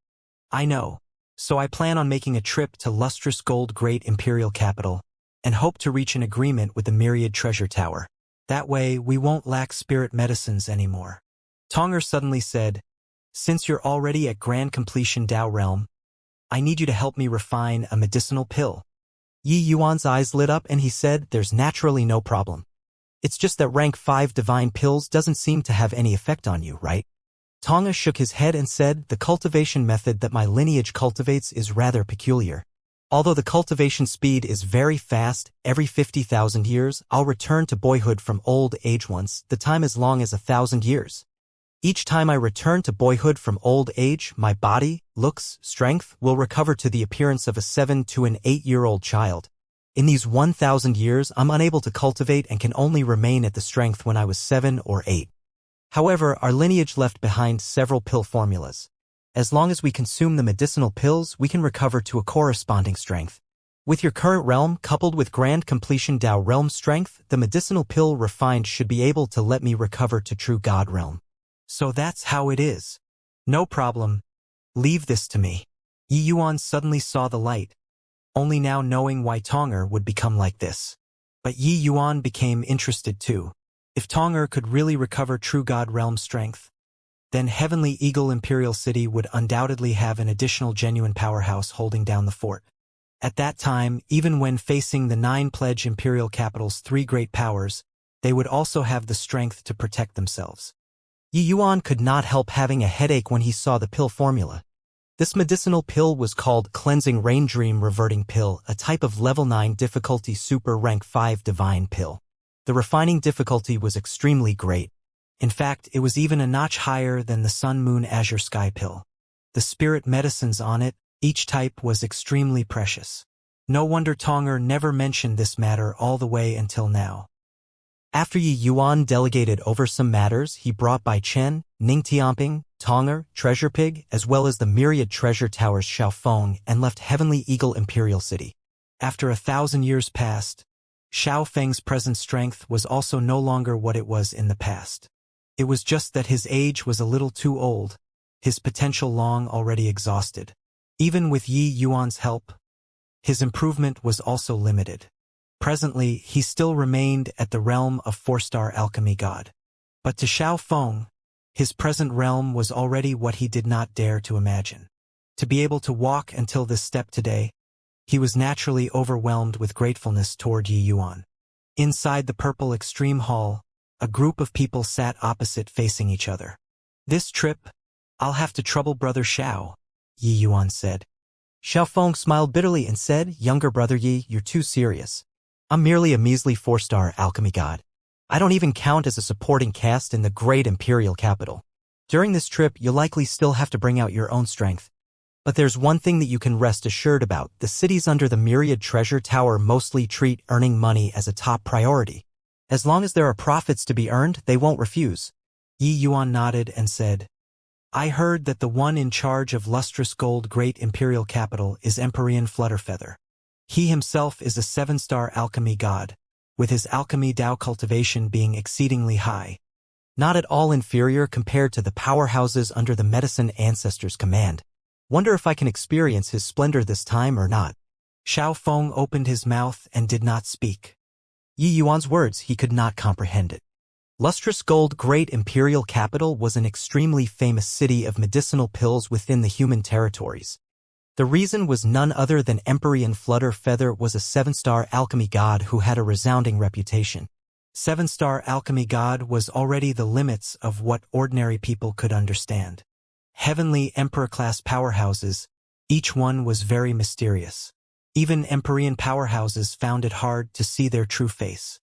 I know. So I plan on making a trip to lustrous gold great imperial capital and hope to reach an agreement with the Myriad Treasure Tower. That way, we won't lack spirit medicines anymore. Tonger suddenly said, since you're already at Grand Completion Dao Realm, I need you to help me refine a medicinal pill. Yi Yuan's eyes lit up and he said, there's naturally no problem. It's just that rank 5 divine pills doesn't seem to have any effect on you, right? Tonga shook his head and said, the cultivation method that my lineage cultivates is rather peculiar. Although the cultivation speed is very fast, every 50,000 years, I'll return to boyhood from old age once, the time as long as 1,000 years. Each time I return to boyhood from old age, my body, looks, strength will recover to the appearance of a 7 to an 8-year-old child. In these 1,000 years, I'm unable to cultivate and can only remain at the strength when I was 7 or 8. However, our lineage left behind several pill formulas. As long as we consume the medicinal pills, we can recover to a corresponding strength. With your current realm coupled with Grand Completion Dao realm strength, the medicinal pill refined should be able to let me recover to true God realm. So that's how it is. No problem. Leave this to me. Yi Yuan suddenly saw the light, only now knowing why Tonger would become like this. But Yi Yuan became interested too. If Tonger could really recover true God realm strength, then Heavenly Eagle Imperial City would undoubtedly have an additional genuine powerhouse holding down the fort. At that time, even when facing the 9 pledge imperial capital's 3 great powers, they would also have the strength to protect themselves. Yi Yuan could not help having a headache when he saw the pill formula. This medicinal pill was called Cleansing Rain Dream Reverting Pill, a type of level 9 difficulty super rank 5 divine pill. The refining difficulty was extremely great. In fact, it was even a notch higher than the Sun Moon Azure Sky pill. The spirit medicines on it, each type was extremely precious. No wonder Tonger never mentioned this matter all the way until now. After Yi Yuan delegated over some matters, he brought Bai Chen, Ning Tianping, Tonger, Treasure Pig, as well as the Myriad Treasure Towers Xiaofeng and left Heavenly Eagle Imperial City. After 1,000 years passed, Xiao Feng's present strength was also no longer what it was in the past. It was just that his age was a little too old, his potential long already exhausted. Even with Yi Yuan's help, his improvement was also limited. Presently, he still remained at the realm of 4-star alchemy god. But to Xiao Feng, his present realm was already what he did not dare to imagine. To be able to walk until this step today, he was naturally overwhelmed with gratefulness toward Yi Yuan. Inside the purple extreme hall, a group of people sat opposite facing each other. This trip, I'll have to trouble Brother Xiao, Yi Yuan said. Xiaofeng smiled bitterly and said, Younger brother Yi, you're too serious. I'm merely a measly 4-star alchemy god. I don't even count as a supporting cast in the great imperial capital. During this trip, you'll likely still have to bring out your own strength. But there's one thing that you can rest assured about. The cities under the Myriad Treasure Tower mostly treat earning money as a top priority. As long as there are profits to be earned, they won't refuse. Yi Yuan nodded and said, I heard that the one in charge of lustrous gold great imperial capital is Empyrean Flutterfeather. He himself is a 7-star alchemy god, with his alchemy Dao cultivation being exceedingly high. Not at all inferior compared to the powerhouses under the medicine ancestors' command. Wonder if I can experience his splendor this time or not. Xiaofeng opened his mouth and did not speak. Yi Yuan's words, he could not comprehend it. Lustrous Gold Great Imperial Capital was an extremely famous city of medicinal pills within the human territories. The reason was none other than Empyrean Flutterfeather was a 7-star alchemy god who had a resounding reputation. 7-star alchemy god was already the limits of what ordinary people could understand. Heavenly Emperor-class powerhouses, each one was very mysterious. Even Empyrean powerhouses found it hard to see their true face.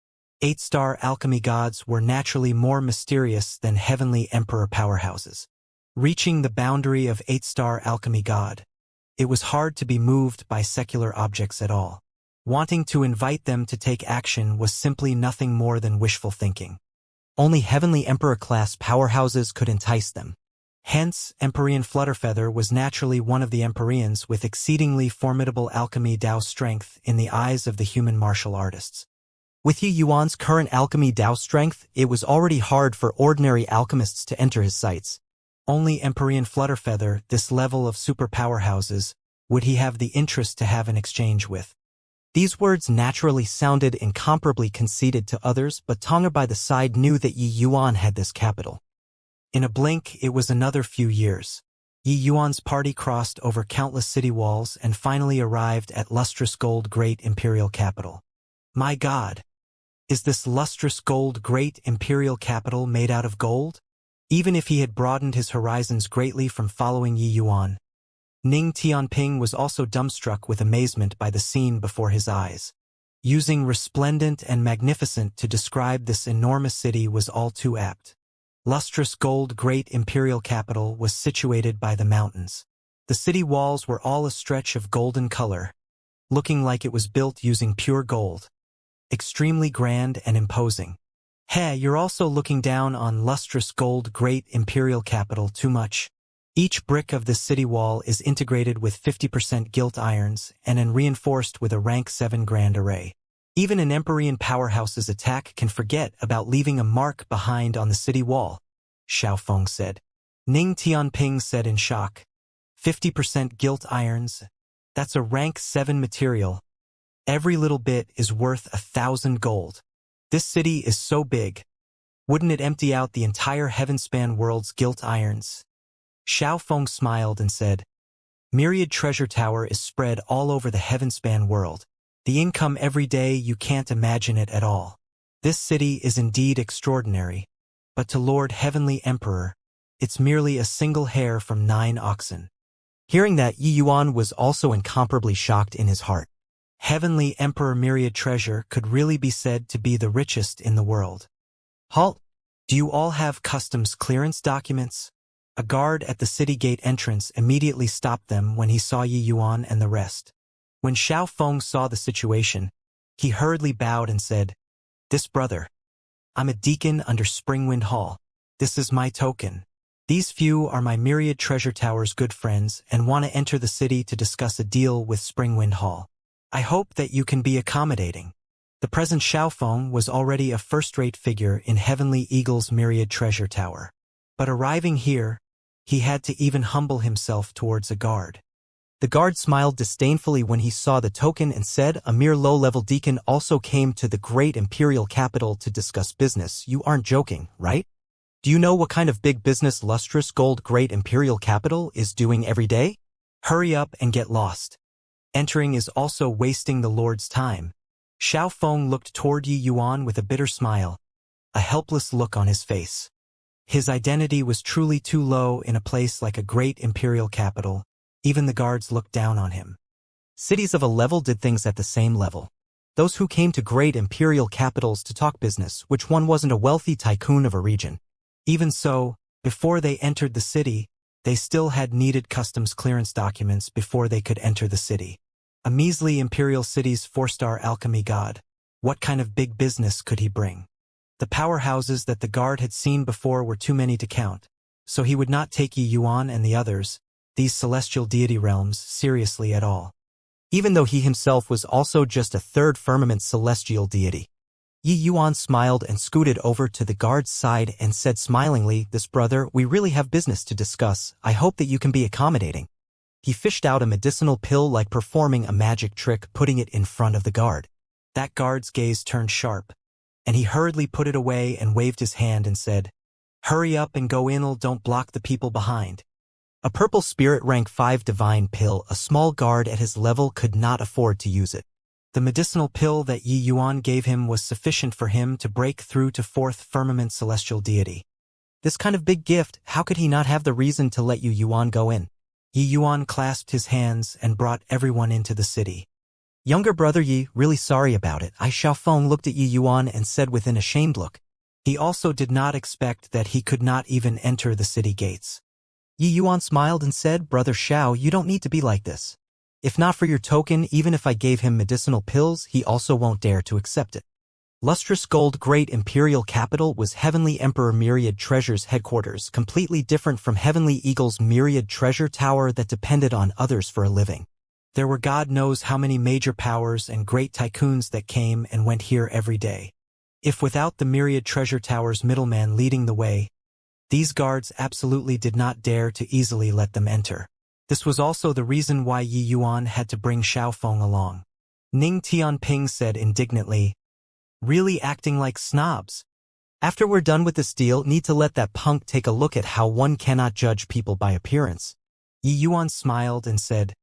8-star alchemy gods were naturally more mysterious than heavenly emperor powerhouses. Reaching the boundary of 8-star alchemy god, it was hard to be moved by secular objects at all. Wanting to invite them to take action was simply nothing more than wishful thinking. Only heavenly emperor-class powerhouses could entice them. Hence, Empyrean Flutterfeather was naturally one of the Empyreans with exceedingly formidable alchemy Dao strength in the eyes of the human martial artists. With Yi Yuan's current alchemy Dao strength, it was already hard for ordinary alchemists to enter his sights. Only Empyrean Flutterfeather, this level of super powerhouses, would he have the interest to have an exchange with. These words naturally sounded incomparably conceited to others, but Tonga by the side knew that Yi Yuan had this capital. In a blink, it was another few years. Yi Yuan's party crossed over countless city walls and finally arrived at lustrous gold great imperial capital. My God! Is this lustrous gold great imperial capital made out of gold? Even if he had broadened his horizons greatly from following Yi Yuan, Ning Tianping was also dumbstruck with amazement by the scene before his eyes. Using resplendent and magnificent to describe this enormous city was all too apt. Lustrous gold great imperial capital was situated by the mountains. The city walls were all a stretch of golden color, looking like it was built using pure gold. Extremely grand and imposing. Hey, you're also looking down on lustrous gold great imperial capital too much. Each brick of this city wall is integrated with 50% gilt irons and reinforced with a rank 7 grand array. Even an Empyrean powerhouse's attack can forget about leaving a mark behind on the city wall, Xiaofeng said. Ning Tianping said in shock. 50% gilt irons? That's a rank 7 material. Every little bit is worth 1,000 gold. This city is so big. Wouldn't it empty out the entire heavenspan world's gilt irons? Xiaofeng smiled and said, Myriad Treasure Tower is spread all over the heavenspan world. The income every day, you can't imagine it at all. This city is indeed extraordinary. But to Lord Heavenly Emperor, it's merely a single hair from 9 oxen. Hearing that, Yi Yuan was also incomparably shocked in his heart. Heavenly Emperor Myriad Treasure could really be said to be the richest in the world. Halt! Do you all have customs clearance documents? A guard at the city gate entrance immediately stopped them when he saw Yi Yuan and the rest. When Xiaofeng saw the situation, he hurriedly bowed and said, This brother. I'm a deacon under Springwind Hall. This is my token. These few are my Myriad Treasure Tower's good friends and want to enter the city to discuss a deal with Springwind Hall. I hope that you can be accommodating. The present Xiaofeng was already a first-rate figure in Heavenly Eagle's Myriad Treasure Tower. But arriving here, he had to even humble himself towards a guard. The guard smiled disdainfully when he saw the token and said, A mere low-level deacon also came to the great imperial capital to discuss business. You aren't joking, right? Do you know what kind of big business lustrous gold great imperial capital is doing every day? Hurry up and get lost. Entering is also wasting the Lord's time. Xiao Feng looked toward Yi Yuan with a bitter smile, a helpless look on his face. His identity was truly too low in a place like a great imperial capital. Even the guards looked down on him. Cities of a level did things at the same level. Those who came to great imperial capitals to talk business, which one wasn't a wealthy tycoon of a region. Even so, before they entered the city, they still had needed customs clearance documents before they could enter the city. A measly imperial city's 4-star alchemy god. What kind of big business could he bring? The powerhouses that the guard had seen before were too many to count, so he would not take Yi Yuan and the others, these celestial deity realms, seriously at all. Even though he himself was also just a third firmament celestial deity. Yi Yuan smiled and scooted over to the guard's side and said smilingly, "This brother, we really have business to discuss. I hope that you can be accommodating." He fished out a medicinal pill like performing a magic trick, putting it in front of the guard. That guard's gaze turned sharp, and he hurriedly put it away and waved his hand and said, "Hurry up and go in, don't block the people behind." A purple spirit rank 5 divine pill, a small guard at his level could not afford to use it. The medicinal pill that Yi Yuan gave him was sufficient for him to break through to 4th firmament celestial deity. This kind of big gift, how could he not have the reason to let Yi Yuan go in? Yi Yuan clasped his hands and brought everyone into the city. "Younger brother Yi, really sorry about it." Xiao Feng looked at Yi Yuan and said with an ashamed look. He also did not expect that he could not even enter the city gates. Yi Yuan smiled and said, "Brother Xiao, you don't need to be like this. If not for your token, even if I gave him medicinal pills, he also won't dare to accept it." Lustrous gold great imperial capital was Heavenly Emperor Myriad Treasure's headquarters, completely different from Heavenly Eagle's Myriad Treasure Tower that depended on others for a living. There were God knows how many major powers and great tycoons that came and went here every day. If without the Myriad Treasure Tower's middleman leading the way, these guards absolutely did not dare to easily let them enter. This was also the reason why Yi Yuan had to bring Xiao Feng along. Ning Tianping said indignantly, "Really acting like snobs? After we're done with this deal, need to let that punk take a look at how one cannot judge people by appearance." Yi Yuan smiled and said,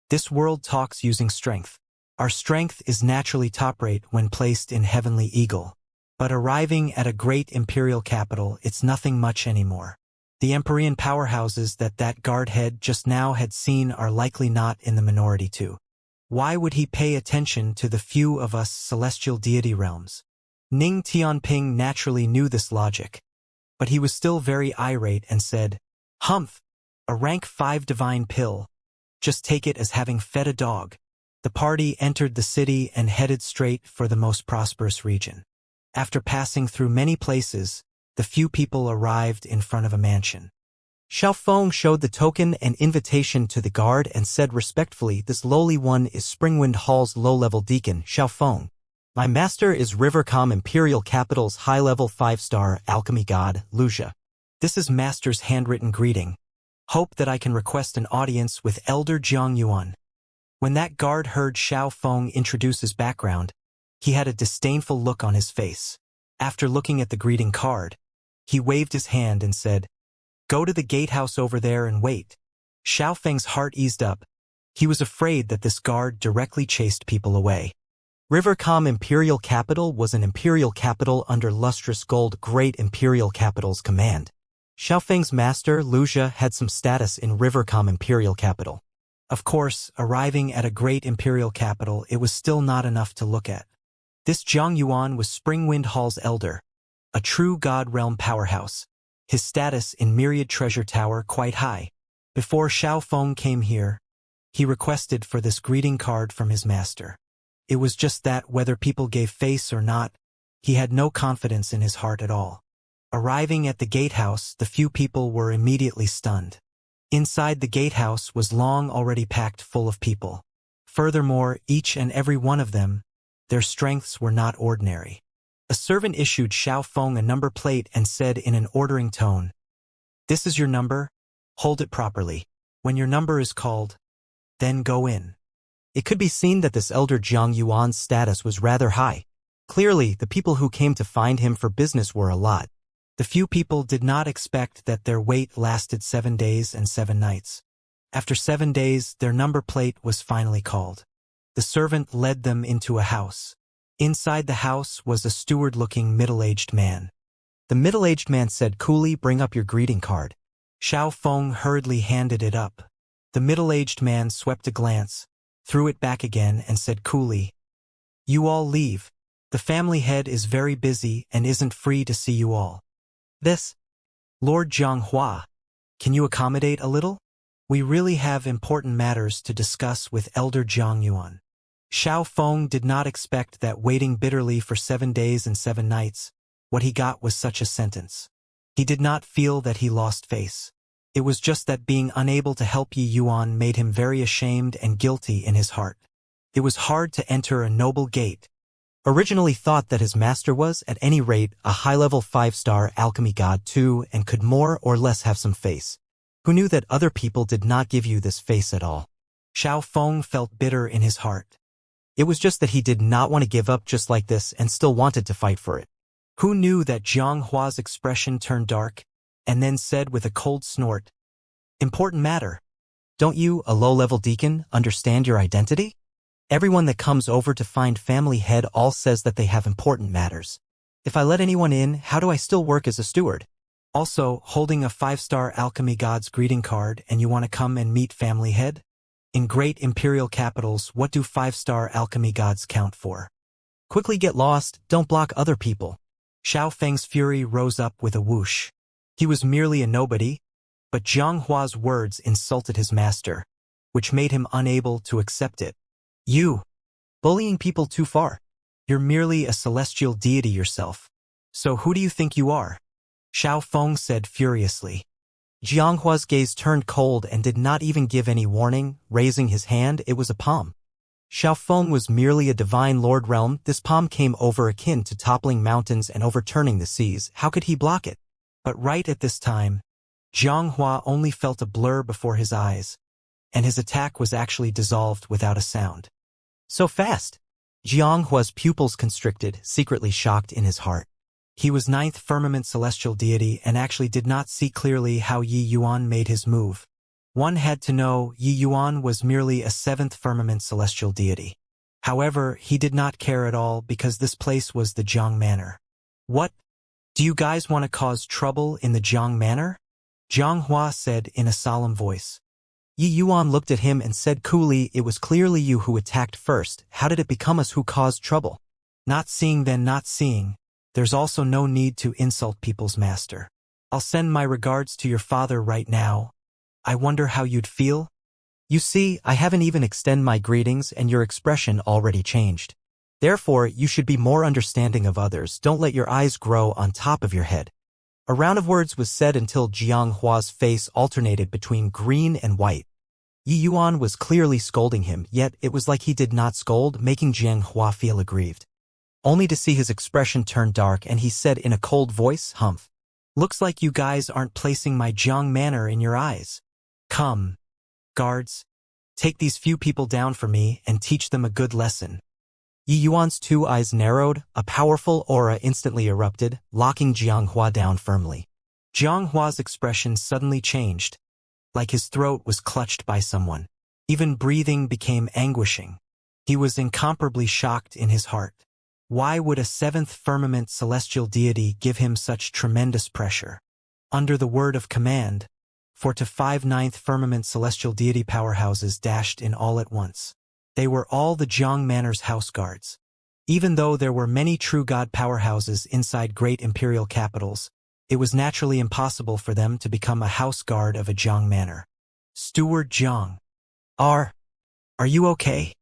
"This world talks using strength. Our strength is naturally top-rate when placed in Heavenly Eagle. But arriving at a great imperial capital, it's nothing much anymore. The Empyrean powerhouses that guard head just now had seen are likely not in the minority too. Why would he pay attention to the few of us celestial deity realms?" Ning Tianping naturally knew this logic, but he was still very irate and said, "Humph! A rank 5 divine pill. Just take it as having fed a dog." The party entered the city and headed straight for the most prosperous region. After passing through many places, the few people arrived in front of a mansion. Xiao Feng showed the token and invitation to the guard and said respectfully, "This lowly one is Springwind Hall's low-level deacon, Xiao Feng. My master is Rivercom Imperial Capital's high-level 5-star alchemy god, Wuxia. This is master's handwritten greeting. Hope that I can request an audience with Elder Jiang Yuan." When that guard heard Xiao Feng introduce his background, he had a disdainful look on his face. After looking at the greeting card, he waved his hand and said, "Go to the gatehouse over there and wait." Xiao Feng's heart eased up. He was afraid that this guard directly chased people away. Rivercom Imperial Capital was an imperial capital under Lustrous Gold Great Imperial Capital's command. Xiao Feng's master, Wuxia, had some status in Rivercom Imperial Capital. Of course, arriving at a great imperial capital, it was still not enough to look at. This Jiang Yuan was Springwind Hall's elder, a true God realm powerhouse. His status in Myriad Treasure Tower quite high. Before Xiao Feng came here, he requested for this greeting card from his master. It was just that whether people gave face or not, he had no confidence in his heart at all. Arriving at the gatehouse, the few people were immediately stunned. Inside the gatehouse was long already packed full of people. Furthermore, each and every one of them, their strengths were not ordinary. A servant issued Xiao Feng a number plate and said in an ordering tone, "This is your number. Hold it properly. When your number is called, then go in." It could be seen that this elder Jiang Yuan's status was rather high. Clearly, the people who came to find him for business were a lot. The few people did not expect that their wait lasted 7 days and 7 nights. After 7 days, their number plate was finally called. The servant led them into a house. Inside the house was a steward-looking middle-aged man. The middle-aged man said coolly, "Bring up your greeting card." Xiao Feng hurriedly handed it up. The middle-aged man swept a glance, threw it back again, and said coolly, "You all leave. The family head is very busy and isn't free to see you all." "This? Lord Zhanghua, can you accommodate a little? We really have important matters to discuss with Elder Zhang Yuan." Xiao Feng did not expect that waiting bitterly for 7 days and 7 nights, what he got was such a sentence. He did not feel that he lost face. It was just that being unable to help Yi Yuan made him very ashamed and guilty in his heart. It was hard to enter a noble gate. Originally thought that his master was, at any rate, a high-level 5-star alchemy god too and could more or less have some face. Who knew that other people did not give you this face at all? Xiao Feng felt bitter in his heart. It was just that he did not want to give up just like this and still wanted to fight for it. Who knew that Zhang Hua's expression turned dark, and then said with a cold snort, "Important matter. Don't you, a low-level deacon, understand your identity? Everyone that comes over to find family head all says that they have important matters. If I let anyone in, how do I still work as a steward? Also, holding a 5-star alchemy god's greeting card and you want to come and meet family head? In great imperial capitals, what do 5-star alchemy gods count for? Quickly get lost, don't block other people." Xiao Feng's fury rose up with a whoosh. He was merely a nobody, but Zhang Hua's words insulted his master, which made him unable to accept it. "You, bullying people too far. You're merely a celestial deity yourself. So who do you think you are?" Xiao Feng said furiously. Zhang Hua's gaze turned cold and did not even give any warning, raising his hand. It was a palm. Xiao Feng was merely a divine lord realm. This palm came over akin to toppling mountains and overturning the seas. How could he block it? But right at this time, Zhang Hua only felt a blur before his eyes, and his attack was actually dissolved without a sound. So fast! Zhang Hua's pupils constricted, secretly shocked in his heart. He was 9th firmament celestial deity and actually did not see clearly how Yi Yuan made his move. One had to know Yi Yuan was merely a 7th firmament celestial deity. However, he did not care at all because this place was the Zhang Manor. "What? Do you guys want to cause trouble in the Zhang Manor?" Zhang Hua said in a solemn voice. Yi Yuan looked at him and said coolly, "It was clearly you who attacked first. How did it become us who caused trouble?" "Not seeing then not seeing. There's also no need to insult people's master. I'll send my regards to your father right now. I wonder how you'd feel? You see, I haven't even extended my greetings and your expression already changed. Therefore, you should be more understanding of others. Don't let your eyes grow on top of your head." A round of words was said until Zhang Hua's face alternated between green and white. Yi Yuan was clearly scolding him, yet it was like he did not scold, making Zhang Hua feel aggrieved. Only to see his expression turn dark, and he said in a cold voice, "Humph. Looks like you guys aren't placing my Zhang Manor in your eyes. Come, guards, take these few people down for me and teach them a good lesson." Yi Yuan's 2 eyes narrowed, a powerful aura instantly erupted, locking Zhang Hua down firmly. Zhang Hua's expression suddenly changed, like his throat was clutched by someone. Even breathing became anguishing. He was incomparably shocked in his heart. Why would a 7th firmament celestial deity give him such tremendous pressure? Under the word of command, 4 to 5 9th firmament celestial deity powerhouses dashed in all at once. They were all the Zhang Manor's house guards. Even though there were many true god powerhouses inside great imperial capitals, it was naturally impossible for them to become a house guard of a Zhang Manor. "Steward Zhang. Are you okay?"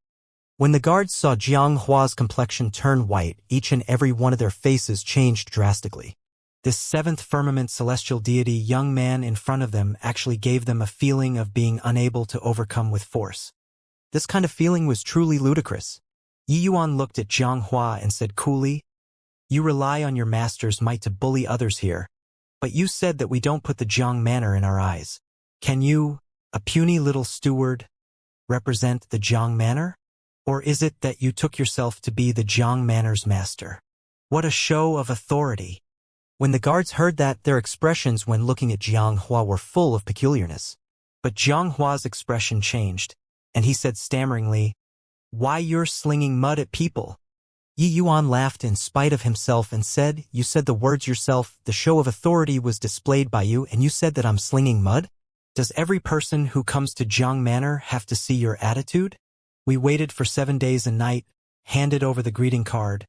When the guards saw Zhang Hua's complexion turn white, each and every one of their faces changed drastically. This 7th firmament celestial deity young man in front of them actually gave them a feeling of being unable to overcome with force. This kind of feeling was truly ludicrous. Yi Yuan looked at Zhang Hua and said coolly, "You rely on your master's might to bully others here, but you said that we don't put the Zhang Manor in our eyes. Can you, a puny little steward, represent the Zhang Manor? Or is it that you took yourself to be the Zhang Manor's master? What a show of authority!" When the guards heard that, their expressions when looking at Zhang Hua were full of peculiarness. But Jiang Hua's expression changed, and he said stammeringly, "Why you're slinging mud at people?" Yi Yuan laughed in spite of himself and said, "You said the words yourself, the show of authority was displayed by you, and you said that I'm slinging mud? Does every person who comes to Jiang Manor have to see your attitude?" We waited for 7 days and night, handed over the greeting card,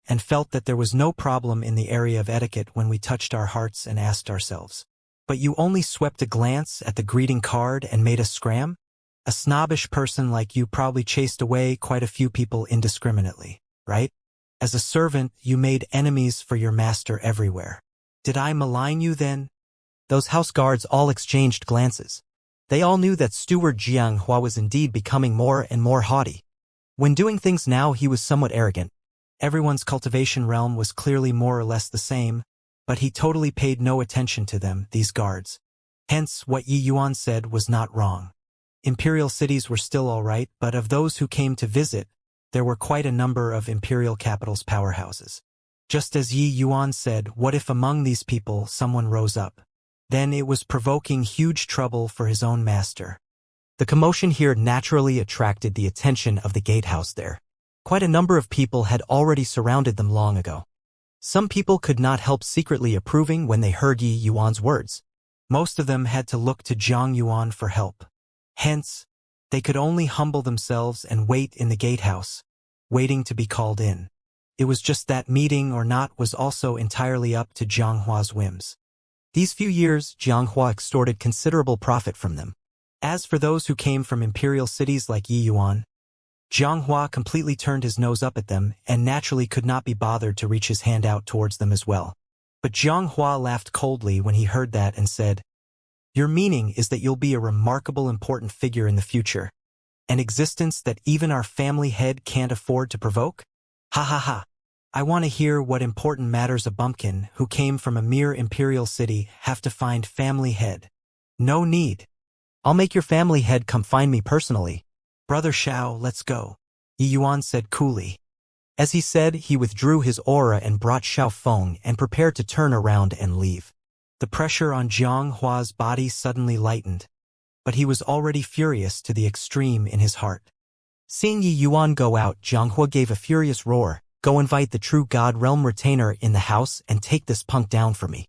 and felt that there was no problem in the area of etiquette when we touched our hearts and asked ourselves, "But you only swept a glance at the greeting card and made us scram? A snobbish person like you probably chased away quite a few people indiscriminately, right? As a servant, you made enemies for your master everywhere. Did I malign you then?" Those house guards all exchanged glances. They all knew that Steward Jiang Hua was indeed becoming more and more haughty. When doing things now, he was somewhat arrogant. Everyone's cultivation realm was clearly more or less the same, but he totally paid no attention to them, these guards. Hence, what Yi Yuan said was not wrong. Imperial cities were still all right, but of those who came to visit, there were quite a number of imperial capitals' powerhouses. Just as Yi Yuan said, what if among these people someone rose up? Then it was provoking huge trouble for his own master. The commotion here naturally attracted the attention of the gatehouse there. Quite a number of people had already surrounded them long ago. Some people could not help secretly approving when they heard Yi Yuan's words. Most of them had to look to Jiang Yuan for help. Hence, they could only humble themselves and wait in the gatehouse, waiting to be called in. It was just that meeting or not was also entirely up to Jiang Hua's whims. These few years, Jiang Hua extorted considerable profit from them. As for those who came from imperial cities like Yi Yuan, Jiang Hua completely turned his nose up at them and naturally could not be bothered to reach his hand out towards them as well. But Jiang Hua laughed coldly when he heard that and said, "Your meaning is that you'll be a remarkable important figure in the future, an existence that even our family head can't afford to provoke? Ha ha ha. I want to hear what important matters a bumpkin who came from a mere imperial city have to find family head. No need. I'll make your family head come find me personally. Brother Xiao, let's go," Yi Yuan said coolly. As he said, he withdrew his aura and brought Xiao Feng and prepared to turn around and leave. The pressure on Jiang Hua's body suddenly lightened, but he was already furious to the extreme in his heart. Seeing Yi Yuan go out, Jiang Hua gave a furious roar. "Go invite the true God Realm retainer in the house and take this punk down for me.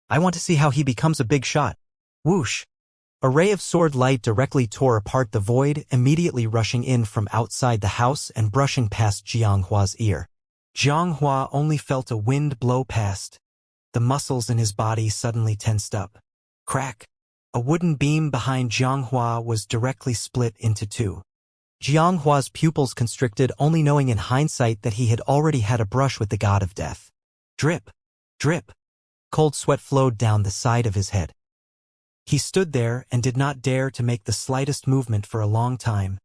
I want to see how he becomes a big shot." Whoosh! A ray of sword light directly tore apart the void, immediately rushing in from outside the house and brushing past Jiang Hua's ear. Jiang Hua only felt a wind blow past. The muscles in his body suddenly tensed up. Crack! A wooden beam behind Jiang Hua was directly split into two. Jiang Hua's pupils constricted, only knowing in hindsight that he had already had a brush with the god of death. Drip! Drip! Cold sweat flowed down the side of his head. He stood there and did not dare to make the slightest movement for a long time,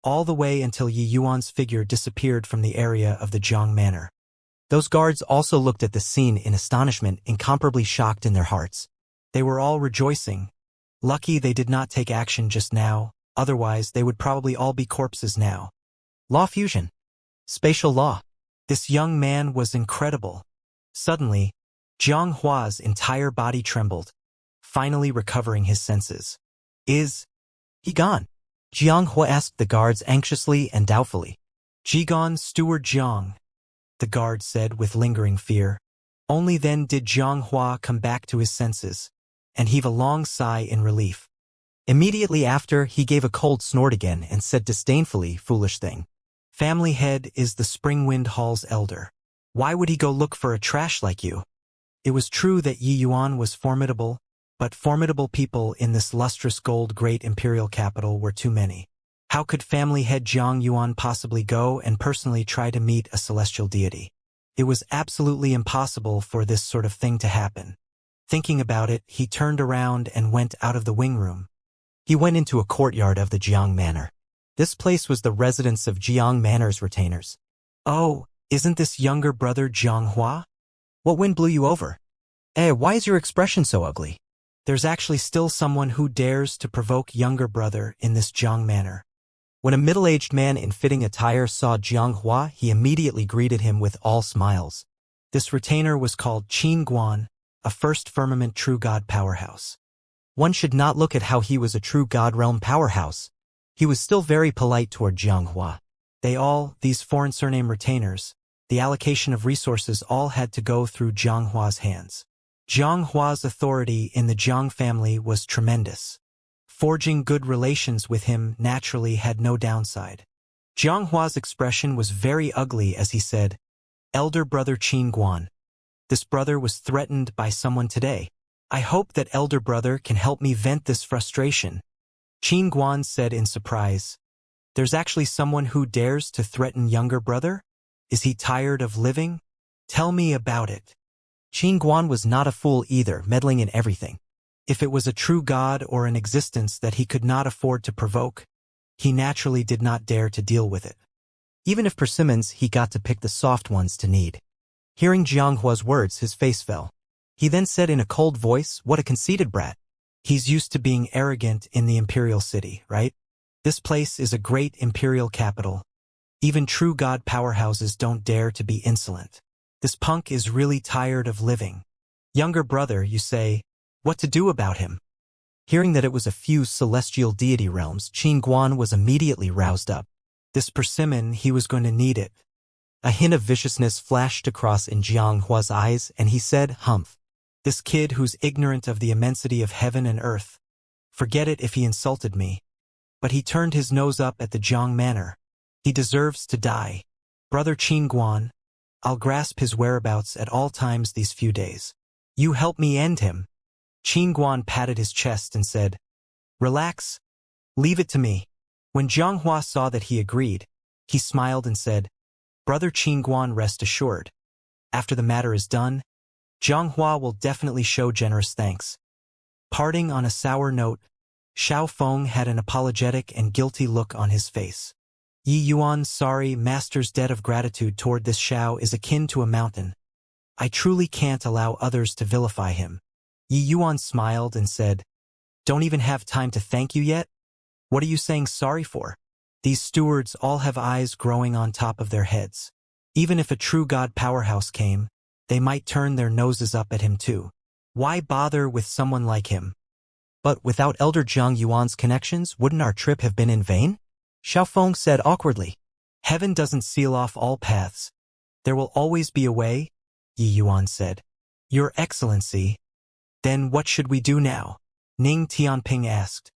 all the way until Yi Yuan's figure disappeared from the area of the Jiang Manor. Those guards also looked at the scene in astonishment, incomparably shocked in their hearts. They were all rejoicing. Lucky they did not take action just now, otherwise they would probably all be corpses now. Law fusion. Spatial law. This young man was incredible. Suddenly, Jiang Hua's entire body trembled, finally recovering his senses. "Is he gone?" Jiang Hua asked the guards anxiously and doubtfully. "Gone, Steward Jiang," the guard said with lingering fear. Only then did Jiang Hua come back to his senses, and heave a long sigh in relief. Immediately after, he gave a cold snort again and said disdainfully, "Foolish thing. Family head is the Spring Wind Hall's elder. Why would he go look for a trash like you?" It was true that Yi Yuan was formidable, but formidable people in this lustrous gold great imperial capital were too many. How could family head Jiang Yuan possibly go and personally try to meet a celestial deity? It was absolutely impossible for this sort of thing to happen. Thinking about it, he turned around and went out of the wing room. He went into a courtyard of the Jiang Manor. This place was the residence of Jiang Manor's retainers. "Oh, isn't this younger brother Jiang Hua? What wind blew you over? Why is your expression so ugly?" There's actually still someone who dares to provoke younger brother in this Jiang Manor. When a middle-aged man in fitting attire saw Jiang Hua, he immediately greeted him with all smiles. This retainer was called Qin Guan, a first firmament true god powerhouse. One should not look at how he was a true God realm powerhouse. He was still very polite toward Xianxia. These foreign surname retainers, the allocation of resources all had to go through Xianghua's hands. Xianghua's authority in the Jiang family was tremendous. Forging good relations with him naturally had no downside. Xianghua's expression was very ugly as he said, "Elder brother Qin Guan. This brother was threatened by someone today. I hope that elder brother can help me vent this frustration." Qin Guan said in surprise, "There's actually someone who dares to threaten younger brother? Is he tired of living? Tell me about it." Qin Guan was not a fool either, meddling in everything. If it was a true god or an existence that he could not afford to provoke, he naturally did not dare to deal with it. Even if persimmons, he got to pick the soft ones to knead. Hearing Xianghua's words, his face fell. He then said in a cold voice, "What a conceited brat. He's used to being arrogant in the imperial city, right? This place is a great imperial capital. Even true god powerhouses don't dare to be insolent. This punk is really tired of living. Younger brother, you say, what to do about him?" Hearing that it was a few celestial deity realms, Qin Guan was immediately roused up. This persimmon, he was going to need it. A hint of viciousness flashed across in Xianghua's eyes, and he said, "Humph. This kid who's ignorant of the immensity of heaven and earth. Forget it if he insulted me." But he turned his nose up at the Jiang manor. "He deserves to die. Brother Qin Guan, I'll grasp his whereabouts at all times these few days. You help me end him." Qin Guan patted his chest and said, "Relax. Leave it to me." When Xianghua saw that he agreed, he smiled and said, "Brother Qin Guan, rest assured. After the matter is done, Xianghua will definitely show generous thanks." Parting on a sour note, Xiao Feng had an apologetic and guilty look on his face. "Yi Yuan, sorry, master's debt of gratitude toward this Xiao is akin to a mountain. I truly can't allow others to vilify him." Yi Yuan smiled and said, "Don't even have time to thank you yet? What are you saying sorry for? These stewards all have eyes growing on top of their heads. Even if a true god powerhouse came, they might turn their noses up at him too. Why bother with someone like him?" "But without Elder Zhang Yuan's connections, wouldn't our trip have been in vain?" Xiao Feng said awkwardly. "Heaven doesn't seal off all paths. There will always be a way," Yi Yuan said. "Your Excellency, then what should we do now?" Ning Tianping asked.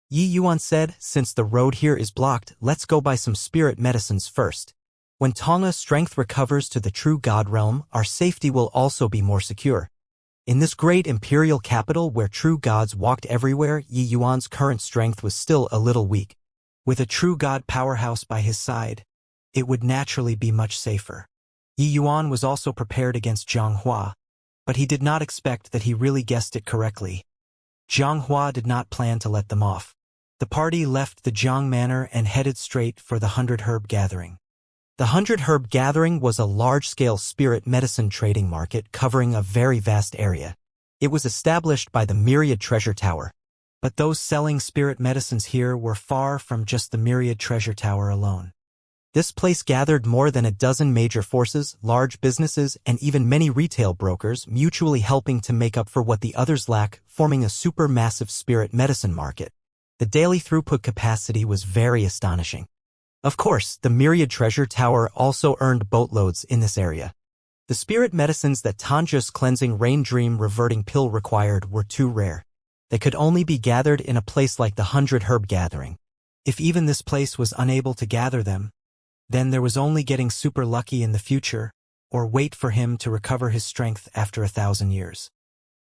Yi Yuan said, "Since the road here is blocked, let's go buy some spirit medicines first. When Tonga's strength recovers to the true god realm, our safety will also be more secure." In this great imperial capital where true gods walked everywhere, Yi Yuan's current strength was still a little weak. With a true god powerhouse by his side, it would naturally be much safer. Yi Yuan was also prepared against Xianghua, but he did not expect that he really guessed it correctly. Xianghua did not plan to let them off. The party left the Jiang Manor and headed straight for the 100 Herb Gathering. The 100 Herb Gathering was a large-scale spirit medicine trading market covering a very vast area. It was established by the Myriad Treasure Tower. But those selling spirit medicines here were far from just the Myriad Treasure Tower alone. This place gathered more than a dozen major forces, large businesses, and even many retail brokers mutually helping to make up for what the others lack, forming a supermassive spirit medicine market. The daily throughput capacity was very astonishing. Of course, the Myriad Treasure Tower also earned boatloads in this area. The spirit medicines that Tanja's cleansing rain dream reverting pill required were too rare. They could only be gathered in a place like the 100 Herb Gathering. If even this place was unable to gather them, then there was only getting super lucky in the future, or wait for him to recover his strength after 1,000 years.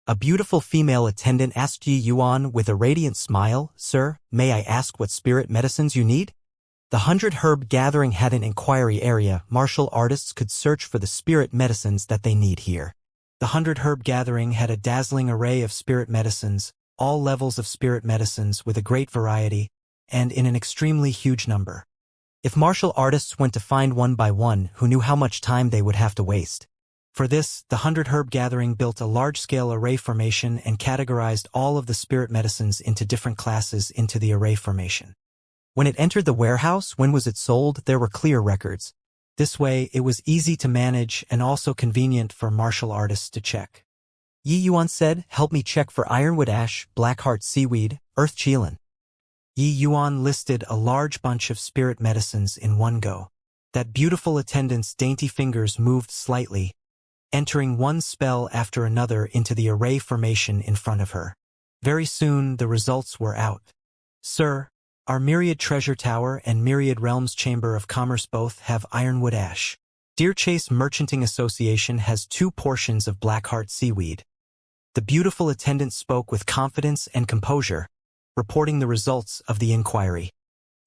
A beautiful female attendant asked Yi Yuan with a radiant smile, "Sir, may I ask what spirit medicines you need?" The 100 Herb Gathering had an inquiry area. Martial artists could search for the spirit medicines that they need here. The 100 Herb Gathering had a dazzling array of spirit medicines, all levels of spirit medicines with a great variety, and in an extremely huge number. If martial artists went to find one by one, who knew how much time they would have to waste? For this, the 100 Herb Gathering built a large-scale array formation and categorized all of the spirit medicines into different classes into the array formation. When it entered the warehouse, when was it sold, there were clear records. This way, it was easy to manage and also convenient for martial artists to check. Yi Yuan said, help me check for ironwood ash, blackheart seaweed, earth qilin. Yi Yuan listed a large bunch of spirit medicines in one go. That beautiful attendant's dainty fingers moved slightly, entering one spell after another into the array formation in front of her. Very soon the results were out. Sir, our Myriad Treasure Tower and Myriad Realms Chamber of Commerce both have ironwood ash. Deer Chase Merchanting Association has 2 portions of blackheart seaweed. The beautiful attendant spoke with confidence and composure, reporting the results of the inquiry.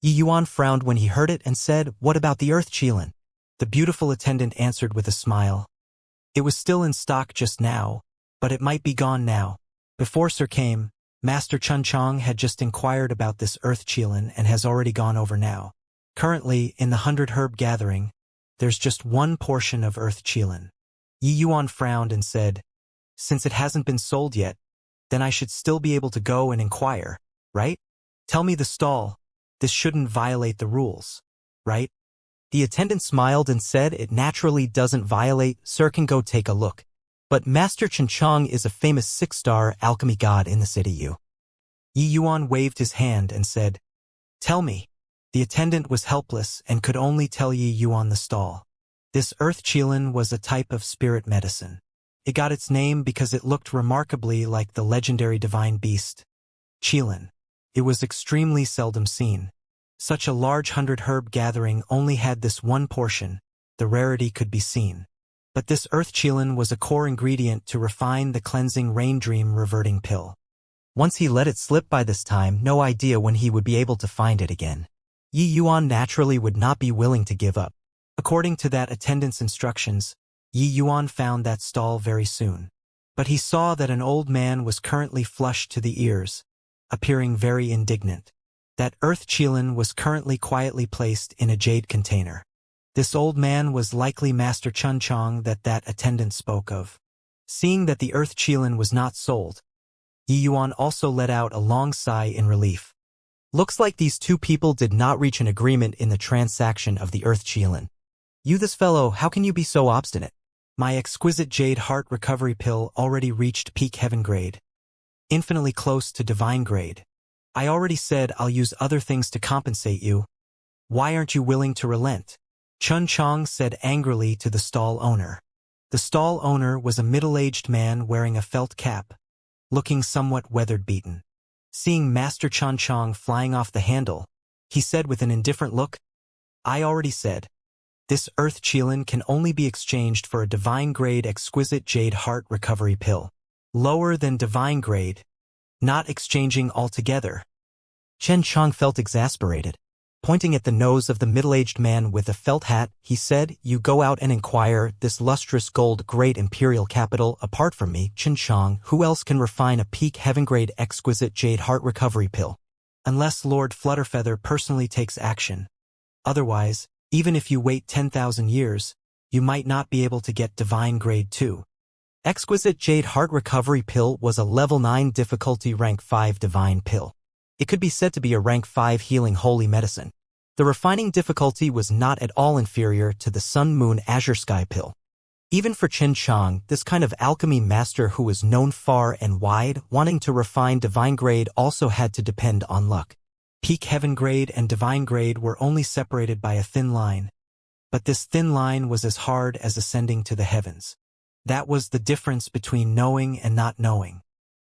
Yi Yuan frowned when he heard it and said, what about the earth qilin? The beautiful attendant answered with a smile. It was still in stock just now, but it might be gone now. Before Sir came, Master Chun Chong had just inquired about this earth qilin and has already gone over now. Currently, in the 100 herb gathering, there's just 1 portion of earth qilin. Yi Yuan frowned and said, since it hasn't been sold yet, then I should still be able to go and inquire, right? Tell me the stall. This shouldn't violate the rules, right? The attendant smiled and said it naturally doesn't violate. Sir can go take a look. But Master Chen Chong is a famous 6-star alchemy god in the city. Yi Yuan waved his hand and said, tell me. The attendant was helpless and could only tell Yi Yuan the stall. This earth qilin was a type of spirit medicine. It got its name because it looked remarkably like the legendary divine beast, qilin. It was extremely seldom seen. Such a large 100 herb gathering only had this 1 portion. The rarity could be seen. But this earth qilin was a core ingredient to refine the cleansing rain dream reverting pill. Once he let it slip by this time, no idea when he would be able to find it again. Yi Yuan naturally would not be willing to give up. According to that attendant's instructions, Yi Yuan found that stall very soon. But he saw that an old man was currently flushed to the ears, appearing very indignant. That earth qilin was currently quietly placed in a jade container. This old man was likely Master Chun Chong that attendant spoke of. Seeing that the earth qilin was not sold, Yi Yuan also let out a long sigh in relief. Looks like these 2 people did not reach an agreement in the transaction of the earth qilin. You this fellow, how can you be so obstinate? My exquisite jade heart recovery pill already reached peak heaven grade. Infinitely close to divine grade. I already said I'll use other things to compensate you. Why aren't you willing to relent? Chun Chong said angrily to the stall owner. The stall owner was a middle-aged man wearing a felt cap, looking somewhat weather-beaten. Seeing Master Chun Chong flying off the handle, he said with an indifferent look, I already said. This earth qilin can only be exchanged for a divine grade exquisite jade heart recovery pill. Lower than divine grade. Not exchanging altogether. Chen Chong felt exasperated. Pointing at the nose of the middle-aged man with a felt hat, he said, you go out and inquire this lustrous gold great imperial capital apart from me, Chen Chong, who else can refine a peak heaven-grade exquisite jade heart recovery pill? Unless Lord Flutterfeather personally takes action. Otherwise, even if you wait 10,000 years, you might not be able to get divine grade 2. Exquisite Jade Heart Recovery Pill was a level 9 difficulty rank 5 divine pill. It could be said to be a rank 5 healing holy medicine. The refining difficulty was not at all inferior to the Sun Moon Azure Sky pill. Even for Chen Chong, this kind of alchemy master who was known far and wide, wanting to refine divine grade also had to depend on luck. Peak heaven grade and divine grade were only separated by a thin line. But this thin line was as hard as ascending to the heavens. That was the difference between knowing and not knowing.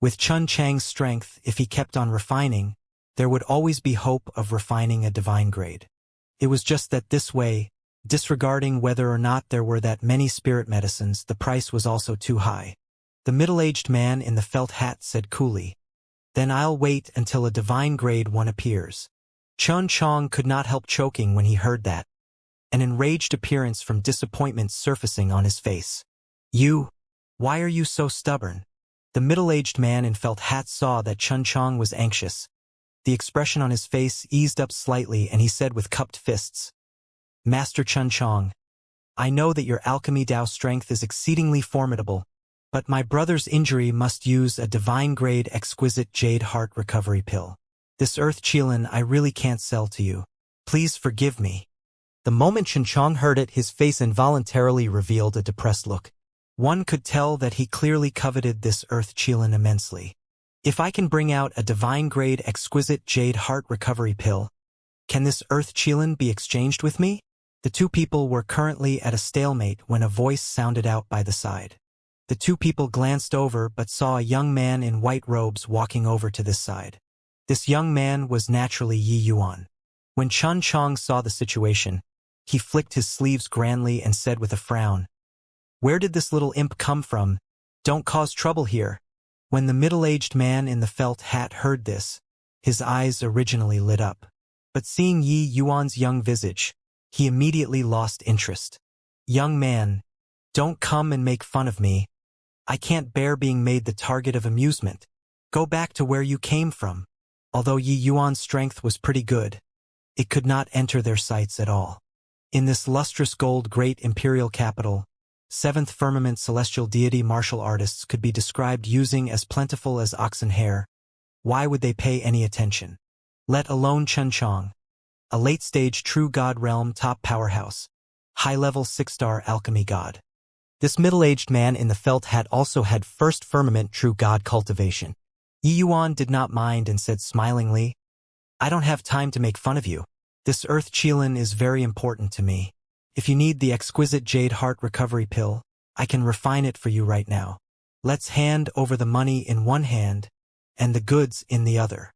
With Chun Chang's strength, if he kept on refining, there would always be hope of refining a divine grade. It was just that this way, disregarding whether or not there were that many spirit medicines, the price was also too high. The middle-aged man in the felt hat said coolly, Then I'll wait until a divine grade 1 appears. Chun Chong could not help choking when he heard that, an enraged appearance from disappointment surfacing on his face. Why are you so stubborn? The middle-aged man in felt hat saw that Chun Chong was anxious. The expression on his face eased up slightly and he said with cupped fists, Master Chun Chong, I know that your alchemy Dao strength is exceedingly formidable, but my brother's injury must use a divine grade exquisite jade heart recovery pill. This earth qilin I really can't sell to you. Please forgive me. The moment Chen Chong heard it, his face involuntarily revealed a depressed look. One could tell that he clearly coveted this earth Qilin immensely. If I can bring out a divine-grade exquisite jade heart recovery pill, can this earth Qilin be exchanged with me? The two people were currently at a stalemate when a voice sounded out by the side. The two people glanced over but saw a young man in white robes walking over to this side. This young man was naturally Yi Yuan. When Chun Chong saw the situation, he flicked his sleeves grandly and said with a frown, "Where did this little imp come from? Don't cause trouble here." When the middle-aged man in the felt hat heard this, his eyes originally lit up. But seeing Yi Yuan's young visage, he immediately lost interest. "Young man, don't come and make fun of me. I can't bear being made the target of amusement. Go back to where you came from." Although Yi Yuan's strength was pretty good, it could not enter their sights at all. In this lustrous gold great imperial capital, seventh firmament celestial deity martial artists could be described using as plentiful as oxen hair. Why would they pay any attention? Let alone Chun Chong, a late-stage true god realm top powerhouse, high-level 6-star alchemy god. This middle-aged man in the felt hat also had first firmament true god cultivation. Yi Yuan did not mind and said smilingly, "I don't have time to make fun of you. This earth Qilin is very important to me. If you need the exquisite jade heart recovery pill, I can refine it for you right now. Let's hand over the money in one hand and the goods in the other."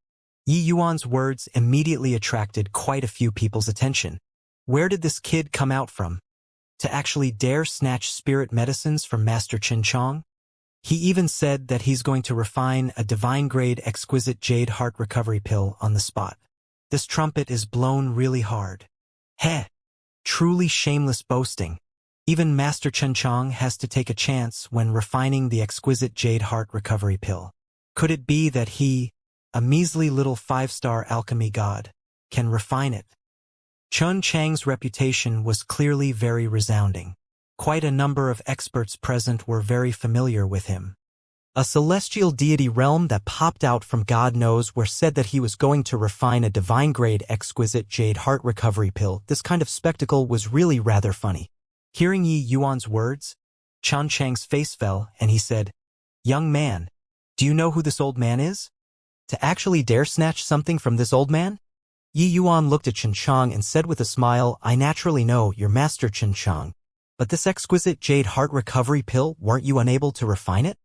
Yi Yuan's words immediately attracted quite a few people's attention. Where did this kid come out from? To actually dare snatch spirit medicines from Master Qin Chong? He even said that he's going to refine a divine-grade exquisite jade heart recovery pill on the spot. This trumpet is blown really hard. Heh! Truly shameless boasting. Even Master Chen Chong has to take a chance when refining the exquisite jade heart recovery pill. Could it be that he, a measly little 5-star alchemy god, can refine it? Chun Chang's reputation was clearly very resounding. Quite a number of experts present were very familiar with him. A celestial deity realm that popped out from God knows where said that he was going to refine a divine-grade exquisite jade heart recovery pill. This kind of spectacle was really rather funny. Hearing Yi Yuan's words, Chun Chang's face fell and he said, "Young man, do you know who this old man is? To actually dare snatch something from this old man?" Yi Yuan looked at Chen Chong and said with a smile, "I naturally know your master Chen Chong. But this exquisite jade heart recovery pill, weren't you unable to refine it?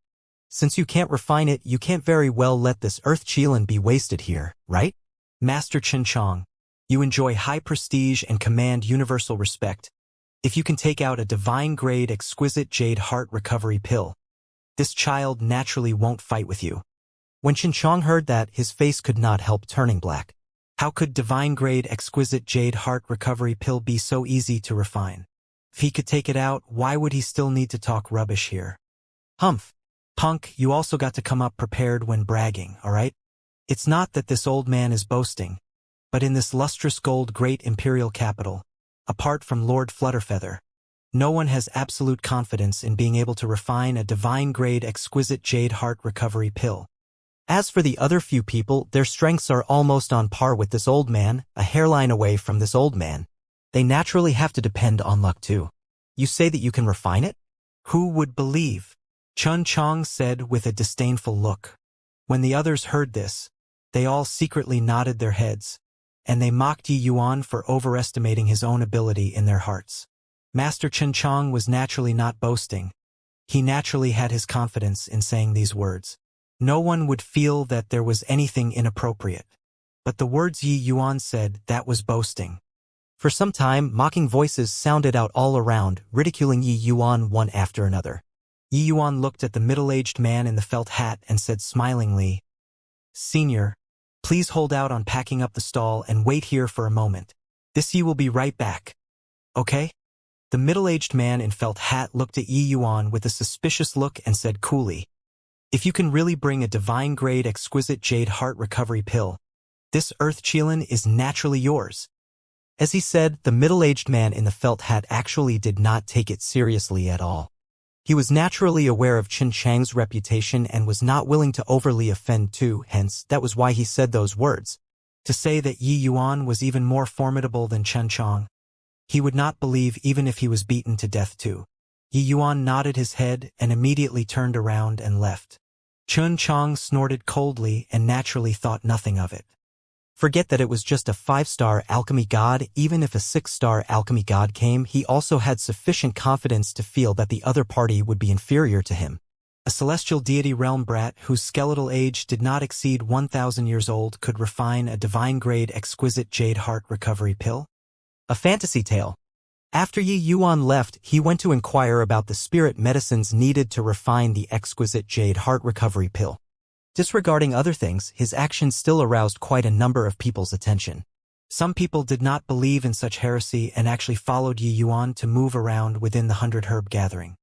Since you can't refine it, you can't very well let this earth Qilin be wasted here, right? Master Chen Chong, you enjoy high prestige and command universal respect. If you can take out a divine-grade exquisite jade heart recovery pill, this child naturally won't fight with you." When Chen Chong heard that, his face could not help turning black. How could divine-grade exquisite jade heart recovery pill be so easy to refine? If he could take it out, why would he still need to talk rubbish here? Humph. Punk, you also got to come up prepared when bragging, alright? It's not that this old man is boasting, but in this lustrous gold great imperial capital, apart from Lord Flutterfeather, no one has absolute confidence in being able to refine a divine-grade exquisite jade heart recovery pill. As for the other few people, their strengths are almost on par with this old man, a hairline away from this old man. They naturally have to depend on luck too. You say that you can refine it? Who would believe? Chun Chong said with a disdainful look. When the others heard this, they all secretly nodded their heads, and they mocked Yi Yuan for overestimating his own ability in their hearts. Master Chen Chong was naturally not boasting. He naturally had his confidence in saying these words. No one would feel that there was anything inappropriate. But the words Yi Yuan said, that was boasting. For some time, mocking voices sounded out all around, ridiculing Yi Yuan one after another. Yi Yuan looked at the middle-aged man in the felt hat and said smilingly, "Senior, please hold out on packing up the stall and wait here for a moment. This Yi will be right back. Okay?" The middle-aged man in felt hat looked at Yi Yuan with a suspicious look and said coolly, "If you can really bring a divine-grade exquisite jade heart recovery pill, this earth Qilin is naturally yours." As he said, the middle-aged man in the felt hat actually did not take it seriously at all. He was naturally aware of Chen Chang's reputation and was not willing to overly offend too, hence, that was why he said those words. To say that Yi Yuan was even more formidable than Chen Chang, he would not believe even if he was beaten to death too. Yi Yuan nodded his head and immediately turned around and left. Chun Chang snorted coldly and naturally thought nothing of it. Forget that it was just a 5-star alchemy god. Even if a 6-star alchemy god came, he also had sufficient confidence to feel that the other party would be inferior to him. A celestial deity realm brat whose skeletal age did not exceed 1,000 years old could refine a divine-grade exquisite jade heart recovery pill? A fantasy tale. After Yi Yuan left, he went to inquire about the spirit medicines needed to refine the exquisite jade heart recovery pill. Disregarding other things, his actions still aroused quite a number of people's attention. Some people did not believe in such heresy and actually followed Yi Yuan to move around within the 100 herb gathering.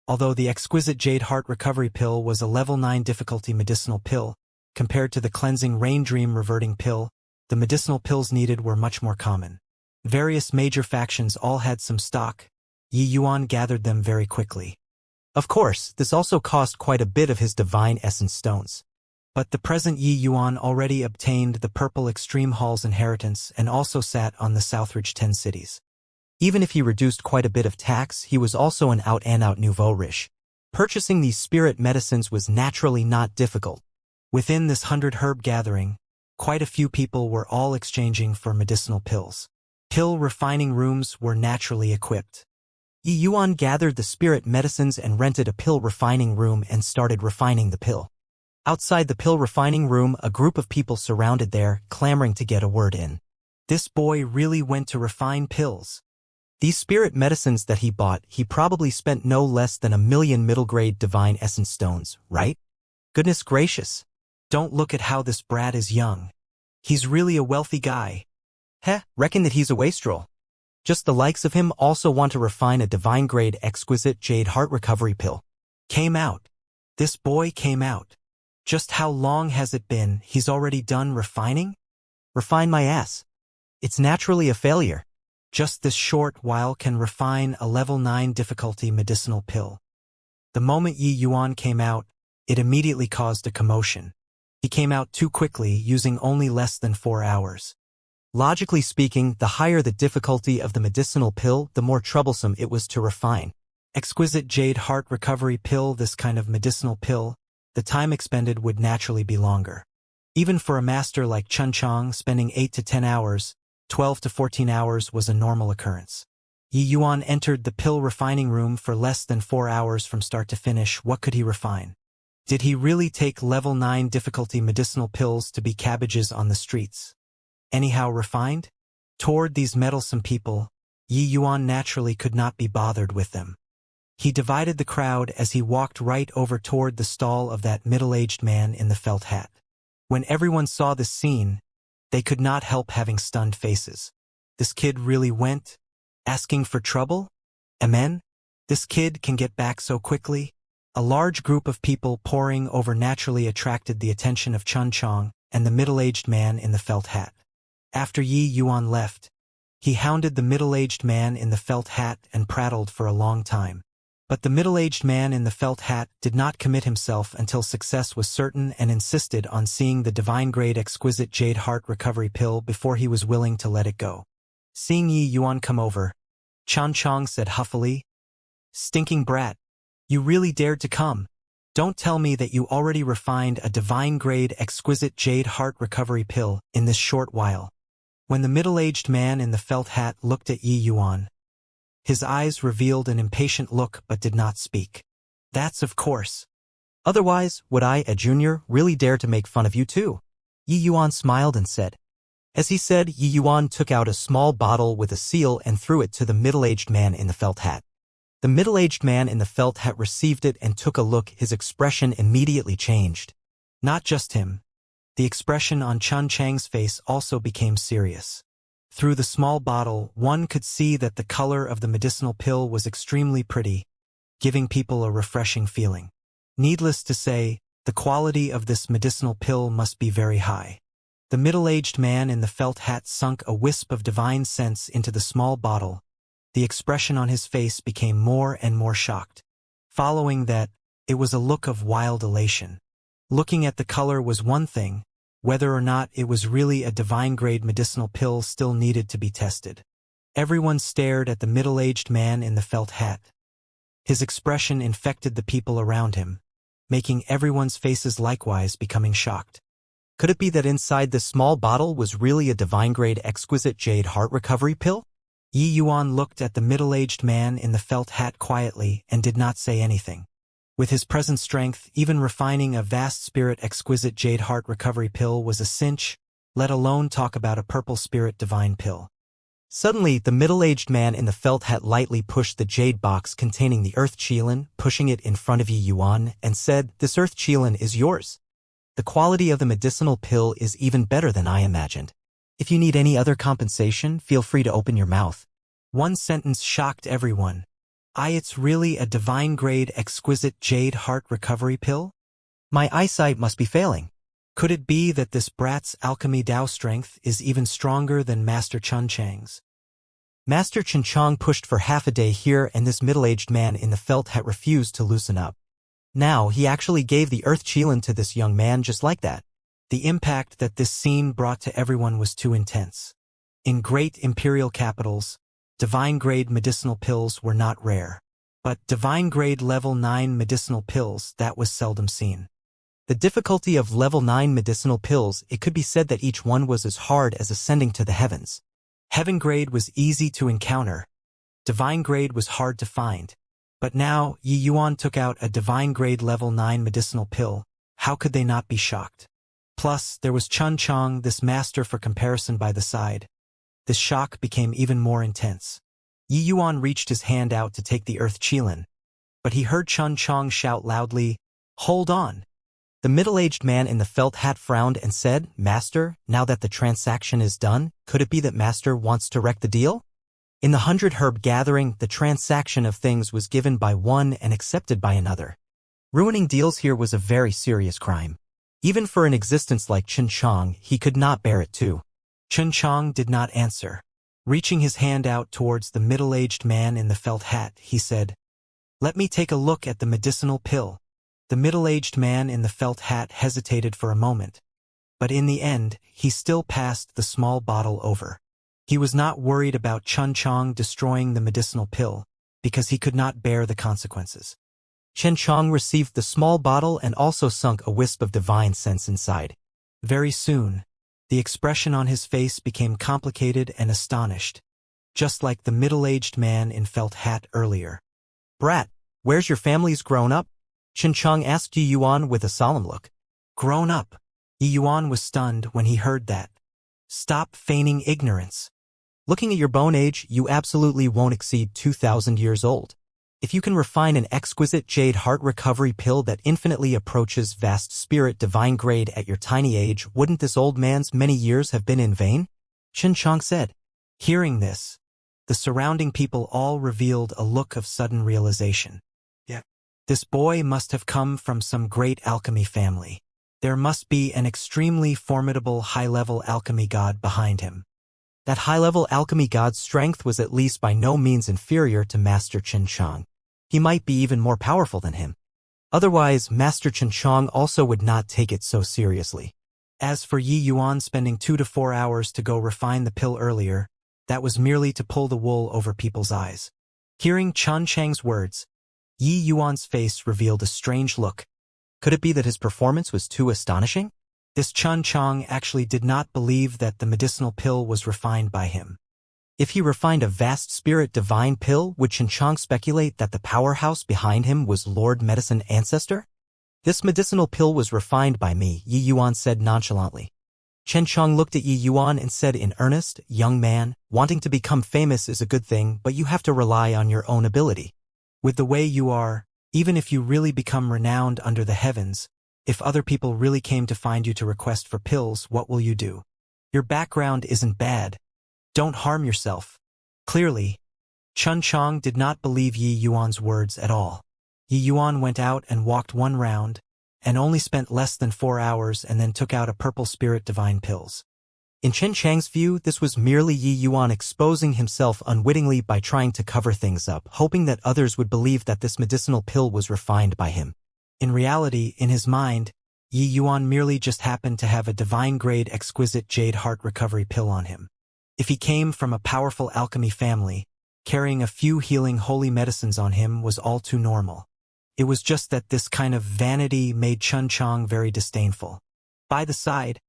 Although the exquisite jade heart recovery pill was a level 9 difficulty medicinal pill, compared to the cleansing rain dream reverting pill, the medicinal pills needed were much more common. Various major factions all had some stock. Yi Yuan gathered them very quickly. Of course, this also cost quite a bit of his divine essence stones. But the present Yi Yuan already obtained the Purple Extreme Hall's inheritance and also sat on the Southridge 10 cities. Even if he reduced quite a bit of tax, he was also an out-and-out nouveau riche. Purchasing these spirit medicines was naturally not difficult. Within this 100 herb gathering, quite a few people were all exchanging for medicinal pills. Pill refining rooms were naturally equipped. Yi Yuan gathered the spirit medicines and rented a pill refining room and started refining the pill. Outside the pill refining room, a group of people surrounded there, clamoring to get a word in. This boy really went to refine pills. These spirit medicines that he bought, he probably spent no less than 1,000,000 middle-grade divine essence stones, right? Goodness gracious. Don't look at how this brat is young. He's really a wealthy guy. Heh, reckon that he's a wastrel. Just the likes of him also want to refine a divine-grade exquisite jade heart recovery pill. Came out. This boy came out. Just how long has it been he's already done refining? Refine my ass. It's naturally a failure. Just this short while can refine a level 9 difficulty medicinal pill. The moment Yi Yuan came out, it immediately caused a commotion. He came out too quickly, using only less than 4 hours. Logically speaking, the higher the difficulty of the medicinal pill, the more troublesome it was to refine. Exquisite jade heart recovery pill, this kind of medicinal pill, the time expended would naturally be longer. Even for a master like Chun Chang, spending 8 to 10 hours, 12 to 14 hours was a normal occurrence. Yi Yuan entered the pill refining room for less than 4 hours from start to finish. What could he refine? Did he really take level 9 difficulty medicinal pills to be cabbages on the streets? Anyhow refined? Toward these meddlesome people, Yi Yuan naturally could not be bothered with them. He divided the crowd as he walked right over toward the stall of that middle-aged man in the felt hat. When everyone saw this scene, they could not help having stunned faces. This kid really went? Asking for trouble? Amen? This kid can get back so quickly? A large group of people pouring over naturally attracted the attention of Chun Chang and the middle-aged man in the felt hat. After Yi Yuan left, he hounded the middle-aged man in the felt hat and prattled for a long time. But the middle-aged man in the felt hat did not commit himself until success was certain and insisted on seeing the divine-grade exquisite jade heart recovery pill before he was willing to let it go. Seeing Yi Yuan come over, Chun Chang said huffily, "Stinking brat. You really dared to come. Don't tell me that you already refined a divine-grade exquisite jade heart recovery pill in this short while." When the middle-aged man in the felt hat looked at Yi Yuan, his eyes revealed an impatient look but did not speak. "That's of course. Otherwise, would I, a junior, really dare to make fun of you too?" Yi Yuan smiled and said. As he said, Yi Yuan took out a small bottle with a seal and threw it to the middle-aged man in the felt hat. The middle-aged man in the felt hat received it and took a look. His expression immediately changed. Not just him. The expression on Chun Chang's face also became serious. Through the small bottle, one could see that the color of the medicinal pill was extremely pretty, giving people a refreshing feeling. Needless to say, the quality of this medicinal pill must be very high. The middle-aged man in the felt hat sunk a wisp of divine sense into the small bottle. The expression on his face became more and more shocked. Following that, it was a look of wild elation. Looking at the color was one thing. Whether or not it was really a divine-grade medicinal pill still needed to be tested. Everyone stared at the middle-aged man in the felt hat. His expression infected the people around him, making everyone's faces likewise becoming shocked. Could it be that inside this small bottle was really a divine-grade exquisite jade heart recovery pill? Yi Yuan looked at the middle-aged man in the felt hat quietly and did not say anything. With his present strength, even refining a vast spirit exquisite jade heart recovery pill was a cinch, let alone talk about a purple spirit divine pill. Suddenly, the middle-aged man in the felt hat lightly pushed the jade box containing the earth qilin, pushing it in front of Yi Yuan, and said, "This earth qilin is yours. The quality of the medicinal pill is even better than I imagined. If you need any other compensation, feel free to open your mouth." One sentence shocked everyone. It's really a divine-grade exquisite jade heart recovery pill? My eyesight must be failing. Could it be that this brat's alchemy Dao strength is even stronger than Master Chun Chang's? Master Chen Chang pushed for half a day here, and this middle-aged man in the felt hat refused to loosen up. Now he actually gave the earth qilin to this young man just like that. The impact that this scene brought to everyone was too intense. In great imperial capitals, divine-grade medicinal pills were not rare. But divine-grade level 9 medicinal pills, that was seldom seen. The difficulty of level 9 medicinal pills, it could be said that each one was as hard as ascending to the heavens. Heaven-grade was easy to encounter. Divine-grade was hard to find. But now, Yi Yuan took out a divine-grade level 9 medicinal pill. How could they not be shocked? Plus, there was Chun Chang, this master for comparison by the side. This shock became even more intense. Yi Yuan reached his hand out to take the earth qilin, but he heard Chun Chang shout loudly, "Hold on!" The middle-aged man in the felt hat frowned and said, "Master, now that the transaction is done, could it be that Master wants to wreck the deal?" In the 100 Herb gathering, the transaction of things was given by one and accepted by another. Ruining deals here was a very serious crime. Even for an existence like Chen Chang, he could not bear it too. Chen Chang did not answer. Reaching his hand out towards the middle-aged man in the felt hat, he said, "Let me take a look at the medicinal pill." The middle-aged man in the felt hat hesitated for a moment, but in the end, he still passed the small bottle over. He was not worried about Chun Chang destroying the medicinal pill, because he could not bear the consequences. Chen Chang received the small bottle and also sunk a wisp of divine sense inside. Very soon, the expression on his face became complicated and astonished, just like the middle-aged man in felt hat earlier. "Brat, where's your family's grown up?" Chen Chang asked Yi Yuan with a solemn look. "Grown up?" Yi Yuan was stunned when he heard that. "Stop feigning ignorance. Looking at your bone age, you absolutely won't exceed 2,000 years old. If you can refine an exquisite jade heart recovery pill that infinitely approaches vast spirit divine grade at your tiny age, wouldn't this old man's many years have been in vain?" Chen Chang said. Hearing this, the surrounding people all revealed a look of sudden realization. Yeah. This boy must have come from some great alchemy family. There must be an extremely formidable high-level alchemy god behind him. That high-level alchemy god's strength was at least by no means inferior to Master Chen Chang. He might be even more powerful than him. Otherwise, Master Chen Chang also would not take it so seriously. As for Yi Yuan spending 2 to 4 hours to go refine the pill earlier, that was merely to pull the wool over people's eyes. Hearing Chun Chang's words, Yi Yuan's face revealed a strange look. Could it be that his performance was too astonishing? This Chun Chang actually did not believe that the medicinal pill was refined by him. If he refined a vast spirit divine pill, would Chen Chang speculate that the powerhouse behind him was Lord Medicine Ancestor? "This medicinal pill was refined by me," Yi Yuan said nonchalantly. Chen Chang looked at Yi Yuan and said in earnest, "Young man, wanting to become famous is a good thing, but you have to rely on your own ability. With the way you are, even if you really become renowned under the heavens, if other people really came to find you to request for pills, what will you do? Your background isn't bad. Don't harm yourself." Clearly, Chun Chang did not believe Yi Yuan's words at all. Yi Yuan went out and walked one round, and only spent less than 4 hours and then took out a purple spirit divine pills. In Chen Chang's view, this was merely Yi Yuan exposing himself unwittingly by trying to cover things up, hoping that others would believe that this medicinal pill was refined by him. In reality, in his mind, Yi Yuan merely just happened to have a divine-grade exquisite jade heart recovery pill on him. If he came from a powerful alchemy family, Carrying a few healing holy medicines on him was all too normal. It was just that this kind of vanity made Chun Chang very disdainful. By the side,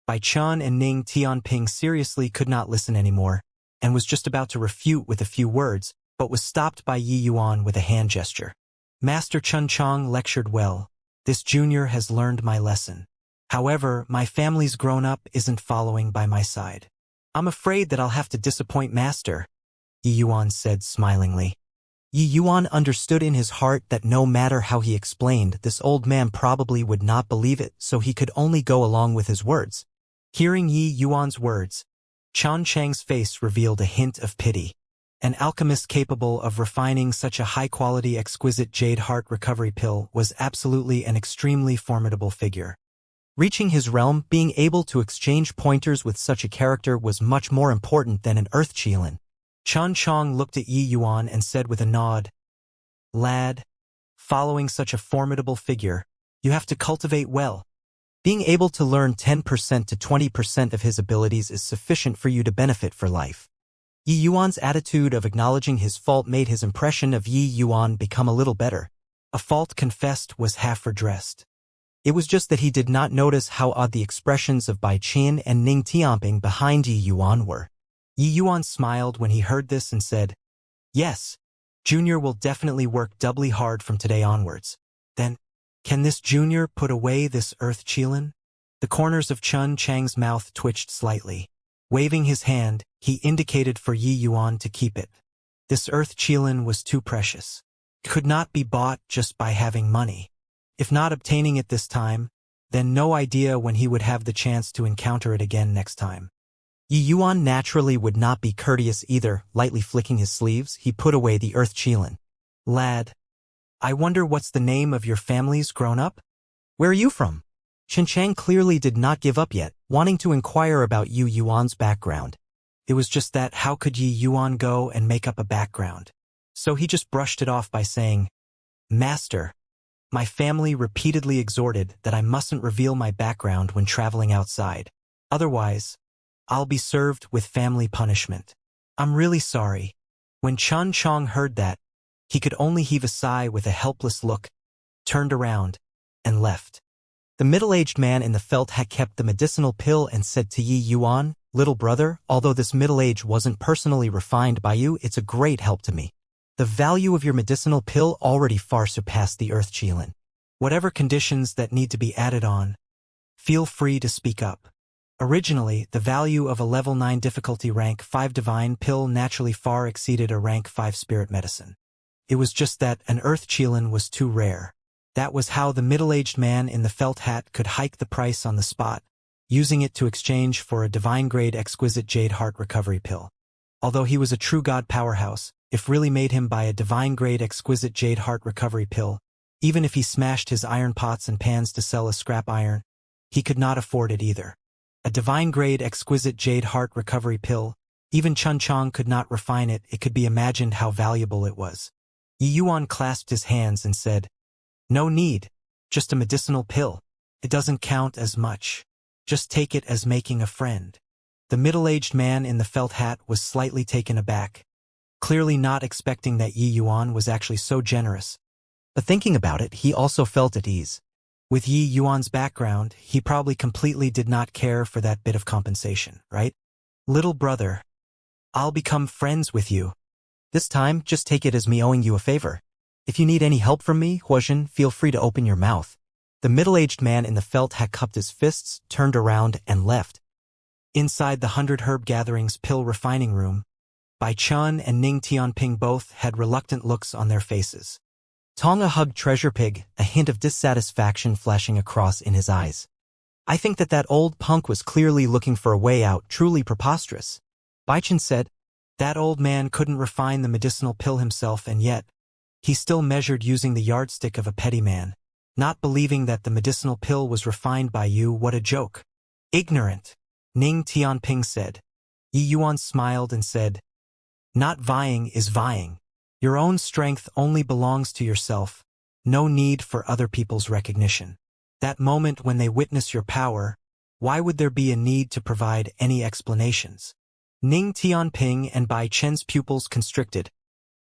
Bai Chun and Ning Tianping seriously could not listen anymore, and was just about to refute with a few words, but was stopped by Yi Yuan with a hand gesture. Master Chun Chang lectured well. This junior has learned my lesson. However, my family's grown-up isn't following by my side. I'm afraid that I'll have to disappoint Master, Yi Yuan said smilingly. Yi Yuan understood in his heart that no matter how he explained, this old man probably would not believe it, so he could only go along with his words. Hearing Yi Yuan's words, Chan Chang's face revealed a hint of pity. An alchemist capable of refining such a high-quality exquisite jade heart recovery pill was absolutely an extremely formidable figure. Reaching his realm, being able to exchange pointers with such a character was much more important than an earth Qilin. Chan Chang looked at Yi Yuan and said with a nod, "Lad, following such a formidable figure, you have to cultivate well. Being able to learn 10% to 20% of his abilities is sufficient for you to benefit for life." Yi Yuan's attitude of acknowledging his fault made his impression of Yi Yuan become a little better. A fault confessed was half redressed. It was just that he did not notice how odd the expressions of Bai Qin and Ning Tianping behind Yi Yuan were. Yi Yuan smiled when he heard this and said, "Yes, Junior will definitely work doubly hard from today onwards. Then, can this Junior put away this earth Qilin?" The corners of Chun Chang's mouth twitched slightly. Waving his hand, he indicated for Yi Yuan to keep it. This earth Qilin was too precious. It could not be bought just by having money. If not obtaining it this time, then no idea when he would have the chance to encounter it again next time. Yi Yuan naturally would not be courteous either. Lightly flicking his sleeves, he put away the earth Qilin. "Lad, I wonder what's the name of your family's grown-up? Where are you from?" Chen Chang clearly did not give up yet, wanting to inquire about Yi Yuan's background. It was just that how could Yi Yuan go and make up a background? So he just brushed it off by saying, "Master, my family repeatedly exhorted that I mustn't reveal my background when traveling outside. Otherwise, I'll be served with family punishment. I'm really sorry." When Chun Chang heard that, he could only heave a sigh with a helpless look, turned around, and left. The middle-aged man in the felt hat kept the medicinal pill and said to Yi Yuan, "Little brother, although this middle age wasn't personally refined by you, it's a great help to me. The value of your medicinal pill already far surpassed the earth Qilin. Whatever conditions that need to be added on, feel free to speak up." Originally, the value of a level 9 difficulty rank 5 divine pill naturally far exceeded a rank 5 spirit medicine. It was just that an earth Qilin was too rare. That was how the middle-aged man in the felt hat could hike the price on the spot, using it to exchange for a divine-grade exquisite jade heart recovery pill. Although he was a true god powerhouse, if really made him buy a divine-grade exquisite jade heart recovery pill, even if he smashed his iron pots and pans to sell a scrap iron, he could not afford it either. A divine-grade exquisite jade heart recovery pill, even Chun Chang could not refine it. It could be imagined how valuable it was. Yi Yuan clasped his hands and said, "No need, just a medicinal pill. It doesn't count as much. Just take it as making a friend." The middle-aged man in the felt hat was slightly taken aback, clearly not expecting that Yi Yuan was actually so generous. But thinking about it, he also felt at ease. With Yi Yuan's background, he probably completely did not care for that bit of compensation, right? "Little brother, I'll become friends with you. This time, just take it as me owing you a favor. If you need any help from me, Huozhen, feel free to open your mouth." The middle-aged man in the felt hat cupped his fists, turned around, and left. Inside the 100 Herb Gatherings pill refining room, Bai Chun and Ning Tianping both had reluctant looks on their faces. Tonga hugged Treasure Pig, a hint of dissatisfaction flashing across in his eyes. "I think that old punk was clearly looking for a way out, truly preposterous." Bai Chun said, "That old man couldn't refine the medicinal pill himself, and yet, he still measured using the yardstick of a petty man. Not believing that the medicinal pill was refined by you, what a joke." "Ignorant," Ning Tianping said. Yi Yuan smiled and said, "Not vying is vying. Your own strength only belongs to yourself. No need for other people's recognition. That moment when they witness your power, why would there be a need to provide any explanations? Ning Tianping and Bai Chen's pupils constricted,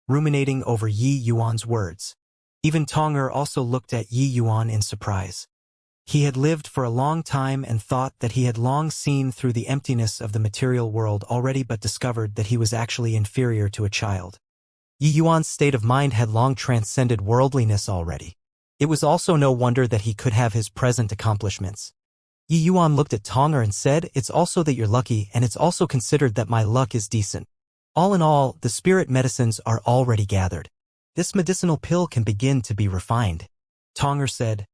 ruminating over Yi Yuan's words. Even Tong'er also looked at Yi Yuan in surprise. He had lived for a long time and thought that he had long seen through the emptiness of the material world already, but discovered that he was actually inferior to a child. Yi Yuan's state of mind had long transcended worldliness already. It was also no wonder that he could have his present accomplishments. Yi Yuan looked at Tong'er and said, "It's also that you're lucky, and it's also considered that my luck is decent. All in all, the spirit medicines are already gathered. This medicinal pill can begin to be refined." Tong'er said,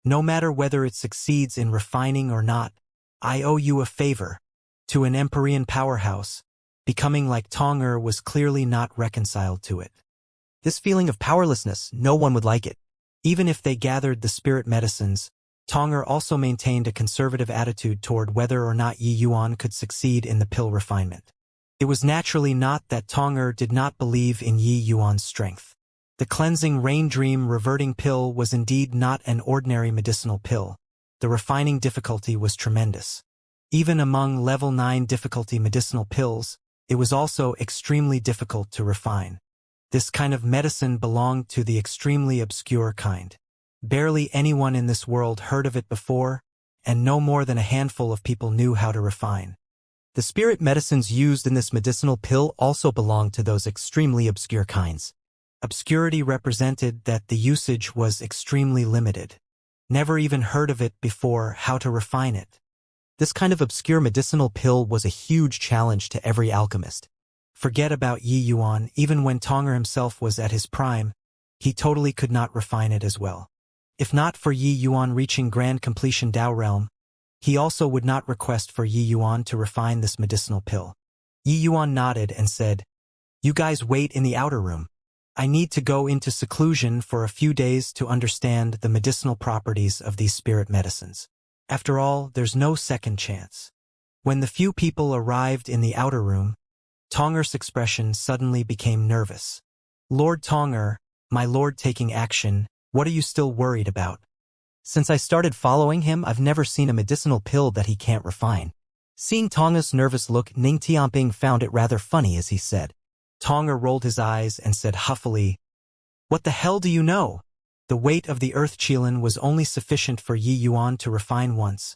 "No matter whether it succeeds in refining or not, I owe you a favor." To an Empyrean powerhouse, becoming like Tong'er was clearly not reconciled to it. This feeling of powerlessness, no one would like it. Even if they gathered the spirit medicines, Tong'er also maintained a conservative attitude toward whether or not Yi Yuan could succeed in the pill refinement. It was naturally not that Tong'er did not believe in Yi Yuan's strength. The cleansing rain dream reverting pill was indeed not an ordinary medicinal pill. The refining difficulty was tremendous. Even among level 9 difficulty medicinal pills, it was also extremely difficult to refine. This kind of medicine belonged to the extremely obscure kind. Barely anyone in this world heard of it before, and no more than a handful of people knew how to refine. The spirit medicines used in this medicinal pill also belonged to those extremely obscure kinds. Obscurity represented that the usage was extremely limited. Never even heard of it before, how to refine it. This kind of obscure medicinal pill was a huge challenge to every alchemist. Forget about Yi Yuan, even when Tong'er himself was at his prime, he totally could not refine it as well. If not for Yi Yuan reaching grand completion Dao realm, he also would not request for Yi Yuan to refine this medicinal pill. Yi Yuan nodded and said, "You guys wait in the outer room. I need to go into seclusion for a few days to understand the medicinal properties of these spirit medicines. After all, there's no second chance." When the few people arrived in the outer room, Tong'er's expression suddenly became nervous. "Lord Tong'er, my lord taking action, what are you still worried about? Since I started following him, I've never seen a medicinal pill that he can't refine." Seeing Tong'er's nervous look, Ning Tianping found it rather funny as he said. Tong'er rolled his eyes and said huffily, "What the hell do you know? The weight of the earth Qilin was only sufficient for Yi Yuan to refine once.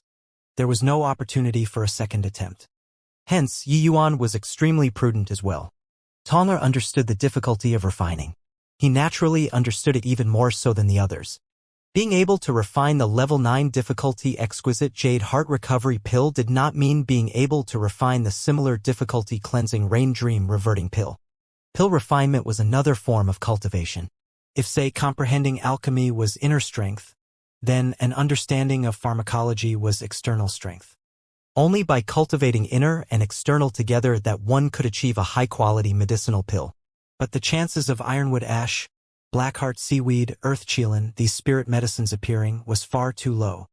There was no opportunity for a second attempt." Hence, Yi Yuan was extremely prudent as well. Tong'er understood the difficulty of refining. He naturally understood it even more so than the others. Being able to refine the level 9 difficulty exquisite jade heart recovery pill did not mean being able to refine the similar difficulty cleansing rain dream reverting pill. Pill refinement was another form of cultivation. If, say, comprehending alchemy was inner strength, then an understanding of pharmacology was external strength. Only by cultivating inner and external together that one could achieve a high-quality medicinal pill. But the chances of ironwood ash, blackheart seaweed, earth Qilin, these spirit medicines appearing, was far too low.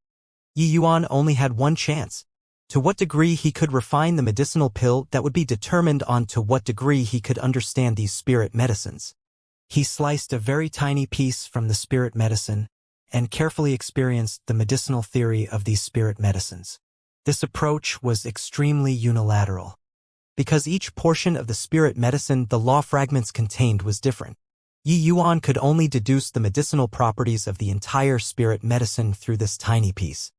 Yi Yuan only had one chance. To what degree he could refine the medicinal pill that would be determined on to what degree he could understand these spirit medicines. He sliced a very tiny piece from the spirit medicine and carefully experienced the medicinal theory of these spirit medicines. This approach was extremely unilateral. Because each portion of the spirit medicine the law fragments contained was different, Yi Yuan could only deduce the medicinal properties of the entire spirit medicine through this tiny piece.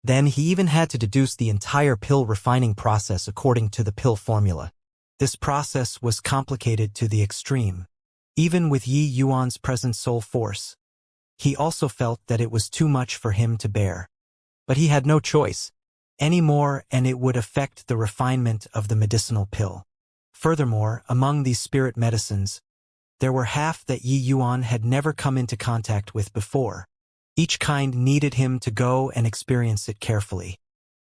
Then he even had to deduce the entire pill refining process according to the pill formula. This process was complicated to the extreme. Even with Yi Yuan's present soul force, he also felt that it was too much for him to bear. But he had no choice anymore, and it would affect the refinement of the medicinal pill. Furthermore, among these spirit medicines, there were half that Yi Yuan had never come into contact with before. Each kind needed him to go and experience it carefully.